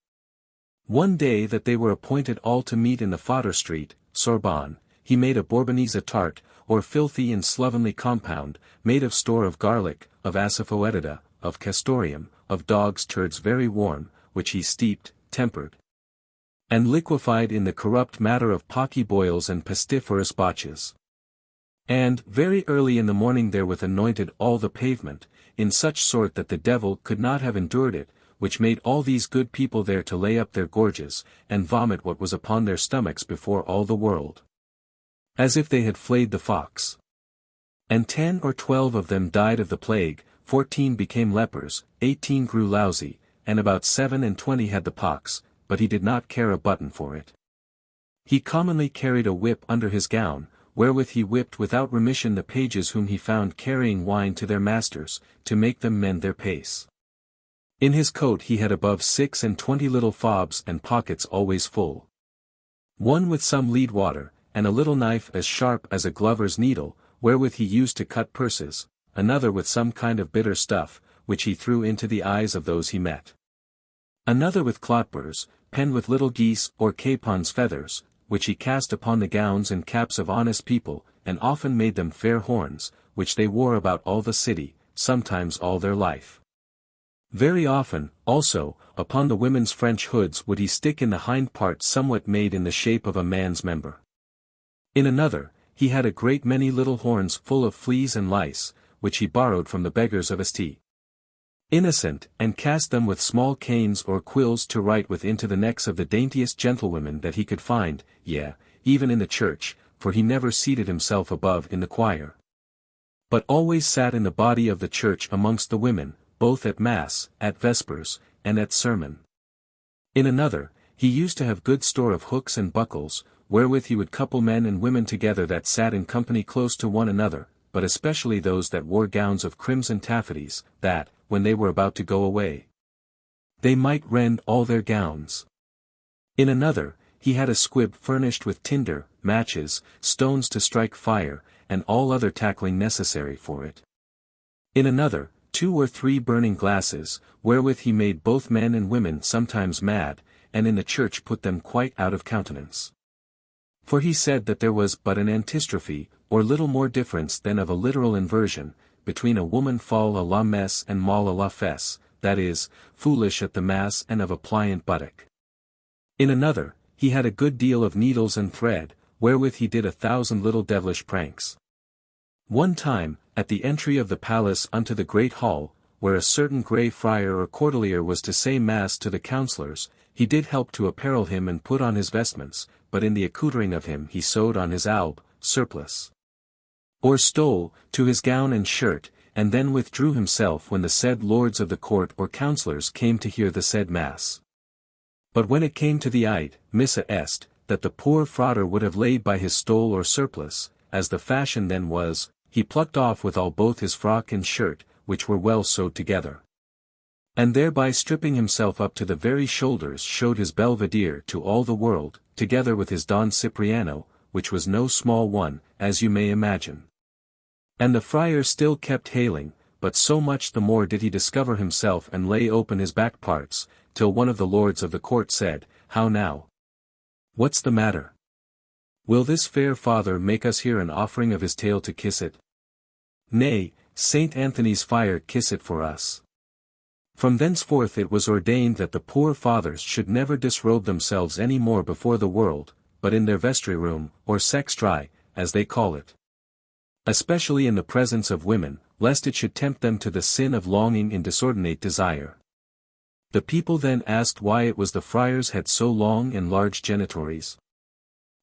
One day that they were appointed all to meet in the Fodder Street, Sorbonne, he made a Bourbonnais tart, or filthy and slovenly compound, made of store of garlic, of asafoetida, of castoreum, of dog's turds very warm, which he steeped, tempered, and liquefied in the corrupt matter of pocky boils and pestiferous botches. And, very early in the morning therewith anointed all the pavement, in such sort that the devil could not have endured it, which made all these good people there to lay up their gorges, and vomit what was upon their stomachs before all the world, as if they had flayed the fox. And 10 or 12 of them died of the plague, 14 became lepers, 18 grew lousy, and about 27 had the pox, but he did not care a button for it. He commonly carried a whip under his gown, wherewith he whipped without remission the pages whom he found carrying wine to their masters, to make them mend their pace. In his coat he had above 26 little fobs and pockets always full. One with some lead water, and a little knife as sharp as a glover's needle, wherewith he used to cut purses, another with some kind of bitter stuff, which he threw into the eyes of those he met. Another with clotburs, penned with little geese or capon's feathers, which he cast upon the gowns and caps of honest people, and often made them fair horns, which they wore about all the city, sometimes all their life. Very often, also, upon the women's French hoods would he stick in the hind part somewhat made in the shape of a man's member. In another, he had a great many little horns full of fleas and lice, which he borrowed from the beggars of St. Innocent, and cast them with small canes or quills to write with into the necks of the daintiest gentlewomen that he could find, yea, even in the church, for he never seated himself above in the choir, but always sat in the body of the church amongst the women, both at mass, at vespers, and at sermon. In another, he used to have good store of hooks and buckles, wherewith he would couple men and women together that sat in company close to one another, but especially those that wore gowns of crimson taffeties, that, when they were about to go away, they might rend all their gowns. In another, he had a squib furnished with tinder, matches, stones to strike fire, and all other tackling necessary for it. In another, 2 or 3 burning glasses, wherewith he made both men and women sometimes mad, and in the church put them quite out of countenance. For he said that there was but an antistrophe, or little more difference than of a literal inversion, between a woman fall à la messe and molle à la fesse, that is, foolish at the mass and of a pliant buttock. In another, he had a good deal of needles and thread, wherewith he did 1,000 little devilish pranks. One time, at the entry of the palace unto the great hall, where a certain grey friar or courtier was to say mass to the councillors, he did help to apparel him and put on his vestments, but in the accoutring of him he sewed on his alb, surplice, or stole, to his gown and shirt, and then withdrew himself when the said lords of the court or councillors came to hear the said mass. But when it came to the missa est, that the poor frauder would have laid by his stole or surplice, as the fashion then was, he plucked off withal both his frock and shirt, which were well sewed together, and thereby stripping himself up to the very shoulders showed his belvedere to all the world, together with his Don Cipriano, which was no small one, as you may imagine. And the friar still kept hailing, but so much the more did he discover himself and lay open his back parts, till one of the lords of the court said, "How now? What's the matter? Will this fair father make us here an offering of his tail to kiss it? Nay, Saint Anthony's fire kiss it for us." From thenceforth it was ordained that the poor fathers should never disrobe themselves any more before the world, but in their vestry room, or sextry, as they call it. Especially in the presence of women, lest it should tempt them to the sin of longing in disordinate desire. The people then asked why it was the friars had so long and large genitories.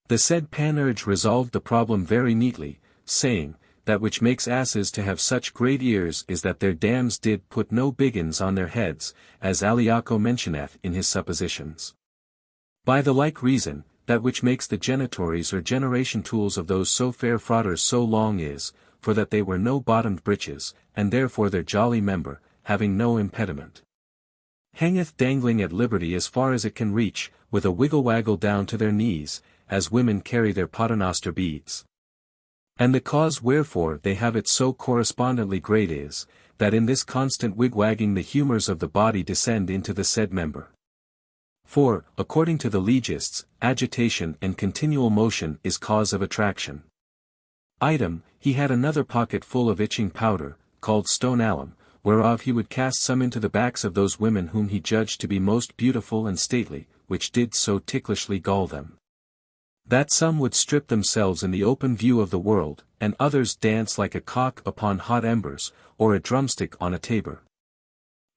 The said Panurge resolved the problem very neatly, saying, that which makes asses to have such great ears is that their dams did put no biggins on their heads, as Aliaco mentioneth in his suppositions. By the like reason, that which makes the genitories or generation tools of those so fair frauders so long is, for that they were no bottomed breeches, and therefore their jolly member, having no impediment, hangeth dangling at liberty as far as it can reach, with a wiggle-waggle down to their knees, as women carry their paternoster beads. And the cause wherefore they have it so correspondently great is, that in this constant wig-wagging the humours of the body descend into the said member. For, according to the legists, agitation and continual motion is cause of attraction. He had another pocket full of itching powder, called stone alum, whereof he would cast some into the backs of those women whom he judged to be most beautiful and stately, which did so ticklishly gall them, that some would strip themselves in the open view of the world, and others dance like a cock upon hot embers, or a drumstick on a tabor.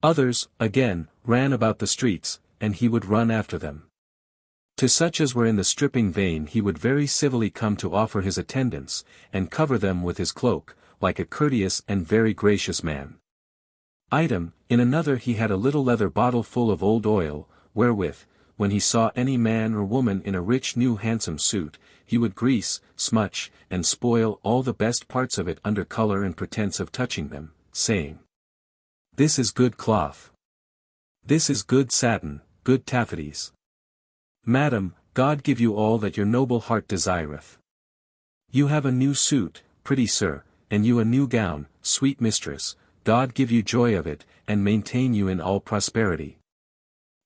Others, again, ran about the streets, and he would run after them. To such as were in the stripping vein he would very civilly come to offer his attendance, and cover them with his cloak, like a courteous and very gracious man. In another he had a little leather bottle full of old oil, wherewith, when he saw any man or woman in a rich new handsome suit, he would grease, smutch, and spoil all the best parts of it under colour and pretence of touching them, saying, "This is good cloth. This is good satin, good taffeties. Madam, God give you all that your noble heart desireth. You have a new suit, pretty sir, and you a new gown, sweet mistress, God give you joy of it, and maintain you in all prosperity."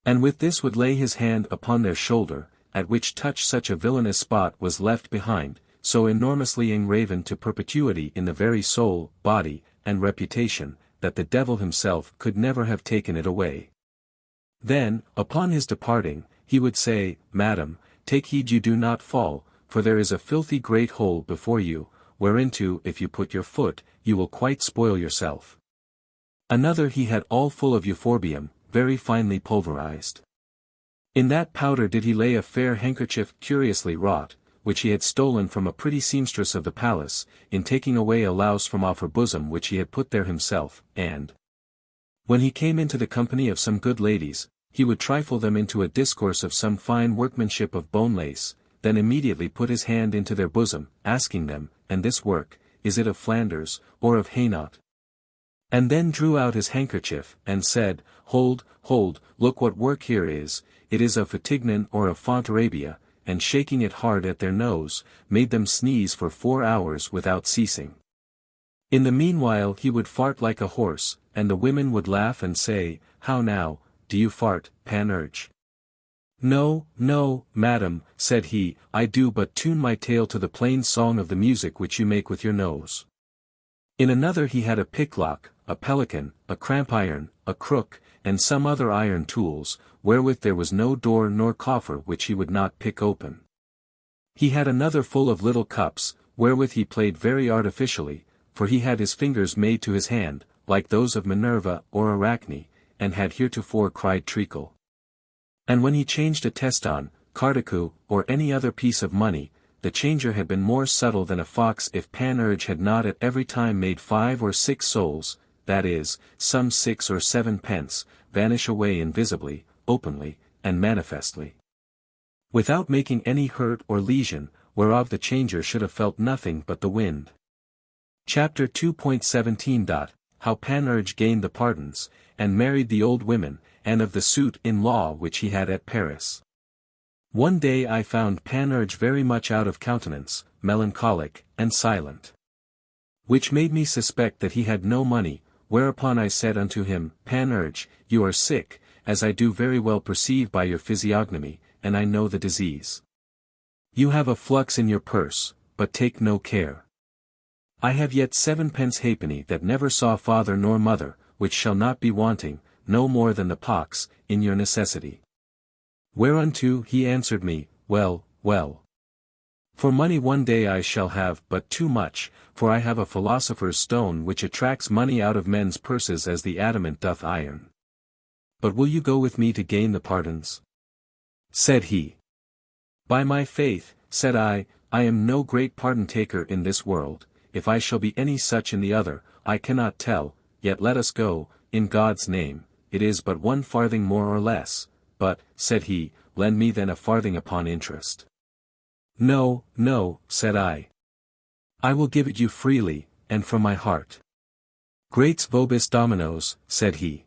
And with this would lay his hand upon their shoulder, at which touch such a villainous spot was left behind, so enormously engraven to perpetuity in the very soul, body, and reputation, that the devil himself could never have taken it away. Then, upon his departing, he would say, "Madam, take heed you do not fall, for there is a filthy great hole before you, whereinto if you put your foot, you will quite spoil yourself." Another he had all full of euphorbium, very finely pulverized. In that powder did he lay a fair handkerchief curiously wrought, which he had stolen from a pretty seamstress of the palace, in taking away a louse from off her bosom which he had put there himself, and when he came into the company of some good ladies, he would trifle them into a discourse of some fine workmanship of bone lace, then immediately put his hand into their bosom, asking them, and this work, is it of Flanders, or of Hainaut? And then drew out his handkerchief, and said, hold, look what work here is, it is of Fatignan or of Fontarabia, and shaking it hard at their nose, made them sneeze for 4 hours without ceasing. In the meanwhile he would fart like a horse, and the women would laugh and say, how now, do you fart, Panurge? No, madam, said he, I do but tune my tail to the plain song of the music which you make with your nose. In another he had a picklock, a pelican, a cramp iron, a crook, and some other iron tools, wherewith there was no door nor coffer which he would not pick open. He had another full of little cups, wherewith he played very artificially, for he had his fingers made to his hand, like those of Minerva or Arachne, and had heretofore cried treacle. And when he changed a teston, cardicu, or any other piece of money, the changer had been more subtle than a fox if Panurge had not at every time made 5 or 6 souls, that is, some 6 or 7 pence, vanish away invisibly, openly, and manifestly. Without making any hurt or lesion, whereof the changer should have felt nothing but the wind. Chapter 2.17. How Panurge gained the pardons, and married the old women, and of the suit in law which he had at Paris. One day I found Panurge very much out of countenance, melancholic, and silent. Which made me suspect that he had no money, whereupon I said unto him, Panurge, you are sick, as I do very well perceive by your physiognomy, and I know the disease. You have a flux in your purse, but take no care. I have yet 7 pence halfpenny that never saw father nor mother, which shall not be wanting, no more than the pox, in your necessity. Whereunto he answered me, well. For money one day I shall have but too much, for I have a philosopher's stone which attracts money out of men's purses as the adamant doth iron. But will you go with me to gain the pardons? Said he. By my faith, said I am no great pardon-taker in this world, if I shall be any such in the other, I cannot tell, yet let us go, in God's name, it is but 1 farthing more or less, but, said he, lend me then a farthing upon interest. No, said I will give it you freely, and from my heart. Greats vobis dominos, said he.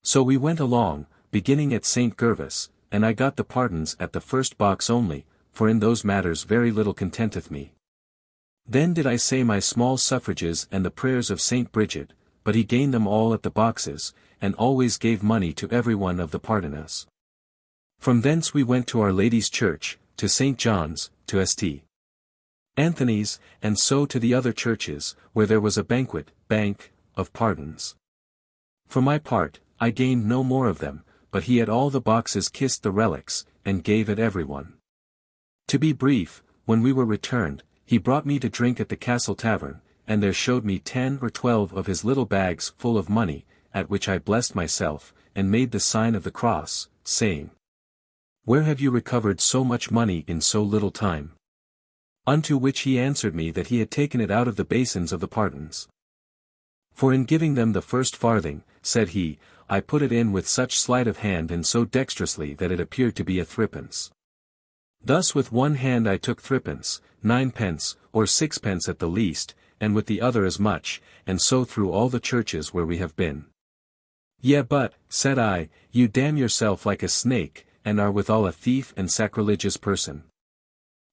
So we went along, beginning at St. Gervas, and I got the pardons at the first box only, for in those matters very little contenteth me. Then did I say my small suffrages and the prayers of St. Bridget, but he gained them all at the boxes, and always gave money to every one of the pardoners. From thence we went to Our Lady's Church, to St. John's, to St. Anthony's, and so to the other churches, where there was a bank, of pardons. For my part, I gained no more of them, but he at all the boxes kissed the relics, and gave at every one. To be brief, when we were returned, he brought me to drink at the Castle Tavern, and there showed me 10 or 12 of his little bags full of money, at which I blessed myself, and made the sign of the cross, saying, Where have you recovered so much money in so little time? Unto which he answered me that he had taken it out of the basins of the pardons. For in giving them the first farthing, said he, I put it in with such sleight of hand and so dexterously that it appeared to be a 3d. Thus with one hand I took 3d, 9 pence, or 6 pence at the least, and with the other as much, and so through all the churches where we have been. Yea but, said I, you damn yourself like a snake, and are withal a thief and sacrilegious person.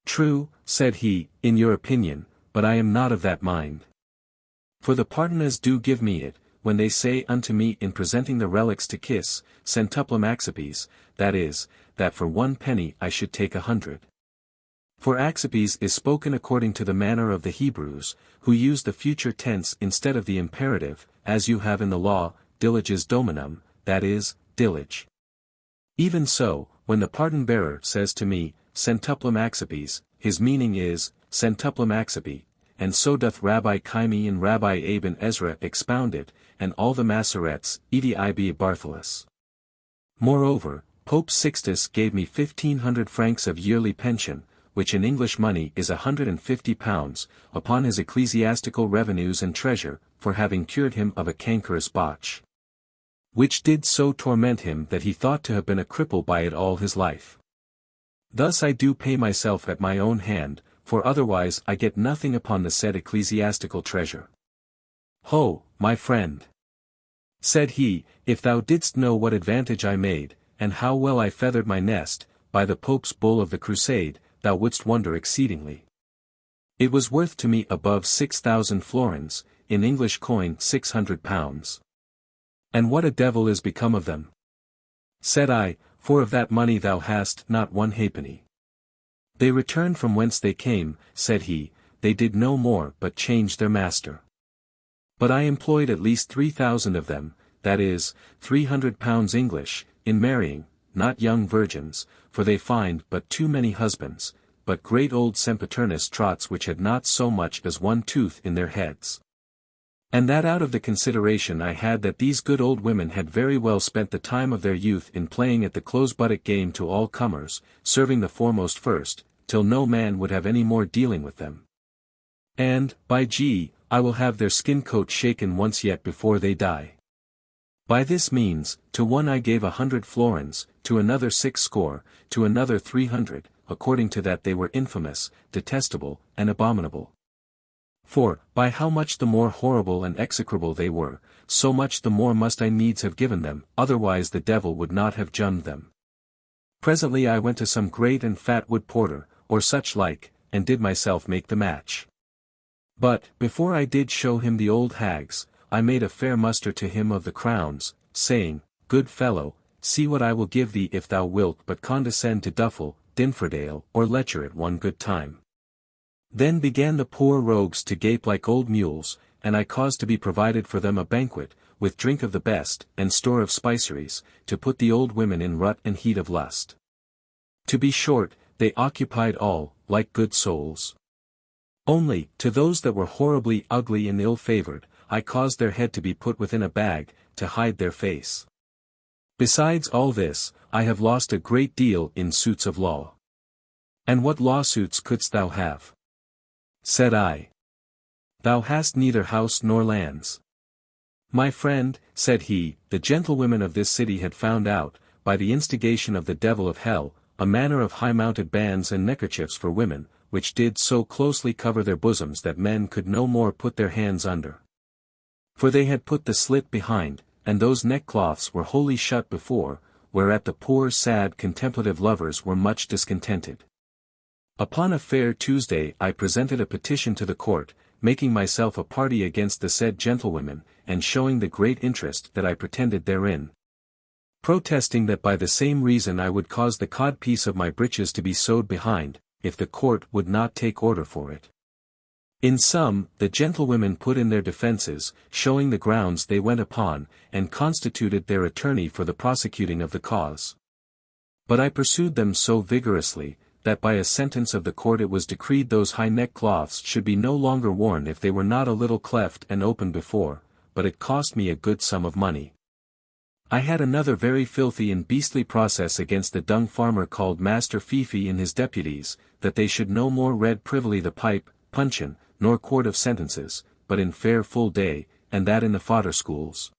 True, said he, in your opinion, but I am not of that mind. For the pardoners do give me it, when they say unto me in presenting the relics to kiss, centuplum accipes, that is, that for 1 penny I should take 100. For accipes is spoken according to the manner of the Hebrews, who use the future tense instead of the imperative, as you have in the law, diliges dominum, that is, dilige. Even so, when the pardon-bearer says to me, centuplum accipes, his meaning is, centuplum accipi, and so doth Rabbi Chaimi and Rabbi Aben Ezra expound it, and all the Masorets, Edi Ibi Bartholus. Moreover, Pope Sixtus gave me 1,500 francs of yearly pension, which in English money is £150, upon his ecclesiastical revenues and treasure, for having cured him of a cankerous botch. which did so torment him that he thought to have been a cripple by it all his life. Thus I do pay myself at my own hand, for otherwise I get nothing upon the said ecclesiastical treasure. Ho, my friend! Said he, if thou didst know what advantage I made, and how well I feathered my nest, by the Pope's bull of the Crusade, thou wouldst wonder exceedingly. It was worth to me above 6,000 florins, in English coin £600. And what a devil is become of them? Said I, for of that money thou hast not one halfpenny. They returned from whence they came, said he, they did no more but change their master. But I employed at least 3,000 of them, that is, £300 English, in marrying, not young virgins, for they find but too many husbands, but great old sempiternus trots which had not so much as one tooth in their heads. And that out of the consideration I had that these good old women had very well spent the time of their youth in playing at the close-buttock game to all comers, serving the foremost first, till no man would have any more dealing with them. And, by G, I will have their skin coat shaken once yet before they die. By this means, to one I gave 100 florins, to another 60, to another 300, according to that they were infamous, detestable, and abominable. For, by how much the more horrible and execrable they were, so much the more must I needs have given them, otherwise the devil would not have jummed them. Presently I went to some great and fat wood porter, or such like, and did myself make the match. But, before I did show him the old hags, I made a fair muster to him of the crowns, saying, Good fellow, see what I will give thee if thou wilt but condescend to Duffel, Dinfordale, or Letcher at one good time. Then began the poor rogues to gape like old mules, and I caused to be provided for them a banquet, with drink of the best, and store of spiceries, to put the old women in rut and heat of lust. To be short, they occupied all, like good souls. Only, to those that were horribly ugly and ill-favoured, I caused their head to be put within a bag, to hide their face. Besides all this, I have lost a great deal in suits of law. And what lawsuits couldst thou have? Said I. Thou hast neither house nor lands. My friend, said he, the gentlewomen of this city had found out, by the instigation of the devil of hell, a manner of high-mounted bands and neckerchiefs for women, which did so closely cover their bosoms that men could no more put their hands under. For they had put the slit behind, and those neckcloths were wholly shut before, whereat the poor sad contemplative lovers were much discontented. Upon a fair Tuesday I presented a petition to the court, making myself a party against the said gentlewomen, and showing the great interest that I pretended therein. Protesting that by the same reason I would cause the codpiece of my breeches to be sewed behind, if the court would not take order for it. In sum, the gentlewomen put in their defences, showing the grounds they went upon, and constituted their attorney for the prosecuting of the cause. But I pursued them so vigorously, that by a sentence of the court it was decreed those high neckcloths should be no longer worn if they were not a little cleft and open before, but it cost me a good sum of money. I had another very filthy and beastly process against the dung farmer called Master Fifi and his deputies, that they should no more read privily the pipe, puncheon, nor court of sentences, but in fair full day, and that in the fodder schools.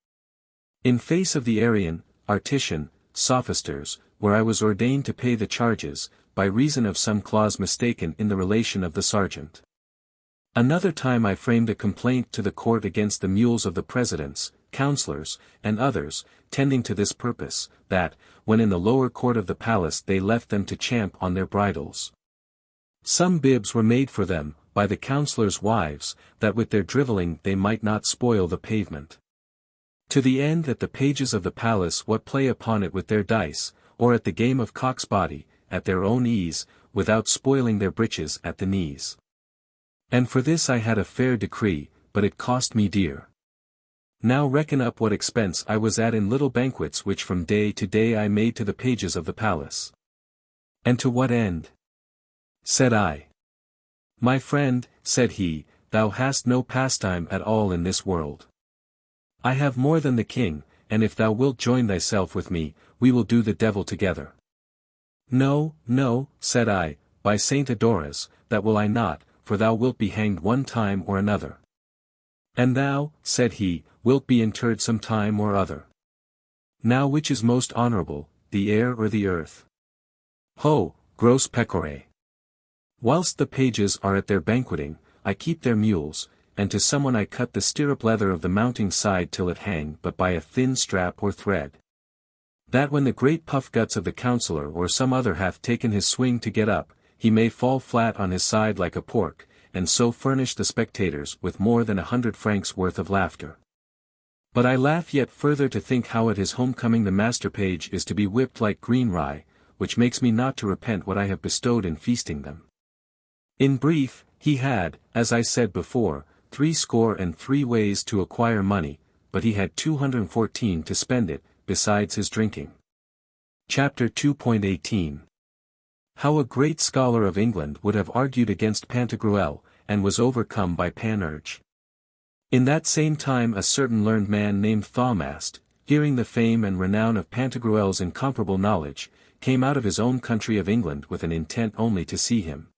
In face of the Arian, Artician, Sophisters, where I was ordained to pay the charges, by reason of some clause mistaken in the relation of the sergeant. Another time I framed a complaint to the court against the mules of the presidents, councillors, and others, tending to this purpose, that, when in the lower court of the palace they left them to champ on their bridles. Some bibs were made for them, by the councillors' wives, that with their drivelling they might not spoil the pavement. To the end that the pages of the palace what play upon it with their dice, or at the game of cock's body, at their own ease, without spoiling their breeches at the knees. And for this I had a fair decree, but it cost me dear. Now reckon up what expense I was at in little banquets which from day to day I made to the pages of the palace. And to what end? Said I. My friend, said he, thou hast no pastime at all in this world. I have more than the king, and if thou wilt join thyself with me, we will do the devil together. No, no, said I, by Saint Adoras, that will I not, for thou wilt be hanged one time or another. And thou, said he, wilt be interred some time or other. Now which is most honorable, the air or the earth? Ho, gross pecore! Whilst the pages are at their banqueting, I keep their mules, and to someone I cut the stirrup leather of the mounting side till it hang but by a thin strap or thread. That when the great puff guts of the counsellor or some other hath taken his swing to get up, he may fall flat on his side like a pork, and so furnish the spectators with more than 100 francs worth of laughter. But I laugh yet further to think how at his homecoming the master page is to be whipped like green rye, which makes me not to repent what I have bestowed in feasting them. In brief, he had, as I said before, 63 ways to acquire money, but he had 214 to spend it, besides his drinking. Chapter 2.18 How a great scholar of England would have argued against Pantagruel, and was overcome by Panurge. In that same time a certain learned man named Thaumaste, hearing the fame and renown of Pantagruel's incomparable knowledge, came out of his own country of England with an intent only to see him,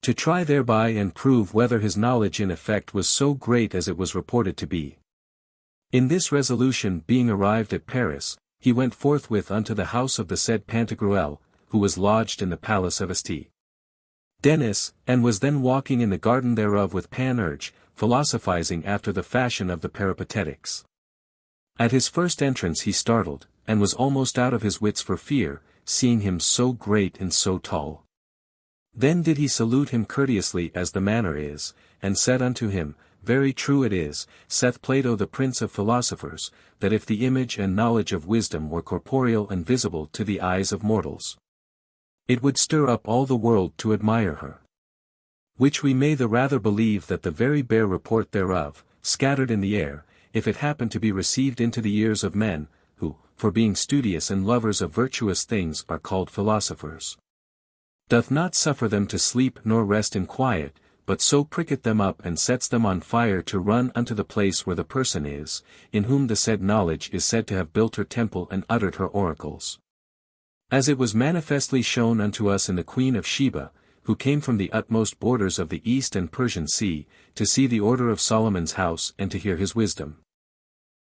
to try thereby and prove whether his knowledge in effect was so great as it was reported to be. In this resolution being arrived at Paris, he went forthwith unto the house of the said Pantagruel, who was lodged in the palace of St. Denis, and was then walking in the garden thereof with Panurge, philosophizing after the fashion of the Peripatetics. At his first entrance he startled, and was almost out of his wits for fear, seeing him so great and so tall. Then did he salute him courteously as the manner is, and said unto him, Very true it is, saith Plato the prince of philosophers, that if the image and knowledge of wisdom were corporeal and visible to the eyes of mortals, it would stir up all the world to admire her. Which we may the rather believe that the very bare report thereof, scattered in the air, if it happen to be received into the ears of men, who, for being studious and lovers of virtuous things are called philosophers, doth not suffer them to sleep nor rest in quiet, but so pricketh them up and sets them on fire to run unto the place where the person is, in whom the said knowledge is said to have built her temple and uttered her oracles. As it was manifestly shown unto us in the Queen of Sheba, who came from the utmost borders of the East and Persian Sea, to see the order of Solomon's house and to hear his wisdom.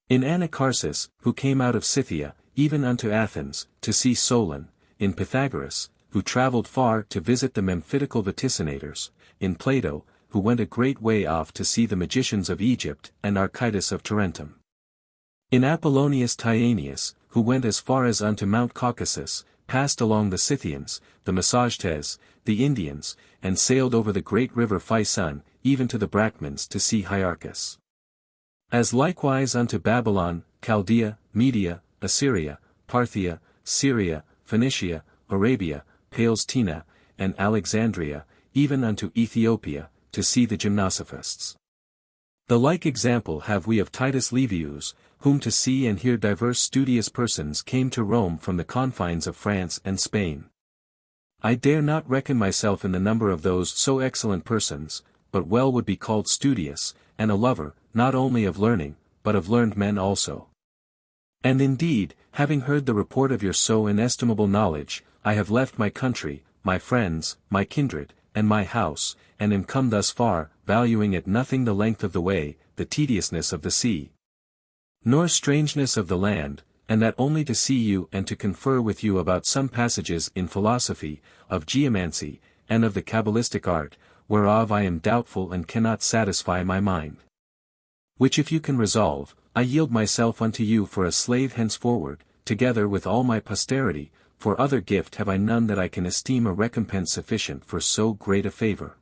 In Anacharsis, who came out of Scythia, even unto Athens, to see Solon, in Pythagoras, who travelled far to visit the memphitical vaticinators, in Plato, who went a great way off to see the magicians of Egypt and Archytas of Tarentum. In Apollonius Tyaneus, who went as far as unto Mount Caucasus, passed along the Scythians, the Massagetes, the Indians, and sailed over the great river Physon, even to the Brachmans to see Hyrcus. As likewise unto Babylon, Chaldea, Media, Assyria, Parthia, Syria, Phoenicia, Arabia, Palestina, and Alexandria, even unto Ethiopia, to see the gymnosophists. The like example have we of Titus Livius, whom to see and hear diverse studious persons came to Rome from the confines of France and Spain. I dare not reckon myself in the number of those so excellent persons, but well would be called studious, and a lover, not only of learning, but of learned men also. And indeed, having heard the report of your so inestimable knowledge, I have left my country, my friends, my kindred, and my house, and am come thus far, valuing at nothing the length of the way, the tediousness of the sea, nor strangeness of the land, and that only to see you and to confer with you about some passages in philosophy, of geomancy, and of the Kabbalistic art, whereof I am doubtful and cannot satisfy my mind. Which if you can resolve, I yield myself unto you for a slave henceforward, together with all my posterity, for other gift have I none that I can esteem a recompense sufficient for so great a favour.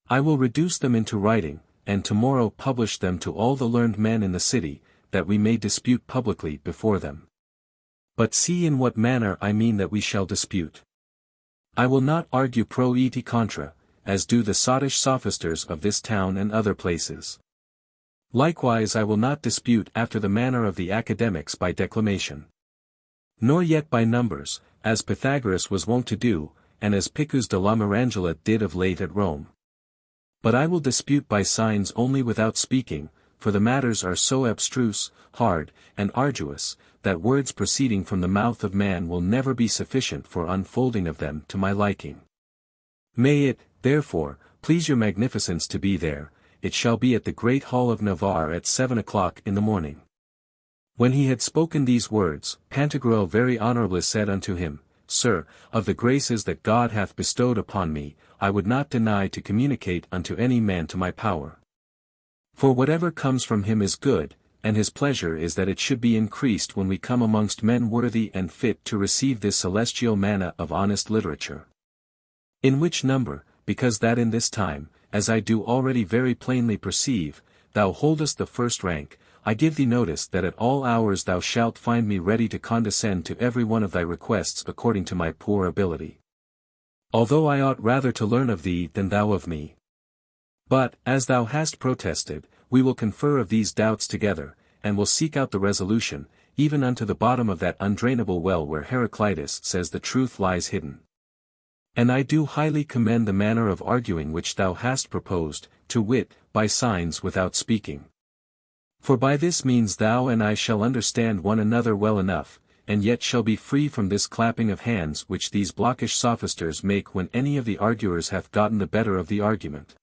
I will reduce them into writing, and tomorrow publish them to all the learned men in the city, that we may dispute publicly before them. But see in what manner I mean that we shall dispute. I will not argue pro et contra, as do the sottish sophisters of this town and other places. Likewise I will not dispute after the manner of the academics by declamation, nor yet by numbers, as Pythagoras was wont to do, and as Picus de la Mirangela did of late at Rome. But I will dispute by signs only without speaking, for the matters are so abstruse, hard, and arduous, that words proceeding from the mouth of man will never be sufficient for unfolding of them to my liking. May it, therefore, please your magnificence to be there. It shall be at the great hall of Navarre at 7 o'clock in the morning. When he had spoken these words, Pantagruel very honourably said unto him, Sir, of the graces that God hath bestowed upon me, I would not deny to communicate unto any man to my power. For whatever comes from him is good, and his pleasure is that it should be increased when we come amongst men worthy and fit to receive this celestial manna of honest literature. In which number, because that in this time, as I do already very plainly perceive, thou holdest the first rank, I give thee notice that at all hours thou shalt find me ready to condescend to every one of thy requests according to my poor ability. Although I ought rather to learn of thee than thou of me. But, as thou hast protested, we will confer of these doubts together, and will seek out the resolution, even unto the bottom of that undrainable well where Heraclitus says the truth lies hidden. And I do highly commend the manner of arguing which thou hast proposed, to wit, by signs without speaking. For by this means thou and I shall understand one another well enough, and yet shall be free from this clapping of hands which these blockish sophisters make when any of the arguers hath gotten the better of the argument.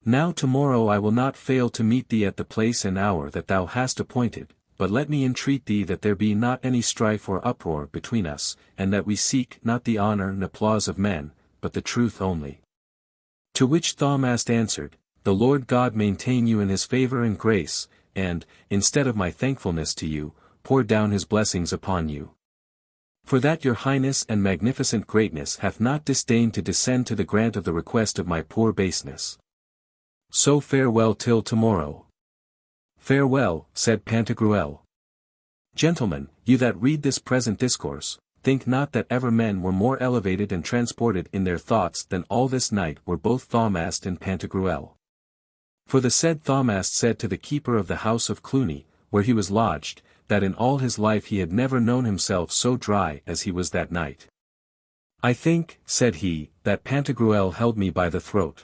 Now tomorrow I will not fail to meet thee at the place and hour that thou hast appointed, but let me entreat thee that there be not any strife or uproar between us, and that we seek not the honour and applause of men, but the truth only. To which Thaumast answered, The Lord God maintain you in his favour and grace, and, instead of my thankfulness to you, pour down his blessings upon you. For that your highness and magnificent greatness hath not disdained to descend to the grant of the request of my poor baseness. So farewell till tomorrow. Farewell, said Pantagruel. Gentlemen, you that read this present discourse, think not that ever men were more elevated and transported in their thoughts than all this night were both Thaumast and Pantagruel. For the said Thaumast said to the keeper of the house of Cluny, where he was lodged, that in all his life he had never known himself so dry as he was that night. I think, said he, that Pantagruel held me by the throat.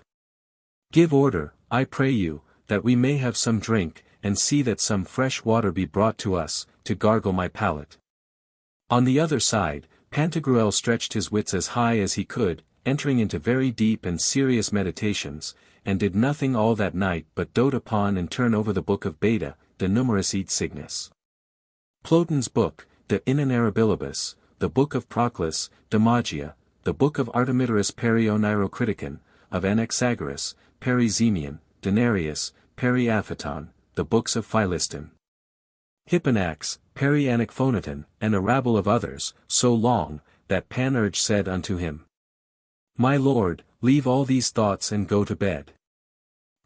Give order, I pray you, that we may have some drink, and see that some fresh water be brought to us, to gargle my palate. On the other side, Pantagruel stretched his wits as high as he could, entering into very deep and serious meditations, and did nothing all that night but dote upon and turn over the book of Beda, De Numeris et Signis. Plotin's book, De Inenarrabilibus, the book of Proclus, De Magia, the book of Artemidorus Perioneirocriticon, of Anaxagoras, Perizemian, Denarius, Periaphaton, the books of Philiston, Hipponax, Perianacphonaton, and a rabble of others, so long, that Panurge said unto him, My lord, leave all these thoughts and go to bed.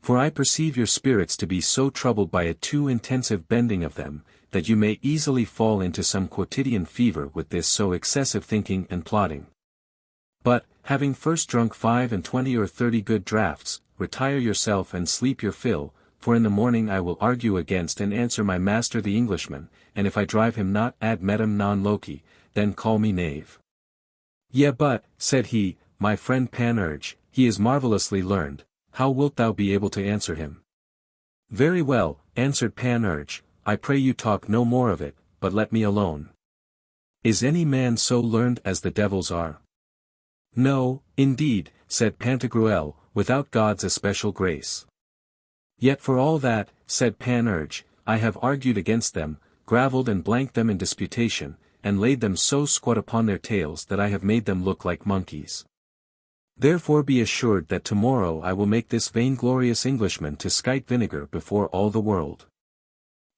For I perceive your spirits to be so troubled by a too intensive bending of them, that you may easily fall into some quotidian fever with this so excessive thinking and plotting. But, having first drunk 25 or 30 good draughts, retire yourself and sleep your fill, for in the morning I will argue against and answer my master the Englishman, and if I drive him not ad metum non loci, then call me knave. Yea but, said he, my friend Panurge, he is marvellously learned, how wilt thou be able to answer him? Very well, answered Panurge, I pray you talk no more of it, but let me alone. Is any man so learned as the devils are? No, indeed, said Pantagruel, without God's especial grace. Yet for all that, said Panurge, I have argued against them, gravelled and blanked them in disputation, and laid them so squat upon their tails that I have made them look like monkeys. Therefore be assured that tomorrow I will make this vainglorious Englishman to skite vinegar before all the world.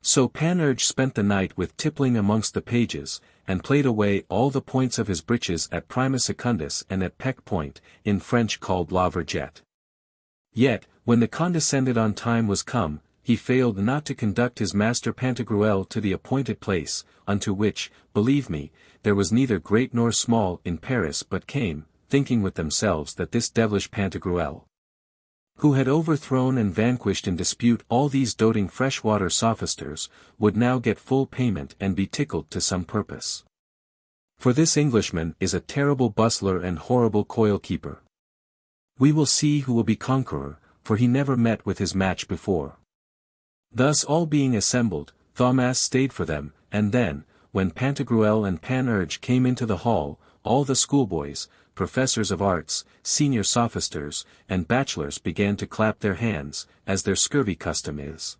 So Panurge spent the night with tippling amongst the pages, and played away all the points of his breeches at Prima Secundus and at Peck Point, in French called La Vergette. Yet, when the condescended on time was come, he failed not to conduct his master Pantagruel to the appointed place, unto which, believe me, there was neither great nor small in Paris but came, thinking with themselves that this devilish Pantagruel, who had overthrown and vanquished in dispute all these doting freshwater sophisters, would now get full payment and be tickled to some purpose. For this Englishman is a terrible bustler and horrible coil-keeper. We will see who will be conqueror, for he never met with his match before. Thus all being assembled, Thaumast stayed for them, and then, when Pantagruel and Panurge came into the hall, all the schoolboys, professors of arts, senior sophisters, and bachelors began to clap their hands, as their scurvy custom is.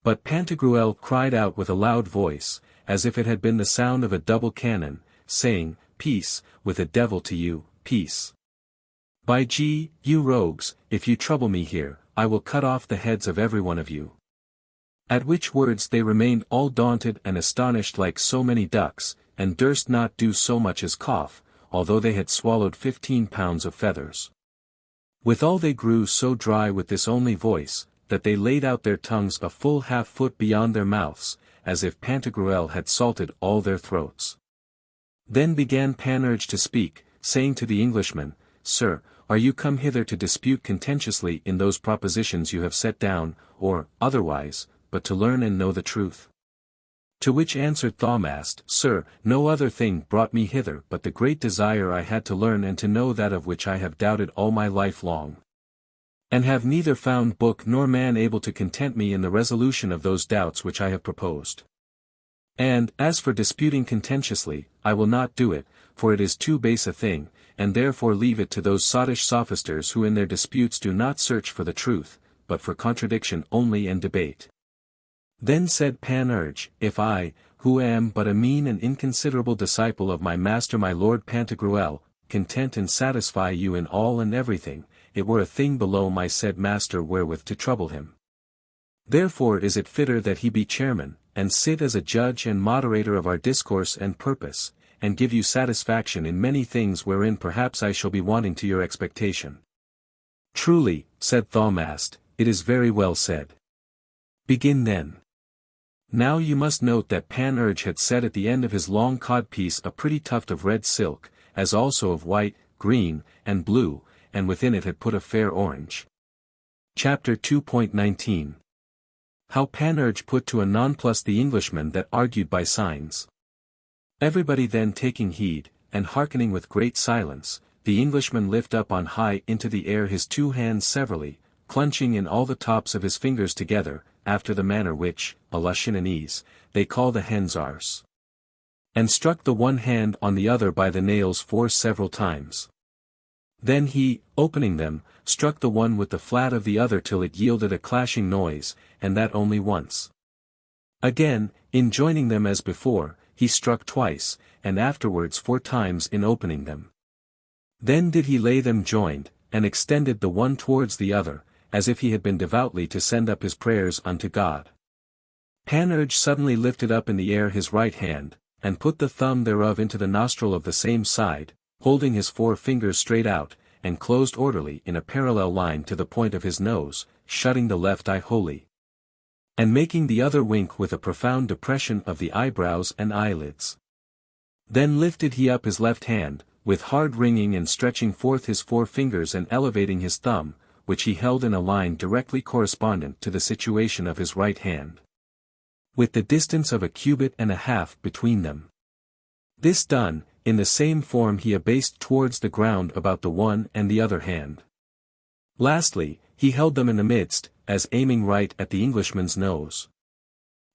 But Pantagruel cried out with a loud voice, as if it had been the sound of a double cannon, saying, Peace, with a devil to you, peace. By G, you rogues, if you trouble me here, I will cut off the heads of every one of you. At which words they remained all daunted and astonished like so many ducks, and durst not do so much as cough, although they had swallowed 15 pounds of feathers. Withal they grew so dry with this only voice, that they laid out their tongues a full half-foot beyond their mouths, as if Pantagruel had salted all their throats. Then began Panurge to speak, saying to the Englishman, Sir, are you come hither to dispute contentiously in those propositions you have set down, or, otherwise, but to learn and know the truth? To which answered Thaumast, Sir, no other thing brought me hither but the great desire I had to learn and to know that of which I have doubted all my life long. And have neither found book nor man able to content me in the resolution of those doubts which I have proposed. And, as for disputing contentiously, I will not do it, for it is too base a thing, and therefore leave it to those sottish sophisters who in their disputes do not search for the truth, but for contradiction only and debate. Then said Panurge, If I, who am but a mean and inconsiderable disciple of my master my lord Pantagruel, content and satisfy you in all and everything, it were a thing below my said master wherewith to trouble him. Therefore is it fitter that he be chairman, and sit as a judge and moderator of our discourse and purpose, and give you satisfaction in many things wherein perhaps I shall be wanting to your expectation. Truly, said Thaumast, it is very well said. Begin then. Now you must note that Panurge had set at the end of his long codpiece a pretty tuft of red silk, as also of white, green, and blue, and within it had put a fair orange. Chapter 2.19 How Panurge put to a nonplus the Englishman that argued by signs. Everybody then taking heed, and hearkening with great silence, the Englishman lift up on high into the air his two hands severally, clenching in all the tops of his fingers together, after the manner which, a Lushanese, they call the hen's arse. And struck the one hand on the other by the nails 4 several times. Then he, opening them, struck the one with the flat of the other till it yielded a clashing noise, and that only once. Again, in joining them as before, he struck twice, and afterwards 4 times in opening them. Then did he lay them joined, and extended the one towards the other, as if he had been devoutly to send up his prayers unto God. Panurge suddenly lifted up in the air his right hand, and put the thumb thereof into the nostril of the same side, holding his 4 fingers straight out, and closed orderly in a parallel line to the point of his nose, shutting the left eye wholly, and making the other wink with a profound depression of the eyebrows and eyelids. Then lifted he up his left hand, with hard wringing and stretching forth his 4 fingers and elevating his thumb, which he held in a line directly correspondent to the situation of his right hand, with the distance of 1.5 cubits between them. This done, in the same form he abased towards the ground about the one and the other hand. Lastly, he held them in the midst, as aiming right at the Englishman's nose.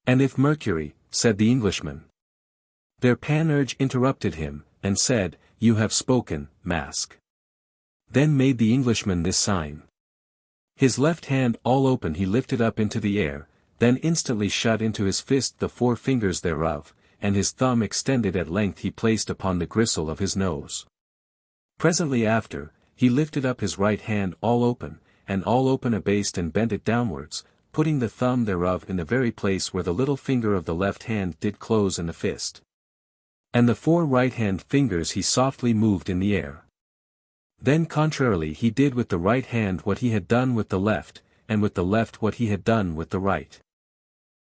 And if Mercury, said the Englishman. There Panurge interrupted him, and said, You have spoken, mask. Then made the Englishman this sign. His left hand all open he lifted up into the air, then instantly shut into his fist the 4 fingers thereof, and his thumb extended at length he placed upon the gristle of his nose. Presently after, he lifted up his right hand all open abased and bent it downwards, putting the thumb thereof in the very place where the little finger of the left hand did close in the fist. And the 4 right hand fingers he softly moved in the air. Then contrarily he did with the right hand what he had done with the left, and with the left what he had done with the right.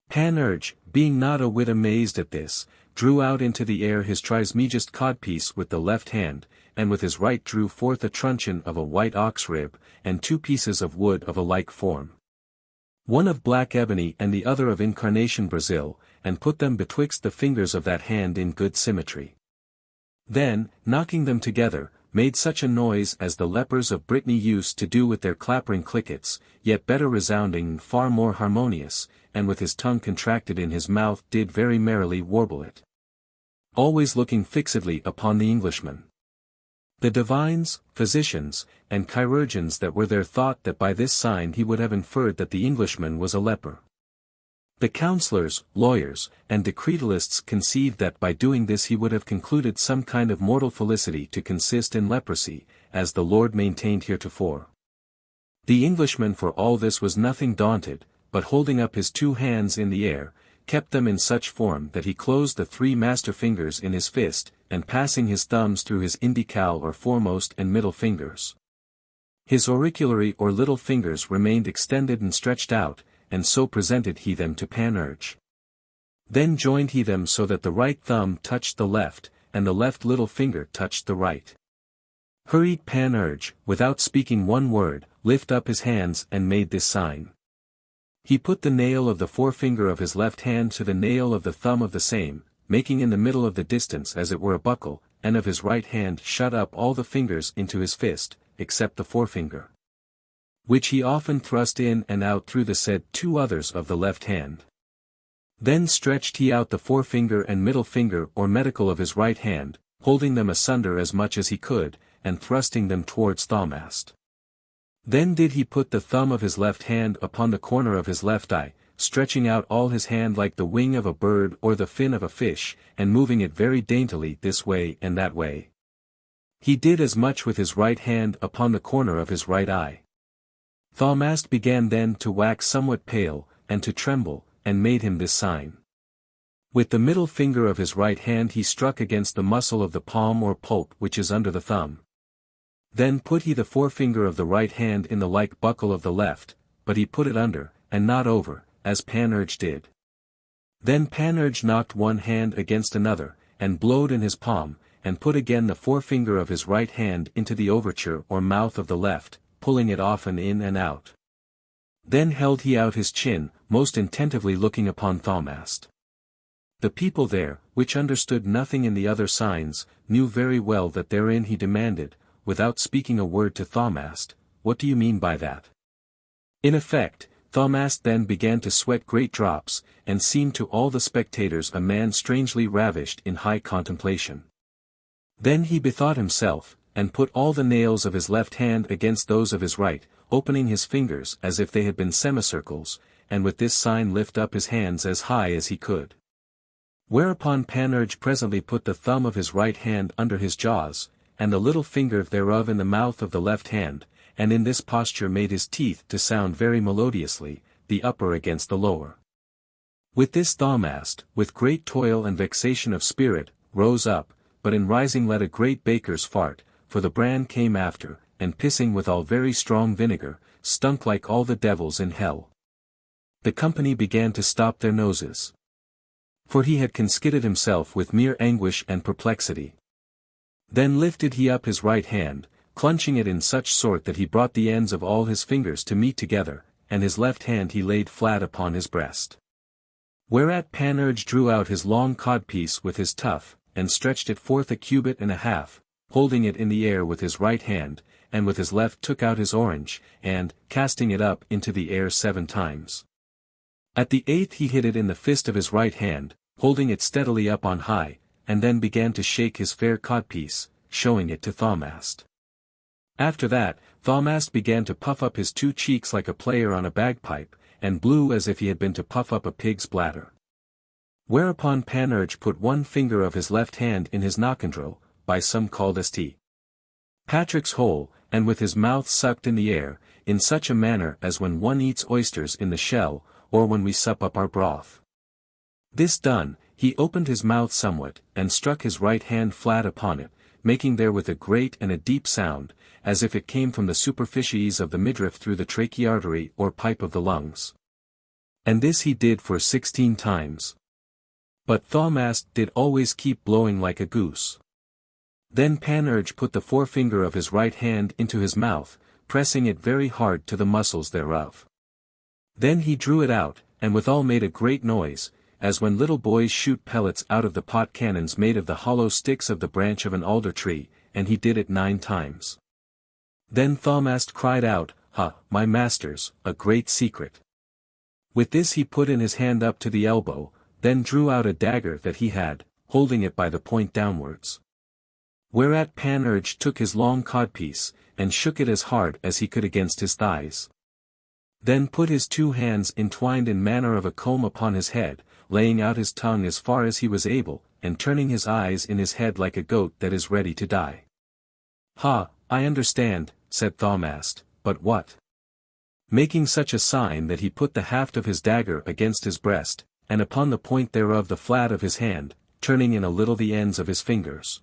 Panurge, being not a whit amazed at this, drew out into the air his trismegist codpiece with the left hand, and with his right drew forth a truncheon of a white ox rib, and 2 pieces of wood of a like form, one of black ebony and the other of incarnation Brazil, and put them betwixt the fingers of that hand in good symmetry. Then, knocking them together, made such a noise as the lepers of Brittany used to do with their clappering clickets, yet better resounding and far more harmonious, and with his tongue contracted in his mouth did very merrily warble it, always looking fixedly upon the Englishman. The divines, physicians, and chirurgeons that were there thought that by this sign he would have inferred that the Englishman was a leper. The counsellors, lawyers, and decretalists conceived that by doing this he would have concluded some kind of mortal felicity to consist in leprosy, as the Lord maintained heretofore. The Englishman for all this was nothing daunted, but holding up his 2 hands in the air, kept them in such form that he closed the 3 master fingers in his fist, and passing his thumbs through his indical or foremost and middle fingers. His auriculary or little fingers remained extended and stretched out, and so presented he them to Panurge. Then joined he them so that the right thumb touched the left, and the left little finger touched the right. Hurried Panurge, without speaking one word, lift up his hands and made this sign. He put the nail of the forefinger of his left hand to the nail of the thumb of the same, making in the middle of the distance as it were a buckle, and of his right hand shut up all the fingers into his fist, except the forefinger, which he often thrust in and out through the said 2 others of the left hand. Then stretched he out the forefinger and middle finger or medical of his right hand, holding them asunder as much as he could, and thrusting them towards Thamast. Then did he put the thumb of his left hand upon the corner of his left eye, stretching out all his hand like the wing of a bird or the fin of a fish, and moving it very daintily this way and that way. He did as much with his right hand upon the corner of his right eye. Thamast began then to wax somewhat pale, and to tremble, and made him this sign. With the middle finger of his right hand he struck against the muscle of the palm or pulp which is under the thumb. Then put he the forefinger of the right hand in the like buckle of the left, but he put it under, and not over, as Panurge did. Then Panurge knocked one hand against another, and blowed in his palm, and put again the forefinger of his right hand into the overture or mouth of the left, pulling it often in and out. Then held he out his chin, most attentively looking upon Thamast. The people there, which understood nothing in the other signs, knew very well that therein he demanded, without speaking a word to Thamast, "What do you mean by that?" In effect, Thamast then began to sweat great drops, and seemed to all the spectators a man strangely ravished in high contemplation. Then he bethought himself, and put all the nails of his left hand against those of his right, opening his fingers as if they had been semicircles, and with this sign lift up his hands as high as he could. Whereupon Panurge presently put the thumb of his right hand under his jaws, and the little finger thereof in the mouth of the left hand, and in this posture made his teeth to sound very melodiously, the upper against the lower. With this Thamast, with great toil and vexation of spirit, rose up, but in rising let a great baker's fart, for the bran came after, and pissing withal very strong vinegar, stunk like all the devils in hell. The company began to stop their noses. For he had conskidded himself with mere anguish and perplexity. Then lifted he up his right hand, clenching it in such sort that he brought the ends of all his fingers to meet together, and his left hand he laid flat upon his breast. Whereat Panurge drew out his long codpiece with his tuff, and stretched it forth a cubit and a half, holding it in the air with his right hand, and with his left took out his orange, and, casting it up into the air 7 times. At the 8th he hid it in the fist of his right hand, holding it steadily up on high, and then began to shake his fair codpiece, showing it to Thamast. After that, Thamast began to puff up his 2 cheeks like a player on a bagpipe, and blew as if he had been to puff up a pig's bladder. Whereupon Panurge put one finger of his left hand in his nockandrel, by some called St. Patrick's hole, and with his mouth sucked in the air, in such a manner as when one eats oysters in the shell, or when we sup up our broth. This done, he opened his mouth somewhat, and struck his right hand flat upon it, making therewith a great and a deep sound, as if it came from the superficies of the midriff through the tracheartery or pipe of the lungs. And this he did for 16 times. But Thamast did always keep blowing like a goose. Then Panurge put the forefinger of his right hand into his mouth, pressing it very hard to the muscles thereof. Then he drew it out, and withal made a great noise, as when little boys shoot pellets out of the pot cannons made of the hollow sticks of the branch of an alder tree, and he did it 9 times. Then Thamast cried out, "Ha, my masters, a great secret." With this he put in his hand up to the elbow, then drew out a dagger that he had, holding it by the point downwards. Whereat Panurge took his long codpiece, and shook it as hard as he could against his thighs. Then put his 2 hands entwined in manner of a comb upon his head, laying out his tongue as far as he was able, and turning his eyes in his head like a goat that is ready to die. Ha, I understand, said Thaumast, but what? Making such a sign that he put the haft of his dagger against his breast, and upon the point thereof the flat of his hand, turning in a little the ends of his fingers.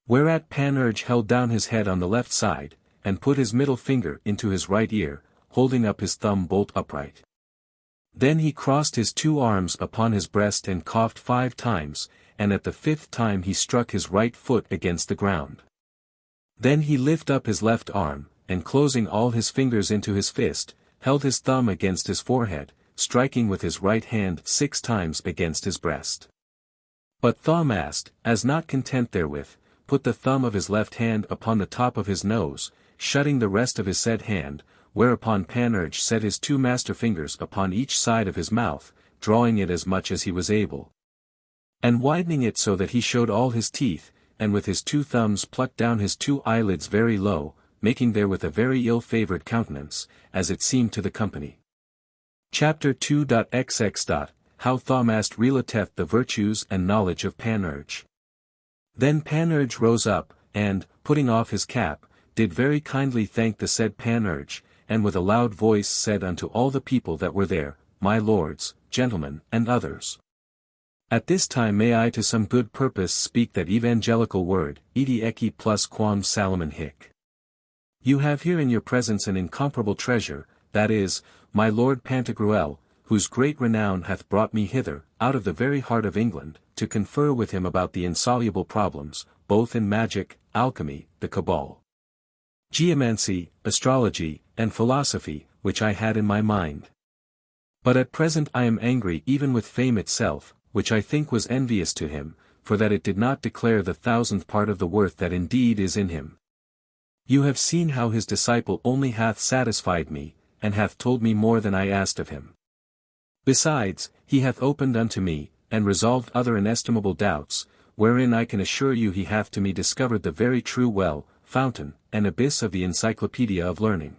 Whereat Panurge held down his head on the left side, and put his middle finger into his right ear, holding up his thumb bolt upright. Then he crossed his 2 arms upon his breast and coughed 5 times, and at the 5th time he struck his right foot against the ground. Then he lifted up his left arm, and closing all his fingers into his fist, held his thumb against his forehead, striking with his right hand 6 times against his breast. But Thaumast, as not content therewith, put the thumb of his left hand upon the top of his nose, shutting the rest of his said hand, whereupon Panurge set his 2 master fingers upon each side of his mouth, drawing it as much as he was able, and widening it so that he showed all his teeth, and with his 2 thumbs plucked down his 2 eyelids very low, making therewith a very ill-favoured countenance, as it seemed to the company. Chapter 2.xx. How Thaumast relateth the virtues and knowledge of Panurge. Then Panurge rose up, and, putting off his cap, did very kindly thank the said Panurge, and with a loud voice said unto all the people that were there, My lords, gentlemen, and others. At this time may I to some good purpose speak that evangelical word, edi ecce plus quam Salomon hic. You have here in your presence an incomparable treasure, that is, my lord Pantagruel, whose great renown hath brought me hither, out of the very heart of England, to confer with him about the insoluble problems, both in magic, alchemy, the cabal, geomancy, astrology, and philosophy, which I had in my mind. But at present I am angry even with fame itself, which I think was envious to him, for that it did not declare the 1,000th part of the worth that indeed is in him. You have seen how his disciple only hath satisfied me, and hath told me more than I asked of him. Besides, he hath opened unto me, and resolved other inestimable doubts, wherein I can assure you he hath to me discovered the very true well, fountain, and abyss of the encyclopedia of learning.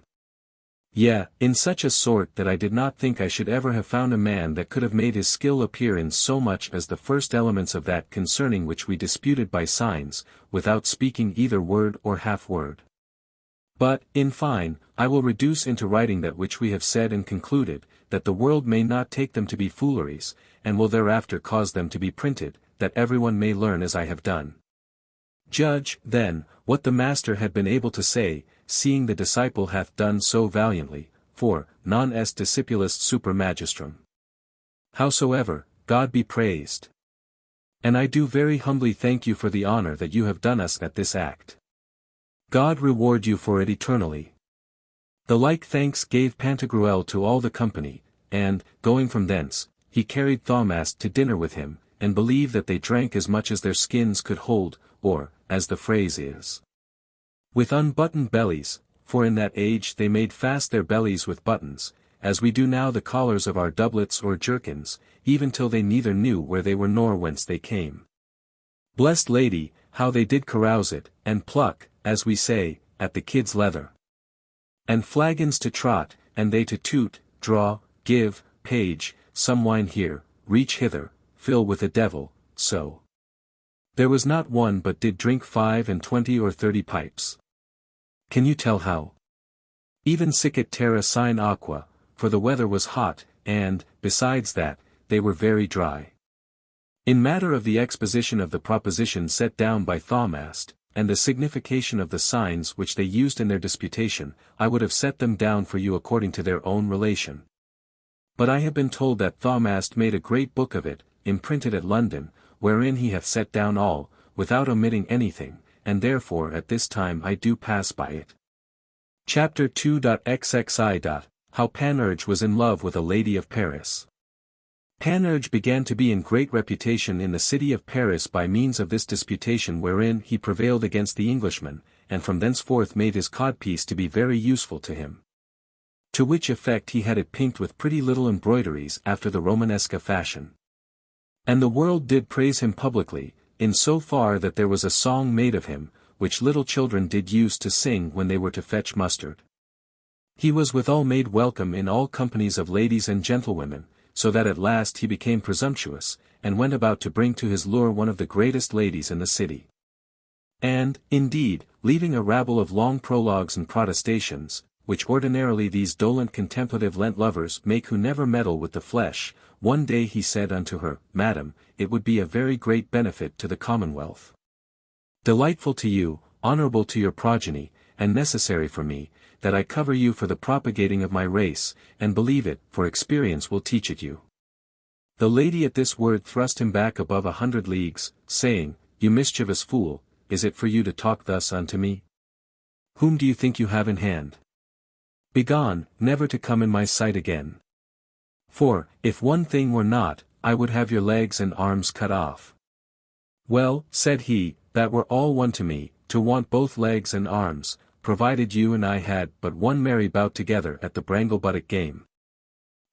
Yea, in such a sort that I did not think I should ever have found a man that could have made his skill appear in so much as the first elements of that concerning which we disputed by signs, without speaking either word or half-word. But, in fine, I will reduce into writing that which we have said and concluded, that the world may not take them to be fooleries, and will thereafter cause them to be printed, that everyone may learn as I have done. Judge, then, what the master had been able to say, seeing the disciple hath done so valiantly, for, non est discipulus super magistrum. Howsoever, God be praised. And I do very humbly thank you for the honor that you have done us at this act. God reward you for it eternally. The like thanks gave Pantagruel to all the company, and, going from thence, he carried Thaumast to dinner with him, and believed that they drank as much as their skins could hold, or, as the phrase is, with unbuttoned bellies, for in that age they made fast their bellies with buttons, as we do now the collars of our doublets or jerkins, even till they neither knew where they were nor whence they came. Blessed lady, how they did carouse it, and pluck, as we say, at the kid's leather. And flagons to trot, and they to toot, draw, give, page, some wine here, reach hither, fill with a devil, so. There was not one but did drink 5 and 20 or 30 pipes. Can you tell how? Even sic et terra sine aqua, for the weather was hot, and, besides that, they were very dry. In matter of the exposition of the proposition set down by Thaumast, and the signification of the signs which they used in their disputation, I would have set them down for you according to their own relation. But I have been told that Thaumast made a great book of it, imprinted at London, wherein he hath set down all, without omitting anything, and therefore at this time I do pass by it. Chapter 2.xxi. How Panurge was in love with a lady of Paris. Panurge began to be in great reputation in the city of Paris by means of this disputation wherein he prevailed against the Englishman, and from thenceforth made his codpiece to be very useful to him. To which effect he had it pinked with pretty little embroideries after the Romanesque fashion. And the world did praise him publicly, in so far that there was a song made of him, which little children did use to sing when they were to fetch mustard. He was withal made welcome in all companies of ladies and gentlewomen, so that at last he became presumptuous, and went about to bring to his lure one of the greatest ladies in the city. And, indeed, leaving a rabble of long prologues and protestations, which ordinarily these dolent contemplative Lent lovers make who never meddle with the flesh, one day he said unto her, Madam, it would be a very great benefit to the commonwealth. Delightful to you, honorable to your progeny, and necessary for me, that I cover you for the propagating of my race, and believe it, for experience will teach it you. The lady at this word thrust him back above 100 leagues, saying, You mischievous fool, is it for you to talk thus unto me? Whom do you think you have in hand? Begone, never to come in my sight again. For, if one thing were not, I would have your legs and arms cut off. Well, said he, that were all one to me, to want both legs and arms, provided you and I had but one merry bout together at the Brangle-buttock game.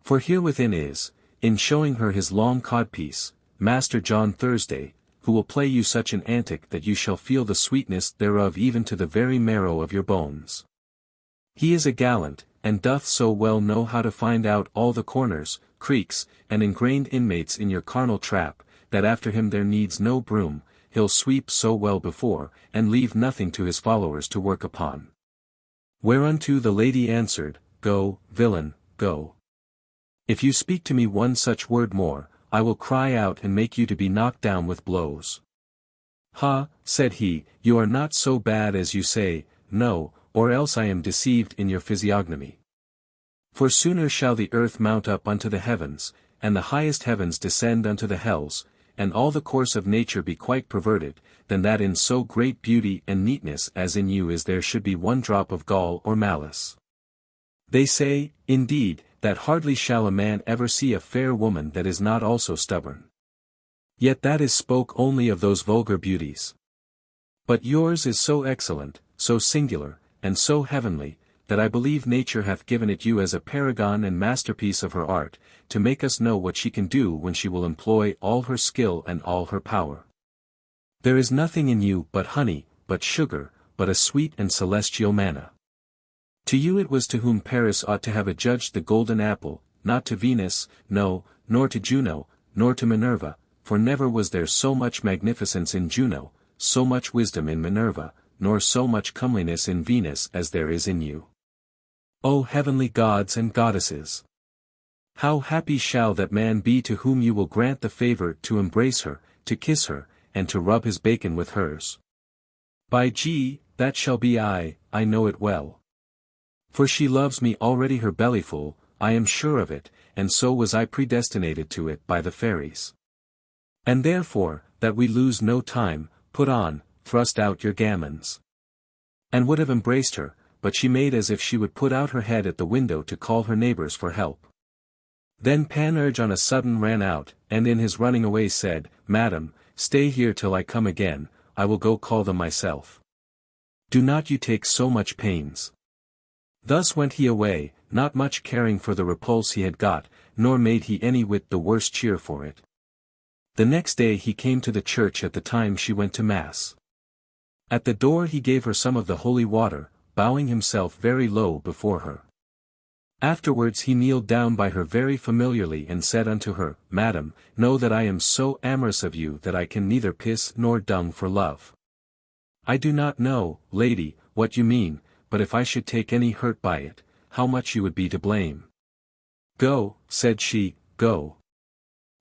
For here within is, in showing her his long codpiece, Master John Thursday, who will play you such an antic that you shall feel the sweetness thereof even to the very marrow of your bones. He is a gallant, and doth so well know how to find out all the corners, creeks, and ingrained inmates in your carnal trap, that after him there needs no broom, he'll sweep so well before, and leave nothing to his followers to work upon. Whereunto the lady answered, Go, villain, go. If you speak to me one such word more, I will cry out and make you to be knocked down with blows. Ha, said he, you are not so bad as you say, no, or else I am deceived in your physiognomy. For sooner shall the earth mount up unto the heavens, and the highest heavens descend unto the hells, and all the course of nature be quite perverted, than that in so great beauty and neatness as in you is there should be one drop of gall or malice. They say, indeed, that hardly shall a man ever see a fair woman that is not also stubborn. Yet that is spoke only of those vulgar beauties. But yours is so excellent, so singular, and so heavenly, that I believe nature hath given it you as a paragon and masterpiece of her art, to make us know what she can do when she will employ all her skill and all her power. There is nothing in you but honey, but sugar, but a sweet and celestial manna. To you it was to whom Paris ought to have adjudged the golden apple, not to Venus, no, nor to Juno, nor to Minerva, for never was there so much magnificence in Juno, so much wisdom in Minerva, nor so much comeliness in Venus as there is in you. O heavenly gods and goddesses! How happy shall that man be to whom you will grant the favor to embrace her, to kiss her, and to rub his bacon with hers. By G, that shall be I know it well. For she loves me already her bellyful, I am sure of it, and so was I predestinated to it by the fairies. And therefore, that we lose no time, put on, thrust out your gammons. And would have embraced her, but she made as if she would put out her head at the window to call her neighbors for help. Then Panurge on a sudden ran out, and in his running away said, Madam, stay here till I come again, I will go call them myself. Do not you take so much pains. Thus went he away, not much caring for the repulse he had got, nor made he any whit the worse cheer for it. The next day he came to the church at the time she went to mass. At the door he gave her some of the holy water, bowing himself very low before her. Afterwards he kneeled down by her very familiarly and said unto her, Madam, know that I am so amorous of you that I can neither piss nor dung for love. I do not know, lady, what you mean, but if I should take any hurt by it, how much you would be to blame. Go, said she, go.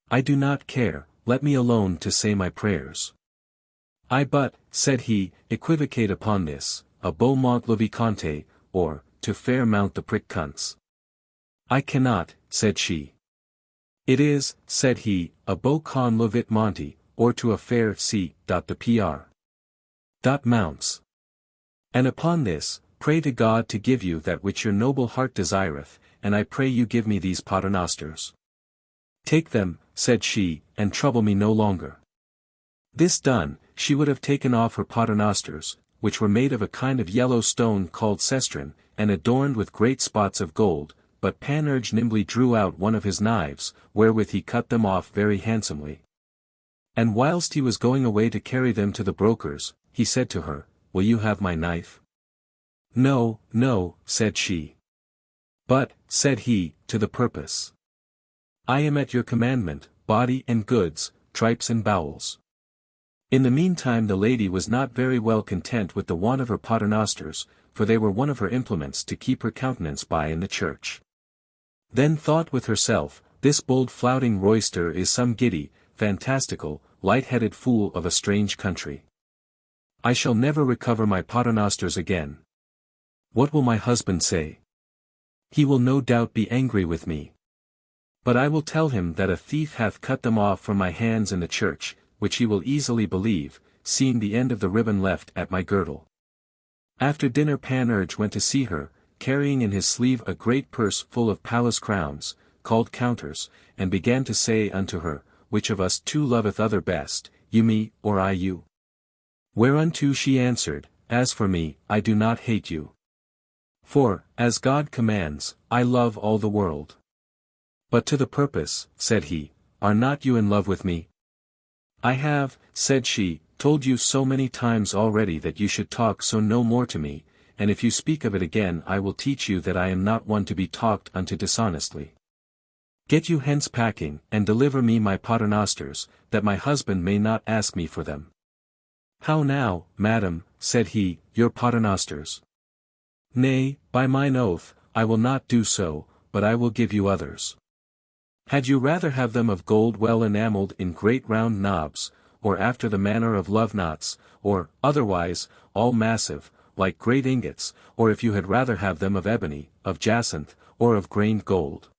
I do not care, let me alone to say my prayers. I but, said he, equivocate upon this, a beau mont le vicomte, or, to fair mount the prick cunts. I cannot, said she. It is, said he, a beau con le vit monte, or to a fair c. The pr. Mounts. And upon this, pray to God to give you that which your noble heart desireth, and I pray you give me these paternosters. Take them, said she, and trouble me no longer. This done, she would have taken off her paternosters, which were made of a kind of yellow stone called cestrin, and adorned with great spots of gold, but Panurge nimbly drew out one of his knives, wherewith he cut them off very handsomely. And whilst he was going away to carry them to the broker's, he said to her, Will you have my knife? No, no, said she. But, said he, to the purpose. I am at your commandment, body and goods, tripes and bowels. In the meantime the lady was not very well content with the want of her paternosters, for they were one of her implements to keep her countenance by in the church. Then thought with herself, this bold flouting royster is some giddy, fantastical, light-headed fool of a strange country. I shall never recover my paternosters again. What will my husband say? He will no doubt be angry with me. But I will tell him that a thief hath cut them off from my hands in the church, which he will easily believe, seeing the end of the ribbon left at my girdle. After dinner Panurge went to see her, carrying in his sleeve a great purse full of palace crowns, called counters, and began to say unto her, which of us two loveth other best, you me, or I you? Whereunto she answered, as for me, I do not hate you. For, as God commands, I love all the world. But to the purpose, said he, are not you in love with me? I have, said she, told you so many times already that you should talk so no more to me, and if you speak of it again I will teach you that I am not one to be talked unto dishonestly. Get you hence packing, and deliver me my paternosters, that my husband may not ask me for them. How now, madam, said he, your paternosters? Nay, by mine oath, I will not do so, but I will give you others. Had you rather have them of gold well enamelled in great round knobs, or after the manner of love knots, or, otherwise, all massive, like great ingots, or if you had rather have them of ebony, of jacinth, or of grained gold?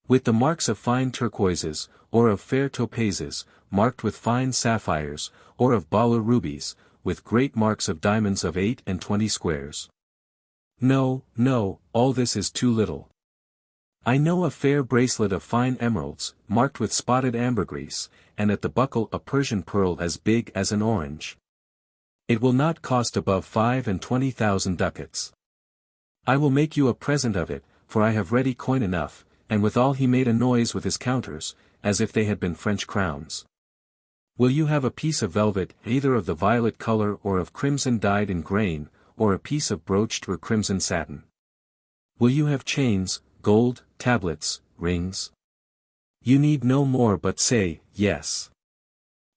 With the marks of fine turquoises, or of fair topazes, marked with fine sapphires, or of Baller rubies, with great marks of diamonds of 28 squares. No, no, all this is too little. I know a fair bracelet of fine emeralds, marked with spotted ambergris, and at the buckle a Persian pearl as big as an orange. It will not cost above 25,000 ducats. I will make you a present of it, for I have ready coin enough, and withal he made a noise with his counters, as if they had been French crowns. Will you have a piece of velvet, either of the violet color or of crimson dyed in grain, or a piece of broached or crimson satin? Will you have chains, gold, tablets, rings? You need no more but say, yes.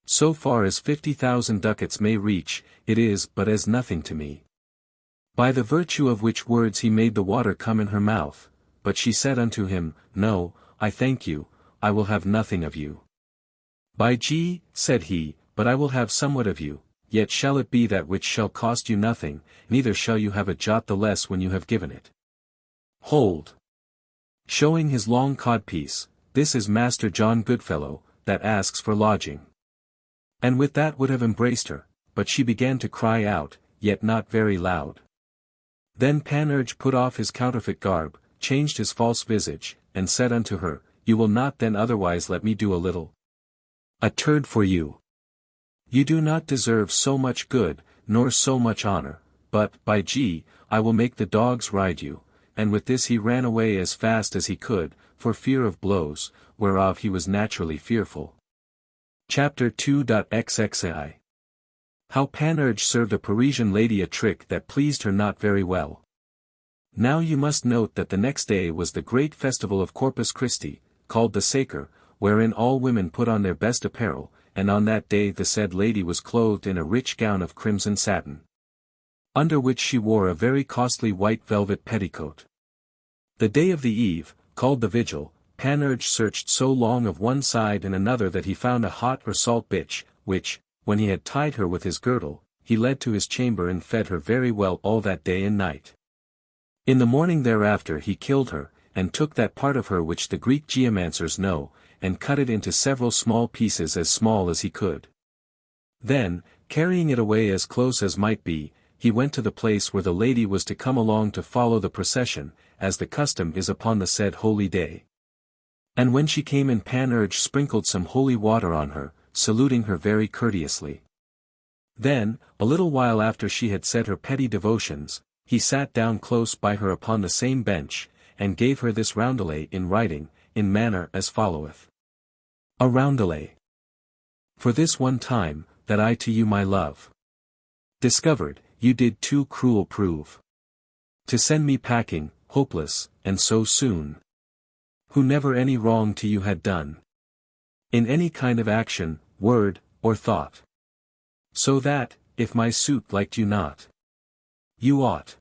So far as 50,000 ducats may reach, it is but as nothing to me. By the virtue of which words he made the water come in her mouth, but she said unto him, No, I thank you, I will have nothing of you. By G, said he, but I will have somewhat of you, yet shall it be that which shall cost you nothing, neither shall you have a jot the less when you have given it. Hold. Showing his long codpiece, this is Master John Goodfellow, that asks for lodging. And with that would have embraced her, but she began to cry out, yet not very loud. Then Panurge put off his counterfeit garb, changed his false visage, and said unto her, You will not then otherwise let me do a little? A turd for you. You do not deserve so much good, nor so much honor, but, by G, I will make the dogs ride you, and with this he ran away as fast as he could, for fear of blows, whereof he was naturally fearful. Chapter 2.xxi. How Panurge served a Parisian lady a trick that pleased her not very well. Now you must note that the next day was the great festival of Corpus Christi, called the Sacer, wherein all women put on their best apparel, and on that day the said lady was clothed in a rich gown of crimson satin, under which she wore a very costly white velvet petticoat. The day of the eve, called the Vigil, Panurge searched so long of one side and another that he found a hot or salt bitch, which, when he had tied her with his girdle, he led to his chamber and fed her very well all that day and night. In the morning thereafter he killed her, and took that part of her which the Greek geomancers know, and cut it into several small pieces as small as he could. Then, carrying it away as close as might be, he went to the place where the lady was to come along to follow the procession, as the custom is upon the said holy day. And when she came in Panurge sprinkled some holy water on her, saluting her very courteously. Then, a little while after she had said her petty devotions, he sat down close by her upon the same bench, and gave her this roundelay in writing, in manner as followeth. A roundelay. For this one time, that I to you my love discovered, you did too cruel prove. To send me packing, hopeless, and so soon. Who never any wrong to you had done. In any kind of action, word, or thought. So that, if my suit liked you not, you ought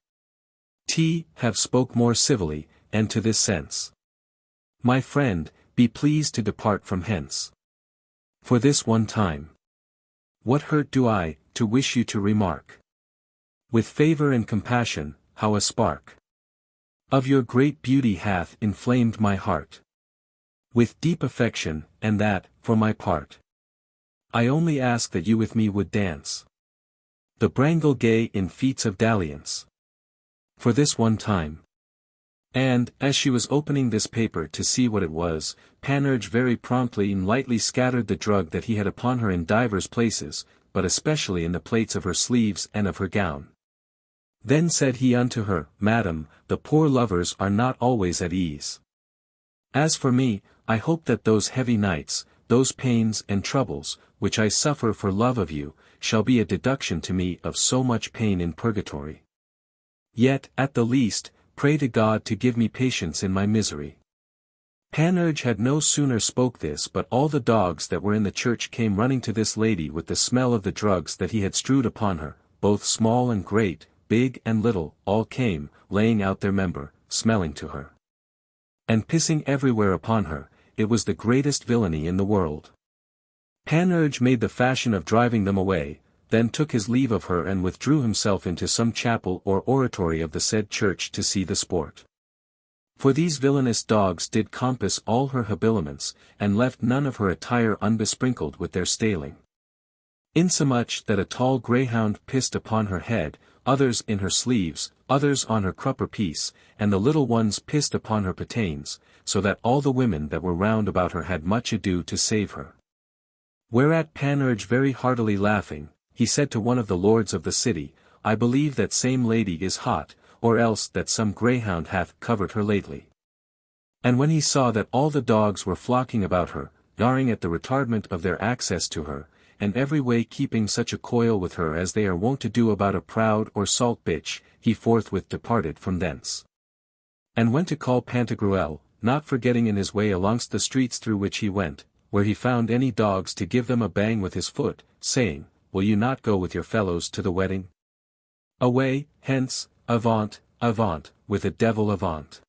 have spoke more civilly, and to this sense. My friend, be pleased to depart from hence. For this one time. What hurt do I, to wish you to remark? With favor and compassion, how a spark of your great beauty hath inflamed my heart. With deep affection, and that, for my part, I only ask that you with me would dance the brangle gay in feats of dalliance. For this one time. And, as she was opening this paper to see what it was, Panurge very promptly and lightly scattered the drug that he had upon her in divers places, but especially in the plaits of her sleeves and of her gown. Then said he unto her, Madam, the poor lovers are not always at ease. As for me, I hope that those heavy nights, those pains and troubles, which I suffer for love of you, shall be a deduction to me of so much pain in purgatory. Yet, at the least, pray to God to give me patience in my misery. Panurge had no sooner spoke this but all the dogs that were in the church came running to this lady with the smell of the drugs that he had strewed upon her, both small and great, big and little, all came, laying out their member, smelling to her. And pissing everywhere upon her, it was the greatest villainy in the world. Panurge made the fashion of driving them away, then took his leave of her and withdrew himself into some chapel or oratory of the said church to see the sport. For these villainous dogs did compass all her habiliments, and left none of her attire unbesprinkled with their staling. Insomuch that a tall greyhound pissed upon her head, others in her sleeves, others on her crupper piece, and the little ones pissed upon her pataines, so that all the women that were round about her had much ado to save her. Whereat Panurge very heartily laughing, he said to one of the lords of the city, I believe that same lady is hot, or else that some greyhound hath covered her lately. And when he saw that all the dogs were flocking about her, yarring at the retardment of their access to her, and every way keeping such a coil with her as they are wont to do about a proud or salt bitch, he forthwith departed from thence. And went to call Pantagruel, not forgetting in his way alongst the streets through which he went, where he found any dogs to give them a bang with his foot, saying, Will you not go with your fellows to the wedding? Away, hence, avaunt, avaunt, with a devil avaunt.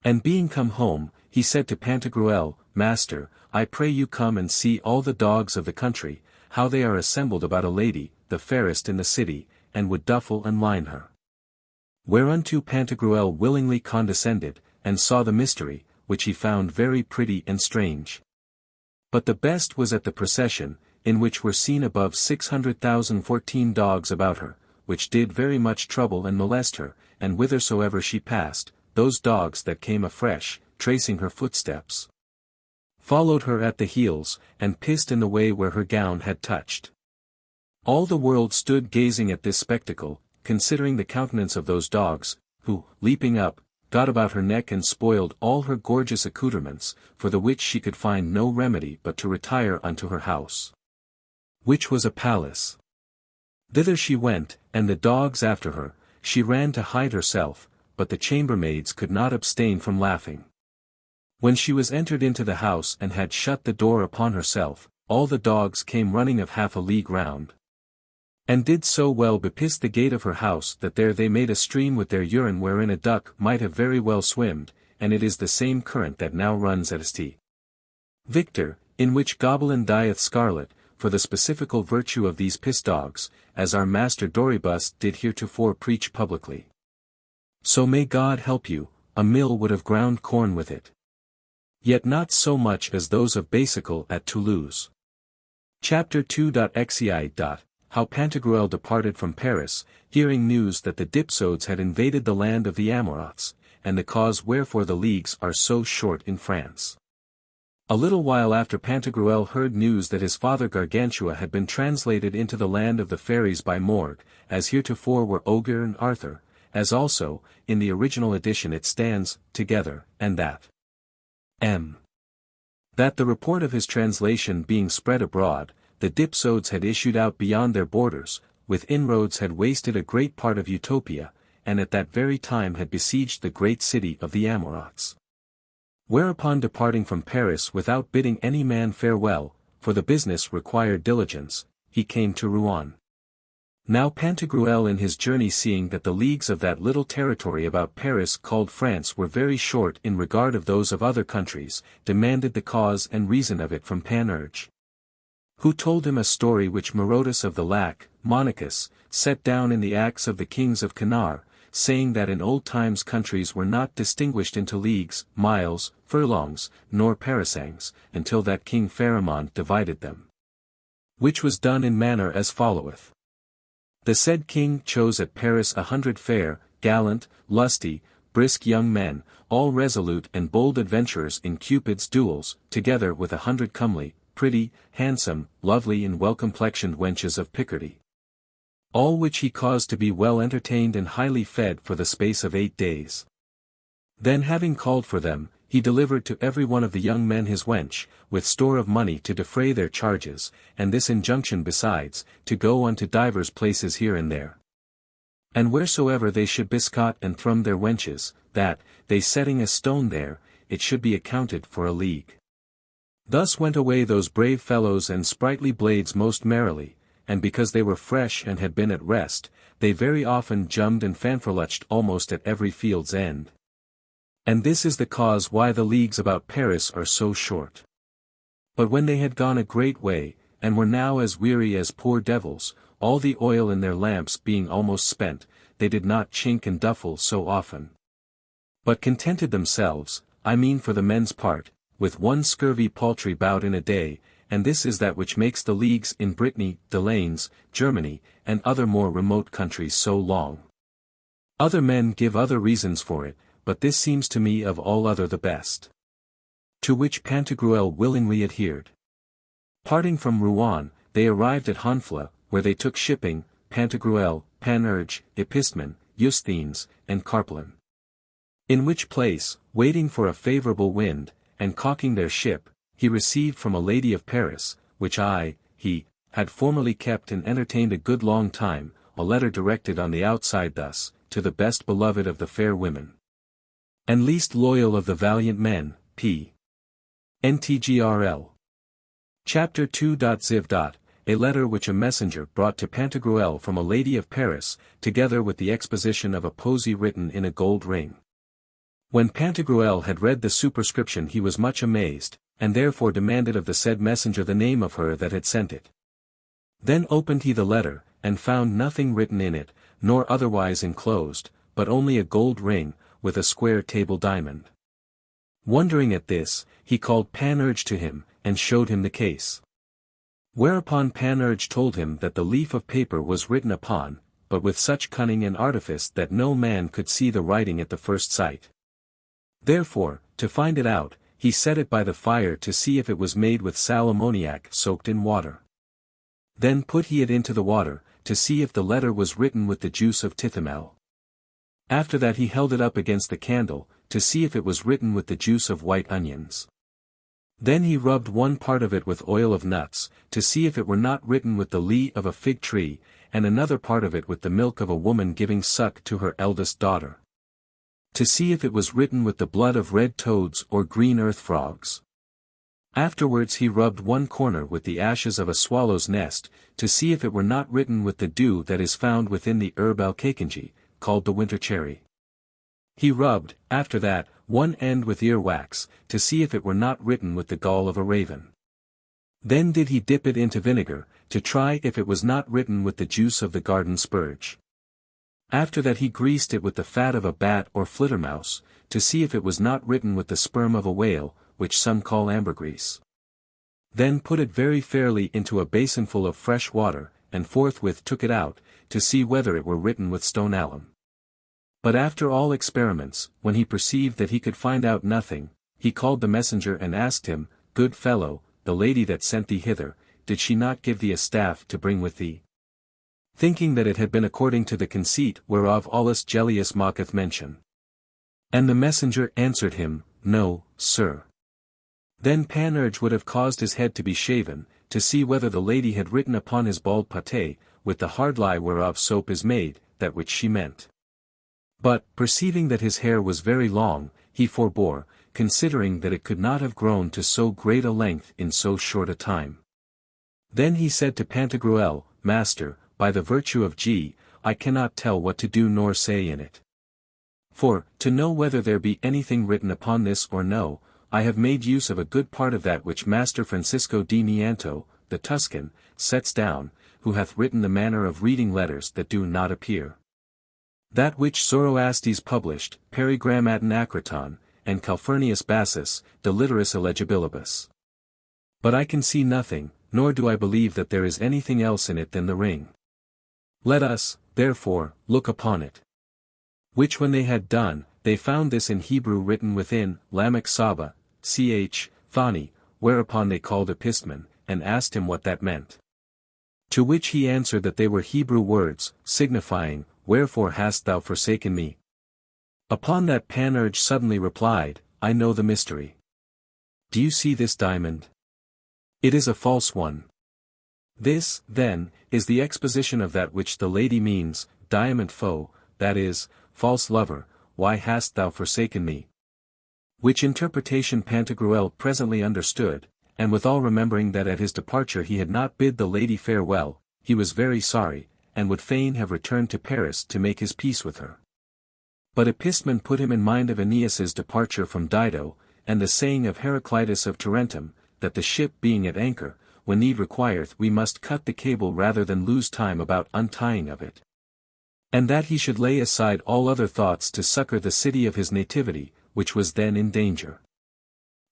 And being come home, he said to Pantagruel, Master, I pray you come and see all the dogs of the country, how they are assembled about a lady, the fairest in the city, and would duffle and line her. Whereunto Pantagruel willingly condescended, and saw the mystery, which he found very pretty and strange. But the best was at the procession, in which were seen above 600,014 dogs about her, which did very much trouble and molest her, and whithersoever she passed, those dogs that came afresh, tracing her footsteps, followed her at the heels, and pissed in the way where her gown had touched. All the world stood gazing at this spectacle, considering the countenance of those dogs, who, leaping up, got about her neck and spoiled all her gorgeous accoutrements, for the which she could find no remedy but to retire unto her house, which was a palace. Thither she went, and the dogs after her. She ran to hide herself, but the chambermaids could not abstain from laughing. When she was entered into the house and had shut the door upon herself, all the dogs came running of half a league round, and did so well bepiss the gate of her house that there they made a stream with their urine wherein a duck might have very well swimmed, and it is the same current that now runs at St. Victor, in which Gobelin dyeth scarlet, for the specifical virtue of these piss dogs, as our master Doribus did heretofore preach publicly. So may God help you, a mill would have ground corn with it. Yet not so much as those of Basical at Toulouse. Chapter 2.xi. How Pantagruel departed from Paris, hearing news that the Dipsodes had invaded the land of the Amorots, and the cause wherefore the leagues are so short in France. A little while after Pantagruel heard news that his father Gargantua had been translated into the land of the fairies by Morgue, as heretofore were Ogier and Arthur, as also, in the original edition it stands, together, and that the report of his translation being spread abroad, the Dipsodes had issued out beyond their borders, with inroads had wasted a great part of Utopia, and at that very time had besieged the great city of the Amorites. Whereupon departing from Paris without bidding any man farewell, for the business required diligence, he came to Rouen. Now Pantagruel in his journey seeing that the leagues of that little territory about Paris called France were very short in regard of those of other countries, demanded the cause and reason of it from Panurge, who told him a story which Merotus of the Lac, Monachus, set down in the Acts of the Kings of Cannar, saying that in old times countries were not distinguished into leagues, miles, furlongs, nor parasangs, until that King Pharamond divided them. Which was done in manner as followeth. The said king chose at Paris 100 fair, gallant, lusty, brisk young men, all resolute and bold adventurers in Cupid's duels, together with 100 comely, pretty, handsome, lovely and well-complexioned wenches of Picardy. All which he caused to be well entertained and highly fed for the space of 8 days. Then having called for them, he delivered to every one of the young men his wench, with store of money to defray their charges, and this injunction besides, to go unto divers places here and there. And wheresoever they should biscot and thrum their wenches, that, they setting a stone there, it should be accounted for a league. Thus went away those brave fellows and sprightly blades most merrily, and because they were fresh and had been at rest, they very often jummed and fanfreluched almost at every field's end. And this is the cause why the leagues about Paris are so short. But when they had gone a great way, and were now as weary as poor devils, all the oil in their lamps being almost spent, they did not chink and duffle so often, but contented themselves, I mean for the men's part, with one scurvy paltry bout in a day, and this is that which makes the leagues in Brittany, Delaines, Germany, and other more remote countries so long. Other men give other reasons for it, but this seems to me of all other the best. To which Pantagruel willingly adhered. Parting from Rouen, they arrived at Honfleur, where they took shipping, Pantagruel, Panurge, Epistemon, Eusthenes, and Carplin. In which place, waiting for a favourable wind, and caulking their ship, he received from a lady of Paris, which he, had formerly kept and entertained a good long time, a letter directed on the outside thus, to the best beloved of the fair women, and least loyal of the valiant men, P. Ntgrl. Chapter 2.ziv. A letter which a messenger brought to Pantagruel from a lady of Paris, together with the exposition of a posy written in a gold ring. When Pantagruel had read the superscription he was much amazed, and therefore demanded of the said messenger the name of her that had sent it. Then opened he the letter, and found nothing written in it, nor otherwise enclosed, but only a gold ring, with a square table diamond. Wondering at this, he called Panurge to him, and showed him the case. Whereupon Panurge told him that the leaf of paper was written upon, but with such cunning and artifice that no man could see the writing at the first sight. Therefore, to find it out, he set it by the fire to see if it was made with sal ammoniac soaked in water. Then put he it into the water, to see if the letter was written with the juice of tithymel. After that he held it up against the candle, to see if it was written with the juice of white onions. Then he rubbed one part of it with oil of nuts, to see if it were not written with the leaf of a fig tree, and another part of it with the milk of a woman giving suck to her eldest daughter, to see if it was written with the blood of red toads or green earth frogs. Afterwards he rubbed one corner with the ashes of a swallow's nest, to see if it were not written with the dew that is found within the herb alcacongy, called the winter cherry. He rubbed, after that, one end with ear wax, to see if it were not written with the gall of a raven. Then did he dip it into vinegar, to try if it was not written with the juice of the garden spurge. After that he greased it with the fat of a bat or flittermouse, to see if it was not written with the sperm of a whale, which some call ambergris. Then put it very fairly into a basinful of fresh water, and forthwith took it out, to see whether it were written with stone alum. But after all experiments, when he perceived that he could find out nothing, he called the messenger and asked him, Good fellow, the lady that sent thee hither, did she not give thee a staff to bring with thee? Thinking that it had been according to the conceit whereof Aulus Gellius maketh mention. And the messenger answered him, No, sir. Then Panurge would have caused his head to be shaven, to see whether the lady had written upon his bald pate, with the hard lye whereof soap is made, that which she meant. But, perceiving that his hair was very long, he forbore, considering that it could not have grown to so great a length in so short a time. Then he said to Pantagruel, Master, by the virtue of G, I cannot tell what to do nor say in it. For, to know whether there be anything written upon this or no, I have made use of a good part of that which Master Francisco di Nianto, the Tuscan, sets down, who hath written the manner of reading letters that do not appear. That which Zoroastes published, Perigrammaton Acraton, and Calphurnius Bassus, de Literis Illegibilibus. But I can see nothing, nor do I believe that there is anything else in it than the ring. Let us, therefore, look upon it. Which when they had done, they found this in Hebrew written within, Lamek Saba, ch. Thani, whereupon they called Epistemon, and asked him what that meant. To which he answered that they were Hebrew words, signifying, Wherefore hast thou forsaken me? Upon that Panurge suddenly replied, I know the mystery. Do you see this diamond? It is a false one. This, then, is the exposition of that which the lady means, diamant foe, that is, false lover, why hast thou forsaken me? Which interpretation Pantagruel presently understood, and withal remembering that at his departure he had not bid the lady farewell, he was very sorry, and would fain have returned to Paris to make his peace with her. But Epistemon put him in mind of Aeneas's departure from Dido, and the saying of Heraclitus of Tarentum, that the ship being at anchor, when need requireth we must cut the cable rather than lose time about untying of it. And that he should lay aside all other thoughts to succor the city of his nativity, which was then in danger.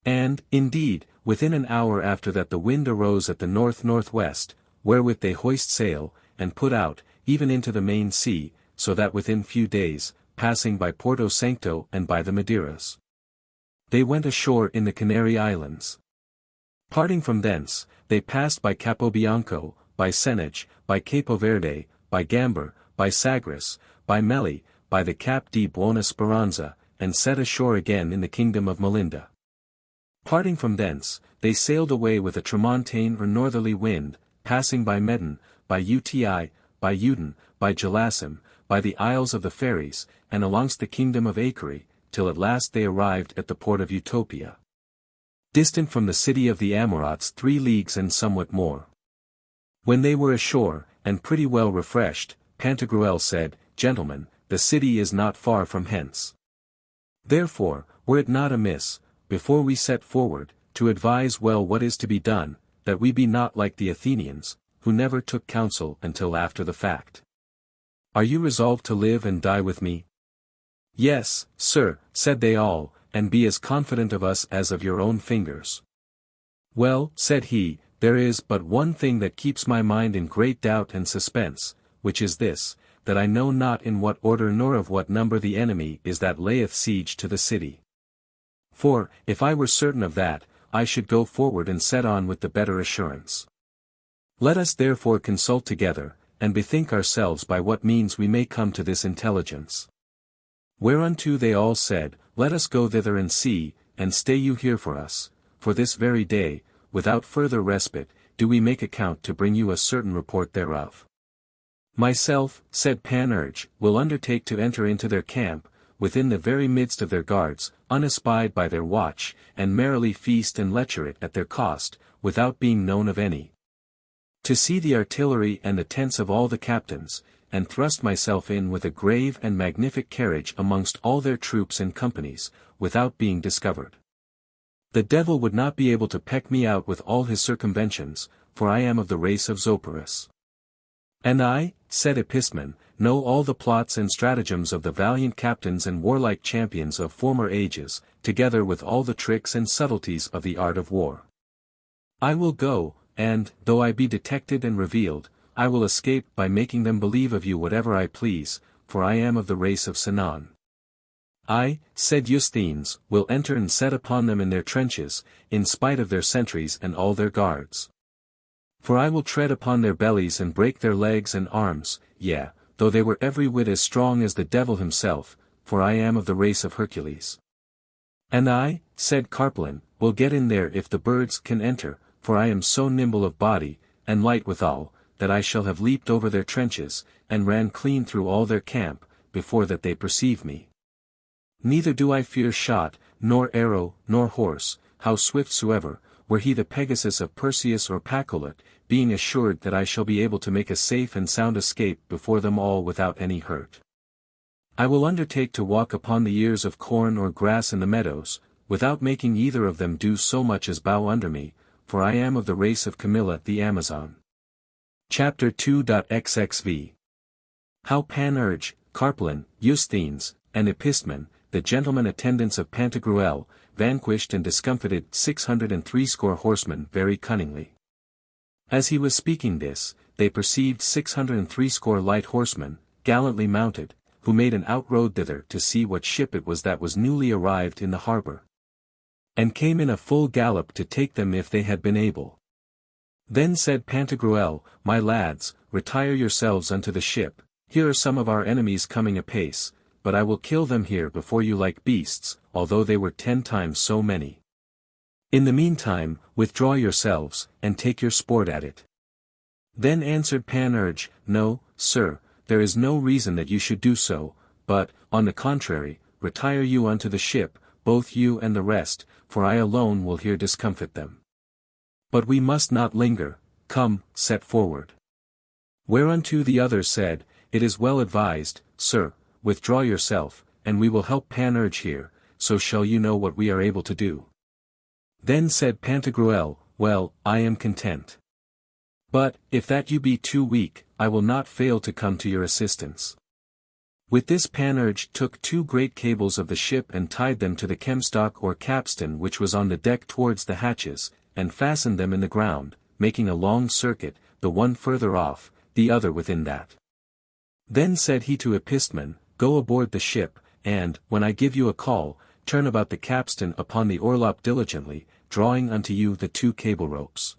And, indeed, within an hour after that the wind arose at the north-northwest, wherewith they hoist sail, and put out, even into the main sea, so that within few days, passing by Porto Sancto and by the Madeiras, they went ashore in the Canary Islands. Parting from thence, they passed by Capobianco, by Senege, by Capo Verde, by Gamber, by Sagres, by Meli, by the Cap di Buona Speranza, and set ashore again in the kingdom of Melinda. Parting from thence, they sailed away with a tramontane or northerly wind, passing by Medon, by Uti, by Uden, by Gelassim, by the Isles of the Fairies, and alongst the kingdom of Acre, till at last they arrived at the port of Utopia, distant from the city of the Amorites 3 leagues and somewhat more. When they were ashore, and pretty well refreshed, Pantagruel said, Gentlemen, the city is not far from hence. Therefore, were it not amiss, before we set forward, to advise well what is to be done, that we be not like the Athenians, who never took counsel until after the fact. Are you resolved to live and die with me? Yes, sir, said they all, and be as confident of us as of your own fingers. Well, said he, there is but one thing that keeps my mind in great doubt and suspense, which is this, that I know not in what order nor of what number the enemy is that layeth siege to the city. For, if I were certain of that, I should go forward and set on with the better assurance. Let us therefore consult together, and bethink ourselves by what means we may come to this intelligence. Whereunto they all said, Let us go thither and see, and stay you here for us, for this very day, without further respite, do we make account to bring you a certain report thereof. Myself, said Panurge, will undertake to enter into their camp, within the very midst of their guards, unespied by their watch, and merrily feast and lecture it at their cost, without being known of any. To see the artillery and the tents of all the captains, and thrust myself in with a grave and magnific carriage amongst all their troops and companies, without being discovered. The devil would not be able to peck me out with all his circumventions, for I am of the race of Zopyrus. And I, said Epistemon, know all the plots and stratagems of the valiant captains and warlike champions of former ages, together with all the tricks and subtleties of the art of war. I will go, and, though I be detected and revealed, I will escape by making them believe of you whatever I please, for I am of the race of Sinon. I, said Eusthenes, will enter and set upon them in their trenches, in spite of their sentries and all their guards. For I will tread upon their bellies and break their legs and arms, yea, though they were every whit as strong as the devil himself, for I am of the race of Hercules. And I, said Carpalin, will get in there if the birds can enter, for I am so nimble of body, and light withal, that I shall have leaped over their trenches, and ran clean through all their camp, before that they perceive me. Neither do I fear shot, nor arrow, nor horse, how swift soever, were he the Pegasus of Perseus or Pacolet, being assured that I shall be able to make a safe and sound escape before them all without any hurt. I will undertake to walk upon the ears of corn or grass in the meadows, without making either of them do so much as bow under me, for I am of the race of Camilla the Amazon. Chapter 2.xxv. How Panurge, Carpalin, Eusthenes, and Epistemon, the gentlemen attendants of Pantagruel, vanquished and discomfited 660 horsemen very cunningly. As he was speaking this, they perceived 660 light horsemen, gallantly mounted, who made an outroad thither to see what ship it was that was newly arrived in the harbour, and came in a full gallop to take them if they had been able. Then said Pantagruel, My lads, retire yourselves unto the ship, here are some of our enemies coming apace, but I will kill them here before you like beasts, although they were 10 times so many. In the meantime, withdraw yourselves, and take your sport at it. Then answered Panurge, No, sir, there is no reason that you should do so, but, on the contrary, retire you unto the ship, both you and the rest, for I alone will here discomfit them. But we must not linger, come, set forward. Whereunto the other said, It is well advised, sir, withdraw yourself, and we will help Panurge here, so shall you know what we are able to do. Then said Pantagruel, Well, I am content. But, if that you be too weak, I will not fail to come to your assistance. With this Panurge took 2 great cables of the ship and tied them to the kemstock or capstan which was on the deck towards the hatches, and fastened them in the ground, making a long circuit, the one further off, the other within that. Then said he to Epistemon, Go aboard the ship, and, when I give you a call, turn about the capstan upon the orlop diligently, drawing unto you the 2 cable ropes.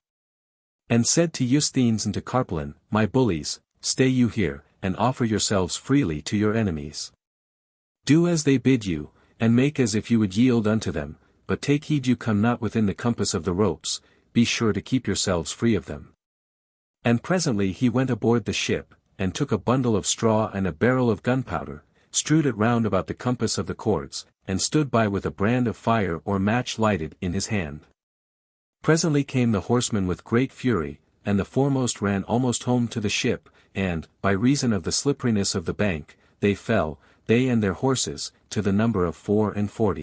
And said to Eusthenes and to Carpalin, My bullies, stay you here, and offer yourselves freely to your enemies. Do as they bid you, and make as if you would yield unto them, but take heed you come not within the compass of the ropes, be sure to keep yourselves free of them. And presently he went aboard the ship, and took a bundle of straw and a barrel of gunpowder, strewed it round about the compass of the cords, and stood by with a brand of fire or match lighted in his hand. Presently came the horsemen with great fury, and the foremost ran almost home to the ship, and, by reason of the slipperiness of the bank, they fell, they and their horses, to the number of 44.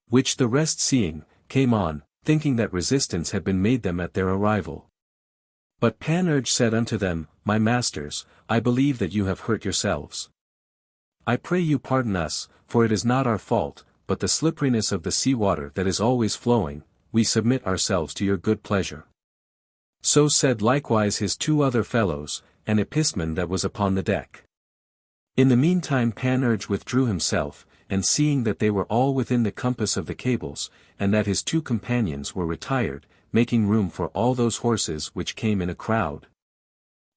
Which the rest seeing, came on, thinking that resistance had been made them at their arrival. But Panurge said unto them, My masters, I believe that you have hurt yourselves. I pray you pardon us, for it is not our fault, but the slipperiness of the sea water that is always flowing, we submit ourselves to your good pleasure. So said likewise his 2 other fellows, and Epistemon that was upon the deck. In the meantime Panurge withdrew himself, and seeing that they were all within the compass of the cables, and that his 2 companions were retired, making room for all those horses which came in a crowd,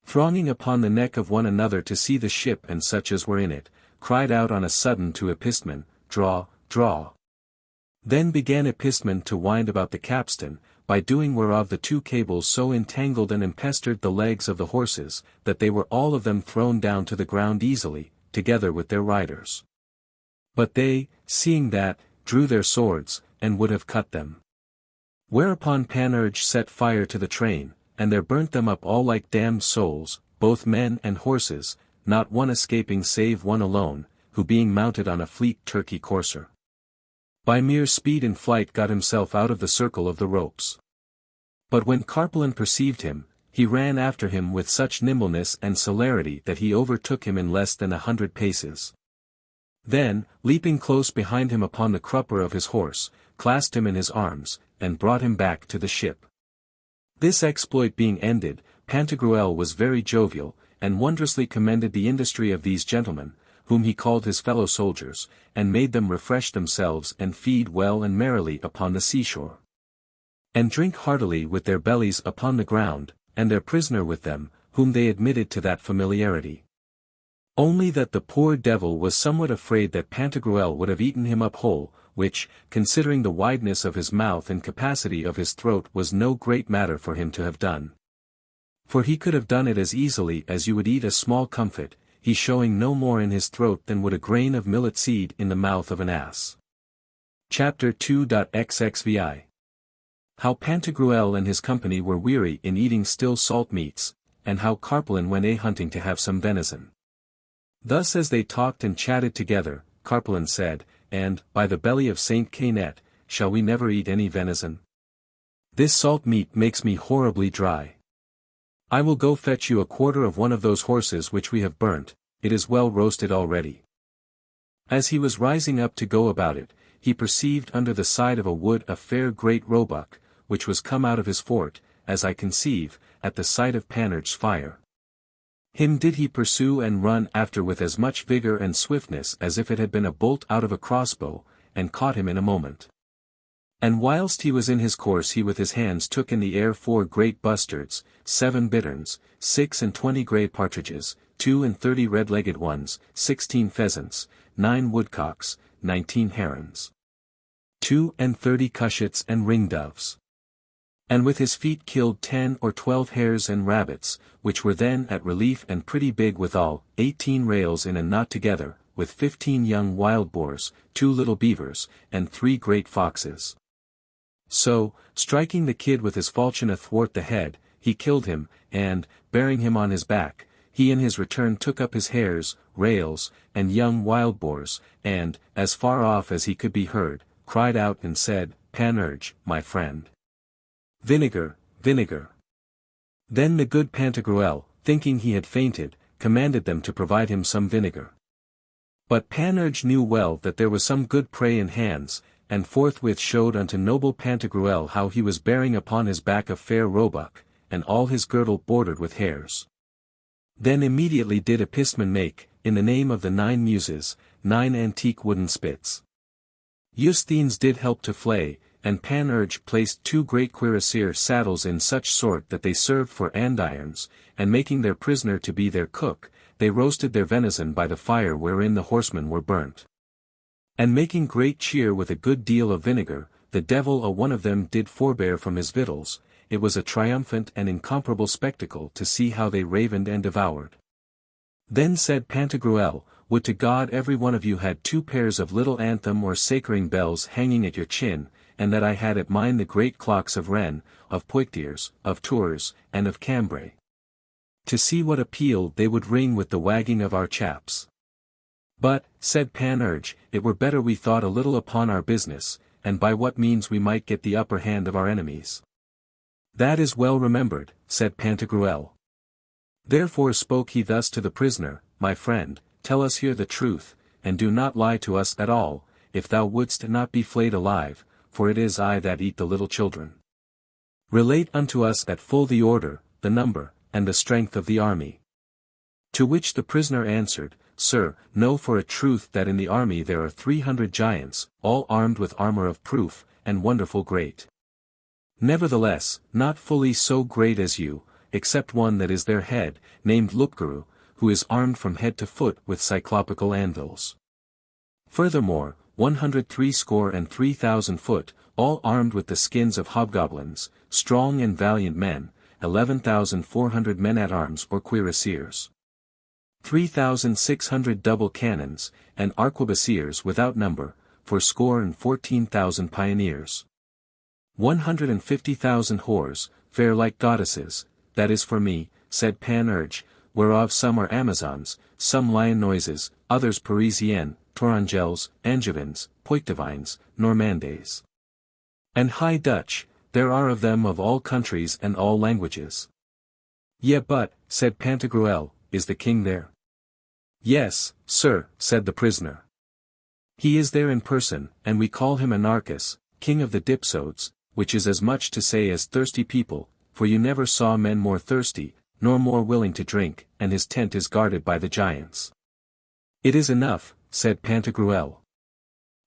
thronging upon the neck of one another to see the ship and such as were in it, cried out on a sudden to Epistemon, Draw, draw. Then began Epistemon to wind about the capstan, by doing whereof the 2 cables so entangled and impestered the legs of the horses, that they were all of them thrown down to the ground easily, together with their riders. But they, seeing that, drew their swords, and would have cut them. Whereupon Panurge set fire to the train, and there burnt them up all like damned souls, both men and horses, not one escaping save one alone, who being mounted on a fleet Turkey courser, by mere speed in flight got himself out of the circle of the ropes. But when Carpalin perceived him, he ran after him with such nimbleness and celerity that he overtook him in less than 100 paces. Then, leaping close behind him upon the crupper of his horse, clasped him in his arms, and brought him back to the ship. This exploit being ended, Pantagruel was very jovial, and wondrously commended the industry of these gentlemen, whom he called his fellow soldiers, and made them refresh themselves and feed well and merrily upon the seashore, and drink heartily with their bellies upon the ground, and their prisoner with them, whom they admitted to that familiarity. Only that the poor devil was somewhat afraid that Pantagruel would have eaten him up whole, which, considering the wideness of his mouth and capacity of his throat, was no great matter for him to have done. For he could have done it as easily as you would eat a small comfit, he showing no more in his throat than would a grain of millet seed in the mouth of an ass. Chapter 2.xxvi. How Pantagruel and his company were weary in eating still salt meats, and how Carpalin went a-hunting to have some venison. Thus as they talked and chatted together, Carpalin said, "And, by the belly of Saint Cainet, shall we never eat any venison? This salt meat makes me horribly dry. I will go fetch you a quarter of one of those horses which we have burnt, it is well roasted already." As he was rising up to go about it, he perceived under the side of a wood a fair great roebuck, which was come out of his fort, as I conceive, at the sight of Panurge's fire. Him did he pursue and run after with as much vigour and swiftness as if it had been a bolt out of a crossbow, and caught him in a moment. And whilst he was in his course he with his hands took in the air 4 great bustards, 7 bitterns, 26 grey partridges, 32 red-legged ones, 16 pheasants, 9 woodcocks, 19 herons, 32 cushats and ringdoves. And with his feet killed 10 or 12 hares and rabbits, which were then at relief and pretty big withal, 18 rails in a knot together, with 15 young wild boars, 2 little beavers, and 3 great foxes. So, striking the kid with his falchion athwart the head, he killed him, and, bearing him on his back, he in his return took up his hares, rails, and young wild boars, and, as far off as he could be heard, cried out and said, "Panurge, my friend. Vinegar, vinegar." Then the good Pantagruel, thinking he had fainted, commanded them to provide him some vinegar. But Panurge knew well that there was some good prey in hands, and forthwith showed unto noble Pantagruel how he was bearing upon his back a fair roebuck, and all his girdle bordered with hares. Then immediately did Epistemon make, in the name of the 9 Muses, 9 antique wooden spits. Eusthenes did help to flay, and Panurge placed 2 great cuirassier saddles in such sort that they served for andirons, and making their prisoner to be their cook, they roasted their venison by the fire wherein the horsemen were burnt. And making great cheer with a good deal of vinegar, the devil a one of them did forbear from his victuals. It was a triumphant and incomparable spectacle to see how they ravened and devoured. Then said Pantagruel, "Would to God every one of you had 2 pairs of little anthem or sacring bells hanging at your chin, and that I had at mine the great clocks of Rennes, of Poictiers, of Tours, and of Cambrai. To see what a peal they would ring with the wagging of our chaps. But," said Panurge, "it were better we thought a little upon our business, and by what means we might get the upper hand of our enemies." "That is well remembered," said Pantagruel. Therefore spoke he thus to the prisoner, "My friend, tell us here the truth, and do not lie to us at all, if thou wouldst not be flayed alive, for it is I that eat the little children. Relate unto us at full the order, the number, and the strength of the army." To which the prisoner answered, "Sir, know for a truth that in the army there are 300 giants, all armed with armor of proof, and wonderful great. Nevertheless, not fully so great as you, except one that is their head, named Lupguru, who is armed from head to foot with cyclopical anvils. Furthermore, 163,000 foot, all armed with the skins of hobgoblins, strong and valiant men, 11,400 men at arms or cuirassiers. 3,600 double cannons, and arquebusiers without number, fourscore and 14,000 pioneers. 150,000 whores, fair like goddesses, that is for me, said Panurge, whereof some are Amazons, some Lyonnoises, others Parisiennes, Tourangelles, Angevins, Poictevines, Normandes. And High Dutch, there are of them of all countries and all languages. Yea but, said Pantagruel, is the king there? Yes, sir, said the prisoner. He is there in person, and we call him Anarchus, king of the Dipsodes, which is as much to say as thirsty people, for you never saw men more thirsty, nor more willing to drink, and his tent is guarded by the giants. It is enough, said Pantagruel.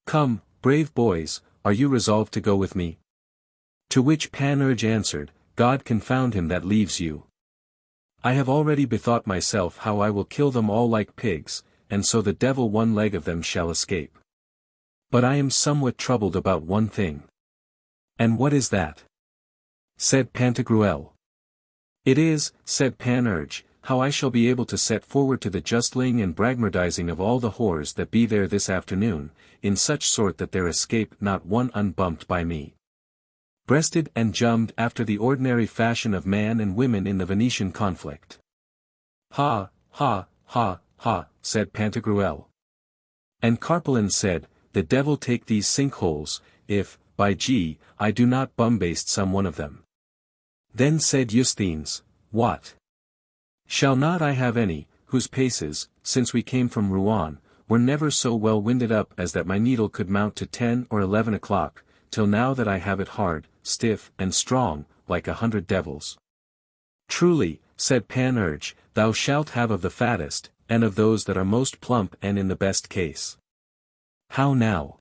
Come, brave boys, are you resolved to go with me? To which Panurge answered, God confound him that leaves you. I have already bethought myself how I will kill them all like pigs, and so the devil one leg of them shall escape. But I am somewhat troubled about one thing. And what is that? Said Pantagruel. It is, said Panurge, how I shall be able to set forward to the justling and bragmardizing of all the whores that be there this afternoon, in such sort that there escape not one unbumped by me. Breasted and jummed after the ordinary fashion of man and women in the Venetian conflict. Ha, ha, ha, ha, said Pantagruel. And Carpelin said, the devil take these sinkholes, if, by G, I do not bumbaste some one of them. Then said Eusthenes, what? Shall not I have any, whose paces, since we came from Rouen, were never so well winded up as that my needle could mount to 10 or 11 o'clock, till now that I have it hard, stiff, and strong, like 100 devils. Truly, said Panurge, thou shalt have of the fattest, and of those that are most plump and in the best case. How now?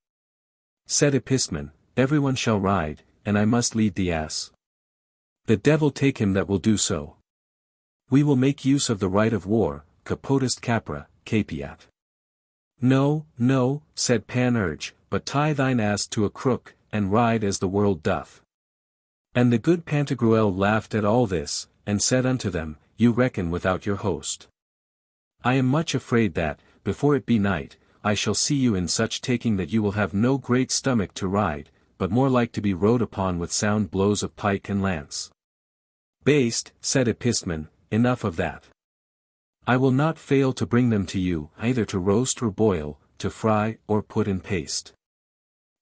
Said Epistemon, everyone shall ride, and I must lead the ass. The devil take him that will do so. We will make use of the right of war, capotest capra, capiat. No, no, said Panurge, but tie thine ass to a crook, and ride as the world doth. And the good Pantagruel laughed at all this, and said unto them, you reckon without your host. I am much afraid that, before it be night, I shall see you in such taking that you will have no great stomach to ride, but more like to be rode upon with sound blows of pike and lance. Baste, said Epistemon, enough of that. I will not fail to bring them to you, either to roast or boil, to fry or put in paste.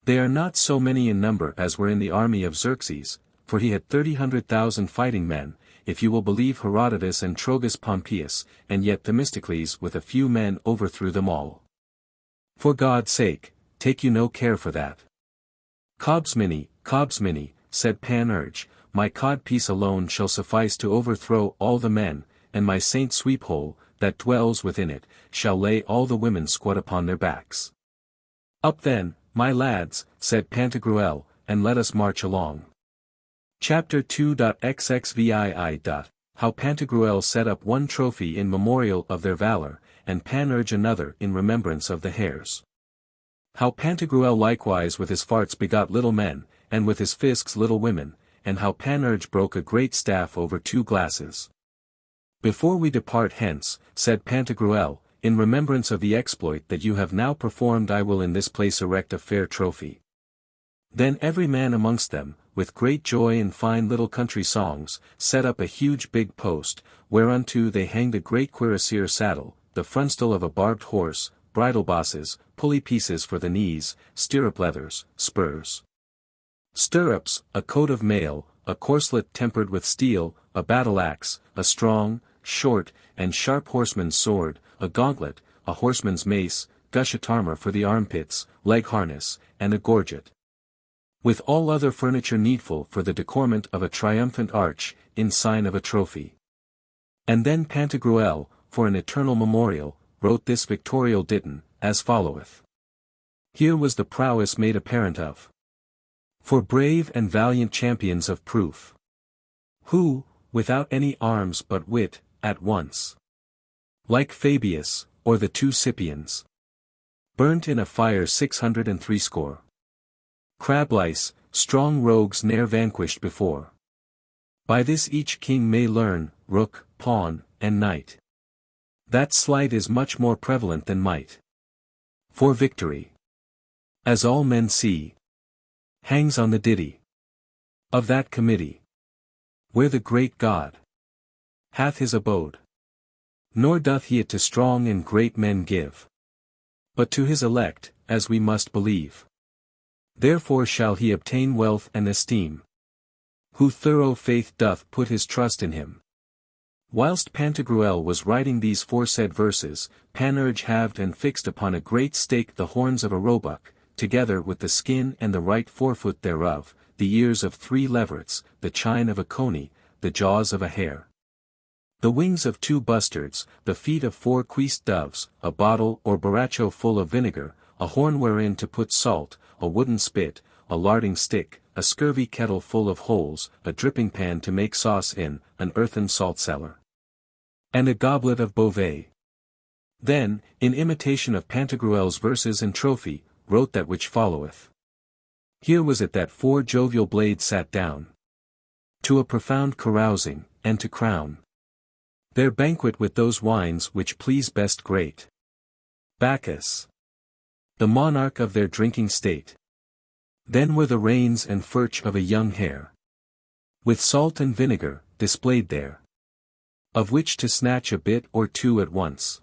They are not so many in number as were in the army of Xerxes, for he had 30,000 fighting men, if you will believe Herodotus and Trogus Pompeius, and yet Themistocles with a few men overthrew them all. For God's sake, take you no care for that. Cobsmini, said Panurge, my codpiece alone shall suffice to overthrow all the men, and my Saint Sweephole, that dwells within it, shall lay all the women squat upon their backs. Up then, my lads, said Pantagruel, and let us march along. Chapter 2.xxvii. How Pantagruel set up one trophy in memorial of their valor, and Panurge another in remembrance of the hares. How Pantagruel likewise with his farts begot little men, and with his fisks little women, and how Panurge broke a great staff over 2 glasses. Before we depart hence, said Pantagruel, in remembrance of the exploit that you have now performed I will in this place erect a fair trophy. Then every man amongst them, with great joy and fine little country songs, set up a huge big post, whereunto they hanged a great cuirassier saddle, the frontstle of a barbed horse, bridle bosses, pulley pieces for the knees, stirrup leathers, spurs. Stirrups, a coat of mail, a corslet tempered with steel, a battle-axe, a strong, short, and sharp horseman's sword, a gauntlet, a horseman's mace, gushet armor for the armpits, leg harness, and a gorget. With all other furniture needful for the decorment of a triumphant arch, in sign of a trophy. And then Pantagruel, for an eternal memorial, wrote this victorial ditton, as followeth. Here was the prowess made apparent of. For brave and valiant champions of proof. Who, without any arms but wit, at once. Like Fabius, or the 2 Scipions. Burnt in a fire 660. Crablice, strong rogues ne'er vanquished before. By this each king may learn, rook, pawn, and knight. That sleight is much more prevalent than might. For victory, as all men see, hangs on the ditty of that committee, where the great God hath his abode. Nor doth he it to strong and great men give, but to his elect, as we must believe. Therefore shall he obtain wealth and esteem, who thorough faith doth put his trust in him. Whilst Pantagruel was writing these foresaid verses, Panurge halved and fixed upon a great stake the horns of a roebuck, together with the skin and the right forefoot thereof, the ears of 3 leverets, the chine of a coney, the jaws of a hare, the wings of 2 bustards, the feet of 4 queeced doves, a bottle or borracho full of vinegar, a horn wherein to put salt, a wooden spit, a larding stick, a scurvy kettle full of holes, a dripping pan to make sauce in, an earthen salt cellar, and a goblet of Beauvais. Then, in imitation of Pantagruel's verses and trophy, wrote that which followeth. Here was it that 4 jovial blades sat down to a profound carousing, and to crown Their banquet with those wines which please best great Bacchus, the monarch of their drinking state. Then were the reins and furch of a young hare, with salt and vinegar, displayed there, of which to snatch a bit or two at once.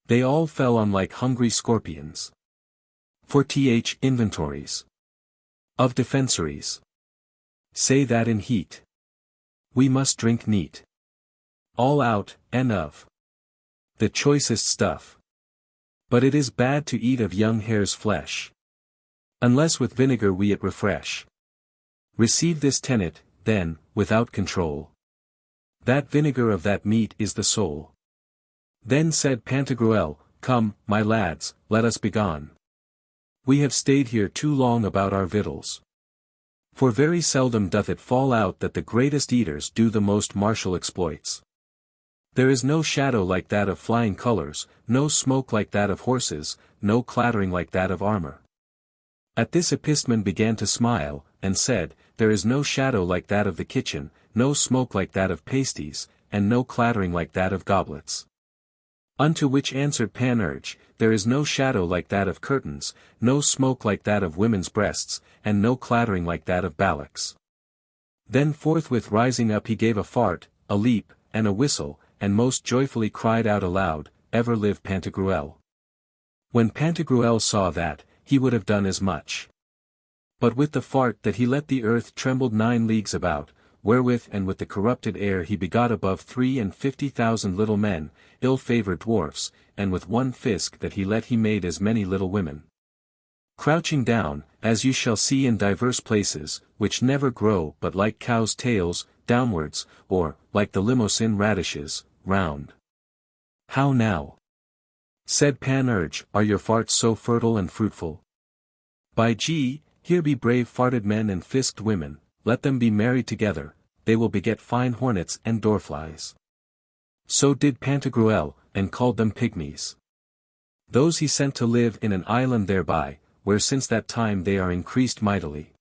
They all fell on like hungry scorpions. For inventories of defensories say that in heat we must drink neat, all out, and of the choicest stuff. But it is bad to eat of young hare's flesh, unless with vinegar we it refresh. Receive this tenet, then, without control. That vinegar of that meat is the soul. Then said Pantagruel, Come, my lads, let us begone. We have stayed here too long about our victuals. For very seldom doth it fall out that the greatest eaters do the most martial exploits. There is no shadow like that of flying colors, no smoke like that of horses, no clattering like that of armor. At this Epistemon began to smile, and said, There is no shadow like that of the kitchen, no smoke like that of pasties, and no clattering like that of goblets. Unto which answered Panurge, There is no shadow like that of curtains, no smoke like that of women's breasts, and no clattering like that of ballocks. Then forthwith rising up he gave a fart, a leap, and a whistle, and most joyfully cried out aloud, Ever live Pantagruel. When Pantagruel saw that, he would have done as much. But with the fart that he let the earth trembled 9 leagues about, wherewith and with the corrupted air he begot above 53,000 little men, ill-favoured dwarfs, and with one fisk that he let he made as many little women. Crouching down, as you shall see in divers places, which never grow but like cows' tails, downwards, or, like the Limousin radishes, round. How now? Said Panurge, are your farts so fertile and fruitful? By G, here be brave farted men and fisked women, let them be married together, they will beget fine hornets and doorflies. So did Pantagruel, and called them pygmies. Those he sent to live in an island thereby, where since that time they are increased mightily.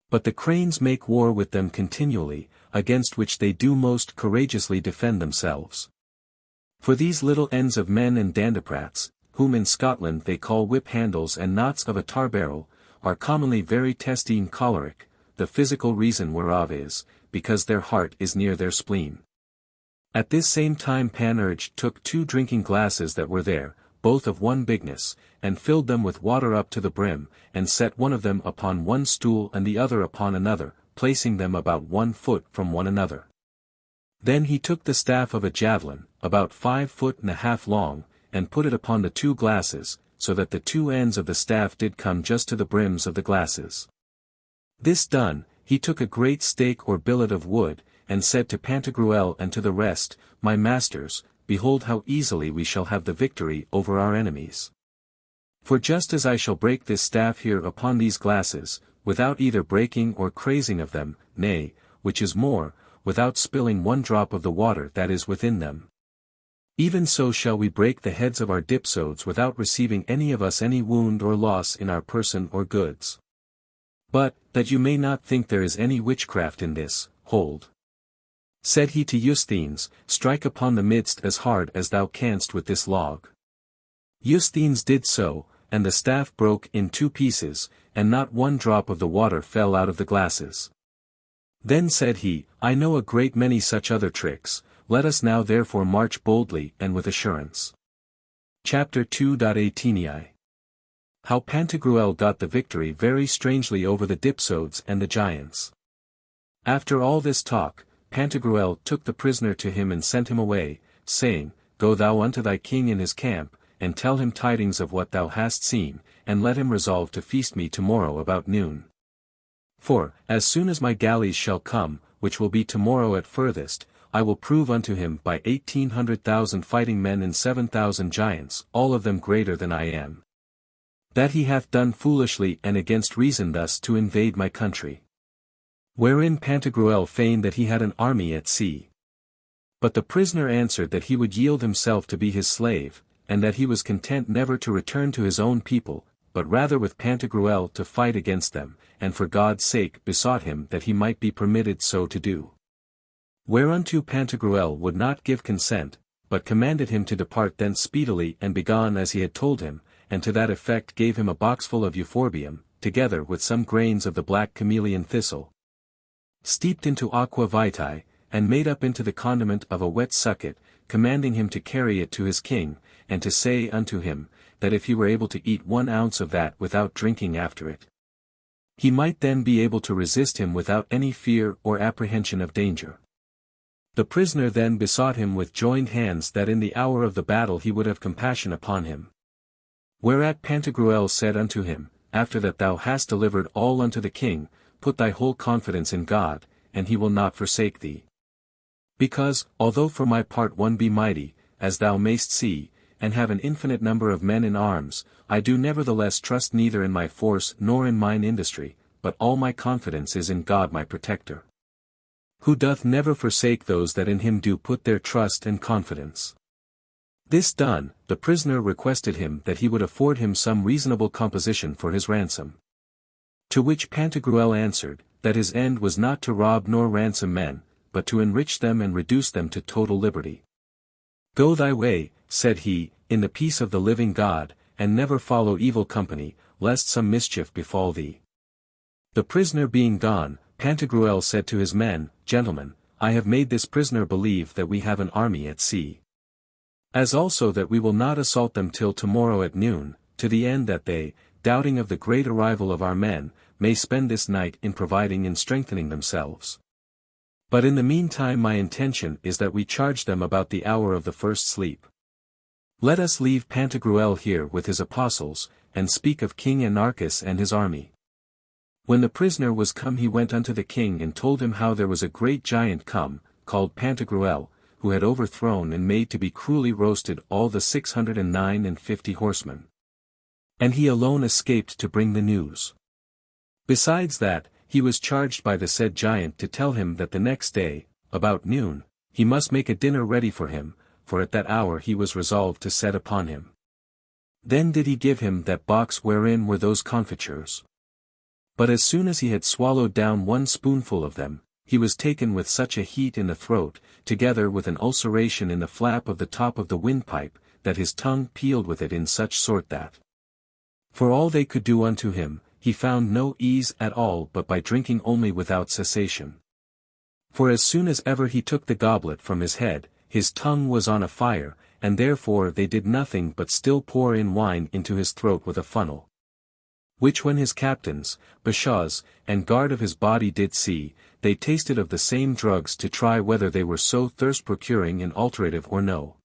But the cranes make war with them continually, against which they do most courageously defend themselves. For these little ends of men and dandiprats, whom in Scotland they call whip-handles and knots of a tar-barrel, are commonly very testy and choleric, the physical reason whereof is, because their heart is near their spleen. At this same time Panurge took 2 drinking glasses that were there, both of one bigness, and filled them with water up to the brim, and set one of them upon one stool and the other upon another, placing them about 1 foot from one another. Then he took the staff of a javelin, about 5 foot and a half long, and put it upon the 2 glasses, so that the 2 ends of the staff did come just to the brims of the glasses. This done, he took a great stake or billet of wood, and said to Pantagruel and to the rest, My masters, behold how easily we shall have the victory over our enemies. For just as I shall break this staff here upon these glasses, without either breaking or crazing of them, nay, which is more, without spilling 1 drop of the water that is within them. Even so shall we break the heads of our dipsodes without receiving any of us any wound or loss in our person or goods. But, that you may not think there is any witchcraft in this, hold. Said he to Eusthenes, Strike upon the midst as hard as thou canst with this log. Eusthenes did so, and the staff broke in 2 pieces, and not 1 drop of the water fell out of the glasses. Then said he, I know a great many such other tricks, let us now therefore march boldly and with assurance. Chapter 2:18 How Pantagruel got the victory very strangely over the dipsodes and the giants. After all this talk, Pantagruel took the prisoner to him and sent him away, saying, Go thou unto thy king in his camp, and tell him tidings of what thou hast seen, and let him resolve to feast me tomorrow about noon. For, as soon as my galleys shall come, which will be tomorrow at furthest, I will prove unto him by 1,800,000 fighting men and 7,000 giants, all of them greater than I am, that he hath done foolishly and against reason thus to invade my country. Wherein Pantagruel feigned that he had an army at sea. But the prisoner answered that he would yield himself to be his slave, and that he was content never to return to his own people, but rather with Pantagruel to fight against them, and for God's sake besought him that he might be permitted so to do. Whereunto Pantagruel would not give consent, but commanded him to depart thence speedily and begone as he had told him, and to that effect gave him a boxful of euphorbium, together with some grains of the black chameleon thistle, steeped into aqua vitae, and made up into the condiment of a wet sucket, commanding him to carry it to his king, and to say unto him, that if he were able to eat 1 ounce of that without drinking after it, he might then be able to resist him without any fear or apprehension of danger. The prisoner then besought him with joined hands that in the hour of the battle he would have compassion upon him. Whereat Pantagruel said unto him, After that thou hast delivered all unto the king, put thy whole confidence in God, and he will not forsake thee. Because, although for my part one be mighty, as thou mayst see, and have an infinite number of men in arms, I do nevertheless trust neither in my force nor in mine industry, but all my confidence is in God my protector, who doth never forsake those that in him do put their trust and confidence. This done, the prisoner requested him that he would afford him some reasonable composition for his ransom. To which Pantagruel answered, that his end was not to rob nor ransom men, but to enrich them and reduce them to total liberty. Go thy way, said he, in the peace of the living God, and never follow evil company, lest some mischief befall thee. The prisoner being gone, Pantagruel said to his men, Gentlemen, I have made this prisoner believe that we have an army at sea, as also that we will not assault them till tomorrow at noon, to the end that they, doubting of the great arrival of our men, may spend this night in providing and strengthening themselves. But in the meantime my intention is that we charge them about the hour of the first sleep. Let us leave Pantagruel here with his apostles, and speak of King Anarchus and his army. When the prisoner was come he went unto the king and told him how there was a great giant come, called Pantagruel, who had overthrown and made to be cruelly roasted all the 650 horsemen. And he alone escaped to bring the news. Besides that, he was charged by the said giant to tell him that the next day, about noon, he must make a dinner ready for him, for at that hour he was resolved to set upon him. Then did he give him that box wherein were those confitures. But as soon as he had swallowed down 1 spoonful of them, he was taken with such a heat in the throat, together with an ulceration in the flap of the top of the windpipe, that his tongue peeled with it in such sort that, for all they could do unto him, he found no ease at all but by drinking only without cessation. For as soon as ever he took the goblet from his head, his tongue was on a fire, and therefore they did nothing but still pour in wine into his throat with a funnel. Which when his captains, bashaws, and guard of his body did see, they tasted of the same drugs to try whether they were so thirst-procuring and alterative or no.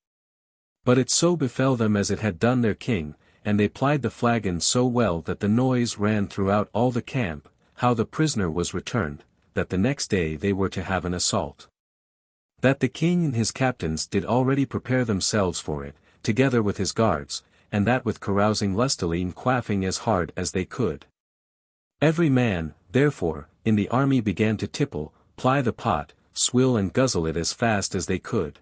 But it so befell them as it had done their king, and they plied the flagon so well that the noise ran throughout all the camp, how the prisoner was returned, that the next day they were to have an assault. That the king and his captains did already prepare themselves for it, together with his guards, and that with carousing lustily and quaffing as hard as they could. Every man, therefore, in the army began to tipple, ply the pot, swill and guzzle it as fast as they could.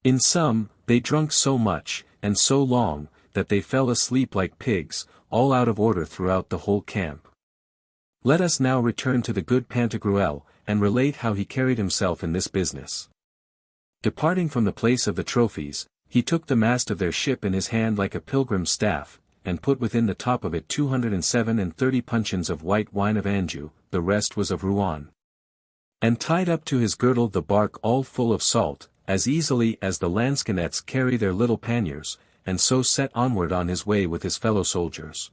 In sum, they drunk so much, and so long, that they fell asleep like pigs, all out of order throughout the whole camp. Let us now return to the good Pantagruel, and relate how he carried himself in this business. Departing from the place of the trophies, he took the mast of their ship in his hand like a pilgrim's staff, and put within the top of it 230 puncheons of white wine of Anjou, the rest was of Rouen. And tied up to his girdle the bark all full of salt, as easily as the lansquenets carry their little panniers, and so set onward on his way with his fellow soldiers.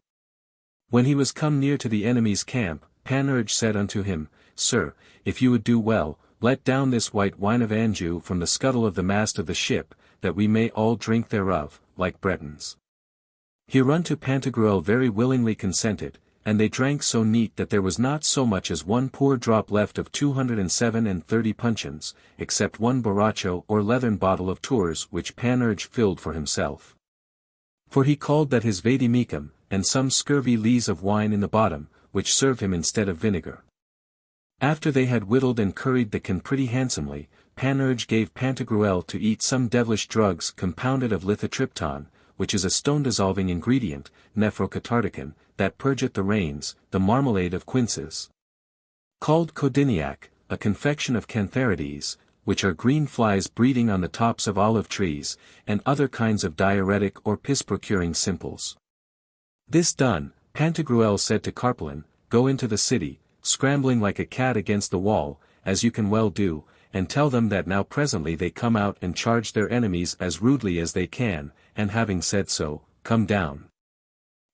When he was come near to the enemy's camp, Panurge said unto him, Sir, if you would do well, let down this white wine of Anjou from the scuttle of the mast of the ship, that we may all drink thereof, like Bretons. Hereunto Pantagruel very willingly consented, and they drank so neat that there was not so much as 1 poor drop left of 230 puncheons, except 1 borracho or leathern bottle of Tours which Panurge filled for himself. For he called that his vademecum, and some scurvy lees of wine in the bottom, which served him instead of vinegar. After they had whittled and curried the can pretty handsomely, Panurge gave Pantagruel to eat some devilish drugs compounded of lithotripton, which is a stone-dissolving ingredient, nephrocatharticon, that purgeth the reins, the marmalade of quinces, called codiniac, a confection of cantharides, which are green flies breeding on the tops of olive trees, and other kinds of diuretic or piss-procuring simples. This done, Pantagruel said to Carpalin, "Go into the city, scrambling like a cat against the wall, as you can well do, and tell them that now presently they come out and charge their enemies as rudely as they can, and having said so, come down.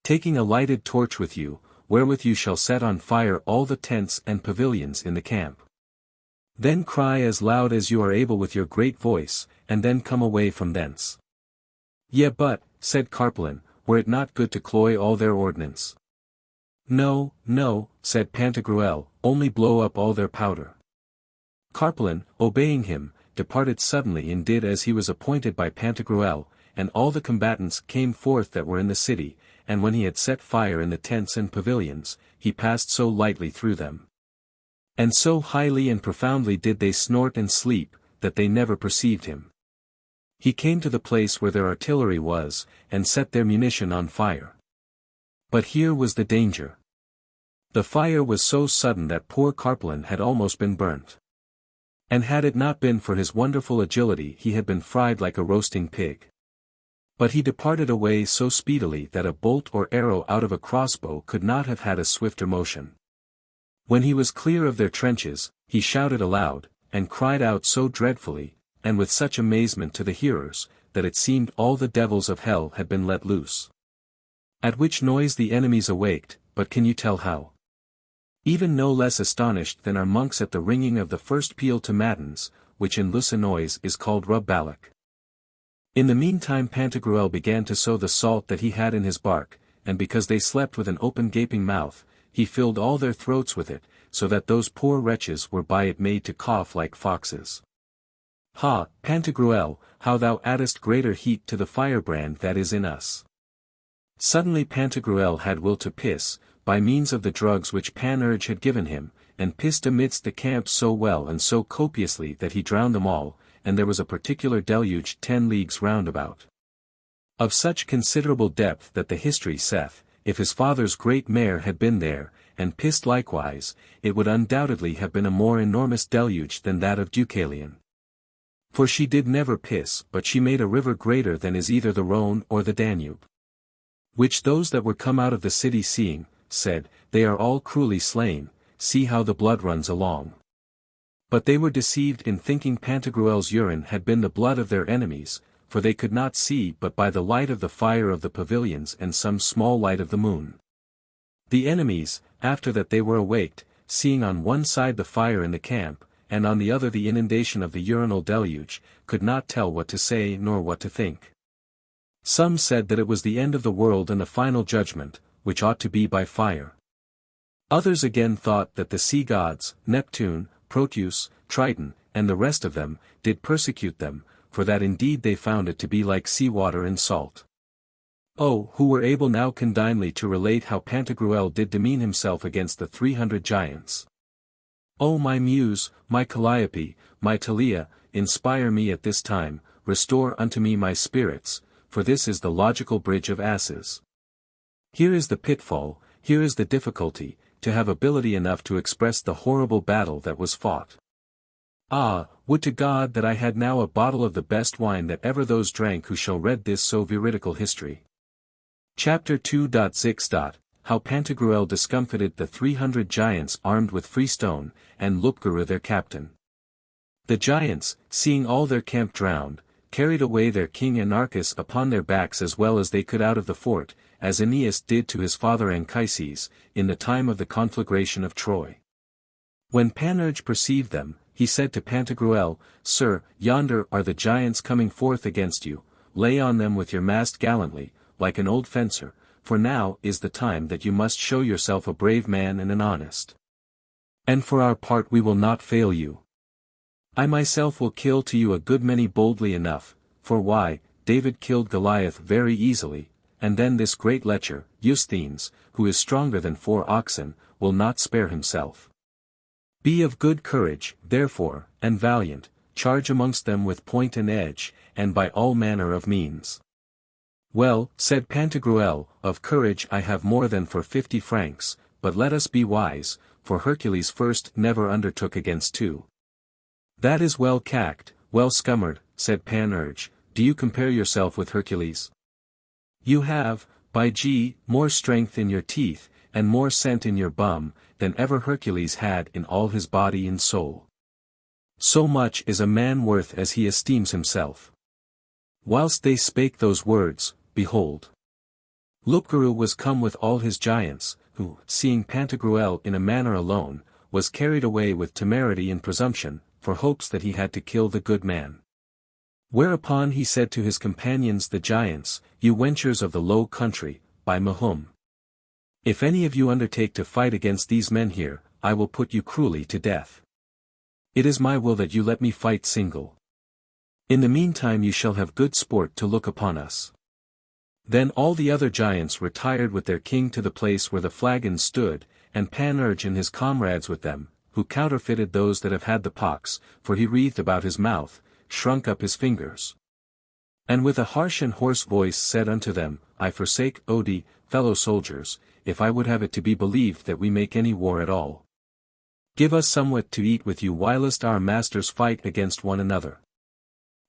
Taking a lighted torch with you, wherewith you shall set on fire all the tents and pavilions in the camp. Then cry as loud as you are able with your great voice, and then come away from thence." "Yea but," said Carpalin, "were it not good to cloy all their ordnance?" "No, no," said Pantagruel, "only blow up all their powder." Carpalin, obeying him, departed suddenly and did as he was appointed by Pantagruel, and all the combatants came forth that were in the city, and when he had set fire in the tents and pavilions, he passed so lightly through them. And so highly and profoundly did they snort and sleep, that they never perceived him. He came to the place where their artillery was, and set their munition on fire. But here was the danger. The fire was so sudden that poor Carpalin had almost been burnt. And had it not been for his wonderful agility he had been fried like a roasting pig. But he departed away so speedily that a bolt or arrow out of a crossbow could not have had a swifter motion. When he was clear of their trenches, he shouted aloud, and cried out so dreadfully, and with such amazement to the hearers, that it seemed all the devils of hell had been let loose. At which noise the enemies awaked, but can you tell how? Even no less astonished than are monks at the ringing of the first peal to matins, which in Lucenoise is called rub-ballock. In the meantime Pantagruel began to sow the salt that he had in his bark, and because they slept with an open gaping mouth, he filled all their throats with it, so that those poor wretches were by it made to cough like foxes. Ha, Pantagruel, how thou addest greater heat to the firebrand that is in us. Suddenly Pantagruel had will to piss, by means of the drugs which Panurge had given him, and pissed amidst the camp so well and so copiously that he drowned them all, and there was a particular deluge 10 leagues round about. Of such considerable depth that the history saith, if his father's great mare had been there, and pissed likewise, it would undoubtedly have been a more enormous deluge than that of Deucalion. For she did never piss, but she made a river greater than is either the Rhone or the Danube. Which those that were come out of the city seeing, said, They are all cruelly slain, see how the blood runs along. But they were deceived in thinking Pantagruel's urine had been the blood of their enemies, for they could not see but by the light of the fire of the pavilions and some small light of the moon. The enemies, after that they were awaked, seeing on one side the fire in the camp, and on the other the inundation of the urinal deluge, could not tell what to say nor what to think. Some said that it was the end of the world and the final judgment, which ought to be by fire. Others again thought that the sea gods, Neptune, Proteus, Triton, and the rest of them, did persecute them, for that indeed they found it to be like sea water and salt. Oh, who were able now condignly to relate how Pantagruel did demean himself against the 300 giants. O my Muse, my Calliope, my Thalia, inspire me at this time, restore unto me my spirits, for this is the logical bridge of asses. Here is the pitfall, here is the difficulty, to have ability enough to express the horrible battle that was fought. Ah, would to God that I had now a bottle of the best wine that ever those drank who shall read this so veridical history. Chapter 2.6. How Pantagruel discomfited the 300 giants armed with freestone, and Lupguru their captain. The giants, seeing all their camp drowned, carried away their king Anarchus upon their backs as well as they could out of the fort, as Aeneas did to his father Anchises, in the time of the conflagration of Troy. When Panurge perceived them, he said to Pantagruel, Sir, yonder are the giants coming forth against you, lay on them with your mast gallantly, like an old fencer, for now is the time that you must show yourself a brave man and an honest. And for our part we will not fail you. I myself will kill to you a good many boldly enough, for why, David killed Goliath very easily, and then this great lecher, Eusthenes, who is stronger than 4 oxen, will not spare himself. Be of good courage, therefore, and valiant, charge amongst them with point and edge, and by all manner of means. Well, said Pantagruel, of courage I have more than for 50 francs, but let us be wise, for Hercules first never undertook against 2. That is well cacked, well scummered, said Panurge. Do you compare yourself with Hercules? You have, by G, more strength in your teeth, and more scent in your bum, than ever Hercules had in all his body and soul. So much is a man worth as he esteems himself. Whilst they spake those words, behold, Loupgarou was come with all his giants, who, seeing Pantagruel in a manner alone, was carried away with temerity and presumption, for hopes that he had to kill the good man. Whereupon he said to his companions the giants, You wenchers of the Low Country, by Mahum, if any of you undertake to fight against these men here, I will put you cruelly to death. It is my will that you let me fight single. In the meantime you shall have good sport to look upon us. Then all the other giants retired with their king to the place where the flagons stood, and Panurge and his comrades with them, who counterfeited those that have had the pox, for he wreathed about his mouth, shrunk up his fingers. And with a harsh and hoarse voice said unto them, I forsake Odi, fellow soldiers, if I would have it to be believed that we make any war at all. Give us somewhat to eat with you whilst our masters fight against one another.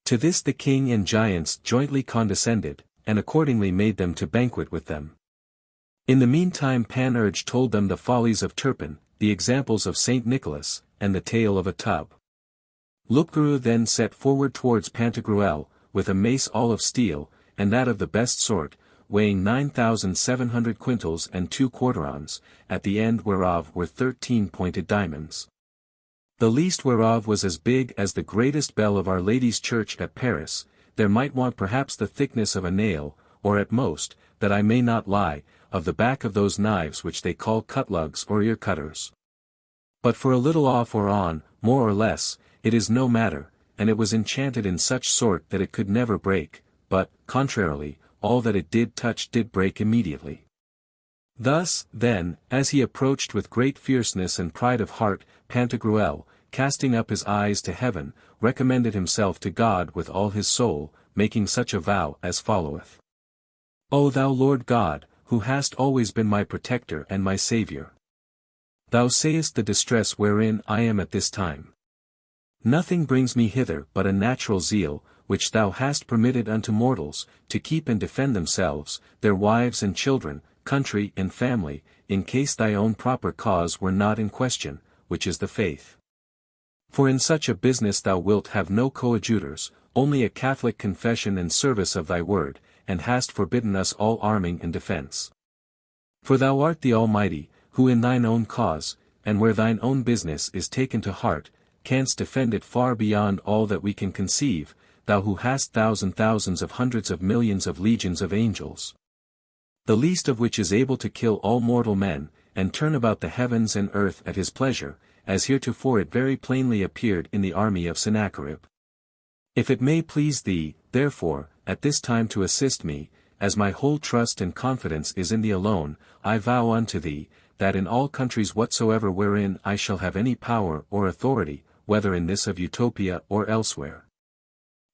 To this the king and giants jointly condescended, and accordingly made them to banquet with them. In the meantime Panurge told them the follies of Turpin, the examples of Saint Nicholas, and the tale of a tub. Loupgarou then set forward towards Pantagruel, with a mace all of steel, and that of the best sort, weighing 9,700 quintals and 2 quarterons, at the end whereof were 13 pointed diamonds. The least whereof was as big as the greatest bell of Our Lady's Church at Paris, there might want perhaps the thickness of a nail, or at most, that I may not lie, of the back of those knives which they call cutlugs or ear cutters. But for a little off or on, more or less, it is no matter, and it was enchanted in such sort that it could never break, but, contrarily, all that it did touch did break immediately. Thus, then, as he approached with great fierceness and pride of heart, Pantagruel, casting up his eyes to heaven, recommended himself to God with all his soul, making such a vow as followeth. O thou Lord God, who hast always been my protector and my Saviour! Thou sayest the distress wherein I am at this time. Nothing brings me hither but a natural zeal, which thou hast permitted unto mortals, to keep and defend themselves, their wives and children, country and family, in case thy own proper cause were not in question, which is the faith. For in such a business thou wilt have no coadjutors, only a Catholic confession and service of thy word, and hast forbidden us all arming and defence. For thou art the Almighty, who in thine own cause, and where thine own business is taken to heart, canst defend it far beyond all that we can conceive, thou who hast thousands of hundreds of millions of legions of angels, the least of which is able to kill all mortal men, and turn about the heavens and earth at his pleasure, as heretofore it very plainly appeared in the army of Sennacherib. If it may please thee, therefore, at this time to assist me, as my whole trust and confidence is in thee alone, I vow unto thee, that in all countries whatsoever wherein I shall have any power or authority, whether in this of Utopia or elsewhere,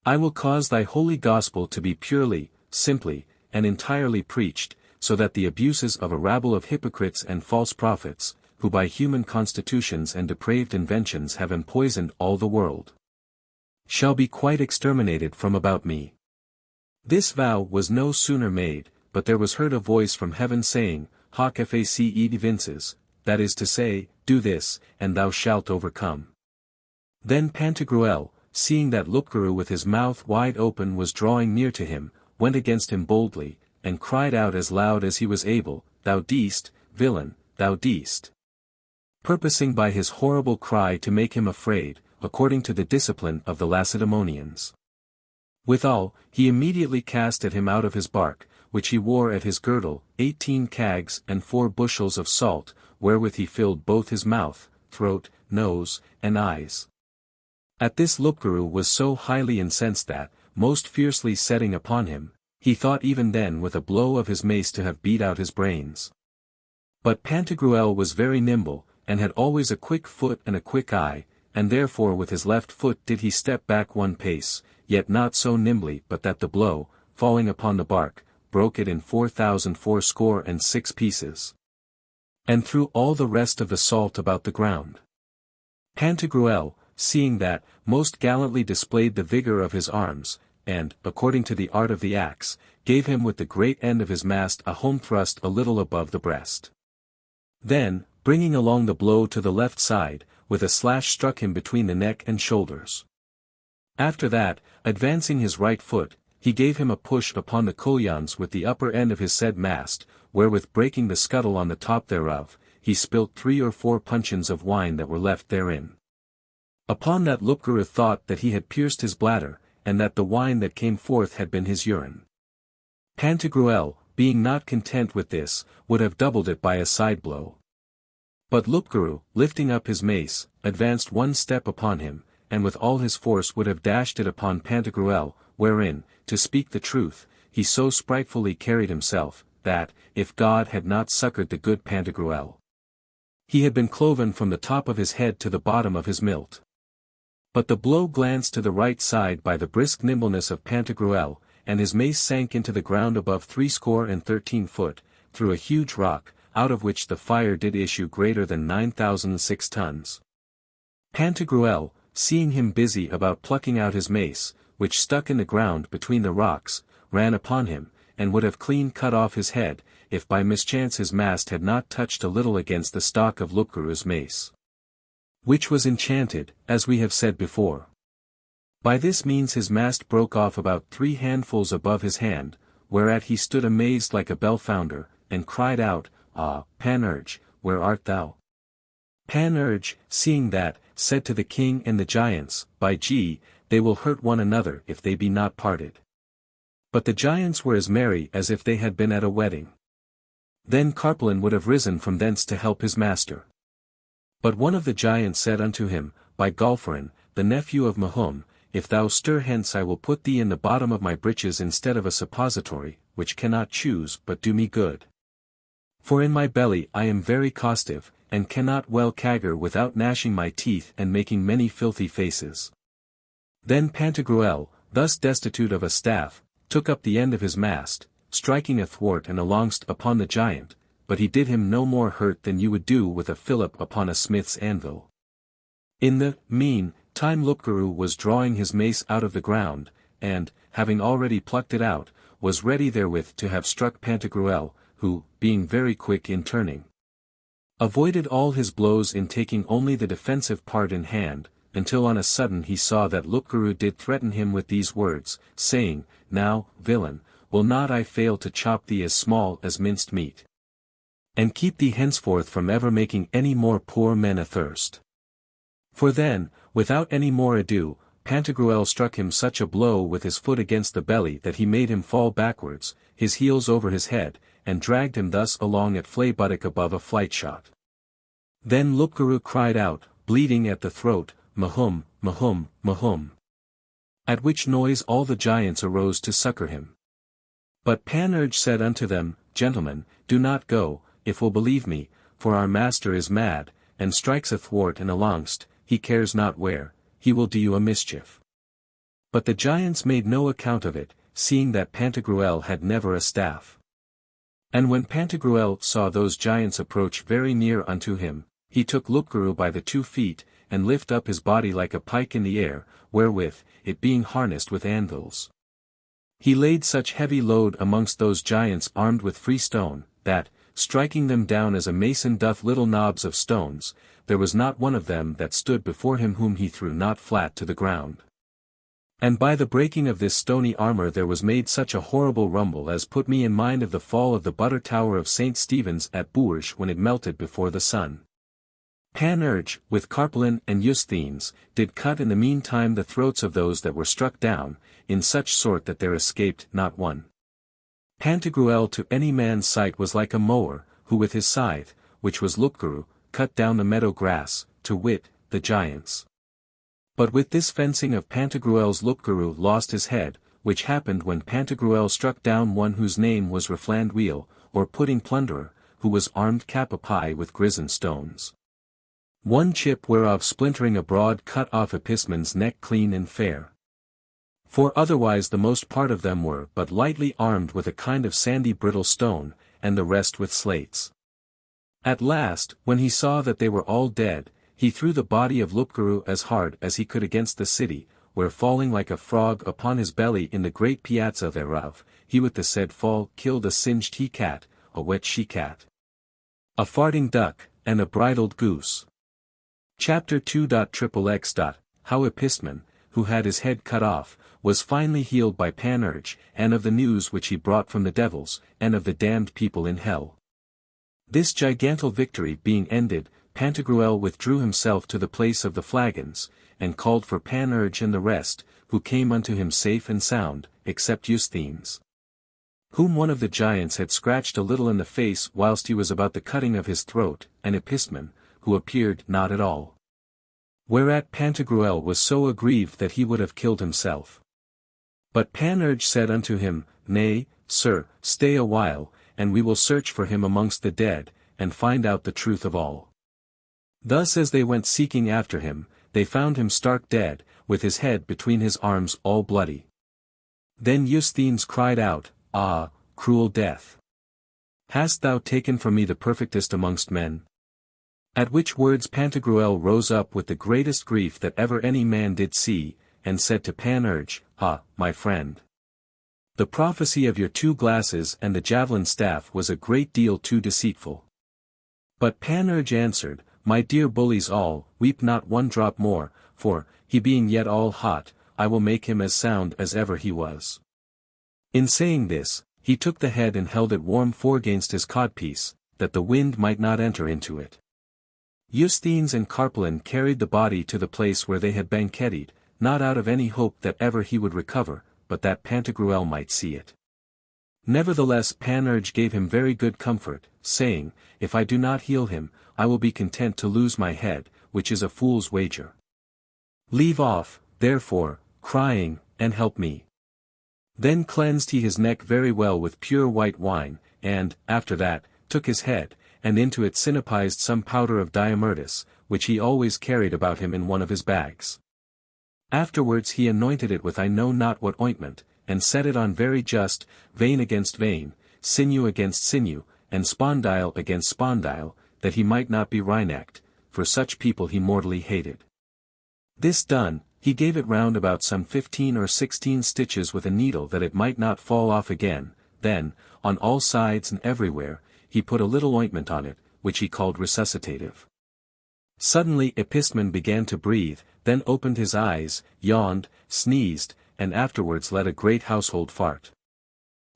I will cause thy holy gospel to be purely, simply, and entirely preached, so that the abuses of a rabble of hypocrites and false prophets, who by human constitutions and depraved inventions have empoisoned all the world, shall be quite exterminated from about me. This vow was no sooner made, but there was heard a voice from heaven saying, Hoc face vinces, that is to say, do this, and thou shalt overcome. Then Pantagruel, seeing that Loupgarou with his mouth wide open was drawing near to him, went against him boldly, and cried out as loud as he was able, Thou deest, villain, thou deest. Purposing by his horrible cry to make him afraid, according to the discipline of the Lacedaemonians. Withal, he immediately cast at him out of his bark, which he wore at his girdle, 18 cags and 4 bushels of salt, wherewith he filled both his mouth, throat, nose, and eyes. At this Loupgarou was so highly incensed that, most fiercely setting upon him, he thought even then with a blow of his mace to have beat out his brains. But Pantagruel was very nimble, and had always a quick foot and a quick eye, and therefore with his left foot did he step back 1 pace, yet not so nimbly but that the blow, falling upon the bark, broke it in 4,406 pieces, and threw all the rest of the salt about the ground. Pantagruel, seeing that, most gallantly displayed the vigor of his arms, and, according to the art of the axe, gave him with the great end of his mast a home thrust a little above the breast. Then, bringing along the blow to the left side, with a slash struck him between the neck and shoulders. After that, advancing his right foot, he gave him a push upon the cullions with the upper end of his said mast, wherewith breaking the scuttle on the top thereof, he spilt 3 or 4 puncheons of wine that were left therein. Upon that Lupguru thought that he had pierced his bladder, and that the wine that came forth had been his urine. Pantagruel, being not content with this, would have doubled it by a side blow. But Lupguru, lifting up his mace, advanced 1 step upon him, and with all his force would have dashed it upon Pantagruel, wherein, to speak the truth, he so spritefully carried himself, that, if God had not succoured the good Pantagruel, he had been cloven from the top of his head to the bottom of his milt. But the blow glanced to the right side by the brisk nimbleness of Pantagruel, and his mace sank into the ground above 13 foot, through a huge rock, out of which the fire did issue greater than 9,006 tons. Pantagruel, seeing him busy about plucking out his mace, which stuck in the ground between the rocks, ran upon him, and would have clean cut off his head, if by mischance his mast had not touched a little against the stock of Lupguru's mace, which was enchanted, as we have said before. By this means his mast broke off about 3 handfuls above his hand, whereat he stood amazed like a bell-founder, and cried out, "Ah, Panurge, where art thou?" Panurge, seeing that, said to the king and the giants, "By G, they will hurt one another if they be not parted." But the giants were as merry as if they had been at a wedding. Then Carpalin would have risen from thence to help his master. But one of the giants said unto him, "By Golfarin, the nephew of Mahum, if thou stir hence I will put thee in the bottom of my breeches instead of a suppository, which cannot choose but do me good. For in my belly I am very costive, and cannot well cagger without gnashing my teeth and making many filthy faces." Then Pantagruel, thus destitute of a staff, took up the end of his mast, striking athwart and alongst upon the giant, but he did him no more hurt than you would do with a fillip upon a smith's anvil. In the mean time Lupguru was drawing his mace out of the ground, and, having already plucked it out, was ready therewith to have struck Pantagruel, who, being very quick in turning, avoided all his blows in taking only the defensive part in hand, until on a sudden he saw that Lupguru did threaten him with these words, saying, "Now, villain, will not I fail to chop thee as small as minced meat, and keep thee henceforth from ever making any more poor men athirst." For then, without any more ado, Pantagruel struck him such a blow with his foot against the belly that he made him fall backwards, his heels over his head, and dragged him thus along at flay buttock above a flight shot. Then Lupguru cried out, bleeding at the throat, "Mahum, Mahum, Mahum." At which noise all the giants arose to succor him. But Panurge said unto them, "Gentlemen, do not go, if will believe me, for our master is mad, and strikes athwart and alongst, he cares not where, he will do you a mischief." But the giants made no account of it, seeing that Pantagruel had never a staff. And when Pantagruel saw those giants approach very near unto him, he took Lupguru by the 2 feet, and lift up his body like a pike in the air, wherewith, it being harnessed with anvils, he laid such heavy load amongst those giants armed with free stone, that, striking them down as a mason doth little knobs of stones, there was not one of them that stood before him whom he threw not flat to the ground. And by the breaking of this stony armor there was made such a horrible rumble as put me in mind of the fall of the butter tower of St. Stephen's at Bourges when it melted before the sun. Panurge, with Carpalin and Eusthenes, did cut in the meantime the throats of those that were struck down, in such sort that there escaped not one. Pantagruel to any man's sight was like a mower, who with his scythe, which was Lupguru, cut down the meadow grass, to wit, the giants. But with this fencing of Pantagruel's Lupguru lost his head, which happened when Pantagruel struck down one whose name was Reflandwheel, or Pudding Plunderer, who was armed cap a pie with grisen stones. One chip whereof splintering abroad cut off Episman's neck clean and fair. For otherwise the most part of them were but lightly armed with a kind of sandy brittle stone, and the rest with slates. At last, when he saw that they were all dead, he threw the body of Lupguru as hard as he could against the city, where falling like a frog upon his belly in the great piazza thereof, he with the said fall killed a singed he-cat, a wet she-cat, a farting duck, and a bridled goose. Chapter 2:XXX. How Epistemon, who had his head cut off, was finally healed by Panurge, and of the news which he brought from the devils, and of the damned people in hell. This gigantal victory being ended, Pantagruel withdrew himself to the place of the flagons, and called for Panurge and the rest, who came unto him safe and sound, except Eusthenes, whom one of the giants had scratched a little in the face whilst he was about the cutting of his throat, and Epistemon, who appeared not at all. Whereat Pantagruel was so aggrieved that he would have killed himself. But Panurge said unto him, Nay, sir, stay a while, and we will search for him amongst the dead, and find out the truth of all. Thus as they went seeking after him, they found him stark dead, with his head between his arms all bloody. Then Eusthenes cried out, Ah, cruel death! Hast thou taken from me the perfectest amongst men? At which words Pantagruel rose up with the greatest grief that ever any man did see, and said to Panurge, Ah, my friend! The prophecy of your 2 glasses and the javelin staff was a great deal too deceitful. But Panurge answered, My dear bullies all, weep not one drop more, for, he being yet all hot, I will make him as sound as ever he was. In saying this, he took the head and held it warm foragainst his codpiece, that the wind might not enter into it. Eusthenes and Carpalin carried the body to the place where they had banqueted, not out of any hope that ever he would recover, but that Pantagruel might see it. Nevertheless Panurge gave him very good comfort, saying, If I do not heal him, I will be content to lose my head, which is a fool's wager. Leave off, therefore, crying, and help me. Then cleansed he his neck very well with pure white wine, and, after that, took his head, and into it synapized some powder of diamyrtus, which he always carried about him in one of his bags. Afterwards he anointed it with I know not what ointment, and set it on very just, vein against vein, sinew against sinew, and spondyle against spondyle, that he might not be wrynecked, for such people he mortally hated. This done, he gave it round about some 15 or 16 stitches with a needle that it might not fall off again, then, on all sides and everywhere, he put a little ointment on it, which he called resuscitative. Suddenly Epistemon began to breathe, then opened his eyes, yawned, sneezed, and afterwards let a great household fart.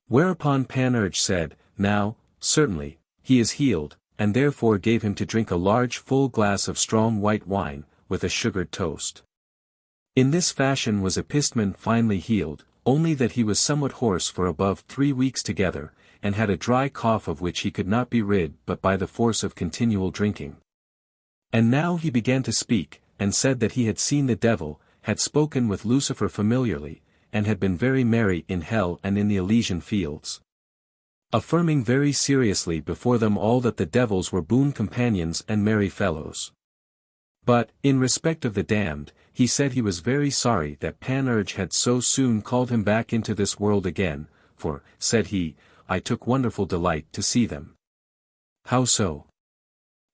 Whereupon Panurge said, Now, certainly, he is healed, and therefore gave him to drink a large full glass of strong white wine, with a sugared toast. In this fashion was Epistemon finally healed, only that he was somewhat hoarse for above 3 weeks together, and had a dry cough of which he could not be rid but by the force of continual drinking. And now he began to speak, and said that he had seen the devil, had spoken with Lucifer familiarly, and had been very merry in hell and in the Elysian fields, affirming very seriously before them all that the devils were boon companions and merry fellows. But, in respect of the damned, he said he was very sorry that Panurge had so soon called him back into this world again, for, said he, I took wonderful delight to see them. How so?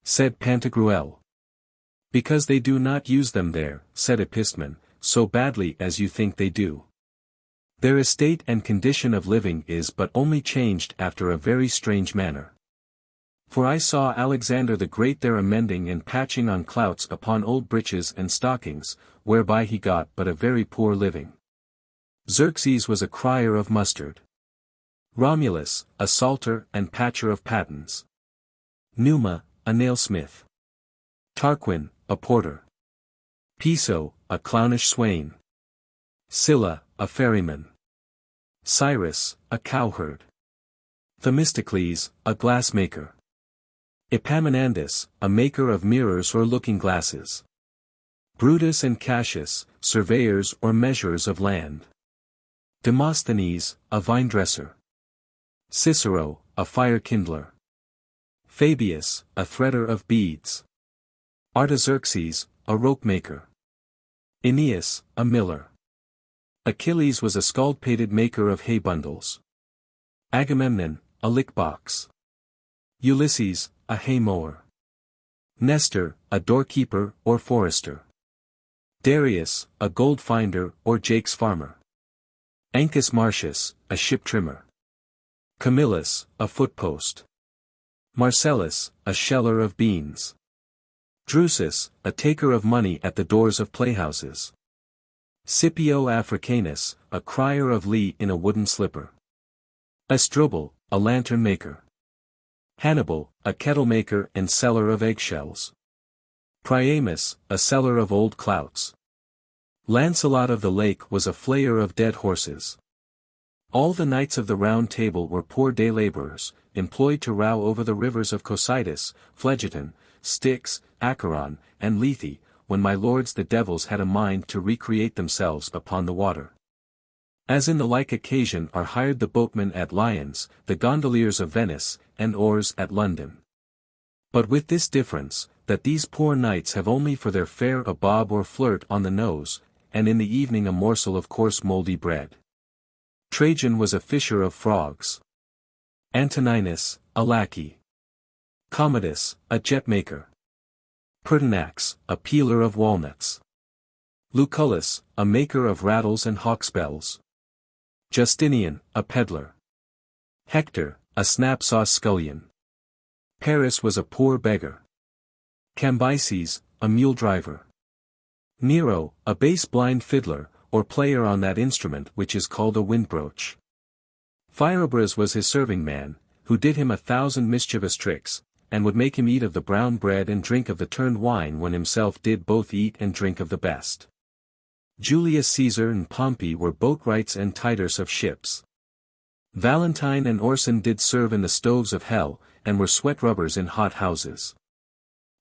Said Pantagruel. Because they do not use them there, said Epistemon, so badly as you think they do. Their estate and condition of living is but only changed after a very strange manner. For I saw Alexander the Great there amending and patching on clouts upon old breeches and stockings, whereby he got but a very poor living. Xerxes was a crier of mustard. Romulus, a salter and patcher of pattens. Numa, a nailsmith. Tarquin, a porter. Piso, a clownish swain. Sylla, a ferryman. Cyrus, a cowherd. Themistocles, a glassmaker. Epaminondas, a maker of mirrors or looking-glasses. Brutus and Cassius, surveyors or measurers of land. Demosthenes, a vine-dresser. Cicero, a fire-kindler. Fabius, a threader of beads. Artaxerxes, a rope-maker. Aeneas, a miller. Achilles was a scald-pated maker of hay-bundles. Agamemnon, a lick-box. Ulysses, a hay-mower. Nestor, a doorkeeper or forester. Darius, a gold finder or Jake's farmer. Ancus Marcius, a ship trimmer. Camillus, a footpost. Marcellus, a sheller of beans. Drusus, a taker of money at the doors of playhouses. Scipio Africanus, a crier of lee in a wooden slipper. Asdrubal, a lantern maker. Hannibal, a kettle maker and seller of eggshells. Priamus, a seller of old clouts. Lancelot of the Lake was a flayer of dead horses. All the knights of the Round Table were poor day laborers, employed to row over the rivers of Cocytus, Phlegeton, Styx, Acheron, and Lethe, when my lords the devils had a mind to recreate themselves upon the water. As in the like occasion are hired the boatmen at Lyons, the gondoliers of Venice, and oars at London. But with this difference, that these poor knights have only for their fare a bob or flirt on the nose, and in the evening a morsel of coarse mouldy bread. Trajan was a fisher of frogs. Antoninus, a lackey. Commodus, a jet-maker. Pertinax, a peeler of walnuts. Lucullus, a maker of rattles and hawksbells. Justinian, a peddler. Hector, a snap-sauce scullion. Paris was a poor beggar. Cambyses, a mule driver. Nero, a bass-blind fiddler, or player on that instrument which is called a windbroach. Pherebras was his serving man, who did him 1,000 mischievous tricks, and would make him eat of the brown bread and drink of the turned wine when himself did both eat and drink of the best. Julius Caesar and Pompey were boatwrights and titers of ships. Valentine and Orson did serve in the stoves of hell, and were sweat-rubbers in hot houses.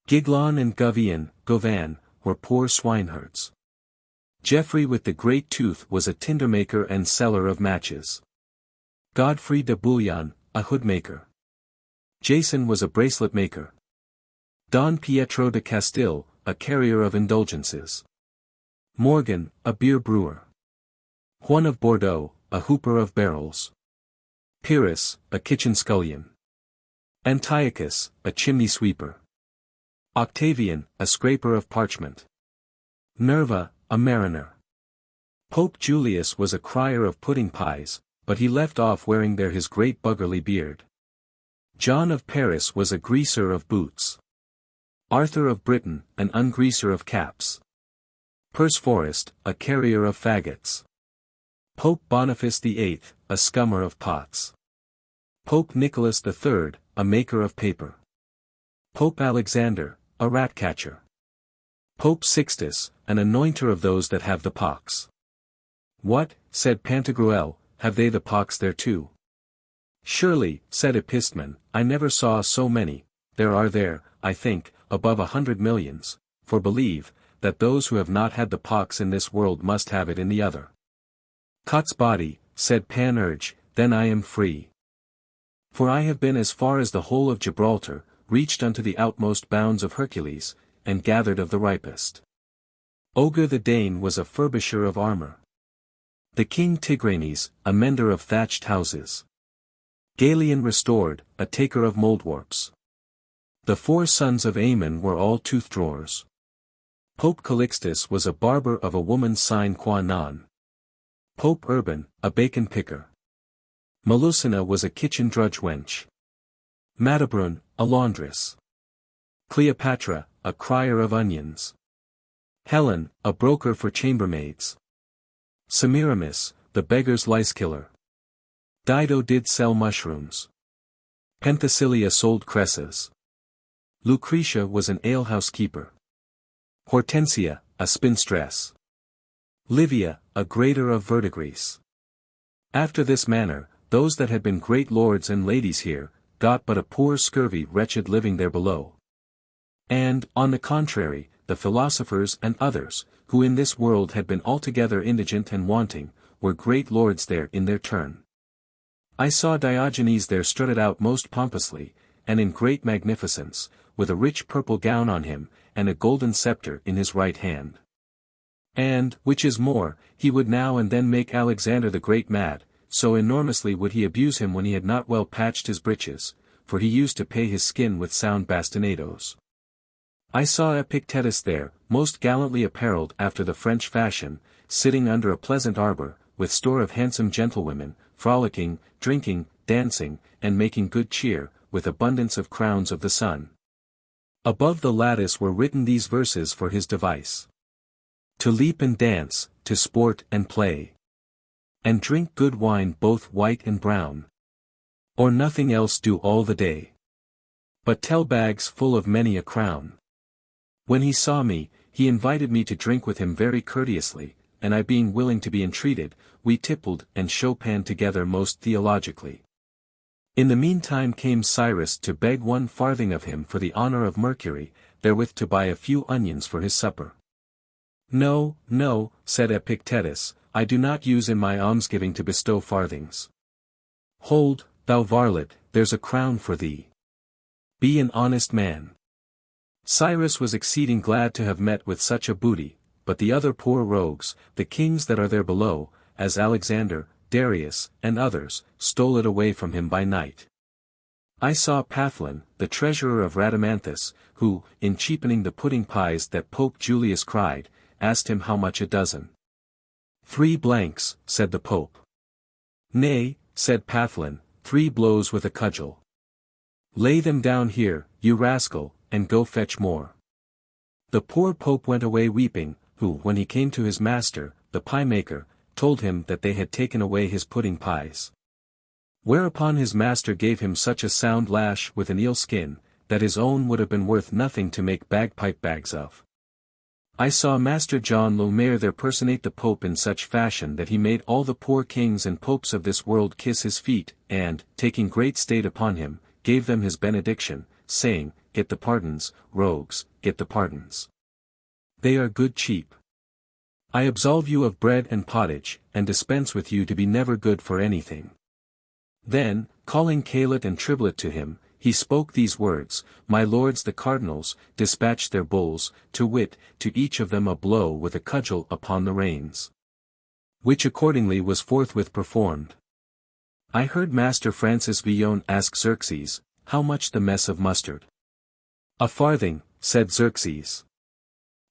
Giglon and Govan, were poor swineherds. Geoffrey with the great tooth was a tinder-maker and seller of matches. Godfrey de Bouillon, a hood-maker. Jason was a bracelet-maker. Don Pietro de Castile, a carrier of indulgences. Morgan, a beer-brewer. Juan of Bordeaux, a hooper of barrels. Pyrrhus, a kitchen scullion. Antiochus, a chimney-sweeper. Octavian, a scraper of parchment. Nerva, a mariner. Pope Julius was a crier of pudding pies, but he left off wearing there his great buggerly beard. John of Paris was a greaser of boots. Arthur of Britain, an ungreaser of caps. Perceforest, a carrier of faggots. Pope Boniface VIII, a scummer of pots. Pope Nicholas III, a maker of paper. Pope Alexander, a rat-catcher. Pope Sixtus, an anointer of those that have the pox. What, said Pantagruel, have they the pox there too? Surely, said Epistemon, I never saw so many, there are there, I think, above 100 millions, for believe, that those who have not had the pox in this world must have it in the other. Cot's body, said Panurge, then I am free. For I have been as far as the whole of Gibraltar, reached unto the outmost bounds of Hercules, and gathered of the ripest. Oger the Dane was a furbisher of armor. The king Tigranes, a mender of thatched houses. Galen restored, a taker of moldwarps. The 4 sons of Ammon were all tooth-drawers. Pope Calixtus was a barber of a woman's sine qua non. Pope Urban, a bacon-picker. Melusina was a kitchen drudge-wench. Matabrun, a laundress. Cleopatra, a crier of onions. Helen, a broker for chambermaids. Semiramis, the beggar's lice-killer. Dido did sell mushrooms. Penthesilea sold cresses. Lucretia was an alehouse keeper. Hortensia, a spinstress. Livia, a grater of verdigris. After this manner, those that had been great lords and ladies here, got but a poor scurvy wretched living there below. And, on the contrary, the philosophers and others, who in this world had been altogether indigent and wanting, were great lords there in their turn. I saw Diogenes there strutted out most pompously, and in great magnificence, with a rich purple gown on him, and a golden scepter in his right hand. And, which is more, he would now and then make Alexander the Great mad, so enormously would he abuse him when he had not well patched his breeches, for he used to pay his skin with sound bastinadoes. I saw Epictetus there, most gallantly apparelled after the French fashion, sitting under a pleasant arbour, with store of handsome gentlewomen, frolicking, drinking, dancing, and making good cheer, with abundance of crowns of the sun. Above the lattice were written these verses for his device. To leap and dance, to sport and play. And drink good wine both white and brown. Or nothing else do all the day. But tell bags full of many a crown. When he saw me, he invited me to drink with him very courteously, and I being willing to be entreated, we tippled and Chopin together most theologically. In the meantime came Cyrus to beg 1 farthing of him for the honour of Mercury, therewith to buy a few onions for his supper. No, no, said Epictetus, I do not use in my almsgiving to bestow farthings. Hold, thou varlet, there's a crown for thee. Be an honest man. Cyrus was exceeding glad to have met with such a booty, but the other poor rogues, the kings that are there below, as Alexander, Darius, and others, stole it away from him by night. I saw Pathlon, the treasurer of Rhadamanthus, who, in cheapening the pudding pies that Pope Julius cried, asked him how much a dozen. 3 blanks, said the Pope. Nay, said Pathlon, 3 blows with a cudgel. Lay them down here, you rascal, and go fetch more. The poor Pope went away weeping, who, when he came to his master, the pie-maker, told him that they had taken away his pudding pies. Whereupon his master gave him such a sound lash with an eel skin, that his own would have been worth nothing to make bagpipe bags of. I saw Master John Lemaire there personate the Pope in such fashion that he made all the poor kings and popes of this world kiss his feet, and, taking great state upon him, gave them his benediction, saying, Get the pardons, rogues, get the pardons. They are good cheap. I absolve you of bread and pottage, and dispense with you to be never good for anything. Then, calling Calet and Triblet to him, he spoke these words, My lords the cardinals, dispatch their bulls, to wit, to each of them a blow with a cudgel upon the reins. Which accordingly was forthwith performed. I heard Master Francis Villon ask Xerxes, how much the mess of mustard? 1 farthing, said Xerxes.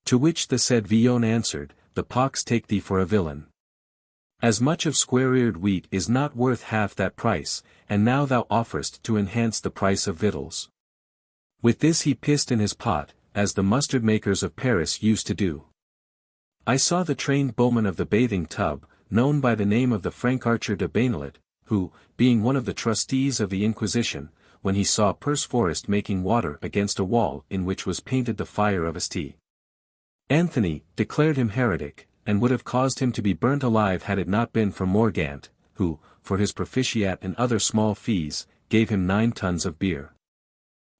To which the said Villon answered, The pox take thee for a villain. As much of square-eared wheat is not worth half that price, and now thou offerest to enhance the price of victuals. With this he pissed in his pot, as the mustard-makers of Paris used to do. I saw the trained bowman of the bathing tub, known by the name of the Frank Archer de Baignelet, who, being one of the trustees of the Inquisition, when he saw Perceforest making water against a wall in which was painted the fire of St. Anthony, declared him heretic, and would have caused him to be burnt alive had it not been for Morgant, who, for his propitiate and other small fees, gave him 9 tons of beer.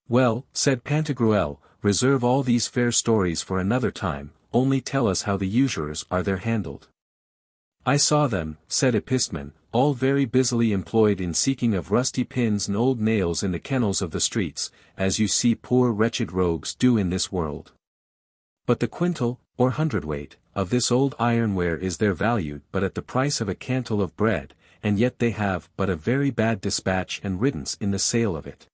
Well, said Pantagruel, reserve all these fair stories for another time, only tell us how the usurers are there handled. I saw them, said Epistemon, all very busily employed in seeking of rusty pins and old nails in the kennels of the streets, as you see poor wretched rogues do in this world. But the quintal, or hundredweight, of this old ironware is there valued but at the price of a cantle of bread, and yet they have but a very bad dispatch and riddance in the sale of it.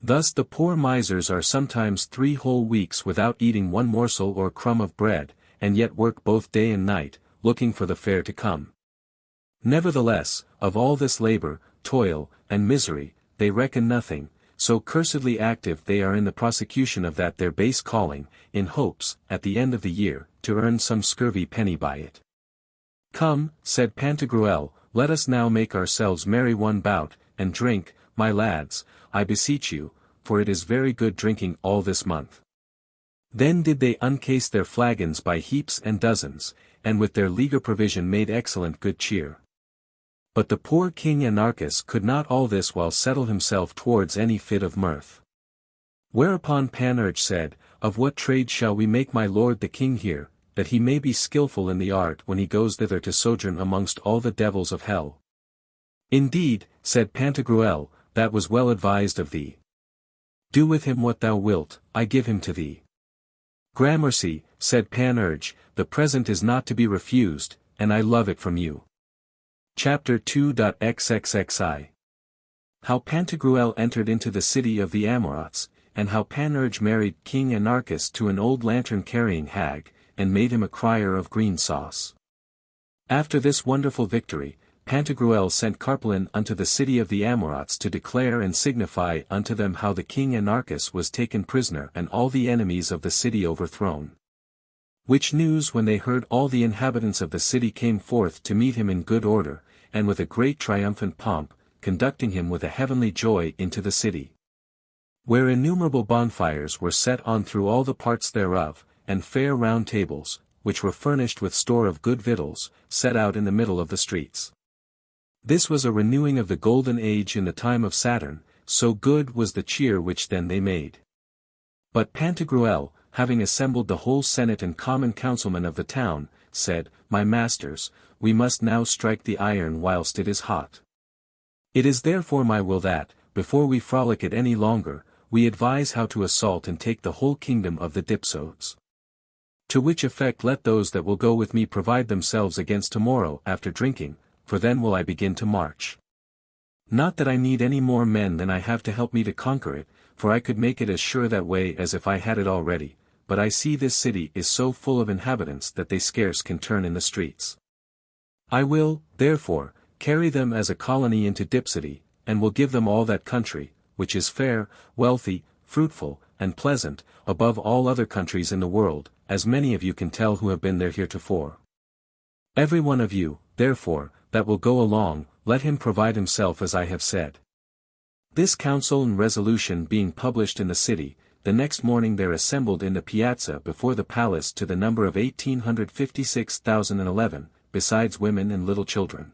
Thus the poor misers are sometimes 3 whole weeks without eating 1 morsel or crumb of bread, and yet work both day and night, looking for the fair to come. Nevertheless, of all this labour, toil, and misery, they reckon nothing, so cursedly active they are in the prosecution of that their base calling, in hopes, at the end of the year, to earn some scurvy penny by it. Come, said Pantagruel, let us now make ourselves merry one bout, and drink, my lads, I beseech you, for it is very good drinking all this month. Then did they uncase their flagons by heaps and dozens, and with their leaguer provision made excellent good cheer. But the poor king Anarchus could not all this while settle himself towards any fit of mirth. Whereupon Panurge said, Of what trade shall we make my lord the king here, that he may be skilful in the art when he goes thither to sojourn amongst all the devils of hell? Indeed, said Pantagruel, that was well advised of thee. Do with him what thou wilt, I give him to thee. Gramercy, said Panurge, the present is not to be refused, and I love it from you. Chapter 2.xxxi. How Pantagruel entered into the city of the Amorites, and how Panurge married King Anarchus to an old lantern-carrying hag, and made him a crier of green sauce. After this wonderful victory, Pantagruel sent Carpalin unto the city of the Amorites to declare and signify unto them how the king Anarchus was taken prisoner and all the enemies of the city overthrown. Which news when they heard all the inhabitants of the city came forth to meet him in good order, and with a great triumphant pomp, conducting him with a heavenly joy into the city. Where innumerable bonfires were set on through all the parts thereof, and fair round tables, which were furnished with store of good victuals, set out in the middle of the streets. This was a renewing of the golden age in the time of Saturn, so good was the cheer which then they made. But Pantagruel, having assembled the whole senate and common councilmen of the town, said, My masters, we must now strike the iron whilst it is hot. It is therefore my will that, before we frolic it any longer, we advise how to assault and take the whole kingdom of the Dipsodes. To which effect let those that will go with me provide themselves against tomorrow after drinking, for then will I begin to march. Not that I need any more men than I have to help me to conquer it, for I could make it as sure that way as if I had it already, but I see this city is so full of inhabitants that they scarce can turn in the streets. I will, therefore, carry them as a colony into Dipsody, and will give them all that country, which is fair, wealthy, fruitful, and pleasant, above all other countries in the world, as many of you can tell who have been there heretofore. Every one of you, therefore, that will go along, let him provide himself as I have said. This counsel and resolution being published in the city, the next morning there assembled in the piazza before the palace to the number of 1,856,011, besides women and little children.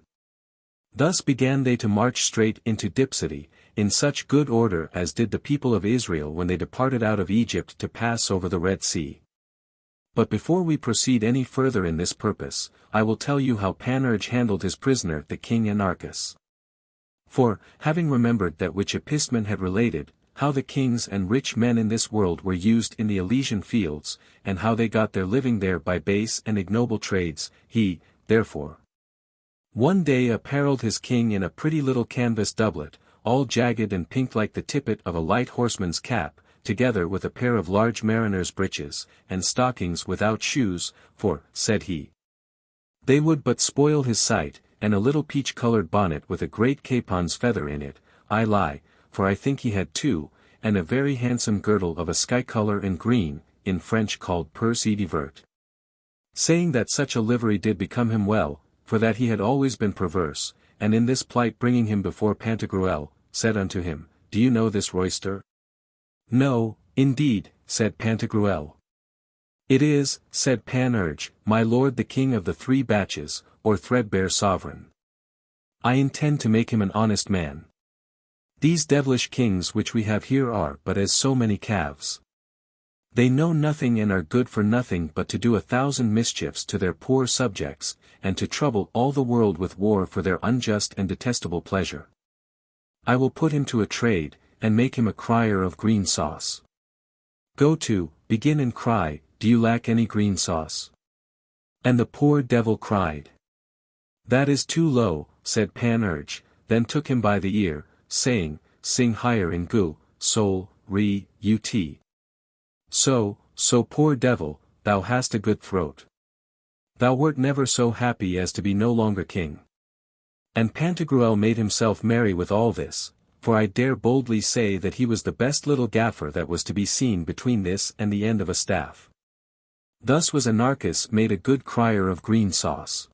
Thus began they to march straight into Dipsody, in such good order as did the people of Israel when they departed out of Egypt to pass over the Red Sea. But before we proceed any further in this purpose, I will tell you how Panurge handled his prisoner the king Anarchus. For, having remembered that which Epistemon had related, how the kings and rich men in this world were used in the Elysian fields, and how they got their living there by base and ignoble trades, he, therefore, one day apparelled his king in a pretty little canvas doublet, all jagged and pinked like the tippet of a light horseman's cap, together with a pair of large mariner's breeches, and stockings without shoes, for, said he, they would but spoil his sight, and a little peach-colored bonnet with a great capon's feather in it, I lie, for I think he had two, and a very handsome girdle of a sky color and green, in French called purse et vert. Saying that such a livery did become him well, for that he had always been perverse, and in this plight bringing him before Pantagruel, said unto him, Do you know this royster? No, indeed, said Pantagruel. It is, said Panurge, my lord the king of the 3 batches, or threadbare sovereign. I intend to make him an honest man. These devilish kings which we have here are but as so many calves. They know nothing and are good for nothing but to do 1,000 mischiefs to their poor subjects, and to trouble all the world with war for their unjust and detestable pleasure. I will put him to a trade, and make him a crier of green sauce. Go to, begin and cry, Do you lack any green sauce? And the poor devil cried. That is too low, said Panurge, then took him by the ear, saying, Sing higher in gu, sol, re, ut. So, poor devil, thou hast a good throat. Thou wert never so happy as to be no longer king. And Pantagruel made himself merry with all this, for I dare boldly say that he was the best little gaffer that was to be seen between this and the end of a staff. Thus was Anarchus made a good crier of green sauce.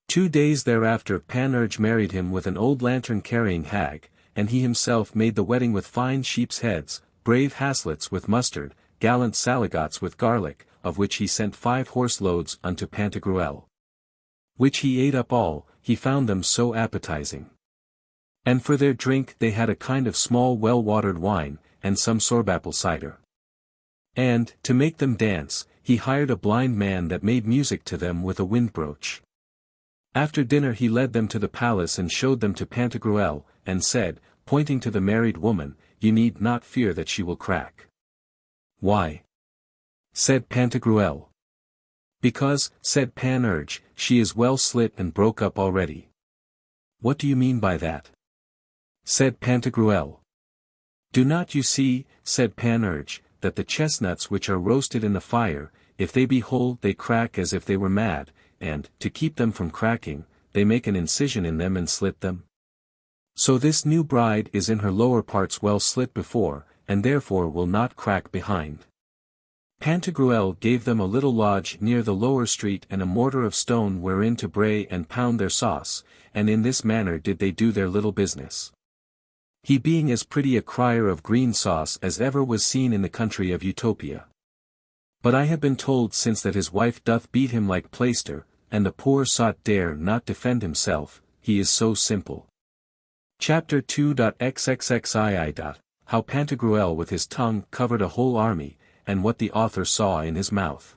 2 days thereafter Panurge married him with an old lantern-carrying hag, and he himself made the wedding with fine sheep's heads, brave haslets with mustard, gallant saligots with garlic, of which he sent 5 horse loads unto Pantagruel. Which he ate up all, he found them so appetizing. And for their drink they had a kind of small well-watered wine, and some sorbapple cider. And, to make them dance, he hired a blind man that made music to them with a windbroach. After dinner he led them to the palace and showed them to Pantagruel, and said, pointing to the married woman, You need not fear that she will crack. Why? Said Pantagruel. Because, said Panurge, she is well slit and broke up already. What do you mean by that? Said Pantagruel. Do not you see, said Panurge, that the chestnuts which are roasted in the fire, if they be whole they crack as if they were mad, and, to keep them from cracking, they make an incision in them and slit them? So this new bride is in her lower parts well slit before, and therefore will not crack behind. Pantagruel gave them a little lodge near the lower street and a mortar of stone wherein to bray and pound their sauce, and in this manner did they do their little business. He being as pretty a crier of green sauce as ever was seen in the country of Utopia. But I have been told since that his wife doth beat him like plaister, and the poor sot dare not defend himself, he is so simple. Chapter 2.xxxii. How Pantagruel with his tongue covered a whole army, and what the author saw in his mouth.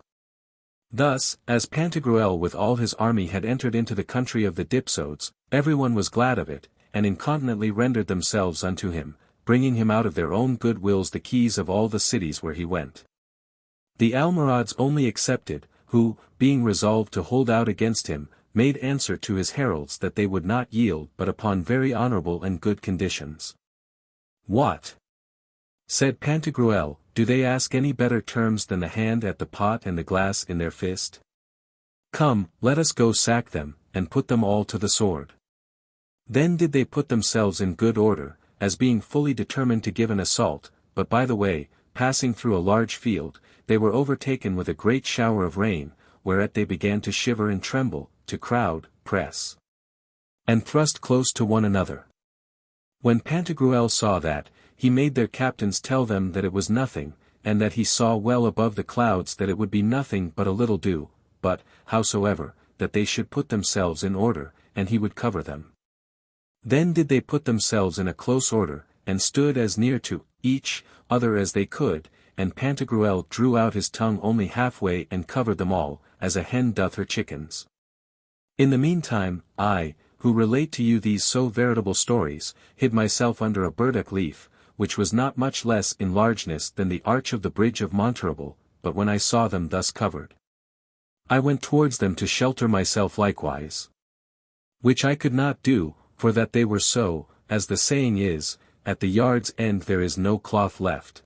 Thus, as Pantagruel with all his army had entered into the country of the Dipsodes, everyone was glad of it, and incontinently rendered themselves unto him, bringing him out of their own good wills the keys of all the cities where he went. The Almorads only excepted, who, being resolved to hold out against him, made answer to his heralds that they would not yield but upon very honourable and good conditions. What? Said Pantagruel, do they ask any better terms than the hand at the pot and the glass in their fist? Come, let us go sack them, and put them all to the sword. Then did they put themselves in good order, as being fully determined to give an assault, but by the way, passing through a large field, they were overtaken with a great shower of rain, whereat they began to shiver and tremble, to crowd, press, and thrust close to one another. When Pantagruel saw that, he made their captains tell them that it was nothing, and that he saw well above the clouds that it would be nothing but a little dew, but, howsoever, that they should put themselves in order, and he would cover them. Then did they put themselves in a close order, and stood as near to each other as they could, and Pantagruel drew out his tongue only halfway and covered them all, as a hen doth her chickens. In the meantime, I, who relate to you these so veritable stories, hid myself under a burdock leaf, which was not much less in largeness than the arch of the bridge of Monterable, but when I saw them thus covered, I went towards them to shelter myself likewise. Which I could not do, for that they were so, as the saying is, at the yard's end there is no cloth left.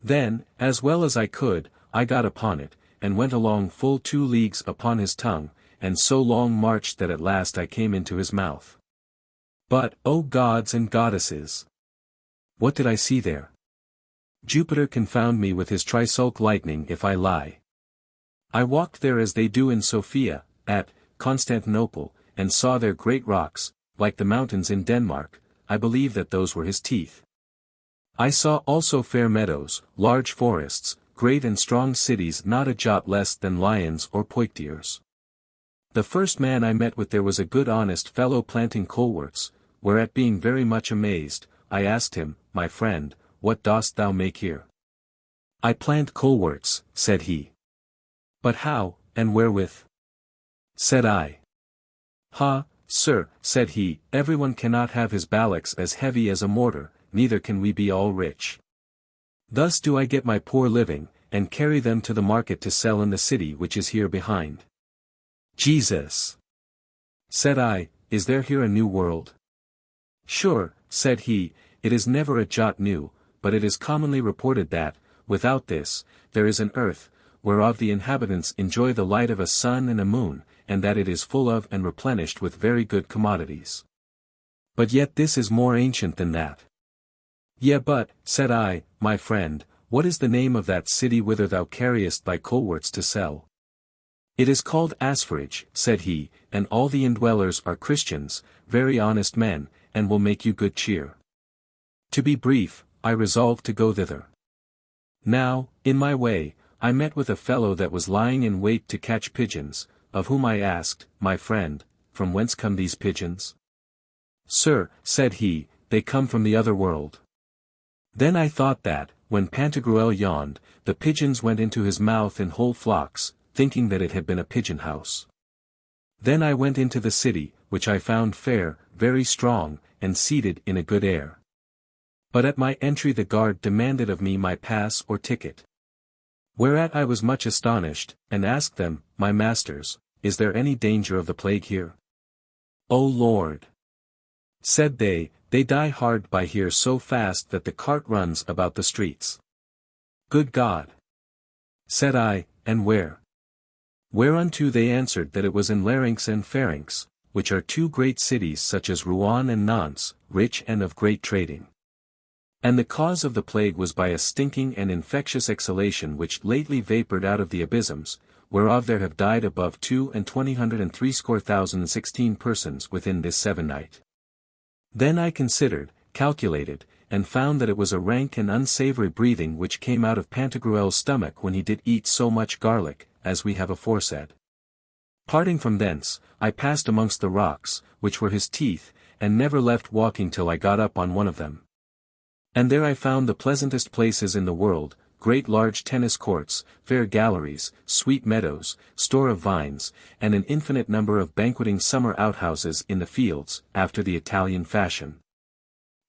Then, as well as I could, I got upon it, and went along full 2 leagues upon his tongue, and so long marched that at last I came into his mouth. But, O gods and goddesses! What did I see there? Jupiter confound me with his trisulc lightning if I lie. I walked there as they do in Sofia, at Constantinople, and saw there great rocks, like the mountains in Denmark. I believe that those were his teeth. I saw also fair meadows, large forests, great and strong cities not a jot less than lions or poictiers. The first man I met with there was a good honest fellow planting coleworts, whereat being very much amazed, I asked him, my friend, what dost thou make here? I plant coleworts, said he. But how, and wherewith? Said I. Ha, sir, said he, everyone cannot have his ballocks as heavy as a mortar, neither can we be all rich. Thus do I get my poor living, and carry them to the market to sell in the city which is here behind. Jesus! Said I, is there here a new world? Sure, said he, it is never a jot new, but it is commonly reported that, without this, there is an earth, whereof the inhabitants enjoy the light of a sun and a moon, and that it is full of and replenished with very good commodities. But yet this is more ancient than that. Yea but, said I, my friend, what is the name of that city whither thou carriest thy coleworts to sell? It is called Asphorage, said he, and all the indwellers are Christians, very honest men, and will make you good cheer. To be brief, I resolved to go thither. Now, in my way, I met with a fellow that was lying in wait to catch pigeons, of whom I asked, my friend, from whence come these pigeons? Sir, said he, they come from the other world. Then I thought that, when Pantagruel yawned, the pigeons went into his mouth in whole flocks, thinking that it had been a pigeon house. Then I went into the city, which I found fair, very strong, and seated in a good air. But at my entry the guard demanded of me my pass or ticket. Whereat I was much astonished, and asked them, my masters, is there any danger of the plague here? O Lord! Said they, They die hard by here so fast that the cart runs about the streets. Good God! Said I, and where? Whereunto they answered that it was in Larynx and Pharynx, which are two great cities such as Rouen and Nantes, rich and of great trading. And the cause of the plague was by a stinking and infectious exhalation which lately vapoured out of the abysms, whereof there have died above 2,260,016 persons within this sevennight. Then I considered, calculated, and found that it was a rank and unsavoury breathing which came out of Pantagruel's stomach when he did eat so much garlic, as we have aforesaid. Parting from thence, I passed amongst the rocks, which were his teeth, and never left walking till I got up on one of them. And there I found the pleasantest places in the world, great large tennis courts, fair galleries, sweet meadows, store of vines, and an infinite number of banqueting summer outhouses in the fields, after the Italian fashion.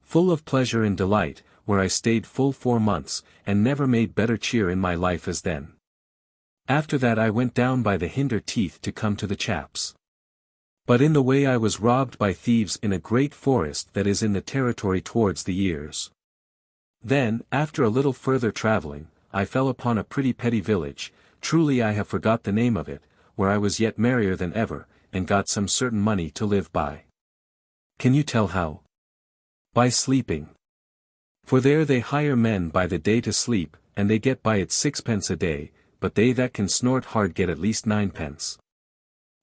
Full of pleasure and delight, where I stayed full 4 months, and never made better cheer in my life as then. After that I went down by the hinder teeth to come to the chaps. But in the way I was robbed by thieves in a great forest that is in the territory towards the ears. Then, after a little further travelling, I fell upon a pretty petty village, truly I have forgot the name of it, where I was yet merrier than ever, and got some certain money to live by. Can you tell how? By sleeping. For there they hire men by the day to sleep, and they get by it 6 pence a day, but they that can snort hard get at least 9 pence.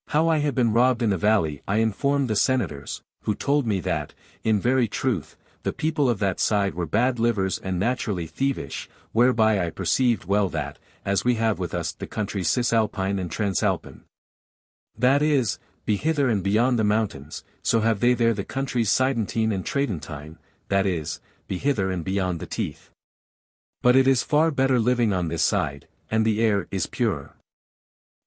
How I had been robbed in the valley I informed the senators, who told me that, in very truth, the people of that side were bad livers and naturally thievish, whereby I perceived well that, as we have with us the countries Cisalpine and Transalpine. That is, be hither and beyond the mountains, so have they there the countries Sidentine and Tradentine, that is, be hither and beyond the teeth. But it is far better living on this side, and the air is purer.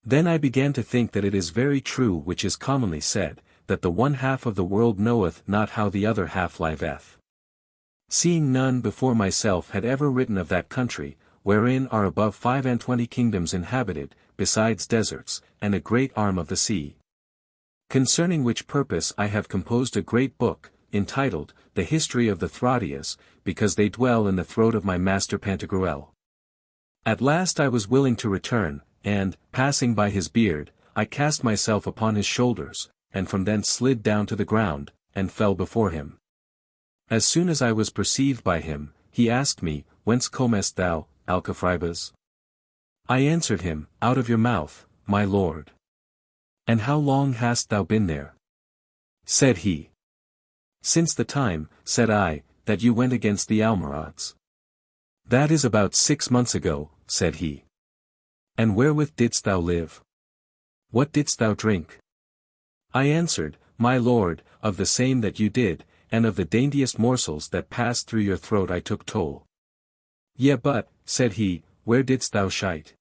Then I began to think that it is very true which is commonly said, that the one half of the world knoweth not how the other half liveth. Seeing none before myself had ever written of that country, wherein are above 25 kingdoms inhabited, besides deserts, and a great arm of the sea. Concerning which purpose I have composed a great book, entitled, The History of the Throdias, because they dwell in the throat of my master Pantagruel. At last I was willing to return, and, passing by his beard, I cast myself upon his shoulders, and from thence slid down to the ground, and fell before him. As soon as I was perceived by him, he asked me, Whence comest thou, Alcafribas? I answered him, Out of your mouth, my lord. And how long hast thou been there? Said he. Since the time, said I, that you went against the Almorads. That is about 6 months ago, said he. And wherewith didst thou live? What didst thou drink? I answered, My lord, of the same that you did, and of the daintiest morsels that passed through your throat I took toll. Yea but, said he, where didst thou shite?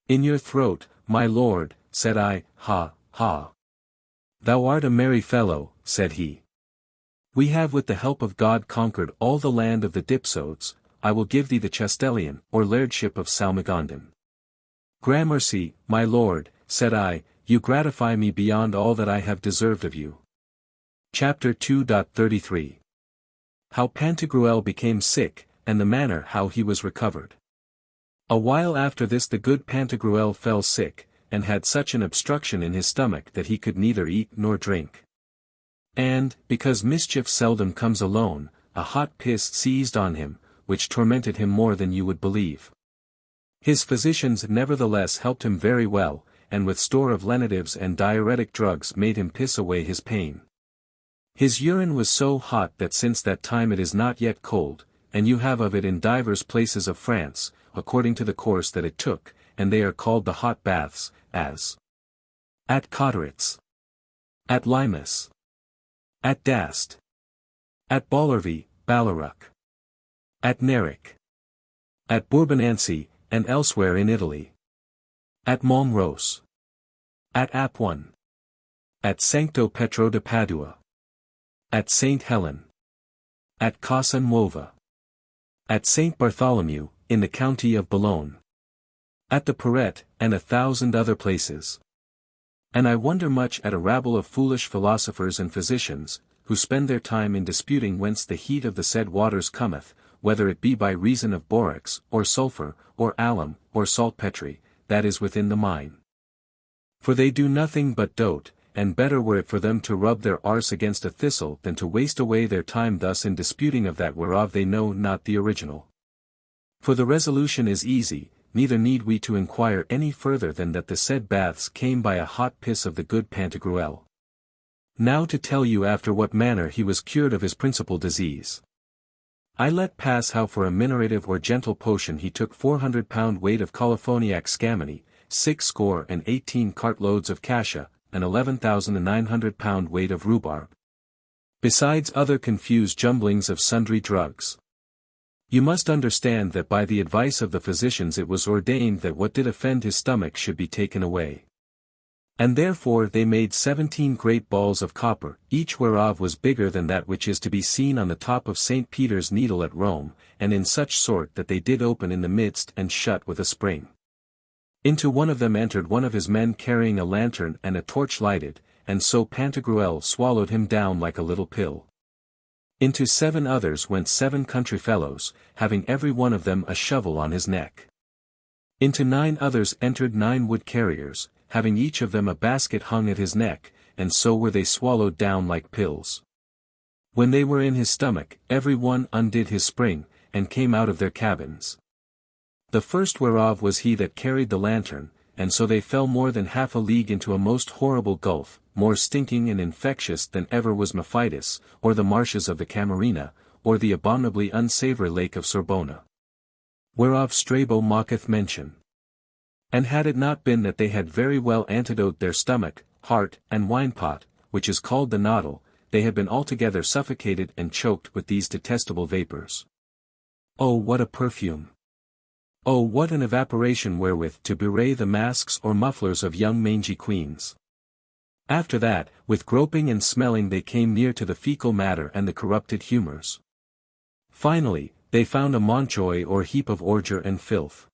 In your throat, my lord, said I, ha, ha. Thou art a merry fellow, said he. We have with the help of God conquered all the land of the Dipsodes, I will give thee the Chastelian, or lairdship of Salmagondan. Gramercy, my lord, said I, you gratify me beyond all that I have deserved of you. Chapter 2.33 How Pantagruel became sick, and the manner how he was recovered. A while after this the good Pantagruel fell sick, and had such an obstruction in his stomach that he could neither eat nor drink. And, because mischief seldom comes alone, a hot piss seized on him, which tormented him more than you would believe. His physicians nevertheless helped him very well, and with store of lenitives and diuretic drugs made him piss away his pain. His urine was so hot that since that time it is not yet cold, and you have of it in divers places of France, according to the course that it took, and they are called the hot baths, as at Cotteritz, at Limas, at Dast, at Ballervie, Ballaruc, at Neric, at Bourbonancy, and elsewhere in Italy, at Montrose, at Apuan, at Sancto Petro de Padua, at St. Helen, at Casa Nuova, at St. Bartholomew, in the county of Boulogne, at the Perret, and 1,000 other places. And I wonder much at a rabble of foolish philosophers and physicians, who spend their time in disputing whence the heat of the said waters cometh, whether it be by reason of borax, or sulphur, or alum, or saltpetre, that is within the mine. For they do nothing but dote, and better were it for them to rub their arse against a thistle than to waste away their time thus in disputing of that whereof they know not the original. For the resolution is easy, neither need we to inquire any further than that the said baths came by a hot piss of the good Pantagruel. Now to tell you after what manner he was cured of his principal disease. I let pass how for a minorative or gentle potion he took 400 weight of colophoniac scammony, 618 cartloads of cassia, and 11,900 weight of rhubarb. Besides other confused jumblings of sundry drugs. You must understand that by the advice of the physicians it was ordained that what did offend his stomach should be taken away. And therefore they made 17 great balls of copper, each whereof was bigger than that which is to be seen on the top of St. Peter's Needle at Rome, and in such sort that they did open in the midst and shut with a spring. Into one of them entered one of his men carrying a lantern and a torch lighted, and so Pantagruel swallowed him down like a little pill. Into 7 others went 7 country fellows, having every one of them a shovel on his neck. Into 9 others entered 9 wood carriers, having each of them a basket hung at his neck, and so were they swallowed down like pills. When they were in his stomach, every one undid his spring, and came out of their cabins. The first whereof was he that carried the lantern, and so they fell more than half a league into a most horrible gulf, more stinking and infectious than ever was Mephitis, or the marshes of the Camarina, or the abominably unsavory lake of Sorbona. Whereof Strabo maketh mention. And had it not been that they had very well antidote their stomach, heart, and wine-pot, which is called the noddle, they had been altogether suffocated and choked with these detestable vapors. Oh what a perfume! Oh what an evaporation wherewith to bewray the masks or mufflers of young mangy queens! After that, with groping and smelling they came near to the fecal matter and the corrupted humours. Finally, they found a montjoy or heap of ordure and filth.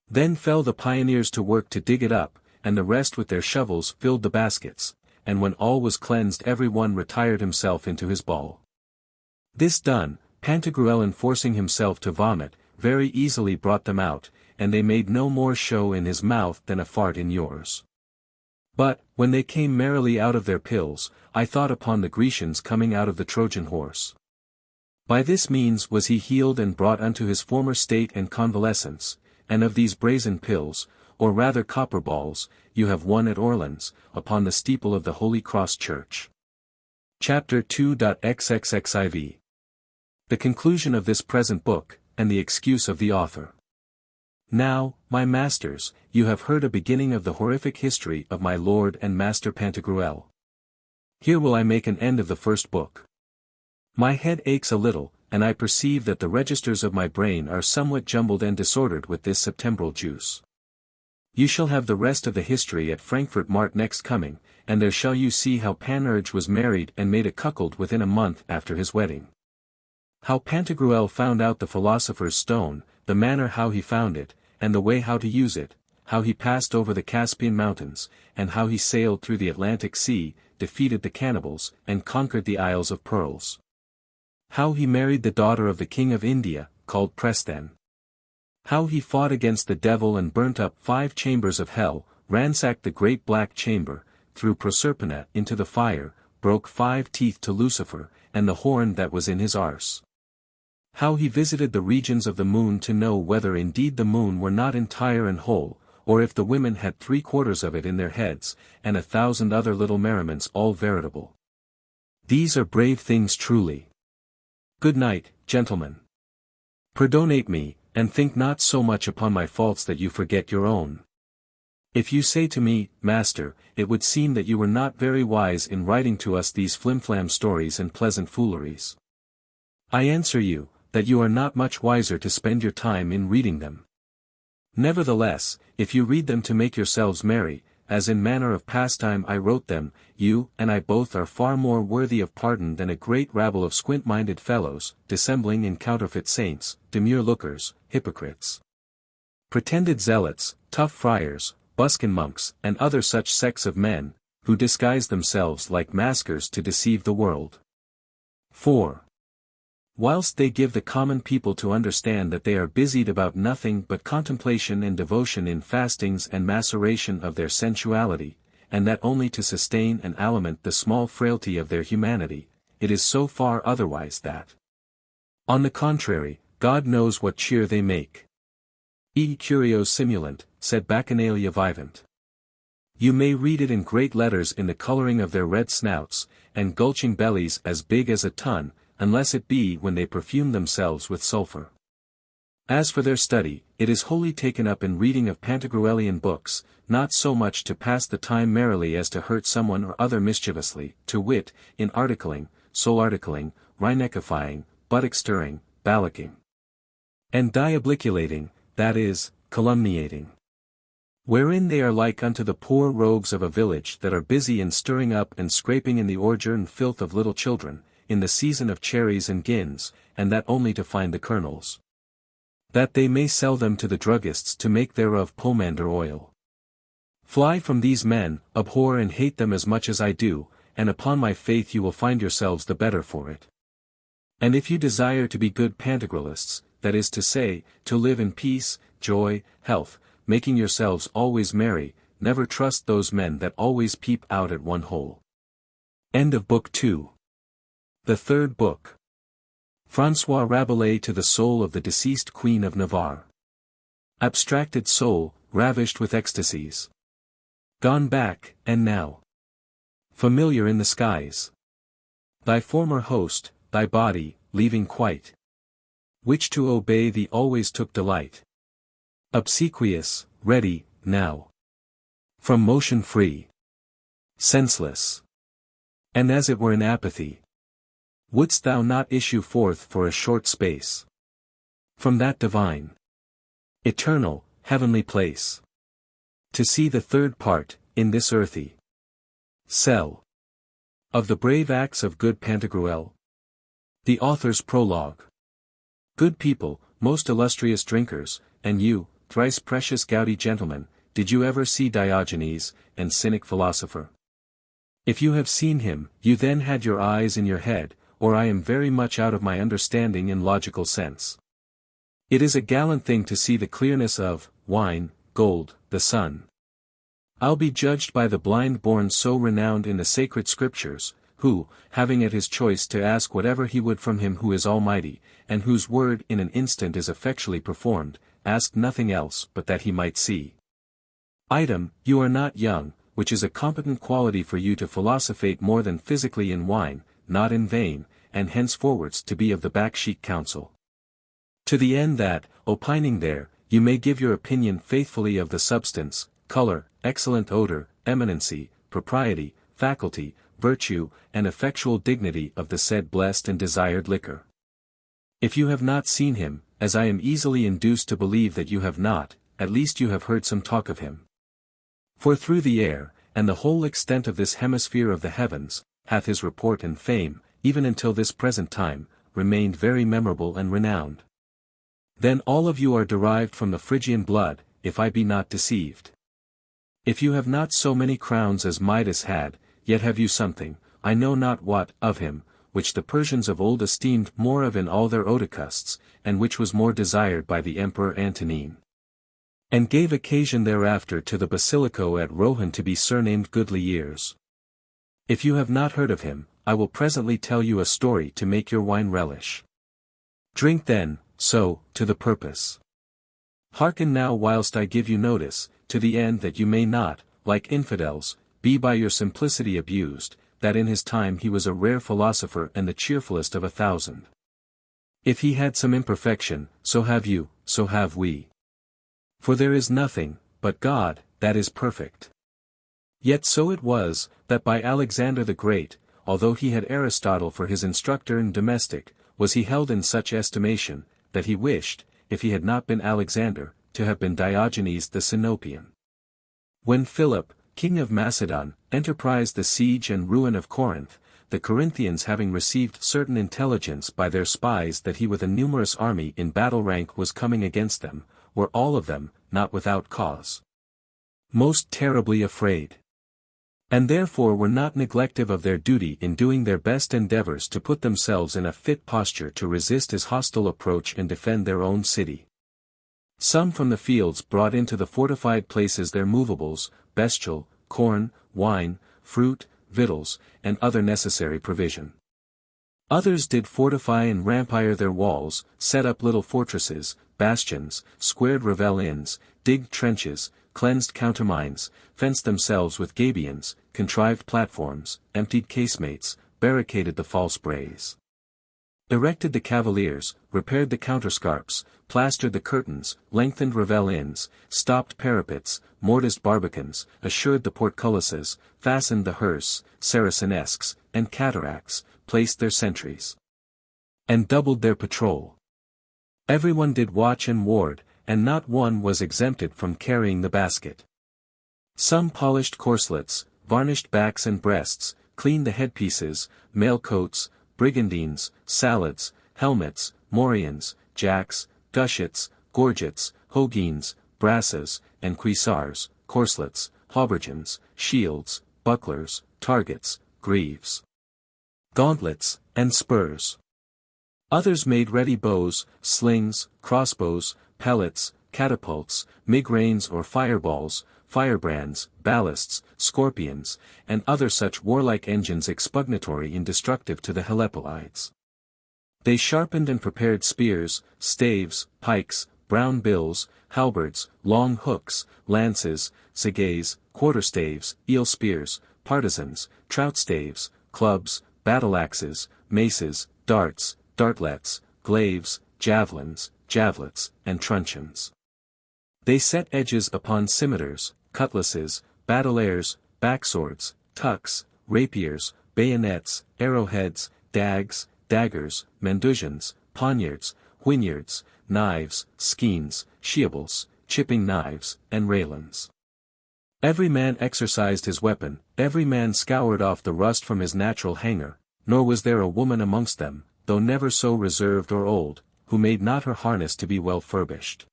Then fell the pioneers to work to dig it up, and the rest with their shovels filled the baskets, and when all was cleansed every one retired himself into his ball. This done, Pantagruel enforcing himself to vomit, very easily brought them out, and they made no more show in his mouth than a fart in yours. But, when they came merrily out of their pills, I thought upon the Grecians coming out of the Trojan horse. By this means was he healed and brought unto his former state and convalescence, and of these brazen pills, or rather copper balls, you have one at Orleans, upon the steeple of the Holy Cross Church. Chapter 2.xxxiv. The conclusion of this present book, and the excuse of the author. Now, my masters, you have heard a beginning of the horrific history of my lord and master Pantagruel. Here will I make an end of the first book. My head aches a little, and I perceive that the registers of my brain are somewhat jumbled and disordered with this Septembral juice. You shall have the rest of the history at Frankfurt Mart next coming, and there shall you see how Panurge was married and made a cuckold within a month after his wedding. How Pantagruel found out the philosopher's stone, the manner how he found it, and the way how to use it, how he passed over the Caspian mountains, and how he sailed through the Atlantic Sea, defeated the cannibals, and conquered the Isles of Pearls. How he married the daughter of the King of India, called Preston. How he fought against the devil and burnt up 5 chambers of hell, ransacked the great black chamber, threw Proserpina into the fire, broke 5 teeth to Lucifer, and the horn that was in his arse. How he visited the regions of the moon to know whether indeed the moon were not entire and whole, or if the women had 3/4 of it in their heads, and 1,000 other little merriments all veritable. These are brave things truly. Good night, gentlemen. Perdonate me, and think not so much upon my faults that you forget your own. If you say to me, Master, it would seem that you were not very wise in writing to us these flimflam stories and pleasant fooleries. I answer you, that you are not much wiser to spend your time in reading them. Nevertheless, if you read them to make yourselves merry, as in manner of pastime I wrote them, you and I both are far more worthy of pardon than a great rabble of squint-minded fellows, dissembling in counterfeit saints, demure lookers, hypocrites, pretended zealots, tough friars, buskin monks, and other such sects of men, who disguise themselves like maskers to deceive the world. 4. Whilst they give the common people to understand that they are busied about nothing but contemplation and devotion in fastings and maceration of their sensuality, and that only to sustain and aliment the small frailty of their humanity, it is so far otherwise that, on the contrary, God knows what cheer they make. E curios simulant, sed bacchanalia vivant. You may read it in great letters in the coloring of their red snouts, and gulching bellies as big as a ton, unless it be when they perfume themselves with sulphur. As for their study, it is wholly taken up in reading of Pantagruelian books, not so much to pass the time merrily as to hurt someone or other mischievously, to wit, in articling, soul-articling, rhinecifying, buttock-stirring, ballocking, and diabliculating, that is, calumniating. Wherein they are like unto the poor rogues of a village that are busy in stirring up and scraping in the ordure and filth of little children, in the season of cherries and gins, and that only to find the kernels, that they may sell them to the druggists to make thereof pomander oil. Fly from these men, abhor and hate them as much as I do, and upon my faith you will find yourselves the better for it. And if you desire to be good Pantagruelists, that is to say, to live in peace, joy, health, making yourselves always merry, never trust those men that always peep out at one hole. End of Book 2. The Third Book. François Rabelais to the soul of the deceased Queen of Navarre. Abstracted soul, ravished with ecstasies. Gone back, and now familiar in the skies. Thy former host, thy body, leaving quite, which to obey thee always took delight. Obsequious, ready, now, from motion free, senseless, and as it were in apathy. Wouldst thou not issue forth for a short space from that divine, eternal, heavenly place, to see the third part, in this earthy cell, of the brave acts of good Pantagruel? The author's prologue. Good people, most illustrious drinkers, and you, thrice precious gouty gentlemen, did you ever see Diogenes, and cynic philosopher? If you have seen him, you then had your eyes in your head, or I am very much out of my understanding in logical sense. It is a gallant thing to see the clearness of wine, gold, the sun. I'll be judged by the blind born so renowned in the sacred scriptures, who, having at his choice to ask whatever he would from him who is almighty, and whose word in an instant is effectually performed, asked nothing else but that he might see. Item, you are not young, which is a competent quality for you to philosophate more than physically in wine, not in vain, and henceforwards to be of the back-sheet counsel. To the end that, opining there, you may give your opinion faithfully of the substance, color, excellent odor, eminency, propriety, faculty, virtue, and effectual dignity of the said blessed and desired liquor. If you have not seen him, as I am easily induced to believe that you have not, at least you have heard some talk of him. For through the air, and the whole extent of this hemisphere of the heavens, hath his report and fame, even until this present time, remained very memorable and renowned. Then all of you are derived from the Phrygian blood, if I be not deceived. If you have not so many crowns as Midas had, yet have you something, I know not what, of him, which the Persians of old esteemed more of in all their odocustes, and which was more desired by the Emperor Antonine. And gave occasion thereafter to the basilico at Rohan to be surnamed Goodly Years. If you have not heard of him, I will presently tell you a story to make your wine relish. Drink then, so, to the purpose. Hearken now whilst I give you notice, to the end that you may not, like infidels, be by your simplicity abused, that in his time he was a rare philosopher and the cheerfulest of 1,000. If he had some imperfection, so have you, so have we. For there is nothing, but God, that is perfect. Yet so it was, that by Alexander the Great, although he had Aristotle for his instructor and domestic, was he held in such estimation, that he wished, if he had not been Alexander, to have been Diogenes the Sinopian. When Philip, king of Macedon, enterprised the siege and ruin of Corinth, the Corinthians having received certain intelligence by their spies that he with a numerous army in battle rank was coming against them, were all of them, not without cause, most terribly afraid. and therefore were not neglective of their duty in doing their best endeavors to put themselves in a fit posture to resist his hostile approach and defend their own city. Some from the fields brought into the fortified places their movables, bestial, corn, wine, fruit, victuals, and other necessary provision. Others did fortify and rampire their walls, set up little fortresses, bastions, squared revel inns, digged trenches, cleansed countermines, fenced themselves with gabions, contrived platforms, emptied casemates, barricaded the false braes, erected the cavaliers, repaired the counterscarps, plastered the curtains, lengthened revel inns, stopped parapets, mortised barbicans, assured the portcullises, fastened the hearse, saracenesques, and cataracts, placed their sentries, and doubled their patrol. Everyone did watch and ward, and not one was exempted from carrying the basket. Some polished corselets, varnished backs and breasts, cleaned the headpieces, mail coats, brigandines, salads, helmets, morions, jacks, gushets, gorgets, hoguines, brasses, and cuissars, corselets, haubergeons, shields, bucklers, targets, greaves, gauntlets, and spurs. Others made ready bows, slings, crossbows, pellets, catapults, migraines or fireballs, firebrands, ballasts, scorpions, and other such warlike engines expugnatory and destructive to the Helepolides. They sharpened and prepared spears, staves, pikes, brown bills, halberds, long hooks, lances, sagays, quarterstaves, eel spears, partisans, trout staves, clubs, battle-axes, maces, darts, dartlets, glaives, javelins, javelets, and truncheons. They set edges upon scimitars, cutlasses, battle-airs, backswords, tucks, rapiers, bayonets, arrowheads, dags, daggers, manduzins, poniards, whinyards, knives, skeins, shiables, chipping knives, and railins. Every man exercised his weapon, every man scoured off the rust from his natural hanger, nor was there a woman amongst them, though never so reserved or old, who made not her harness to be well furbished.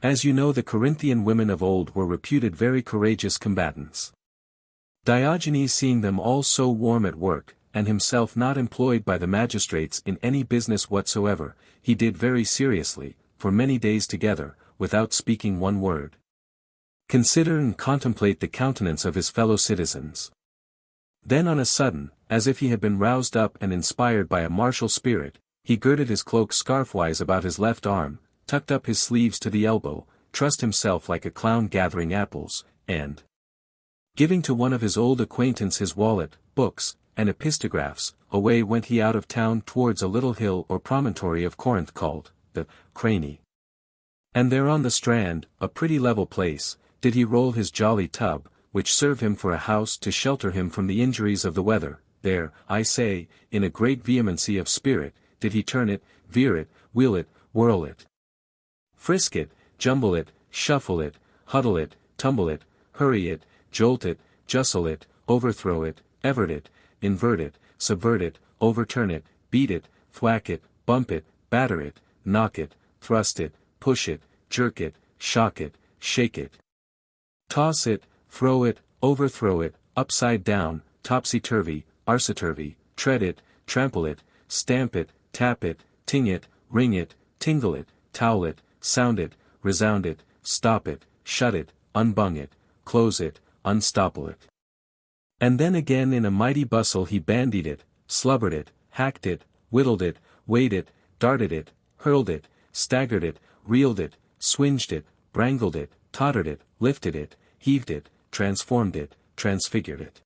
As you know, the Corinthian women of old were reputed very courageous combatants. Diogenes, seeing them all so warm at work, and himself not employed by the magistrates in any business whatsoever, he did very seriously, for many days together, without speaking one word, consider and contemplate the countenance of his fellow citizens. Then on a sudden, as if he had been roused up and inspired by a martial spirit, he girded his cloak scarfwise about his left arm, tucked up his sleeves to the elbow, trussed himself like a clown gathering apples, and, giving to one of his old acquaintance his wallet, books, and epistographs, away went he out of town towards a little hill or promontory of Corinth called, the Crani. And there on the strand, a pretty level place, did he roll his jolly tub, which served him for a house to shelter him from the injuries of the weather. There, I say, in a great vehemency of spirit, did he turn it, veer it, wheel it, whirl it, frisk it, jumble it, shuffle it, huddle it, tumble it, hurry it, jolt it, justle it, overthrow it, evert it, invert it, subvert it, overturn it, beat it, thwack it, bump it, batter it, knock it, thrust it, push it, jerk it, shock it, shake it, toss it, throw it, overthrow it, upside down, topsy-turvy, arse-turvy, tread it, trample it, stamp it, tap it, ting it, ring it, tingle it, towel it, sound it, resound it, stop it, shut it, unbung it, close it, unstopple it. And then again in a mighty bustle he bandied it, slubbered it, hacked it, whittled it, weighed it, darted it, hurled it, staggered it, reeled it, swinged it, brangled it, tottered it, lifted it, heaved it, transformed it, transfigured it,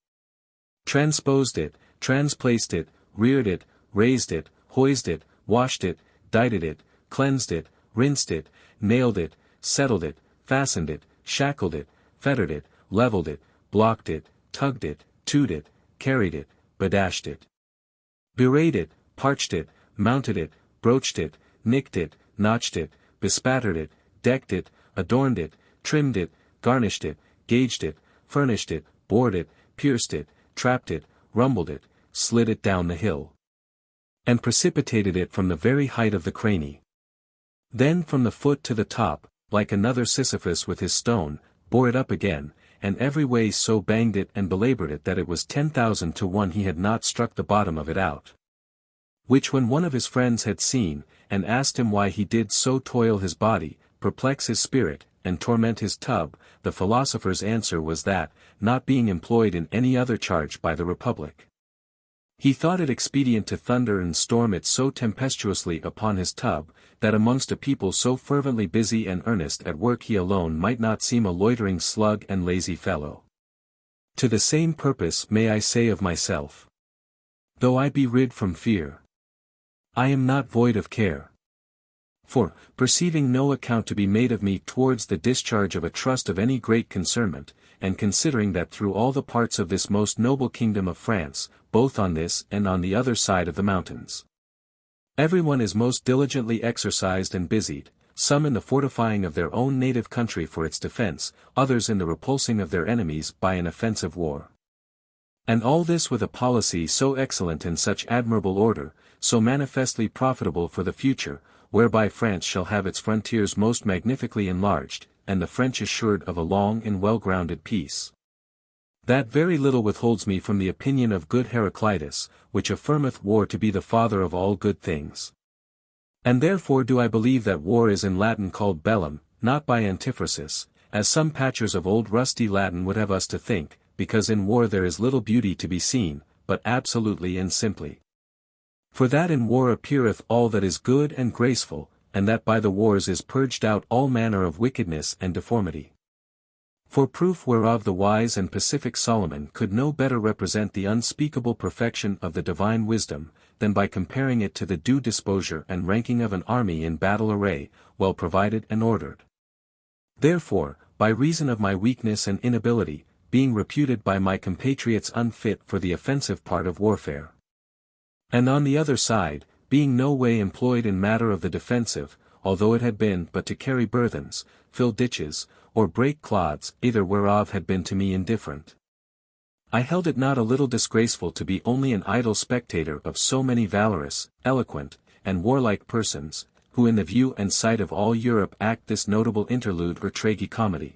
transposed it, transplaced it, reared it, raised it, hoised it, washed it, dighted it, cleansed it, rinsed it, nailed it, settled it, fastened it, shackled it, fettered it, leveled it, blocked it, tugged it, chewed it, carried it, bedashed it, bewrayed it, parched it, mounted it, broached it, nicked it, notched it, bespattered it, decked it, adorned it, trimmed it, garnished it, gauged it, furnished it, bored it, pierced it, trapped it, rumbled it, slid it down the hill, and precipitated it from the very height of the Crani. Then from the foot to the top, like another Sisyphus with his stone, bore it up again, and every way so banged it and belaboured it that it was 10,000 to 1 he had not struck the bottom of it out. Which when one of his friends had seen, and asked him why he did so toil his body, perplex his spirit, and torment his tub, the philosopher's answer was that, not being employed in any other charge by the Republic, he thought it expedient to thunder and storm it so tempestuously upon his tub, that amongst a people so fervently busy and earnest at work he alone might not seem a loitering slug and lazy fellow. To the same purpose may I say of myself, though I be rid from fear, I am not void of care. For, perceiving no account to be made of me towards the discharge of a trust of any great concernment, and considering that through all the parts of this most noble kingdom of France, both on this and on the other side of the mountains, everyone is most diligently exercised and busied, some in the fortifying of their own native country for its defense, others in the repulsing of their enemies by an offensive war. And all this with a policy so excellent and such admirable order, so manifestly profitable for the future, whereby France shall have its frontiers most magnificently enlarged, and the French assured of a long and well-grounded peace. That very little withholds me from the opinion of good Heraclitus, which affirmeth war to be the father of all good things. And therefore do I believe that war is in Latin called bellum, not by antiphrasis, as some patchers of old rusty Latin would have us to think, because in war there is little beauty to be seen, but absolutely and simply. For that in war appeareth all that is good and graceful, and that by the wars is purged out all manner of wickedness and deformity. For proof whereof the wise and pacific Solomon could no better represent the unspeakable perfection of the divine wisdom, than by comparing it to the due disposure and ranking of an army in battle array, well provided and ordered. Therefore, by reason of my weakness and inability, being reputed by my compatriots unfit for the offensive part of warfare, and on the other side, being no way employed in matter of the defensive, although it had been but to carry burthens, fill ditches, or break clods, either whereof had been to me indifferent, I held it not a little disgraceful to be only an idle spectator of so many valorous, eloquent, and warlike persons, who in the view and sight of all Europe act this notable interlude or tragicomedy,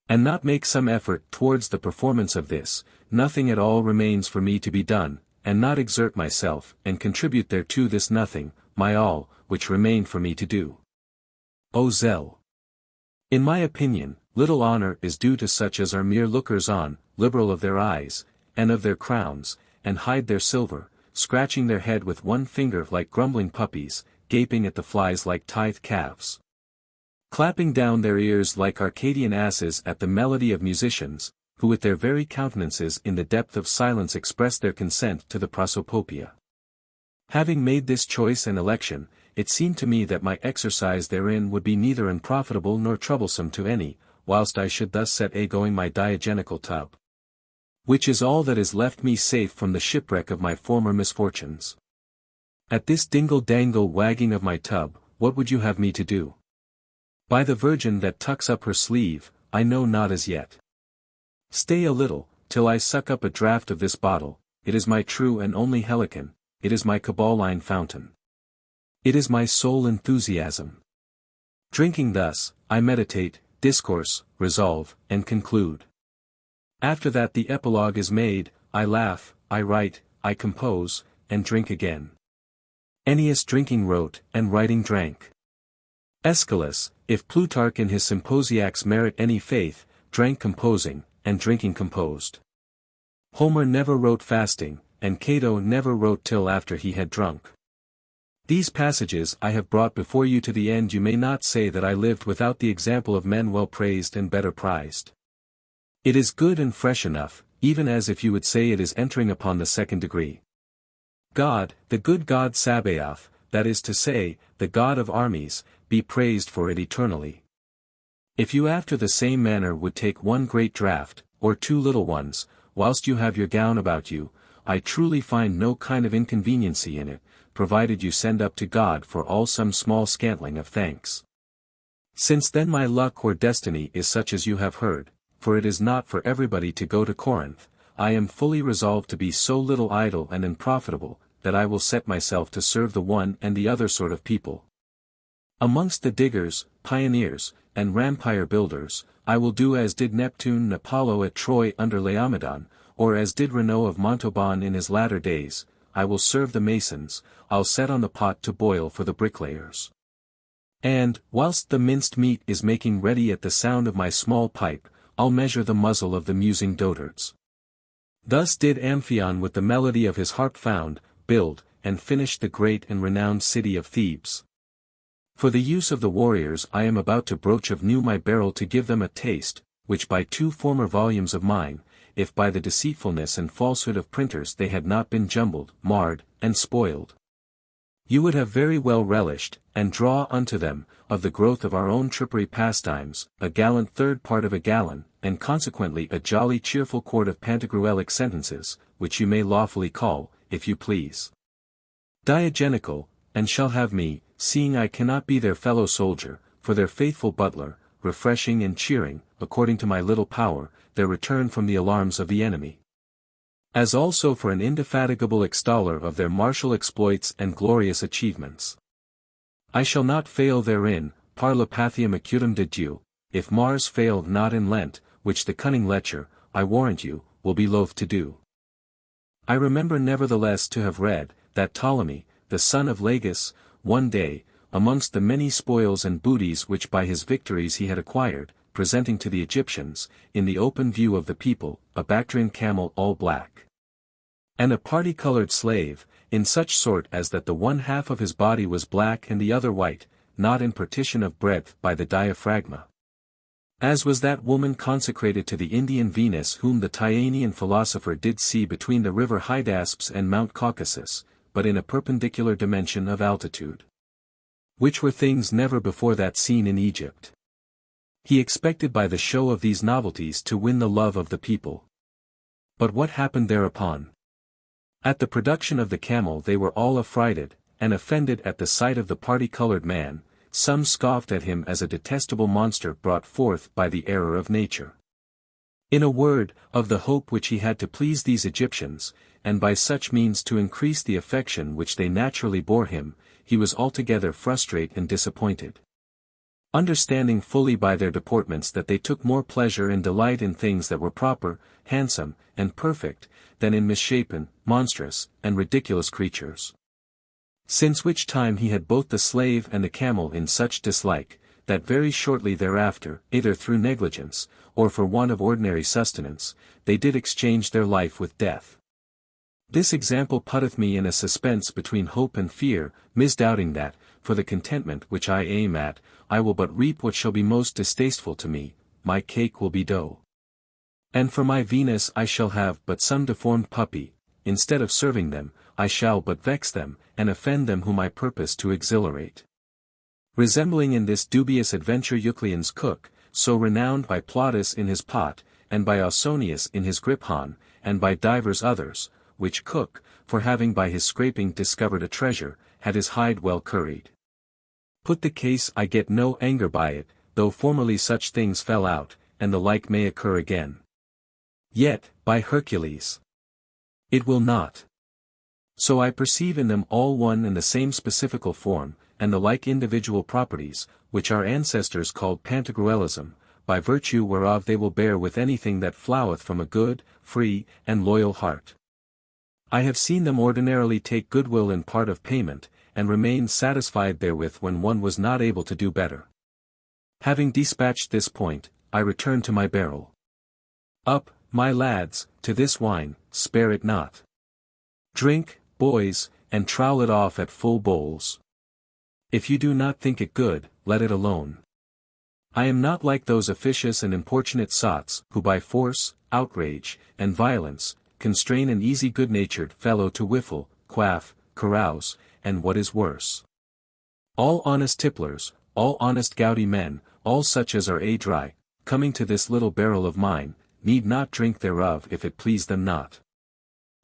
and not make some effort towards the performance of this. Nothing at all remains for me to be done, and not exert myself, and contribute thereto this nothing, my all, which remained for me to do. O Zell! In my opinion, little honor is due to such as are mere lookers-on, liberal of their eyes, and of their crowns, and hide their silver, scratching their head with one finger like grumbling puppies, gaping at the flies like tithe calves, clapping down their ears like Arcadian asses at the melody of musicians, who with their very countenances in the depth of silence express their consent to the prosopopoeia. Having made this choice and election, it seemed to me that my exercise therein would be neither unprofitable nor troublesome to any, whilst I should thus set a-going my diegenical tub, which is all that is left me safe from the shipwreck of my former misfortunes. At this dingle-dangle wagging of my tub, what would you have me to do? By the Virgin that tucks up her sleeve, I know not as yet. Stay a little, till I suck up a draught of this bottle. It is my true and only helicon, it is my Caballine fountain. It is my sole enthusiasm. Drinking thus, I meditate, discourse, resolve, and conclude. After that the epilogue is made, I laugh, I write, I compose, and drink again. Ennius drinking wrote, and writing drank. Aeschylus, if Plutarch in his Symposiacs merit any faith, drank composing, and drinking composed. Homer never wrote fasting, and Cato never wrote till after he had drunk. These passages I have brought before you to the end you may not say that I lived without the example of men well praised and better prized. It is good and fresh enough, even as if you would say it is entering upon the second degree. God, the good God Sabaoth, that is to say, the God of armies, be praised for it eternally. If you after the same manner would take one great draught, or two little ones, whilst you have your gown about you, I truly find no kind of inconveniency in it, provided you send up to God for all some small scantling of thanks. Since then my luck or destiny is such as you have heard, for it is not for everybody to go to Corinth, I am fully resolved to be so little idle and unprofitable, that I will set myself to serve the one and the other sort of people. Amongst the diggers, pioneers, and rampire builders, I will do as did Neptune and Apollo at Troy under Laomedon, or as did Renaud of Montauban in his latter days, I will serve the masons, I'll set on the pot to boil for the bricklayers. And, whilst the minced meat is making ready at the sound of my small pipe, I'll measure the muzzle of the musing dotards. Thus did Amphion with the melody of his harp found, build, and finish the great and renowned city of Thebes. For the use of the warriors I am about to broach of new my barrel to give them a taste, which by 2 former volumes of mine, if by the deceitfulness and falsehood of printers they had not been jumbled, marred, and spoiled, you would have very well relished, and draw unto them, of the growth of our own trippery pastimes, a gallant 3rd part of a gallon, and consequently a jolly cheerful quart of Pantagruelic sentences, which you may lawfully call, if you please, diegenical, and shall have me, seeing I cannot be their fellow soldier, for their faithful butler, refreshing and cheering, according to my little power, their return from the alarms of the enemy. As also for an indefatigable extoller of their martial exploits and glorious achievements. I shall not fail therein, par le pathium acutum de Dieu, if Mars failed not in Lent, which the cunning lecher, I warrant you, will be loath to do. I remember nevertheless to have read, that Ptolemy, the son of Lagus, one day, amongst the many spoils and booties which by his victories he had acquired, presenting to the Egyptians, in the open view of the people, a Bactrian camel all black, and a party-colored slave, in such sort as that the one half of his body was black and the other white, not in partition of breadth by the diaphragma. As was that woman consecrated to the Indian Venus whom the Tyanean philosopher did see between the river Hydaspes and Mount Caucasus, but in a perpendicular dimension of altitude. Which were things never before that seen in Egypt. He expected by the show of these novelties to win the love of the people. But what happened thereupon? At the production of the camel they were all affrighted, and offended at the sight of the party-colored man, some scoffed at him as a detestable monster brought forth by the error of nature. In a word, of the hope which he had to please these Egyptians, and by such means to increase the affection which they naturally bore him, he was altogether frustrate and disappointed. Understanding fully by their deportments that they took more pleasure and delight in things that were proper, handsome, and perfect, than in misshapen, monstrous, and ridiculous creatures. Since which time he had both the slave and the camel in such dislike, that very shortly thereafter, either through negligence, or for want of ordinary sustenance, they did exchange their life with death. This example putteth me in a suspense between hope and fear, misdoubting that, for the contentment which I aim at, I will but reap what shall be most distasteful to me, my cake will be dough. And for my Venus I shall have but some deformed puppy, instead of serving them, I shall but vex them, and offend them whom I purpose to exhilarate. Resembling in this dubious adventure Eucleon's cook, so renowned by Plautus in his pot, and by Ausonius in his griphon, and by divers others, which cook, for having by his scraping discovered a treasure, had his hide well curried. Put the case I get no anger by it, though formerly such things fell out, and the like may occur again. Yet, by Hercules, it will not. So I perceive in them all one and the same specifical form, and the like individual properties, which our ancestors called Pantagruelism, by virtue whereof they will bear with anything that floweth from a good, free, and loyal heart. I have seen them ordinarily take goodwill in part of payment, and remain satisfied therewith when one was not able to do better. Having dispatched this point, I return to my barrel. Up, my lads, to this wine, spare it not. Drink, boys, and trowel it off at full bowls. If you do not think it good, let it alone. I am not like those officious and importunate sots, who by force, outrage, and violence, constrain an easy good-natured fellow to whiffle, quaff, carouse, and what is worse. All honest tipplers, all honest gouty men, all such as are dry, coming to this little barrel of mine, need not drink thereof if it please them not.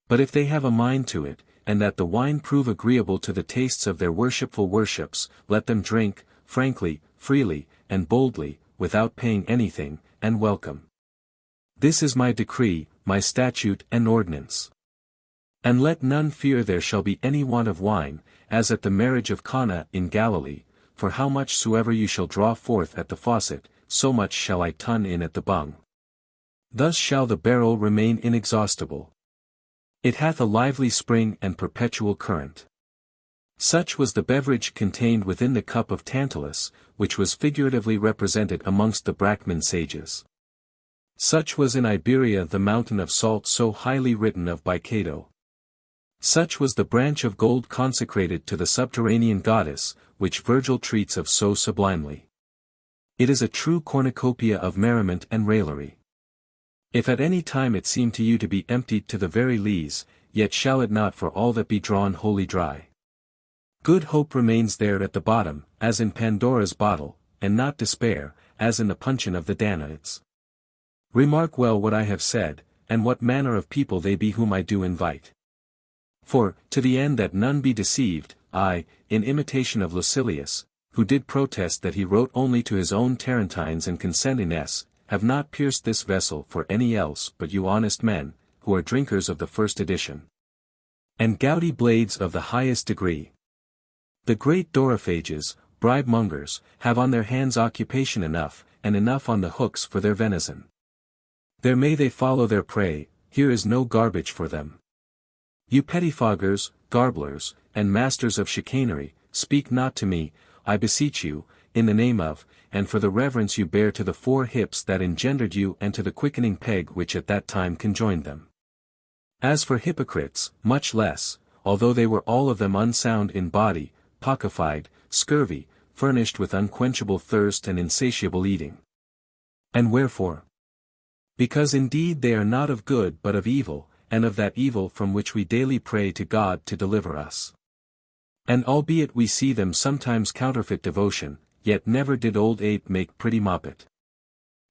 But if they have a mind to it, and that the wine prove agreeable to the tastes of their worshipful worships, let them drink, frankly, freely, and boldly, without paying anything, and welcome. This is my decree, my statute and ordinance. And let none fear there shall be any want of wine, as at the marriage of Cana in Galilee, for how much soever you shall draw forth at the faucet, so much shall I tun in at the bung. Thus shall the barrel remain inexhaustible. It hath a lively spring and perpetual current. Such was the beverage contained within the cup of Tantalus, which was figuratively represented amongst the Brachman sages. Such was in Iberia the mountain of salt so highly written of by Cato. Such was the branch of gold consecrated to the subterranean goddess, which Virgil treats of so sublimely. It is a true cornucopia of merriment and raillery. If at any time it seem to you to be emptied to the very lees, yet shall it not for all that be drawn wholly dry. Good hope remains there at the bottom, as in Pandora's bottle, and not despair, as in the puncheon of the Danaids. Remark well what I have said, and what manner of people they be whom I do invite. For, to the end that none be deceived, I, in imitation of Lucilius, who did protest that he wrote only to his own Tarentines and Consentines, have not pierced this vessel for any else but you honest men, who are drinkers of the first edition. And gouty blades of the highest degree. The great Dorophages, bribe-mongers, have on their hands occupation enough, and enough on the hooks for their venison. There may they follow their prey, here is no garbage for them. You pettifoggers, garblers, and masters of chicanery, speak not to me, I beseech you, in the name of, and for the reverence you bear to the 4 hips that engendered you and to the quickening peg which at that time conjoined them. As for hypocrites, much less, although they were all of them unsound in body, pockified, scurvy, furnished with unquenchable thirst and insatiable eating. And wherefore? Because indeed they are not of good but of evil, and of that evil from which we daily pray to God to deliver us. And albeit we see them sometimes counterfeit devotion, yet never did old ape make pretty moppet.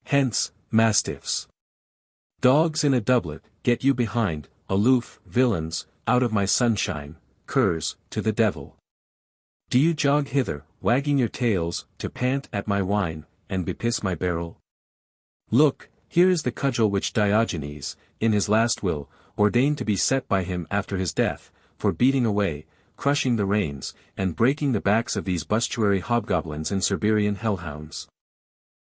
Hence, mastiffs. Dogs in a doublet, get you behind, aloof, villains, out of my sunshine, curs, to the devil. Do you jog hither, wagging your tails, to pant at my wine, and bepiss my barrel? Look, here is the cudgel which Diogenes, in his last will, ordained to be set by him after his death, for beating away, crushing the reins, and breaking the backs of these bustuary hobgoblins and Cerberian hellhounds.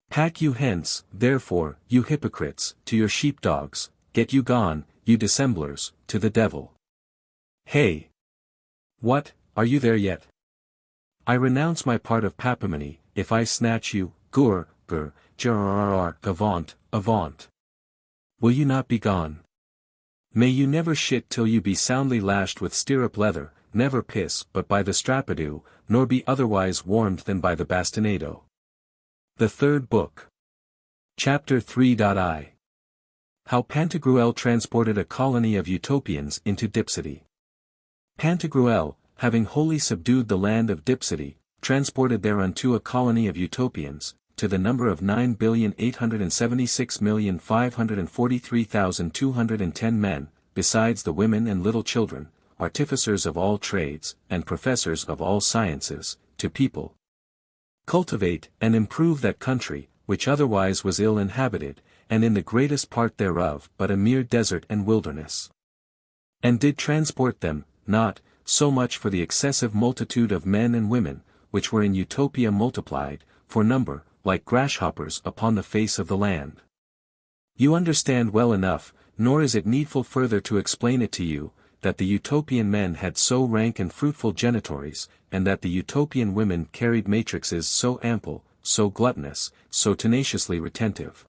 Pack you hence, therefore, you hypocrites, to your sheepdogs, get you gone, you dissemblers, to the devil. Hey! What, are you there yet? I renounce my part of papimony, if I snatch you, avaunt, avaunt. Will you not be gone? May you never shit till you be soundly lashed with stirrup leather, never piss but by the strappado, nor be otherwise warmed than by the bastinado. The Third Book. Chapter 3.I. How Pantagruel transported a colony of Utopians into Dipsody. Pantagruel, having wholly subdued the land of Dipsody, transported thereunto a colony of Utopians, to the number of 9,876,543,210 men, besides the women and little children, artificers of all trades, and professors of all sciences, to people, cultivate and improve that country, which otherwise was ill inhabited, and in the greatest part thereof but a mere desert and wilderness. And did transport them, not, so much for the excessive multitude of men and women, which were in Utopia multiplied, for number, like grasshoppers upon the face of the land. You understand well enough, nor is it needful further to explain it to you, that the Utopian men had so rank and fruitful genitories, and that the Utopian women carried matrixes so ample, so gluttonous, so tenaciously retentive,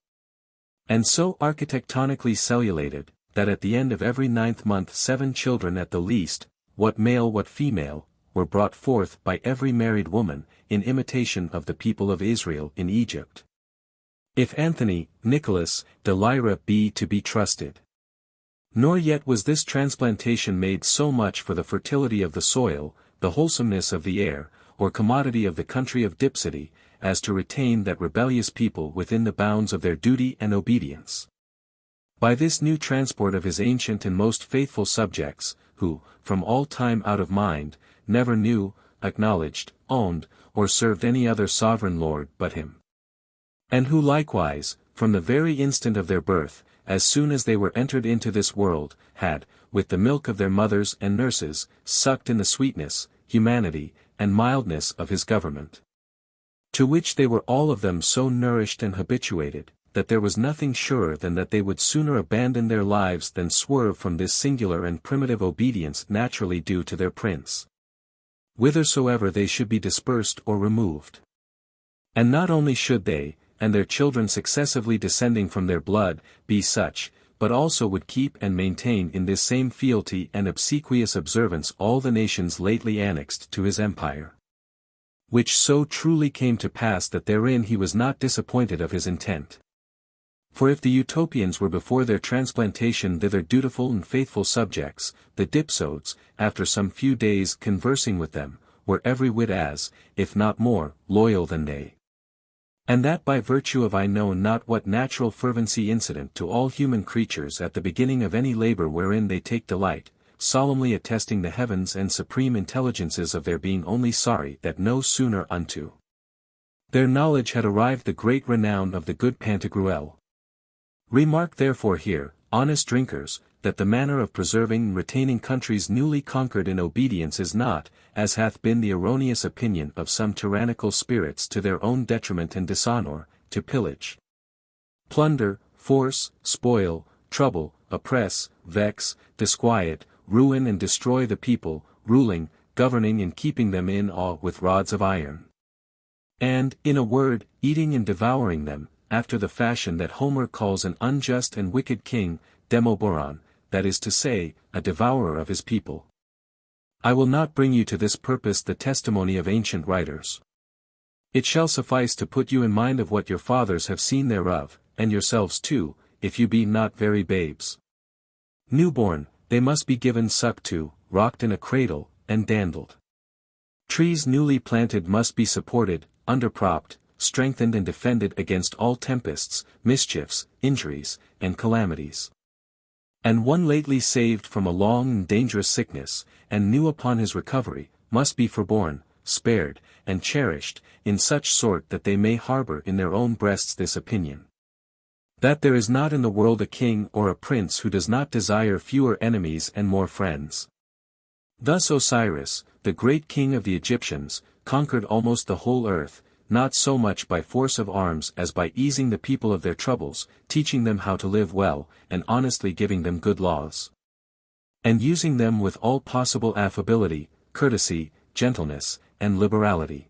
and so architectonically cellulated, that at the end of every 9th month 7 children at the least, what male what female, were brought forth by every married woman, in imitation of the people of Israel in Egypt. If Anthony, Nicholas, de Lyra be to be trusted. Nor yet was this transplantation made so much for the fertility of the soil, the wholesomeness of the air, or commodity of the country of Dipsody, as to retain that rebellious people within the bounds of their duty and obedience. By this new transport of his ancient and most faithful subjects, who, from all time out of mind, never knew, acknowledged, owned, or served any other sovereign lord but him. And who likewise, from the very instant of their birth, as soon as they were entered into this world, had, with the milk of their mothers and nurses, sucked in the sweetness, humanity, and mildness of his government. To which they were all of them so nourished and habituated, that there was nothing surer than that they would sooner abandon their lives than swerve from this singular and primitive obedience naturally due to their prince, whithersoever they should be dispersed or removed. And not only should they, and their children successively descending from their blood, be such, but also would keep and maintain in this same fealty and obsequious observance all the nations lately annexed to his empire. Which so truly came to pass that therein he was not disappointed of his intent. For if the Utopians were before their transplantation thither dutiful and faithful subjects, the Dipsodes, after some few days conversing with them, were every whit as, if not more, loyal than they. And that by virtue of I know not what natural fervency incident to all human creatures at the beginning of any labor wherein they take delight, solemnly attesting the heavens and supreme intelligences of their being only sorry that no sooner unto their knowledge had arrived the great renown of the good Pantagruel. Remark therefore here, honest drinkers, that the manner of preserving and retaining countries newly conquered in obedience is not, as hath been the erroneous opinion of some tyrannical spirits to their own detriment and dishonour, to pillage, plunder, force, spoil, trouble, oppress, vex, disquiet, ruin and destroy the people, ruling, governing and keeping them in awe with rods of iron. And, in a word, eating and devouring them, after the fashion that Homer calls an unjust and wicked king, Demoboron, that is to say, a devourer of his people. I will not bring you to this purpose the testimony of ancient writers. It shall suffice to put you in mind of what your fathers have seen thereof, and yourselves too, if you be not very babes. Newborn, they must be given suck to, rocked in a cradle, and dandled. Trees newly planted must be supported, underpropped, strengthened and defended against all tempests, mischiefs, injuries, and calamities. And one lately saved from a long and dangerous sickness, and new upon his recovery, must be forborne, spared, and cherished, in such sort that they may harbour in their own breasts this opinion, that there is not in the world a king or a prince who does not desire fewer enemies and more friends. Thus Osiris, the great king of the Egyptians, conquered almost the whole earth, not so much by force of arms as by easing the people of their troubles, teaching them how to live well, and honestly giving them good laws, and using them with all possible affability, courtesy, gentleness, and liberality.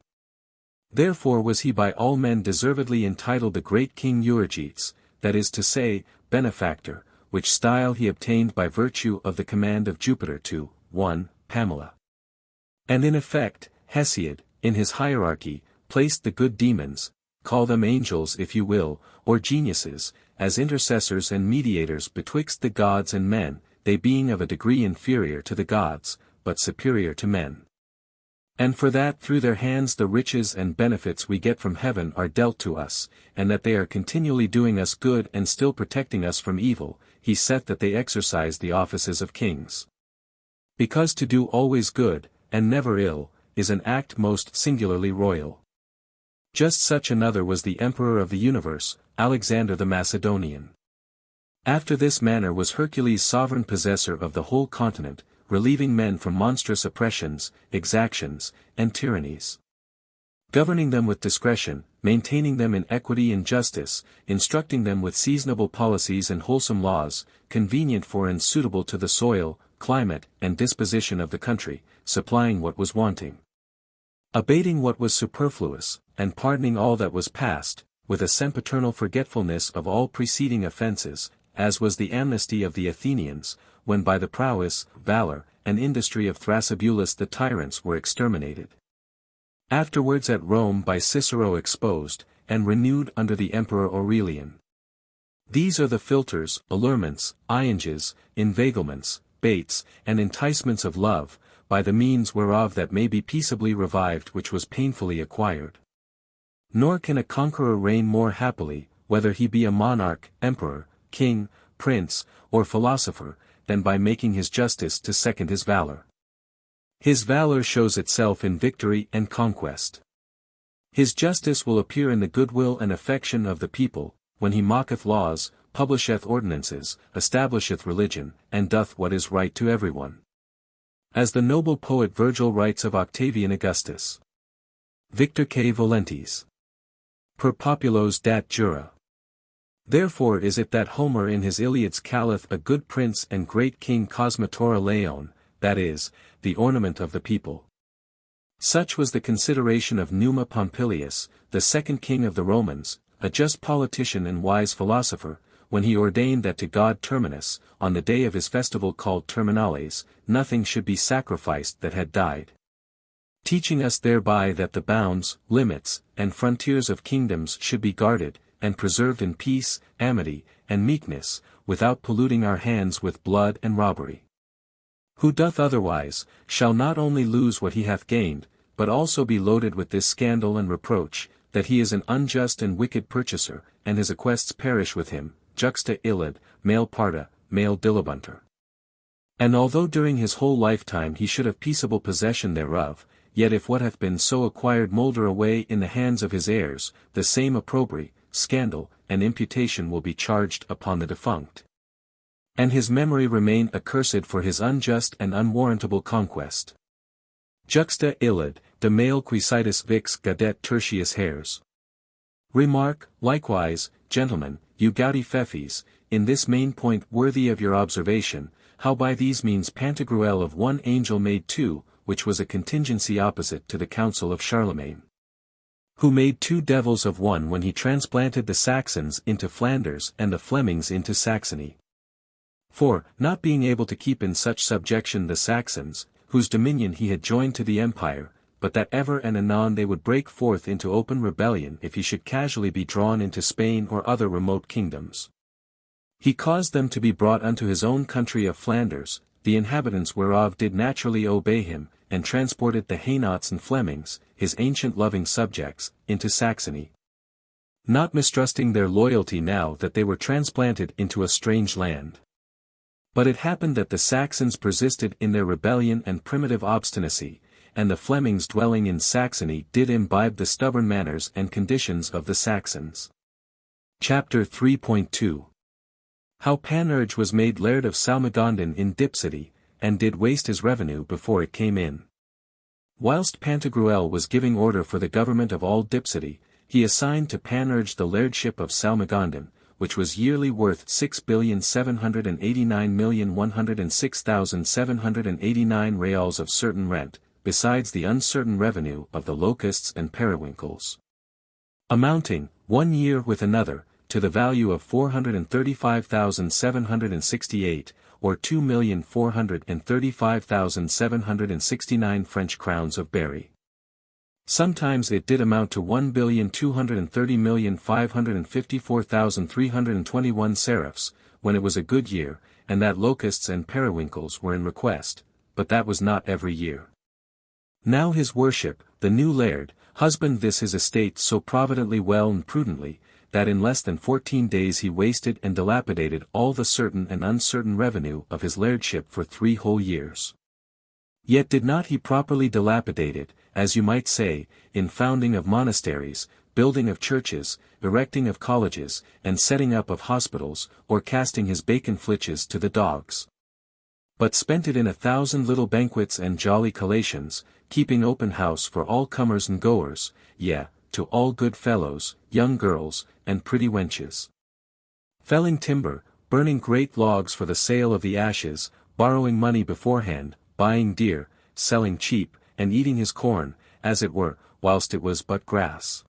Therefore was he by all men deservedly entitled the great King Euergetes, that is to say, benefactor, which style he obtained by virtue of the command of Jupiter to, 1, Pamela. And in effect, Hesiod, in his hierarchy, placed the good demons, call them angels if you will, or geniuses, as intercessors and mediators betwixt the gods and men, they being of a degree inferior to the gods, but superior to men. And for that through their hands the riches and benefits we get from heaven are dealt to us, and that they are continually doing us good and still protecting us from evil, he saith that they exercise the offices of kings. Because to do always good, and never ill, is an act most singularly royal. Just such another was the emperor of the universe, Alexander the Macedonian. After this manner was Hercules sovereign possessor of the whole continent, relieving men from monstrous oppressions, exactions, and tyrannies, governing them with discretion, maintaining them in equity and justice, instructing them with seasonable policies and wholesome laws, convenient for and suitable to the soil, climate, and disposition of the country, supplying what was wanting, abating what was superfluous, and pardoning all that was past, with a sempiternal forgetfulness of all preceding offences, as was the amnesty of the Athenians, when by the prowess, valour, and industry of Thrasybulus the tyrants were exterminated. Afterwards at Rome by Cicero exposed, and renewed under the Emperor Aurelian. These are the philters, allurements, ianges, inveiglements, baits, and enticements of love, by the means whereof that may be peaceably revived which was painfully acquired. Nor can a conqueror reign more happily, whether he be a monarch, emperor, king, prince, or philosopher, than by making his justice to second his valor. His valor shows itself in victory and conquest. His justice will appear in the goodwill and affection of the people, when he mocketh laws, publisheth ordinances, establisheth religion, and doth what is right to everyone. As the noble poet Virgil writes of Octavian Augustus. Victor K. Volentes. per populos dat jura. Therefore is it that Homer in his Iliads calleth a good prince and great king cosmatora leon, that is, the ornament of the people. Such was the consideration of Numa Pompilius, the second king of the Romans, a just politician and wise philosopher, when he ordained that to god Terminus, on the day of his festival called Terminales, nothing should be sacrificed that had died. Teaching us thereby that the bounds, limits, and frontiers of kingdoms should be guarded, and preserved in peace, amity, and meekness, without polluting our hands with blood and robbery. Who doth otherwise, shall not only lose what he hath gained, but also be loaded with this scandal and reproach, that he is an unjust and wicked purchaser, and his acquests perish with him, juxta illud, male parta, male dilabunter. And although during his whole lifetime he should have peaceable possession thereof, yet if what hath been so acquired moulder away in the hands of his heirs, the same opprobry, scandal, and imputation will be charged upon the defunct. And his memory remain accursed for his unjust and unwarrantable conquest. Juxta illud, de male quisitus vix gadet tertius hairs. Remark, likewise, gentlemen, you gaudy fefis, in this main point worthy of your observation, how by these means Pantagruel of one angel made two, which was a contingency opposite to the counsel of Charlemagne, who made two devils of one when he transplanted the Saxons into Flanders and the Flemings into Saxony. For, not being able to keep in such subjection the Saxons, whose dominion he had joined to the empire, but that ever and anon they would break forth into open rebellion if he should casually be drawn into Spain or other remote kingdoms, he caused them to be brought unto his own country of Flanders, the inhabitants whereof did naturally obey him, and transported the Hainautes and Flemings, his ancient loving subjects, into Saxony, not mistrusting their loyalty now that they were transplanted into a strange land. But it happened that the Saxons persisted in their rebellion and primitive obstinacy, and the Flemings dwelling in Saxony did imbibe the stubborn manners and conditions of the Saxons. Chapter 3.2 How Panurge was made Laird of Salmagondan in Dipsody, and did waste his revenue before it came in. Whilst Pantagruel was giving order for the government of all Dipsody, he assigned to Panurge the lairdship of Salmagondan, which was yearly worth 6,789,106,789 reals of certain rent, besides the uncertain revenue of the locusts and periwinkles, amounting, 1 year with another, to the value of 435,768, or 2,435,769 French crowns of Berry. Sometimes it did amount to 1,230,554,321 seraphs, when it was a good year, and that locusts and periwinkles were in request, but that was not every year. Now his worship, the new laird, husbanded this his estate so providently well and prudently, that in less than 14 days he wasted and dilapidated all the certain and uncertain revenue of his lairdship for 3 whole years. Yet did not he properly dilapidate it, as you might say, in founding of monasteries, building of churches, erecting of colleges, and setting up of hospitals, or casting his bacon flitches to the dogs, but spent it in 1,000 little banquets and jolly collations, keeping open house for all comers and goers, yea, to all good fellows, young girls, and pretty wenches. Felling timber, burning great logs for the sale of the ashes, borrowing money beforehand, buying dear, selling cheap, and eating his corn, as it were, whilst it was but grass.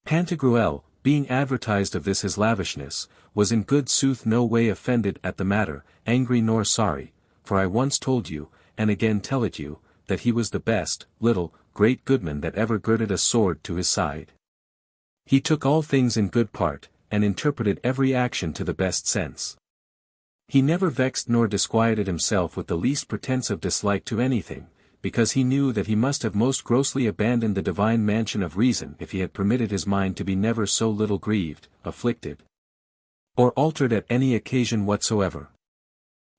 Pantagruel, being advertised of this his lavishness, was in good sooth no way offended at the matter, angry nor sorry, for I once told you, and again tell it you, that he was the best, little, great goodman that ever girded a sword to his side. He took all things in good part, and interpreted every action to the best sense. He never vexed nor disquieted himself with the least pretence of dislike to anything, because he knew that he must have most grossly abandoned the divine mansion of reason if he had permitted his mind to be never so little grieved, afflicted, or altered at any occasion whatsoever.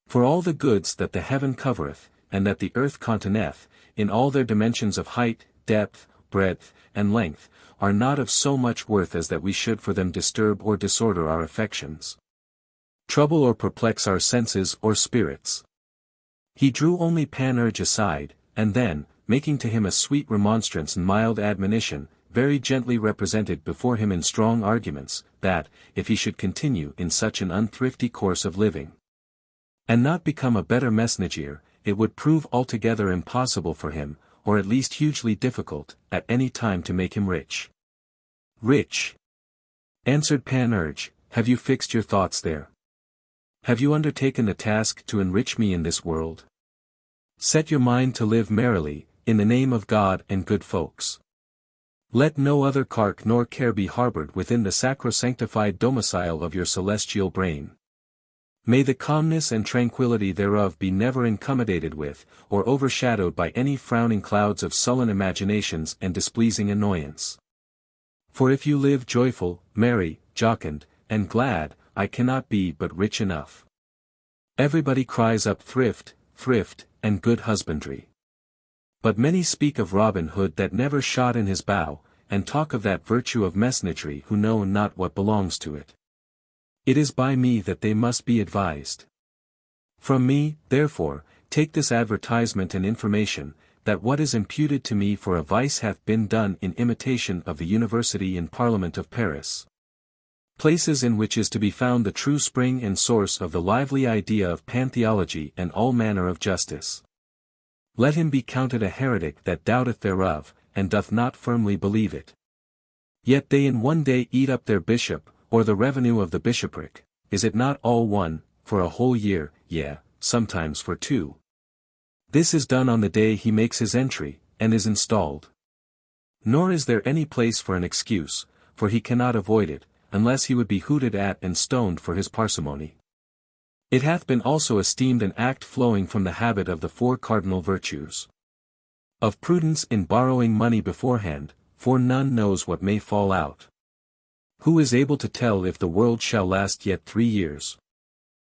For all the goods that the heaven covereth, and that the earth containeth, in all their dimensions of height, depth, breadth, and length, are not of so much worth as that we should for them disturb or disorder our affections, trouble or perplex our senses or spirits. He drew only Panurge aside, and then, making to him a sweet remonstrance and mild admonition, very gently represented before him in strong arguments, that, if he should continue in such an unthrifty course of living, and not become a better messenger, it would prove altogether impossible for him, or at least hugely difficult, at any time to make him rich. Rich? Answered Panurge, have you fixed your thoughts there? Have you undertaken the task to enrich me in this world? Set your mind to live merrily, in the name of God and good folks. Let no other cark nor care be harbored within the sacrosanctified domicile of your celestial brain. May the calmness and tranquillity thereof be never incommodated with, or overshadowed by any frowning clouds of sullen imaginations and displeasing annoyance. For if you live joyful, merry, jocund, and glad, I cannot be but rich enough. Everybody cries up thrift, thrift, and good husbandry. But many speak of Robin Hood that never shot in his bow, and talk of that virtue of messengery who know not what belongs to it. It is by me that they must be advised. From me, therefore, take this advertisement and information, that what is imputed to me for a vice hath been done in imitation of the University and Parliament of Paris. Places in which is to be found the true spring and source of the lively idea of pantheology and all manner of justice. Let him be counted a heretic that doubteth thereof, and doth not firmly believe it. Yet they in one day eat up their bishop, or the revenue of the bishopric, is it not all one, for a whole year, yea, sometimes for 2? This is done on the day he makes his entry, and is installed. Nor is there any place for an excuse, for he cannot avoid it, unless he would be hooted at and stoned for his parsimony. It hath been also esteemed an act flowing from the habit of the 4 cardinal virtues. Of prudence in borrowing money beforehand, for none knows what may fall out. Who is able to tell if the world shall last yet 3 years?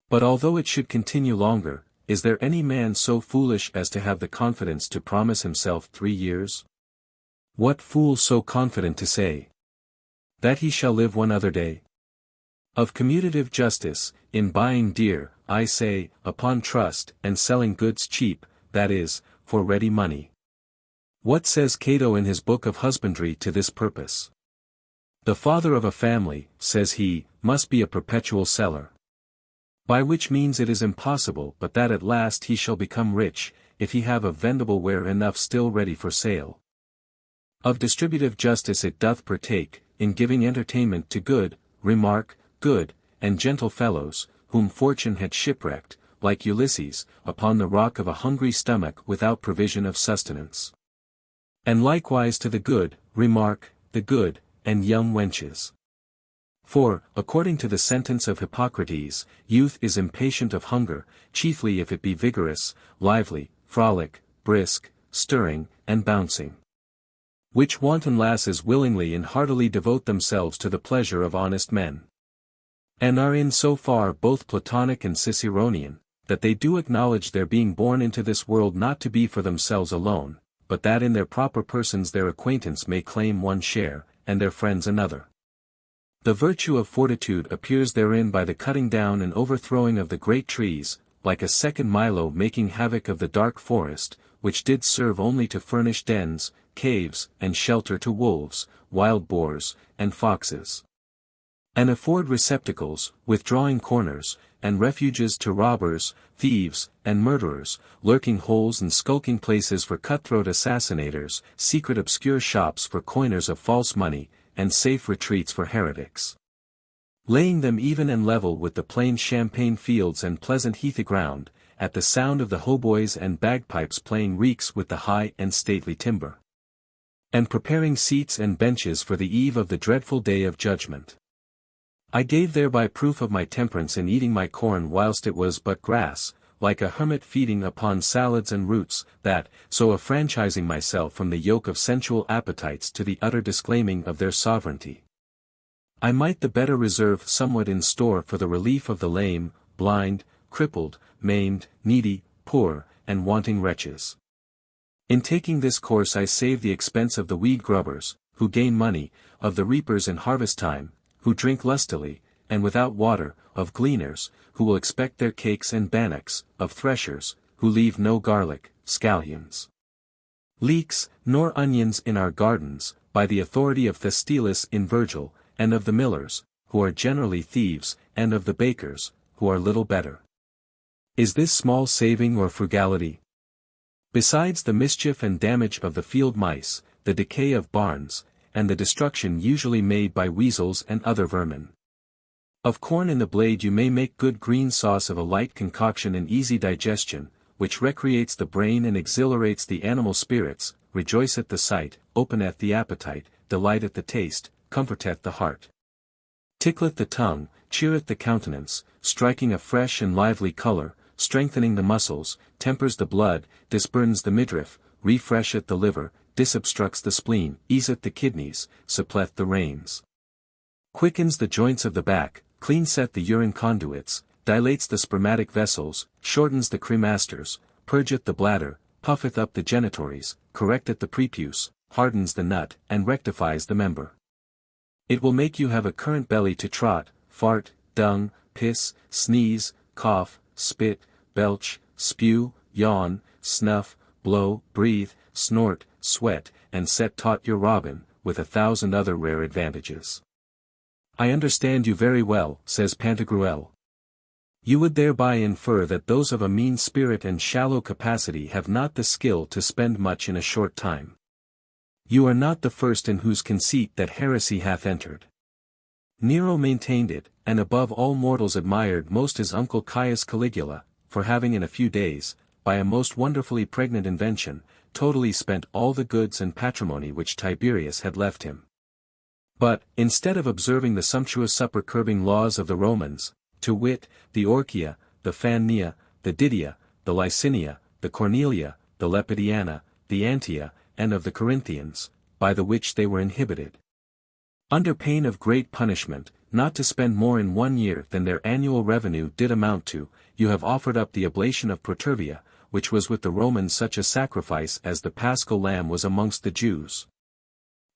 But although it should continue longer, is there any man so foolish as to have the confidence to promise himself 3 years? What fool so confident to say that he shall live one other day? Of commutative justice, in buying dear, I say, upon trust, and selling goods cheap, that is, for ready money. What says Cato in his book of husbandry to this purpose? The father of a family, says he, must be a perpetual seller. By which means it is impossible but that at last he shall become rich, if he have of vendible ware enough still ready for sale. Of distributive justice it doth partake, in giving entertainment to good, good, and gentle fellows, whom fortune had shipwrecked, like Ulysses, upon the rock of a hungry stomach without provision of sustenance. And likewise to the good, and young wenches. For, according to the sentence of Hippocrates, youth is impatient of hunger, chiefly if it be vigorous, lively, frolic, brisk, stirring, and bouncing. Which wanton lasses willingly and heartily devote themselves to the pleasure of honest men. And are in so far both Platonic and Ciceronian, that they do acknowledge their being born into this world not to be for themselves alone, but that in their proper persons their acquaintance may claim one share, and their friends another. The virtue of fortitude appears therein by the cutting down and overthrowing of the great trees, like a second Milo making havoc of the dark forest, which did serve only to furnish dens, caves, and shelter to wolves, wild boars, and foxes. And afford receptacles, withdrawing corners, and refuges to robbers, thieves, and murderers, lurking holes and skulking places for cutthroat assassinators, secret obscure shops for coiners of false money, and safe retreats for heretics. Laying them even and level with the plain champaign fields and pleasant heathy ground, at the sound of the hautboys and bagpipes playing reeks with the high and stately timber. And preparing seats and benches for the eve of the dreadful day of judgment. I gave thereby proof of my temperance in eating my corn whilst it was but grass, like a hermit feeding upon salads and roots, that, so affranchising myself from the yoke of sensual appetites to the utter disclaiming of their sovereignty, I might the better reserve somewhat in store for the relief of the lame, blind, crippled, maimed, needy, poor, and wanting wretches. In taking this course I save the expense of the weed grubbers, who gain money, of the reapers in harvest time, who drink lustily, and without water, of gleaners, who will expect their cakes and bannocks, of threshers, who leave no garlic, scallions. leeks, nor onions in our gardens, by the authority of Thestilis in Virgil, and of the millers, who are generally thieves, and of the bakers, who are little better. Is this small saving or frugality? Besides the mischief and damage of the field mice, the decay of barns, and the destruction usually made by weasels and other vermin. Of corn in the blade you may make good green sauce of a light concoction and easy digestion, which recreates the brain and exhilarates the animal spirits, rejoiceth the sight, openeth the appetite, delighteth the taste, comforteth the heart. Tickleth the tongue, cheereth the countenance, striking a fresh and lively colour, strengthening the muscles, tempers the blood, disburdens the midriff, refresheth the liver, disobstructs the spleen, easeth the kidneys, suppleth the reins. Quickens the joints of the back, cleanseth the urine conduits, dilates the spermatic vessels, shortens the cremasters, purgeth the bladder, puffeth up the genitories, correcteth the prepuce, hardens the nut, and rectifies the member. It will make you have a current belly to trot, fart, dung, piss, sneeze, cough, spit, belch, spew, yawn, snuff, blow, breathe, snort, sweat, and set taut your robin, with 1,000 other rare advantages. I understand you very well, says Pantagruel. You would thereby infer that those of a mean spirit and shallow capacity have not the skill to spend much in a short time. You are not the first in whose conceit that heresy hath entered. Nero maintained it, and above all mortals admired most his uncle Caius Caligula, for having in a few days, by a most wonderfully pregnant invention, totally spent all the goods and patrimony which Tiberius had left him. But, instead of observing the sumptuous supper-curbing laws of the Romans, to wit, the Orchia, the Fannia, the Didia, the Licinia, the Cornelia, the Lepidana, the Antia, and of the Corinthians, by the which they were inhibited, under pain of great punishment, not to spend more in 1 year than their annual revenue did amount to, you have offered up the oblation of Protervia, which was with the Romans such a sacrifice as the paschal lamb was amongst the Jews,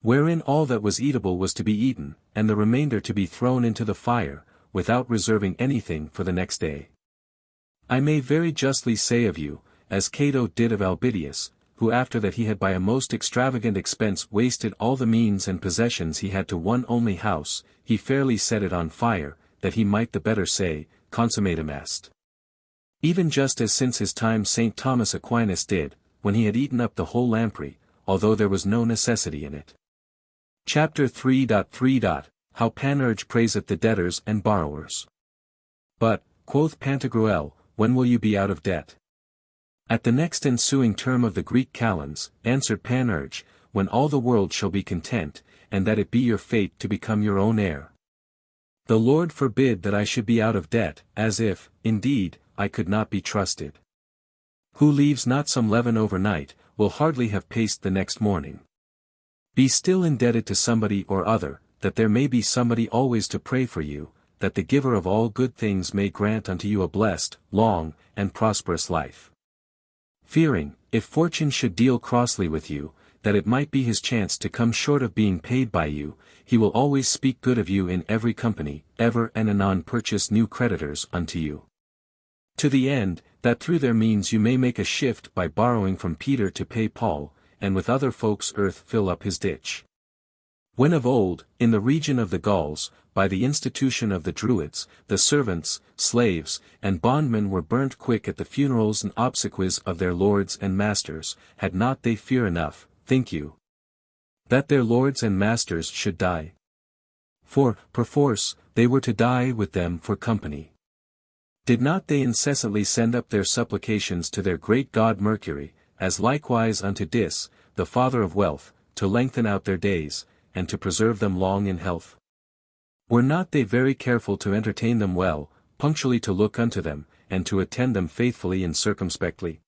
wherein all that was eatable was to be eaten, and the remainder to be thrown into the fire, without reserving anything for the next day. I may very justly say of you, as Cato did of Albidius, who after that he had by a most extravagant expense wasted all the means and possessions he had to one only house, he fairly set it on fire, that he might the better say, consummatum est. Even just as since his time St. Thomas Aquinas did, when he had eaten up the whole lamprey, although there was no necessity in it. Chapter 3.3. How Panurge praiseth the debtors and borrowers. But, quoth Pantagruel, when will you be out of debt? At the next ensuing term of the Greek calends, answered Panurge, when all the world shall be content, and that it be your fate to become your own heir. The Lord forbid that I should be out of debt, as if, indeed, I could not be trusted. Who leaves not some leaven overnight, will hardly have paste the next morning. Be still indebted to somebody or other, that there may be somebody always to pray for you, that the giver of all good things may grant unto you a blessed, long, and prosperous life. Fearing, if fortune should deal crossly with you, that it might be his chance to come short of being paid by you, he will always speak good of you in every company, ever and anon purchase new creditors unto you. To the end, that through their means you may make a shift by borrowing from Peter to pay Paul, and with other folks' earth fill up his ditch. When of old, in the region of the Gauls, by the institution of the Druids, the servants, slaves, and bondmen were burnt quick at the funerals and obsequies of their lords and masters, had not they fear enough, think you, that their lords and masters should die? For, perforce, they were to die with them for company. Did not they incessantly send up their supplications to their great god Mercury, as likewise unto Dis, the father of wealth, to lengthen out their days, and to preserve them long in health? Were not they very careful to entertain them well, punctually to look unto them, and to attend them faithfully and circumspectly?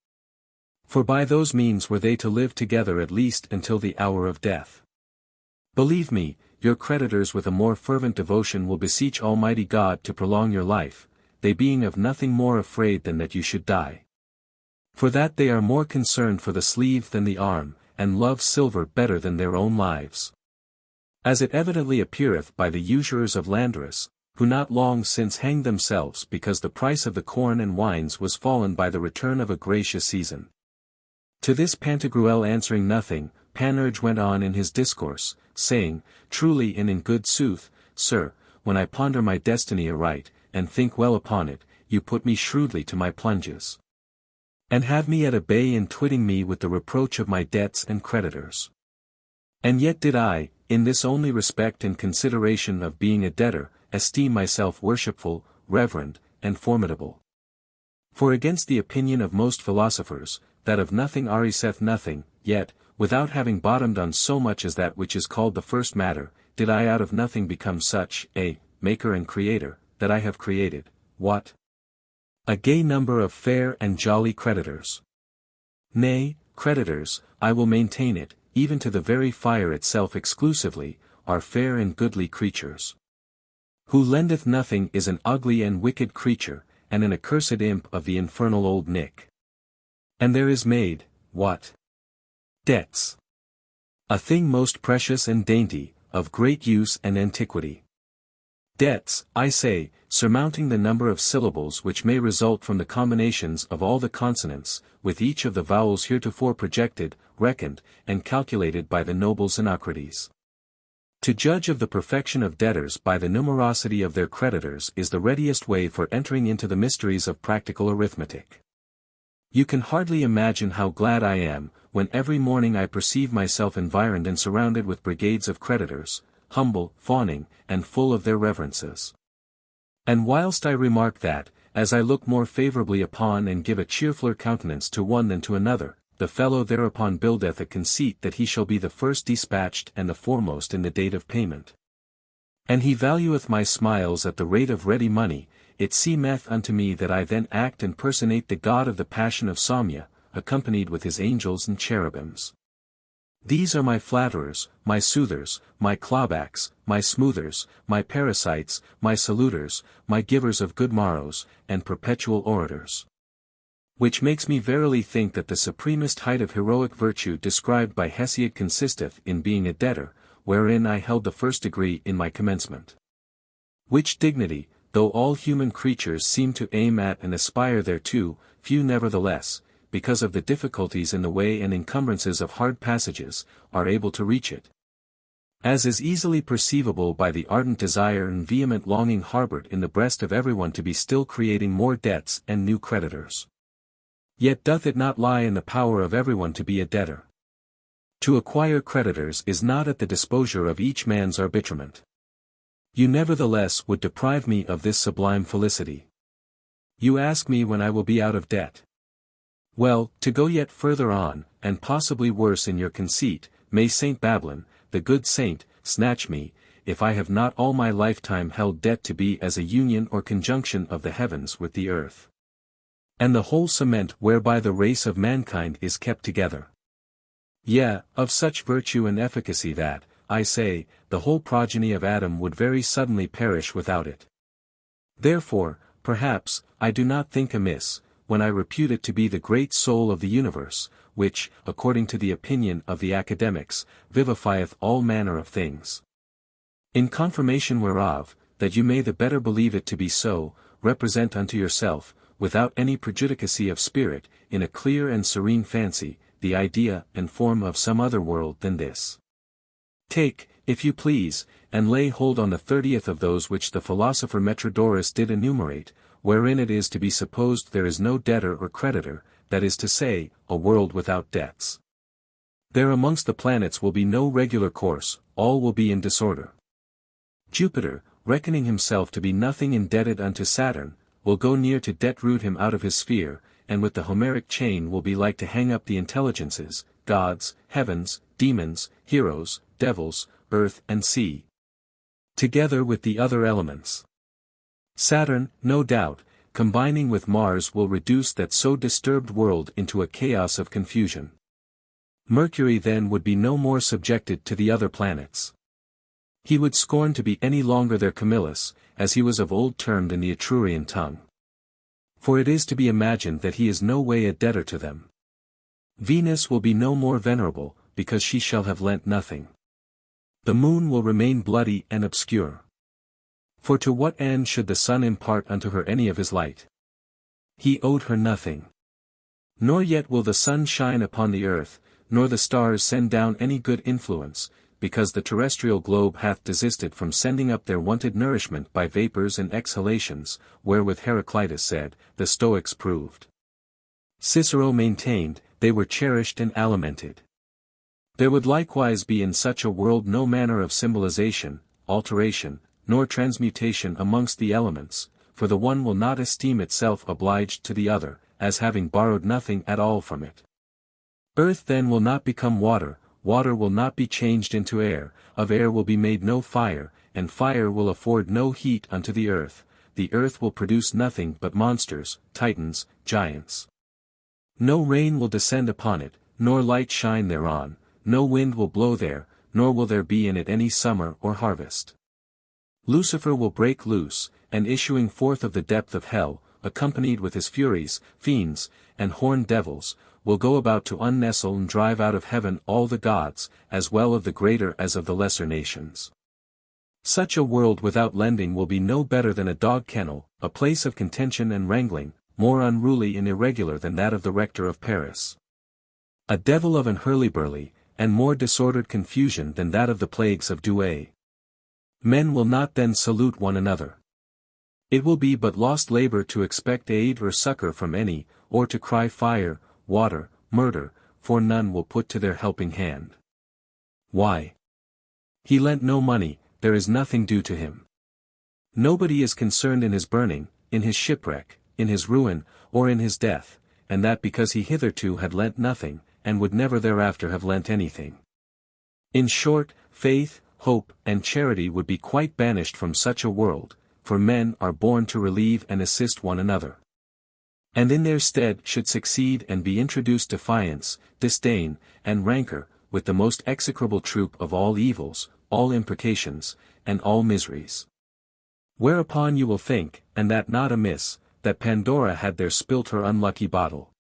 For by those means were they to live together at least until the hour of death. Believe me, your creditors with a more fervent devotion will beseech Almighty God to prolong your life, they being of nothing more afraid than that you should die. For that they are more concerned for the sleeve than the arm, and love silver better than their own lives. As it evidently appeareth by the usurers of Landorus, who not long since hanged themselves because the price of the corn and wines was fallen by the return of a gracious season. To this Pantagruel answering nothing, Panurge went on in his discourse, saying, Truly and in good sooth, sir, when I ponder my destiny aright, and think well upon it, you put me shrewdly to my plunges. And have me at a bay in twitting me with the reproach of my debts and creditors. And yet did I, in this only respect and consideration of being a debtor, esteem myself worshipful, reverend, and formidable. For against the opinion of most philosophers, that of nothing Ari saith nothing, yet, without having bottomed on so much as that which is called the first matter, did I out of nothing become such a maker and creator, that I have created, what? A gay number of fair and jolly creditors. Nay, creditors, I will maintain it, even to the very fire itself exclusively, are fair and goodly creatures. Who lendeth nothing is an ugly and wicked creature, and an accursed imp of the infernal old Nick. And there is made, what? Debts. A thing most precious and dainty, of great use and antiquity. Debts, I say, surmounting the number of syllables which may result from the combinations of all the consonants, with each of the vowels heretofore projected, reckoned, and calculated by the noble Xenocrates. To judge of the perfection of debtors by the numerosity of their creditors is the readiest way for entering into the mysteries of practical arithmetic. You can hardly imagine how glad I am, when every morning I perceive myself environed and surrounded with brigades of creditors, humble, fawning, and full of their reverences. And whilst I remark that, as I look more favourably upon and give a cheerfuller countenance to one than to another, the fellow thereupon buildeth a conceit that he shall be the first dispatched and the foremost in the date of payment. And he valueth my smiles at the rate of ready money, it seemeth unto me that I then act and personate the god of the passion of Samya, accompanied with his angels and cherubims. These are my flatterers, my soothers, my clawbacks, my smoothers, my parasites, my saluters, my givers of good morrows, and perpetual orators. Which makes me verily think that the supremest height of heroic virtue described by Hesiod consisteth in being a debtor, wherein I held the first degree in my commencement. Which dignity, though all human creatures seem to aim at and aspire thereto, few nevertheless, because of the difficulties in the way and encumbrances of hard passages, are able to reach it. As is easily perceivable by the ardent desire and vehement longing harboured in the breast of everyone to be still creating more debts and new creditors. Yet doth it not lie in the power of everyone to be a debtor? To acquire creditors is not at the disposure of each man's arbitrament. You nevertheless would deprive me of this sublime felicity. You ask me when I will be out of debt. Well, to go yet further on, and possibly worse in your conceit, may Saint Babylon, the good saint, snatch me, if I have not all my lifetime held debt to be as a union or conjunction of the heavens with the earth. And the whole cement whereby the race of mankind is kept together. Yea, of such virtue and efficacy that, I say, the whole progeny of Adam would very suddenly perish without it. Therefore, perhaps, I do not think amiss, when I repute it to be the great soul of the universe, which, according to the opinion of the academics, vivifieth all manner of things. In confirmation whereof, that you may the better believe it to be so, represent unto yourself, without any prejudicacy of spirit, in a clear and serene fancy, the idea and form of some other world than this. Take, if you please, and lay hold on the 30th of those which the philosopher Metrodorus did enumerate, wherein it is to be supposed there is no debtor or creditor, that is to say, a world without debts. There amongst the planets will be no regular course, all will be in disorder. Jupiter, reckoning himself to be nothing indebted unto Saturn, will go near to debt-root him out of his sphere, and with the Homeric chain will be like to hang up the intelligences, gods, heavens, demons, heroes, devils, earth and sea, together with the other elements. Saturn, no doubt, combining with Mars will reduce that so disturbed world into a chaos of confusion. Mercury then would be no more subjected to the other planets. He would scorn to be any longer their Camillus, as he was of old termed in the Etrurian tongue. For it is to be imagined that he is no way a debtor to them. Venus will be no more venerable, because she shall have lent nothing. The moon will remain bloody and obscure. For to what end should the sun impart unto her any of his light? He owed her nothing. Nor yet will the sun shine upon the earth, nor the stars send down any good influence, because the terrestrial globe hath desisted from sending up their wonted nourishment by vapors and exhalations, wherewith Heraclitus said, the Stoics proved. Cicero maintained, they were cherished and alimented. There would likewise be in such a world no manner of symbolization, alteration, nor transmutation amongst the elements, for the one will not esteem itself obliged to the other, as having borrowed nothing at all from it. Earth then will not become water, water will not be changed into air, of air will be made no fire, and fire will afford no heat unto the earth will produce nothing but monsters, titans, giants. No rain will descend upon it, nor light shine thereon, no wind will blow there, nor will there be in it any summer or harvest. Lucifer will break loose, and issuing forth of the depth of hell, accompanied with his furies, fiends, and horned devils, will go about to unnestle and drive out of heaven all the gods, as well of the greater as of the lesser nations. Such a world without lending will be no better than a dog kennel, a place of contention and wrangling, more unruly and irregular than that of the rector of Paris. A devil of an hurly-burly, and more disordered confusion than that of the plagues of Douay. Men will not then salute one another. It will be but lost labor to expect aid or succor from any, or to cry fire, water, murder, for none will put to their helping hand. Why? He lent no money, there is nothing due to him. Nobody is concerned in his burning, in his shipwreck, in his ruin, or in his death, and that because he hitherto had lent nothing, and would never thereafter have lent anything. In short, faith, hope, and charity would be quite banished from such a world, for men are born to relieve and assist one another. And in their stead should succeed and be introduced defiance, disdain, and rancor, with the most execrable troop of all evils, all imprecations, and all miseries. Whereupon you will think, and that not amiss, that Pandora had there spilt her unlucky bottle.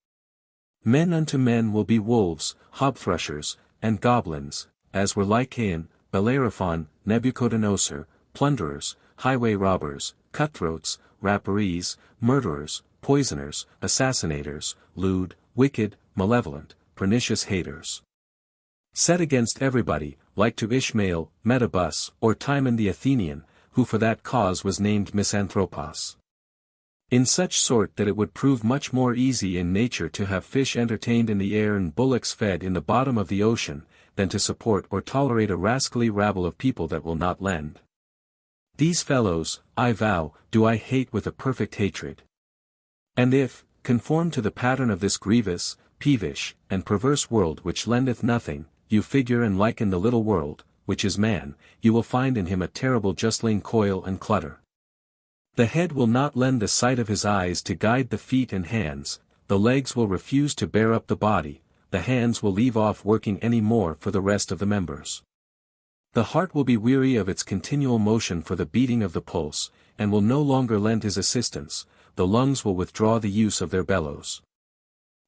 Men unto men will be wolves, hobthrushes, and goblins, as were Lycaon, Bellerophon, Nebuchadnezzar, plunderers, highway robbers, cutthroats, rapparees, murderers, poisoners, assassinators, lewd, wicked, malevolent, pernicious haters. Set against everybody, like to Ishmael, Metabus, or Timon the Athenian, who for that cause was named Misanthropos. In such sort that it would prove much more easy in nature to have fish entertained in the air and bullocks fed in the bottom of the ocean, than to support or tolerate a rascally rabble of people that will not lend. These fellows, I vow, do I hate with a perfect hatred. And if, conform to the pattern of this grievous, peevish, and perverse world which lendeth nothing, you figure and liken the little world, which is man, you will find in him a terrible justling coil and clutter. The head will not lend the sight of his eyes to guide the feet and hands, the legs will refuse to bear up the body, the hands will leave off working any more for the rest of the members. The heart will be weary of its continual motion for the beating of the pulse, and will no longer lend his assistance, the lungs will withdraw the use of their bellows.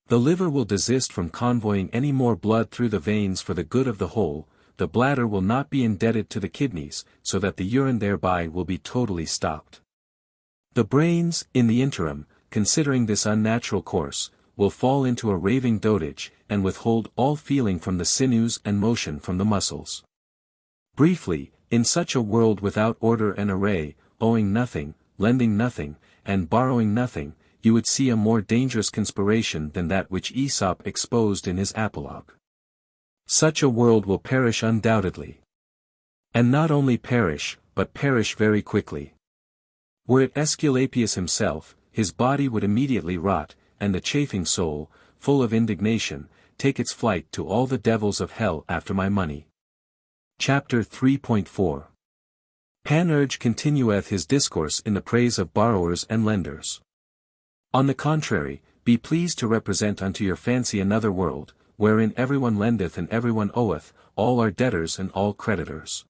The liver will desist from convoying any more blood through the veins for the good of the whole, the bladder will not be indebted to the kidneys, so that the urine thereby will be totally stopped. The brains, in the interim, considering this unnatural course, will fall into a raving dotage, and withhold all feeling from the sinews and motion from the muscles. Briefly, in such a world without order and array, owing nothing, lending nothing, and borrowing nothing, you would see a more dangerous conspiration than that which Aesop exposed in his apologue. Such a world will perish undoubtedly. And not only perish, but perish very quickly. Were it Aesculapius himself, his body would immediately rot, and the chafing soul, full of indignation, take its flight to all the devils of hell after my money. Chapter 3.4 Panurge continueth his discourse in the praise of borrowers and lenders. On the contrary, be pleased to represent unto your fancy another world, wherein everyone lendeth and everyone oweth, all are debtors and all creditors.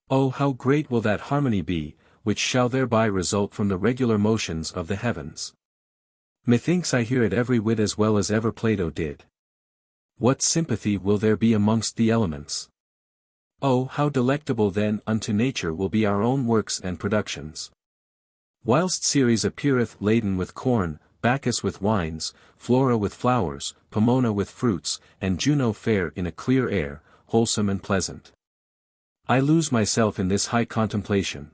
Oh, how great will that harmony be, which shall thereby result from the regular motions of the heavens! Methinks I hear it every whit as well as ever Plato did. What sympathy will there be amongst the elements? Oh, how delectable then unto nature will be our own works and productions! Whilst Ceres appeareth laden with corn, Bacchus with wines, Flora with flowers, Pomona with fruits, and Juno fair in a clear air, wholesome and pleasant. I lose myself in this high contemplation.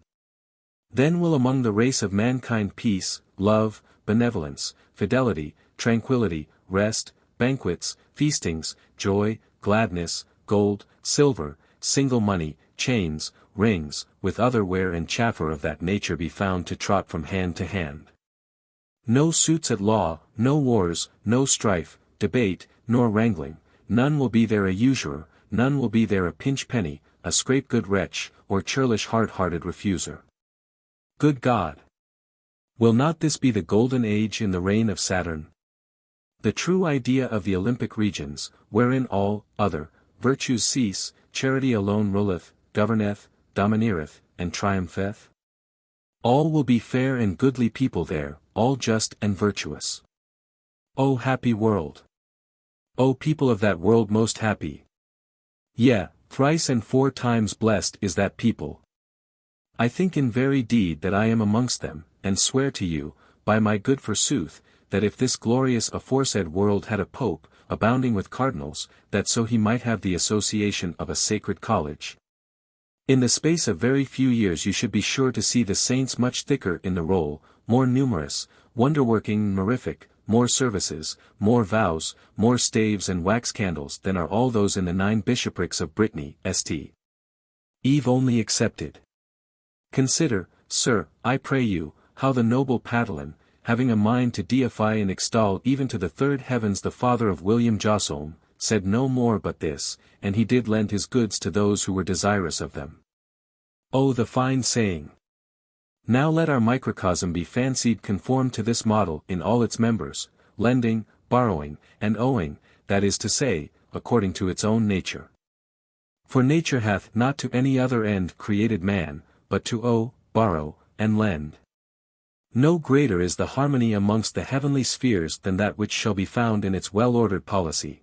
Then will among the race of mankind peace, love, benevolence, fidelity, tranquility, rest, banquets, feastings, joy, gladness, gold, silver, single money, chains, rings, with other ware and chaffer of that nature be found to trot from hand to hand. No suits at law, no wars, no strife, debate, nor wrangling, none will be there a usurer, none will be there a pinch-penny, a scrape-good wretch, or churlish hard-hearted refuser. Good God! Will not this be the golden age in the reign of Saturn? The true idea of the Olympic regions, wherein all other virtues cease, charity alone ruleth, governeth, domineereth, and triumpheth? All will be fair and goodly people there, all just and virtuous. O happy world! O people of that world most happy! Yea, thrice and 4 times blessed is that people. I think in very deed that I am amongst them, and swear to you, by my good forsooth, that if this glorious aforesaid world had a pope, abounding with cardinals, that so he might have the association of a sacred college. In the space of very few years you should be sure to see the saints much thicker in the roll, more numerous, wonder-working, mirific, more services, more vows, more staves and wax candles than are all those in the 9 bishoprics of Brittany, St. Eve only excepted. Consider, sir, I pray you, how the noble Patalan, having a mind to deify and extol even to the 3rd heavens the father of William Josselm, said no more but this, and he did lend his goods to those who were desirous of them. Oh, the fine saying! Now let our microcosm be fancied conform to this model in all its members, lending, borrowing, and owing, that is to say, according to its own nature. For nature hath not to any other end created man, but to owe, borrow, and lend. No greater is the harmony amongst the heavenly spheres than that which shall be found in its well-ordered policy.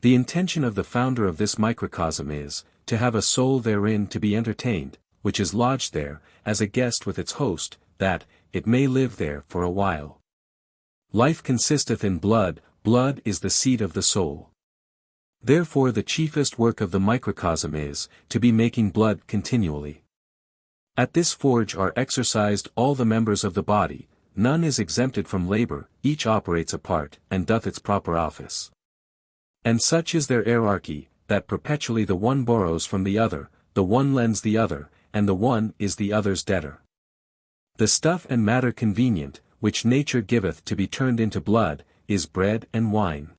The intention of the founder of this microcosm is, to have a soul therein to be entertained, which is lodged there, as a guest with its host, that, it may live there for a while. Life consisteth in blood, blood is the seat of the soul. Therefore the chiefest work of the microcosm is, to be making blood continually. At this forge are exercised all the members of the body, none is exempted from labor, each operates apart, and doth its proper office. And such is their hierarchy, that perpetually the one borrows from the other, the one lends the other, and the one is the other's debtor. The stuff and matter convenient, which nature giveth to be turned into blood, is bread and wine.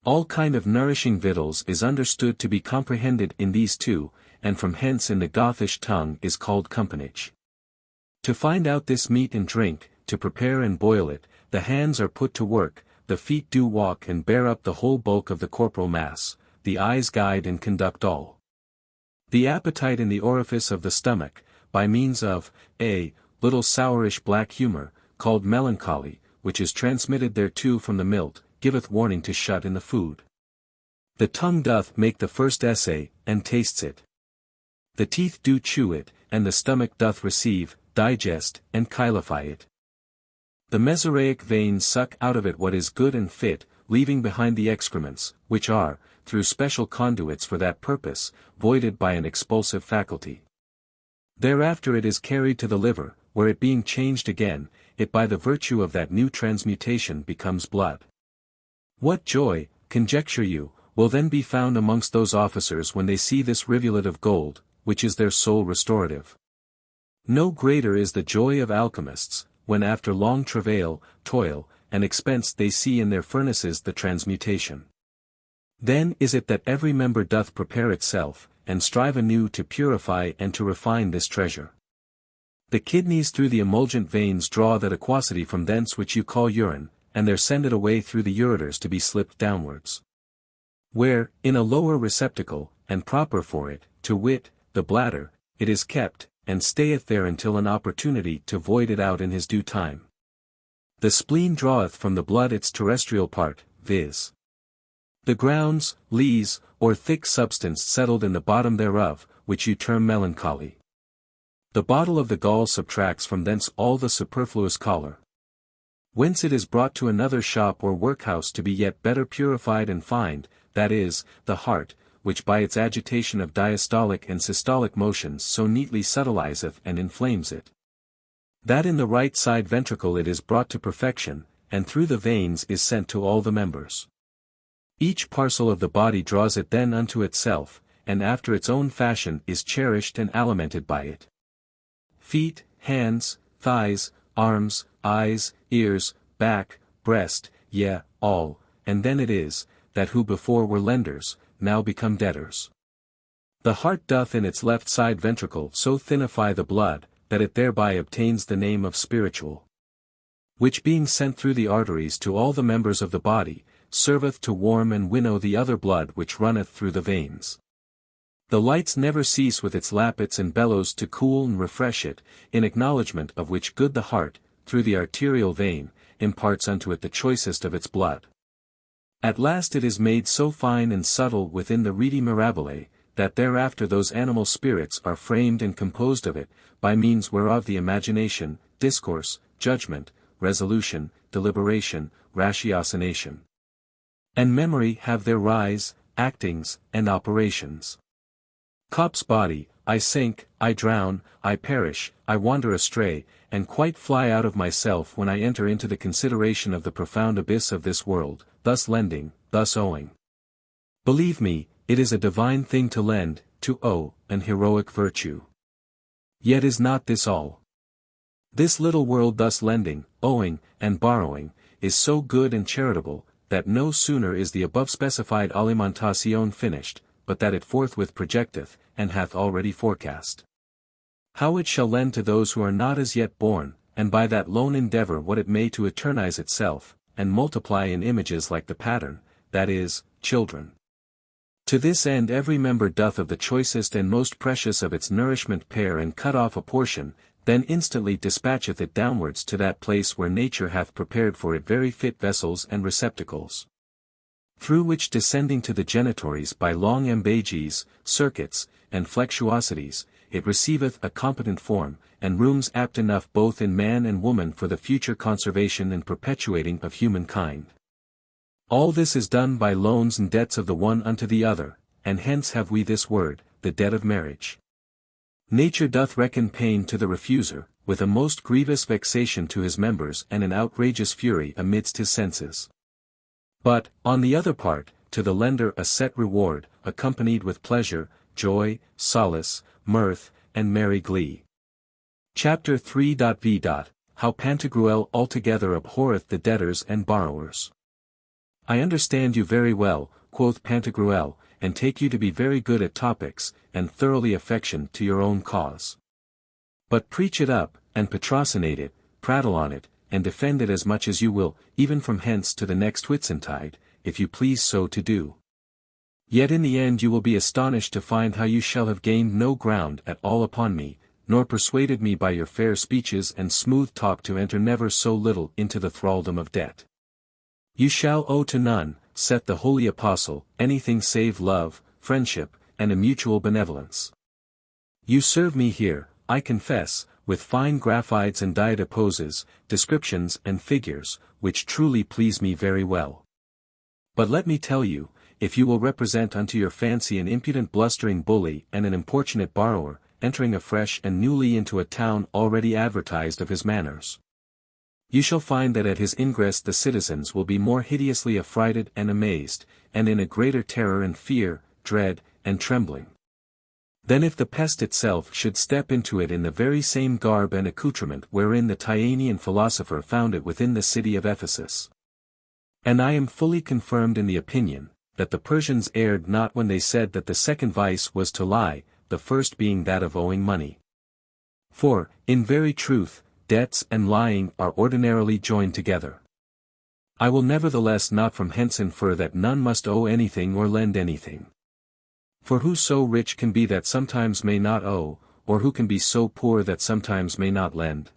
All kind of nourishing victuals is understood to be comprehended in these two, and from hence in the Gothish tongue is called companage. To find out this meat and drink, to prepare and boil it, the hands are put to work, the feet do walk and bear up the whole bulk of the corporal mass, the eyes guide and conduct all. The appetite in the orifice of the stomach, by means of, a little sourish black humour, called melancholy, which is transmitted thereto from the milt, giveth warning to shut in the food. The tongue doth make the first essay, and tastes it. The teeth do chew it, and the stomach doth receive, digest, and chylify it. The mesorrheic veins suck out of it what is good and fit, leaving behind the excrements, which are, through special conduits for that purpose, voided by an expulsive faculty. Thereafter it is carried to the liver, where it being changed again, it by the virtue of that new transmutation becomes blood. What joy, conjecture you, will then be found amongst those officers when they see this rivulet of gold, which is their sole restorative? No greater is the joy of alchemists, when after long travail, toil, and expense they see in their furnaces the transmutation. Then is it that every member doth prepare itself, and strive anew to purify and to refine this treasure. The kidneys through the emulgent veins draw that aquosity from thence which you call urine, and there send it away through the ureters to be slipped downwards. Where, in a lower receptacle, and proper for it, to wit, the bladder, it is kept, and stayeth there until an opportunity to void it out in his due time. The spleen draweth from the blood its terrestrial part, viz. the grounds, lees, or thick substance settled in the bottom thereof, which you term melancholy. The bottle of the gall subtracts from thence all the superfluous choler. Whence it is brought to another shop or workhouse to be yet better purified and fined, that is, the heart, which by its agitation of diastolic and systolic motions so neatly subtilizeth and inflames it. That in the right side ventricle it is brought to perfection, and through the veins is sent to all the members. Each parcel of the body draws it then unto itself, and after its own fashion is cherished and alimented by it. Feet, hands, thighs, arms, eyes, ears, back, breast, yea, all, and then it is, that who before were lenders, now become debtors. The heart doth in its left side ventricle so thinify the blood, that it thereby obtains the name of spiritual. Which being sent through the arteries to all the members of the body, serveth to warm and winnow the other blood which runneth through the veins. The lights never cease with its lappets and bellows to cool and refresh it, in acknowledgment of which good the heart, through the arterial vein, imparts unto it the choicest of its blood. At last it is made so fine and subtle within the reedy mirabile, that thereafter those animal spirits are framed and composed of it, by means whereof the imagination, discourse, judgment, resolution, deliberation, ratiocination, and memory have their rise, actings, and operations. Cop's body, I sink, I drown, I perish, I wander astray, and quite fly out of myself when I enter into the consideration of the profound abyss of this world, thus lending, thus owing. Believe me, it is a divine thing to lend, to owe, an heroic virtue. Yet is not this all. This little world thus lending, owing, and borrowing, is so good and charitable, that no sooner is the above specified alimentation finished, but that it forthwith projecteth, and hath already forecast how it shall lend to those who are not as yet born, and by that lone endeavor what it may to eternize itself, and multiply in images like the pattern, that is, children. To this end every member doth of the choicest and most precious of its nourishment pare and cut off a portion, then instantly dispatcheth it downwards to that place where nature hath prepared for it very fit vessels and receptacles, through which descending to the genitories by long embages, circuits, and flexuosities, it receiveth a competent form, and rooms apt enough both in man and woman for the future conservation and perpetuating of humankind. All this is done by loans and debts of the one unto the other, and hence have we this word, the debt of marriage. Nature doth reckon pain to the refuser, with a most grievous vexation to his members and an outrageous fury amidst his senses. But, on the other part, to the lender a set reward, accompanied with pleasure, joy, solace, mirth, and merry glee. Chapter 3.v. How Pantagruel altogether abhorreth the debtors and borrowers. I understand you very well, quoth Pantagruel, and take you to be very good at topics, and thoroughly affectioned to your own cause. But preach it up, and patrocinate it, prattle on it, and defend it as much as you will, even from hence to the next Whitsuntide, if you please so to do. Yet in the end you will be astonished to find how you shall have gained no ground at all upon me, nor persuaded me by your fair speeches and smooth talk to enter never so little into the thraldom of debt. You shall owe to none, saith the holy apostle, anything save love, friendship, and a mutual benevolence. You serve me here, I confess, with fine graphides and diadiposes, descriptions and figures, which truly please me very well. But let me tell you, if you will represent unto your fancy an impudent blustering bully and an importunate borrower, entering afresh and newly into a town already advertised of his manners, you shall find that at his ingress the citizens will be more hideously affrighted and amazed, and in a greater terror and fear, dread, and trembling, than if the pest itself should step into it in the very same garb and accoutrement wherein the Tyanean philosopher found it within the city of Ephesus. And I am fully confirmed in the opinion, that the Persians erred not when they said that the second vice was to lie, the first being that of owing money. For, in very truth, debts and lying are ordinarily joined together. I will nevertheless not from hence infer that none must owe anything or lend anything. For who so rich can be that sometimes may not owe, or who can be so poor that sometimes may not lend?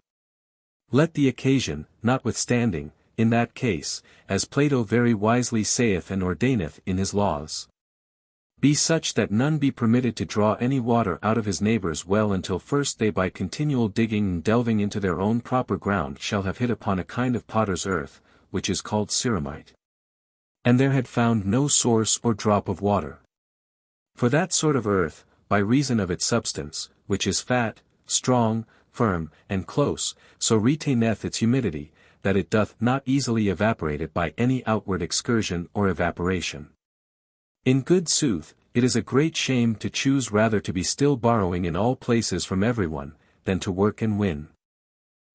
Let the occasion, notwithstanding, in that case, as Plato very wisely saith and ordaineth in his laws, be such that none be permitted to draw any water out of his neighbour's well until first they by continual digging and delving into their own proper ground shall have hit upon a kind of potter's earth, which is called ceramite. And there had found no source or drop of water. For that sort of earth, by reason of its substance, which is fat, strong, firm, and close, so retaineth its humidity, that it doth not easily evaporate it by any outward excursion or evaporation. In good sooth, it is a great shame to choose rather to be still borrowing in all places from everyone, than to work and win.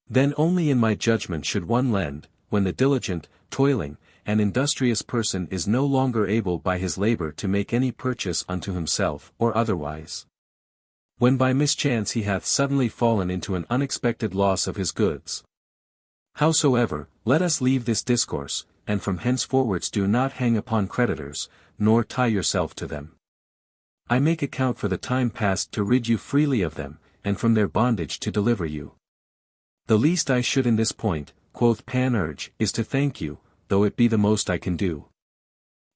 Then only in my judgment should one lend, when the diligent, toiling, and industrious person is no longer able by his labour to make any purchase unto himself or otherwise. When by mischance he hath suddenly fallen into an unexpected loss of his goods. Howsoever, let us leave this discourse, and from henceforwards do not hang upon creditors, nor tie yourself to them. I make account for the time past to rid you freely of them, and from their bondage to deliver you. The least I should in this point, quoth Panurge, is to thank you, though it be the most I can do.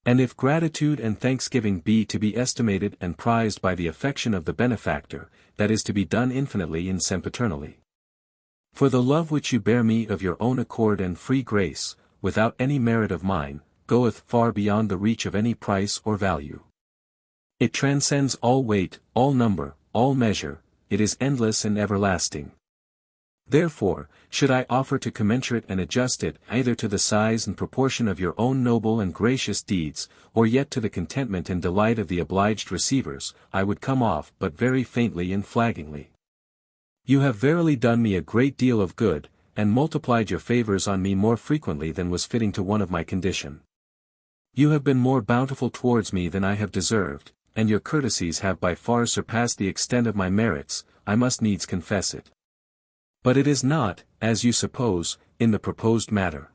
And if gratitude and thanksgiving be to be estimated and prized by the affection of the benefactor, that is to be done infinitely and sempiternally. For the love which you bear me of your own accord and free grace, without any merit of mine, goeth far beyond the reach of any price or value. It transcends all weight, all number, all measure, it is endless and everlasting. Therefore, should I offer to commensurate and adjust it either to the size and proportion of your own noble and gracious deeds, or yet to the contentment and delight of the obliged receivers, I would come off but very faintly and flaggingly. You have verily done me a great deal of good, and multiplied your favours on me more frequently than was fitting to one of my condition. You have been more bountiful towards me than I have deserved, and your courtesies have by far surpassed the extent of my merits, I must needs confess it. But it is not, as you suppose, in the proposed matter.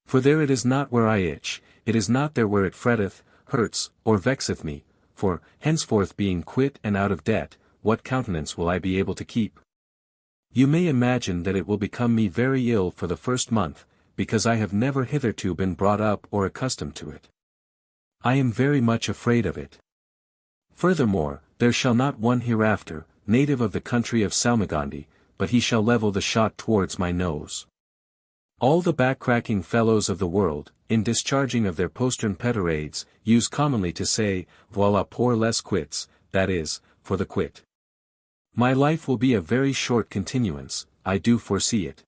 For there it is not where I itch, it is not there where it fretteth, hurts, or vexeth me, for, henceforth being quit and out of debt, what countenance will I be able to keep? You may imagine that it will become me very ill for the first month, because I have never hitherto been brought up or accustomed to it. I am very much afraid of it. Furthermore, there shall not one hereafter, native of the country of Salmagundi, but he shall level the shot towards my nose. All the back-cracking fellows of the world, in discharging of their postern petarades, use commonly to say, voilà pour les quits, that is, for the quit. My life will be a very short continuance, I do foresee it.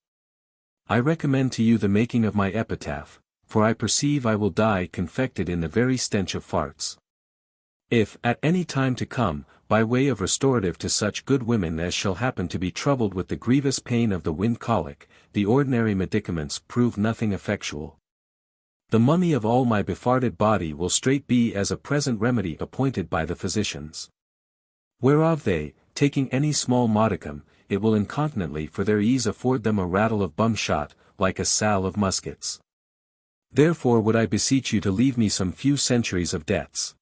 I recommend to you the making of my epitaph, for I perceive I will die confected in the very stench of farts. If, at any time to come, by way of restorative to such good women as shall happen to be troubled with the grievous pain of the wind colic, the ordinary medicaments prove nothing effectual. The mummy of all my befarded body will straight be as a present remedy appointed by the physicians. Whereof they, taking any small modicum, it will incontinently for their ease afford them a rattle of bum shot, like a sal of muskets. Therefore would I beseech you to leave me some few centuries of debts.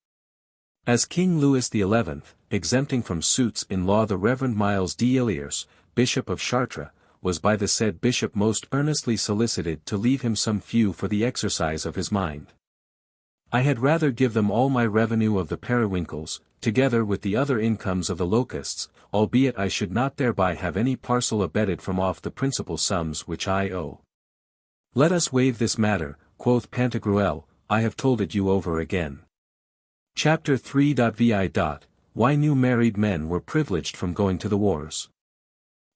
As King Louis XI, exempting from suits in law the Reverend Miles d'Illiers, Bishop of Chartres, was by the said bishop most earnestly solicited to leave him some few for the exercise of his mind. I had rather give them all my revenue of the periwinkles, together with the other incomes of the locusts, albeit I should not thereby have any parcel abetted from off the principal sums which I owe. Let us waive this matter, quoth Pantagruel, I have told it you over again. Chapter 3.vi. Why new married men were privileged from going to the wars.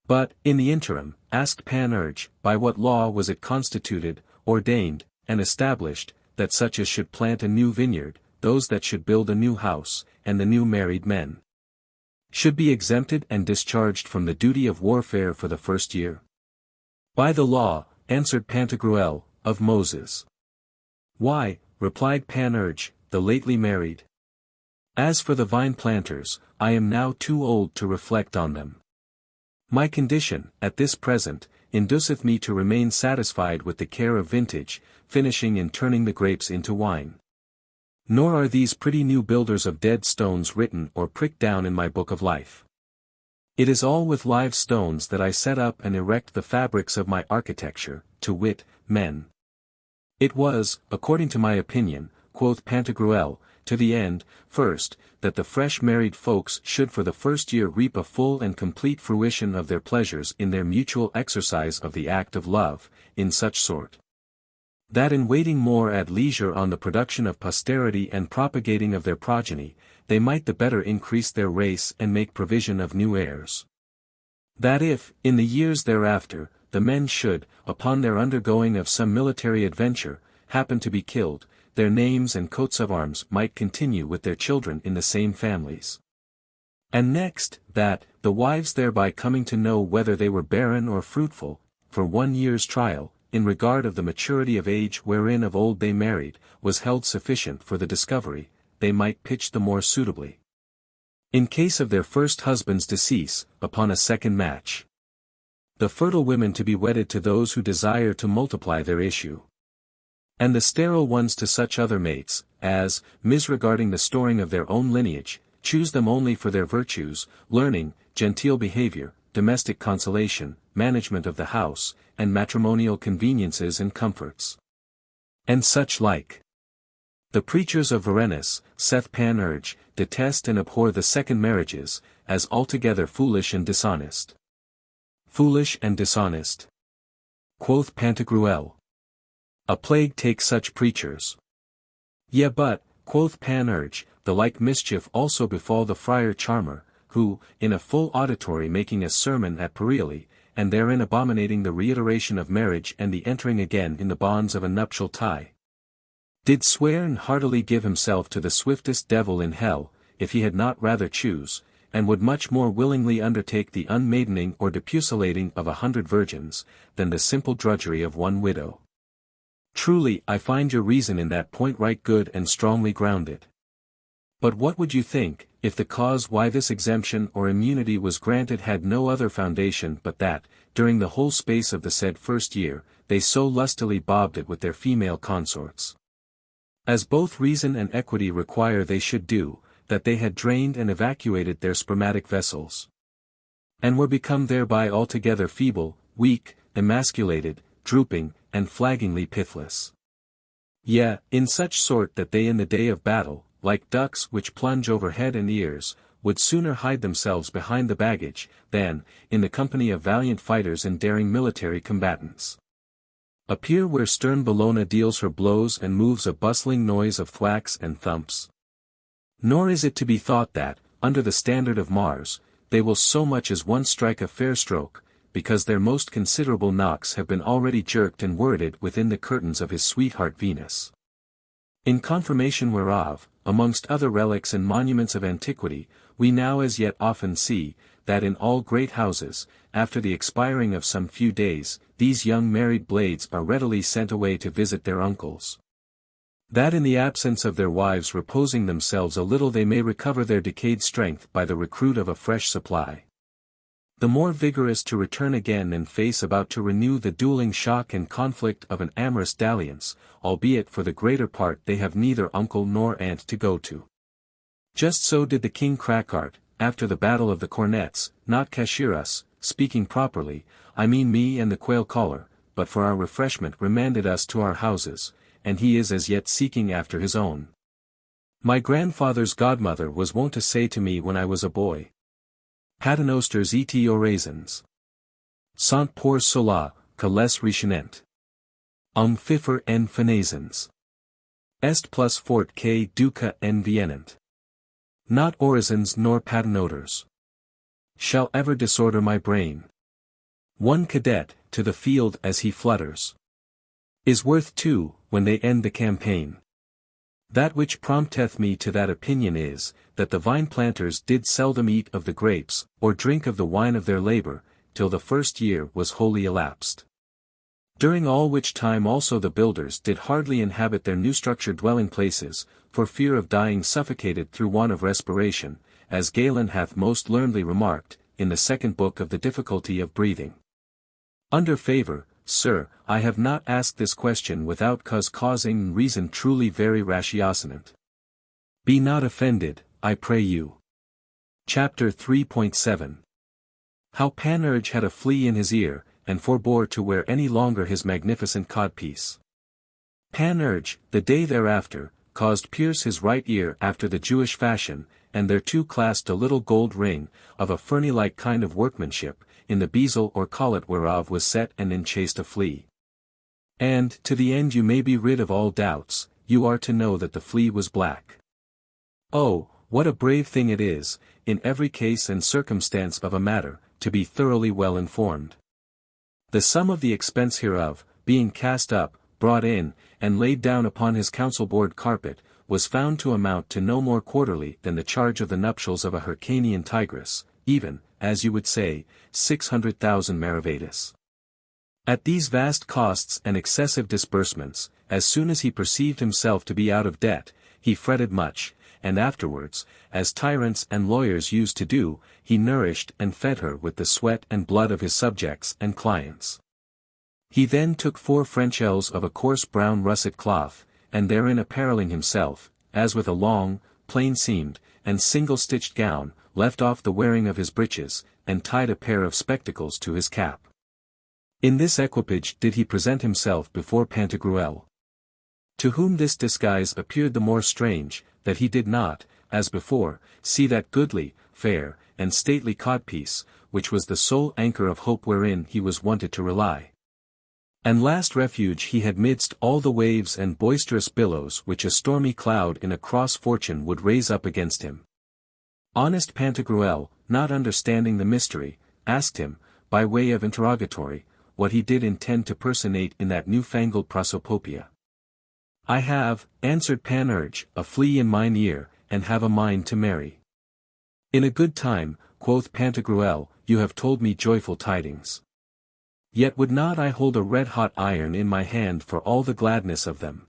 But, in the interim, asked Panurge, by what law was it constituted, ordained, and established, that such as should plant a new vineyard, those that should build a new house, and the new married men, should be exempted and discharged from the duty of warfare for the first year? By the law, answered Pantagruel, of Moses. Why, replied Panurge, the lately married. As for the vine planters, I am now too old to reflect on them. My condition, at this present, induceth me to remain satisfied with the care of vintage, finishing and turning the grapes into wine. Nor are these pretty new builders of dead stones written or pricked down in my book of life. It is all with live stones that I set up and erect the fabrics of my architecture, to wit, men. It was, according to my opinion, quoth Pantagruel, to the end, first, that the fresh married folks should for the first year reap a full and complete fruition of their pleasures in their mutual exercise of the act of love, in such sort, that in waiting more at leisure on the production of posterity and propagating of their progeny, they might the better increase their race and make provision of new heirs. That if, in the years thereafter, the men should, upon their undergoing of some military adventure, happen to be killed, their names and coats of arms might continue with their children in the same families. And next, that, the wives thereby coming to know whether they were barren or fruitful, for 1 year's trial, in regard of the maturity of age wherein of old they married, was held sufficient for the discovery, they might pitch the more suitably, in case of their first husband's decease, upon a second match. The fertile women to be wedded to those who desire to multiply their issue, and the sterile ones to such other mates, as, misregarding the storing of their own lineage, choose them only for their virtues, learning, genteel behavior, domestic consolation, management of the house, and matrimonial conveniences and comforts, and such like. The preachers of Varenus, saith Panurge, detest and abhor the second marriages, as altogether foolish and dishonest. Foolish and dishonest, quoth Pantagruel. A plague take such preachers. Yea but, quoth Panurge, the like mischief also befall the friar Charmer, who, in a full auditory making a sermon at Perioli, and therein abominating the reiteration of marriage and the entering again in the bonds of a nuptial tie, did swear and heartily give himself to the swiftest devil in hell, if he had not rather choose, and would much more willingly undertake the unmaidening or depucelating of 100 virgins, than the simple drudgery of one widow. Truly I find your reason in that point right good and strongly grounded. But what would you think, if the cause why this exemption or immunity was granted had no other foundation but that, during the whole space of the said first year, they so lustily bobbed it with their female consorts, as both reason and equity require they should do, that they had drained and evacuated their spermatic vessels, and were become thereby altogether feeble, weak, emasculated, drooping, and flaggingly pithless. Yea, in such sort that they in the day of battle, like ducks which plunge over head and ears, would sooner hide themselves behind the baggage, than, in the company of valiant fighters and daring military combatants, appear where stern Bellona deals her blows and moves a bustling noise of thwacks and thumps. Nor is it to be thought that, under the standard of Mars, they will so much as once strike a fair stroke, because their most considerable knocks have been already jerked and worded within the curtains of his sweetheart Venus. In confirmation whereof, amongst other relics and monuments of antiquity, we now as yet often see, that in all great houses, after the expiring of some few days, these young married blades are readily sent away to visit their uncles, that in the absence of their wives reposing themselves a little they may recover their decayed strength by the recruit of a fresh supply, the more vigorous to return again and face about to renew the dueling shock and conflict of an amorous dalliance, albeit for the greater part they have neither uncle nor aunt to go to. Just so did the King Crackart, after the battle of the cornets, not cashier us, speaking properly, I mean me and the quail caller, but for our refreshment remanded us to our houses, and he is as yet seeking after his own. My grandfather's godmother was wont to say to me when I was a boy, Paternosters et oraisons sont pour cela, que les rechenent. Fifer en fenaisons. Est plus fort que duca en vienent. Not orisons nor paternoters shall ever disorder my brain. One cadet, to the field as he flutters, is worth 2, when they end the campaign. That which prompteth me to that opinion is, that the vine planters did seldom eat of the grapes, or drink of the wine of their labor, till the first year was wholly elapsed. During all which time also the builders did hardly inhabit their new structured dwelling places, for fear of dying suffocated through want of respiration, as Galen hath most learnedly remarked, in the second book of the difficulty of breathing. Under favour, sir, I have not asked this question without causing reason truly very ratiocinant. Be not offended, I pray you. Chapter 3.7 How Panurge had a flea in his ear, and forbore to wear any longer his magnificent codpiece. Panurge, the day thereafter, caused pierce his right ear after the Jewish fashion, and thereto clasped a little gold ring, of a ferny-like kind of workmanship, in the bezel or collet whereof was set and enchased a flea. And, to the end you may be rid of all doubts, you are to know that the flea was black. Oh, what a brave thing it is, in every case and circumstance of a matter, to be thoroughly well informed. The sum of the expense hereof, being cast up, brought in, and laid down upon his council-board carpet, was found to amount to no more quarterly than the charge of the nuptials of a Hyrcanian tigress, even, as you would say, 600,000 maravedis. At these vast costs and excessive disbursements, as soon as he perceived himself to be out of debt, he fretted much, and afterwards, as tyrants and lawyers used to do, he nourished and fed her with the sweat and blood of his subjects and clients. He then took 4 French ells of a coarse brown russet cloth, and therein appareling himself, as with a long, plain-seamed, and single-stitched gown, left off the wearing of his breeches, and tied a pair of spectacles to his cap. In this equipage did he present himself before Pantagruel. To whom this disguise appeared the more strange, that he did not, as before, see that goodly, fair, and stately codpiece, which was the sole anchor of hope wherein he was wonted to rely. And last refuge he had midst all the waves and boisterous billows which a stormy cloud in a cross fortune would raise up against him. Honest Pantagruel, not understanding the mystery, asked him, by way of interrogatory, what he did intend to personate in that new-fangled prosopopia. I have, answered Panurge, a flea in mine ear, and have a mind to marry. In a good time, quoth Pantagruel, you have told me joyful tidings. Yet would not I hold a red-hot iron in my hand for all the gladness of them.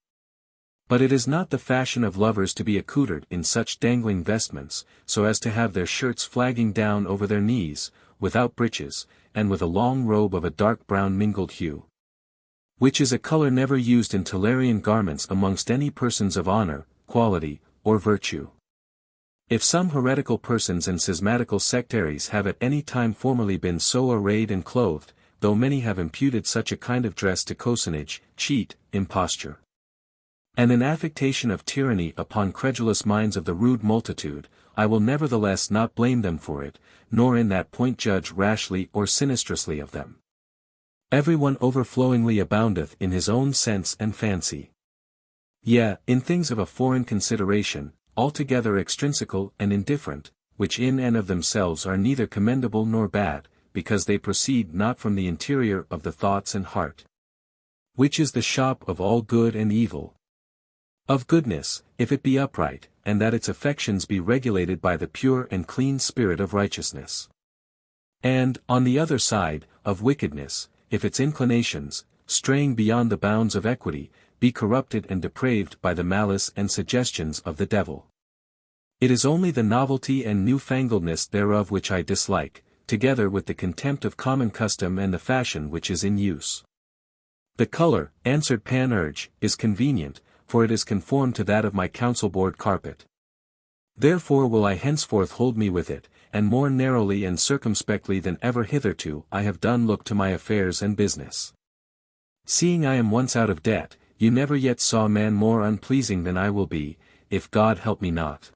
But it is not the fashion of lovers to be accoutred in such dangling vestments, so as to have their shirts flagging down over their knees, without breeches, and with a long robe of a dark brown mingled hue, which is a colour never used in Tolarian garments amongst any persons of honour, quality, or virtue. If some heretical persons and schismatical sectaries have at any time formerly been so arrayed and clothed, though many have imputed such a kind of dress to cosenage, cheat, imposture, and an affectation of tyranny upon credulous minds of the rude multitude, I will nevertheless not blame them for it, nor in that point judge rashly or sinistrously of them. Everyone overflowingly aboundeth in his own sense and fancy. Yea, in things of a foreign consideration, altogether extrinsical and indifferent, which in and of themselves are neither commendable nor bad, because they proceed not from the interior of the thoughts and heart, which is the shop of all good and evil. Of goodness, if it be upright, and that its affections be regulated by the pure and clean spirit of righteousness. And, on the other side, of wickedness, if its inclinations, straying beyond the bounds of equity, be corrupted and depraved by the malice and suggestions of the devil. It is only the novelty and newfangledness thereof which I dislike, together with the contempt of common custom and the fashion which is in use. The colour, answered Panurge, is convenient, for it is conformed to that of my council-board carpet. Therefore will I henceforth hold me with it, and more narrowly and circumspectly than ever hitherto I have done look to my affairs and business. Seeing I am once out of debt, you never yet saw a man more unpleasing than I will be, if God help me not.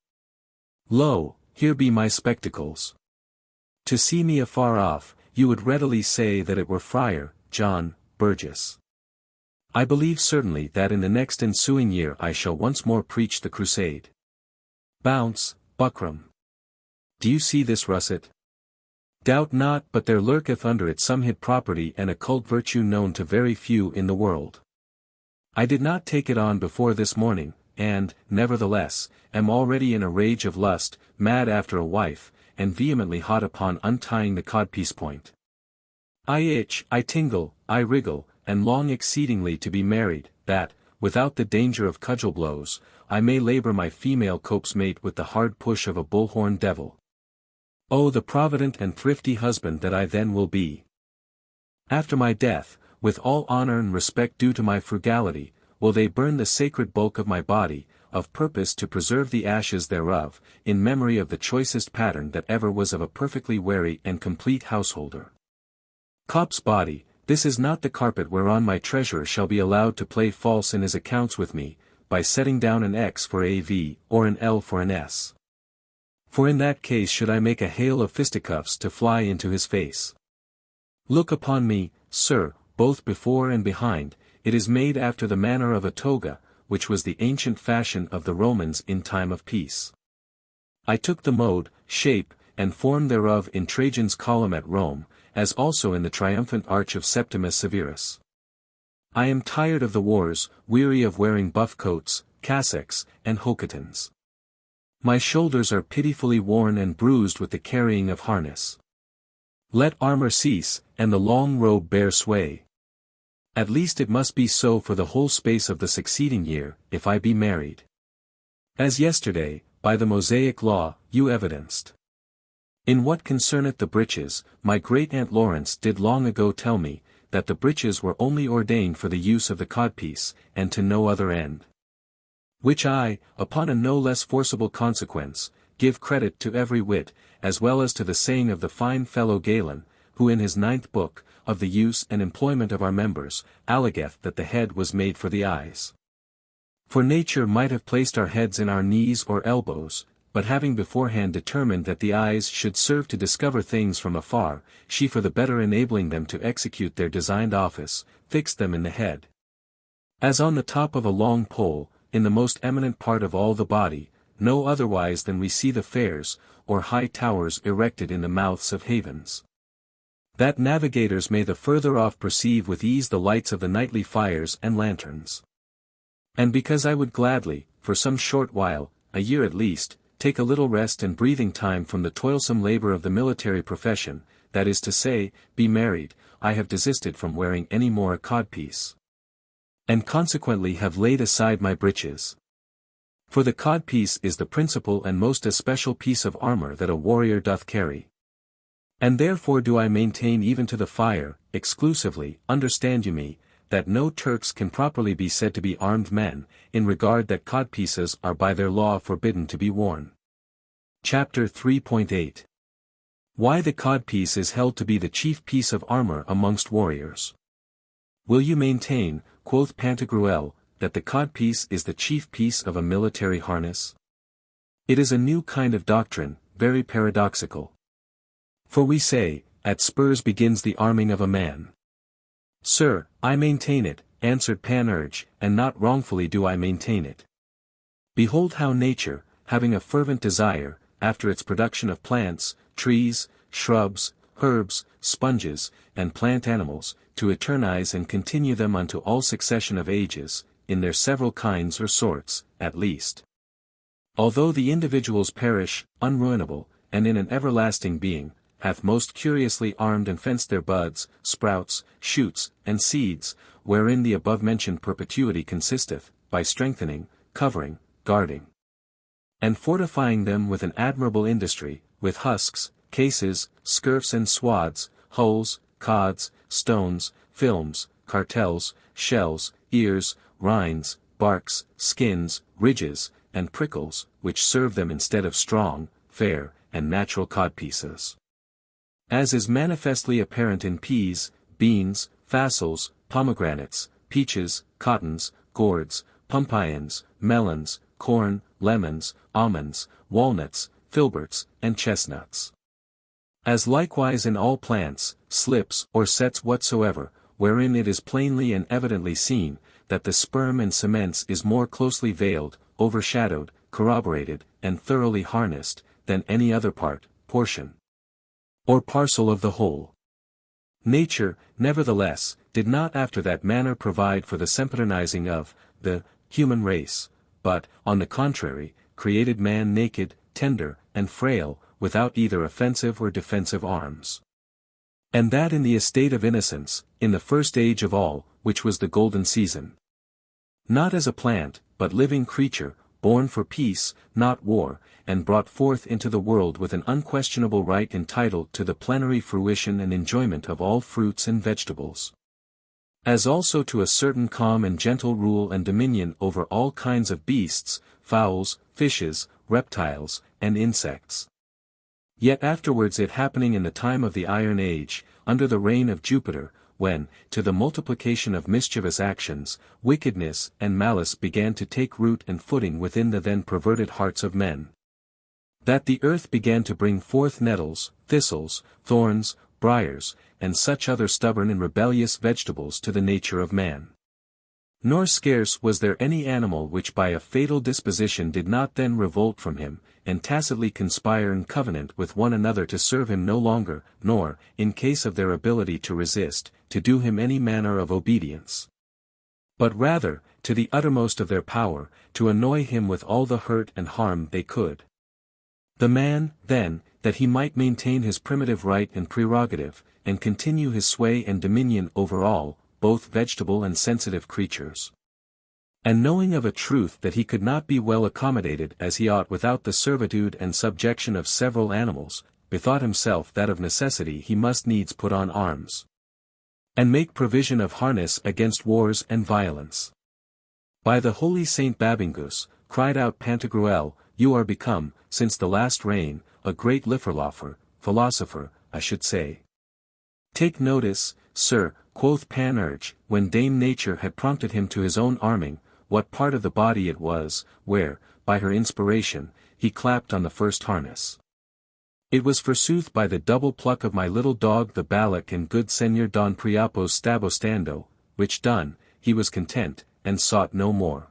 Lo, here be my spectacles. To see me afar off, you would readily say that it were Friar John Burgess. I believe certainly that in the next ensuing year I shall once more preach the crusade. Bounce, buckram. Do you see this russet? Doubt not but there lurketh under it some hid property and occult virtue known to very few in the world. I did not take it on before this morning, and, nevertheless, am already in a rage of lust, mad after a wife, and vehemently hot upon untying the codpiece point. I itch, I tingle, I wriggle, and long exceedingly to be married, that, without the danger of cudgel blows, I may labour my female cope's mate with the hard push of a bullhorn devil. Oh, the provident and thrifty husband that I then will be! After my death, with all honour and respect due to my frugality, will they burn the sacred bulk of my body, of purpose to preserve the ashes thereof, in memory of the choicest pattern that ever was of a perfectly wary and complete householder. Cop's body, this is not the carpet whereon my treasurer shall be allowed to play false in his accounts with me, by setting down an X for a V, or an L for an S. For in that case should I make a hail of fisticuffs to fly into his face. Look upon me, sir, both before and behind, it is made after the manner of a toga, which was the ancient fashion of the Romans in time of peace. I took the mode, shape, and form thereof in Trajan's column at Rome, as also in the triumphant arch of Septimus Severus. I am tired of the wars, weary of wearing buff coats, cassocks, and hocatons. My shoulders are pitifully worn and bruised with the carrying of harness. Let armor cease, and the long robe bear sway. At least it must be so for the whole space of the succeeding year, if I be married. As yesterday, by the Mosaic law, you evidenced. In what concerneth the breeches, my great-aunt Lawrence did long ago tell me, that the breeches were only ordained for the use of the codpiece, and to no other end. Which I, upon a no less forcible consequence, give credit to every wit, as well as to the saying of the fine fellow Galen, who in his 9th book, of the use and employment of our members, allegeth that the head was made for the eyes. For nature might have placed our heads in our knees or elbows, but having beforehand determined that the eyes should serve to discover things from afar, she for the better enabling them to execute their designed office, fixed them in the head. As on the top of a long pole, in the most eminent part of all the body, no otherwise than we see the fairs, or high towers erected in the mouths of havens. That navigators may the further off perceive with ease the lights of the nightly fires and lanterns. And because I would gladly, for some short while, a year at least, take a little rest and breathing time from the toilsome labor of the military profession, that is to say, be married, I have desisted from wearing any more a codpiece. And consequently have laid aside my breeches. For the codpiece is the principal and most especial piece of armor that a warrior doth carry. And therefore do I maintain even to the fire, exclusively, understand you me, that no Turks can properly be said to be armed men, in regard that codpieces are by their law forbidden to be worn. Chapter 3.8 Why the codpiece is held to be the chief piece of armor amongst warriors. Will you maintain, quoth Pantagruel, that the codpiece is the chief piece of a military harness? It is a new kind of doctrine, very paradoxical. For we say, at spurs begins the arming of a man. Sir, I maintain it, answered Panurge, and not wrongfully do I maintain it. Behold how nature, having a fervent desire, after its production of plants, trees, shrubs, herbs, sponges, and plant animals, to eternize and continue them unto all succession of ages, in their several kinds or sorts, at least. Although the individuals perish, unruinable, and in an everlasting being, hath most curiously armed and fenced their buds, sprouts, shoots, and seeds, wherein the above-mentioned perpetuity consisteth, by strengthening, covering, guarding, and fortifying them with an admirable industry, with husks, cases, scurfs and swaths, hulls, cods, stones, films, cartels, shells, ears, rinds, barks, skins, ridges, and prickles, which serve them instead of strong, fair, and natural codpieces. As is manifestly apparent in peas, beans, fasols, pomegranates, peaches, cottons, gourds, pumpkins, melons, corn, lemons, almonds, walnuts, filberts, and chestnuts. As likewise in all plants, slips or sets whatsoever, wherein it is plainly and evidently seen, that the sperm and semence is more closely veiled, overshadowed, corroborated, and thoroughly harnessed, than any other part, portion, or parcel of the whole. Nature, nevertheless, did not after that manner provide for the sempiternizing of the human race, but, on the contrary, created man naked, tender, and frail, without either offensive or defensive arms. And that in the estate of innocence, in the first age of all, which was the golden season. Not as a plant, but living creature, born for peace, not war, and brought forth into the world with an unquestionable right entitled to the plenary fruition and enjoyment of all fruits and vegetables. As also to a certain calm and gentle rule and dominion over all kinds of beasts, fowls, fishes, reptiles, and insects. Yet afterwards it happening in the time of the Iron Age, under the reign of Jupiter, when, to the multiplication of mischievous actions, wickedness and malice began to take root and footing within the then perverted hearts of men. That the earth began to bring forth nettles, thistles, thorns, briars, and such other stubborn and rebellious vegetables to the nature of man. Nor scarce was there any animal which by a fatal disposition did not then revolt from him, and tacitly conspire and covenant with one another to serve him no longer, nor, in case of their ability to resist, to do him any manner of obedience. But rather, to the uttermost of their power, to annoy him with all the hurt and harm they could. The man, then, that he might maintain his primitive right and prerogative, and continue his sway and dominion over all, both vegetable and sensitive creatures. And knowing of a truth that he could not be well accommodated as he ought without the servitude and subjection of several animals, bethought himself that of necessity he must needs put on arms, and make provision of harness against wars and violence. By the holy Saint Babingus, cried out Pantagruel, you are become, since the last reign, a great philosopher, I should say. Take notice, sir, quoth Panurge, when Dame Nature had prompted him to his own arming, what part of the body it was, where, by her inspiration, he clapped on the first harness. It was forsooth by the double pluck of my little dog the Balak and good Seigneur Don Priapos Stabostando, which done, he was content, and sought no more.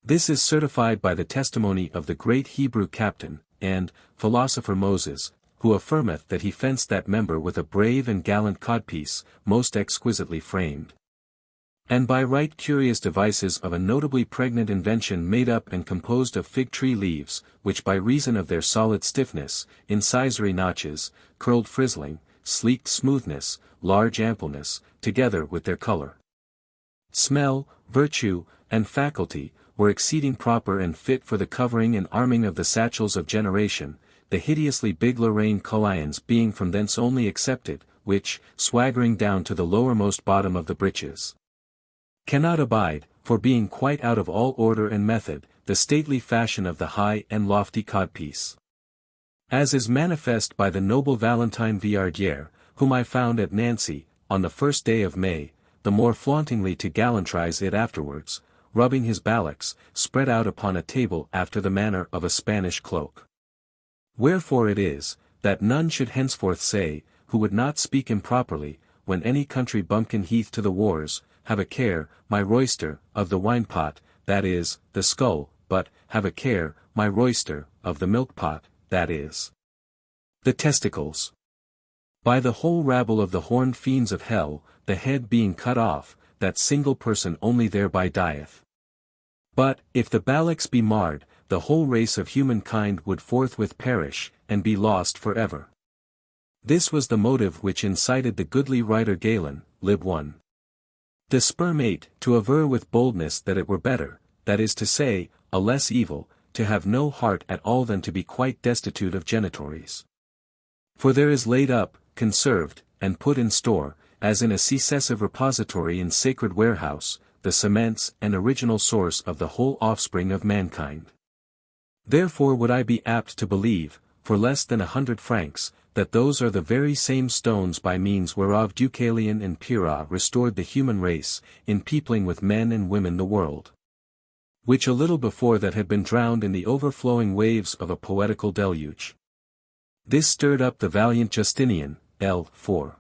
This is certified by the testimony of the great Hebrew captain, and philosopher Moses, who affirmeth that he fenced that member with a brave and gallant codpiece, most exquisitely framed. And by right curious devices of a notably pregnant invention made up and composed of fig tree leaves, which by reason of their solid stiffness, incisory notches, curled frizzling, sleeked smoothness, large ampleness, together with their color, smell, virtue, and faculty, were exceeding proper and fit for the covering and arming of the satchels of generation, the hideously big Lorraine cullions being from thence only excepted, which, swaggering down to the lowermost bottom of the breeches, cannot abide, for being quite out of all order and method, the stately fashion of the high and lofty codpiece. As is manifest by the noble Valentine Villardière, whom I found at Nancy, on the 1st day of May, the more flauntingly to gallantrize it afterwards, rubbing his ballocks, spread out upon a table after the manner of a Spanish cloak. Wherefore it is, that none should henceforth say, who would not speak improperly, when any country bumpkin heath to the wars, have a care, my royster, of the wine-pot, that is, the skull, but, have a care, my royster, of the milk-pot, that is, the testicles. By the whole rabble of the horned fiends of hell, the head being cut off, that single person only thereby dieth. But, if the ballocks be marred, the whole race of humankind would forthwith perish, and be lost for ever. This was the motive which incited the goodly writer Galen, lib 1. The sperm 8, to aver with boldness that it were better, that is to say, a less evil, to have no heart at all than to be quite destitute of genitories. For there is laid up, conserved, and put in store, as in a successive repository in sacred warehouse, the cements and original source of the whole offspring of mankind. Therefore would I be apt to believe, for less than 100 francs, that those are the very same stones by means whereof Deucalion and Pyrrha restored the human race, in peopling with men and women the world, which a little before that had been drowned in the overflowing waves of a poetical deluge. This stirred up the valiant Justinian, L. 4.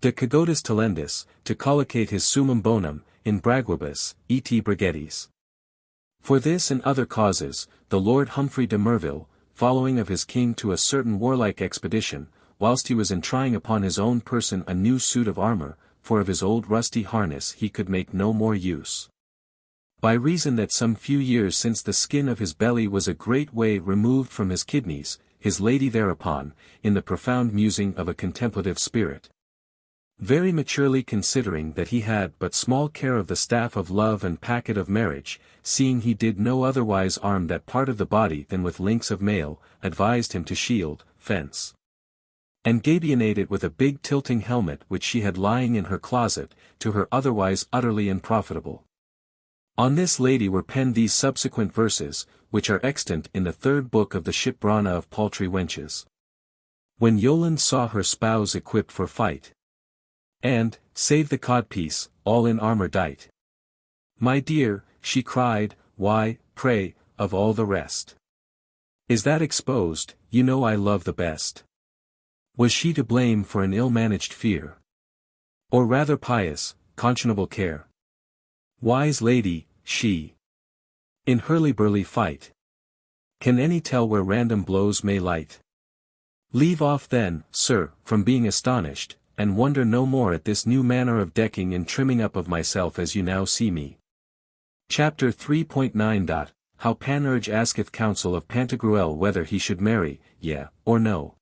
De cagotis talendis, to collocate his summum bonum, in braguibus, et brigettis. For this and other causes, the Lord Humphrey de Merville, following of his king to a certain warlike expedition, whilst he was in trying upon his own person a new suit of armour, for of his old rusty harness he could make no more use, by reason that some few years since the skin of his belly was a great way removed from his kidneys, his lady thereupon, in the profound musing of a contemplative spirit, very maturely considering that he had but small care of the staff of love and packet of marriage, seeing he did no otherwise arm that part of the body than with links of mail, advised him to shield, fence, and gabionate it with a big tilting helmet which she had lying in her closet, to her otherwise utterly unprofitable. On this lady were penned these subsequent verses, which are extant in the 3rd book of the Ship Brana of Paltry Wenches. When Yolande saw her spouse equipped for fight, And, save the codpiece, all in armour dight. My dear, she cried, why, pray, of all the rest is that exposed, you know I love the best. Was she to blame for an ill-managed fear? Or rather pious, conscionable care? Wise lady, she. In hurly-burly fight. Can any tell where random blows may light? Leave off then, sir, from being astonished, and wonder no more at this new manner of decking and trimming up of myself as you now see me. Chapter 3.9. How Panurge asketh counsel of Pantagruel whether he should marry, yea, or no.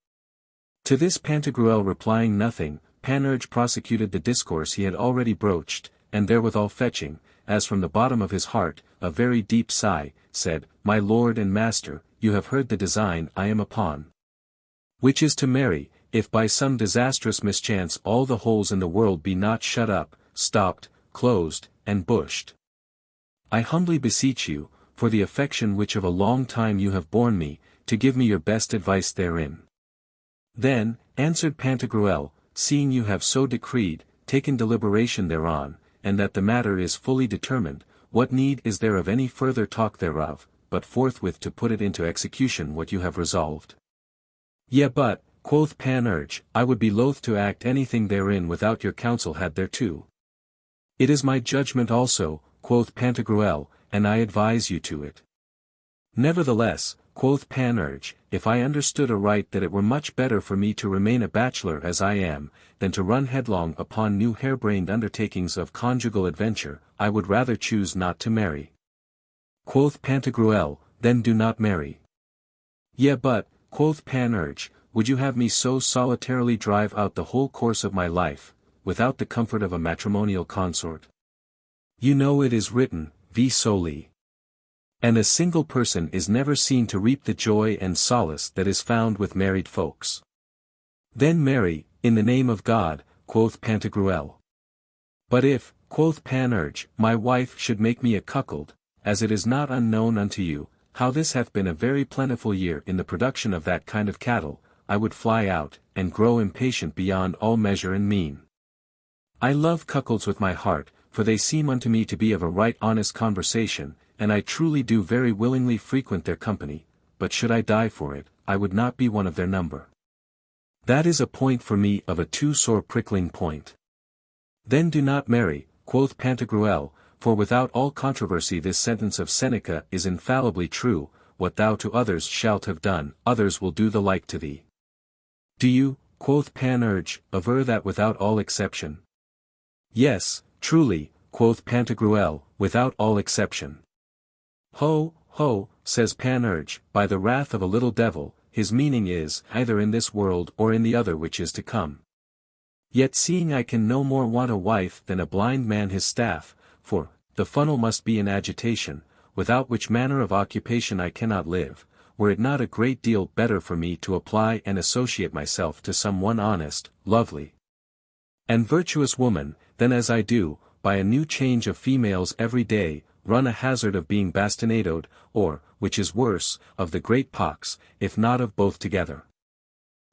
To this Pantagruel replying nothing, Panurge prosecuted the discourse he had already broached, and therewithal fetching, as from the bottom of his heart, a very deep sigh, said, My lord and master, you have heard the design I am upon. Which is to marry, if by some disastrous mischance all the holes in the world be not shut up, stopped, closed, and bushed. I humbly beseech you, for the affection which of a long time you have borne me, to give me your best advice therein. Then, answered Pantagruel, seeing you have so decreed, taken deliberation thereon, and that the matter is fully determined, what need is there of any further talk thereof, but forthwith to put it into execution what you have resolved? Yea but, quoth Panurge, I would be loath to act anything therein without your counsel had thereto. It is my judgment also, quoth Pantagruel, and I advise you to it. Nevertheless, quoth Panurge, if I understood aright that it were much better for me to remain a bachelor as I am, than to run headlong upon new harebrained undertakings of conjugal adventure, I would rather choose not to marry. Quoth Pantagruel, then do not marry. Yea but, quoth Panurge, would you have me so solitarily drive out the whole course of my life, without the comfort of a matrimonial consort? You know it is written, vi soli. And a single person is never seen to reap the joy and solace that is found with married folks. Then marry, in the name of God, quoth Pantagruel. But if, quoth Panurge, my wife should make me a cuckold, as it is not unknown unto you, how this hath been a very plentiful year in the production of that kind of cattle, I would fly out, and grow impatient beyond all measure and mean. I love cuckolds with my heart, for they seem unto me to be of a right honest conversation, and I truly do very willingly frequent their company, but should I die for it, I would not be one of their number. That is a point for me of a too sore prickling point. Then do not marry, quoth Pantagruel, for without all controversy this sentence of Seneca is infallibly true, what thou to others shalt have done, others will do the like to thee. Do you, quoth Panurge, aver that without all exception? Yes, truly, quoth Pantagruel, without all exception. Ho, ho, says Panurge, by the wrath of a little devil, his meaning is, either in this world or in the other which is to come. Yet seeing I can no more want a wife than a blind man his staff, for, the funnel must be in agitation, without which manner of occupation I cannot live, were it not a great deal better for me to apply and associate myself to some one honest, lovely, and virtuous woman, than as I do, by a new change of females every day, run a hazard of being bastinadoed, or, which is worse, of the great pox, if not of both together.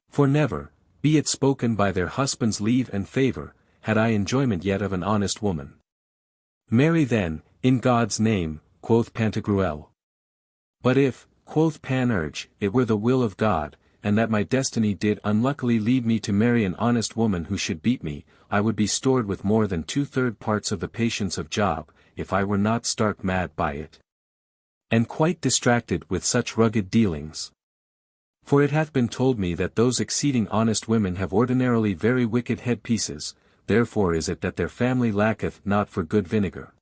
For never, be it spoken by their husband's leave and favour, had I enjoyment yet of an honest woman. Marry then, in God's name, quoth Pantagruel. But if, quoth Panurge, it were the will of God, and that my destiny did unluckily lead me to marry an honest woman who should beat me, I would be stored with more than 2/3 parts of the patience of Job, if I were not stark mad by it, and quite distracted with such rugged dealings. For it hath been told me that those exceeding honest women have ordinarily very wicked headpieces, therefore is it that their family lacketh not for good vinegar.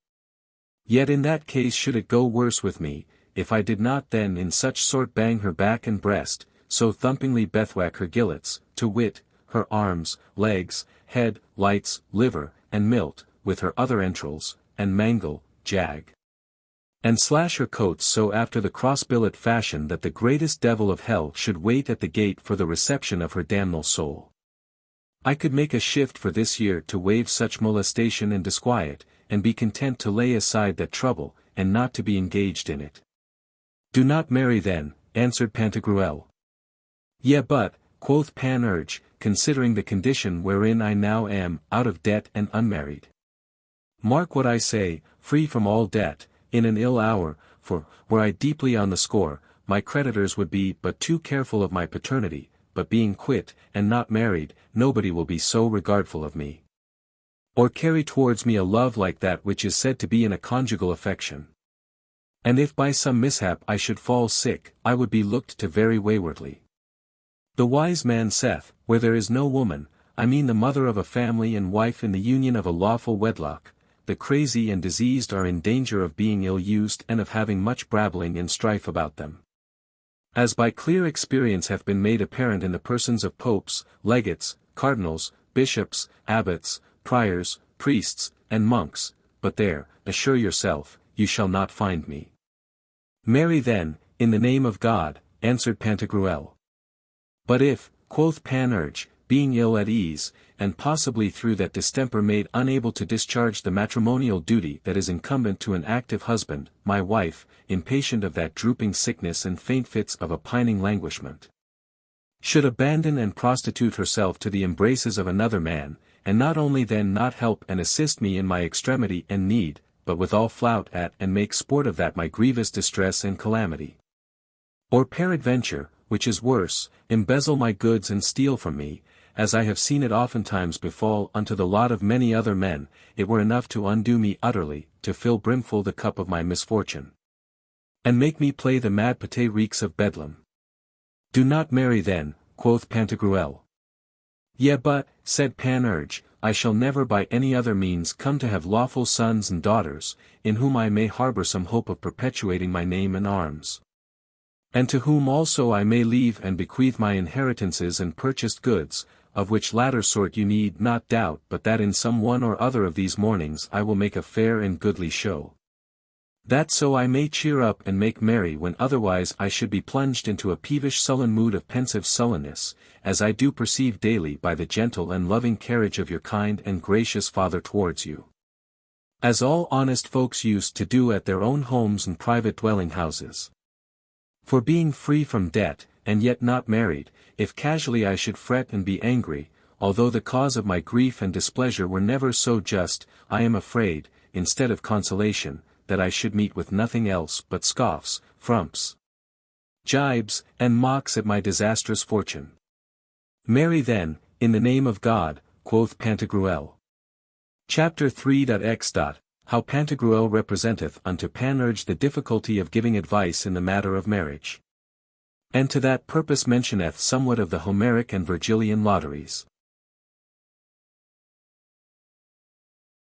Yet in that case should it go worse with me, if I did not then in such sort bang her back and breast, so thumpingly bethwack her gillets, to wit, her arms, legs, head, lights, liver, and milt, with her other entrails, and mangle, jag, and slash her coats so after the cross-billet fashion that the greatest devil of hell should wait at the gate for the reception of her damnal soul. I could make a shift for this year to waive such molestation and disquiet, and be content to lay aside that trouble, and not to be engaged in it. Do not marry then, answered Pantagruel. Yea but, quoth Panurge, considering the condition wherein I now am, out of debt and unmarried. Mark what I say, free from all debt, in an ill hour, for, were I deeply on the score, my creditors would be but too careful of my paternity, but being quit, and not married, nobody will be so regardful of me. Or carry towards me a love like that which is said to be in a conjugal affection. And if by some mishap I should fall sick, I would be looked to very waywardly. The wise man saith, where there is no woman, I mean the mother of a family and wife in the union of a lawful wedlock, the crazy and diseased are in danger of being ill-used and of having much brabbling and strife about them. As by clear experience hath been made apparent in the persons of popes, legates, cardinals, bishops, abbots, priors, priests, and monks, but there, assure yourself, you shall not find me. Marry then, in the name of God, answered Pantagruel. But if, quoth Panurge, being ill at ease, and possibly through that distemper made unable to discharge the matrimonial duty that is incumbent to an active husband, my wife, impatient of that drooping sickness and faint fits of a pining languishment, should abandon and prostitute herself to the embraces of another man, and not only then not help and assist me in my extremity and need, but withal flout at and make sport of that my grievous distress and calamity. Or peradventure, which is worse, embezzle my goods and steal from me, as I have seen it oftentimes befall unto the lot of many other men, it were enough to undo me utterly, to fill brimful the cup of my misfortune, and make me play the mad pate reeks of Bedlam. Do not marry then, quoth Pantagruel. Yea but, said Panurge, I shall never by any other means come to have lawful sons and daughters, in whom I may harbour some hope of perpetuating my name and arms. And to whom also I may leave and bequeath my inheritances and purchased goods, of which latter sort you need not doubt but that in some one or other of these mornings I will make a fair and goodly show. That so I may cheer up and make merry when otherwise I should be plunged into a peevish sullen mood of pensive sullenness, as I do perceive daily by the gentle and loving carriage of your kind and gracious father towards you. As all honest folks used to do at their own homes and private dwelling houses. For being free from debt, and yet not married, if casually I should fret and be angry, although the cause of my grief and displeasure were never so just, I am afraid, instead of consolation, that I should meet with nothing else but scoffs, frumps, gibes, and mocks at my disastrous fortune. Marry then, in the name of God, quoth Pantagruel. Chapter 3.x. How Pantagruel representeth unto Panurge the difficulty of giving advice in the matter of marriage. And to that purpose mentioneth somewhat of the Homeric and Virgilian lotteries.